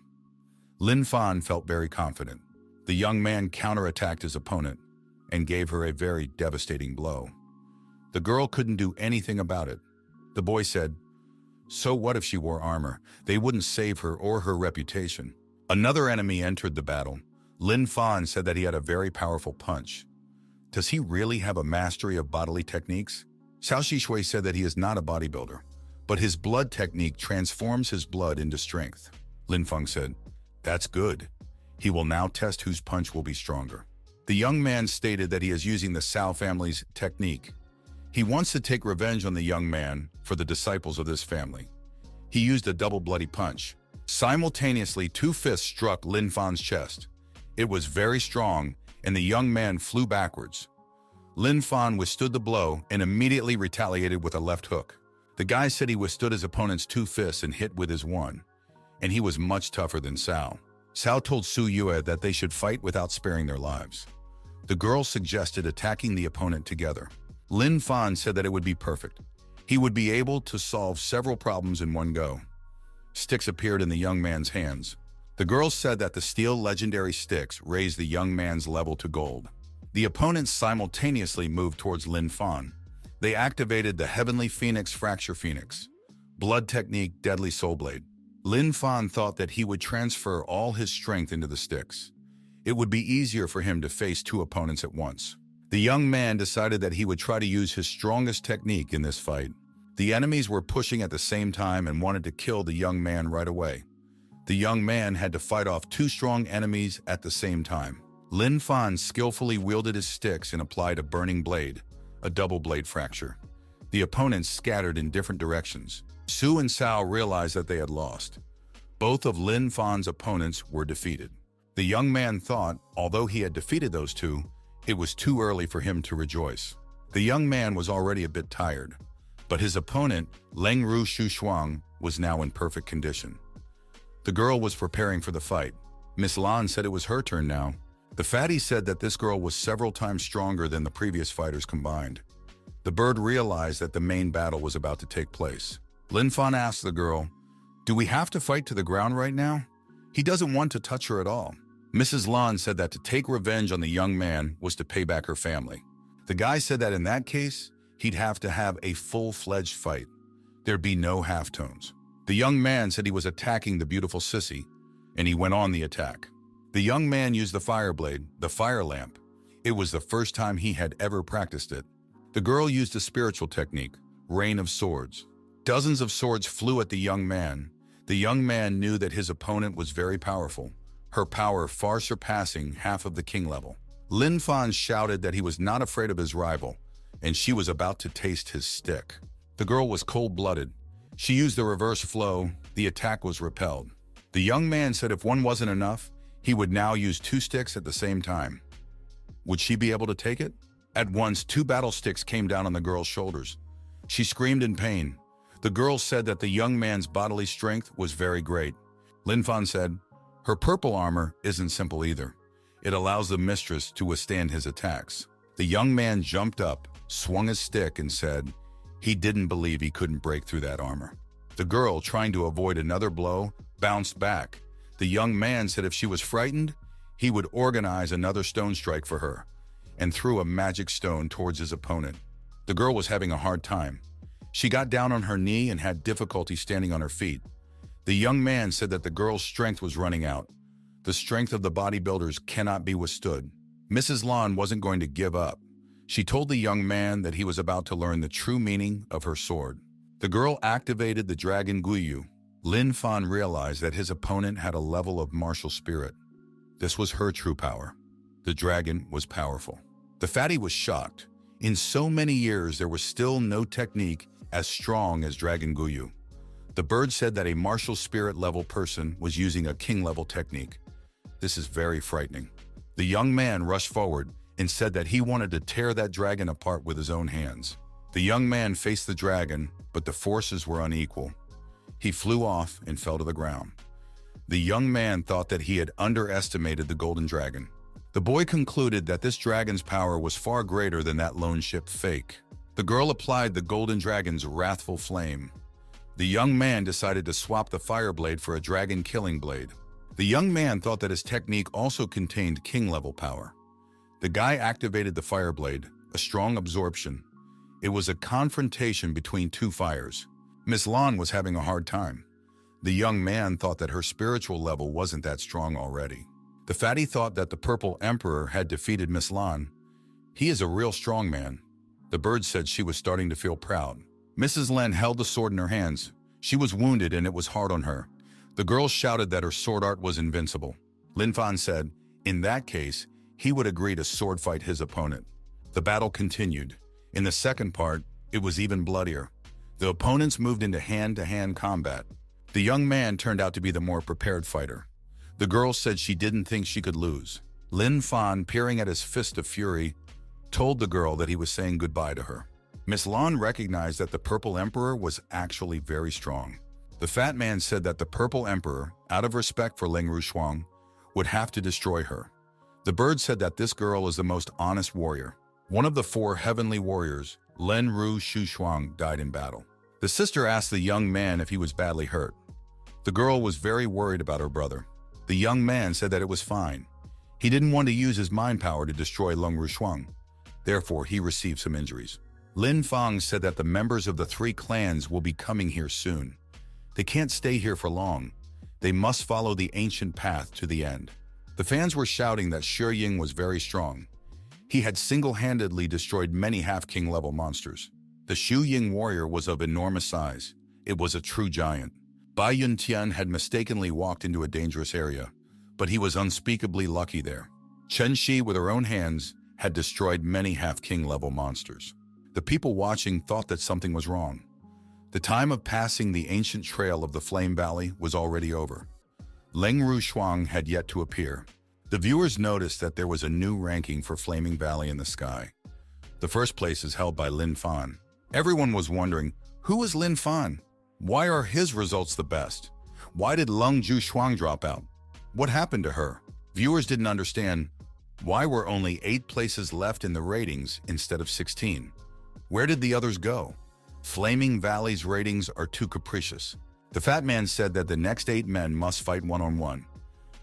Lin Fan felt very confident. The young man counterattacked his opponent and gave her a very devastating blow. The girl couldn't do anything about it. The boy said, "So what if she wore armor? They wouldn't save her or her reputation." Another enemy entered the battle. Lin Fan said that he had a very powerful punch. Does he really have a mastery of bodily techniques? Xiao Shishui said that he is not a bodybuilder, but his blood technique transforms his blood into strength. Lin Feng said, "That's good. He will now test whose punch will be stronger." The young man stated that he is using the Cao family's technique. He wants to take revenge on the young man for the disciples of this family. He used a double bloody punch. Simultaneously, 2 fists struck Lin Fan's chest. It was very strong, and the young man flew backwards. Lin Fan withstood the blow and immediately retaliated with a left hook. The guy said he withstood his opponent's 2 fists and hit with his one, and he was much tougher than Cao. Cao told SKUA that they should fight without sparing their lives. The girl suggested attacking the opponent together. Lin Fan said that it would be perfect. He would be able to solve several problems in one go. Sticks appeared in the young man's hands. The girl said that the steel legendary sticks raised the young man's level to gold. The opponents simultaneously moved towards Lin Fan. They activated the Heavenly Phoenix Fracture Phoenix, Blood Technique Deadly Soul Blade. Lin Fan thought that he would transfer all his strength into the sticks. It would be easier for him to face 2 opponents at once. The young man decided that he would try to use his strongest technique in this fight. The enemies were pushing at the same time and wanted to kill the young man right away. The young man had to fight off 2 strong enemies at the same time. Lin Fan skillfully wielded his sticks and applied a burning blade, a double blade fracture. The opponents scattered in different directions. Su and Cao realized that they had lost. Both of Lin Fan's opponents were defeated. The young man thought, although he had defeated those 2, it was too early for him to rejoice. The young man was already a bit tired, but his opponent, Leng Ru Shu Shuang, was now in perfect condition. The girl was preparing for the fight. Miss Lan said it was her turn now. The fatty said that this girl was several times stronger than the previous fighters combined. The bird realized that the main battle was about to take place. Lin Fan asked the girl, "Do we have to fight to the ground right now?" He doesn't want to touch her at all. Mrs. Lan said that to take revenge on the young man was to pay back her family. The guy said that in that case, he'd have to have a full-fledged fight. There'd be no half-tones. The young man said he was attacking the beautiful sissy, and he went on the attack. The young man used the fire blade, the fire lamp. It was the first time he had ever practiced it. The girl used a spiritual technique, rain of swords. Dozens of swords flew at the young man. The young man knew that his opponent was very powerful, her power far surpassing half of the king level. Lin Fan shouted that he was not afraid of his rival, and she was about to taste his stick. The girl was cold-blooded. She used the reverse flow. The attack was repelled. The young man said if one wasn't enough, he would now use 2 sticks at the same time. Would she be able to take it? At once, 2 battle sticks came down on the girl's shoulders. She screamed in pain. The girl said that the young man's bodily strength was very great. Lin Fan said, "Her purple armor isn't simple either. It allows the mistress to withstand his attacks." The young man jumped up, swung his stick, and said he didn't believe he couldn't break through that armor. The girl, trying to avoid another blow, bounced back. The young man said if she was frightened, he would organize another stone strike for her, and threw a magic stone towards his opponent. The girl was having a hard time. She got down on her knee and had difficulty standing on her feet. The young man said that the girl's strength was running out. The strength of the bodybuilders cannot be withstood. Mrs. Lan wasn't going to give up. She told the young man that he was about to learn the true meaning of her sword. The girl activated the Dragon Guiyu, Lin Fan realized that his opponent had a level of martial spirit. This was her true power. The dragon was powerful. The fatty was shocked. In so many years, there was still no technique as strong as Dragon Guyu. The bird said that a martial spirit level person was using a king level technique. This is very frightening. The young man rushed forward and said that he wanted to tear that dragon apart with his own hands. The young man faced the dragon, but the forces were unequal. He flew off and fell to the ground. The young man thought that he had underestimated the golden dragon. The boy concluded that this dragon's power was far greater than that lone ship fake. The girl applied the golden dragon's wrathful flame. The young man decided to swap the fire blade for a dragon killing blade. The young man thought that his technique also contained king-level power. The guy activated the fire blade, a strong absorption. It was a confrontation between two fires. Miss Lan was having a hard time. The young man thought that her spiritual level wasn't that strong already. The fatty thought that the Purple Emperor had defeated Miss Lan. He is a real strong man. The bird said she was starting to feel proud. Mrs. Len held the sword in her hands. She was wounded and it was hard on her. The girl shouted that her sword art was invincible. Lin Fan said, in that case, he would agree to sword fight his opponent. The battle continued. In the second part, it was even bloodier. The opponents moved into hand-to-hand combat. The young man turned out to be the more prepared fighter. The girl said she didn't think she could lose. Lin Fan, peering at his fist of fury, told the girl that he was saying goodbye to her. Miss Lan recognized that the Purple Emperor was actually very strong. The fat man said that the Purple Emperor, out of respect for Leng Rushuang, would have to destroy her. The bird said that this girl is the most honest warrior. One of the 4 heavenly warriors, Len Ru Shushuang, died in battle. The sister asked the young man if he was badly hurt. The girl was very worried about her brother. The young man said that it was fine. He didn't want to use his mind power to destroy Leng Rushuang. Therefore, he received some injuries. Lin Fang said that the members of the 3 clans will be coming here soon. They can't stay here for long. They must follow the ancient path to the end. The fans were shouting that Shi Ying was very strong. He had single-handedly destroyed many half-king level monsters. The Shu Ying warrior was of enormous size. It was a true giant. Bai Yuntian had mistakenly walked into a dangerous area, but he was unspeakably lucky there. Chen Shi, with her own hands, had destroyed many half-king level monsters. The people watching thought that something was wrong. The time of passing the ancient trail of the Flame Valley was already over. Leng Rushuang had yet to appear. The viewers noticed that there was a new ranking for Flaming Valley in the sky. The first place is held by Lin Fan. Everyone was wondering, who is Lin Fan? Why are his results the best? Why did Leng Jushuang drop out? What happened to her? Viewers didn't understand. Why were only 8 places left in the ratings instead of 16? Where did the others go? Flaming Valley's ratings are too capricious. The fat man said that the next 8 men must fight one-on-one.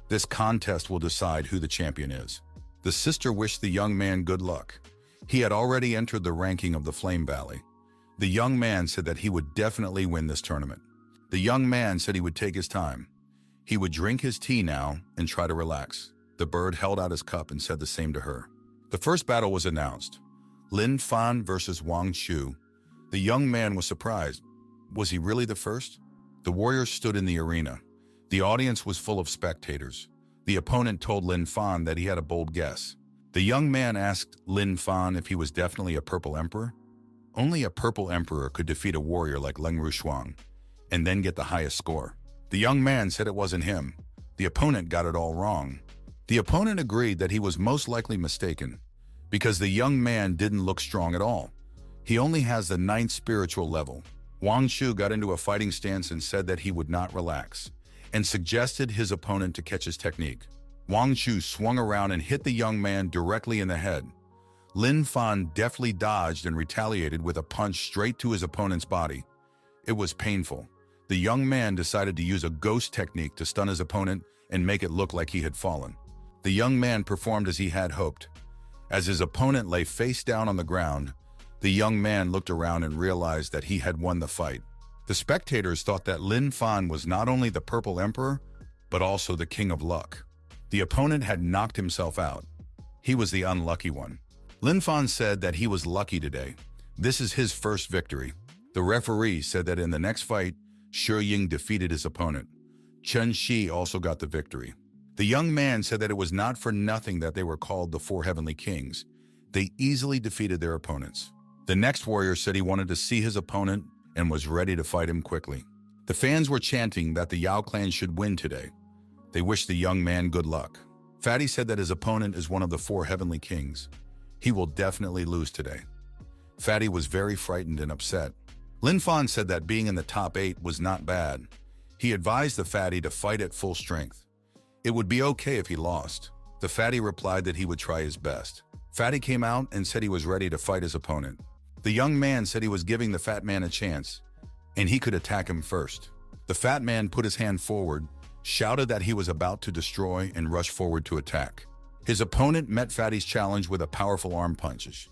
This contest will decide who the champion is. The sister wished the young man good luck. He had already entered the ranking of the Flame Valley. The young man said that he would definitely win this tournament. The young man said he would take his time. He would drink his tea now and try to relax. The bird held out his cup and said the same to her. The first battle was announced. Lin Fan versus Wang Chu. The young man was surprised. Was he really the first? The warriors stood in the arena. The audience was full of spectators. The opponent told Lin Fan that he had a bold guess. The young man asked Lin Fan if he was definitely a Purple Emperor. Only a Purple Emperor could defeat a warrior like Leng Rushuang and then get the highest score. The young man said it wasn't him. The opponent got it all wrong. The opponent agreed that he was most likely mistaken because the young man didn't look strong at all. He only has the 9th spiritual level. Wang Shu got into a fighting stance and said that he would not relax and suggested his opponent to catch his technique. Wang Shu swung around and hit the young man directly in the head. Lin Fan deftly dodged and retaliated with a punch straight to his opponent's body. It was painful. The young man decided to use a ghost technique to stun his opponent and make it look like he had fallen. The young man performed as he had hoped. As his opponent lay face down on the ground, the young man looked around and realized that he had won the fight. The spectators thought that Lin Fan was not only the Purple Emperor, but also the King of Luck. The opponent had knocked himself out. He was the unlucky one. Lin Fan said that he was lucky today. This is his first victory. The referee said that in the next fight, Shi Ying defeated his opponent. Chen Shi also got the victory. The young man said that it was not for nothing that they were called the Four Heavenly Kings. They easily defeated their opponents. The next warrior said he wanted to see his opponent and was ready to fight him quickly. The fans were chanting that the Yao clan should win today. They wished the young man good luck. Fatty said that his opponent is one of the Four Heavenly Kings. He will definitely lose today. Fatty was very frightened and upset. Lin Fan said that being in the top 8 was not bad. He advised the Fatty to fight at full strength. It would be okay if he lost. The Fatty replied that he would try his best. Fatty came out and said he was ready to fight his opponent. The young man said he was giving the fat man a chance, and he could attack him first. The fat man put his hand forward, shouted that he was about to destroy, and rushed forward to attack. His opponent met Fatty's challenge with a powerful arm punches.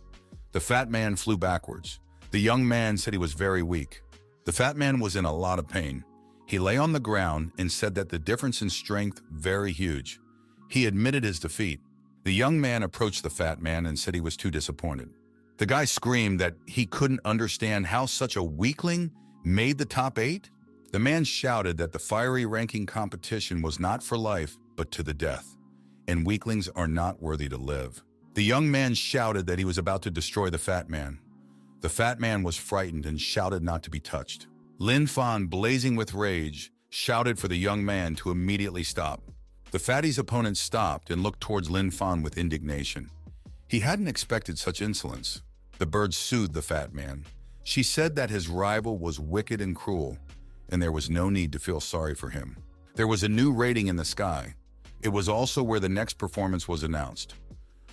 The fat man flew backwards. The young man said he was very weak. The fat man was in a lot of pain. He lay on the ground and said that the difference in strength very huge. He admitted his defeat. The young man approached the fat man and said he was too disappointed. The guy screamed that he couldn't understand how such a weakling made the top 8. The man shouted that the fiery ranking competition was not for life, but to the death, and weaklings are not worthy to live. The young man shouted that he was about to destroy the fat man. The fat man was frightened and shouted not to be touched. Lin Fan, blazing with rage, shouted for the young man to immediately stop. The fatty's opponent stopped and looked towards Lin Fan with indignation. He hadn't expected such insolence. The bird soothed the fat man. She said that his rival was wicked and cruel, and there was no need to feel sorry for him. There was a new rating in the sky. It was also where the next performance was announced.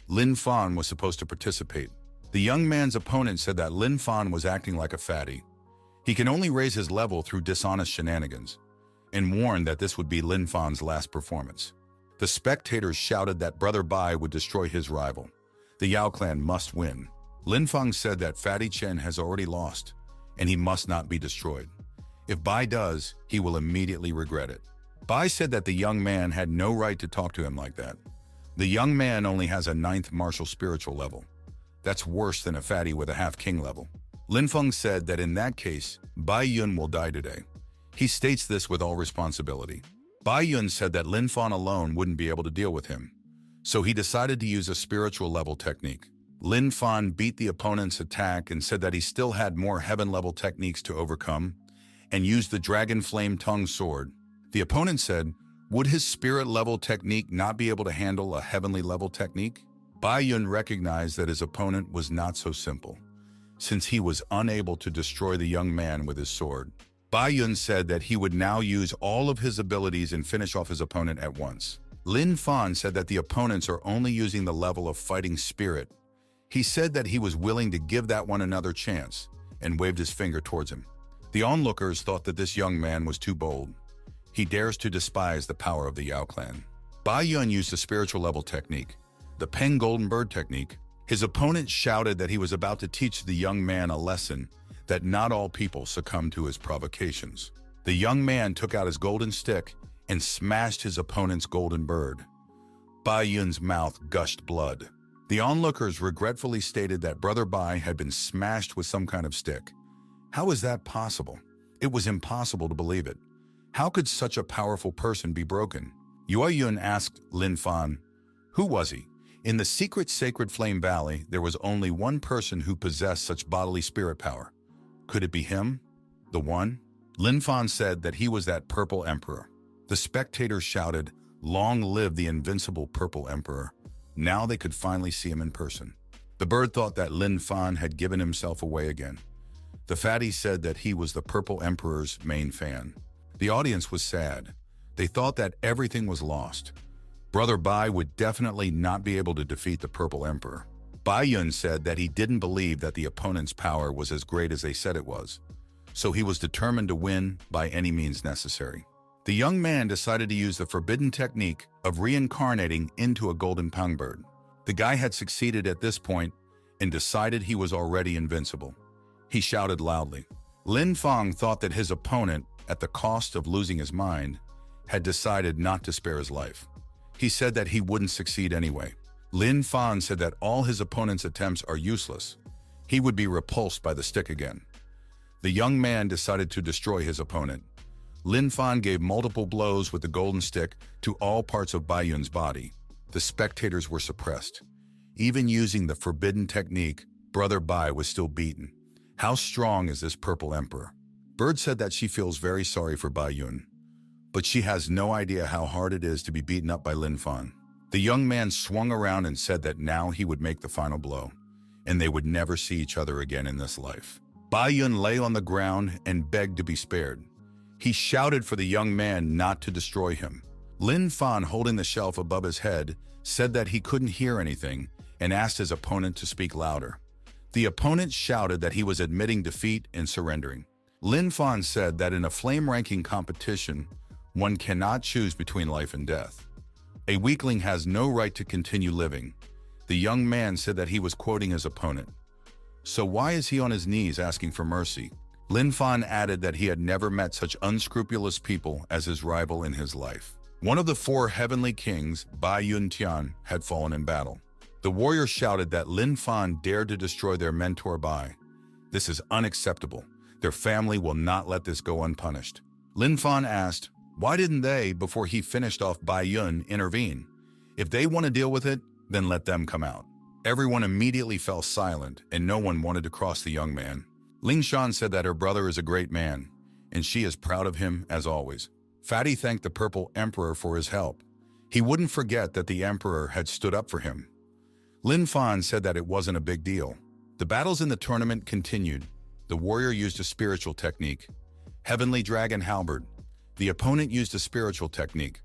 Lin Fan was supposed to participate. The young man's opponent said that Lin Fan was acting like a fatty. He can only raise his level through dishonest shenanigans, and warned that this would be Lin Fan's last performance. The spectators shouted that Brother Bai would destroy his rival. The Yao clan must win. Lin Fan said that Fatty Chen has already lost, and he must not be destroyed. If Bai does, he will immediately regret it. Bai said that the young man had no right to talk to him like that. The young man only has a 9th martial spiritual level. That's worse than a fatty with a half-king level. Lin Feng said that in that case, Bai Yun will die today. He states this with all responsibility. Bai Yun said that Lin Fan alone wouldn't be able to deal with him, so he decided to use a spiritual level technique. Lin Fan beat the opponent's attack and said that he still had more heaven-level techniques to overcome, and used the Dragon Flame Tongue sword. The opponent said, would his spirit-level technique not be able to handle a heavenly-level technique? Bai Yun recognized that his opponent was not so simple, since he was unable to destroy the young man with his sword. Bai Yun said that he would now use all of his abilities and finish off his opponent at once. Lin Fan said that the opponents are only using the level of fighting spirit. He said that he was willing to give that one another chance, and waved his finger towards him. The onlookers thought that this young man was too bold. He dares to despise the power of the Yao clan. Bai Yun used a spiritual level technique, the Peng Golden Bird technique. His opponent shouted that he was about to teach the young man a lesson, that not all people succumb to his provocations. The young man took out his golden stick and smashed his opponent's golden bird. Bai Yun's mouth gushed blood. The onlookers regretfully stated that Brother Bai had been smashed with some kind of stick. How is that possible? It was impossible to believe it. How could such a powerful person be broken? Yue Yun asked Lin Fan, who was he? In the secret Sacred Flame Valley, there was only one person who possessed such bodily spirit power. Could it be him? The one? Lin Fan said that he was that Purple Emperor. The spectators shouted, long live the invincible Purple Emperor. Now they could finally see him in person. The bird thought that Lin Fan had given himself away again. The fatty said that he was the Purple Emperor's main fan. The audience was sad. They thought that everything was lost. Brother Bai would definitely not be able to defeat the Purple Emperor. Bai Yun said that he didn't believe that the opponent's power was as great as they said it was, so he was determined to win by any means necessary. The young man decided to use the forbidden technique of reincarnating into a golden pongbird. The guy had succeeded at this point and decided he was already invincible. He shouted loudly. Lin Feng thought that his opponent, at the cost of losing his mind, had decided not to spare his life. He said that he wouldn't succeed anyway. Lin Fan said that all his opponent's attempts are useless. He would be repulsed by the stick again. The young man decided to destroy his opponent. Lin Fan gave multiple blows with the golden stick to all parts of Bai Yun's body. The spectators were suppressed. Even using the forbidden technique, Brother Bai was still beaten. How strong is this purple emperor? Bird said that she feels very sorry for Bai Yun, but she has no idea how hard it is to be beaten up by Lin Fan. The young man swung around and said that now he would make the final blow, and they would never see each other again in this life. Bai Yun lay on the ground and begged to be spared. He shouted for the young man not to destroy him. Lin Fan, holding the shelf above his head, said that he couldn't hear anything and asked his opponent to speak louder. The opponent shouted that he was admitting defeat and surrendering. Lin Fan said that in a flame-ranking competition, one cannot choose between life and death. A weakling has no right to continue living. The young man said that he was quoting his opponent. So why is he on his knees asking for mercy? Lin Fan added that he had never met such unscrupulous people as his rival in his life. One of the 4 heavenly kings, Bai Yun Tian, had fallen in battle. The warrior shouted that Lin Fan dared to destroy their mentor Bai. This is unacceptable. Their family will not let this go unpunished. Lin Fan asked, why didn't they, before he finished off Bai Yun, intervene? If they want to deal with it, then let them come out. Everyone immediately fell silent, and no one wanted to cross the young man. Ling Shan said that her brother is a great man, and she is proud of him as always. Fatty thanked the Purple Emperor for his help. He wouldn't forget that the Emperor had stood up for him. Lin Fan said that it wasn't a big deal. The battles in the tournament continued. The warrior used a spiritual technique, Heavenly Dragon Halberd. The opponent used a spiritual technique,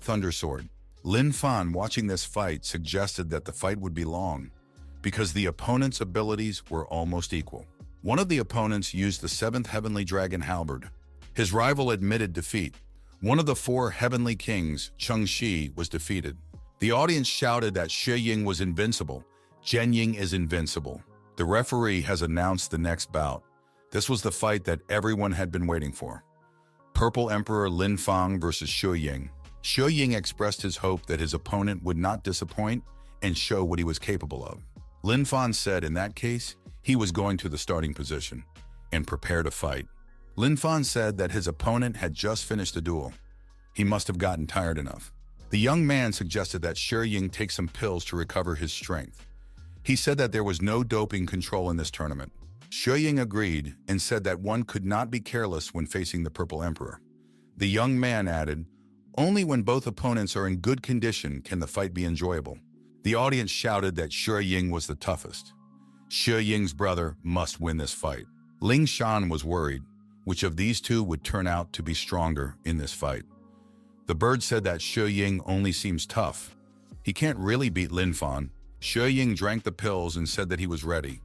Thunder Sword. Lin Fan, watching this fight, suggested that the fight would be long, because the opponent's abilities were almost equal. One of the opponents used the 7th Heavenly Dragon Halberd. His rival admitted defeat. One of the 4 heavenly kings, Cheng Shi, was defeated. The audience shouted that Shi Ying was invincible. Zhen Ying is invincible. The referee has announced the next bout. This was the fight that everyone had been waiting for. Purple Emperor Lin Fan versus Shi Ying. Shi Ying expressed his hope that his opponent would not disappoint and show what he was capable of. Lin Fan said in that case, he was going to the starting position and prepare to fight. Lin Fan said that his opponent had just finished the duel. He must have gotten tired enough. The young man suggested that Shi Ying take some pills to recover his strength. He said that there was no doping control in this tournament. Shi Ying agreed and said that one could not be careless when facing the Purple Emperor. The young man added, only when both opponents are in good condition can the fight be enjoyable. The audience shouted that Shi Ying was the toughest. Shi Ying's brother must win this fight. Ling Shan was worried which of these 2 would turn out to be stronger in this fight. The bird said that Shi Ying only seems tough. He can't really beat Lin Fan. Shi Ying drank the pills and said that he was ready.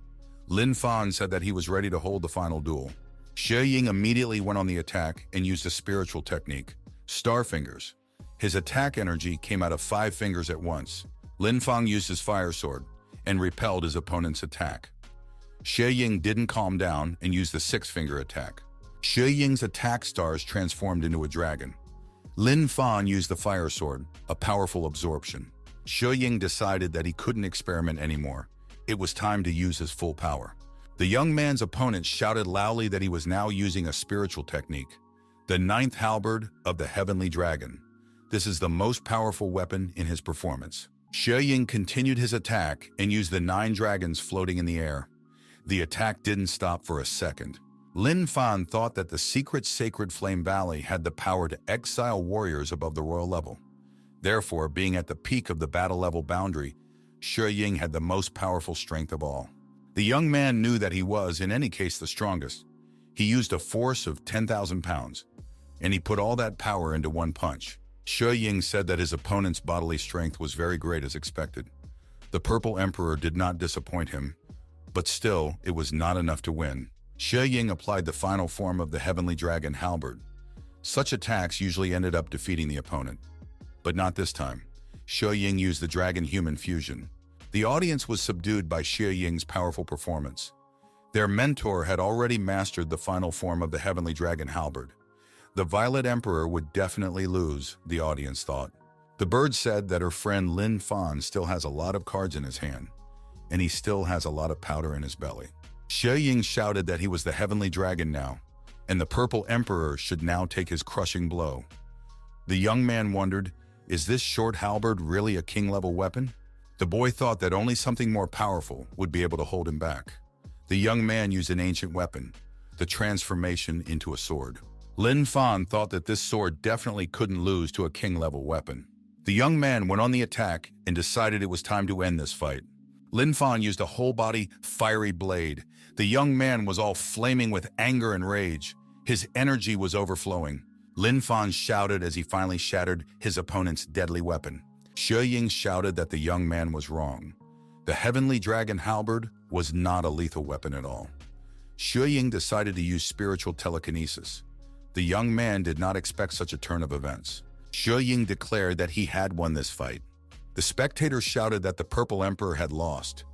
Lin Fan said that he was ready to hold the final duel. Shi Ying immediately went on the attack and used a spiritual technique, Star Fingers. His attack energy came out of 5 fingers at once. Lin Fan used his fire sword and repelled his opponent's attack. Shi Ying didn't calm down and used the 6-finger attack. Shi Ying's attack stars transformed into a dragon. Lin Fan used the fire sword, a powerful absorption. Shi Ying decided that he couldn't experiment anymore. It was time to use his full power. The young man's opponent shouted loudly that he was now using a spiritual technique, the 9th Halberd of the Heavenly Dragon. This is the most powerful weapon in his performance. Shi Ying continued his attack and used the 9 dragons floating in the air. The attack didn't stop for a second. Lin Fan thought that the secret Sacred Flame Valley had the power to exile warriors above the royal level. Therefore, being at the peak of the battle level boundary, Shi Ying had the most powerful strength of all. The young man knew that he was, in any case, the strongest. He used a force of 10,000 pounds, and he put all that power into one punch. Shi Ying said that his opponent's bodily strength was very great as expected. The Purple Emperor did not disappoint him, but still, it was not enough to win. Shi Ying applied the final form of the Heavenly Dragon Halberd. Such attacks usually ended up defeating the opponent. But not this time. Shi Ying used the Dragon-Human Fusion. The audience was subdued by Shi Ying's powerful performance. Their mentor had already mastered the final form of the Heavenly Dragon Halberd. The Violet Emperor would definitely lose, the audience thought. The bird said that her friend Lin Fan still has a lot of cards in his hand, and he still has a lot of powder in his belly. Shi Ying shouted that he was the Heavenly Dragon now, and the Purple Emperor should now take his crushing blow. The young man wondered, is this short halberd really a king-level weapon? The boy thought that only something more powerful would be able to hold him back. The young man used an ancient weapon, the transformation into a sword. Lin Fan thought that this sword definitely couldn't lose to a king-level weapon. The young man went on the attack and decided it was time to end this fight. Lin Fan used a whole-body, fiery blade. The young man was all flaming with anger and rage. His energy was overflowing. Lin Fan shouted as he finally shattered his opponent's deadly weapon. Xue Ying shouted that the young man was wrong. The Heavenly Dragon Halberd was not a lethal weapon at all. Xue Ying decided to use spiritual telekinesis. The young man did not expect such a turn of events. Xue Ying declared that he had won this fight. The spectators shouted that the Purple Emperor had lost.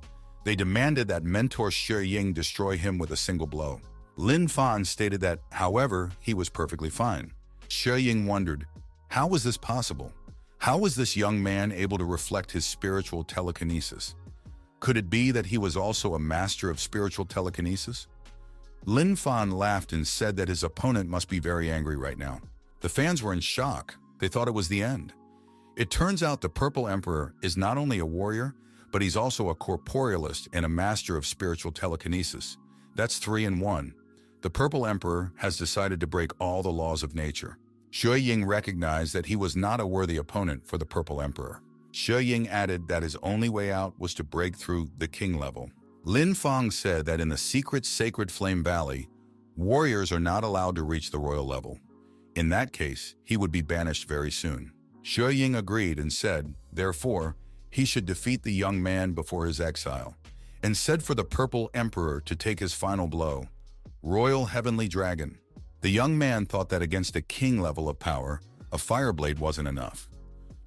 They demanded that Mentor Xue Ying destroy him with a single blow. Lin Fan stated that, however, he was perfectly fine. Xue Ying wondered, how was this possible? How was this young man able to reflect his spiritual telekinesis? Could it be that he was also a master of spiritual telekinesis? Lin Fan laughed and said that his opponent must be very angry right now. The fans were in shock. They thought it was the end. It turns out the Purple Emperor is not only a warrior, but he's also a corporealist and a master of spiritual telekinesis. That's 3 in 1. The Purple Emperor has decided to break all the laws of nature. Xue Ying recognized that he was not a worthy opponent for the Purple Emperor. Xue Ying added that his only way out was to break through the king level. Lin Fan said that in the secret Sacred Flame Valley, warriors are not allowed to reach the royal level. In that case, he would be banished very soon. Xue Ying agreed and said, therefore, he should defeat the young man before his exile, and said for the Purple Emperor to take his final blow. Royal Heavenly Dragon. The young man thought that against a king level of power, a fire blade wasn't enough.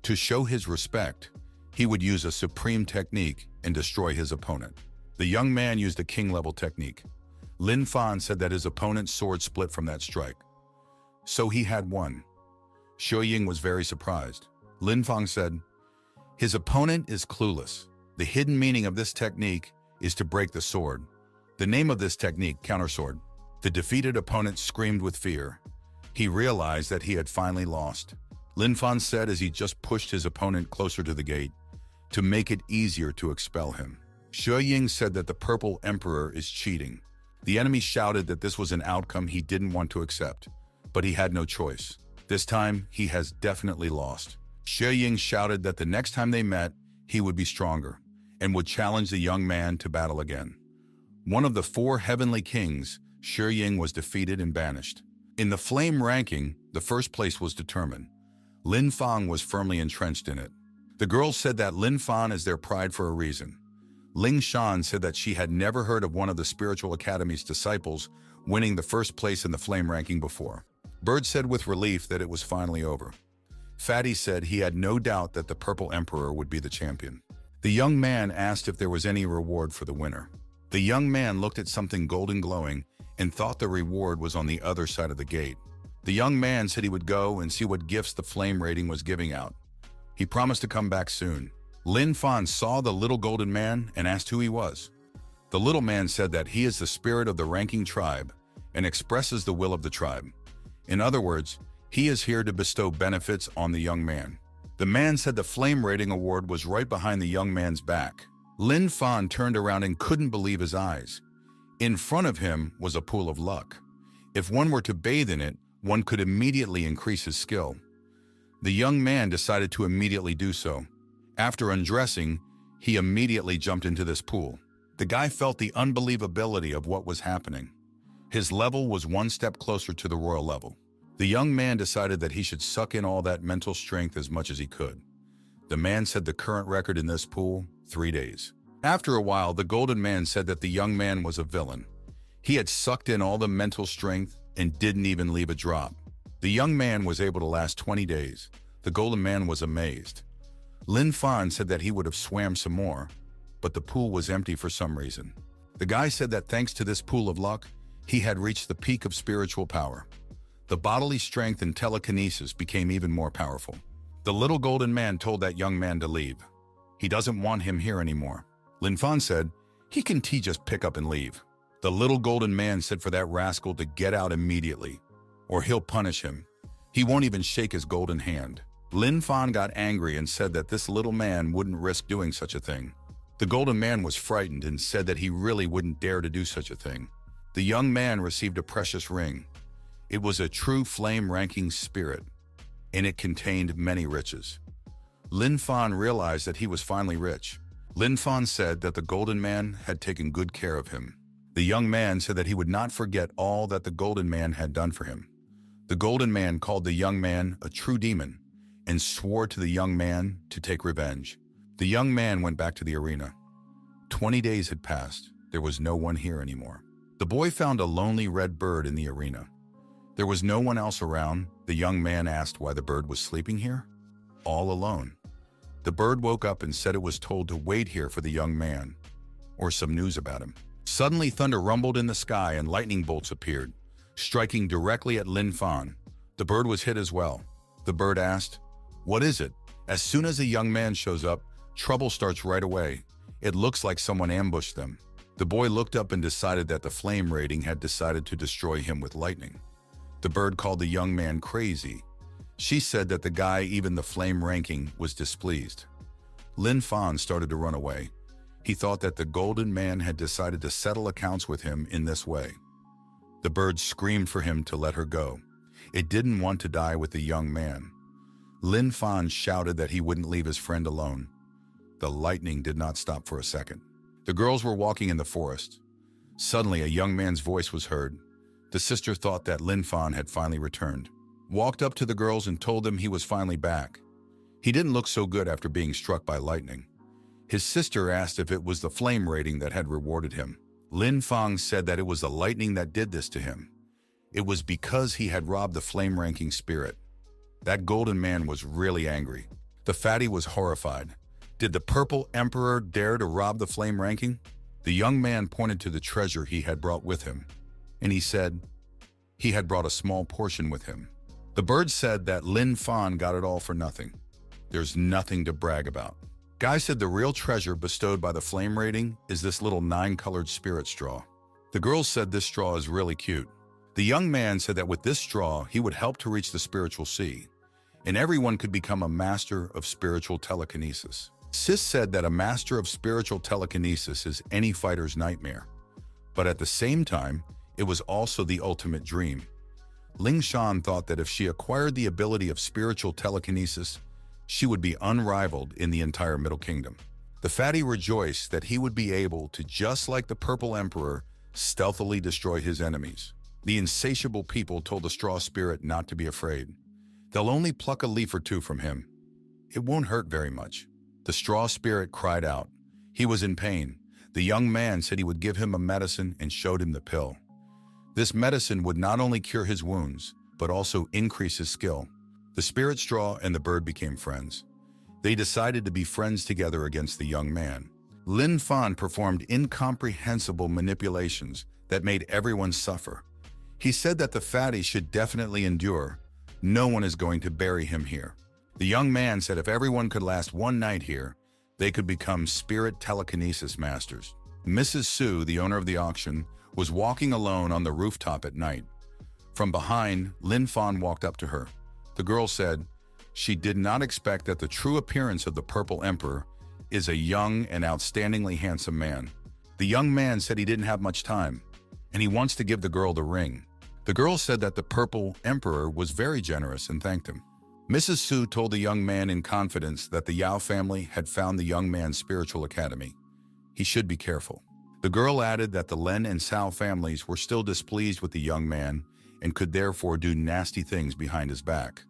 To show his respect, he would use a supreme technique and destroy his opponent. The young man used a king-level technique. Lin Fan said that his opponent's sword split from that strike. So he had won. Xue Ying was very surprised. Lin Fan said, his opponent is clueless. The hidden meaning of this technique is to break the sword. The name of this technique, countersword. The defeated opponent screamed with fear. He realized that he had finally lost. Lin Fan said as he just pushed his opponent closer to the gate to make it easier to expel him. Xue Ying said that the Purple Emperor is cheating. The enemy shouted that this was an outcome he didn't want to accept, but he had no choice. This time, he has definitely lost. Xue Ying shouted that the next time they met, he would be stronger and would challenge the young man to battle again. One of the 4 heavenly kings, Xue Ying was defeated and banished. In the flame ranking, the first place was determined. Lin Fan was firmly entrenched in it. The girls said that Lin Fan is their pride for a reason. Ling Shan said that she had never heard of one of the Spiritual Academy's disciples winning the first place in the flame ranking before. Bird said with relief that it was finally over. Fatty said he had no doubt that the Purple Emperor would be the champion. The young man asked if there was any reward for the winner. The young man looked at something golden glowing and thought the reward was on the other side of the gate. The young man said he would go and see what gifts the flame rating was giving out. He promised to come back soon. Lin Fan saw the little golden man and asked who he was. The little man said that he is the spirit of the ranking tribe and expresses the will of the tribe. In other words, he is here to bestow benefits on the young man. The man said the flame rating award was right behind the young man's back. Lin Fan turned around and couldn't believe his eyes. In front of him was a pool of luck. If one were to bathe in it, one could immediately increase his skill. The young man decided to immediately do so. After undressing, he immediately jumped into this pool. The guy felt the unbelievability of what was happening. His level was one step closer to the royal level. The young man decided that he should suck in all that mental strength as much as he could. The man said the current record in this pool, 3 days. After a while, the golden man said that the young man was a villain. He had sucked in all the mental strength and didn't even leave a drop. The young man was able to last 20 days. The golden man was amazed. Lin Fan said that he would have swam some more, but the pool was empty for some reason. The guy said that thanks to this pool of luck, he had reached the peak of spiritual power. The bodily strength and telekinesis became even more powerful. The little golden man told that young man to leave. He doesn't want him here anymore. Lin Fan said, he can just pick up and leave. The little golden man said for that rascal to get out immediately, or he'll punish him. He won't even shake his golden hand. Lin Fan got angry and said that this little man wouldn't risk doing such a thing. The golden man was frightened and said that he really wouldn't dare to do such a thing. The young man received a precious ring. It was a true flame-ranking spirit, and it contained many riches. Lin Fan realized that he was finally rich. Lin Fan said that the golden man had taken good care of him. The young man said that he would not forget all that the golden man had done for him. The golden man called the young man a true demon and swore to the young man to take revenge. The young man went back to the arena. 20 days had passed. There was no one here anymore. The boy found a lonely red bird in the arena. There was no one else around. The young man asked why the bird was sleeping here, all alone. The bird woke up and said it was told to wait here for the young man, or some news about him. Suddenly, thunder rumbled in the sky and lightning bolts appeared, striking directly at Lin Fan. The bird was hit as well. The bird asked, "What is it?" As soon as a young man shows up, trouble starts right away. It looks like someone ambushed them. The boy looked up and decided that the flame rating had decided to destroy him with lightning. The bird called the young man crazy. She said that the guy, even the flame ranking, was displeased. Lin Fan started to run away. He thought that the golden man had decided to settle accounts with him in this way. The bird screamed for him to let her go. It didn't want to die with the young man. Lin Fan shouted that he wouldn't leave his friend alone. The lightning did not stop for a second. The girls were walking in the forest. Suddenly, a young man's voice was heard. The sister thought that Lin Fan had finally returned, walked up to the girls and told them he was finally back. He didn't look so good after being struck by lightning. His sister asked if it was the flame rating that had rewarded him. Lin Fan said that it was the lightning that did this to him. It was because he had robbed the flame-ranking spirit. That golden man was really angry. The fatty was horrified. Did the purple emperor dare to rob the flame-ranking? The young man pointed to the treasure he had brought with him, and he said he had brought a small portion with him. The bird said that Lin Fan got it all for nothing. There's nothing to brag about. Guy said the real treasure bestowed by the flame rating is this little 9-colored spirit straw. The girls said this straw is really cute. The young man said that with this straw, he would help to reach the spiritual sea, and everyone could become a master of spiritual telekinesis. Sis said that a master of spiritual telekinesis is any fighter's nightmare, but at the same time, it was also the ultimate dream. Ling Shan thought that if she acquired the ability of spiritual telekinesis, she would be unrivaled in the entire Middle Kingdom. The fatty rejoiced that he would be able to, just like the Purple Emperor, stealthily destroy his enemies. The insatiable people told the straw spirit not to be afraid. They'll only pluck a leaf or two from him. It won't hurt very much. The straw spirit cried out. He was in pain. The young man said he would give him a medicine and showed him the pill. This medicine would not only cure his wounds, but also increase his skill. The spirit straw and the bird became friends. They decided to be friends together against the young man. Lin Fan performed incomprehensible manipulations that made everyone suffer. He said that the fatty should definitely endure. No one is going to bury him here. The young man said if everyone could last one night here, they could become spirit telekinesis masters. Mrs. Su, the owner of the auction, was walking alone on the rooftop at night. From behind, Lin Fan walked up to her. The girl said she did not expect that the true appearance of the Purple Emperor is a young and outstandingly handsome man. The young man said he didn't have much time, and he wants to give the girl the ring. The girl said that the Purple Emperor was very generous and thanked him. Mrs. Su told the young man in confidence that the Yao family had found the young man's spiritual academy. He should be careful. The girl added that the Len and Sao families were still displeased with the young man and could therefore do nasty things behind his back.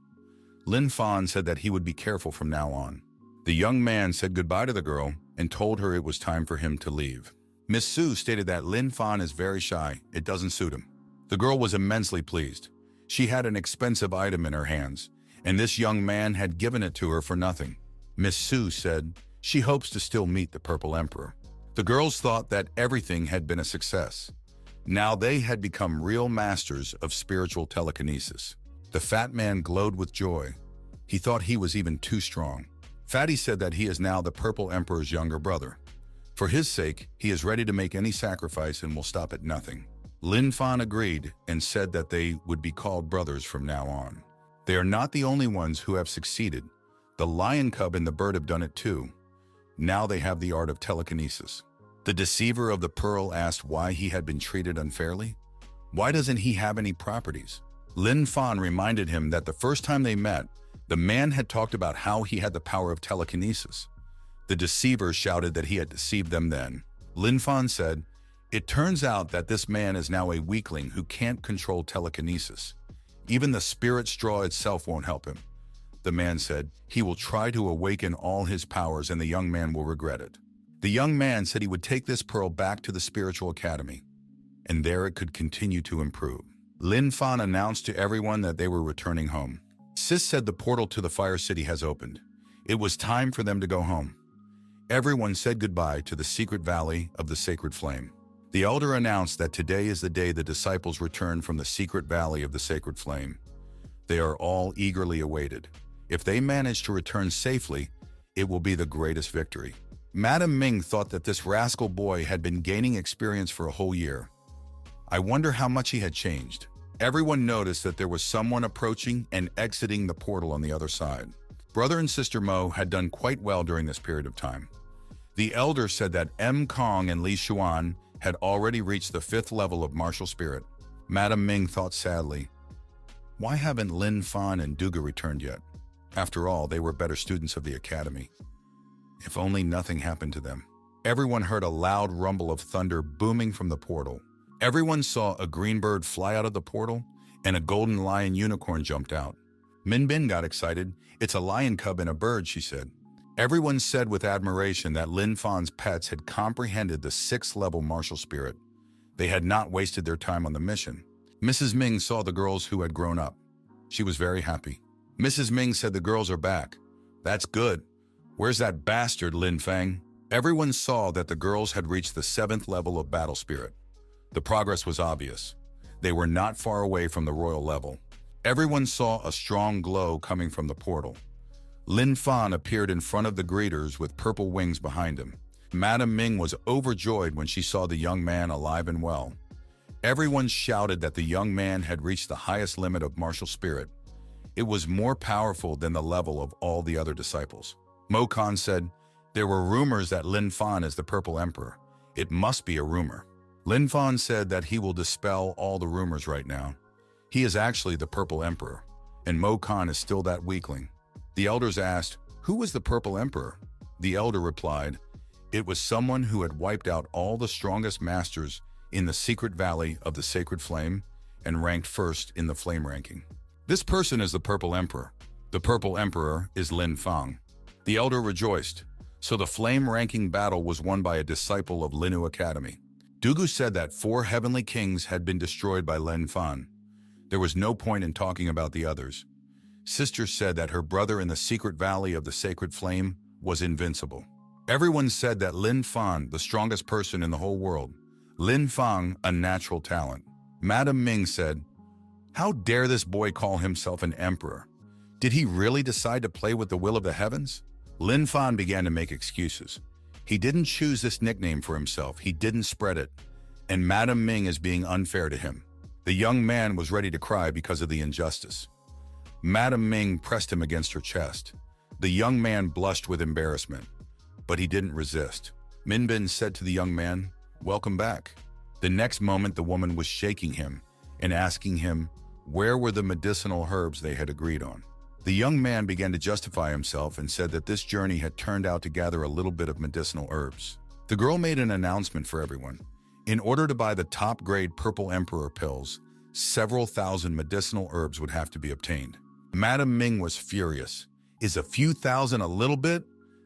Lin Fan said that he would be careful from now on. The young man said goodbye to the girl and told her it was time for him to leave. Miss Su stated that Lin Fan is very shy. It doesn't suit him. The girl was immensely pleased. She had an expensive item in her hands, and this young man had given it to her for nothing. Miss Su said she hopes to still meet the Purple Emperor. The girls thought that everything had been a success. Now they had become real masters of spiritual telekinesis. The fat man glowed with joy. He thought he was even too strong. Fatty said that he is now the Purple Emperor's younger brother. For his sake, he is ready to make any sacrifice and will stop at nothing. Lin Fan agreed and said that they would be called brothers from now on. They are not the only ones who have succeeded. The lion cub and the bird have done it too. Now they have the art of telekinesis. The deceiver of the pearl asked why he had been treated unfairly. Why doesn't he have any properties? Lin Fan reminded him that the first time they met, the man had talked about how he had the power of telekinesis. The deceiver shouted that he had deceived them then. Lin Fan said, "It turns out that this man is now a weakling who can't control telekinesis. Even the spirit straw itself won't help him." The man said, "He will try to awaken all his powers and the young man will regret it." The young man said he would take this pearl back to the spiritual academy, and there it could continue to improve. Lin Fan announced to everyone that they were returning home. Sis said the portal to the Fire City has opened. It was time for them to go home. Everyone said goodbye to the secret valley of the sacred flame. The elder announced that today is the day the disciples return from the secret valley of the sacred flame. They are all eagerly awaited. If they manage to return safely, it will be the greatest victory. Madam Ming thought that this rascal boy had been gaining experience for a whole year. I wonder how much he had changed. Everyone noticed that there was someone approaching and exiting the portal on the other side. Brother and Sister Mo had done quite well during this period of time. The elder said that M. Kong and Li Xuan had already reached the 5th level of martial spirit. Madam Ming thought sadly, why haven't Lin Fan and Duga returned yet? After all, they were better students of the academy. If only nothing happened to them. Everyone heard a loud rumble of thunder booming from the portal. Everyone saw a green bird fly out of the portal, and a golden lion unicorn jumped out. Min Bin got excited. "It's a lion cub and a bird," she said. Everyone said with admiration that Lin Fan's pets had comprehended the 6th level martial spirit. They had not wasted their time on the mission. Mrs. Ming saw the girls who had grown up. She was very happy. Mrs. Ming said, "The girls are back." "That's good. Where's that bastard, Lin Fang?" Everyone saw that the girls had reached the 7th level of battle spirit. The progress was obvious. They were not far away from the royal level. Everyone saw a strong glow coming from the portal. Lin Fan appeared in front of the greeters with purple wings behind him. Madam Ming was overjoyed when she saw the young man alive and well. Everyone shouted that the young man had reached the highest limit of martial spirit. It was more powerful than the level of all the other disciples. Mo Khan said, "There were rumors that Lin Fan is the Purple Emperor. It must be a rumor." Lin Fan said that he will dispel all the rumors right now. He is actually the Purple Emperor, and Mo Khan is still that weakling. The elders asked, "Who was the Purple Emperor?" The elder replied, "It was someone who had wiped out all the strongest masters in the secret valley of the sacred flame and ranked first in the flame ranking. This person is the Purple Emperor. The Purple Emperor is Lin Fang." The elder rejoiced. So the flame ranking battle was won by a disciple of Linu Academy. Dugu said that 4 heavenly kings had been destroyed by Lin Fan. There was no point in talking about the others. Sister said that her brother in the secret valley of the sacred flame was invincible. Everyone said that Lin Fan, the strongest person in the whole world. Lin Fang, a natural talent. Madam Ming said, "How dare this boy call himself an emperor? Did he really decide to play with the will of the heavens?" Lin Fan began to make excuses. He didn't choose this nickname for himself. He didn't spread it. And Madam Ming is being unfair to him. The young man was ready to cry because of the injustice. Madam Ming pressed him against her chest. The young man blushed with embarrassment, but he didn't resist. Min Bin said to the young man, "Welcome back." The next moment, the woman was shaking him and asking him where were the medicinal herbs they had agreed on. The young man began to justify himself and said that this journey had turned out to gather a little bit of medicinal herbs. The girl made an announcement for everyone. In order to buy the top-grade Purple Emperor pills, several thousand medicinal herbs would have to be obtained. Madam Ming was furious. "Is a few thousand a little bit?"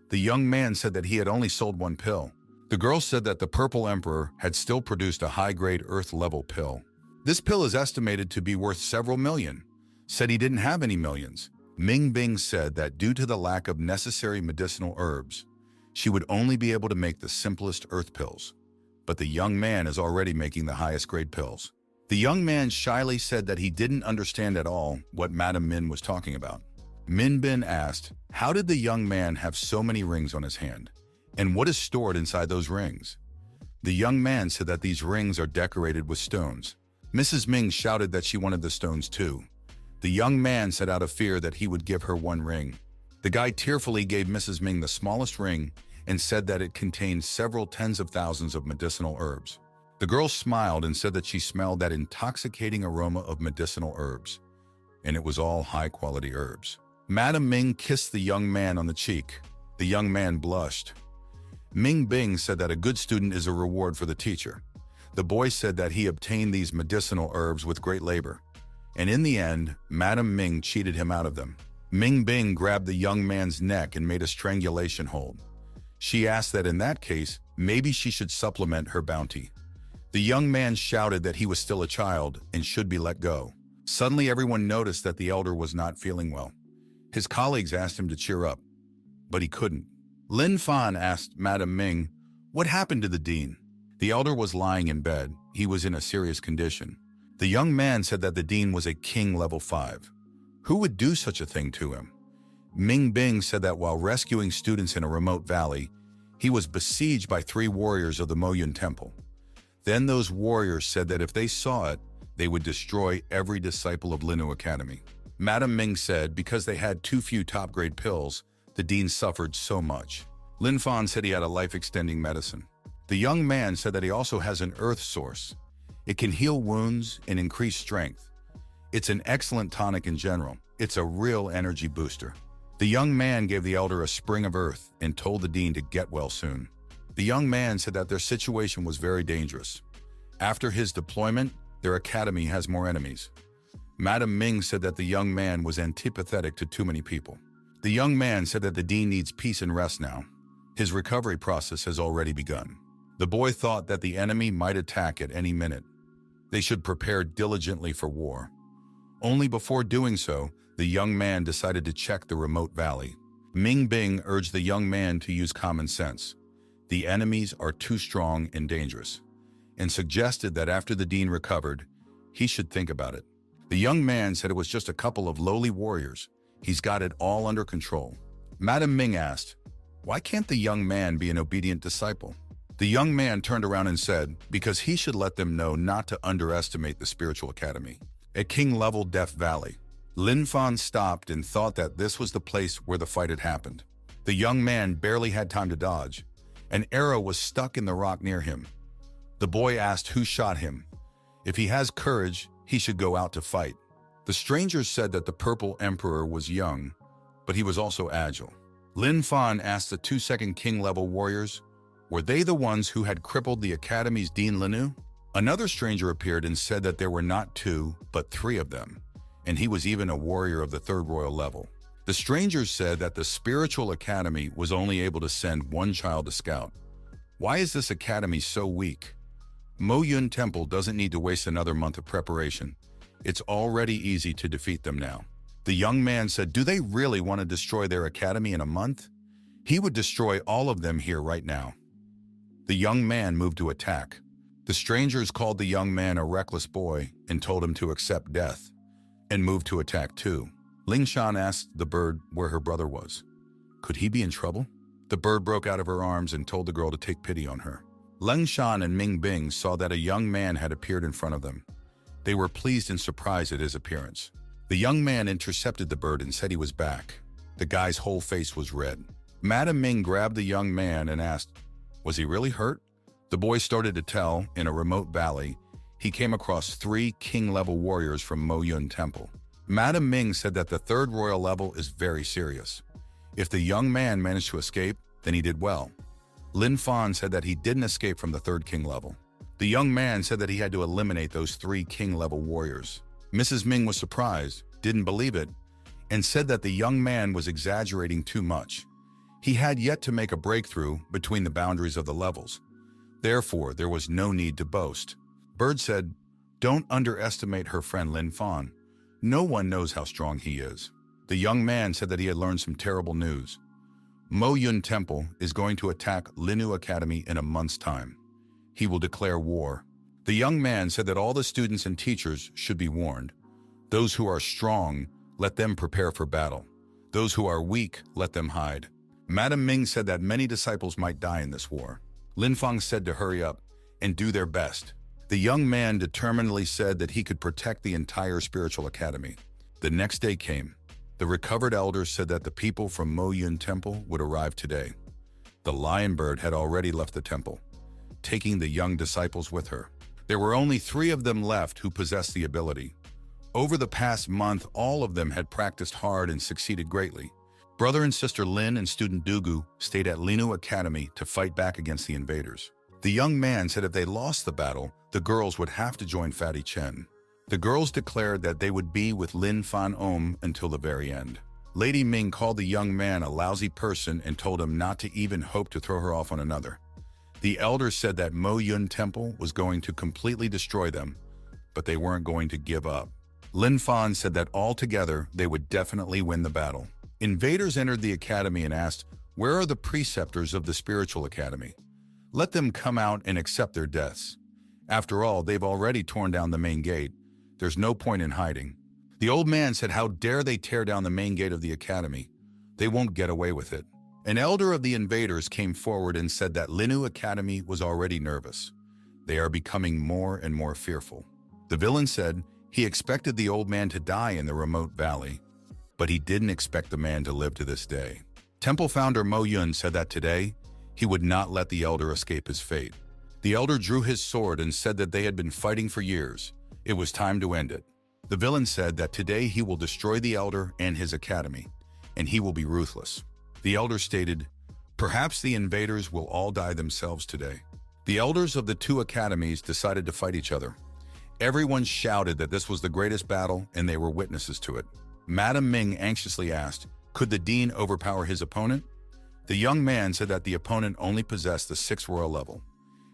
The young man said that he had only sold 1 pill. The girl said that the Purple Emperor had still produced a high-grade Earth-level pill. "This pill is estimated to be worth several million," said he didn't have any millions. Ming Bing said that due to the lack of necessary medicinal herbs, she would only be able to make the simplest earth pills. But the young man is already making the highest grade pills. The young man shyly said that he didn't understand at all what Madam Min was talking about. Min Bin asked, how did the young man have so many rings on his hand? And what is stored inside those rings? The young man said that these rings are decorated with stones. Mrs. Ming shouted that she wanted the stones too. The young man said out of fear that he would give her one ring. The guy tearfully gave Mrs. Ming the smallest ring and said that it contained several tens of thousands of medicinal herbs. The girl smiled and said that she smelled that intoxicating aroma of medicinal herbs, and it was all high-quality herbs. Madam Ming kissed the young man on the cheek. The young man blushed. Ming Bing said that a good student is a reward for the teacher. The boy said that he obtained these medicinal herbs with great labor, and in the end, Madam Ming cheated him out of them. Ming Bing grabbed the young man's neck and made a strangulation hold. She asked that in that case, maybe she should supplement her bounty. The young man shouted that he was still a child and should be let go. Suddenly, everyone noticed that the elder was not feeling well. His colleagues asked him to cheer up, but he couldn't. Lin Fan asked Madam Ming, "What happened to the dean?" The elder was lying in bed. He was in a serious condition. The young man said that the dean was a king level 5. Who would do such a thing to him? Ming Bing said that while rescuing students in a remote valley, he was besieged by 3 warriors of the Moyun Temple. Then those warriors said that if they saw it, they would destroy every disciple of Linu Academy. Madam Ming said because they had too few top-grade pills, the dean suffered so much. Lin Fan said he had a life-extending medicine. The young man said that he also has an earth source. It can heal wounds and increase strength. It's an excellent tonic in general. It's a real energy booster. The young man gave the elder a spring of earth and told the dean to get well soon. The young man said that their situation was very dangerous. After his deployment, their academy has more enemies. Madam Ming said that the young man was antipathetic to too many people. The young man said that the dean needs peace and rest now. His recovery process has already begun. The boy thought that the enemy might attack at any minute. They should prepare diligently for war. Only before doing so, the young man decided to check the remote valley. Ming Bing urged the young man to use common sense. The enemies are too strong and dangerous, and suggested that after the dean recovered, he should think about it. The young man said it was just a couple of lowly warriors. He's got it all under control. Madam Ming asked, "Why can't the young man be an obedient disciple?" The young man turned around and said, because he should let them know not to underestimate the spiritual academy. At king-level Death Valley, Lin Fan stopped and thought that this was the place where the fight had happened. The young man barely had time to dodge. An arrow was stuck in the rock near him. The boy asked who shot him. If he has courage, he should go out to fight. The strangers said that the Purple Emperor was young, but he was also agile. Lin Fan asked the 2-second king-level warriors, were they the ones who had crippled the Academy's Dean Linu? Another stranger appeared and said that there were not 2, but 3 of them, and he was even a warrior of the 3rd royal level. The strangers said that the spiritual academy was only able to send 1 child to scout. Why is this academy so weak? Moyun Temple doesn't need to waste another month of preparation. It's already easy to defeat them now. The young man said, do they really want to destroy their academy in a month? He would destroy all of them here right now. The young man moved to attack. The strangers called the young man a reckless boy and told him to accept death, and moved to attack too. Ling Shan asked the bird where her brother was. Could he be in trouble? The bird broke out of her arms and told the girl to take pity on her. Ling Shan and Ming Bing saw that a young man had appeared in front of them. They were pleased and surprised at his appearance. The young man intercepted the bird and said he was back. The guy's whole face was red. Madam Ming grabbed the young man and asked, was he really hurt? The boy started to tell, in a remote valley, he came across 3 king-level warriors from Moyun Temple. Madam Ming said that the 3rd royal level is very serious. If the young man managed to escape, then he did well. Lin Fan said that he didn't escape from the 3rd king level. The young man said that he had to eliminate those 3 king-level warriors. Mrs. Ming was surprised, didn't believe it, and said that the young man was exaggerating too much. He had yet to make a breakthrough between the boundaries of the levels. Therefore, there was no need to boast. Bird said, don't underestimate her friend Lin Fan. No one knows how strong he is. The young man said that he had learned some terrible news. Moyun Temple is going to attack Linu Academy in a month's time. He will declare war. The young man said that all the students and teachers should be warned. Those who are strong, let them prepare for battle. Those who are weak, let them hide. Madame Ming said that many disciples might die in this war. Lin Fang said to hurry up and do their best. The young man determinedly said that he could protect the entire spiritual academy. The next day came. The recovered elders said that the people from Mo Yun Temple would arrive today. The lion bird had already left the temple, taking the young disciples with her. There were only 3 of them left who possessed the ability. Over the past month, all of them had practiced hard and succeeded greatly. Brother and sister Lin and student Dugu stayed at Linu Academy to fight back against the invaders. The young man said if they lost the battle, the girls would have to join Fatty Chen. The girls declared that they would be with Lin Fan Om until the very end. Lady Ming called the young man a lousy person and told him not to even hope to throw her off on another. The elders said that Mo Yun Temple was going to completely destroy them, but they weren't going to give up. Lin Fan said that altogether they would definitely win the battle. Invaders entered the academy and asked, "Where are the preceptors of the spiritual academy? Let them come out and accept their deaths. After all, they've already torn down the main gate. There's no point in hiding." The old man said, "How dare they tear down the main gate of the academy? They won't get away with it." An elder of the invaders came forward and said that Linu Academy was already nervous. They are becoming more and more fearful. The villain said he expected the old man to die in the remote valley, but he didn't expect the man to live to this day. Temple founder Mo Yun said that today, he would not let the elder escape his fate. The elder drew his sword and said that they had been fighting for years. It was time to end it. The villain said that today he will destroy the elder and his academy, and he will be ruthless. The elder stated, "Perhaps the invaders will all die themselves today." The elders of the 2 academies decided to fight each other. Everyone shouted that this was the greatest battle, and they were witnesses to it. Madame Ming anxiously asked, could the dean overpower his opponent? The young man said that the opponent only possessed the 6th royal level.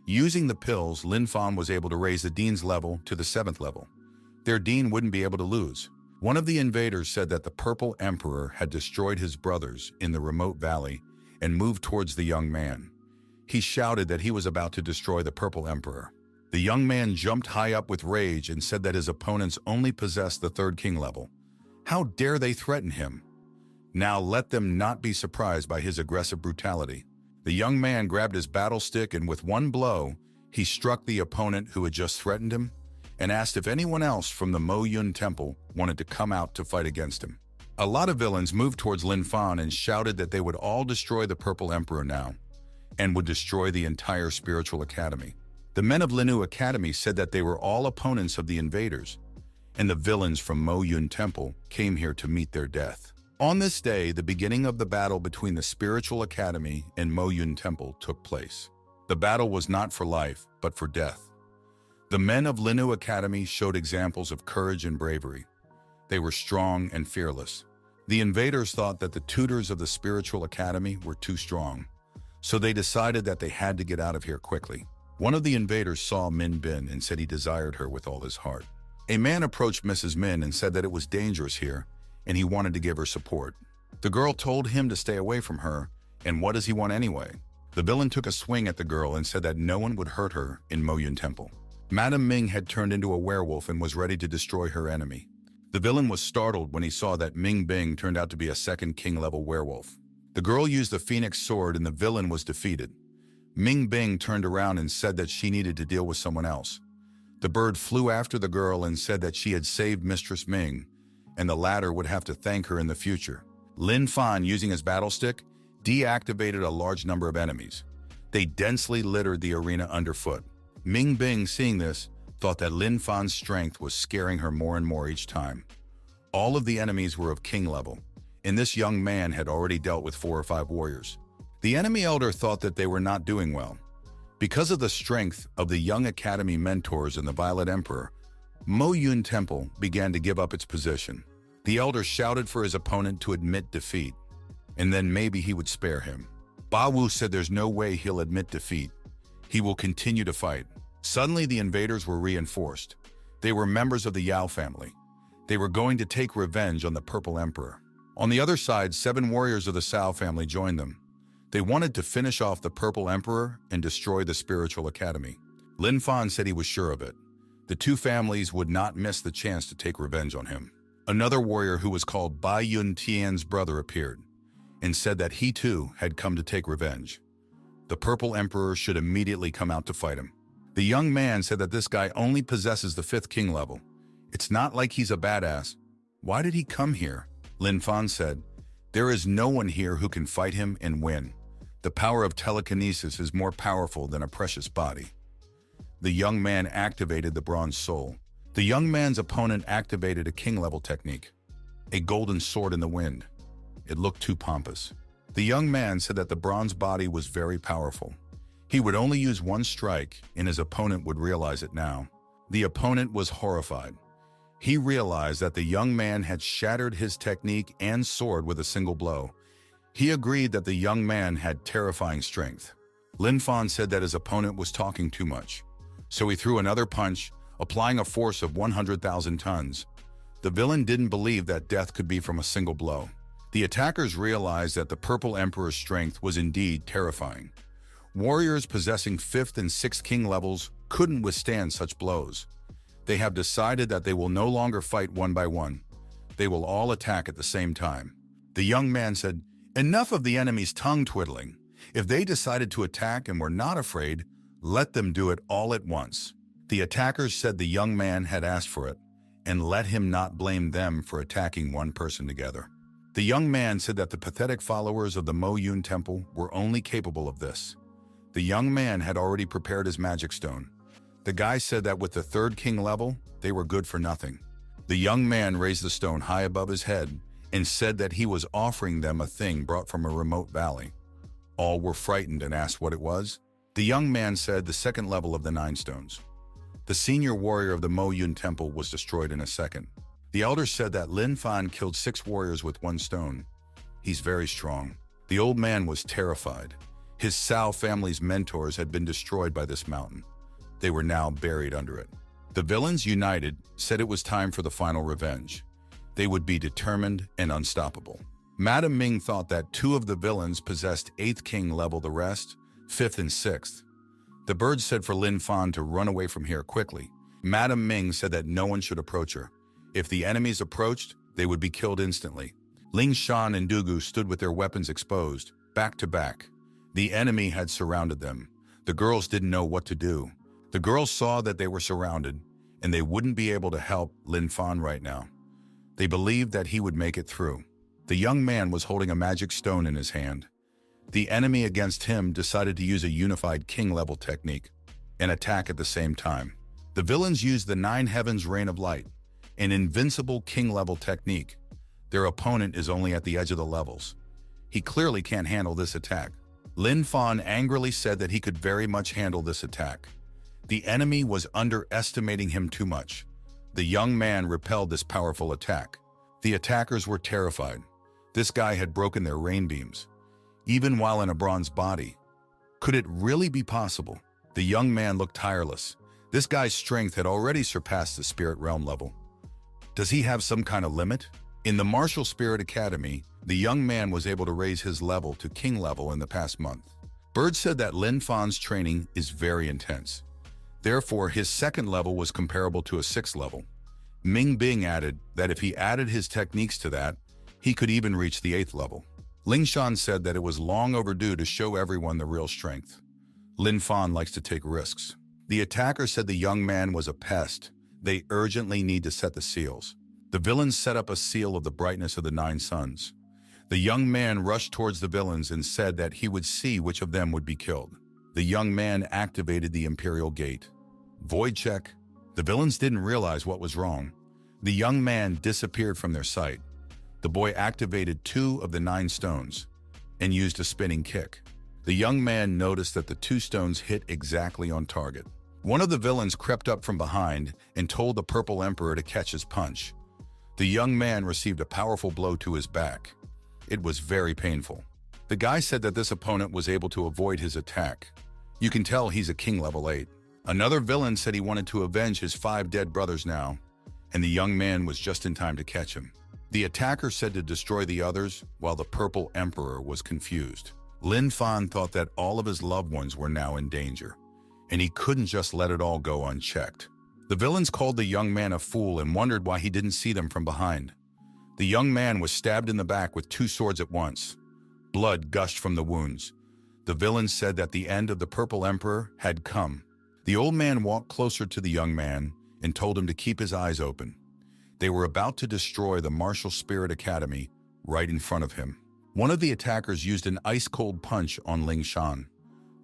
Using the pills, Lin Fan was able to raise the dean's level to the 7th level. Their dean wouldn't be able to lose. One of the invaders said that the Purple Emperor had destroyed his brothers in the remote valley and moved towards the young man. He shouted that he was about to destroy the Purple Emperor. The young man jumped high up with rage and said that his opponents only possessed the 3rd king level. How dare they threaten him? Now let them not be surprised by his aggressive brutality. The young man grabbed his battle stick and with one blow, he struck the opponent who had just threatened him and asked if anyone else from the Mo Yun Temple wanted to come out to fight against him. A lot of villains moved towards Lin Fan and shouted that they would all destroy the Purple Emperor now and would destroy the entire spiritual academy. The men of Linu Academy said that they were all opponents of the invaders, and the villains from Mo Yun Temple came here to meet their death. On this day, the beginning of the battle between the Spiritual Academy and Mo Yun Temple took place. The battle was not for life, but for death. The men of Linu Academy showed examples of courage and bravery. They were strong and fearless. The invaders thought that the tutors of the Spiritual Academy were too strong, so they decided that they had to get out of here quickly. One of the invaders saw Min Bin and said he desired her with all his heart. A man approached Mrs. Min and said that it was dangerous here, and he wanted to give her support. The girl told him to stay away from her, and what does he want anyway? The villain took a swing at the girl and said that no one would hurt her in Mo Yun Temple. Madame Ming had turned into a werewolf and was ready to destroy her enemy. The villain was startled when he saw that Ming Bing turned out to be a 2nd king-level werewolf. The girl used the phoenix sword and the villain was defeated. Ming Bing turned around and said that she needed to deal with someone else. The bird flew after the girl and said that she had saved Mistress Ming, and the latter would have to thank her in the future. Lin Fan, using his battle stick, deactivated a large number of enemies. They densely littered the arena underfoot. Ming Bing, seeing this, thought that Lin Fan's strength was scaring her more and more each time. All of the enemies were of king level, and this young man had already dealt with 4 or 5 warriors. The enemy elder thought that they were not doing well. Because of the strength of the young academy mentors and the Violet Emperor, Mo Yun Temple began to give up its position. The elder shouted for his opponent to admit defeat, and then maybe he would spare him. Ba Wu said there's no way he'll admit defeat. He will continue to fight. Suddenly, the invaders were reinforced. They were members of the Yao family. They were going to take revenge on the Purple Emperor. On the other side, 7 warriors of the Sao family joined them. They wanted to finish off the Purple Emperor and destroy the Spiritual Academy. Lin Fan said he was sure of it. The 2 families would not miss the chance to take revenge on him. Another warrior who was called Bai Yun Tian's brother appeared. and said that he too had come to take revenge. The Purple Emperor should immediately come out to fight him. The young man said that this guy only possesses the 5th king level. It's not like he's a badass. Why did he come here? Lin Fan said, there is no one here who can fight him and win. The power of telekinesis is more powerful than a precious body. The young man activated the Bronze Soul. The young man's opponent activated a king-level technique, a golden sword in the wind. It looked too pompous. The young man said that the bronze body was very powerful. He would only use one strike, and his opponent would realize it now. The opponent was horrified. He realized that the young man had shattered his technique and sword with a single blow. He agreed that the young man had terrifying strength. Lin Fan said that his opponent was talking too much. So he threw another punch, applying a force of 100,000 tons. The villain didn't believe that death could be from a single blow. The attackers realized that the Purple Emperor's strength was indeed terrifying. Warriors possessing 5th and 6th king levels couldn't withstand such blows. They have decided that they will no longer fight one by one. They will all attack at the same time. The young man said, enough of the enemy's tongue twiddling. If they decided to attack and were not afraid, let them do it all at once. The attackers said the young man had asked for it, and let him not blame them for attacking one person together. The young man said that the pathetic followers of the Mo Yun Temple were only capable of this. The young man had already prepared his magic stone. The guy said that with the 3rd king level, they were good for nothing. The young man raised the stone high above his head and said that he was offering them a thing brought from a remote valley. All were frightened and asked what it was. The young man said the 2nd level of the 9 stones. The senior warrior of the Mo Yun Temple was destroyed in a second. The elder said that Lin Fan killed 6 warriors with 1 stone. He's very strong. The old man was terrified. His Cao family's mentors had been destroyed by this mountain. They were now buried under it. The villains united said it was time for the final revenge. They would be determined and unstoppable. Madame Ming thought that 2 of the villains possessed 8th king level, the rest 5th and 6th. The bird said for Lin Fan to run away from here quickly. Madame Ming said that no one should approach her. If the enemies approached, they would be killed instantly. Ling Shan and Dugu stood with their weapons exposed, back to back. The enemy had surrounded them. The girls didn't know what to do. The girls saw that they were surrounded, and they wouldn't be able to help Lin Fan right now. They believed that he would make it through. The young man was holding a magic stone in his hand. The enemy against him decided to use a unified king-level technique and attack at the same time. The villains used the 9 Heavens Rain of Light, an invincible king-level technique. Their opponent is only at the edge of the levels. He clearly can't handle this attack. Lin Fan angrily said that he could very much handle this attack. The enemy was underestimating him too much. The young man repelled this powerful attack. The attackers were terrified. This guy had broken their rain beams, even while in a bronze body. Could it really be possible? The young man looked tireless. This guy's strength had already surpassed the spirit realm level. Does he have some kind of limit? In the Martial Spirit Academy, the young man was able to raise his level to king level in the past month. Bird said that Lin Fan's training is very intense. Therefore, his 2nd level was comparable to a 6th level. Ming Bing added that if he added his techniques to that, he could even reach the 8th level. Ling Shan said that it was long overdue to show everyone the real strength. Lin Fan likes to take risks. The attacker said the young man was a pest. They urgently need to set the seals. The villains set up a seal of the brightness of the 9 suns. The young man rushed towards the villains and said that he would see which of them would be killed. The young man activated the Imperial Gate. Void check. The villains didn't realize what was wrong. The young man disappeared from their sight. The boy activated 2 of the 9 stones and used a spinning kick. The young man noticed that the 2 stones hit exactly on target. One of the villains crept up from behind and told the Purple Emperor to catch his punch. The young man received a powerful blow to his back. It was very painful. The guy said that this opponent was able to avoid his attack. You can tell he's a king level 8. Another villain said he wanted to avenge his 5 dead brothers now, and the young man was just in time to catch him. The attacker said to destroy the others, while the Purple Emperor was confused. Lin Fan thought that all of his loved ones were now in danger, and he couldn't just let it all go unchecked. The villains called the young man a fool and wondered why he didn't see them from behind. The young man was stabbed in the back with 2 swords at once. Blood gushed from the wounds. The villain said that the end of the Purple Emperor had come. The old man walked closer to the young man and told him to keep his eyes open. They were about to destroy the Martial Spirit Academy right in front of him. One of the attackers used an ice-cold punch on Ling Shan.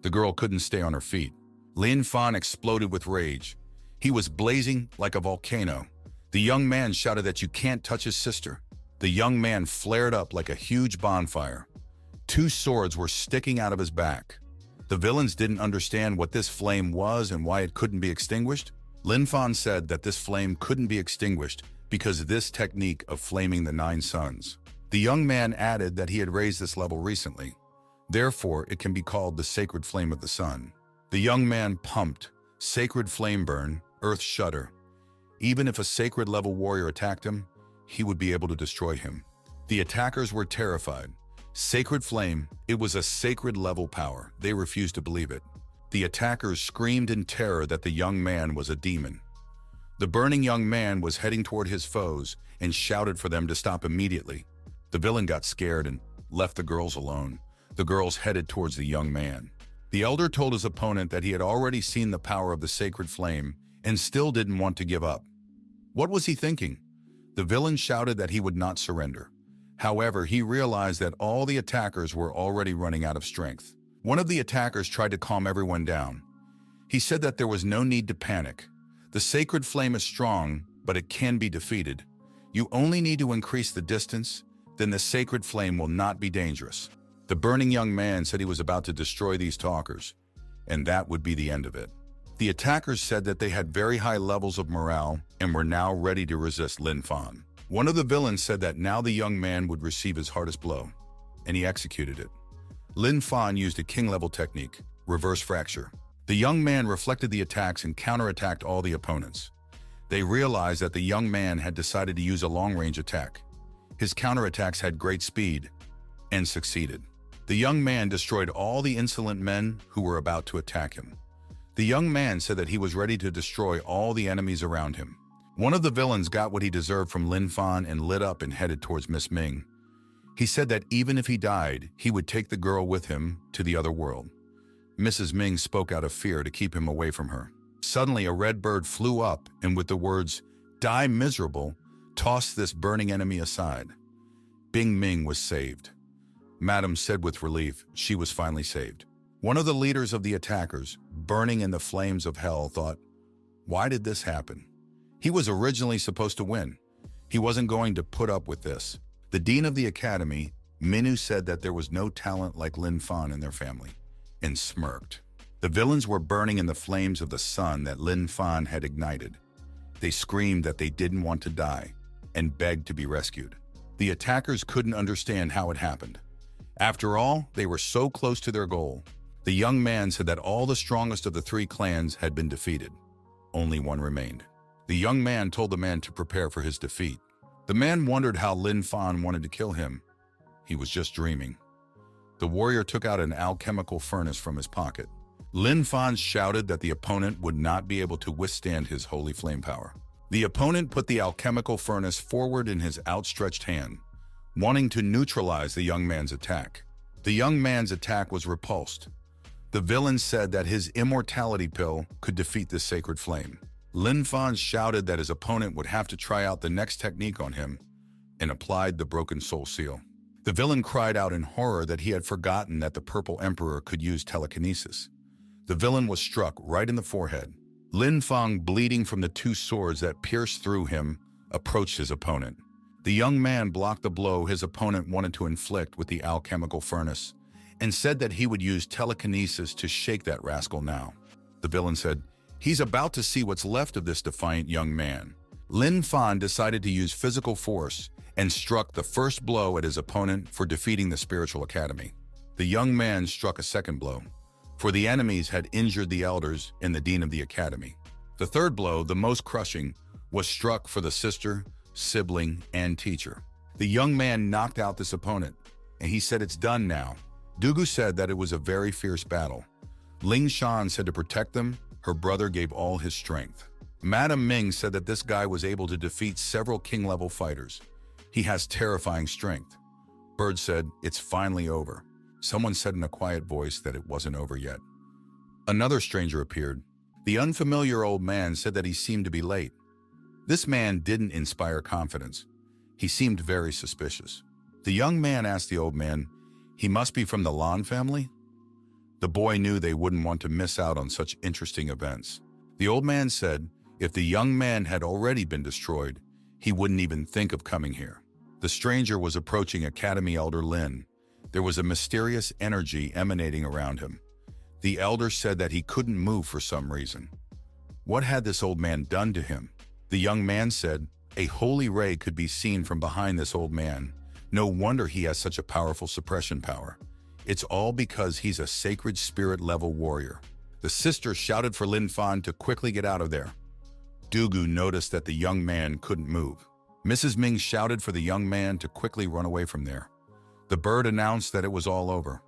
The girl couldn't stay on her feet. Lin Fan exploded with rage. He was blazing like a volcano. The young man shouted that you can't touch his sister. The young man flared up like a huge bonfire. 2 swords were sticking out of his back. The villains didn't understand what this flame was and why it couldn't be extinguished. Lin Fan said that this flame couldn't be extinguished because of this technique of flaming the 9 suns. The young man added that he had raised this level recently. Therefore, it can be called the sacred flame of the sun. The young man pumped. Sacred flame burn, earth shudder. Even if a sacred level warrior attacked him, he would be able to destroy him. The attackers were terrified. Sacred flame, it was a sacred level power. They refused to believe it. The attackers screamed in terror that the young man was a demon. The burning young man was heading toward his foes and shouted for them to stop immediately. The villain got scared and left the girls alone. The girls headed towards the young man. The elder told his opponent that he had already seen the power of the sacred flame and still didn't want to give up. What was he thinking? The villain shouted that he would not surrender. However, he realized that all the attackers were already running out of strength. One of the attackers tried to calm everyone down. He said that there was no need to panic. The sacred flame is strong, but it can be defeated. You only need to increase the distance, then the sacred flame will not be dangerous. The burning young man said he was about to destroy these talkers, and that would be the end of it. The attackers said that they had very high levels of morale and were now ready to resist Lin Fan. One of the villains said that now the young man would receive his hardest blow, and he executed it. Lin Fan used a king-level technique, reverse fracture. The young man reflected the attacks and counterattacked all the opponents. They realized that the young man had decided to use a long-range attack. His counterattacks had great speed and succeeded. The young man destroyed all the insolent men who were about to attack him. The young man said that he was ready to destroy all the enemies around him. One of the villains got what he deserved from Lin Fan and lit up and headed towards Miss Ming. He said that even if he died, he would take the girl with him to the other world. Mrs. Ming spoke out of fear to keep him away from her. Suddenly, a red bird flew up and with the words, "Die miserable," tossed this burning enemy aside. Bing Ming was saved. Madam said with relief she was finally saved. One of the leaders of the attackers, burning in the flames of hell, thought, why did this happen? He was originally supposed to win. He wasn't going to put up with this. The dean of the academy, Minu, said that there was no talent like Lin Fan in their family, and smirked. The villains were burning in the flames of the sun that Lin Fan had ignited. They screamed that they didn't want to die and begged to be rescued. The attackers couldn't understand how it happened. After all, they were so close to their goal. The young man said that all the strongest of the 3 clans had been defeated. Only one remained. The young man told the man to prepare for his defeat. The man wondered how Lin Fan wanted to kill him. He was just dreaming. The warrior took out an alchemical furnace from his pocket. Lin Fan shouted that the opponent would not be able to withstand his holy flame power. The opponent put the alchemical furnace forward in his outstretched hand, wanting to neutralize the young man's attack. The young man's attack was repulsed. The villain said that his immortality pill could defeat this sacred flame. Lin Fan shouted that his opponent would have to try out the next technique on him and applied the broken soul seal. The villain cried out in horror that he had forgotten that the Purple Emperor could use telekinesis. The villain was struck right in the forehead. Lin Fan, bleeding from the 2 swords that pierced through him, approached his opponent. The young man blocked the blow his opponent wanted to inflict with the alchemical furnace and said that he would use telekinesis to shake that rascal now. The villain said, he's about to see what's left of this defiant young man. Lin Fan decided to use physical force and struck the first blow at his opponent for defeating the spiritual academy. The young man struck a second blow, for the enemies had injured the elders and the dean of the academy. The third blow, the most crushing, was struck for the sister, sibling, and teacher. The young man knocked out this opponent, and he said it's done now. Dugu said that it was a very fierce battle. Ling Shan said to protect them, her brother gave all his strength. Madam Ming said that this guy was able to defeat several king-level fighters. He has terrifying strength. Bird said, "It's finally over." Someone said in a quiet voice that it wasn't over yet. Another stranger appeared. The unfamiliar old man said that he seemed to be late. This man didn't inspire confidence. He seemed very suspicious. The young man asked the old man, "He must be from the Lan family?" The boy knew they wouldn't want to miss out on such interesting events. The old man said if the young man had already been destroyed, he wouldn't even think of coming here. The stranger was approaching Academy Elder Lin. There was a mysterious energy emanating around him. The elder said that he couldn't move for some reason. What had this old man done to him? The young man said, "A holy ray could be seen from behind this old man. No wonder he has such a powerful suppression power. It's all because he's a sacred spirit-level warrior." The sister shouted for Lin Fan to quickly get out of there. Dugu noticed that the young man couldn't move. Mrs. Ming shouted for the young man to quickly run away from there. The bird announced that it was all over,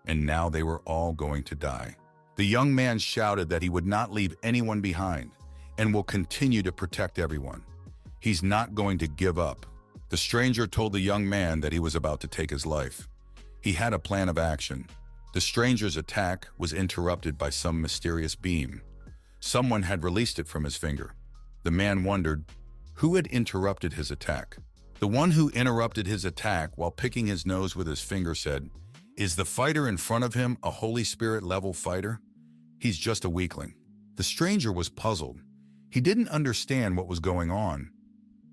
and now they were all going to die. The young man shouted that he would not leave anyone behind and will continue to protect everyone. He's not going to give up. The stranger told the young man that he was about to take his life. He had a plan of action. The stranger's attack was interrupted by some mysterious beam. Someone had released it from his finger. The man wondered, who had interrupted his attack? The one who interrupted his attack while picking his nose with his finger said, "Is the fighter in front of him a Holy Spirit-level fighter? He's just a weakling." The stranger was puzzled. He didn't understand what was going on.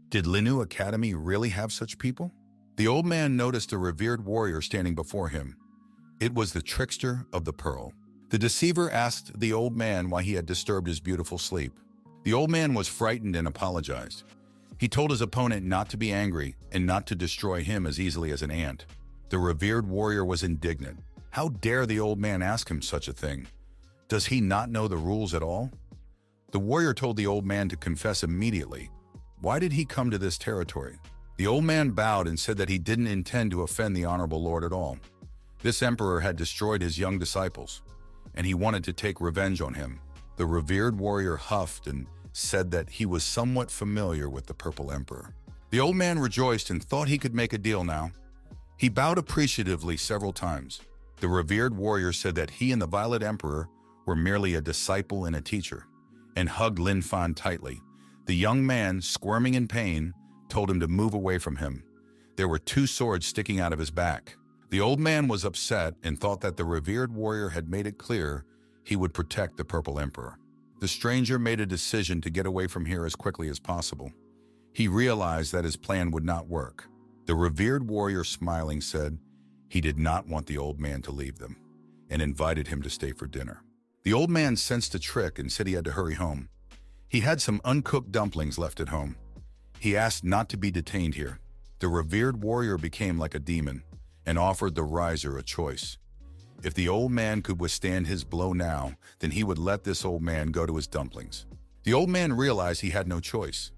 Did Linu Academy really have such people? The old man noticed a revered warrior standing before him. It was the trickster of the pearl. The deceiver asked the old man why he had disturbed his beautiful sleep. The old man was frightened and apologized. He told his opponent not to be angry and not to destroy him as easily as an ant. The revered warrior was indignant. How dare the old man ask him such a thing? Does he not know the rules at all? The warrior told the old man to confess immediately. Why did he come to this territory? The old man bowed and said that he didn't intend to offend the honorable lord at all. This emperor had destroyed his young disciples, and he wanted to take revenge on him. The revered warrior huffed and said that he was somewhat familiar with the Purple Emperor. The old man rejoiced and thought he could make a deal now. He bowed appreciatively several times. The revered warrior said that he and the Violet Emperor were merely a disciple and a teacher, and hugged Lin Fan tightly. The young man, squirming in pain, told him to move away from him. There were two swords sticking out of his back. The old man was upset and thought that the revered warrior had made it clear he would protect the Purple Emperor. The stranger made a decision to get away from here as quickly as possible. He realized that his plan would not work. The revered warrior, smiling, said he did not want the old man to leave them, and invited him to stay for dinner. The old man sensed a trick and said he had to hurry home. He had some uncooked dumplings left at home. He asked not to be detained here. The revered warrior became like a demon and offered the riser a choice. If the old man could withstand his blow now, then he would let this old man go to his dumplings. The old man realized he had no choice,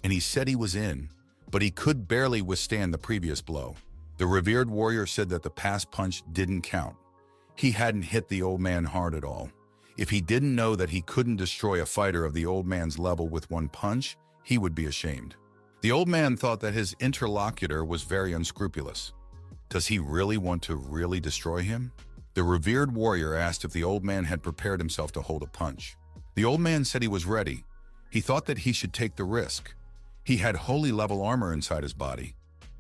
and he said he was in, but he could barely withstand the previous blow. The revered warrior said that the past punch didn't count. He hadn't hit the old man hard at all. If he didn't know that he couldn't destroy a fighter of the old man's level with one punch, he would be ashamed. The old man thought that his interlocutor was very unscrupulous. Does he really want to really destroy him? The revered warrior asked if the old man had prepared himself to hold a punch. The old man said he was ready. He thought that he should take the risk. He had holy level armor inside his body.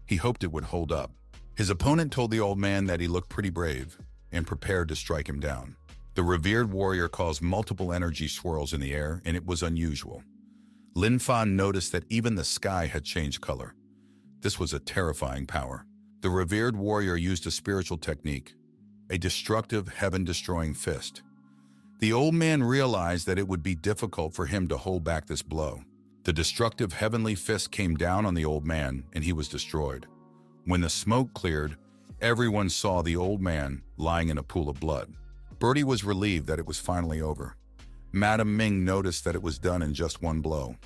He hoped it would hold up. His opponent told the old man that he looked pretty brave and prepared to strike him down. The revered warrior caused multiple energy swirls in the air, and it was unusual. Lin Fan noticed that even the sky had changed color. This was a terrifying power. The revered warrior used a spiritual technique, a destructive, heaven-destroying fist. The old man realized that it would be difficult for him to hold back this blow. The destructive heavenly fist came down on the old man, and he was destroyed. When the smoke cleared, everyone saw the old man lying in a pool of blood. Birdie was relieved that it was finally over. Madame Ming noticed that it was done in just one blow.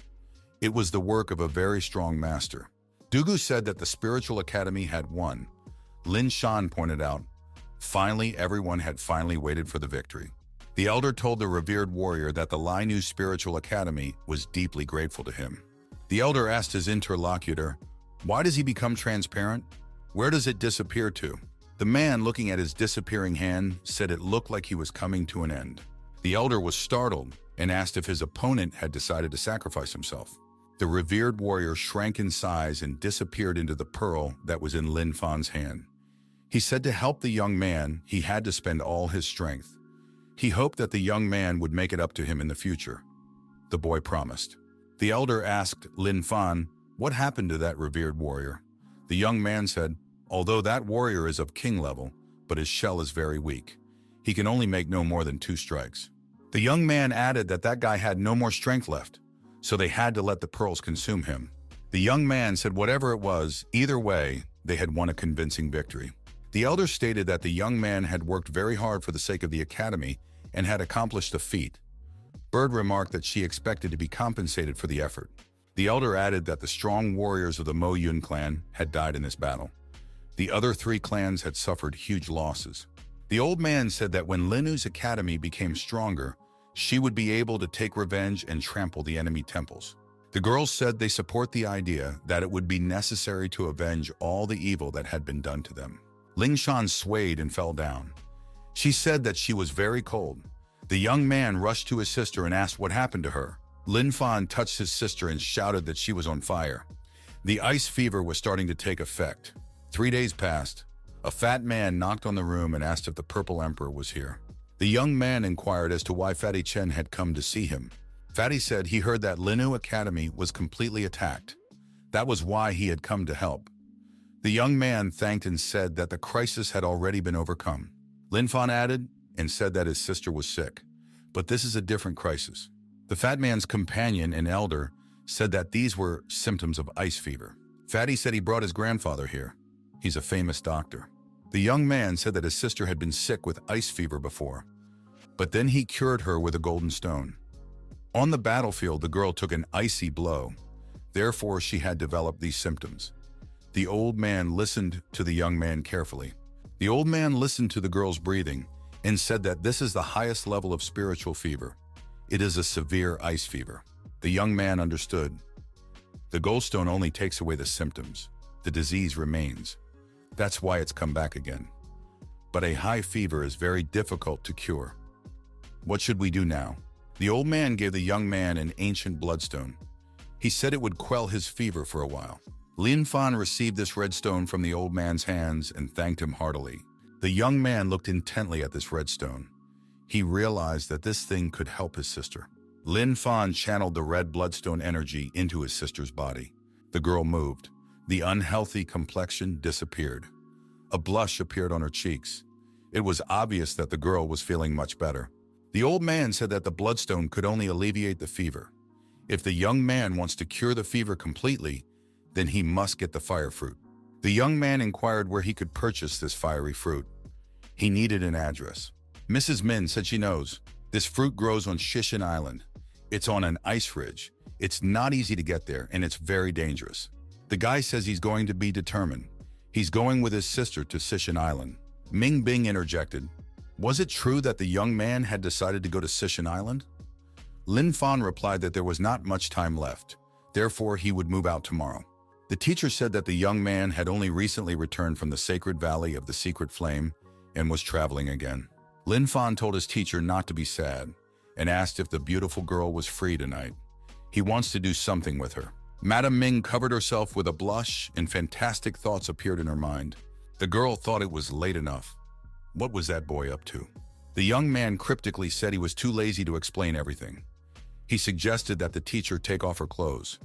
It was the work of a very strong master. Dugu said that the spiritual academy had won. Lin Shan pointed out, finally everyone had finally waited for the victory. The elder told the revered warrior that the Linu Spiritual Academy was deeply grateful to him. The elder asked his interlocutor, why does he become transparent? Where does it disappear to? The man, looking at his disappearing hand, said it looked like he was coming to an end. The elder was startled and asked if his opponent had decided to sacrifice himself. The revered warrior shrank in size and disappeared into the pearl that was in Lin Fan's hand. He said to help the young man, he had to spend all his strength. He hoped that the young man would make it up to him in the future. The boy promised. The elder asked Lin Fan, "What happened to that revered warrior?" The young man said, "Although that warrior is of king level, but his shell is very weak. He can only make no more than 2 strikes." The young man added that that guy had no more strength left, so they had to let the pearls consume him. The young man said whatever it was, either way, they had won a convincing victory. The elder stated that the young man had worked very hard for the sake of the academy and had accomplished a feat. Bird remarked that she expected to be compensated for the effort. The elder added that the strong warriors of the Mo Yun clan had died in this battle. The other 3 clans had suffered huge losses. The old man said that when Linu's academy became stronger, she would be able to take revenge and trample the enemy temples. The girls said they support the idea that it would be necessary to avenge all the evil that had been done to them. Ling Shan swayed and fell down. She said that she was very cold. The young man rushed to his sister and asked what happened to her. Lin Fan touched his sister and shouted that she was on fire. The ice fever was starting to take effect. 3 days passed. A fat man knocked on the room and asked if the Purple Emperor was here. The young man inquired as to why Fatty Chen had come to see him. Fatty said he heard that Linu Academy was completely attacked. That was why he had come to help. The young man thanked and said that the crisis had already been overcome. Lin Fan added and said that his sister was sick. But this is a different crisis. The fat man's companion and elder said that these were symptoms of ice fever. Fatty said he brought his grandfather here. He's a famous doctor. The young man said that his sister had been sick with ice fever before, but then he cured her with a golden stone. On the battlefield, the girl took an icy blow. Therefore, she had developed these symptoms. The old man listened to the young man carefully. The old man listened to the girl's breathing and said that this is the highest level of spiritual fever. It is a severe ice fever. The young man understood. The gold stone only takes away the symptoms. The disease remains. That's why it's come back again. But a high fever is very difficult to cure. What should we do now? The old man gave the young man an ancient bloodstone. He said it would quell his fever for a while. Lin Fan received this red stone from the old man's hands and thanked him heartily. The young man looked intently at this red stone. He realized that this thing could help his sister. Lin Fan channeled the red bloodstone energy into his sister's body. The girl moved. The unhealthy complexion disappeared. A blush appeared on her cheeks. It was obvious that the girl was feeling much better. The old man said that the bloodstone could only alleviate the fever. If the young man wants to cure the fever completely, then he must get the fire fruit. The young man inquired where he could purchase this fiery fruit. He needed an address. Mrs. Min said she knows. This fruit grows on Shishin Island. It's on an ice ridge. It's not easy to get there, and it's very dangerous. The guy says he's going to be determined. He's going with his sister to Sishin Island. Ming Bing interjected. Was it true that the young man had decided to go to Sishin Island? Lin Fan replied that there was not much time left. Therefore, he would move out tomorrow. The teacher said that the young man had only recently returned from the sacred valley of the secret flame and was traveling again. Lin Fan told his teacher not to be sad and asked if the beautiful girl was free tonight. He wants to do something with her. Madame Ming covered herself with a blush and fantastic thoughts appeared in her mind. The girl thought it was late enough. What was that boy up to? The young man cryptically said he was too lazy to explain everything. He suggested that the teacher take off her clothes.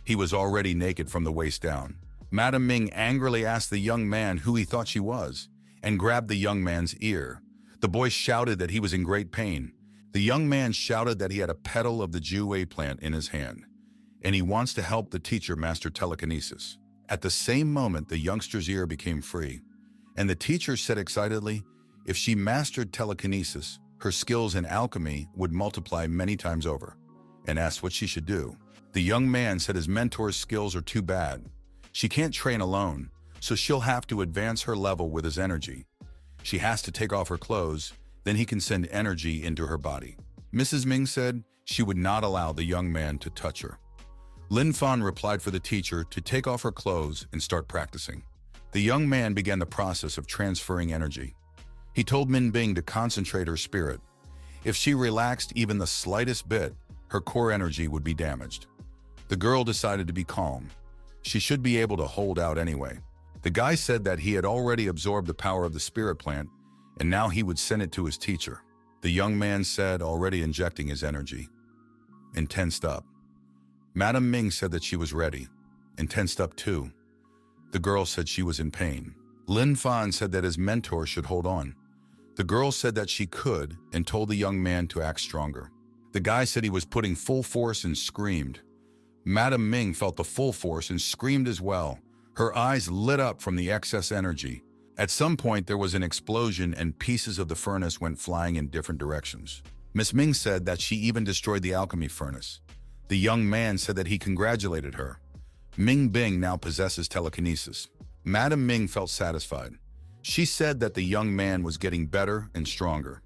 He was already naked from the waist down. Madame Ming angrily asked the young man who he thought she was and grabbed the young man's ear. The boy shouted that he was in great pain. The young man shouted that he had a petal of the SKUA plant in his hand, and he wants to help the teacher master telekinesis. At the same moment, the youngster's ear became free, and the teacher said excitedly, if she mastered telekinesis, her skills in alchemy would multiply many times over, and asked what she should do. The young man said his mentor's skills are too bad. She can't train alone, so she'll have to advance her level with his energy. She has to take off her clothes, then he can send energy into her body. Mrs. Ming said she would not allow the young man to touch her. Lin Fan replied for the teacher to take off her clothes and start practicing. The young man began the process of transferring energy. He told Min Bing to concentrate her spirit. If she relaxed even the slightest bit, her core energy would be damaged. The girl decided to be calm. She should be able to hold out anyway. The guy said that he had already absorbed the power of the spirit plant, and now he would send it to his teacher. The young man said, already injecting his energy, and tensed up. Madame Ming said that she was ready, and tensed up too. The girl said she was in pain. Lin Fan said that his mentor should hold on. The girl said that she could, and told the young man to act stronger. The guy said he was putting full force and screamed. Madame Ming felt the full force and screamed as well. Her eyes lit up from the excess energy. At some point, there was an explosion and pieces of the furnace went flying in different directions. Miss Ming said that she even destroyed the alchemy furnace. The young man said that he congratulated her. Ming Bing now possesses telekinesis. Madame Ming felt satisfied. She said that the young man was getting better and stronger.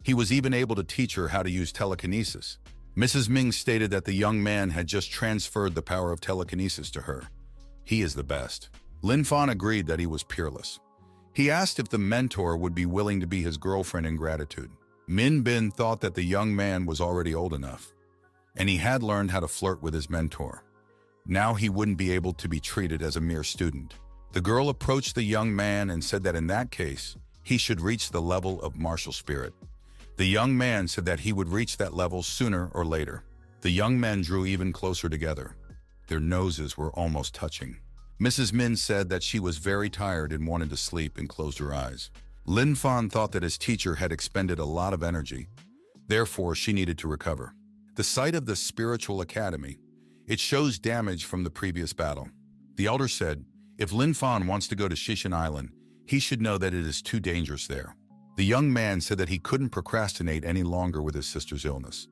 He was even able to teach her how to use telekinesis. Mrs. Ming stated that the young man had just transferred the power of telekinesis to her. He is the best. Lin Fan agreed that he was peerless. He asked if the mentor would be willing to be his girlfriend in gratitude. Min Bin thought that the young man was already old enough, and he had learned how to flirt with his mentor. Now he wouldn't be able to be treated as a mere student. The girl approached the young man and said that in that case, he should reach the level of martial spirit. The young man said that he would reach that level sooner or later. The young men drew even closer together. Their noses were almost touching. Mrs. Min said that she was very tired and wanted to sleep and closed her eyes. Lin Fan thought that his teacher had expended a lot of energy. Therefore, she needed to recover. The site of the spiritual academy, it shows damage from the previous battle. The elder said, if Lin Fan wants to go to Shishin Island, he should know that it is too dangerous there. The young man said that he couldn't procrastinate any longer with his sister's illness.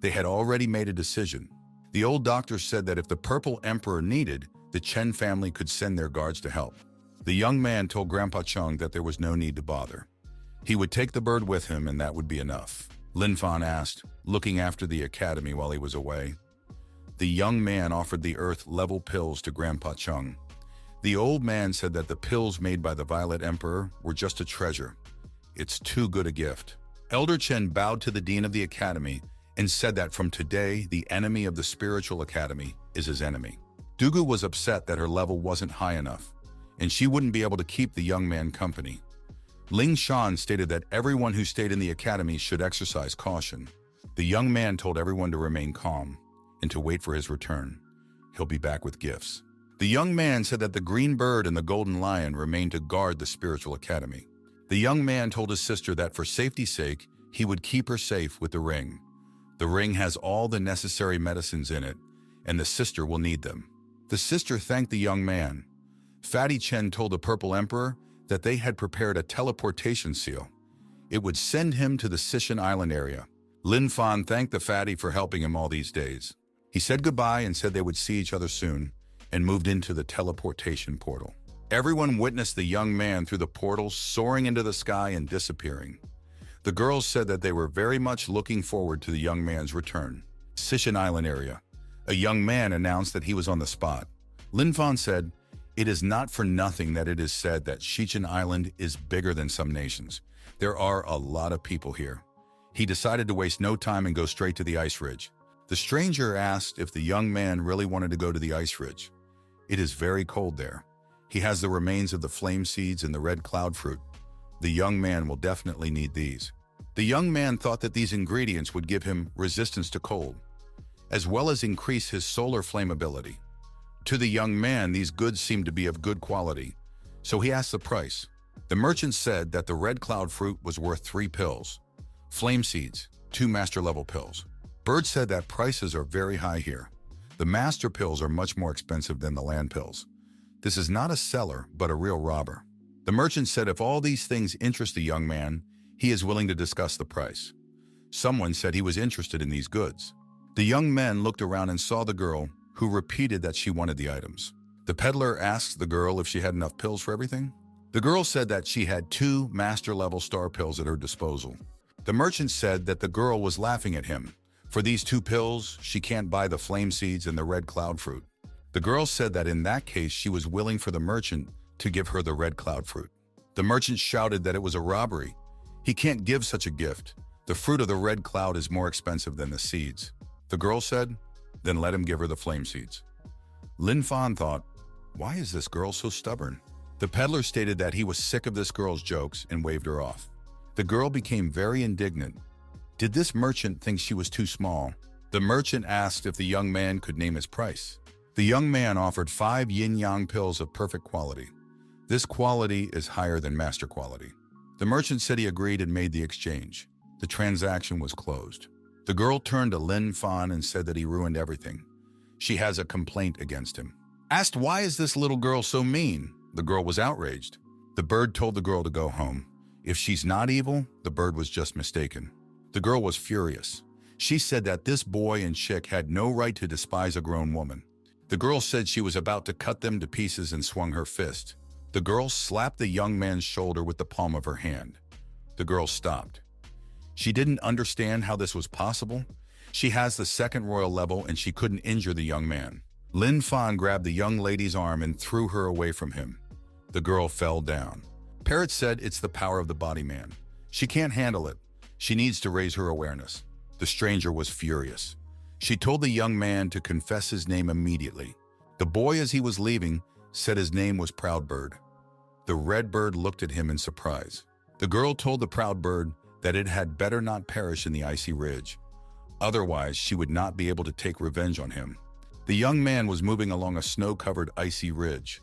They had already made a decision. The old doctor said that if the Purple Emperor needed, the Chen family could send their guards to help. The young man told Grandpa Chung that there was no need to bother. He would take the bird with him and that would be enough. Lin Fan asked, looking after the academy while he was away. The young man offered the earth-level pills to Grandpa Chung. The old man said that the pills made by the Violet Emperor were just a treasure. It's too good a gift. Elder Chen bowed to the dean of the academy and said that from today, the enemy of the spiritual academy is his enemy. Dugu was upset that her level wasn't high enough, and she wouldn't be able to keep the young man company. Ling Shan stated that everyone who stayed in the academy should exercise caution. The young man told everyone to remain calm and to wait for his return. He'll be back with gifts. The young man said that the green bird and the golden lion remained to guard the spiritual academy. The young man told his sister that for safety's sake, he would keep her safe with the ring. The ring has all the necessary medicines in it, and the sister will need them. The sister thanked the young man. Fatty Chen told the Purple Emperor that they had prepared a teleportation seal. It would send him to the Sishin Island area. Lin Fan thanked the fatty for helping him all these days. He said goodbye and said they would see each other soon, and moved into the teleportation portal. Everyone witnessed the young man through the portal soaring into the sky and disappearing. The girls said that they were very much looking forward to the young man's return. Sishin Island area. A young man announced that he was on the spot. Lin Fan said, "It is not for nothing that it is said that Shishin Island is bigger than some nations. There are a lot of people here." He decided to waste no time and go straight to the ice ridge. The stranger asked if the young man really wanted to go to the ice ridge. It is very cold there. He has the remains of the flame seeds and the red cloud fruit. The young man will definitely need these. The young man thought that these ingredients would give him resistance to cold, as well as increase his solar flame ability. To the young man, these goods seemed to be of good quality, so he asked the price. The merchant said that the red cloud fruit was worth 3 pills. Flame seeds, 2 master-level pills. Bird said that prices are very high here. The master pills are much more expensive than the land pills. This is not a seller, but a real robber. The merchant said if all these things interest the young man, he is willing to discuss the price. Someone said he was interested in these goods. The young men looked around and saw the girl, who repeated that she wanted the items. The peddler asked the girl if she had enough pills for everything. The girl said that she had 2 master-level star pills at her disposal. The merchant said that the girl was laughing at him. For these 2 pills, she can't buy the flame seeds and the red cloud fruit. The girl said that in that case she was willing for the merchant to give her the red cloud fruit. The merchant shouted that it was a robbery. He can't give such a gift. The fruit of the red cloud is more expensive than the seeds. The girl said, then let him give her the flame seeds. Lin Fan thought, why is this girl so stubborn? The peddler stated that he was sick of this girl's jokes and waved her off. The girl became very indignant. Did this merchant think she was too small? The merchant asked if the young man could name his price. The young man offered 5 yin-yang pills of perfect quality. This quality is higher than master quality. The merchant said he agreed and made the exchange. The transaction was closed. The girl turned to Lin Fan and said that he ruined everything. She has a complaint against him. Asked why is this little girl so mean? The girl was outraged. The bird told the girl to go home. If she's not evil, the bird was just mistaken. The girl was furious. She said that this boy and chick had no right to despise a grown woman. The girl said she was about to cut them to pieces and swung her fist. The girl slapped the young man's shoulder with the palm of her hand. The girl stopped. She didn't understand how this was possible. She has the 2nd royal level and she couldn't injure the young man. Lin Fan grabbed the young lady's arm and threw her away from him. The girl fell down. Parrot said it's the power of the body man. She can't handle it. She needs to raise her awareness. The stranger was furious. She told the young man to confess his name immediately. The boy, as he was leaving, said his name was Proud Bird. The red bird looked at him in surprise. The girl told the Proud Bird that it had better not perish in the icy ridge. Otherwise, she would not be able to take revenge on him. The young man was moving along a snow-covered icy ridge.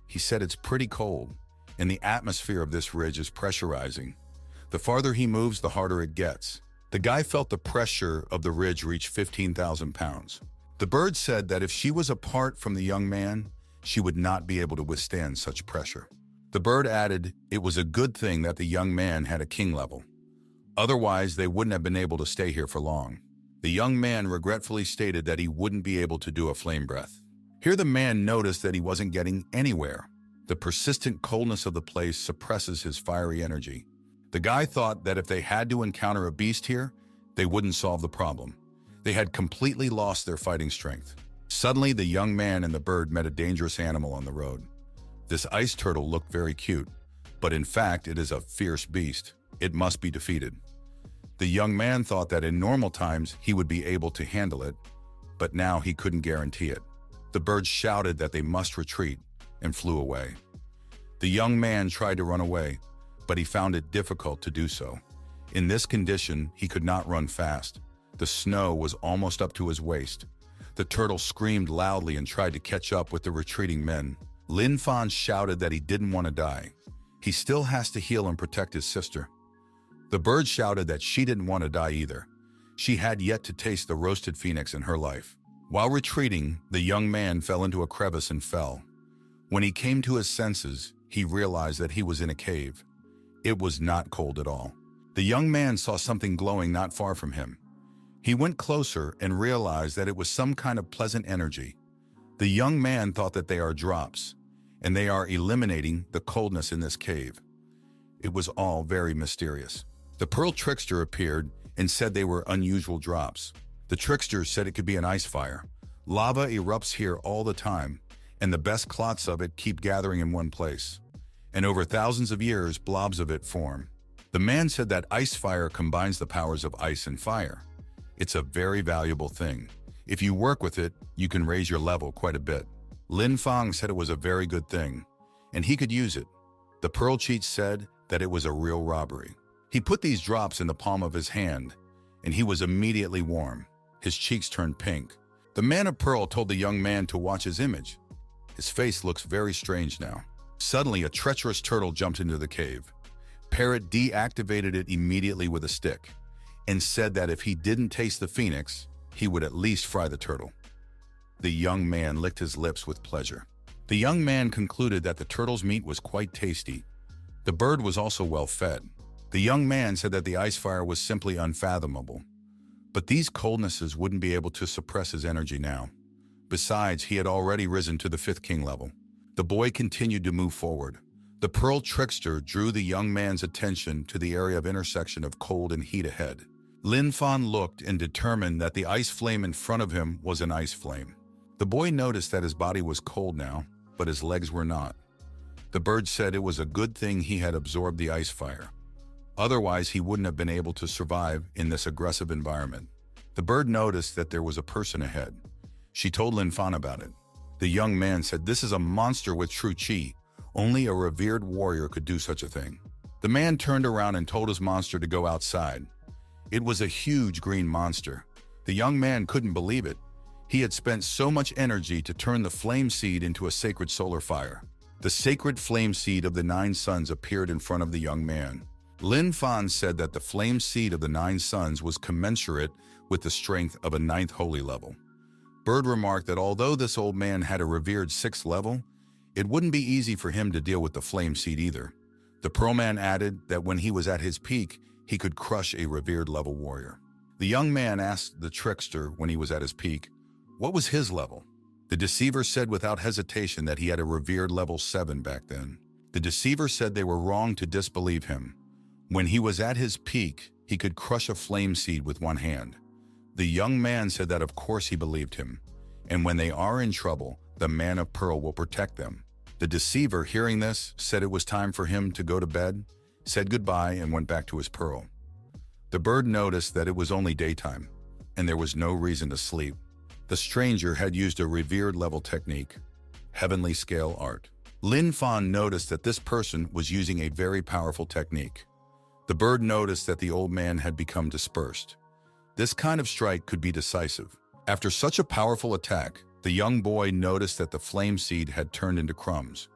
He said it's pretty cold, and the atmosphere of this ridge is pressurizing. The farther he moves, the harder it gets. The guy felt the pressure of the ridge reach 15,000 pounds. The bird said that if she was apart from the young man, she would not be able to withstand such pressure. The bird added it was a good thing that the young man had a king level. Otherwise, they wouldn't have been able to stay here for long. The young man regretfully stated that he wouldn't be able to do a flame breath. Here the man noticed that he wasn't getting anywhere. The persistent coldness of the place suppresses his fiery energy. The guy thought that if they had to encounter a beast here, they wouldn't solve the problem. They had completely lost their fighting strength. Suddenly, the young man and the bird met a dangerous animal on the road. This ice turtle looked very cute, but in fact, it is a fierce beast. It must be defeated. The young man thought that in normal times he would be able to handle it, but now he couldn't guarantee it. The bird shouted that they must retreat and flew away. The young man tried to run away, but he found it difficult to do so. In this condition, he could not run fast. The snow was almost up to his waist. The turtle screamed loudly and tried to catch up with the retreating men. Lin Fan shouted that he didn't want to die. He still has to heal and protect his sister. The bird shouted that she didn't want to die either. She had yet to taste the roasted phoenix in her life. While retreating, the young man fell into a crevice and fell. When he came to his senses, he realized that he was in a cave. It was not cold at all. The young man saw something glowing not far from him. He went closer and realized that it was some kind of pleasant energy. The young man thought that they are drops, and they are eliminating the coldness in this cave. It was all very mysterious. The pearl trickster appeared and said they were unusual drops. The trickster said it could be an ice fire. Lava erupts here all the time, and the best clots of it keep gathering in one place. And over thousands of years, blobs of it form. The man said that ice fire combines the powers of ice and fire. It's a very valuable thing. If you work with it, you can raise your level quite a bit. Lin Fang said it was a very good thing, and he could use it. The pearl cheat said that it was a real robbery. He put these drops in the palm of his hand, and he was immediately warm. His cheeks turned pink. The man of pearl told the young man to watch his image. His face looks very strange now. Suddenly, a treacherous turtle jumped into the cave. Parrot deactivated it immediately with a stick and said that if he didn't taste the phoenix, he would at least fry the turtle. The young man licked his lips with pleasure. The young man concluded that the turtle's meat was quite tasty. The bird was also well fed. The young man said that the ice fire was simply unfathomable. But these coldnesses wouldn't be able to suppress his energy now. Besides, he had already risen to the 5th king level. The boy continued to move forward. The pearl trickster drew the young man's attention to the area of intersection of cold and heat ahead. Lin Fan looked and determined that the ice flame in front of him was an ice flame. The boy noticed that his body was cold now, but his legs were not. The bird said it was a good thing he had absorbed the ice fire. Otherwise, he wouldn't have been able to survive in this aggressive environment. The bird noticed that there was a person ahead. She told Lin Fan about it. The young man said, "This is a monster with true chi. Only a revered warrior could do such a thing." The man turned around and told his monster to go outside. It was a huge green monster. The young man couldn't believe it. He had spent so much energy to turn the flame seed into a sacred solar fire. The sacred flame seed of the 9 suns appeared in front of the young man. Lin Fan said that the flame seed of the 9 suns was commensurate with the strength of a 9th holy level. Bird remarked that although this old man had a revered 6th level, it wouldn't be easy for him to deal with the flame seed either. The Pearl Man added that when he was at his peak, he could crush a revered level warrior. The young man asked the trickster when he was at his peak, what was his level? The deceiver said without hesitation that he had a revered level 7 back then. The deceiver said they were wrong to disbelieve him. When he was at his peak, he could crush a flame seed with one hand. The young man said that of course he believed him, and when they are in trouble, the man of pearl will protect them. The deceiver, hearing this, said it was time for him to go to bed, said goodbye, and went back to his pearl. The bird noticed that it was only daytime, and there was no reason to sleep. The stranger had used a revered level technique, heavenly scale art. Lin Fan noticed that this person was using a very powerful technique. The bird noticed that the old man had become dispersed. This kind of strike could be decisive. After such a powerful attack, the young boy noticed that the flame seed had turned into crumbs.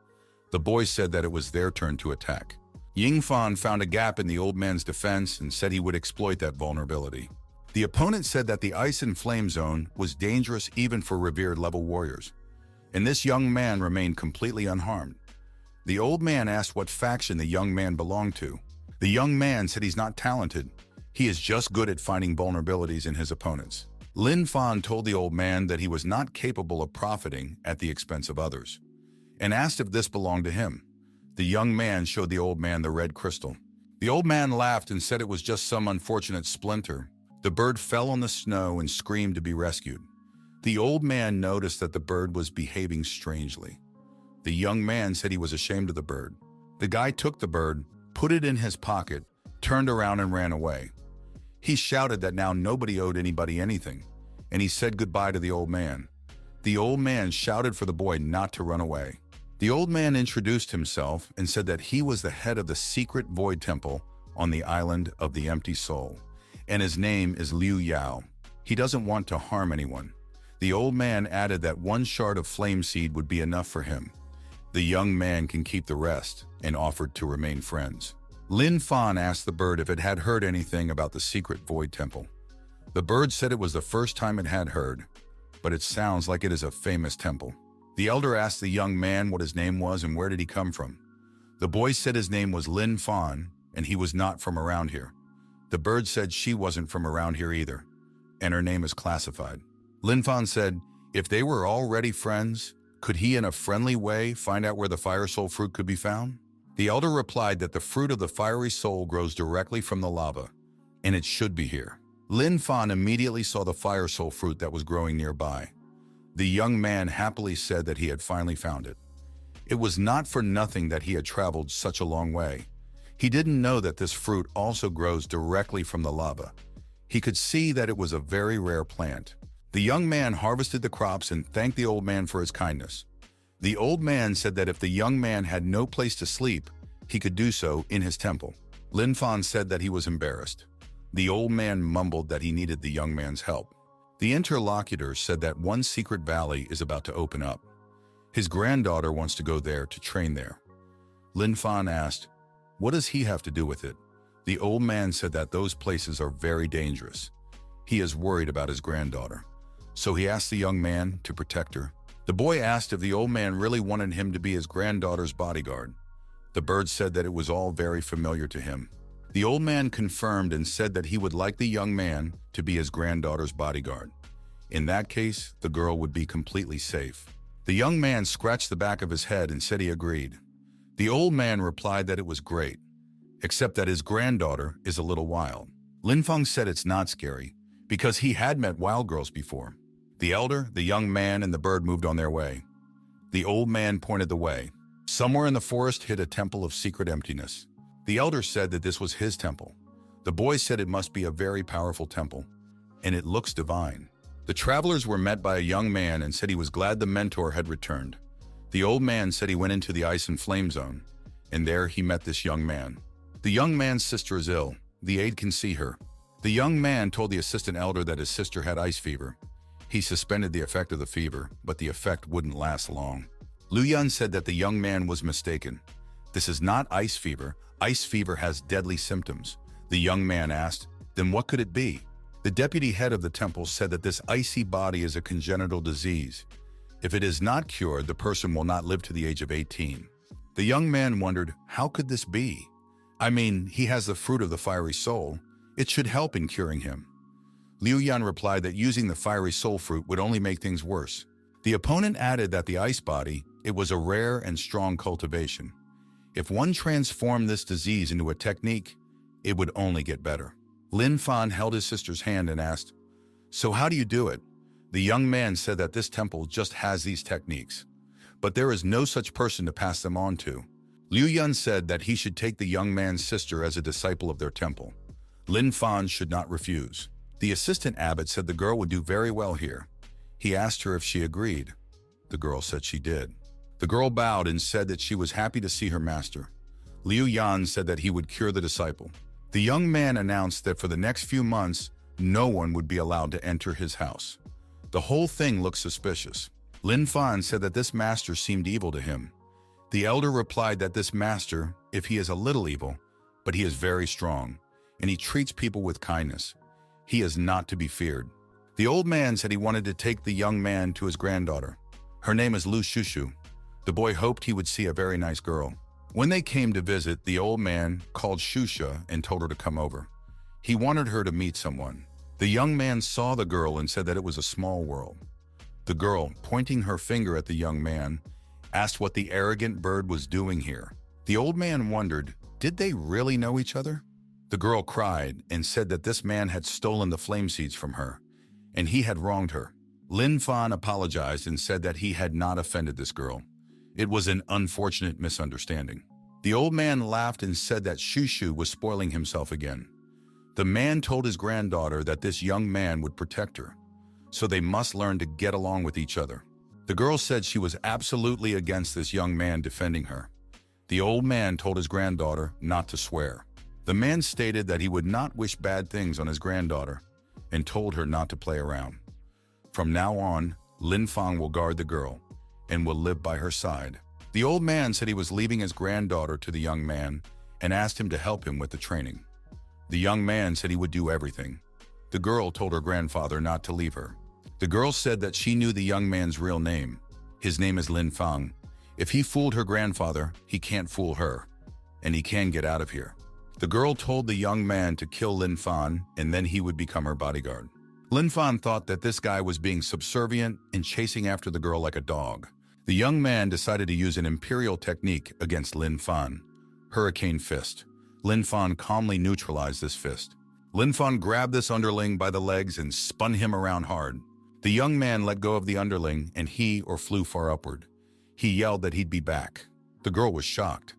The boy said that it was their turn to attack. Ying Fan found a gap in the old man's defense and said he would exploit that vulnerability. The opponent said that the ice and flame zone was dangerous even for revered level warriors, and this young man remained completely unharmed. The old man asked what faction the young man belonged to. The young man said he's not talented. He is just good at finding vulnerabilities in his opponents. Lin Fan told the old man that he was not capable of profiting at the expense of others, and asked if this belonged to him. The young man showed the old man the red crystal. The old man laughed and said it was just some unfortunate splinter. The bird fell on the snow and screamed to be rescued. The old man noticed that the bird was behaving strangely. The young man said he was ashamed of the bird. The guy took the bird, put it in his pocket, turned around and ran away. He shouted that now nobody owed anybody anything, and he said goodbye to the old man. The old man shouted for the boy not to run away. The old man introduced himself and said that he was the head of the secret void temple on the island of the empty soul, and his name is Liu Yao. He doesn't want to harm anyone. The old man added that one shard of flame seed would be enough for him. The young man can keep the rest, and offered to remain friends. Lin Fan asked the bird if it had heard anything about the secret void temple. The bird said it was the first time it had heard, but it sounds like it is a famous temple. The elder asked the young man what his name was and where did he come from. The boy said his name was Lin Fan and he was not from around here. The bird said she wasn't from around here either, and her name is classified. Lin Fan said, if they were already friends, could he in a friendly way find out where the fire soul fruit could be found? The elder replied that the fruit of the fiery soul grows directly from the lava, and it should be here. Lin Fan immediately saw the fire soul fruit that was growing nearby. The young man happily said that he had finally found it. It was not for nothing that he had traveled such a long way. He didn't know that this fruit also grows directly from the lava. He could see that it was a very rare plant. The young man harvested the crops and thanked the old man for his kindness. The old man said that if the young man had no place to sleep, he could do so in his temple. Lin Fan said that he was embarrassed. The old man mumbled that he needed the young man's help. The interlocutor said that one secret valley is about to open up. His granddaughter wants to go there to train there. Lin Fan asked, what does he have to do with it? The old man said that those places are very dangerous. He is worried about his granddaughter, so he asked the young man to protect her. The boy asked if the old man really wanted him to be his granddaughter's bodyguard. The bird said that it was all very familiar to him. The old man confirmed and said that he would like the young man to be his granddaughter's bodyguard. In that case, the girl would be completely safe. The young man scratched the back of his head and said he agreed. The old man replied that it was great, except that his granddaughter is a little wild. Lin Feng said it's not scary, because he had met wild girls before. The elder, the young man, and the bird moved on their way. The old man pointed the way. Somewhere in the forest hid a temple of secret emptiness. The elder said that this was his temple. The boy said it must be a very powerful temple, and it looks divine. The travelers were met by a young man and said he was glad the mentor had returned. The old man said he went into the ice and flame zone, and there he met this young man. The young man's sister is ill. The aide can see her. The young man told the assistant elder that his sister had ice fever. He suspended the effect of the fever, but the effect wouldn't last long. Liu Yun said that the young man was mistaken. This is not ice fever. Ice fever has deadly symptoms. The young man asked, then what could it be? The deputy head of the temple said that this icy body is a congenital disease. If it is not cured, the person will not live to the age of 18. The young man wondered, how could this be? I mean, he has the fruit of the fiery soul. It should help in curing him. Liu Yan replied that using the fiery soul fruit would only make things worse. The opponent added that the ice body, it was a rare and strong cultivation. If one transformed this disease into a technique, it would only get better. Lin Fan held his sister's hand and asked, so how do you do it? The young man said that this temple just has these techniques, but there is no such person to pass them on to. Liu Yun said that he should take the young man's sister as a disciple of their temple. Lin Fan should not refuse. The assistant abbot said the girl would do very well here. He asked her if she agreed. The girl said she did. The girl bowed and said that she was happy to see her master. Liu Yan said that he would cure the disciple. The young man announced that for the next few months, no one would be allowed to enter his house. The whole thing looked suspicious. Lin Fan said that this master seemed evil to him. The elder replied that this master, if he is a little evil, but he is very strong, and he treats people with kindness. He is not to be feared. The old man said he wanted to take the young man to his granddaughter. Her name is Lu Shushu. The boy hoped he would see a very nice girl. When they came to visit, the old man called Shusha and told her to come over. He wanted her to meet someone. The young man saw the girl and said that it was a small world. The girl, pointing her finger at the young man, asked what the arrogant bird was doing here. The old man wondered, did they really know each other? The girl cried and said that this man had stolen the flame seeds from her, and he had wronged her. Lin Fan apologized and said that he had not offended this girl. It was an unfortunate misunderstanding. The old man laughed and said that Shushu was spoiling himself again. The man told his granddaughter that this young man would protect her, so they must learn to get along with each other. The girl said she was absolutely against this young man defending her. The old man told his granddaughter not to swear. The man stated that he would not wish bad things on his granddaughter and told her not to play around. From now on, Lin Fang will guard the girl and will live by her side. The old man said he was leaving his granddaughter to the young man and asked him to help him with the training. The young man said he would do everything. The girl told her grandfather not to leave her. The girl said that she knew the young man's real name. His name is Lin Fang. If he fooled her grandfather, he can't fool her, and he can get out of here. The girl told the young man to kill Lin Fan, and then he would become her bodyguard. Lin Fan thought that this guy was being subservient and chasing after the girl like a dog. The young man decided to use an imperial technique against Lin Fan, Hurricane Fist. Lin Fan calmly neutralized this fist. Lin Fan grabbed this underling by the legs and spun him around hard. The young man let go of the underling and he flew far upward. He yelled that he'd be back. The girl was shocked.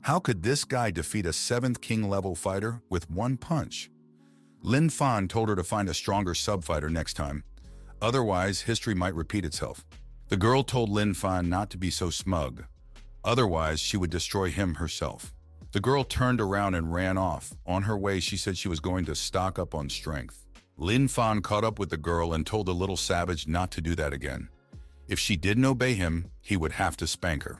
How could this guy defeat a 7th king level fighter with one punch? Lin Fan told her to find a stronger sub-fighter next time. Otherwise, history might repeat itself. The girl told Lin Fan not to be so smug. Otherwise, she would destroy him herself. The girl turned around and ran off. On her way, she said she was going to stock up on strength. Lin Fan caught up with the girl and told the little savage not to do that again. If she didn't obey him, he would have to spank her.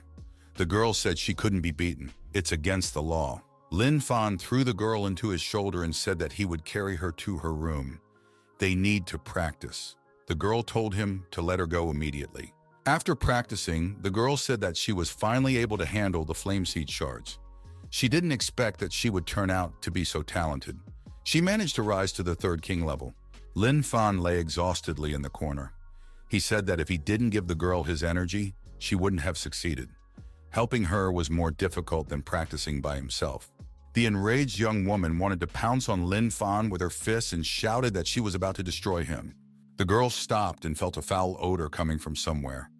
The girl said she couldn't be beaten. It's against the law. Lin Fan threw the girl into his shoulder and said that he would carry her to her room. They need to practice. The girl told him to let her go immediately. After practicing, the girl said that she was finally able to handle the flame seed shards. She didn't expect that she would turn out to be so talented. She managed to rise to the 3rd king level. Lin Fan lay exhaustedly in the corner. He said that if he didn't give the girl his energy, she wouldn't have succeeded. Helping her was more difficult than practicing by himself. The enraged young woman wanted to pounce on Lin Fan with her fists and shouted that she was about to destroy him. The girl stopped and felt a foul odor coming from somewhere.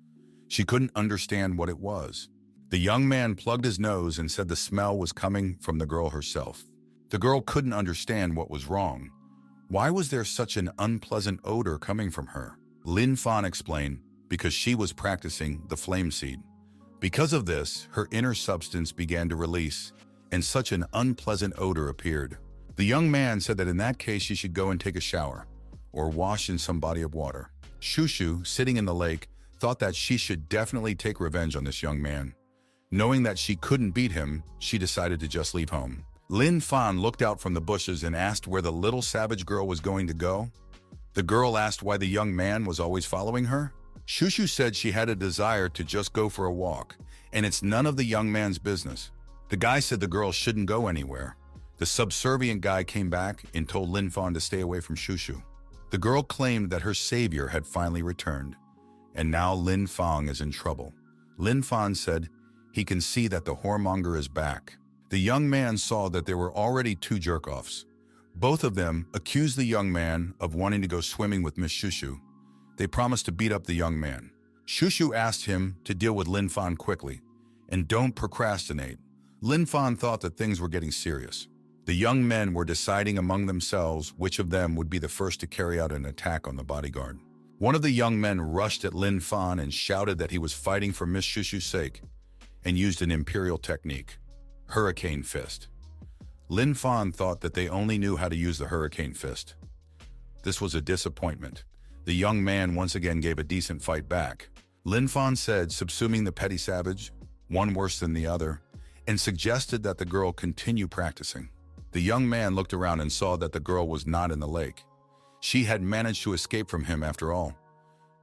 She couldn't understand what it was. The young man plugged his nose and said the smell was coming from the girl herself. The girl couldn't understand what was wrong. Why was there such an unpleasant odor coming from her? Lin Fan explained, because she was practicing the flame seed. Because of this, her inner substance began to release, and such an unpleasant odor appeared. The young man said that in that case she should go and take a shower, or wash in some body of water. Shushu, sitting in the lake, thought that she should definitely take revenge on this young man. Knowing that she couldn't beat him, she decided to just leave home. Lin Fan looked out from the bushes and asked where the little savage girl was going to go. The girl asked why the young man was always following her. Shushu said she had a desire to just go for a walk, and it's none of the young man's business. The guy said the girl shouldn't go anywhere. The subservient guy came back and told Lin Fan to stay away from Shushu. The girl claimed that her savior had finally returned, and now Lin Fan is in trouble. Lin Fan said he can see that the whoremonger is back. The young man saw that there were already two jerk-offs. Both of them accused the young man of wanting to go swimming with Miss Shushu. They promised to beat up the young man. Shushu asked him to deal with Lin Fan quickly, and don't procrastinate. Lin Fan thought that things were getting serious. The young men were deciding among themselves which of them would be the first to carry out an attack on the bodyguard. One of the young men rushed at Lin Fan and shouted that he was fighting for Miss Shushu's sake, and used an imperial technique, Hurricane Fist. Lin Fan thought that they only knew how to use the Hurricane Fist. This was a disappointment. The young man once again gave a decent fight back. Lin Fan said, subsuming the petty savage, one worse than the other, and suggested that the girl continue practicing. The young man looked around and saw that the girl was not in the lake. She had managed to escape from him after all.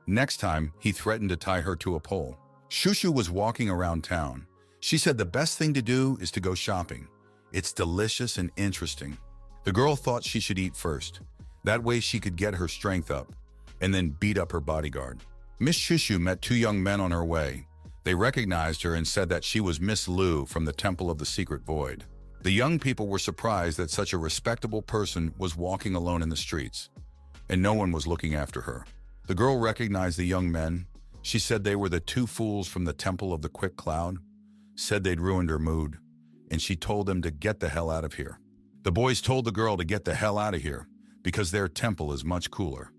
Next time, he threatened to tie her to a pole. Shushu was walking around town. She said the best thing to do is to go shopping. It's delicious and interesting. The girl thought she should eat first. That way she could get her strength up, and then beat up her bodyguard. Miss Shushu met two young men on her way. They recognized her and said that she was Miss Lu from the Temple of the Secret Void. The young people were surprised that such a respectable person was walking alone in the streets, and no one was looking after her. The girl recognized the young men. She said they were the two fools from the Temple of the Quick Cloud, said they'd ruined her mood, and she told them to get the hell out of here. The boys told the girl to get the hell out of here because their temple is much cooler,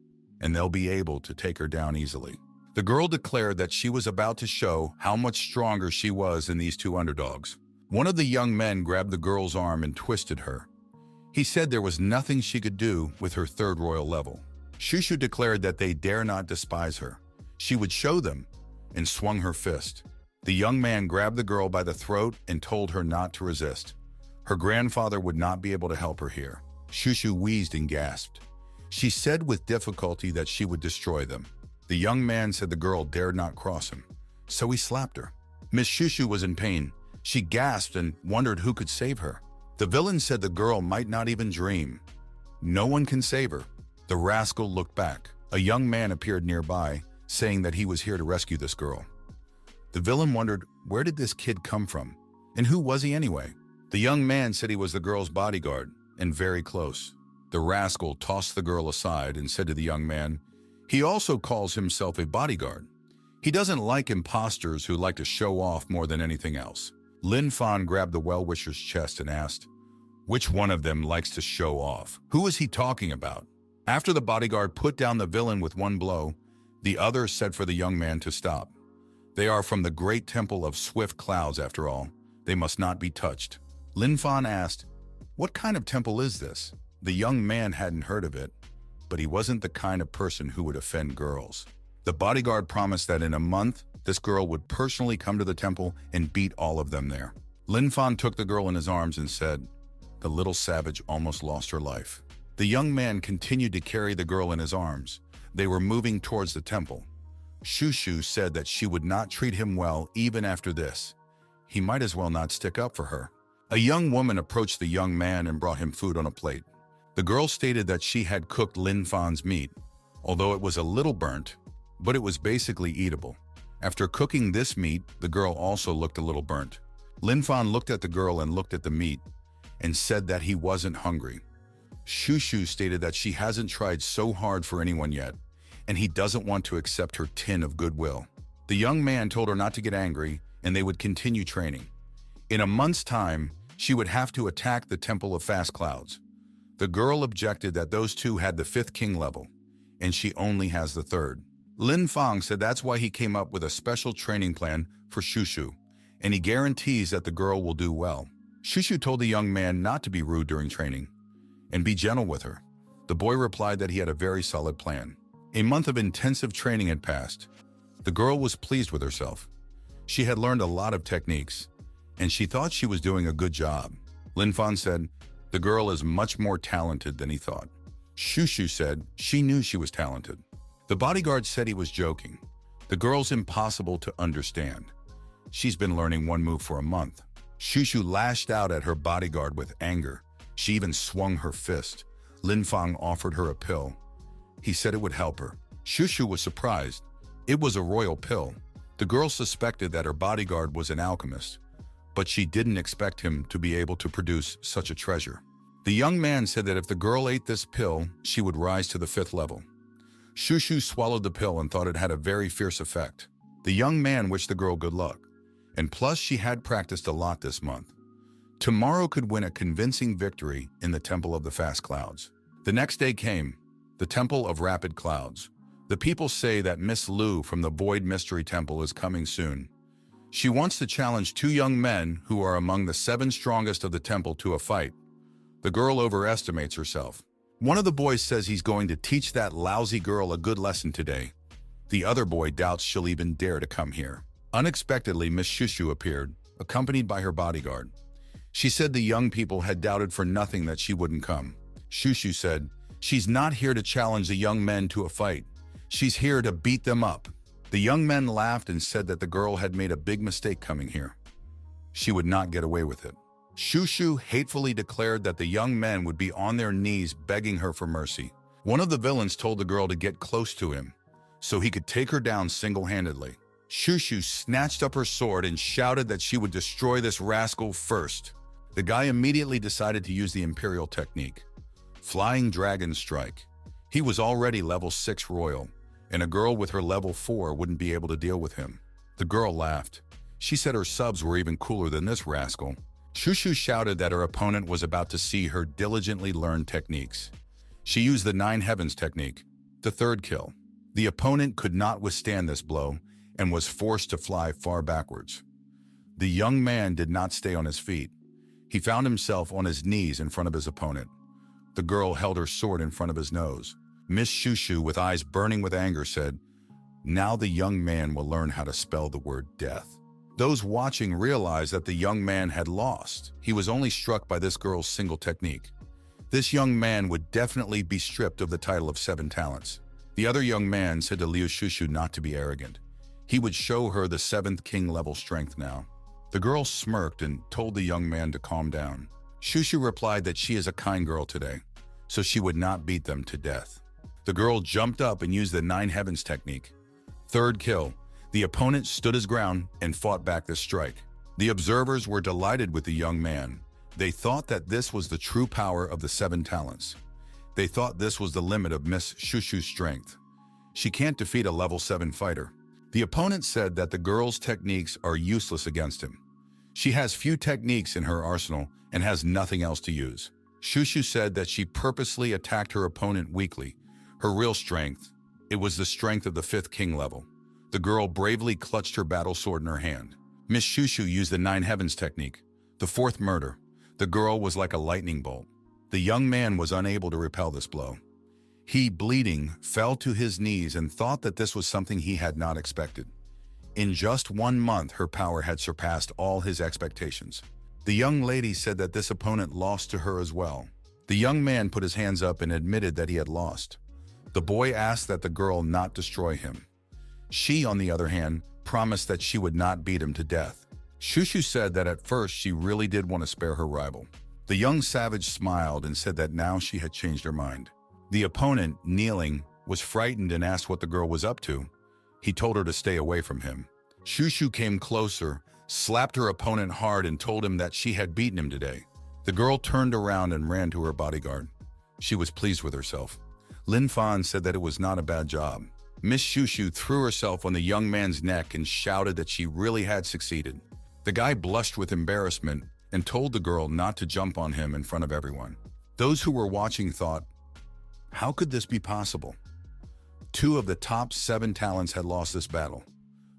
and they'll be able to take her down easily. The girl declared that she was about to show how much stronger she was than these two underdogs. One of the young men grabbed the girl's arm and twisted her. He said there was nothing she could do with her third royal level. Shushu declared that they dare not despise her. She would show them, and swung her fist. The young man grabbed the girl by the throat and told her not to resist. Her grandfather would not be able to help her here. Shushu wheezed and gasped. She said with difficulty that she would destroy them. The young man said the girl dared not cross him, so he slapped her. Miss Shushu was in pain. She gasped and wondered who could save her. The villain said the girl might not even dream. No one can save her. The rascal looked back. A young man appeared nearby, saying that he was here to rescue this girl. The villain wondered, where did this kid come from? And who was he anyway? The young man said he was the girl's bodyguard, and very close. The rascal tossed the girl aside and said to the young man, he also calls himself a bodyguard. He doesn't like imposters who like to show off more than anything else. Lin Fan grabbed the well-wisher's chest and asked, which one of them likes to show off? Who is he talking about? After the bodyguard put down the villain with one blow, the other said for the young man to stop. They are from the great temple of swift clouds after all. They must not be touched. Lin Fan asked, what kind of temple is this? The young man hadn't heard of it, but he wasn't the kind of person who would offend girls. The bodyguard promised that in a month, this girl would personally come to the temple and beat all of them there. Lin Fan took the girl in his arms and said, the little savage almost lost her life. The young man continued to carry the girl in his arms. They were moving towards the temple. Shushu said that she would not treat him well even after this. He might as well not stick up for her. A young woman approached the young man and brought him food on a plate. The girl stated that she had cooked Lin Fan's meat, although it was a little burnt, but it was basically eatable. After cooking this meat, the girl also looked a little burnt. Lin Fan looked at the girl and looked at the meat and said that he wasn't hungry. Shushu stated that she hasn't tried so hard for anyone yet, and he doesn't want to accept her tin of goodwill. The young man told her not to get angry and they would continue training. In a month's time, she would have to attack the Temple of Fast Clouds. The girl objected that those two had the 5th king level, and she only has the 3rd. Lin Fang said that's why he came up with a special training plan for Shushu, and he guarantees that the girl will do well. Shushu told the young man not to be rude during training, and be gentle with her. The boy replied that he had a very solid plan. A month of intensive training had passed. The girl was pleased with herself. She had learned a lot of techniques, and she thought she was doing a good job. Lin Fan said, the girl is much more talented than he thought. Shushu said she knew she was talented. The bodyguard said he was joking. The girl's impossible to understand. She's been learning one move for a month. Shushu lashed out at her bodyguard with anger. She even swung her fist. Lin Fang offered her a pill. He said it would help her. Shushu was surprised. It was a royal pill. The girl suspected that her bodyguard was an alchemist, but she didn't expect him to be able to produce such a treasure. The young man said that if the girl ate this pill, she would rise to the 5th level. Shushu swallowed the pill and thought it had a very fierce effect. The young man wished the girl good luck, and plus she had practiced a lot this month. Tomorrow could win a convincing victory in the Temple of the Fast Clouds. The next day came, the Temple of Rapid Clouds. The people say that Miss Lu from the Void Mystery Temple is coming soon. She wants to challenge 2 young men who are among the 7 strongest of the temple to a fight. The girl overestimates herself. One of the boys says he's going to teach that lousy girl a good lesson today. The other boy doubts she'll even dare to come here. Unexpectedly, Miss Shushu appeared, accompanied by her bodyguard. She said the young people had doubted for nothing that she wouldn't come. Shushu said, she's not here to challenge the young men to a fight. She's here to beat them up. The young men laughed and said that the girl had made a big mistake coming here. She would not get away with it. Shushu hatefully declared that the young men would be on their knees begging her for mercy. One of the villains told the girl to get close to him, so he could take her down single-handedly. Shushu snatched up her sword and shouted that she would destroy this rascal first. The guy immediately decided to use the Imperial technique, Flying Dragon Strike. He was already level 6 royal, and a girl with her level 4 wouldn't be able to deal with him. The girl laughed. She said her subs were even cooler than this rascal. Shushu shouted that her opponent was about to see her diligently learned techniques. She used the 9 Heavens technique, the 3rd kill. The opponent could not withstand this blow and was forced to fly far backwards. The young man did not stay on his feet. He found himself on his knees in front of his opponent. The girl held her sword in front of his nose. Miss Shushu, with eyes burning with anger, said, now the young man will learn how to spell the word death. Those watching realized that the young man had lost. He was only struck by this girl's single technique. This young man would definitely be stripped of the title of 7 talents. The other young man said to Liu Shushu not to be arrogant. He would show her the 7th king level strength now. The girl smirked and told the young man to calm down. Shushu replied that she is a kind girl today, so she would not beat them to death. The girl jumped up and used the 9 Heavens technique. 3rd kill. The opponent stood his ground and fought back this strike. The observers were delighted with the young man. They thought that this was the true power of the 7 talents. They thought this was the limit of Miss Shushu's strength. She can't defeat a level 7 fighter. The opponent said that the girl's techniques are useless against him. She has few techniques in her arsenal and has nothing else to use. Shushu said that she purposely attacked her opponent weakly. Her real strength, it was the strength of the 5th king level. The girl bravely clutched her battle sword in her hand. Miss Shushu used the 9 Heavens technique, the 4th murder. The girl was like a lightning bolt. The young man was unable to repel this blow. He, bleeding, fell to his knees and thought that this was something he had not expected. In just 1 month, her power had surpassed all his expectations. The young lady said that this opponent lost to her as well. The young man put his hands up and admitted that he had lost. The boy asked that the girl not destroy him. She, on the other hand, promised that she would not beat him to death. Shushu said that at first she really did want to spare her rival. The young savage smiled and said that now she had changed her mind. The opponent, kneeling, was frightened and asked what the girl was up to. He told her to stay away from him. Shushu came closer, slapped her opponent hard and told him that she had beaten him today. The girl turned around and ran to her bodyguard. She was pleased with herself. Lin Fan said that it was not a bad job. Miss Shushu threw herself on the young man's neck and shouted that she really had succeeded. The guy blushed with embarrassment and told the girl not to jump on him in front of everyone. Those who were watching thought, how could this be possible? 2 of the top 7 talents had lost this battle.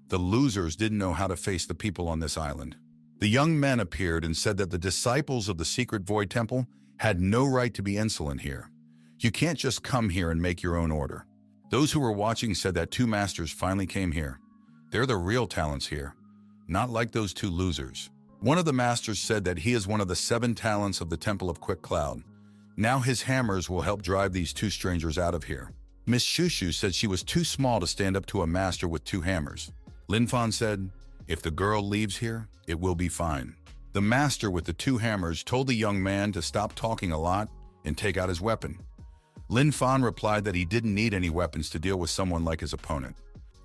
The losers didn't know how to face the people on this island. The young men appeared and said that the disciples of the secret void temple had no right to be insolent here. You can't just come here and make your own order. Those who were watching said that 2 masters finally came here. They're the real talents here, not like those 2 losers. One of the masters said that he is one of the 7 talents of the Temple of Quick Cloud. Now his hammers will help drive these 2 strangers out of here. Miss Shushu said she was too small to stand up to a master with 2 hammers. Lin Fan said, if the girl leaves here, it will be fine. The master with the 2 hammers told the young man to stop talking a lot and take out his weapon. Lin Fan replied that he didn't need any weapons to deal with someone like his opponent.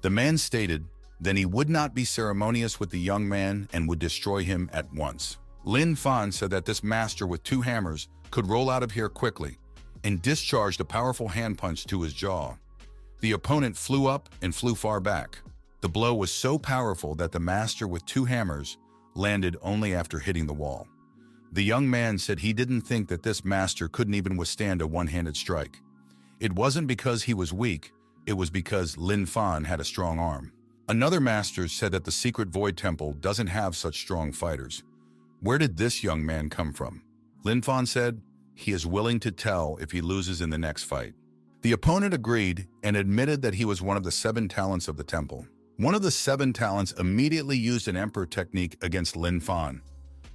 The man stated, then he would not be ceremonious with the young man and would destroy him at once. Lin Fan said that this master with 2 hammers could roll out of here quickly and discharged a powerful hand punch to his jaw. The opponent flew up and flew far back. The blow was so powerful that the master with 2 hammers landed only after hitting the wall. The young man said he didn't think that this master couldn't even withstand a one-handed strike. It wasn't because he was weak, it was because Lin Fan had a strong arm. Another master said that the secret void temple doesn't have such strong fighters. Where did this young man come from? Lin Fan said he is willing to tell if he loses in the next fight. The opponent agreed and admitted that he was one of the 7 talents of the temple. One of the 7 talents immediately used an emperor technique against Lin Fan.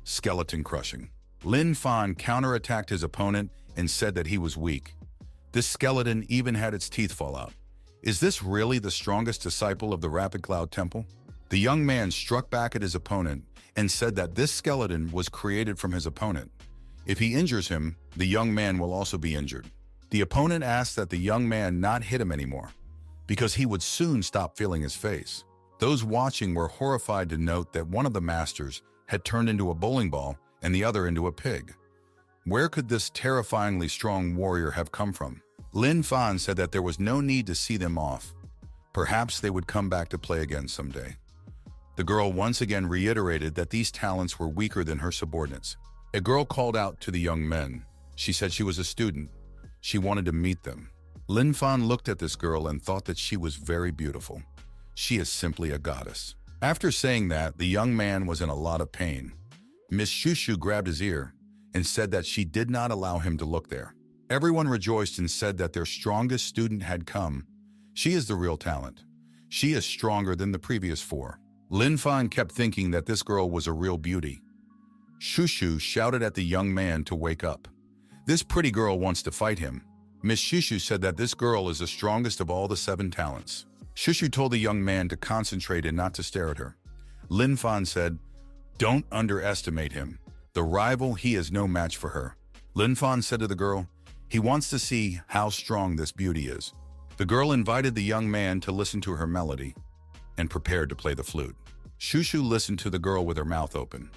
Skeleton crushing. Lin Fan counterattacked his opponent and said that he was weak. This skeleton even had its teeth fall out. Is this really the strongest disciple of the Rapid Cloud Temple? The young man struck back at his opponent and said that this skeleton was created from his opponent. If he injures him, the young man will also be injured. The opponent asked that the young man not hit him anymore, because he would soon stop feeling his face. Those watching were horrified to note that one of the masters had turned into a bowling ball and the other into a pig. Where could this terrifyingly strong warrior have come from? Lin Fan said that there was no need to see them off. Perhaps they would come back to play again someday. The girl once again reiterated that these talents were weaker than her subordinates. A girl called out to the young men. She said she was a student. She wanted to meet them. Lin Fan looked at this girl and thought that she was very beautiful. She is simply a goddess. After saying that, the young man was in a lot of pain. Miss Shushu grabbed his ear and said that she did not allow him to look there. Everyone rejoiced and said that their strongest student had come. She is the real talent. She is stronger than the previous 4. Lin Fan kept thinking that this girl was a real beauty. Shushu shouted at the young man to wake up. This pretty girl wants to fight him. Miss Shushu said that this girl is the strongest of all the 7 talents. Shushu told the young man to concentrate and not to stare at her. Lin Fan said, don't underestimate him. The rival, he is no match for her. Lin Fan said to the girl, he wants to see how strong this beauty is. The girl invited the young man to listen to her melody and prepared to play the flute. Shushu listened to the girl with her mouth open.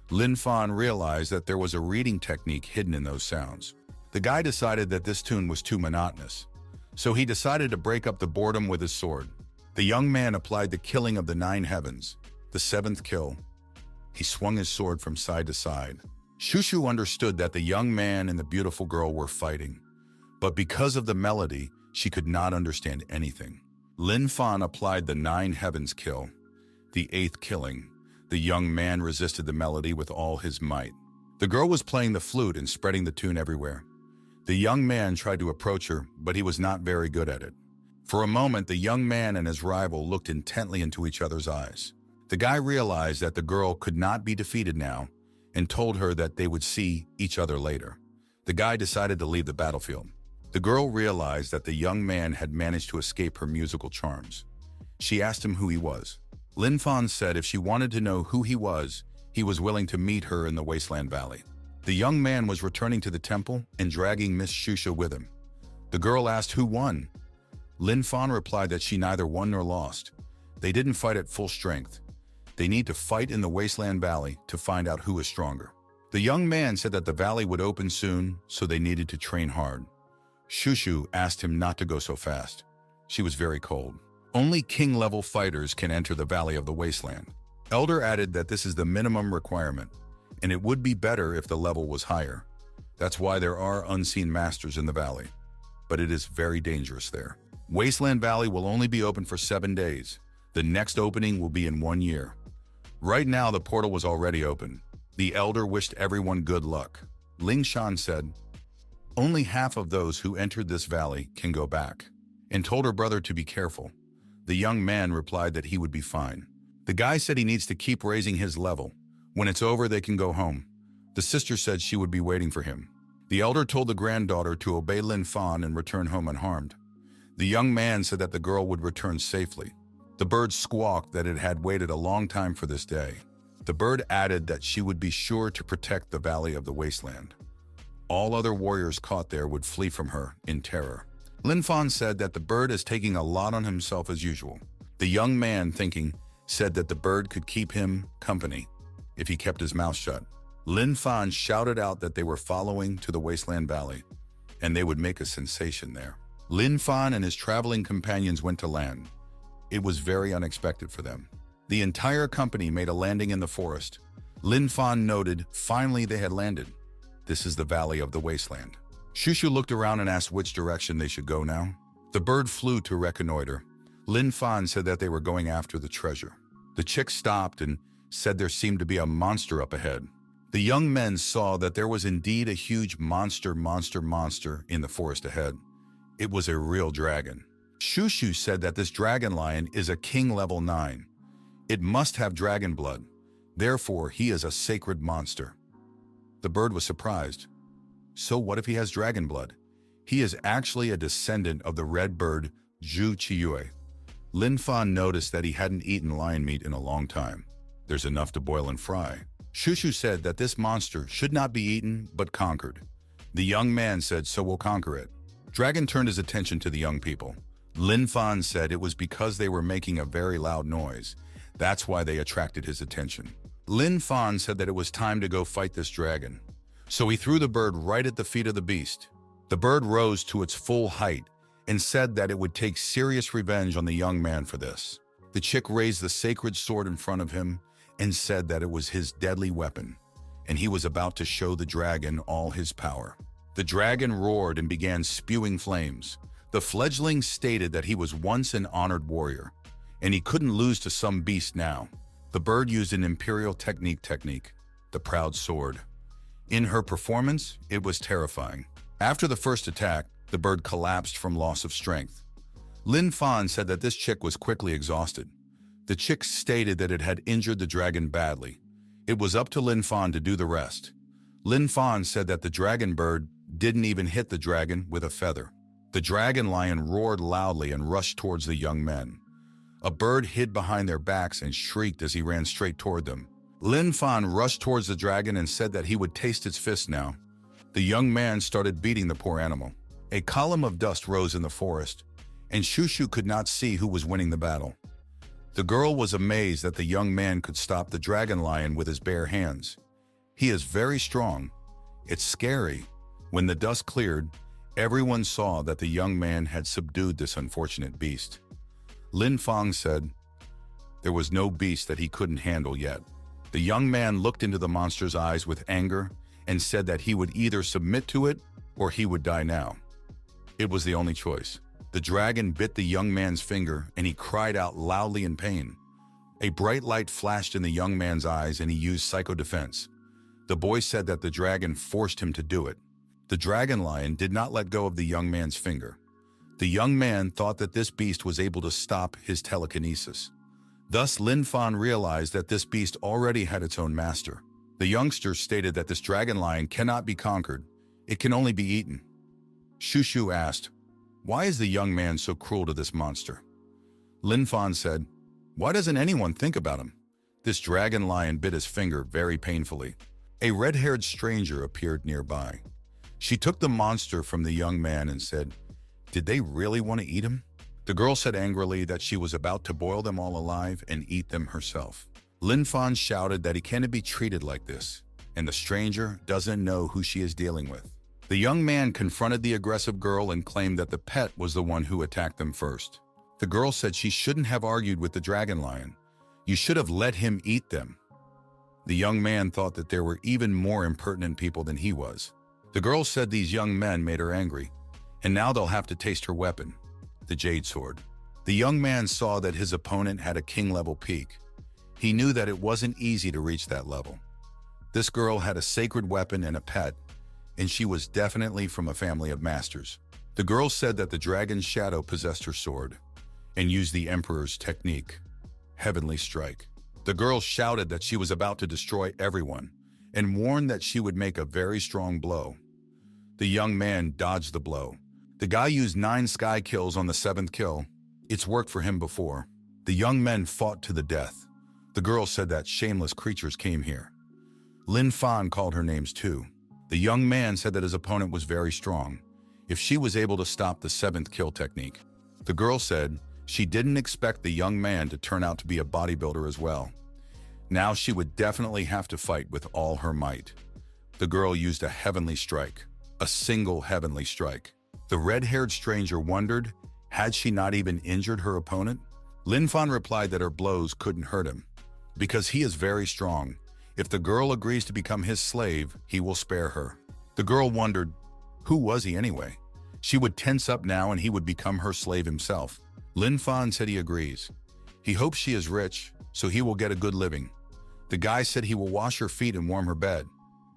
Lin Fan realized that there was a reading technique hidden in those sounds. The guy decided that this tune was too monotonous, so he decided to break up the boredom with his sword. The young man applied the killing of the 9 heavens, the 7th kill. He swung his sword from side to side. Shushu understood that the young man and the beautiful girl were fighting, but because of the melody, she could not understand anything. Lin Fan applied the 9 heavens kill, the 8th killing. The young man resisted the melody with all his might. The girl was playing the flute and spreading the tune everywhere. The young man tried to approach her, but he was not very good at it. For a moment, the young man and his rival looked intently into each other's eyes. The guy realized that the girl could not be defeated now and told her that they would see each other later. The guy decided to leave the battlefield. The girl realized that the young man had managed to escape her musical charms. She asked him who he was. Lin Fan said if she wanted to know who he was willing to meet her in the Wasteland Valley. The young man was returning to the temple and dragging Miss Shushu with him. The girl asked who won. Lin Fan replied that she neither won nor lost. They didn't fight at full strength. They need to fight in the Wasteland Valley to find out who is stronger. The young man said that the valley would open soon, so they needed to train hard. Shushu asked him not to go so fast. She was very cold. Only king-level fighters can enter the Valley of the Wasteland. Elder added that this is the minimum requirement, and it would be better if the level was higher. That's why there are unseen masters in the valley. But it is very dangerous there. Wasteland Valley will only be open for 7 days. The next opening will be in 1 year. Right now, the portal was already open. The elder wished everyone good luck. Ling Shan said, "Only half of those who entered this valley can go back," and told her brother to be careful. The young man replied that he would be fine. The guy said he needs to keep raising his level. When it's over, they can go home. The sister said she would be waiting for him. The elder told the granddaughter to obey Lin Fan and return home unharmed. The young man said that the girl would return safely. The bird squawked that it had waited a long time for this day. The bird added that she would be sure to protect the Valley of the Wasteland. All other warriors caught there would flee from her in terror. Lin Fan said that the bird is taking a lot on himself as usual. The young man, thinking, said that the bird could keep him company if he kept his mouth shut. Lin Fan shouted out that they were following to the Wasteland Valley, and they would make a sensation there. Lin Fan and his traveling companions went to land. It was very unexpected for them. The entire company made a landing in the forest. Lin Fan noted, finally they had landed. This is the Valley of the Wasteland. Shushu looked around and asked which direction they should go now. The bird flew to reconnoiter. Lin Fan said that they were going after the treasure. The chick stopped and said there seemed to be a monster up ahead. The young men saw that there was indeed a huge monster in the forest ahead. It was a real dragon. Shushu said that this dragon lion is a king level 9. It must have dragon blood. Therefore, he is a sacred monster. The bird was surprised. So what if he has dragon blood? He is actually a descendant of the red bird Zhu Qiyue. Lin Fan noticed that he hadn't eaten lion meat in a long time. There's enough to boil and fry. Shushu said that this monster should not be eaten, but conquered. The young man said, so we'll conquer it. Dragon turned his attention to the young people. Lin Fan said it was because they were making a very loud noise. That's why they attracted his attention. Lin Fan said that it was time to go fight this dragon. So he threw the bird right at the feet of the beast. The bird rose to its full height and said that it would take serious revenge on the young man for this. The chick raised the sacred sword in front of him and said that it was his deadly weapon, and he was about to show the dragon all his power. The dragon roared and began spewing flames. The fledgling stated that he was once an honored warrior, and he couldn't lose to some beast now. The bird used an imperial technique, the proud sword. In her performance, it was terrifying. After the first attack, the bird collapsed from loss of strength. Lin Fan said that this chick was quickly exhausted. The chick stated that it had injured the dragon badly. It was up to Lin Fan to do the rest. Lin Fan said that the dragon bird didn't even hit the dragon with a feather. The dragon lion roared loudly and rushed towards the young men. A bird hid behind their backs and shrieked as he ran straight toward them. Lin Fan rushed towards the dragon and said that he would taste its fist now. The young man started beating the poor animal. A column of dust rose in the forest, and Shushu could not see who was winning the battle. The girl was amazed that the young man could stop the dragon lion with his bare hands. He is very strong. It's scary. When the dust cleared, everyone saw that the young man had subdued this unfortunate beast. Lin Fan said, there was no beast that he couldn't handle yet. The young man looked into the monster's eyes with anger and said that he would either submit to it or he would die now. It was the only choice. The dragon bit the young man's finger and he cried out loudly in pain. A bright light flashed in the young man's eyes and he used psycho-defense. The boy said that the dragon forced him to do it. The dragon lion did not let go of the young man's finger. The young man thought that this beast was able to stop his telekinesis. Thus, Lin Fan realized that this beast already had its own master. The youngster stated that this dragon lion cannot be conquered. It can only be eaten. Shushu asked, why is the young man so cruel to this monster? Lin Fan said, why doesn't anyone think about him? This dragon lion bit his finger very painfully. A red-haired stranger appeared nearby. She took the monster from the young man and said, did they really want to eat him? The girl said angrily that she was about to boil them all alive and eat them herself. Lin Fan shouted that he can't be treated like this, and the stranger doesn't know who she is dealing with. The young man confronted the aggressive girl and claimed that the pet was the one who attacked them first. The girl said she shouldn't have argued with the dragon lion. You should have let him eat them. The young man thought that there were even more impertinent people than he was. The girl said these young men made her angry, and now they'll have to taste her weapon, the jade sword. The young man saw that his opponent had a king-level peak. He knew that it wasn't easy to reach that level. This girl had a sacred weapon and a pet, and she was definitely from a family of masters. The girl said that the dragon's shadow possessed her sword and used the emperor's technique, heavenly strike. The girl shouted that she was about to destroy everyone and warned that she would make a very strong blow. The young man dodged the blow. The guy used 9 sky kills on the 7th kill. It's worked for him before. The young men fought to the death. The girl said that shameless creatures came here. Lin Fan called her names too. The young man said that his opponent was very strong, if she was able to stop the 7th kill technique. The girl said she didn't expect the young man to turn out to be a bodybuilder as well. Now she would definitely have to fight with all her might. The girl used a heavenly strike, a single heavenly strike. The red-haired stranger wondered, had she not even injured her opponent? Lin Fan replied that her blows couldn't hurt him, because he is very strong. If the girl agrees to become his slave, he will spare her. The girl wondered, who was he anyway? She would tense up now and he would become her slave himself. Lin Fan said he agrees. He hopes she is rich, so he will get a good living. The guy said he will wash her feet and warm her bed,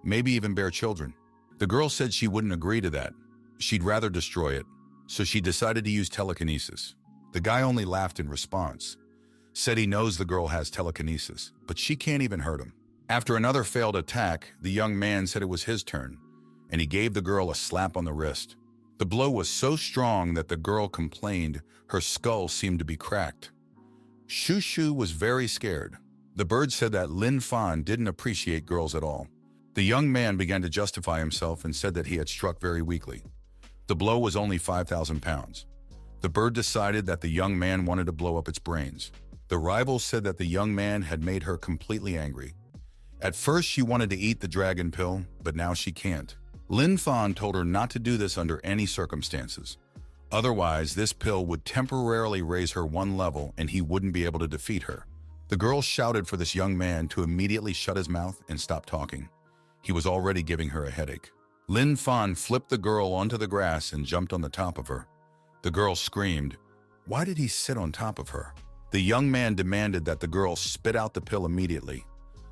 maybe even bear children. The girl said she wouldn't agree to that. She'd rather destroy it, so she decided to use telekinesis. The guy only laughed in response, said he knows the girl has telekinesis, but she can't even hurt him. After another failed attack, the young man said it was his turn, and he gave the girl a slap on the wrist. The blow was so strong that the girl complained her skull seemed to be cracked. Shushu was very scared. The bird said that Lin Fan didn't appreciate girls at all. The young man began to justify himself and said that he had struck very weakly. The blow was only 5,000 pounds. The bird decided that the young man wanted to blow up its brains. The rival said that the young man had made her completely angry. At first she wanted to eat the dragon pill, but now she can't. Lin Fan told her not to do this under any circumstances. Otherwise, this pill would temporarily raise her 1 level and he wouldn't be able to defeat her. The girl shouted for this young man to immediately shut his mouth and stop talking. He was already giving her a headache. Lin Fan flipped the girl onto the grass and jumped on the top of her. The girl screamed, "Why did he sit on top of her?" The young man demanded that the girl spit out the pill immediately.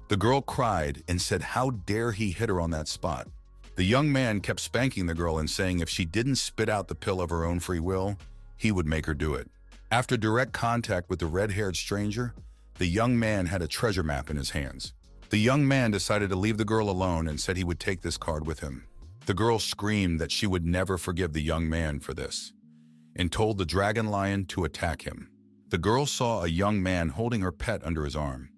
The girl cried and said how dare he hit her on that spot. The young man kept spanking the girl and saying if she didn't spit out the pill of her own free will, he would make her do it. After direct contact with the red-haired stranger, the young man had a treasure map in his hands. The young man decided to leave the girl alone and said he would take this card with him. The girl screamed that she would never forgive the young man for this, and told the dragon lion to attack him. The girl saw a young man holding her pet under his arm.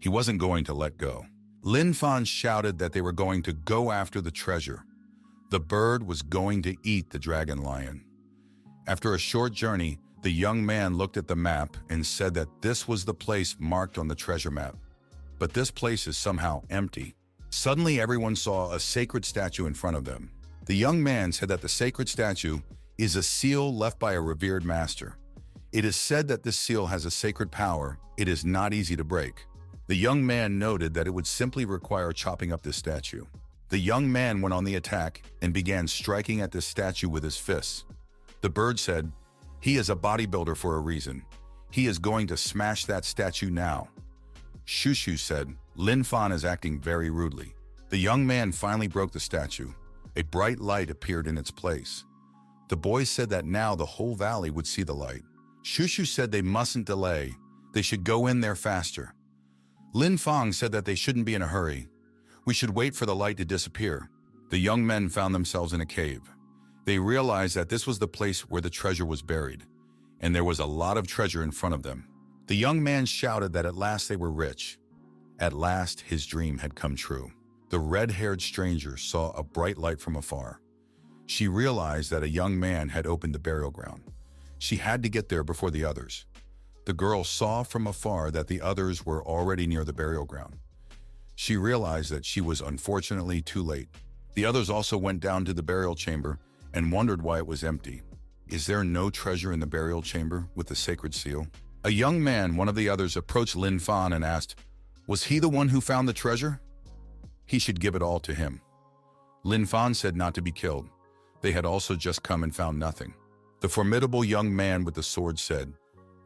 He wasn't going to let go. Lin Fan shouted that they were going to go after the treasure. The bird was going to eat the dragon lion. After a short journey, the young man looked at the map and said that this was the place marked on the treasure map. But this place is somehow empty. Suddenly everyone saw a sacred statue in front of them. The young man said that the sacred statue is a seal left by a revered master. It is said that this seal has a sacred power. It is not easy to break. The young man noted that it would simply require chopping up this statue. The young man went on the attack and began striking at this statue with his fists. The bird said, "He is a bodybuilder for a reason. He is going to smash that statue now." Shushu said, "Lin Fan is acting very rudely." The young man finally broke the statue. A bright light appeared in its place. The boys said that now the whole valley would see the light. Shushu said they mustn't delay. They should go in there faster. Lin Fan said that they shouldn't be in a hurry. We should wait for the light to disappear. The young men found themselves in a cave. They realized that this was the place where the treasure was buried, and there was a lot of treasure in front of them. The young man shouted that at last they were rich. At last his dream had come true. The red-haired stranger saw a bright light from afar. She realized that a young man had opened the burial ground. She had to get there before the others. The girl saw from afar that the others were already near the burial ground. She realized that she was unfortunately too late. The others also went down to the burial chamber and wondered why it was empty. Is there no treasure in the burial chamber with the sacred seal? A young man, one of the others, approached Lin Fan and asked, was he the one who found the treasure? He should give it all to him. Lin Fan said not to be killed. They had also just come and found nothing. The formidable young man with the sword said,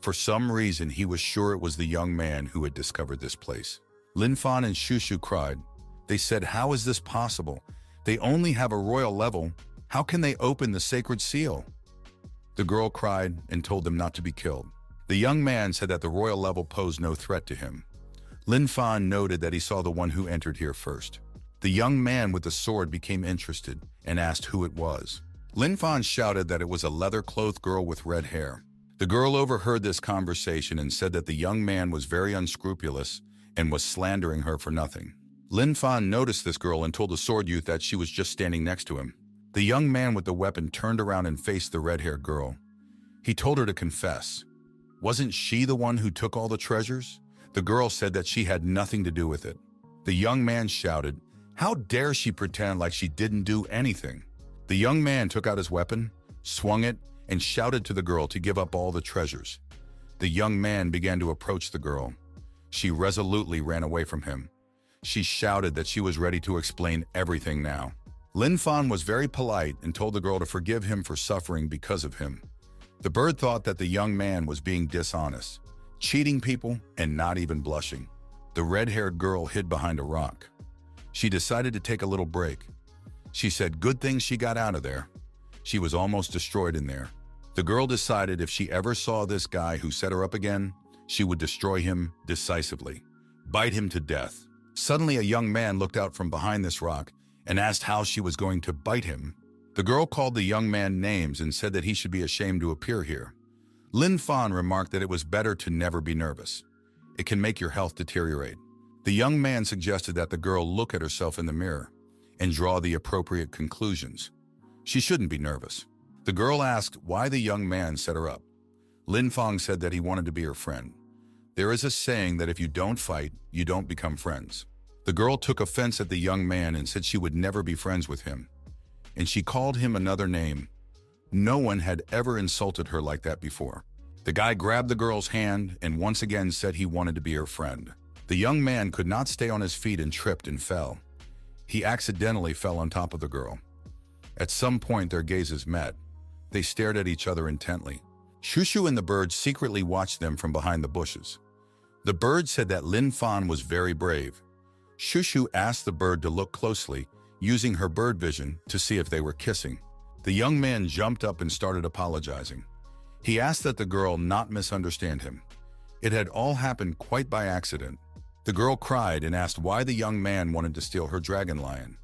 for some reason he was sure it was the young man who had discovered this place. Lin Fan and Shushu cried. They said, how is this possible? They only have a royal level. How can they open the sacred seal? The girl cried and told them not to be killed. The young man said that the royal level posed no threat to him. Lin Fan noted that he saw the one who entered here first. The young man with the sword became interested and asked who it was. Lin Fan shouted that it was a leather-clothed girl with red hair. The girl overheard this conversation and said that the young man was very unscrupulous and was slandering her for nothing. Lin Fan noticed this girl and told the sword youth that she was just standing next to him. The young man with the weapon turned around and faced the red-haired girl. He told her to confess. Wasn't she the one who took all the treasures? The girl said that she had nothing to do with it. The young man shouted, how dare she pretend like she didn't do anything? The young man took out his weapon, swung it, and shouted to the girl to give up all the treasures. The young man began to approach the girl. She resolutely ran away from him. She shouted that she was ready to explain everything now. Lin Fan was very polite and told the girl to forgive him for suffering because of him. The bird thought that the young man was being dishonest, cheating people, and not even blushing. The red-haired girl hid behind a rock. She decided to take a little break. She said good thing she got out of there. She was almost destroyed in there. The girl decided if she ever saw this guy who set her up again, she would destroy him decisively, bite him to death. Suddenly, a young man looked out from behind this rock and asked how she was going to bite him. The girl called the young man names and said that he should be ashamed to appear here. Lin Fan remarked that it was better to never be nervous. It can make your health deteriorate. The young man suggested that the girl look at herself in the mirror and draw the appropriate conclusions. She shouldn't be nervous. The girl asked why the young man set her up. Lin Fan said that he wanted to be her friend. There is a saying that if you don't fight, you don't become friends. The girl took offense at the young man and said she would never be friends with him. And she called him another name. No one had ever insulted her like that before. The guy grabbed the girl's hand and once again said he wanted to be her friend. The young man could not stay on his feet and tripped and fell. He accidentally fell on top of the girl. At some point, their gazes met. They stared at each other intently. Shushu and the bird secretly watched them from behind the bushes. The bird said that Lin Fan was very brave. Shushu asked the bird to look closely, using her bird vision to see if they were kissing. The young man jumped up and started apologizing. He asked that the girl not misunderstand him. It had all happened quite by accident. The girl cried and asked why the young man wanted to steal her dragon lion.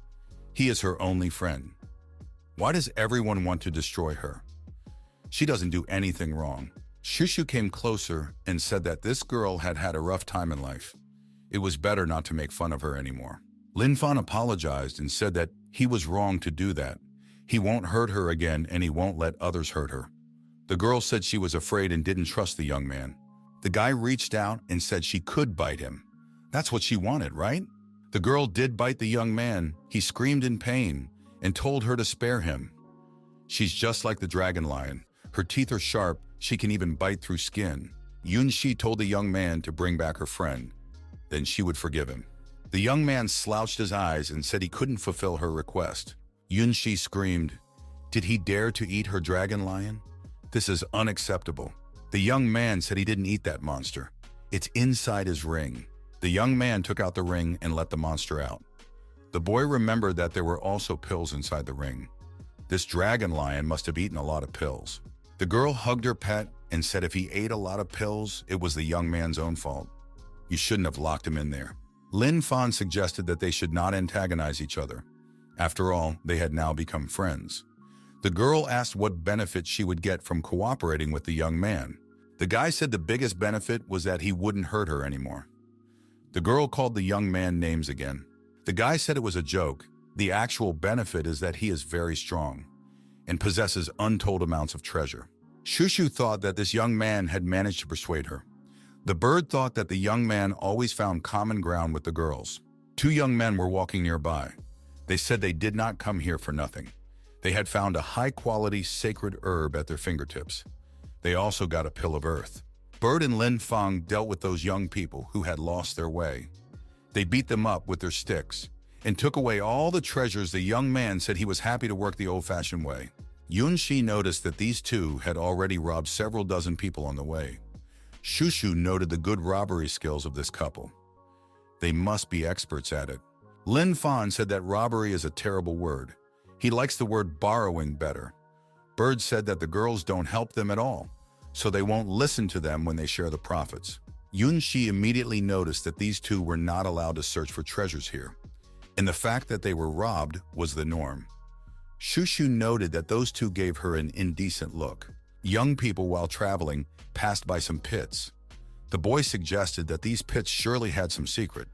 He is her only friend. Why does everyone want to destroy her? She doesn't do anything wrong. Shushu came closer and said that this girl had had a rough time in life. It was better not to make fun of her anymore. Lin Fan apologized and said that he was wrong to do that. He won't hurt her again and he won't let others hurt her. The girl said she was afraid and didn't trust the young man. The guy reached out and said she could bite him. That's what she wanted, right? The girl did bite the young man. He screamed in pain and told her to spare him. She's just like the dragon lion. Her teeth are sharp. She can even bite through skin. Yunxi told the young man to bring back her friend. Then she would forgive him. The young man slouched his eyes and said he couldn't fulfill her request. Yunxi screamed, "Did he dare to eat her dragon lion? This is unacceptable." The young man said he didn't eat that monster. It's inside his ring. The young man took out the ring and let the monster out. The boy remembered that there were also pills inside the ring. This dragon lion must have eaten a lot of pills. The girl hugged her pet and said if he ate a lot of pills, it was the young man's own fault. You shouldn't have locked him in there. Lin Fan suggested that they should not antagonize each other. After all, they had now become friends. The girl asked what benefit she would get from cooperating with the young man. The guy said the biggest benefit was that he wouldn't hurt her anymore. The girl called the young man names again. The guy said it was a joke. The actual benefit is that he is very strong and possesses untold amounts of treasure. Shushu thought that this young man had managed to persuade her. The bird thought that the young man always found common ground with the girls. Two young men were walking nearby. They said they did not come here for nothing. They had found a high-quality sacred herb at their fingertips. They also got a pill of earth. Bird and Lin Fang dealt with those young people who had lost their way. They beat them up with their sticks and took away all the treasures. The young man said he was happy to work the old-fashioned way. Yun Shi noticed that these two had already robbed several dozen people on the way. Shushu noted the good robbery skills of this couple. They must be experts at it. Lin Fan said that robbery is a terrible word. He likes the word borrowing better. Bird said that the girls don't help them at all, so they won't listen to them when they share the profits. Yun Shi immediately noticed that these two were not allowed to search for treasures here, and the fact that they were robbed was the norm. Shushu noted that those two gave her an indecent look. Young people, while traveling, passed by some pits. The boy suggested that these pits surely had some secret.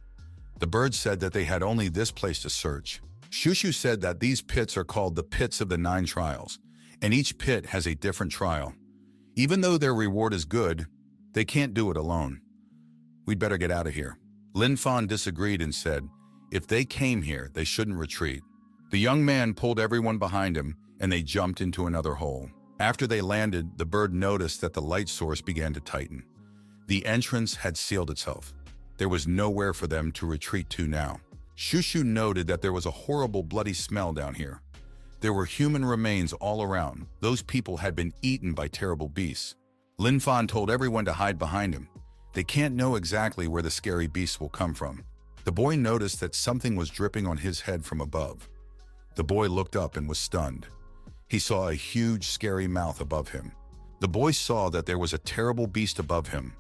The bird said that they had only this place to search. Shushu said that these pits are called the pits of the 9 trials, and each pit has a different trial. Even though their reward is good, they can't do it alone. We'd better get out of here. Lin Fan disagreed and said, if they came here, they shouldn't retreat. The young man pulled everyone behind him, and they jumped into another hole. After they landed, the bird noticed that the light source began to tighten. The entrance had sealed itself. There was nowhere for them to retreat to now. Shushu noted that there was a horrible bloody smell down here. There were human remains all around. Those people had been eaten by terrible beasts. Lin Fan told everyone to hide behind him. They can't know exactly where the scary beasts will come from. The boy noticed that something was dripping on his head from above. The boy looked up and was stunned. He saw a huge, scary mouth above him. The boy saw that there was a terrible beast above him,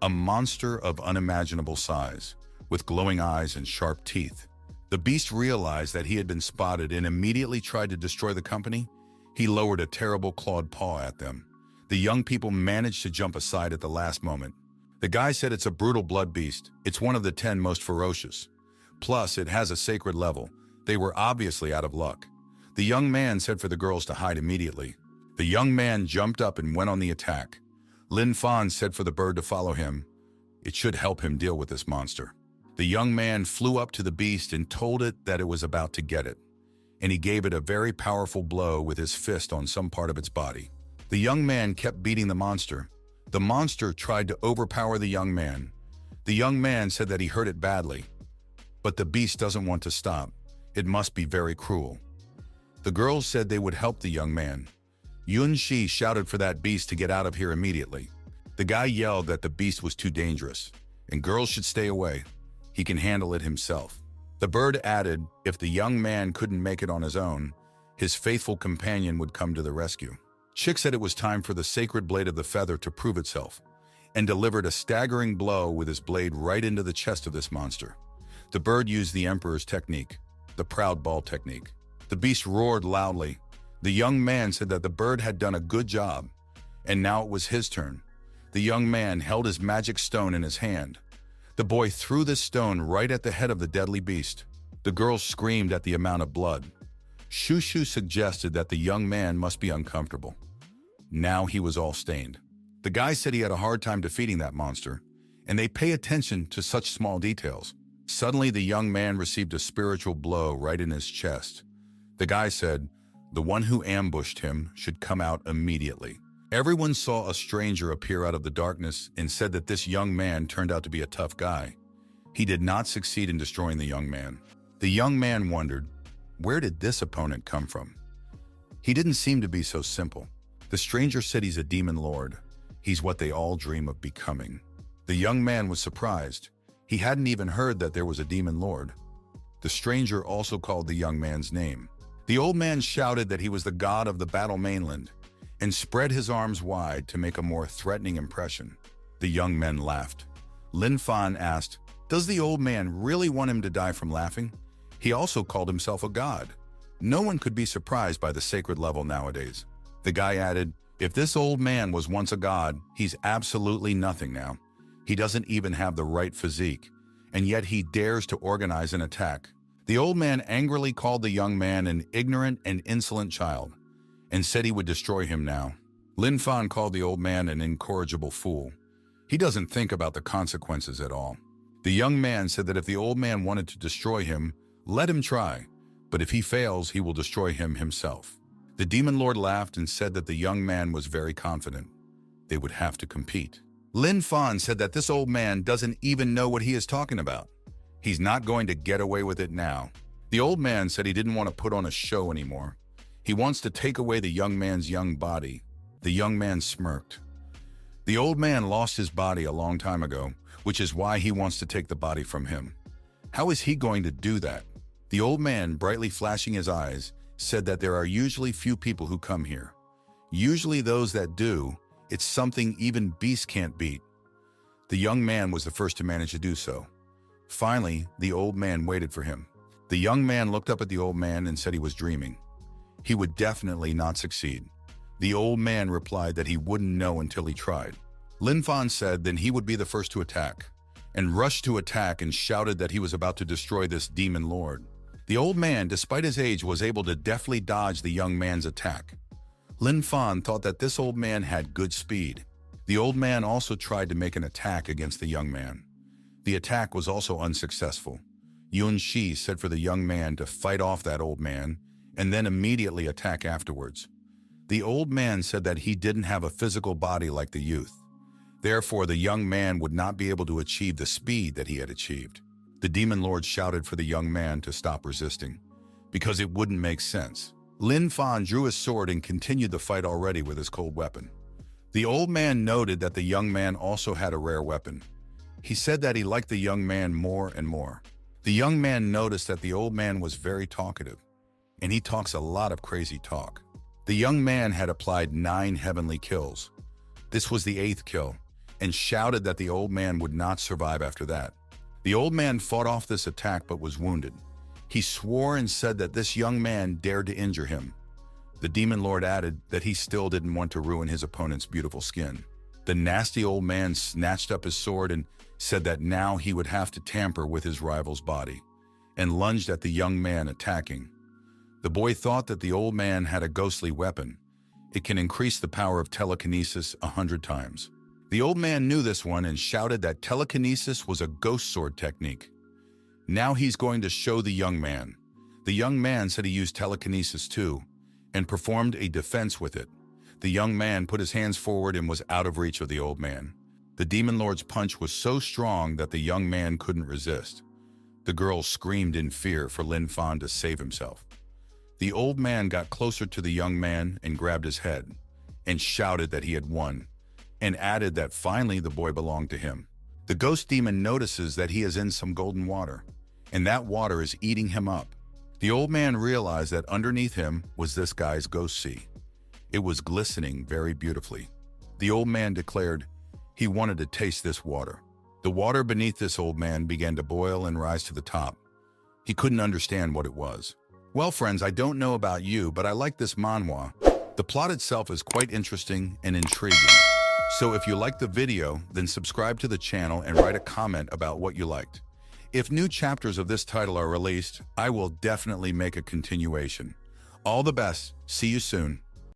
a monster of unimaginable size, with glowing eyes and sharp teeth. The beast realized that he had been spotted and immediately tried to destroy the company. He lowered a terrible clawed paw at them. The young people managed to jump aside at the last moment. The guy said it's a brutal blood beast. It's one of the 10 most ferocious. Plus, it has a sacred level. They were obviously out of luck. The young man said for the girls to hide immediately. The young man jumped up and went on the attack. Lin Fan said for the bird to follow him. It should help him deal with this monster. The young man flew up to the beast and told it that it was about to get it, and he gave it a very powerful blow with his fist on some part of its body. The young man kept beating the monster. The monster tried to overpower the young man. The young man said that he hurt it badly, but the beast doesn't want to stop. It must be very cruel. The girls said they would help the young man. Yun Shi shouted for that beast to get out of here immediately. The guy yelled that the beast was too dangerous, and girls should stay away. He can handle it himself. The bird added, if the young man couldn't make it on his own, his faithful companion would come to the rescue. Chick said it was time for the sacred blade of the feather to prove itself, and delivered a staggering blow with his blade right into the chest of this monster. The bird used the emperor's technique, the proud ball technique. The beast roared loudly. The young man said that the bird had done a good job, and now it was his turn. The young man held his magic stone in his hand. The boy threw this stone right at the head of the deadly beast. The girls screamed at the amount of blood. Shushu suggested that the young man must be uncomfortable. Now he was all stained. The guy said he had a hard time defeating that monster, and they pay attention to such small details. Suddenly, the young man received a spiritual blow right in his chest. The guy said, the one who ambushed him should come out immediately. Everyone saw a stranger appear out of the darkness and said that this young man turned out to be a tough guy. He did not succeed in destroying the young man. The young man wondered, where did this opponent come from? He didn't seem to be so simple. The stranger said he's a demon lord. He's what they all dream of becoming. The young man was surprised. He hadn't even heard that there was a demon lord. The stranger also called the young man's name. The old man shouted that he was the god of the battle mainland, and spread his arms wide to make a more threatening impression. The young men laughed. Lin Fan asked, does the old man really want him to die from laughing? He also called himself a god. No one could be surprised by the sacred level nowadays. The guy added, if this old man was once a god, he's absolutely nothing now. He doesn't even have the right physique, and yet he dares to organize an attack. The old man angrily called the young man an ignorant and insolent child, and said he would destroy him now. Lin Fan called the old man an incorrigible fool. He doesn't think about the consequences at all. The young man said that if the old man wanted to destroy him, let him try, but if he fails, he will destroy him himself. The demon lord laughed and said that the young man was very confident. They would have to compete. Lin Fan said that this old man doesn't even know what he is talking about. He's not going to get away with it now. The old man said he didn't want to put on a show anymore. He wants to take away the young man's young body. The young man smirked. The old man lost his body a long time ago, which is why he wants to take the body from him. How is he going to do that? The old man, brightly flashing his eyes, said that there are usually few people who come here. Usually those that do, it's something even beasts can't beat. The young man was the first to manage to do so. Finally, the old man waited for him. The young man looked up at the old man and said he was dreaming. He would definitely not succeed. The old man replied that he wouldn't know until he tried. Lin Fan said then he would be the first to attack, and rushed to attack and shouted that he was about to destroy this demon lord. The old man, despite his age, was able to deftly dodge the young man's attack. Lin Fan thought that this old man had good speed. The old man also tried to make an attack against the young man. The attack was also unsuccessful. Yun Shi said for the young man to fight off that old man and then immediately attack afterwards. The old man said that he didn't have a physical body like the youth. Therefore, the young man would not be able to achieve the speed that he had achieved. The demon lord shouted for the young man to stop resisting, because it wouldn't make sense. Lin Fan drew his sword and continued the fight already with his cold weapon. The old man noted that the young man also had a rare weapon. He said that he liked the young man more and more. The young man noticed that the old man was very talkative, and he talks a lot of crazy talk. The young man had applied 9 heavenly kills. This was the 8th kill, and shouted that the old man would not survive after that. The old man fought off this attack but was wounded. He swore and said that this young man dared to injure him. The demon lord added that he still didn't want to ruin his opponent's beautiful skin. The nasty old man snatched up his sword and said that now he would have to tamper with his rival's body, and lunged at the young man attacking. The boy thought that the old man had a ghostly weapon. It can increase the power of telekinesis 100 times. The old man knew this one and shouted that telekinesis was a ghost sword technique. Now he's going to show the young man. The young man said he used telekinesis too, and performed a defense with it. The young man put his hands forward and was out of reach of the old man. The demon lord's punch was so strong that the young man couldn't resist. The girl screamed in fear for Lin Fan to save himself. The old man got closer to the young man and grabbed his head, and shouted that he had won, and added that finally the boy belonged to him. The ghost demon notices that he is in some golden water, and that water is eating him up. The old man realized that underneath him was this guy's ghost sea. It was glistening very beautifully. The old man declared he wanted to taste this water. The water beneath this old man began to boil and rise to the top. He couldn't understand what it was. Well, friends, I don't know about you, but I like this manhwa. The plot itself is quite interesting and intriguing. So if you liked the video, then subscribe to the channel and write a comment about what you liked. If new chapters of this title are released, I will definitely make a continuation. All the best. See you soon.